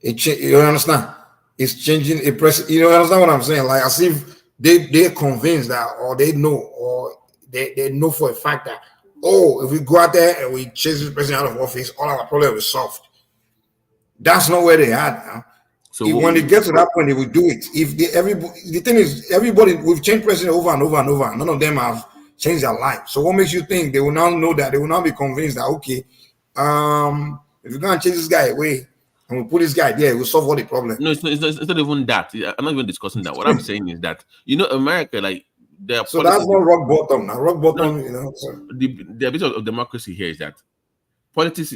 Speaker 22: You understand? It's changing a president. You understand what I'm saying? Like, as if they're convinced that, or they know, or they know for a fact that, if we go out there and we chase this president out of office, all our problems will solved. That's not where they are now. So when they get to that point, they will do it. The thing is, everybody, we've changed president over and over and over. None of them have changed their life. So what makes you think they will now know that, they will now be convinced that, okay, if we're going to change this guy away and we put this guy there, we'll solve all the problems.
Speaker 10: No, it's not even that. I'm not even discussing that. What I'm saying is that, America, like,
Speaker 22: so that's not rock bottom now. Rock bottom,
Speaker 10: the bit of democracy here is that politics,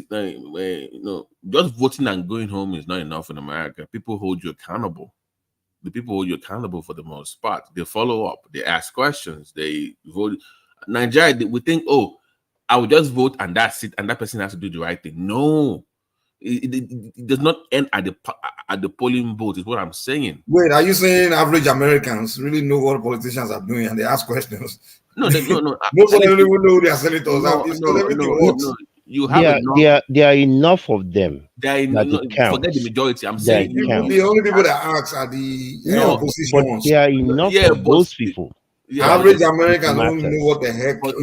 Speaker 10: just voting and going home is not enough in America. People hold you accountable. The people hold you accountable for the most part. They follow up. They ask questions. They vote. Nigeria, we think, I will just vote and that's it, and that person has to do the right thing. No, it does not end at the polling booth. Is what I'm saying.
Speaker 22: Wait, are you saying average Americans really know what politicians are doing and they ask questions?
Speaker 10: No.
Speaker 22: Most of them don't even know who their senators are.
Speaker 6: There are enough of them.
Speaker 10: Forget the majority. I'm saying
Speaker 22: the only people that ask are the opposition ones.
Speaker 6: There are enough of those people.
Speaker 22: Average Americans don't know what the heck.
Speaker 10: But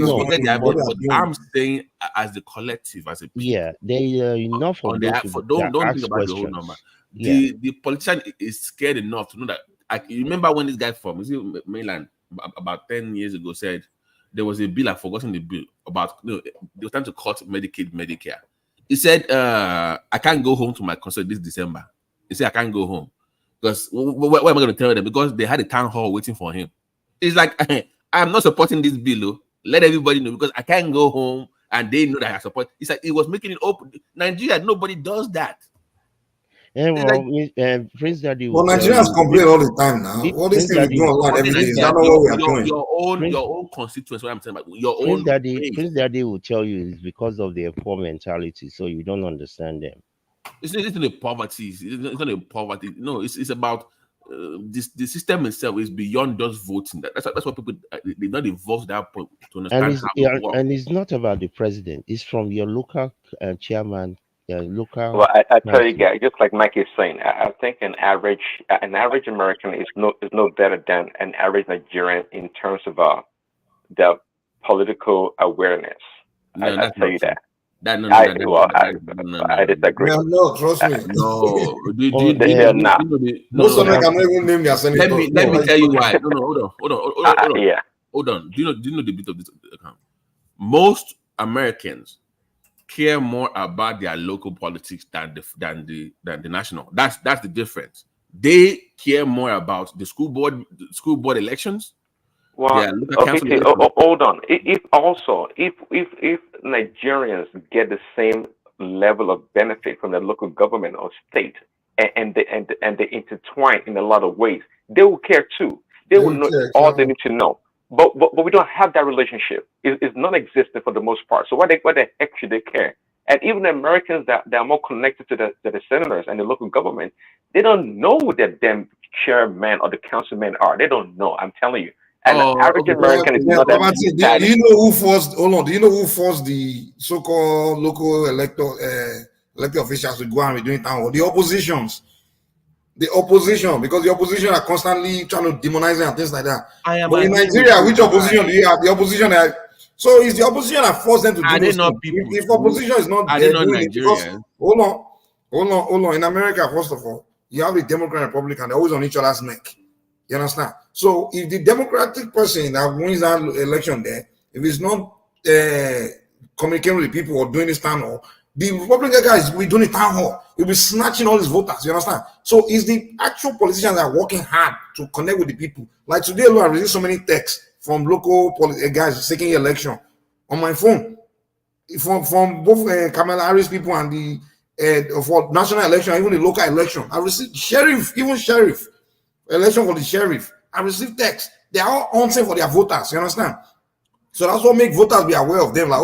Speaker 10: I'm saying as the collective, as a people.
Speaker 6: Yeah, there are enough of those people.
Speaker 10: Don't think about the whole number. The politician is scared enough to know that. You remember when this guy from mainland about 10 years ago said there was a bill, I've forgotten the bill, about they were trying to cut Medicaid, Medicare. He said, I can't go home to my concert this December. He said, I can't go home. Because what am I going to tell them? Because they had a town hall waiting for him. It's like, I'm not supporting this bill. Oh. Let everybody know because I can't go home and they know that I support. It's like, it was making it open. Nigeria, nobody does that.
Speaker 6: And well, Prince Daddy
Speaker 22: Well,
Speaker 6: will tell
Speaker 22: Nigerians
Speaker 6: you.
Speaker 22: complain all the time now. All these things we do online every day. Is that not what we are doing?
Speaker 10: Your own constituency, what I'm saying about your own
Speaker 6: Prince Daddy will tell you it's because of their poor mentality, so you don't understand them.
Speaker 10: It's not a poverty. It's not a poverty. No, it's about the system itself is beyond just voting. That's what people they not evolve to that point to understand how it works.
Speaker 6: And it's not about the president. It's from your local chairman, local.
Speaker 1: Well, I tell you guys, just like Mike is saying, I think an average American is no better than an average Nigerian in terms of the political awareness.
Speaker 10: No,
Speaker 1: I tell you that.
Speaker 22: I
Speaker 1: disagree.
Speaker 22: No, trust me.
Speaker 10: No,
Speaker 22: most of them cannot even name their senator.
Speaker 10: Let me tell you why. No, hold on.
Speaker 1: Yeah.
Speaker 10: Hold on. Do you know the bit of this account? Most Americans care more about their local politics than the national. That's the difference. They care more about the school board elections.
Speaker 1: Well, okay, hold on. If Nigerians get the same level of benefit from the local government or state, and they intertwine in a lot of ways, they will care too. They will know all they need to know. But we don't have that relationship. It's non-existent for the most part. So why the heck should they care? And even the Americans that are more connected to the senators and the local government, they don't know who the damn chairman or the councilmen are. They don't know. I'm telling you. And the average American is not that.
Speaker 22: Do you know who forced? Hold on. Do you know who forced the so-called local elected officials to go and be doing town hall? The oppositions. The opposition, because the opposition are constantly trying to demonize it and things like that. But in Nigeria, which opposition do you have? The opposition so it's the opposition that forced them to do those things. If opposition is not there doing it, because hold on. In America, first of all, you have the Democrat and Republican, they're always on each other's neck. You understand? So if the Democratic person that wins that election there, if it's not communicating with the people or doing this town hall, the Republican guys will be doing the town hall. He'll be snatching all his voters. You understand? So it's the actual politicians that are working hard to connect with the people. Like today, I received so many texts from local guys seeking election on my phone, from both Kamala Harris people and the for national election, even the local election. I received sheriff election for the sheriff. I received texts. They are all hunting for their voters. You understand? So that's what makes voters be aware of them. Like,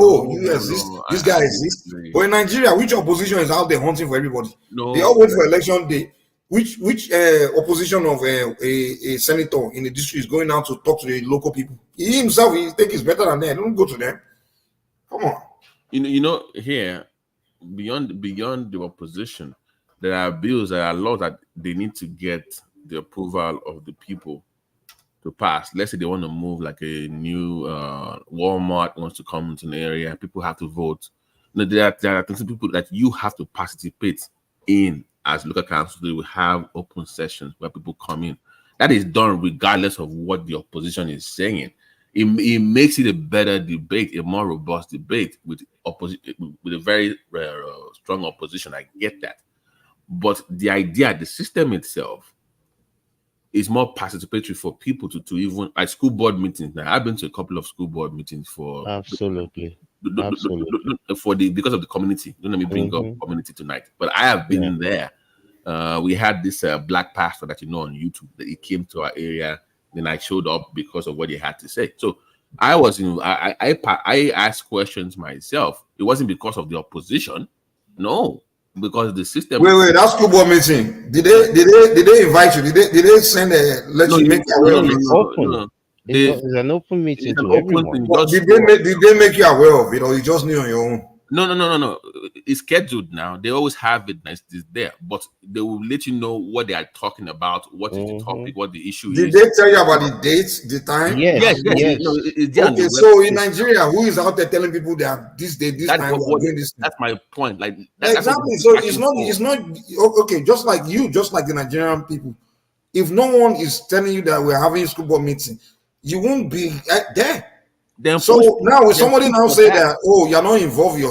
Speaker 22: this guy exists. But in Nigeria, which opposition is out there hunting for everybody? They all wait for election day. Which opposition of a senator in the district is going out to talk to the local people? He himself, he think he's better than them. Don't go to them. Come on.
Speaker 10: You know, here, beyond the opposition, there are bills, there are laws that they need to get the approval of the people to pass. Let's say they want to move like a new Walmart wants to come into an area, people have to vote. There are people that you have to participate in as local council. They will have open sessions where people come in. That is done regardless of what the opposition is saying. It makes it a better debate, a more robust debate with a very strong opposition. I get that. But the idea, the system itself, is more participatory for people to even like school board meetings. Now, I've been to a couple of school board meetings for
Speaker 6: absolutely
Speaker 10: because of the community. Don't let me bring up community tonight, but I have been there. We had this black pastor that on YouTube that he came to our area. Then I showed up because of what he had to say. So I was I asked questions myself. It wasn't because of the opposition, no. Because the system.
Speaker 22: Wait, that school board meeting. Did they invite you? Did they send you make you aware of it?
Speaker 6: Open. It's an open meeting to everyone.
Speaker 22: Did they make you aware of it, or you just knew on your own?
Speaker 10: No. It's scheduled now. They always have it. It's there, but they will let you know what they are talking about, what is the topic, what the issue is.
Speaker 22: Did they tell you about the dates, the time?
Speaker 10: Yes. No,
Speaker 22: okay, so in Nigeria, who is out there telling people that this day, this time, we're doing this thing?
Speaker 10: That's my point. Like
Speaker 22: exactly. So it's not okay. Just like the Nigerian people, if no one is telling you that we're having a school board meeting, you won't be there.
Speaker 10: Then
Speaker 22: so
Speaker 10: push,
Speaker 22: now when
Speaker 10: then
Speaker 22: somebody
Speaker 10: push
Speaker 22: now
Speaker 10: for
Speaker 22: say
Speaker 10: that.
Speaker 22: that, oh, you're not involving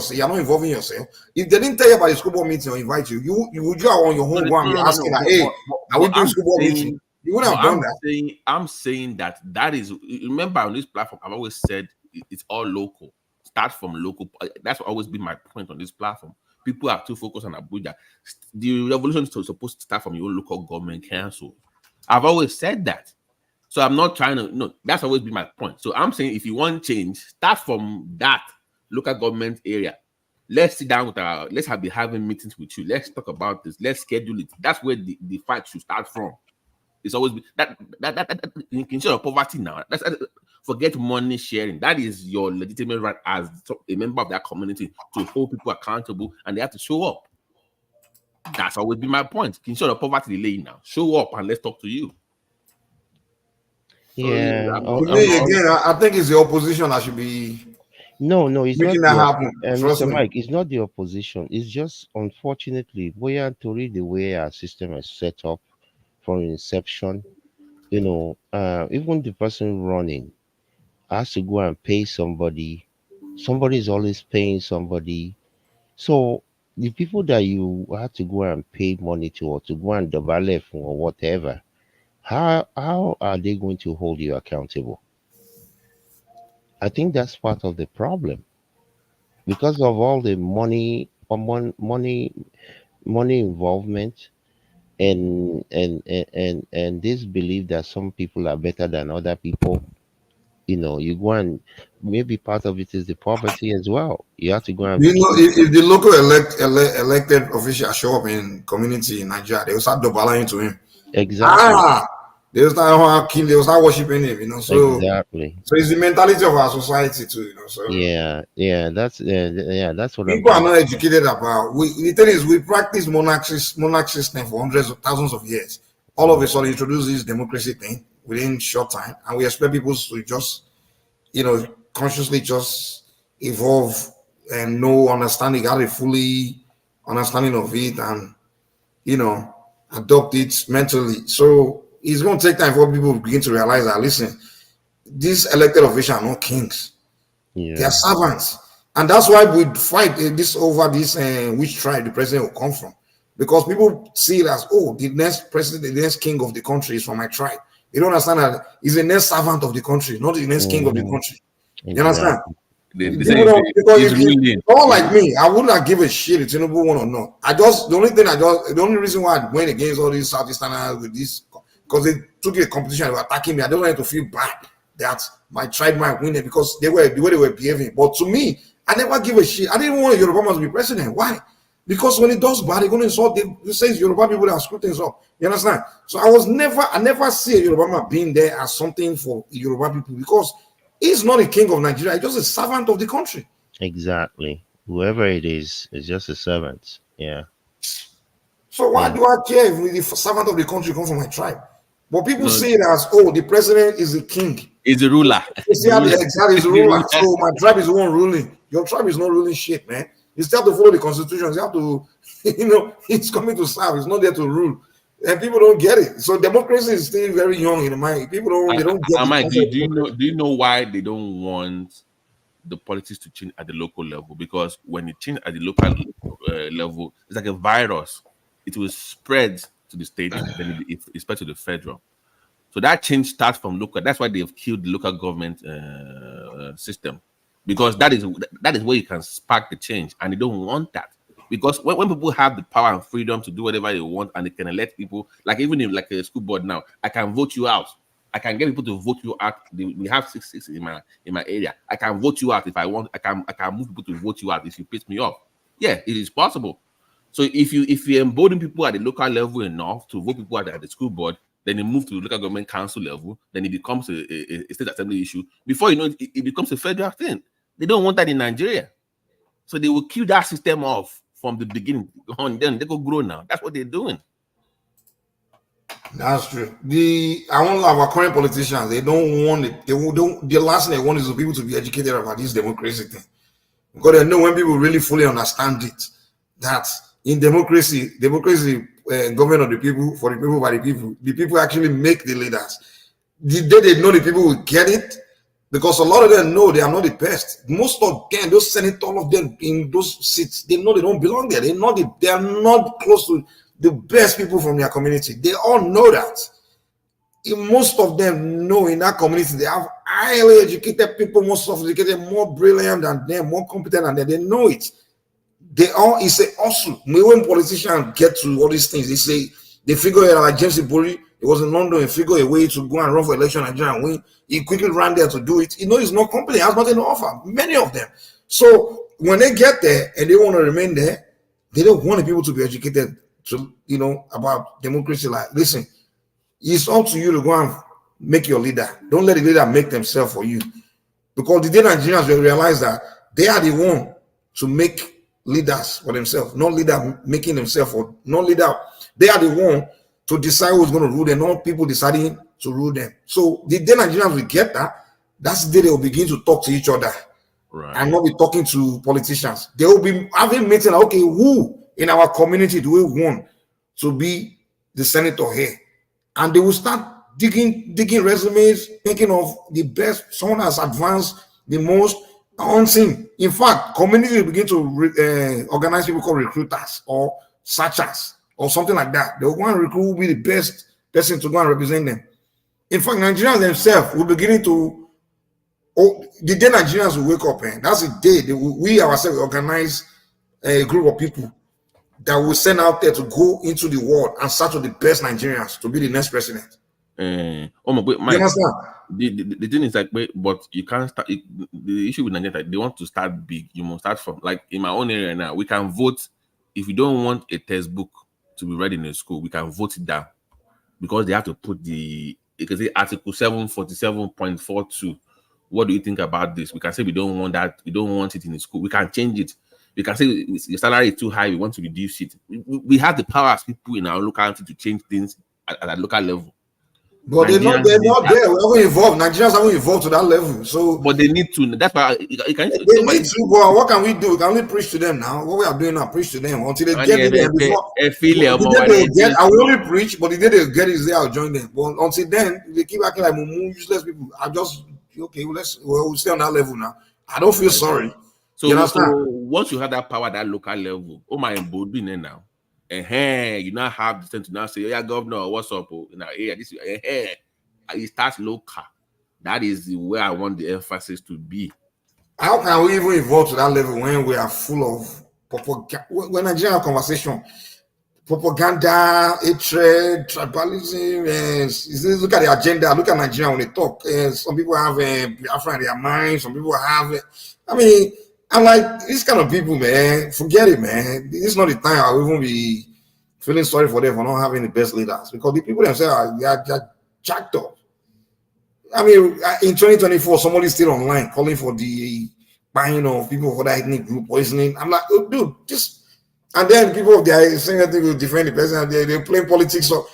Speaker 22: yourself. If they didn't tell you about the school board meeting or invite you, you would you on your home go and be asking that, hey, are we doing school board meeting? You wouldn't have done that.
Speaker 10: I'm saying that is, remember on this platform, I've always said it's all local. Start from local. That's always been my point on this platform. People are too focused on Abuja. The revolution is supposed to start from your local government council. I've always said that. So I'm not trying to, no, that's always been my point. So I'm saying if you want change, start from that local government area. Let's sit down with let's be having meetings with you. Let's talk about this. Let's schedule it. That's where the fight should start from. It's always been that in share of poverty now. Forget money sharing. That is your legitimate right as a member of that community to hold people accountable, and they have to show up. That's always been my point. In share of poverty delay now. Show up and let's talk to you.
Speaker 22: Yeah. To me, again, I think it's the opposition that should be.
Speaker 6: No, it's
Speaker 22: making
Speaker 6: not
Speaker 22: that happen.
Speaker 6: Mr. Mike, it's not the opposition. It's just, unfortunately, to read the way our system is set up from inception, even the person running has to go and pay somebody. Somebody is always paying somebody. So the people that you have to go and pay money to, or to go and develop or whatever, how are they going to hold you accountable? I think that's part of the problem, because of all the money involvement, and this belief that some people are better than other people. You go and, maybe part of it is the poverty as well. You have to go and
Speaker 22: if the local elected official show up in community in Nigeria, they will start doubling to him.
Speaker 6: Exactly.
Speaker 22: They will start they will start worshiping him. So
Speaker 6: exactly.
Speaker 22: So it's the mentality of our society too. So
Speaker 6: that's what
Speaker 22: people are not educated about. The thing is, we practice monarch system for hundreds of thousands of years. All of a sudden, introduce this democracy thing within short time, and we expect people to just, consciously just evolve and know understanding, have a fully understanding of it, and adopt it mentally. So it's going to take time for people to begin to realize that, listen, these elected officials are not kings. They are servants. And that's why we fight over this which tribe the president will come from. Because people see it as, oh, the next president, the next king of the country is from my tribe. They don't understand that he's the next servant of the country, not the next king of the country. You understand? If someone like me, I would not give a shit if Tinubu won or not. The only reason why I went against all these Southeasterners with this, because they took a competition, they were attacking me. I don't want to feel bad that my tribe might win it because they were the way they were behaving. But to me, I never give a shit. I didn't want Yoruba to be president. Why? Because when it does bad, they're going to insult. They say it's Yoruba people that screw things up. You understand? So I never see a Yoruba being there as something for Yoruba people, because he's not a king of Nigeria. He's just a servant of the country.
Speaker 6: Exactly. Whoever it is just a servant. Yeah.
Speaker 22: So why do I care if the servant of the country comes from my tribe? But people see it as, oh, the president is the king.
Speaker 10: Is the ruler.
Speaker 22: Exactly, he's the ruler. So my tribe is the one ruling. Your tribe is not ruling shit, man. You still have to follow the constitution. You have to, it's coming to serve. It's not there to rule. And people don't get it. So democracy is still very young in the mind. People don't get
Speaker 10: it. Do you know why they don't want the politics to change at the local level? Because when it changes at the local level, it's like a virus. It will spread to the state, then it spread to the federal. So that change starts from local. That's why they've killed the local government system, because that is where you can spark the change, and they don't want that. Because when people have the power and freedom to do whatever they want, and they can elect people, like even in like a school board now, I can vote you out. I can get people to vote you out. We have 6 in my area. I can vote you out if I want. I can move people to vote you out if you piss me off. Yeah, it is possible. So if you embolden people at the local level enough to vote people at the school board, then they move to the local government council level, then it becomes a state assembly issue. Before you know it becomes a federal thing. They don't want that in Nigeria. So they will kill that system off from the beginning on. Then they go grow now. That's what they're doing.
Speaker 22: That's true. I want our current politicians, they don't want it. The last thing they want is for people to be educated about this democracy thing. Because they know when people really fully understand it, that in democracy, government of the people, for the people, by the people actually make the leaders. The day they know the people will get it, because a lot of them know they are not the best. Most of them, those senators, all of them in those seats, they know they don't belong there. They are not close to the best people from their community. They all know that. Most of them know in that community they have highly educated people, more sophisticated, more brilliant than them, more competent than them. They know it. It's a hustle. When politicians get to all these things, they figure it out. Like James Ibori, he was in London and figured a way to go and run for election in Nigeria and win. He quickly ran there to do it. He's not competent, he has nothing to offer. Many of them. So when they get there and they want to remain there, they don't want the people to be educated to about democracy. Like, listen, it's up to you to go and make your leader. Don't let the leader make themselves for you. Because the day Nigerians will realize that they are the one to make leaders for themselves, not leader making themselves, or not leader. They are the one to decide who's going to rule them, not people deciding to rule them. So the day Nigerians will get that, that's the day they will begin to talk to each other, right, and not be talking to politicians. They will be having meeting. Okay, who in our community do we want to be the senator here? And they will start digging resumes, thinking of the best, someone has advanced the most on scene. In fact, community will begin to organize people called recruiters or searchers or something like that. They will go and recruit who will be the best person to go and represent them. In fact, Nigerians themselves will begin to, the day Nigerians will wake up, that's the day we ourselves will organize a group of people that will send out there to go into the world and search for the best Nigerians to be the next president.
Speaker 10: Oh my God, Mike, the thing is like, but you can't start. The issue with Nigeria, they want to start big. You must start from, like, in my own area now. We can vote if you don't want a textbook to be read in a school. We can vote it down because they have to put you can say Article 747.42. What do you think about this? We can say we don't want that. We don't want it in the school. We can change it. We can say your salary is too high. We want to reduce it. We have the power as people in our locality to change things at a local level.
Speaker 22: But they're not there. We haven't evolved. Nigerians haven't evolved to that level. So,
Speaker 10: but they need to. That's why
Speaker 22: they need to. But what can we do? We can only preach to them now. What we are doing now, preach to them until they get there. Before I will only preach, but the day they get is there, I'll join them. But until then, they keep acting like useless people. I just we'll stay on that level now. I don't feel sorry.
Speaker 10: So once you have that power at that local level, my emboldened now. You now have the sense to now say, yeah, governor, what's up? It starts local. That is where I want the emphasis to be.
Speaker 22: How can we even evolve to that level when we are full of propaganda? When Nigeria have conversation, propaganda, hatred, tribalism, look at the agenda, look at Nigeria when they talk. Some people have Biafra in their mind, some people have I'm like, these kind of people, man, forget it, man. This is not the time I will even be feeling sorry for them for not having the best leaders, because the people themselves are jacked up. In 2024, somebody's still online calling for the buying of people for that ethnic group poisoning. I'm like, oh, dude, and then people, they are saying that they will defend the person, and they're playing politics. So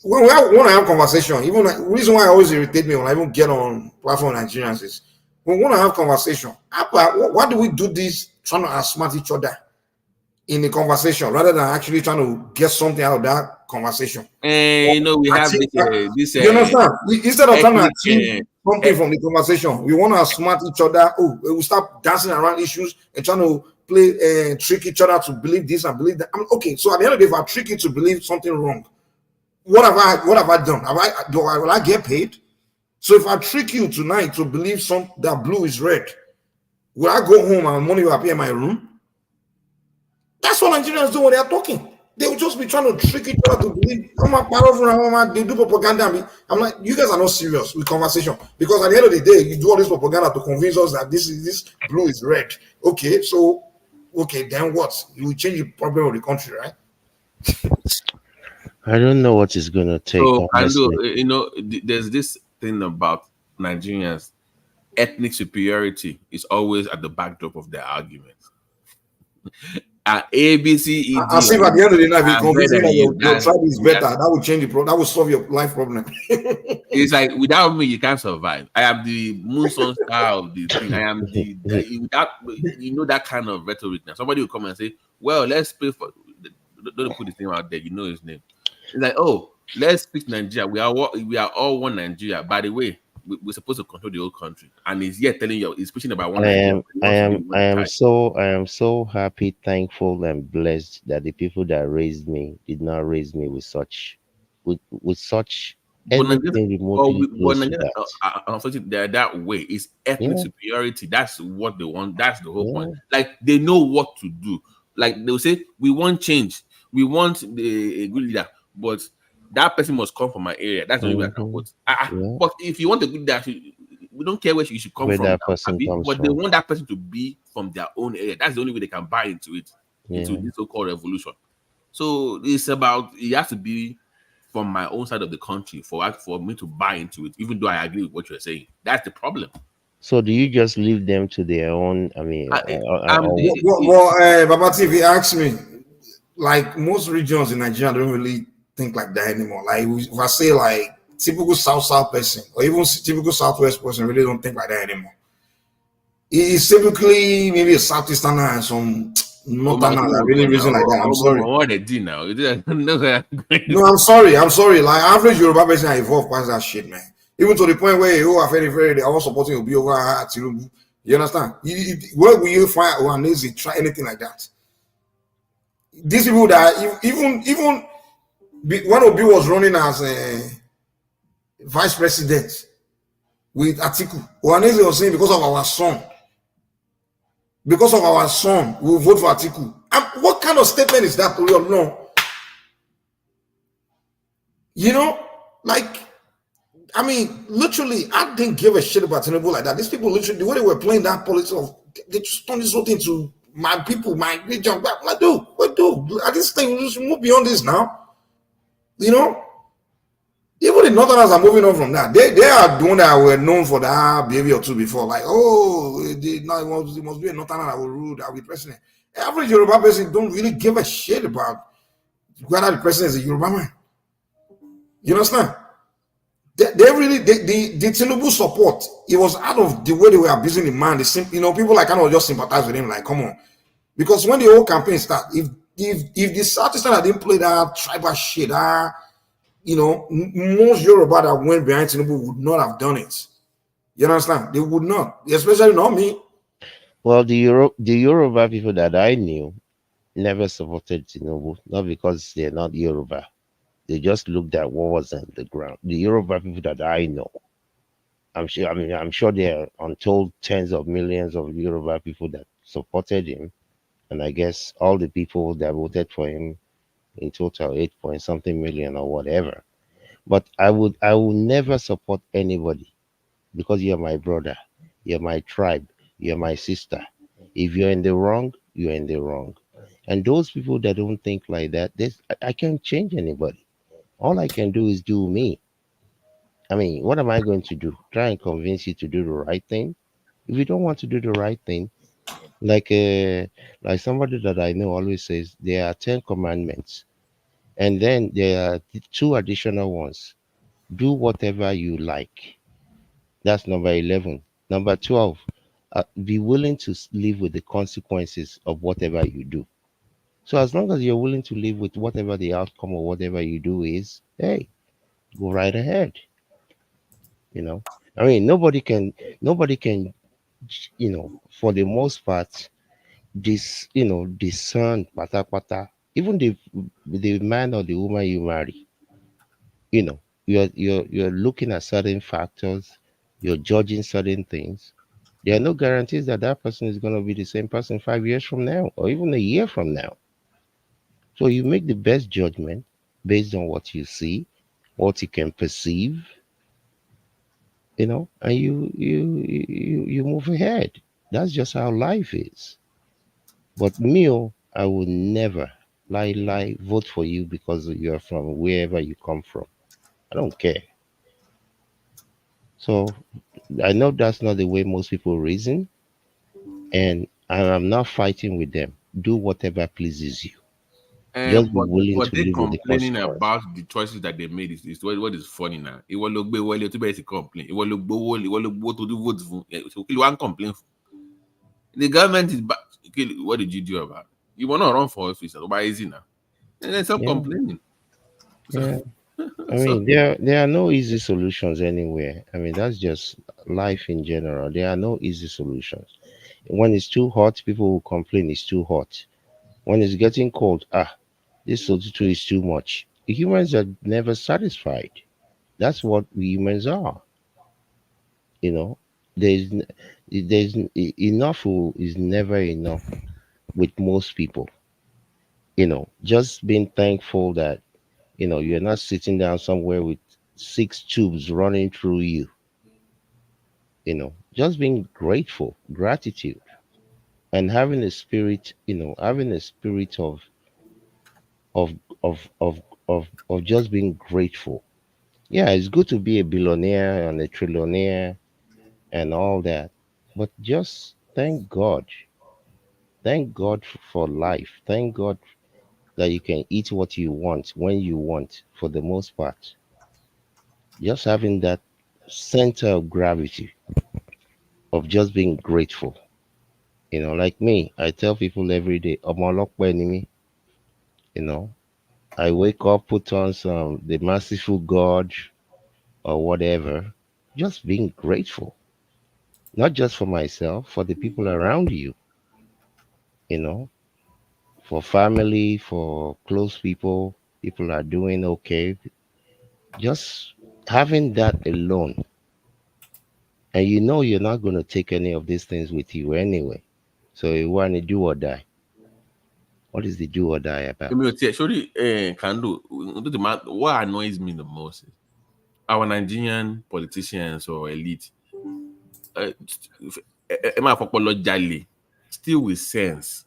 Speaker 22: when we want to have conversation, even the reason why I always irritate me when I even get on platform Nigerians is, we want to have conversation. Why do we do this trying to outsmart each other in the conversation rather than actually trying to get something out of that conversation?
Speaker 10: We have this.
Speaker 22: You understand? Instead of trying to achieve something from the conversation, we want to outsmart each other. We start dancing around issues and trying to play trick each other to believe this and believe that. Okay, so at the end of the day, if I trick you to believe something wrong, what have I done? Will I get paid? So if I trick you tonight to believe that blue is red, will I go home and money will appear in my room? That's what Nigerians do when they are talking. They will just be trying to trick each other to believe. They do propaganda. I'm like, you guys are not serious with conversation, because at the end of the day, you do all this propaganda to convince us that this blue is red. Okay, then what? You will change the problem of the country, right?
Speaker 6: I don't know what it's gonna take.
Speaker 10: There's this thing about Nigerians. Ethnic superiority is always at the backdrop of their argument. A, B, C, E, D.
Speaker 22: I see at the end of the night, if you convince me that your tribe is better, that will change the problem. That will solve your life problem.
Speaker 10: It's like, without me, you can't survive. I am the moon sun star of the thing. I am without that kind of rhetoric. Now somebody will come and say, well, let's pay for, don't put his name out there, you know his name. It's like, oh, let's speak Nigeria. We are all one Nigeria. By the way, we're supposed to control the whole country, and he's yet telling you he's pushing about one
Speaker 6: I
Speaker 10: Nigeria.
Speaker 6: am
Speaker 10: He
Speaker 6: I
Speaker 10: wants to be
Speaker 6: am
Speaker 10: one
Speaker 6: I am
Speaker 10: entire.
Speaker 6: so happy, thankful, and blessed that the people that raised me did not raise me with such
Speaker 10: But Nigeria,
Speaker 6: anything remotely
Speaker 10: but
Speaker 6: close to
Speaker 10: Nigeria,
Speaker 6: that.
Speaker 10: unfortunately, they're that way. It's ethnic
Speaker 6: Yeah,
Speaker 10: superiority. That's what they want. That's the whole point.
Speaker 6: yeah.
Speaker 10: Like they know what to do. Like they'll say, we want change. We want a good leader, but that person must come from my area. That's the only way I can
Speaker 6: Hmm.
Speaker 10: vote.
Speaker 6: Yeah.
Speaker 10: But if you want a good leader, we don't care where you should come
Speaker 6: Where
Speaker 10: from
Speaker 6: that
Speaker 10: now.
Speaker 6: person
Speaker 10: Abi,
Speaker 6: comes
Speaker 10: but they
Speaker 6: from.
Speaker 10: want that person to be from their own area. That's the only way they can buy into it, into
Speaker 6: Yeah.
Speaker 10: this so-called revolution. So it's about it has to be from my own side of the country for me to buy into it, even though I agree with what you're saying. That's the problem.
Speaker 6: So do you just leave them to their own? I mean,
Speaker 10: I, I'm
Speaker 22: Babati, if you ask me, like most regions in Nigeria don't really think like that anymore. Like if I say like typical South person or even typical Southwest person really don't think like that anymore. It's typically maybe a Southeasterner and some
Speaker 10: oh my
Speaker 22: Northerner that
Speaker 10: God,
Speaker 22: really
Speaker 10: now.
Speaker 22: reason like that. I'm sorry.
Speaker 10: What they do now? No,
Speaker 22: No, I'm sorry. I'm sorry. Like average Yoruba person are evolved past that shit, man. Even to the point where you are very, they are all supporting Obi over Tinubu. You understand? Where will you find one lazy try anything like that? These people that even when Obi was running as a vice president with Atiku, Ohaneze was saying because of our son, we'll vote for Atiku. And what kind of statement is that? No, you know, like. I mean, literally, I didn't give a shit about Tinubu like that. These people, literally, the way they were playing that politics of, they just turned this whole thing to my people, my region. Like, dude, what do? At this thing, we should move beyond this now. You know, even the Northerners are moving on from that. They are the one that were known for that behavior too before. Like, oh, it must be a Northerner that will rule, that will be president. Average Yoruba person don't really give a shit about whether the president is a Yoruba man. You understand? They really the Tinubu support. It was out of the way they were abusing the man. People like kind of just sympathize with him. Like, come on, because when the whole campaign started, if the Southeastern didn't play that tribal shit, most Yoruba that went behind Tinubu would not have done it. You understand? They would not, especially not me.
Speaker 6: Well, the Yoruba people that I knew never supported Tinubu, not because they're not Yoruba. They just looked at what was on the ground. The Yoruba people that I know, I'm sure there are untold tens of millions of Yoruba people that supported him, and I guess all the people that voted for him in total 8 point something million or whatever. But I will never support anybody because you're my brother, you're my tribe, you're my sister. If you're in the wrong, you're in the wrong. And those people that don't think like that, I can't change anybody. All I can do is do me. I mean, what am I going to do? Try and convince you to do the right thing? If you don't want to do the right thing, like like somebody that I know always says, there are 10 commandments, and then there are two additional ones. Do whatever you like. That's number 11. Number 12, be willing to live with the consequences of whatever you do. So as long as you're willing to live with whatever the outcome of whatever you do is, hey, go right ahead. You know, I mean, nobody can, for the most part, discern pata pata. Even the man or the woman you marry, you're looking at certain factors, you're judging certain things. There are no guarantees that that person is going to be the same person 5 years from now or even a year from now. So you make the best judgment based on what you see, what you can perceive, and you move ahead. That's just how life is. But me, I would never lie vote for you because you're from wherever you come from. I don't care. So I know that's not the way most people reason, and I'm not fighting with them. Do whatever pleases you. Just be willing
Speaker 10: but
Speaker 6: to
Speaker 10: they
Speaker 6: live with the
Speaker 10: complaining
Speaker 6: consequence.
Speaker 10: about the choices that they made is what is funny now. It will look well to be complain. It will look to do votes for. So you want complain. The government is back. What did you do about it? You want to run for office. Why is it now? And then stop
Speaker 6: Yeah,
Speaker 10: complaining. So
Speaker 6: yeah. I
Speaker 10: So
Speaker 6: mean, there are no easy solutions anywhere. I mean, that's just life in general. There are no easy solutions. When it's too hot, people will complain it's too hot. When it's getting cold, this altitude is too much. Humans are never satisfied. That's what we humans are. You know, there's n- enough is never enough with most people. Just being thankful that you're not sitting down somewhere with six tubes running through you. Just being grateful, gratitude, and having a spirit of of just being grateful. Yeah, it's good to be a billionaire and a trillionaire and all that, but just thank God. Thank God for life. Thank God that you can eat what you want when you want, for the most part. Just having that center of gravity of just being grateful. Like me, I tell people every day, "Omolokwe ni mi." You know, I wake up, put on some the merciful God or whatever, just being grateful, not just for myself, for the people around you, you know, for family, for close people, people are doing okay. Just having that alone, and you're not going to take any of these things with you anyway. So you want to do or die. What is the do or die
Speaker 10: I
Speaker 6: about?
Speaker 10: mean, surely, Kando, what annoys me the most is our Nigerian politicians or elite, uh, Emma Fopolo Jale, still with sense.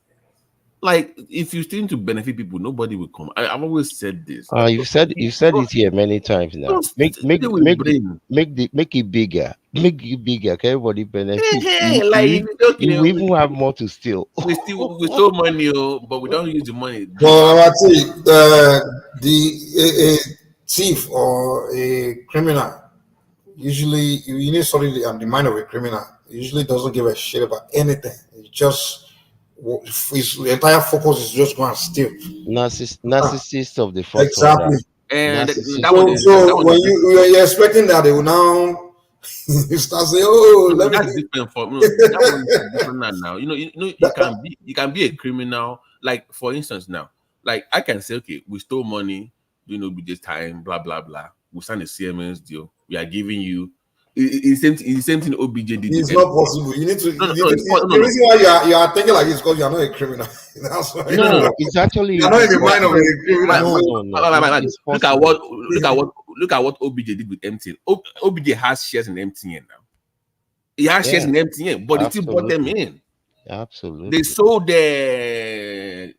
Speaker 10: Like, if you still to benefit people, nobody will come. I've always said this.
Speaker 6: You said it here many times now.
Speaker 10: Stay with brain.
Speaker 6: Make it bigger. Make it bigger. Can everybody benefit?
Speaker 10: Hey, like, if it's okay,
Speaker 6: You will even have more to steal.
Speaker 10: we stole money, but we don't use the money. Give
Speaker 22: Well,
Speaker 10: our
Speaker 22: I see a thief or a criminal. Usually, you need something the mind of a criminal. Usually, doesn't give a shit about anything. It just his entire focus is just going to steal.
Speaker 6: Narcissist of the first order.
Speaker 22: Exactly.
Speaker 10: And that
Speaker 6: Narcissist
Speaker 10: was
Speaker 22: So,
Speaker 6: of the
Speaker 10: that
Speaker 22: so
Speaker 6: first
Speaker 10: was the
Speaker 22: when
Speaker 6: order.
Speaker 22: you're expecting that they will now start saying, "Oh,
Speaker 10: No,
Speaker 22: let
Speaker 10: but
Speaker 22: me,"
Speaker 10: that's different for that one is different now. You can be a criminal. Like, for instance, now, like, I can say, okay, we stole money, with this time, blah blah blah. We signed a CMS deal. We are giving you. It's the same thing OBJ did with
Speaker 22: it's not
Speaker 10: MTN.
Speaker 22: possible. You need to.
Speaker 10: No, no, no, no,
Speaker 22: The
Speaker 10: no.
Speaker 22: reason why you are thinking like this is because you are not a criminal. That's why
Speaker 10: No, no,
Speaker 6: No,
Speaker 10: no.
Speaker 6: it's
Speaker 22: you
Speaker 6: actually
Speaker 22: are not in
Speaker 6: even
Speaker 22: the mind of
Speaker 10: Because
Speaker 6: possible.
Speaker 22: a criminal.
Speaker 6: No,
Speaker 22: So
Speaker 6: no, no. It's
Speaker 10: look at
Speaker 6: possible.
Speaker 10: what OBJ did with MTN. OBJ has shares in MTN now. He has shares
Speaker 6: Yeah,
Speaker 10: in MTN, but they still bought them
Speaker 6: absolutely.
Speaker 10: in. They
Speaker 6: Absolutely.
Speaker 10: sold the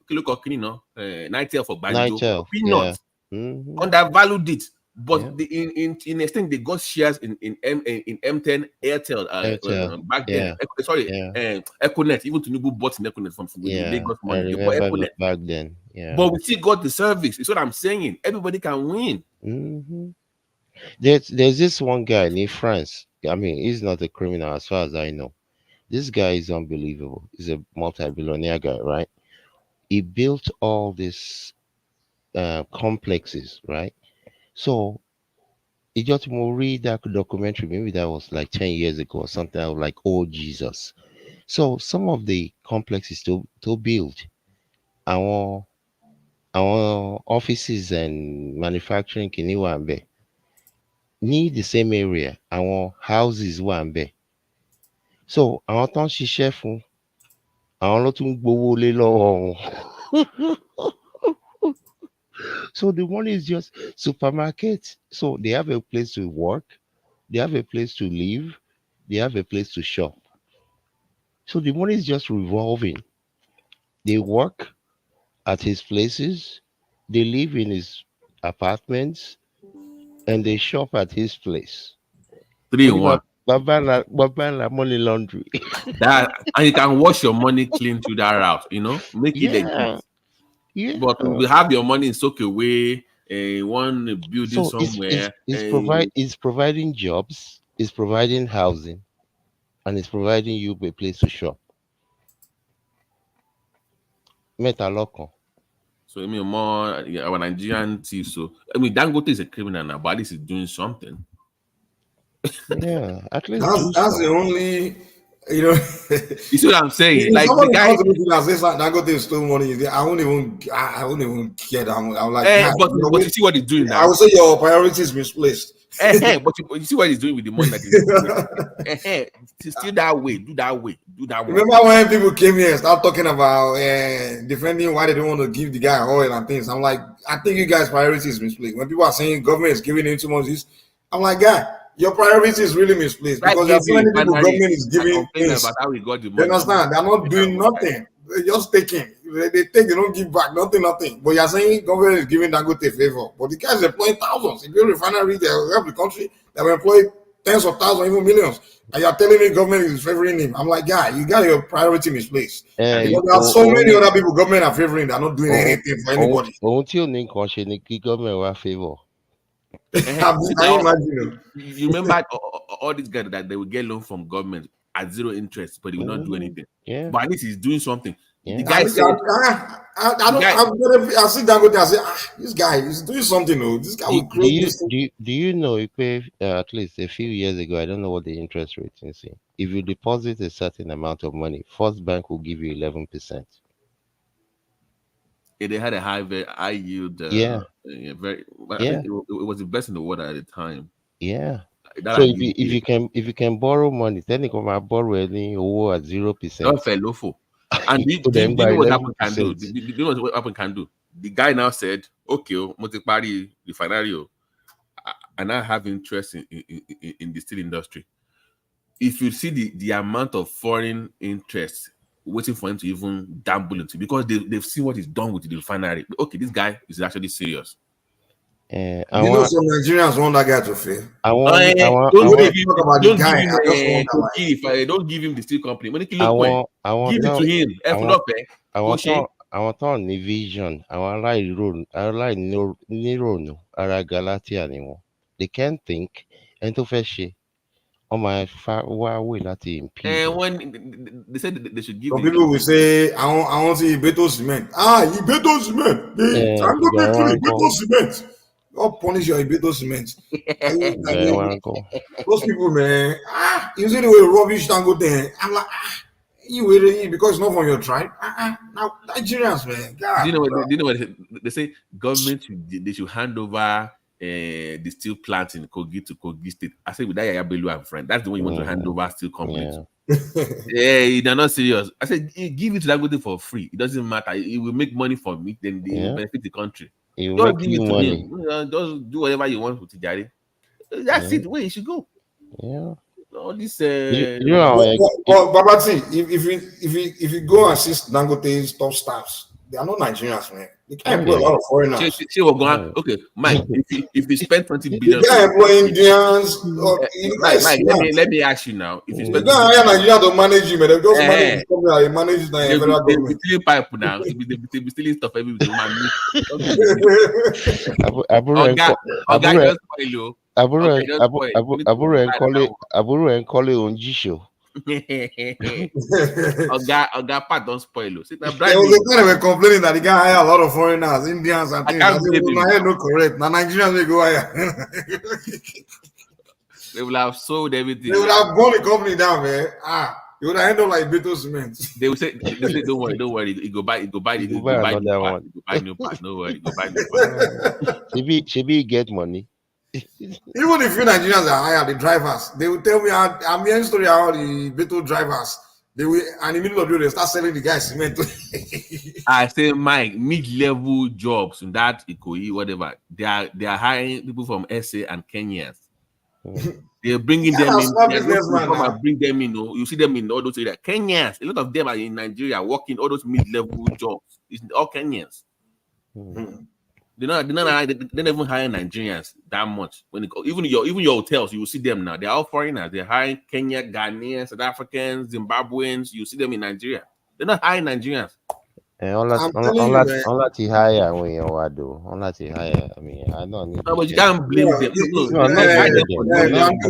Speaker 10: Nightingale for Banjo for
Speaker 6: Nigel. Yeah.
Speaker 10: peanuts,
Speaker 6: Hmm.
Speaker 10: undervalued it.
Speaker 6: Yeah.
Speaker 10: But in extent they got shares in M10 Airtel
Speaker 6: Airtel.
Speaker 10: back then.
Speaker 6: Yeah. Yeah.
Speaker 10: Econet. Even Tinubu bought in Econet from with
Speaker 6: Yeah.
Speaker 10: Lagos
Speaker 6: I
Speaker 10: money. They bought
Speaker 6: remember
Speaker 10: Econet,
Speaker 6: back then. Yeah.
Speaker 10: but we still got the service. It's what I'm saying. Everybody can win.
Speaker 6: Hmm. There's this one guy in France. I mean, he's not a criminal as far as I know. This guy is unbelievable. He's a multi-billionaire guy, right? He built all these complexes, right? So he just will read that documentary. Maybe that was like 10 years ago or something. I was like, oh Jesus. So some of the complexes to build our our offices and manufacturing kiniwambe need the same area. Our houses wambe. So àwọn tó ń ṣiṣẹ́ fún àwọn ló tún gbowó lé lọ́wọ́ wọn. So the one is just supermarket. So they have a place to work, they have a place to live, they have a place to shop. So the money is just revolving. They work at his places, they live in his apartments, and they shop at his place.
Speaker 10: 3 in 1.
Speaker 6: Baba money laundry.
Speaker 10: That, and you can wash your money clean through that route. Make it legit.
Speaker 6: Yeah, yeah.
Speaker 10: But we have your money in soak away in one building
Speaker 6: So
Speaker 10: somewhere. And
Speaker 6: it's providing jobs, it's providing housing, and it's providing you a place to shop. Meta local.
Speaker 10: So I mean, more our Nigerian thieves. So I mean, Dangote is a criminal now, but at least he's doing something.
Speaker 6: Yeah, at least
Speaker 4: That's the only, you know.
Speaker 10: You see what I'm saying?
Speaker 4: If
Speaker 10: Like the
Speaker 4: somebody
Speaker 10: guy.
Speaker 4: comes to me and says Dangote stole money, I won't even care. I'm like, God,
Speaker 10: But you see what he's doing
Speaker 4: I
Speaker 10: now.
Speaker 4: would say your priorities misplaced.
Speaker 10: But you see what he's doing with the money that he's doing. Still that way, do that way, do that one.
Speaker 4: Remember when people came here and started talking about defending why they don't want to give the guy oil and things? I'm like, I think you guys' priorities misplaced. When people are saying government is giving him too much, I'm like, guy, your priority is really misplaced because there are so many people government is giving things.
Speaker 10: About how we got the
Speaker 4: You
Speaker 10: money.
Speaker 4: understand? They're not doing nothing. They're just taking. They take, they don't give back, nothing. But you're saying government is giving Dangote a favor. But the guys are employing thousands. If you're a refinery, they help the country, they will employ tens of thousands, even millions. And you're telling me government is favoring him. I'm like, guy, you got your priority misplaced. Because there are so many other people government are favoring, they're not doing anything for anybody.
Speaker 10: You remember all these guys that they will get loan from government at zero interest, but he will not do anything.
Speaker 6: Yeah.
Speaker 10: But at least he's doing something.
Speaker 6: Yeah.
Speaker 10: The guy said,
Speaker 4: I see Dangote, I say, this guy is doing something. This guy will create this.
Speaker 6: Do you know if at least a few years ago, I don't know what the interest rate is. If you deposit a certain amount of money, First Bank will give you 11%.
Speaker 10: They had a high yield. Very. I think it was the best in the world at the time.
Speaker 6: Yeah. So if you can borrow money, then you can borrow any over at 0%.
Speaker 10: And do you know what Apple can do? Do you know what Apple can do? The guy now said, "Okay, multi-party refinery, I now have interest in the steel industry." If you see the amount of foreign interest waiting for him to even dabble into, because they've seen what he's done with the refinery. Okay, this guy is actually serious.
Speaker 4: You know, some Nigerians want that guy to fail.
Speaker 10: Don't give him the steel company. Give it to him.
Speaker 6: I want on the vision. I like Nirono, Aragalatia anymore. They can't think and to fetch on my way that impede.
Speaker 10: And when they said they should give
Speaker 4: some people will say, I want to see Ibeto cement. Ibeto cement. I'm not going to Ibeto cement. God punish your Ibeto cement. Those people, man, you see the way rubbish Dangote. I'm like, you waiting because it's not from your tribe. Now Nigerians, man. God,
Speaker 10: do you know what they say? Government they should hand over the steel plant in Kogi to Kogi State. I said with that Yaya Bello and friend, that's the one you want to hand over steel companies. Yeah, they're not serious. I said give it to Dangote for free. It doesn't matter. It will make money for me. Then they will benefit the country. Just give it to him. Just do whatever you want with Tijari. That's it. Where you should go.
Speaker 6: Yeah.
Speaker 10: All this.
Speaker 4: Babati, if you go and assist Dangote's top staffs, they are not Nigerians, man. They can't employ a lot of foreigners.
Speaker 10: Okay, Mike. If you spend 20 billion,
Speaker 4: they can't employ Indians.
Speaker 10: Mike, let me ask you now. If you spend,
Speaker 4: you can't hire Nigeria to manage you, man. They just manage the company. They manage the federal government.
Speaker 10: They be stealing pipe now. They be stealing stuff every day.
Speaker 6: Aburo and Kole on Jisho.
Speaker 10: Oga part don't spoil you.
Speaker 4: There was a time we were complaining that they can hire a lot of foreigners, Indians, and things. My head no correct. Now Nigerians will go hire.
Speaker 10: They will have sold everything.
Speaker 4: They would have bought the company down, man. You would have ended up like Beto Cement.
Speaker 10: They will say, don't worry. You go buy another one. You go buy new part. No worry, go buy new part.
Speaker 6: Shebi get money.
Speaker 4: Even if you Nigerians are hired, the drivers, they will tell me, I'm hearing story how the Beto drivers, they will, and in the middle of the day, they start selling the guys cement.
Speaker 10: I say, Mike, mid-level jobs in that Ikoyi, whatever, they are hiring people from SA and Kenyans. They're bringing them in. Bring them in. You see them in all those areas. Kenyans, a lot of them are in Nigeria working all those mid-level jobs. It's all Kenyans. They don't even hire Nigerians that much. When even your hotels, you will see them now. They're all foreigners. They're hiring Kenya, Ghanaians, South Africans, Zimbabweans. You see them in Nigeria. They're not hiring Nigerians.
Speaker 6: Unless he hire when you want to. Unless he hire, I mean, I don't need.
Speaker 10: No, but you can't blame them.
Speaker 6: I'm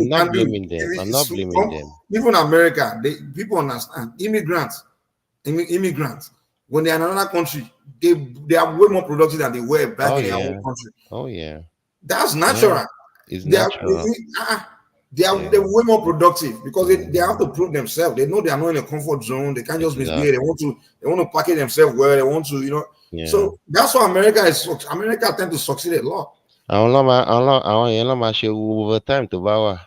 Speaker 6: not blaming them. I'm not blaming them.
Speaker 4: Even America, people understand. Immigrants. when they're in another country, they are way more productive than they were back in their own country.
Speaker 14: Oh yeah.
Speaker 4: That's natural.
Speaker 14: Yeah. It's
Speaker 4: They are
Speaker 14: natural.
Speaker 4: they're way more productive because they have to prove themselves. They know they are not in a comfort zone. They can't just misbehave. They want to package themselves well. They want to,
Speaker 14: Yeah.
Speaker 4: So that's why America tend to succeed a lot.
Speaker 14: Overtime to Bawa.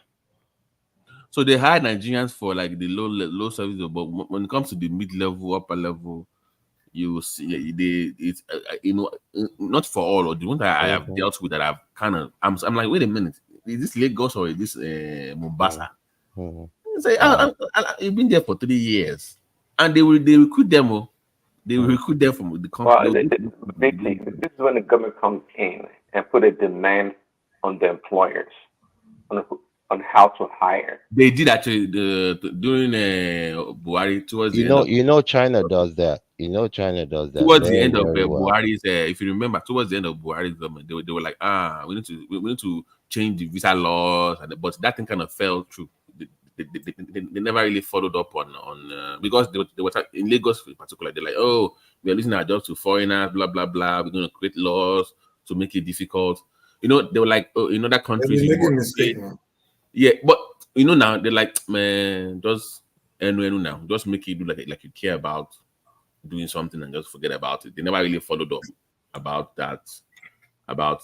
Speaker 10: So they hire Nigerians for like the low service, but when it comes to the mid-level, upper level, you will see it's not for all, or the one that I have dealt with that I've kind of I'm like, wait a minute, is this Lagos or is this Mombasa? Say, you've been there for 3 years, and they recruit them. They will recruit them from the country.
Speaker 1: Well, basically, this is when the government comes in and put a demand on the employers on how to hire.
Speaker 10: They did actually during Buhari towards the
Speaker 14: end of, China does that. China does that
Speaker 10: towards the end of Buhari's. If you remember, towards the end of Buhari's government, they were like, we need to change the visa laws, but that thing kind of fell through. They never really followed up on because they were in Lagos in particular. They're like, oh, we are losing our jobs to foreigners, blah blah blah. We're going to create laws to make it difficult. They were like, oh, in other countries, yeah, but now they're like, man, just now, just make it do like you care about doing something and just forget about it. They never really followed up about that. But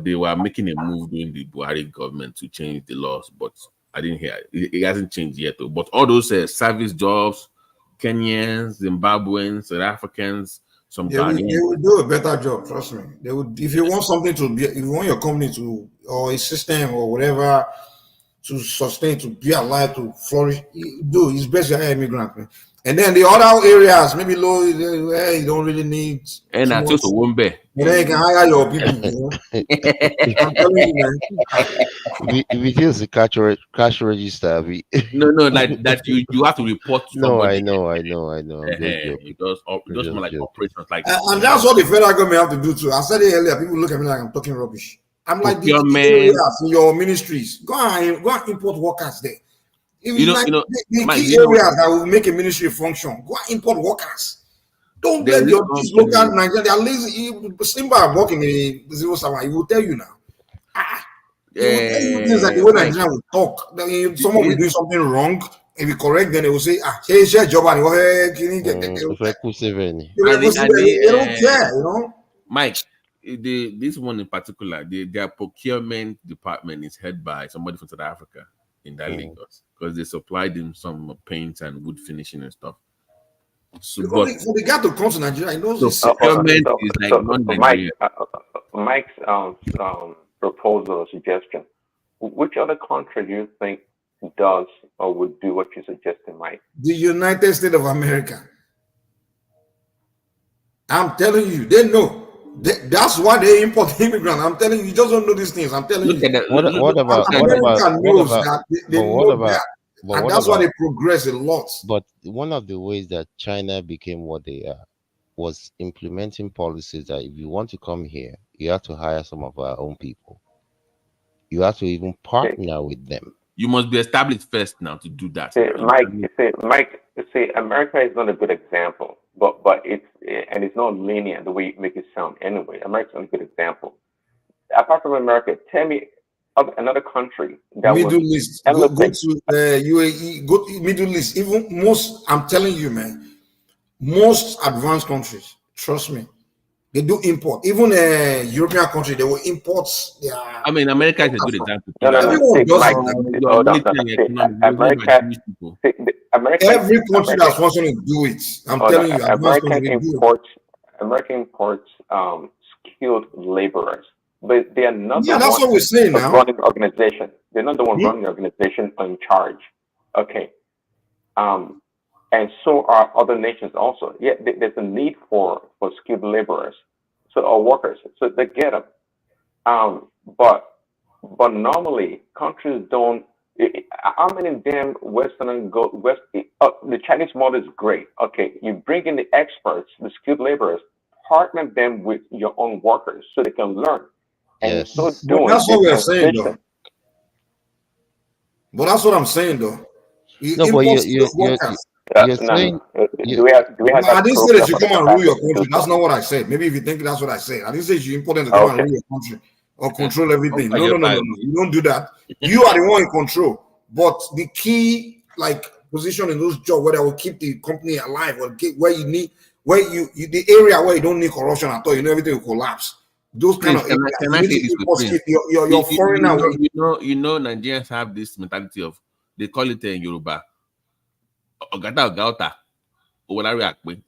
Speaker 10: they were making a move during the Buhari government to change the laws, but I didn't hear it hasn't changed yet though. But all those service jobs, Kenyans, Zimbabweans, South Africans, some Ghanaians,
Speaker 4: they would do a better job, trust me. They would, if you want something to be, if you want your company to, or a system or whatever to sustain, to be alive, to flourish, it's best to hire immigrant, man. And then the other areas, maybe low, you don't really need.
Speaker 10: And I just won't be.
Speaker 4: And then you can hire your people. I'm telling you, man.
Speaker 14: We use the cash register.
Speaker 10: No, like that you have to report.
Speaker 14: No, I know.
Speaker 10: Just more like operations, like.
Speaker 4: And that's what the federal government have to do too. I said it earlier. People look at me like I'm talking rubbish. I'm like the areas in your ministries. Go and import workers there. The key areas that will make a ministry function. Go and import workers. Don't let these local Nigerians. They are lazy. Simba working in the 07. He will tell you now. He will tell you things like the way Nigerians will talk. Someone will do something wrong. If you correct, then they will say, hey, share job and they don't care,
Speaker 10: Mike. This one in particular, their procurement department is headed by somebody from South Africa in that Lagos because they supplied them some paint and wood finishing and stuff. So,
Speaker 4: for the guy to come to Nigeria, he knows
Speaker 10: the procurement is like non-Nigeria.
Speaker 1: Mike's proposal or suggestion. Which other country do you think does or would do what you suggested, Mike?
Speaker 4: The United States of America. I'm telling you, they know. That's why they import immigrants. I'm telling you, you just don't know these things. I'm telling you.
Speaker 14: What about
Speaker 4: and that's why they progress a lot.
Speaker 14: But one of the ways that China became what they are was implementing policies that if you want to come here, you have to hire some of our own people. You have to even partner with them.
Speaker 10: You must be established first now to do that.
Speaker 1: Mike, America is not a good example, but it's not linear the way you make it sound anyway. America's not a good example. Apart from America, tell me another country that
Speaker 4: Middle East. Go to UAE, go to Middle East. Even most, I'm telling you, man, most advanced countries, trust me, they do import. Even a European country, they will import their.
Speaker 10: I mean, America is a good example.
Speaker 4: Every country that's wanting to do it. I'm telling you,
Speaker 1: American imports skilled laborers, but they are not.
Speaker 4: Yeah, that's what we're saying now.
Speaker 1: Running the organization. They're not the one running the organization in charge. Okay. And so are other nations also. Yeah, there's a need for skilled laborers, or workers. So they get them. But normally countries don't. How many damn Western the Chinese model is great. Okay, you bring in the experts, the skilled laborers, partner them with your own workers so they can learn. And so doing.
Speaker 4: That's what we're saying, though. But that's what I'm saying, though.
Speaker 14: You're
Speaker 1: No,
Speaker 14: saying
Speaker 1: no.
Speaker 14: you,
Speaker 1: Do we have
Speaker 4: I
Speaker 1: that
Speaker 4: didn't say
Speaker 1: proof
Speaker 4: that
Speaker 1: that
Speaker 4: you
Speaker 1: for the
Speaker 4: come and rule your
Speaker 1: capacity to
Speaker 4: country.
Speaker 1: do
Speaker 4: That's
Speaker 1: so?
Speaker 4: not what I said. Maybe if you think that's what I said. I didn't say you import them to come and
Speaker 1: Okay.
Speaker 4: rule your country or
Speaker 10: Yeah.
Speaker 4: control everything. No,
Speaker 10: Your
Speaker 4: no, no, no,
Speaker 10: Bible.
Speaker 4: no. You don't do that. You are the one in control. But the key, like, position in those jobs where they will keep the company alive, or where you need, where you the area where you don't need corruption at all, you know everything will collapse. Those kind
Speaker 10: Prince,
Speaker 4: of areas,
Speaker 10: can
Speaker 4: you
Speaker 10: I
Speaker 4: need
Speaker 10: say
Speaker 4: to
Speaker 10: this
Speaker 4: keep
Speaker 10: with
Speaker 4: us
Speaker 10: Prince?
Speaker 4: keep your foreigner.
Speaker 10: You know, Nigerians have this mentality of, they call it in Yoruba, Ogata Ogata.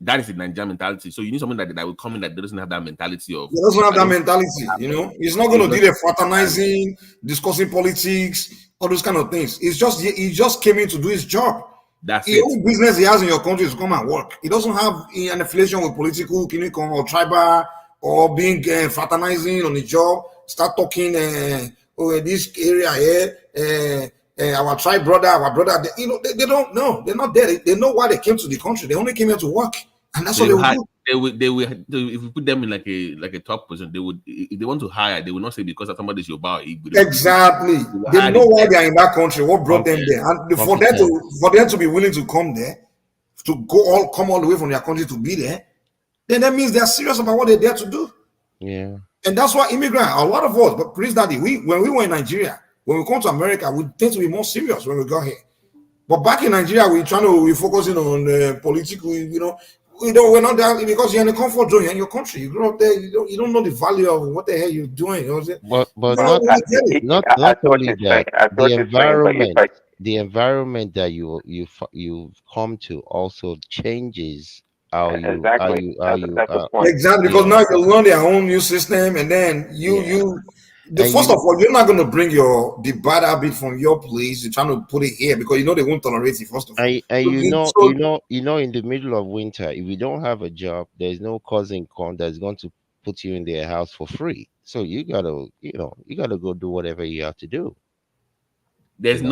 Speaker 10: That is the Nigerian mentality. So you need someone that will come in that doesn't have that mentality of.
Speaker 4: He doesn't have
Speaker 10: I
Speaker 4: that
Speaker 10: don't
Speaker 4: mentality, you know. He's not going to do the fraternizing, discussing politics, all those kind of things. It's just he just came in to do his job.
Speaker 10: That's
Speaker 4: The
Speaker 10: it.
Speaker 4: only business he has in your country is to come and work. He doesn't have an affiliation with political, clinical, or tribal, or being fraternizing on the job. Start talking, this area here, our tribe brother, our brother. You know, they don't know. They're not there. They know why they came to the country. They only came here to work, and that's what they will do.
Speaker 10: They will if you put them in like a top position, they would, if they want to hire, they will not say because somebody is your bar.
Speaker 4: Exactly. They know why they are in that country, what brought them there. And for them to be willing to come there, to come all the way from their country to be there, then that means they are serious about what they're there to do.
Speaker 14: yeah.
Speaker 4: And that's why a lot of us, but please, Daddy, when we were in Nigeria, when we come to America, we tend to be more serious when we got here. But back in Nigeria, we're focusing on political, you know. We're not there because you're in a comfort zone. You're in your country. You grow up there. You don't know the value of what the hell you're doing. You know what I'm saying?
Speaker 14: Not only that,
Speaker 1: I see what you're saying, but if
Speaker 14: the environment that you come to also changes how you
Speaker 1: exactly, that's the point.
Speaker 4: Exactly, because now you learn their own new system, and then first of all, you're not going to bring the bad habit from your place. You're trying to put it here because you know they won't tolerate it. First of all,
Speaker 14: you know, in the middle of winter, if you don't have a job, there's no cousin come that's going to put you in their house for free. So you gotta go do whatever you have to do.
Speaker 10: There's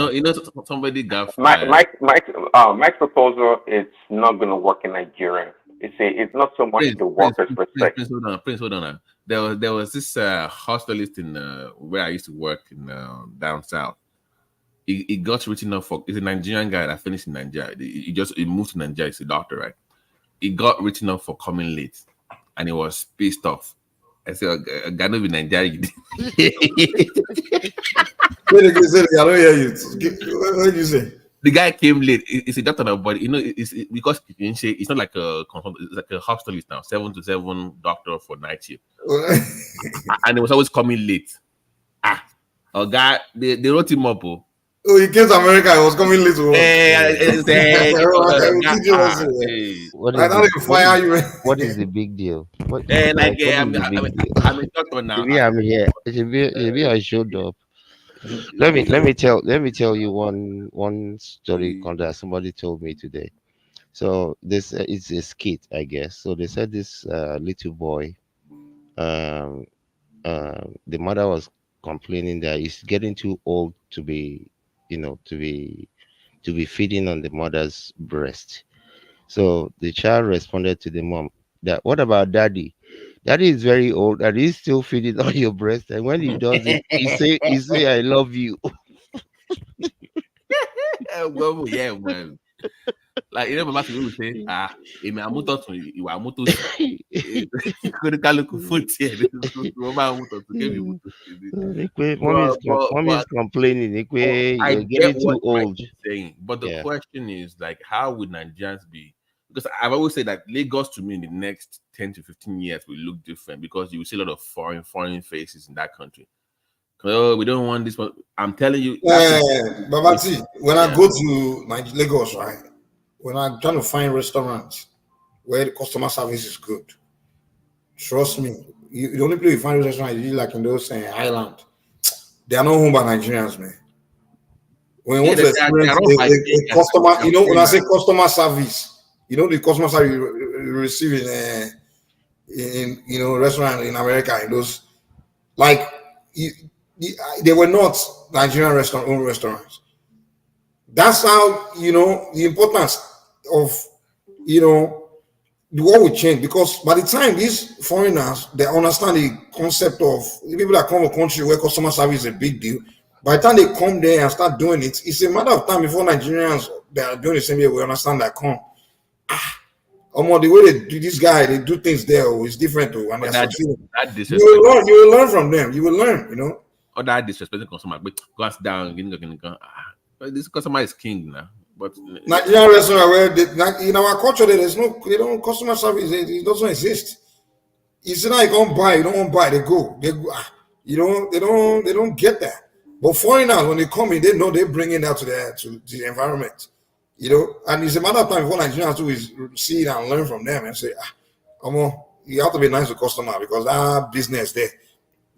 Speaker 10: somebody got
Speaker 1: fired. Mike's proposal is not going to work in Nigeria. It's not so much the workers' perspective.
Speaker 10: Prince, hold on. There was this hostelist in where I used to work in down south. He got written up for. He's a Nigerian guy that finished in Nigeria. He moved to Nigeria. He's a doctor, right? He got written up for coming late, and he was pissed off. I said, "I got to be Nigerian."
Speaker 4: I don't hear you. What did you say?
Speaker 10: The guy came late. It's a doctor now, but you know, it's because it's not like a consultant. It's like a hostelist now, 7 to 7 doctor for night shift, and it was always coming late. A guy they wrote him up.
Speaker 4: Oh, he came to America. He was coming late to work.
Speaker 14: What is the big deal?
Speaker 10: I'm a doctor now.
Speaker 14: Maybe I'm here. Maybe I showed up. Let me tell you one story that somebody told me today. So this is a skit, I guess. So they said this little boy, the mother was complaining that he's getting too old to be, to be feeding on the mother's breast. So the child responded to the mom that, what about daddy? Daddy is very old and he's still feeding on your breast. And when he does it, he say I love you.
Speaker 10: Well, yeah, well. Like, my people will say,
Speaker 14: Mom is complaining. You're getting too old.
Speaker 10: Saying, but the question is, like, how would Nigerians be? Because I've always said that Lagos, to me, in the next 10 to 15 years will look different, because you will see a lot of foreign faces in that country. Oh, we don't want this one. I'm telling you.
Speaker 4: Babati, when I go to Lagos, right, when I'm trying to find restaurants where the customer service is good, trust me, the only place you find restaurants is like in those island. They are not owned by Nigerians, man. When you want to experience a customer, when I say customer service, the customer service you receive in restaurant in America, in those, like, they were not Nigerian owned restaurants. That's how the importance of the world will change, because by the time these foreigners, they understand the concept of the people that come to a country where customer service is a big deal. By the time they come there and start doing it, it's a matter of time before Nigerians they are doing the same way. We understand that. Come, the way they do this guy, they do things there is different too, and they're succeeding.
Speaker 10: That
Speaker 4: You will learn. You will learn from them. You will learn.
Speaker 10: Or that disrespecting consumer, but go down. This customer is king now. But
Speaker 4: Nigerian restaurant where in our culture they don't customer service. It doesn't exist. You see now you can't buy. You don't want to buy. They go. They don't get that. But foreigners when they come in, they know they bring it out to the environment. And it's a matter of time before Nigerians do is see it and learn from them and say, come on, you have to be nice to customer because that business there.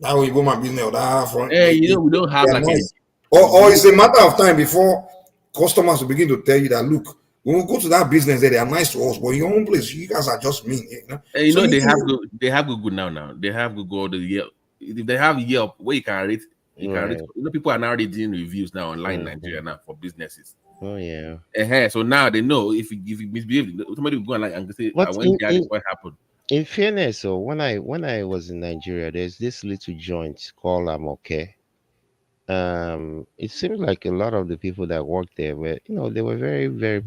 Speaker 4: That will go my business or that front.
Speaker 10: We don't have like
Speaker 4: nice. Or it's a matter of time before customers will begin to tell you that look, when we go to that business there, they are nice to us, but in your own place, you guys are just mean.
Speaker 10: They have Google now. They have Google if they have Yelp where you can rate. People are now reading reviews now online in Nigeria now for businesses.
Speaker 14: Oh yeah.
Speaker 10: So now they know if you misbehave, somebody will go online and say, "I went there. What happened?"
Speaker 14: In fairness, so when I was in Nigeria, there's this little joint called Okay. It seems like a lot of the people that worked there were, they were very, very,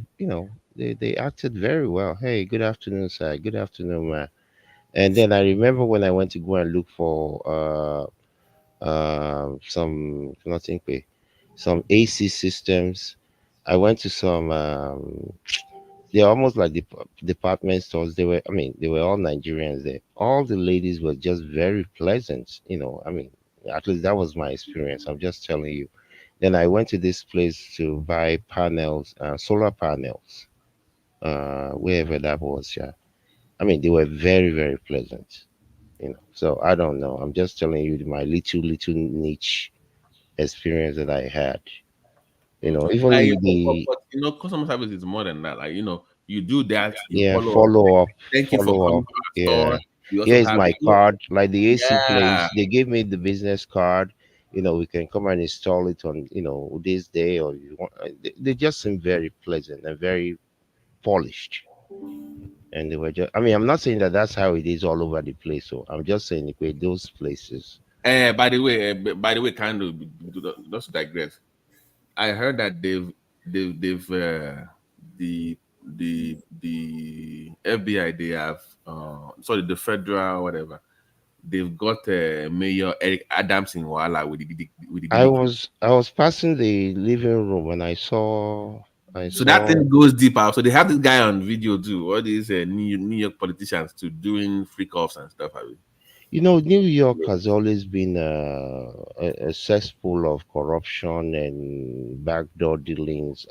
Speaker 14: they acted very well. Hey, good afternoon, sir. Good afternoon, man. And then I remember when I went to go and look for some AC systems. I went to some they're almost like department stores. They were all Nigerians there. All the ladies were just very pleasant, at least that was my experience. I'm just telling you. Then I went to this place to buy panels, solar panels, wherever that was. Yeah, they were very, very pleasant. So I don't know. I'm just telling you my little niche experience that I had. Even
Speaker 10: but customer service is more than that. Like you do that.
Speaker 14: Follow up.
Speaker 10: Thank you for coming to our store.
Speaker 14: Here's my card. Like the AC place, they gave me the business card. We can come and install it on this day, or you want. They just seem very pleasant and very polished. And they were just. I'm not saying that that's how it is all over the place. So I'm just saying those places.
Speaker 10: By the way, kind of just to digress. I heard that they've the FBI, they have the federal whatever, they've got Mayor Eric Adams in Wala with the
Speaker 14: I was passing the living room and I saw
Speaker 10: that thing goes deeper. So they have this guy on video too. All these New York politicians to doing freak offs and stuff.
Speaker 14: New York has always been a cesspool of corruption and backdoor dealings.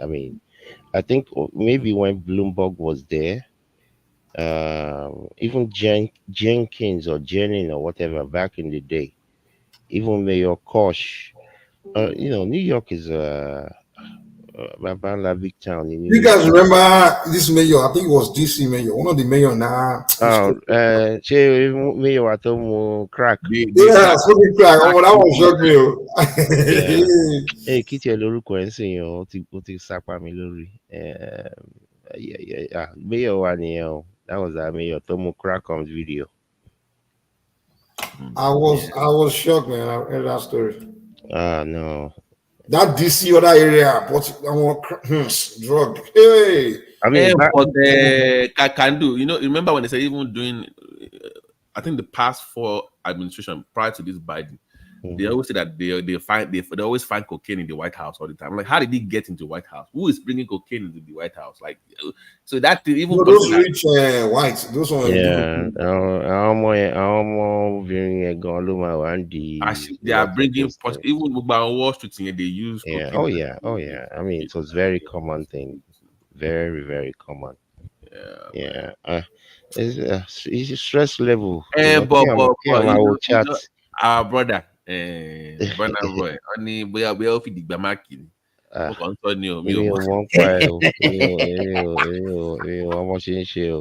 Speaker 14: I think maybe when Bloomberg was there, even Jenkins or Jennings or whatever back in the day, even Mayor Koch, New York is a big town.
Speaker 4: You guys remember this mayor? I think it was DC mayor, one of the mayor now.
Speaker 14: Mayor Atomo crack.
Speaker 4: Yeah, smoking crack. That one shocked me.
Speaker 14: Hey, Kitty lórúkọ ẹ̀ ń sìn yàn, ó ti sápá mi lórí. Mayor wa nìyẹn. That was our mayor Tomo crack on video.
Speaker 4: I was shocked, man. I heard that story.
Speaker 14: No.
Speaker 4: That DC other area, but drug. Hey,
Speaker 10: but can do. Remember when they said even doing, I think the past 4 administration prior to this Biden, they always say that they always find cocaine in the White House all the time. Like, how did he get into the White House? Who is bringing cocaine into the White House? Like, so that even
Speaker 4: those rich whites, those ones.
Speaker 14: Yeah, they
Speaker 10: are bringing even by Wall Street. They use cocaine.
Speaker 14: Oh yeah. It was very common thing, very, very common. Yeah. It's a stress level.
Speaker 10: Our brother. Boy, only we are feed the Bamaki.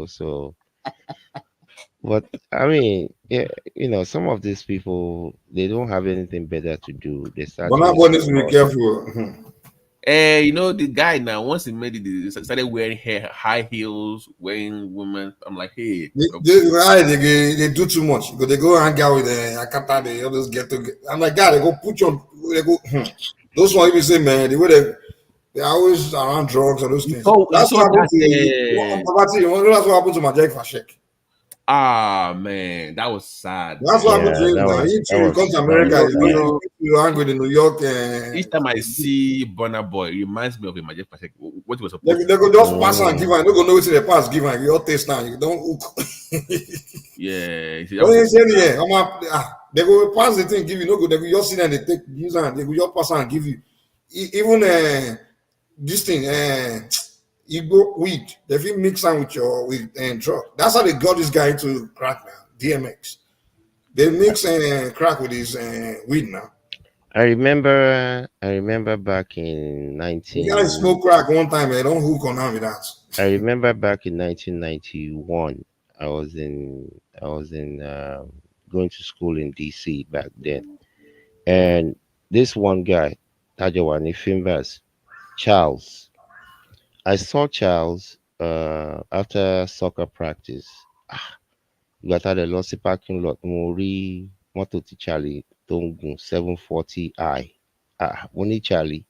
Speaker 14: So, but some of these people, they don't have anything better to do. They start.
Speaker 4: But one needs to be careful.
Speaker 10: The guy now, once he made it, he started wearing high heels, wearing women. I'm like, hey,
Speaker 4: they do too much. Because they go hang out with Akata, they always get to. I'm like, God, they go put you on. They go. Those ones even say, man, the way They're always around drugs and those things.
Speaker 10: You
Speaker 4: That's
Speaker 10: saw
Speaker 4: what happened
Speaker 10: that.
Speaker 4: to poverty. You know, that's what happened to Majek Fashek.
Speaker 10: Ah man, that was sad.
Speaker 4: That's what happened to him
Speaker 14: that
Speaker 4: now.
Speaker 14: was
Speaker 4: He too come to America. You hang with the New York.
Speaker 10: Each time I see Burna Boy, it reminds me of a Majek Pasek. What he was
Speaker 4: They
Speaker 10: supposed to
Speaker 4: go
Speaker 10: do.
Speaker 4: just pass and give and you don't go know what they pass give and you all taste now. You don't hook.
Speaker 10: Yeah, you see, that
Speaker 4: What
Speaker 10: was
Speaker 4: you saying here? They go pass the thing, give you no good. They go just sit there and they take use and they go just pass and give you. Even this thing, Igbo weed, they fit mix am with your with drug. That's how they got this guy into crack now. DMX. They mix crack with his weed now.
Speaker 14: I remember back in
Speaker 4: The guy
Speaker 14: 19
Speaker 4: smoke crack one time, they don't hook on him with that.
Speaker 14: I remember back in 1991 I was in going to school in DC back then, and this one guy Tajawani Fimbas, Charles. I saw Charles after soccer practice. Ìgbà tá a dẹ̀ lọ sí parking lot mo rí mọ́tò tí Charlie tó ń gun 740i. Mo ní Charlie,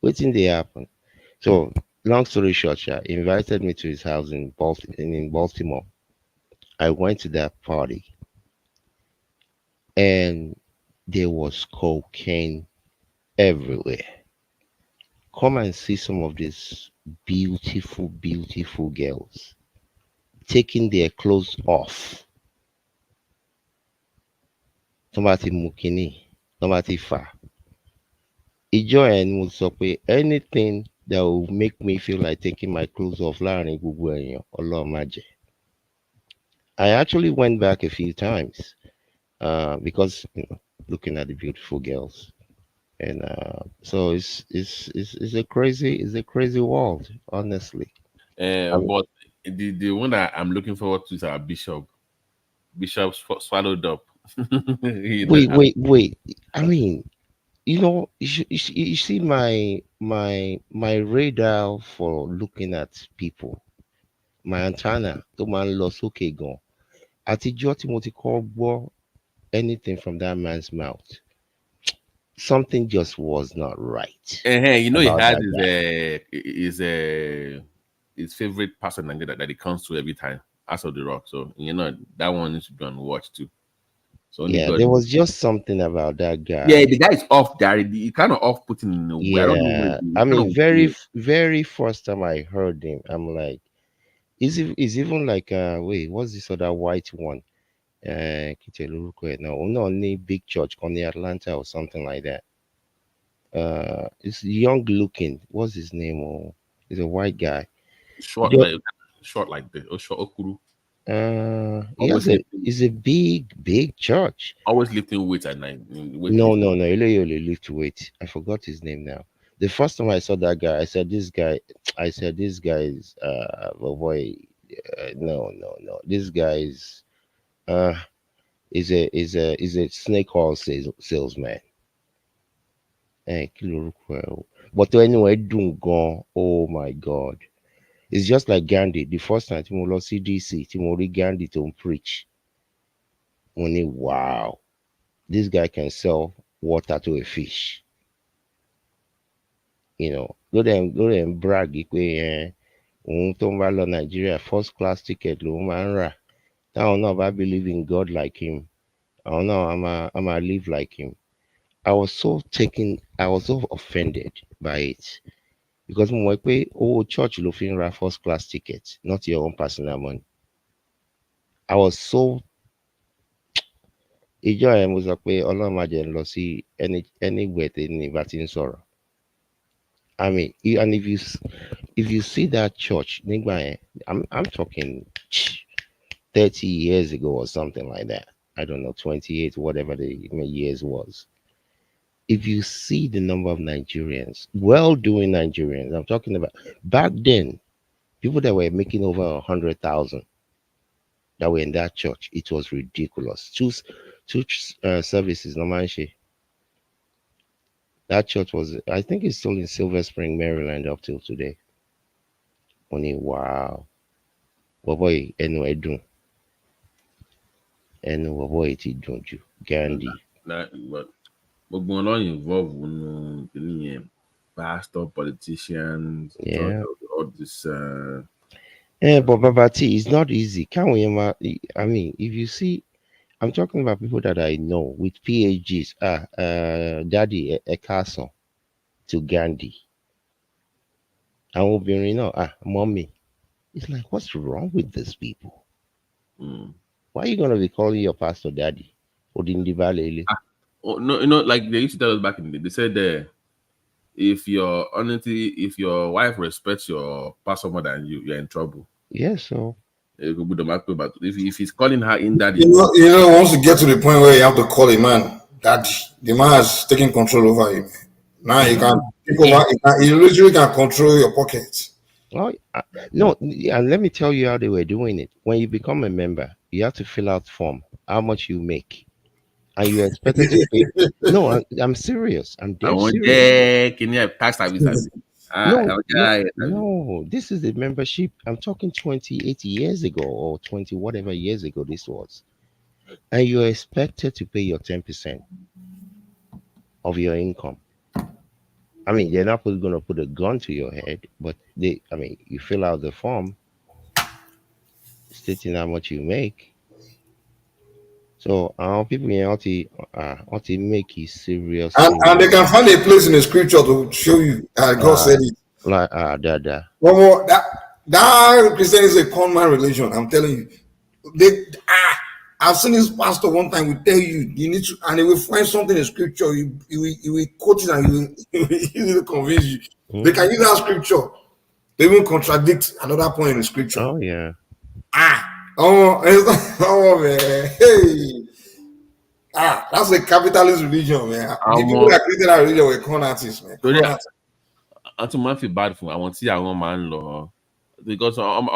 Speaker 14: wetin dey happen? So long story short, he invited me to his house in Baltimore. I went to that party and there was cocaine everywhere. Come and see some of these beautiful, beautiful girls taking their clothes off. Somebody mukini, somebody fa. Ìjọ ẹ̀ ni mo sọ pé anything that will make me feel like taking my clothes off láàrin gbogbo èèyàn, Ọlọ́run má jẹ́. I actually went back a few times because looking at the beautiful girls, and so it's a crazy world, honestly.
Speaker 10: But the one that I'm looking forward to is our Bishop. Bishop swallowed up.
Speaker 14: Wait. I mean, you see my radar for looking at people, my antenna tó máa ń lọ sókè gan. Àtijọ́ tí mo ti kọ́ gbọ́ anything from that man's mouth, something just was not right.
Speaker 10: You know, he
Speaker 14: about
Speaker 10: has
Speaker 14: that guy.
Speaker 10: his favorite person that he comes to every time, House of the Rock. So you know that one needs to be on watch too. So only
Speaker 14: Yeah,
Speaker 10: God
Speaker 14: there
Speaker 10: knows.
Speaker 14: was just something about that guy.
Speaker 10: Yeah, the guy is off there. He kind of off putting in a way. I don't know.
Speaker 14: Yeah,
Speaker 10: It's
Speaker 14: I
Speaker 10: kind
Speaker 14: mean,
Speaker 10: of
Speaker 14: very
Speaker 10: weird.
Speaker 14: very first time I heard him, I'm like, is even like wait, what's this other white one? Kite lorúkọ ẹ̀ náà, òun náà ní big church kan ní Atlanta or something like that. It's young looking. What's his name? Oh, he's a white guy.
Speaker 10: Short
Speaker 14: You
Speaker 10: like this. Or short okuru.
Speaker 14: It's a big church.
Speaker 10: Always lifting weights at night.
Speaker 14: No, eléyìí ò lè lift weight. I forgot his name now. The first time I saw that guy, I said this guy is boy, no. This guy is a snake oil salesman. Kí lorúkọ ẹ̀ o? But anyway, dùn gan. Oh my God. It's just like Gandhi. The first time tí mo lọ sí DC, tí mo rí Gandhi tó ń preach, mo ní wow, this guy can sell water to a fish. You know, go there and brag pé òun tó ń bá lọ Nigeria first class ticket lòun máa ń rà. Táwọn náà bá believe in God like him, àwọn náà I'm a live like him. I was so offended by it because mo mọ̀ pé owó church ló fi ń ra first class ticket, not your own personal money. I was so ìjọ ẹ̀ mo sọ pé Ọlọ́run má jẹ́ n lọ sí anywhere tí ní bá ti ń sọ̀rọ̀. I mean, and if you see that church, nígbà yẹn, I'm talking 30 years ago or something like that. I don't know, 28, whatever the years was. If you see the number of Nigerians, well-doing Nigerians, I'm talking about back then, people that were making over 100,000 that were in that church, it was ridiculous. Two services, no manche. That church was, I think it's still in Silver Spring, Maryland up till today. Only wow. Boy, anyway, boy, don't you, Gandhi.
Speaker 10: But gbogbo wọn lọ involve nínú kìnìún yẹn pastor, politicians, church,
Speaker 14: Yeah.
Speaker 10: all this.
Speaker 14: Yeah, but Babati, it's not easy. Can we? I mean, if you see, I'm talking about people that I know with PhDs. Daddy Ekason to Gandhi. And obìnrin náà, mommy. It's like, what's wrong with these people? Why are you gonna be calling your pastor daddy? Odindi Balele?
Speaker 10: Oh, no, like they used to tell us back in the day. They said if your wife respects your pastor more than you, you're in trouble.
Speaker 14: Yes, so
Speaker 10: But if he's calling her in daddy,
Speaker 4: Once you get to the point where you have to call a man daddy, the man has taken control over you. Now you can take over. You literally can control your pocket.
Speaker 14: Oh, no, and let me tell you how they were doing it. When you become a member, you have to fill out form, how much you make, and you're expected to pay. No, I'm serious. I'm
Speaker 10: I
Speaker 14: dead
Speaker 10: want
Speaker 14: serious.
Speaker 10: can you have tax service?
Speaker 14: No, this is the membership. I'm talking 28 years ago or 20 whatever years ago this was, and you're expected to pay your 10% of your income. I mean, they're not going to put a gun to your head, but you fill out the form stating how much you make. So people in LT make it serious.
Speaker 4: And they can find a place in the scripture to show you God said it.
Speaker 14: Like
Speaker 4: One more, that Christian is a con man religion. I'm telling you. I've seen this pastor one time will tell you need to, and he will find something in scripture. He will quote it and he will convince you. They can use that scripture. They will contradict another point in the scripture.
Speaker 14: Oh yeah.
Speaker 4: Man. Hey. That's a capitalist religion, man. The people that created that religion were con artists, man.
Speaker 10: To man feel bad for I want to see our man law because I'm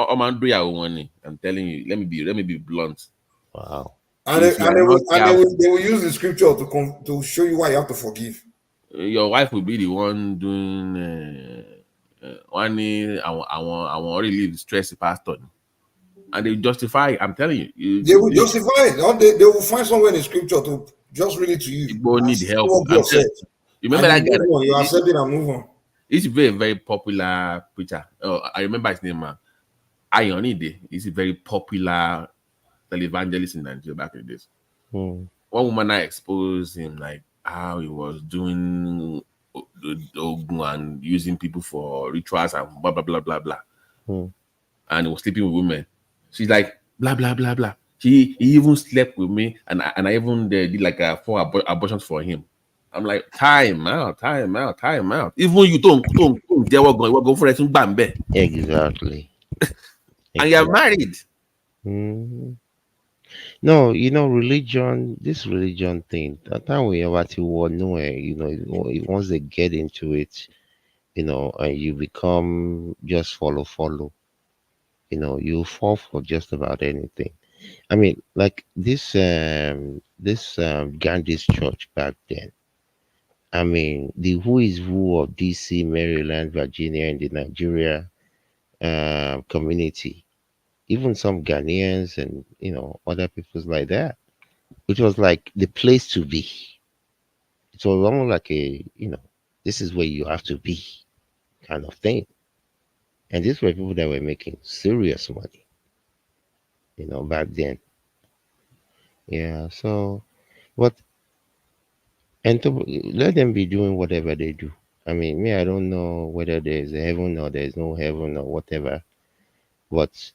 Speaker 10: telling you, let me be blunt.
Speaker 14: Wow.
Speaker 4: And they will use the scripture to show you why you have to forgive.
Speaker 10: Your wife will be the one doing I want really leave stress the pastor. And they justify. I'm telling you,
Speaker 4: they will justify it. Or they will find somewhere in the scripture to just read it to you.
Speaker 10: People need help.
Speaker 4: You
Speaker 10: remember that guy?
Speaker 4: You accept it and move on.
Speaker 10: He's a very, very popular preacher. I remember his name, Ayonide. He's a very popular televangelist in Nigeria back in the days. One woman I exposed him like how he was doing and using people for rituals and blah blah blah blah blah. And he was sleeping with women. She's like blah blah blah blah. He even slept with me, and I even did like 4 abortions for him. I'm like, time out. Even you don't they were go for it.
Speaker 14: Exactly.
Speaker 10: And you're married.
Speaker 14: No, religion, this religion thing, that time we ever to war nowhere, once they get into it, and you become just follow, you fall for just about anything. I mean, like this Gandhi's church back then. I mean, the who is who of DC, Maryland, Virginia, and the Nigeria community, even some Ghanaians and other peoples like that. It was like the place to be. It was almost like this is where you have to be kind of thing. And these were people that were making serious money, back then. Yeah, so but and let them be doing whatever they do. I mean, me, I don't know whether there's a heaven or there's no heaven or whatever. But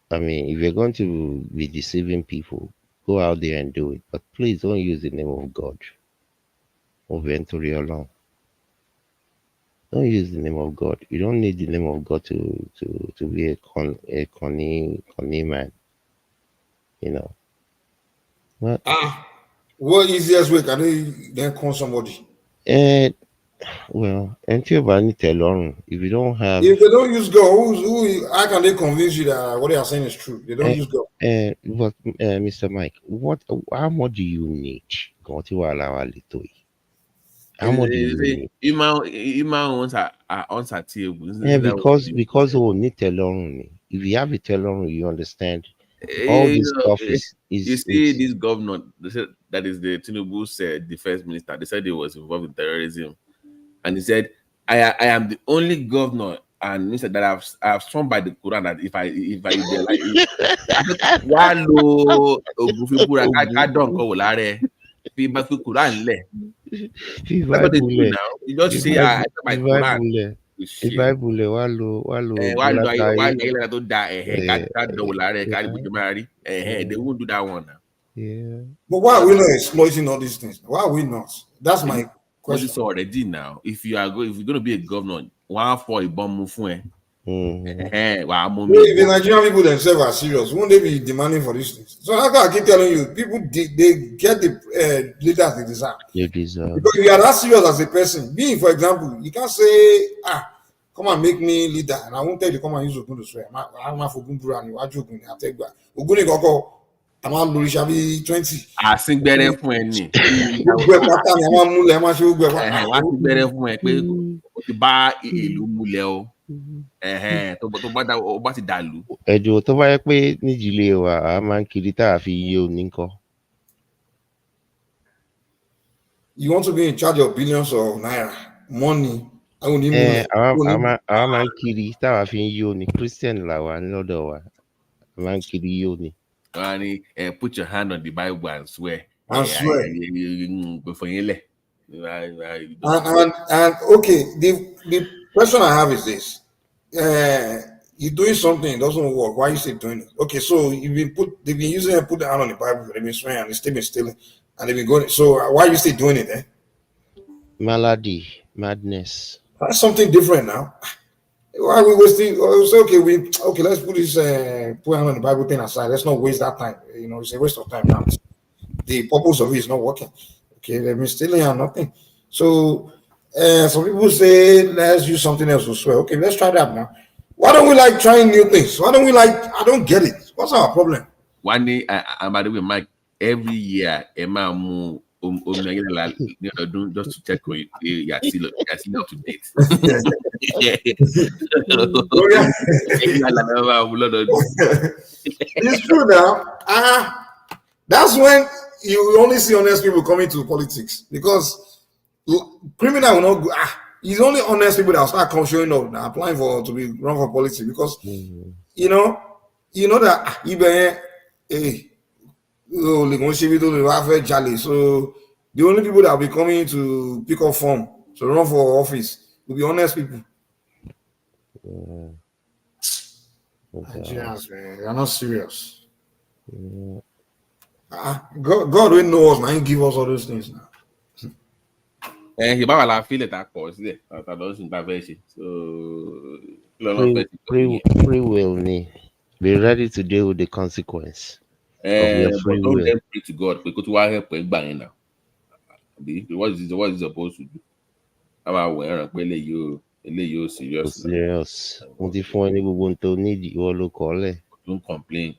Speaker 14: I mean, if you're going to be deceiving people, go out there and do it. But please don't use the name of God or Venturi alone. Don't use the name of God. You don't need the name of God to be a conny man. What?
Speaker 4: What easiest way can they then con somebody?
Speaker 14: Well, if you don't have,
Speaker 4: if they don't use God, how can they convince you that what they are saying is true? They don't use God.
Speaker 14: But Mr. Mike, how much do you need? How much do you need? Because need if you have a telling, you understand. All this stuff is
Speaker 10: you see this governor, they said that is the Tinubu's defense minister. They said he was involved in terrorism, and he said I am the only governor and minister that I've sworn by the Quran that if I be like why lo ogun búra ká dán nǹkan wò lára fi bá fi Quran lẹ̀. That's what they do now. You just say I accept my Quran.
Speaker 14: Bible wá lo
Speaker 10: Why lo ayé lára tó da ká dán wò lára ká bójú máa rí they won't do that one now.
Speaker 14: Yeah.
Speaker 4: But why are we not exploiting all these things? Why are we not? That's my question.
Speaker 10: It's already now. If you're going to be a governor, one for a bomb move
Speaker 4: If the Nigerian people themselves are serious, won't they be demanding for these things? So that's why I keep telling you, people they get the leaders they deserve. Because if you are that serious as a person, being for example, you can't say, come and make me leader, and I won't tell you come and use Ogun to swear. I'm not for Gumbura and you are joking. I take back. Ogun Goko, I'm on Lurishabi 20.
Speaker 10: I think better for any.
Speaker 14: Ẹ̀dùn tó bá yẹ pé nídìílé wa a máa ń kiri tá a fi yé òní ńkọ́.
Speaker 4: You want to be in charge of billions of naira money?
Speaker 14: Àwa máa ń kiri tá a fi yé òní Christian làwa lọ́dọ̀ wa a máa ń kiri yé òní.
Speaker 10: Put your hand on the Bible and swear.
Speaker 4: And swear.
Speaker 10: Before you let.
Speaker 4: And okay, the question I have is this: you're doing something, it doesn't work. Why are you still doing it? Okay, so they've been using it, put the hand on the Bible, they've been swearing, and they've still been stealing, and they've been going. So why are you still doing it?
Speaker 14: Malady, madness.
Speaker 4: That's something different now. Why are we wasting? So okay, let's put this put hand on the Bible thing aside. Let's not waste that time. You know, it's a waste of time now. The purpose of it is not working. Okay, they've been stealing and nothing. So some people say let's use something else to swear. Okay, let's try that now. Why don't we like trying new things? Why don't we like? I don't get it. What's our problem?
Speaker 10: One day, I'm by the way, Mike. Every year, Emma move just to check you're still up to date.
Speaker 4: It's true now. That's when you only see honest people coming to politics, because criminal will not go. It's only honest people that will start showing up now, applying to be run for politics, because you know that so the only people that will be coming to pick up form to run for office will be honest people. Nigerians, man, they are not serious. God will know us, man. He give us all those things now.
Speaker 10: He might feel it that cause there. That doesn't diversion. So
Speaker 14: free will me. Be ready to deal with the consequence of your free will.
Speaker 10: Don't pray to God because we are helping bang now. What is it supposed to do? I'm aware of you serious.
Speaker 14: Serious. What if one want to need you all call it?
Speaker 10: Don't complain.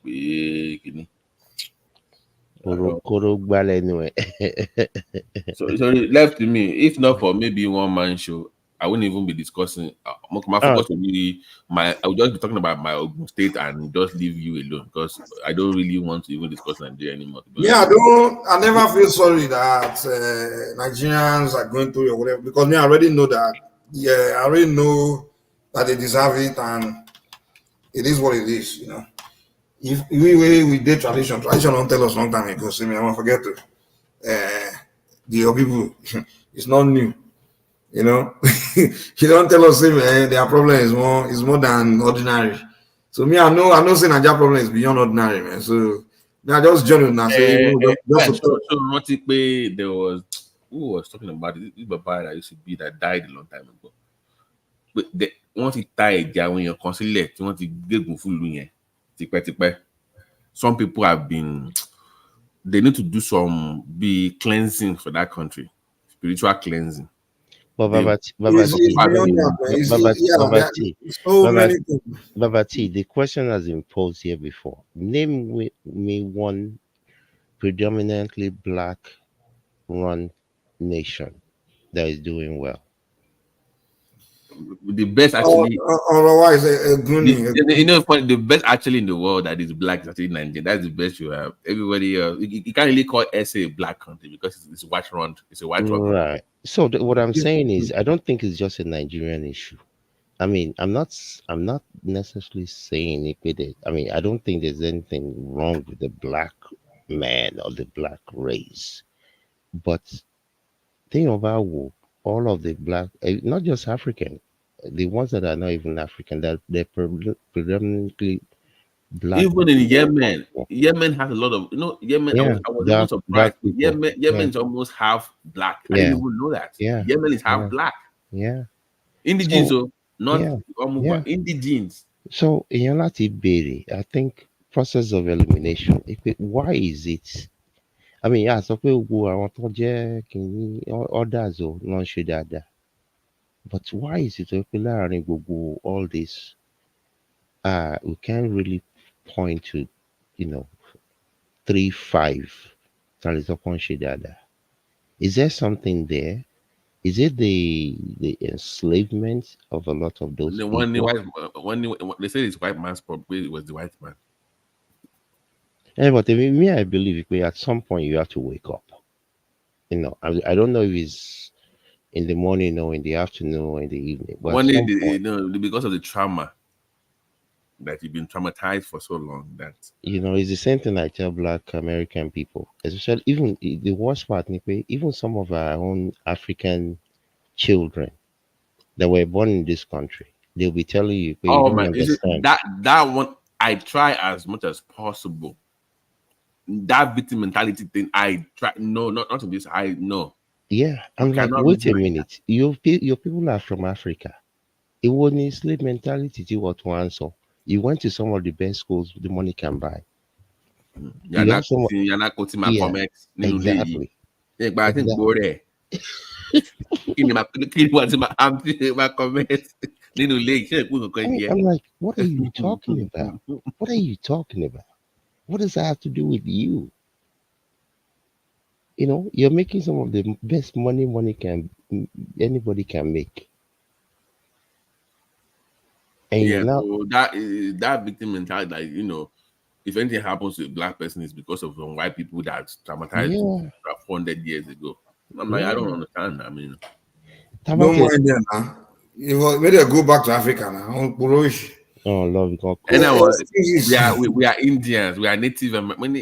Speaker 14: Anyway.
Speaker 10: So left to me. If not for maybe one man show, I wouldn't even be discussing. My focus would be I would just be talking about my Ogun State and just leave you alone, because I don't really want to even discuss Nigeria anymore.
Speaker 4: Yeah, I never feel sorry that Nigerians are going through or whatever, because I already know that. Yeah, I already know that they deserve it, and it is what it is. You know, if we did tradition don't tell us long time ago. See me, I won't forget to the people. It's not new. You know, you don't tell us their problem is more than ordinary. So me, I know saying Nigeria problem is beyond ordinary, man. So I just join now.
Speaker 10: So there was who was talking about it. This Baba that used to be that died a long time ago. But once he died, when you consider want to get some people have been. They need to do some cleansing for that country, spiritual cleansing.
Speaker 14: Babati, the question has been posed here before. Name me one predominantly black-run nation that is doing well.
Speaker 10: the best actually.
Speaker 4: Otherwise, a Goonie.
Speaker 10: You know, funny, the best actually in the world that is black is actually Nigeria. That's the best you have. Everybody else, you can't really call SA a black country because it's white run. It's a white run.
Speaker 14: Right. So what I'm saying is, I don't think it's just a Nigerian issue. I mean, I'm not necessarily saying it with it. I mean, I don't think there's anything wrong with the black man or the black race. But think about all of the black, not just African, the ones that are not even African, that they're predominantly black.
Speaker 10: Even in Yemen has a lot of Yemen.
Speaker 14: Yeah,
Speaker 10: I was even surprised.
Speaker 14: people.
Speaker 10: Yemen's almost half black. I
Speaker 14: Yeah,
Speaker 10: didn't even know that.
Speaker 14: yeah,
Speaker 10: Yemen is half
Speaker 14: yeah,
Speaker 10: black.
Speaker 14: yeah.
Speaker 10: Indigenous,
Speaker 14: So
Speaker 10: not
Speaker 14: yeah, yeah.
Speaker 10: indigenous.
Speaker 14: So in Yolati Berry, I think process of elimination. Why is it? I mean, yeah, so people go around to others or non shadada. But why is it that go all this? We can't really point to, you know, 3-5 Talizokon shadada. Is there something there? Is it the enslavement of a lot of those
Speaker 10: The
Speaker 14: people?
Speaker 10: they say it's white man's problem. It was the white man.
Speaker 14: Yeah, but I believe at some point you have to wake up. You know, I don't know if it's in the morning or in the afternoon or in the evening, but
Speaker 10: One
Speaker 14: at
Speaker 10: day,
Speaker 14: some point,
Speaker 10: because of the trauma that you've been traumatized for so long, that
Speaker 14: you know, it's the same thing I tell Black American people, especially even the worst part, even some of our own African children that were born in this country, they'll be telling you, you
Speaker 10: oh
Speaker 14: don't
Speaker 10: man,
Speaker 14: understand.
Speaker 10: that one I try as much as possible. That victim mentality thing, I try. No, not to this. I know.
Speaker 14: Yeah, I'm like, wait a minute. Your people are from Africa. It wasn't slave mentality to what to answer. You went to some of the best schools the money can buy.
Speaker 10: You're
Speaker 14: You have
Speaker 10: not
Speaker 14: some,
Speaker 10: quoting my
Speaker 14: yeah,
Speaker 10: comments.
Speaker 14: exactly.
Speaker 10: Yeah, but I think
Speaker 14: Exactly.
Speaker 10: go there. My comments.
Speaker 14: I'm like, what are you talking about? What are you talking about? What does that have to do with you? You know, you're making some of the best money can anybody can make. And
Speaker 10: Yeah,
Speaker 14: you now,
Speaker 10: so that victim mentality, like, if anything happens to a black person, it's because of some white people that traumatized
Speaker 14: yeah,
Speaker 10: 400 years ago. I'm like, I don't
Speaker 14: yeah.
Speaker 10: understand. I mean,
Speaker 4: Don't mind them now. Maybe go back to Africa now.
Speaker 14: Oh Lord, we got
Speaker 10: and
Speaker 14: cool.
Speaker 10: now we are Indians, we are Native American.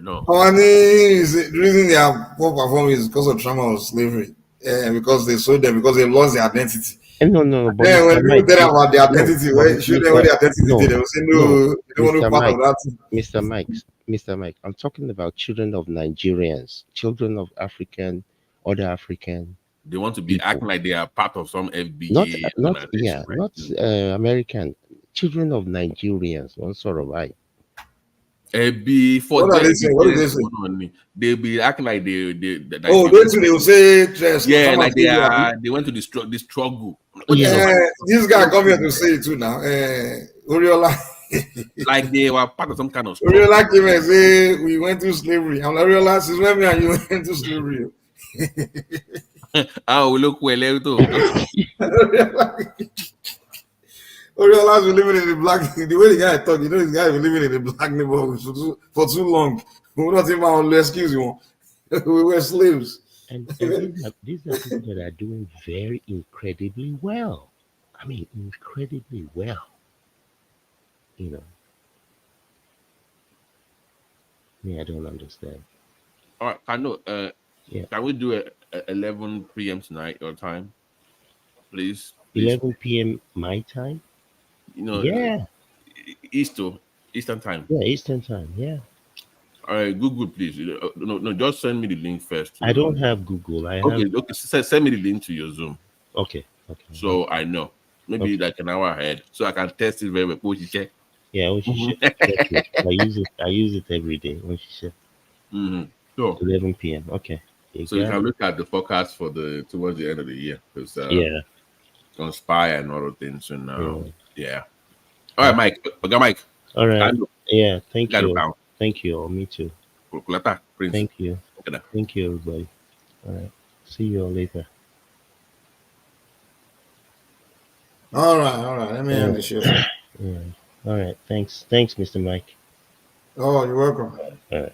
Speaker 10: No.
Speaker 4: Money is the reason they are poor performing is because of trauma of slavery. Because they sold them, because they lost their identity.
Speaker 14: No, but
Speaker 4: Then when
Speaker 14: Mr.
Speaker 4: people
Speaker 14: Mike,
Speaker 4: tell them about their
Speaker 14: no,
Speaker 4: identity,
Speaker 14: but
Speaker 4: when show them what their identity
Speaker 14: no,
Speaker 4: did, they will say
Speaker 14: no,
Speaker 4: no, they don't want to
Speaker 14: Mr.
Speaker 4: be part
Speaker 14: Mike,
Speaker 4: of that thing.
Speaker 14: Mr. Mike, I'm talking about children of Nigerians, children of other African
Speaker 10: They want to be
Speaker 14: people.
Speaker 10: acting like they are part of some
Speaker 14: Not,
Speaker 10: FBA
Speaker 14: yeah,
Speaker 10: organization, right?
Speaker 14: not American. Children of Nigerians. What sort of I?
Speaker 10: Before
Speaker 4: What are
Speaker 10: them,
Speaker 4: they saying? What did they say?
Speaker 10: they be acting like they
Speaker 4: Oh, they too, they will say
Speaker 10: yeah,
Speaker 4: someone
Speaker 10: like they
Speaker 4: told you,
Speaker 10: are.
Speaker 4: Abi.
Speaker 10: They went to the struggle. What is
Speaker 14: Yeah.
Speaker 4: This guy come here to say it too now. Oriola.
Speaker 10: Like they were part of some kind of struggle.
Speaker 4: Oriola came and say we went to slavery. I'm like, Oriola, since when me and you went to slavery?
Speaker 10: Look well,
Speaker 4: Oriola's been living in the black. The way the guy talk, this guy been living in the black neighborhood for too long. We're not even on excuse you. We were slaves.
Speaker 14: And these are people that are doing very incredibly well. I mean, incredibly well. You know, I don't understand.
Speaker 10: All right, I know.
Speaker 14: Yeah.
Speaker 10: Can we do it at 11 p.m. tonight, your time, please?
Speaker 14: 11 p.m. my time. Yeah.
Speaker 10: Eastern time.
Speaker 14: Yeah, Eastern time. Yeah.
Speaker 10: All right, Google, please. No, just send me the link first.
Speaker 14: I don't have Google. I have.
Speaker 10: Okay. Send me the link to your Zoom.
Speaker 14: Okay.
Speaker 10: So I know. Maybe like an hour ahead, so I can test it very well.
Speaker 14: Yeah, I use it every day.
Speaker 10: So
Speaker 14: 11 p.m. Okay.
Speaker 10: So you can look at the forecast for towards the end of the year, because
Speaker 14: yeah,
Speaker 10: conspire and other things, and yeah. All right, Mike. Okay, Mike.
Speaker 14: All right. Yeah. Thank you.
Speaker 10: Pound.
Speaker 14: Thank you. All. Me too.
Speaker 10: Prince.
Speaker 14: Thank you. Thank you, everybody. All right. See you all later.
Speaker 4: All right. Let me
Speaker 6: All
Speaker 4: end the
Speaker 6: right.
Speaker 4: show, sir.
Speaker 6: All right. All right. Thanks, Mr. Mike.
Speaker 4: Oh, you're welcome.
Speaker 6: All right.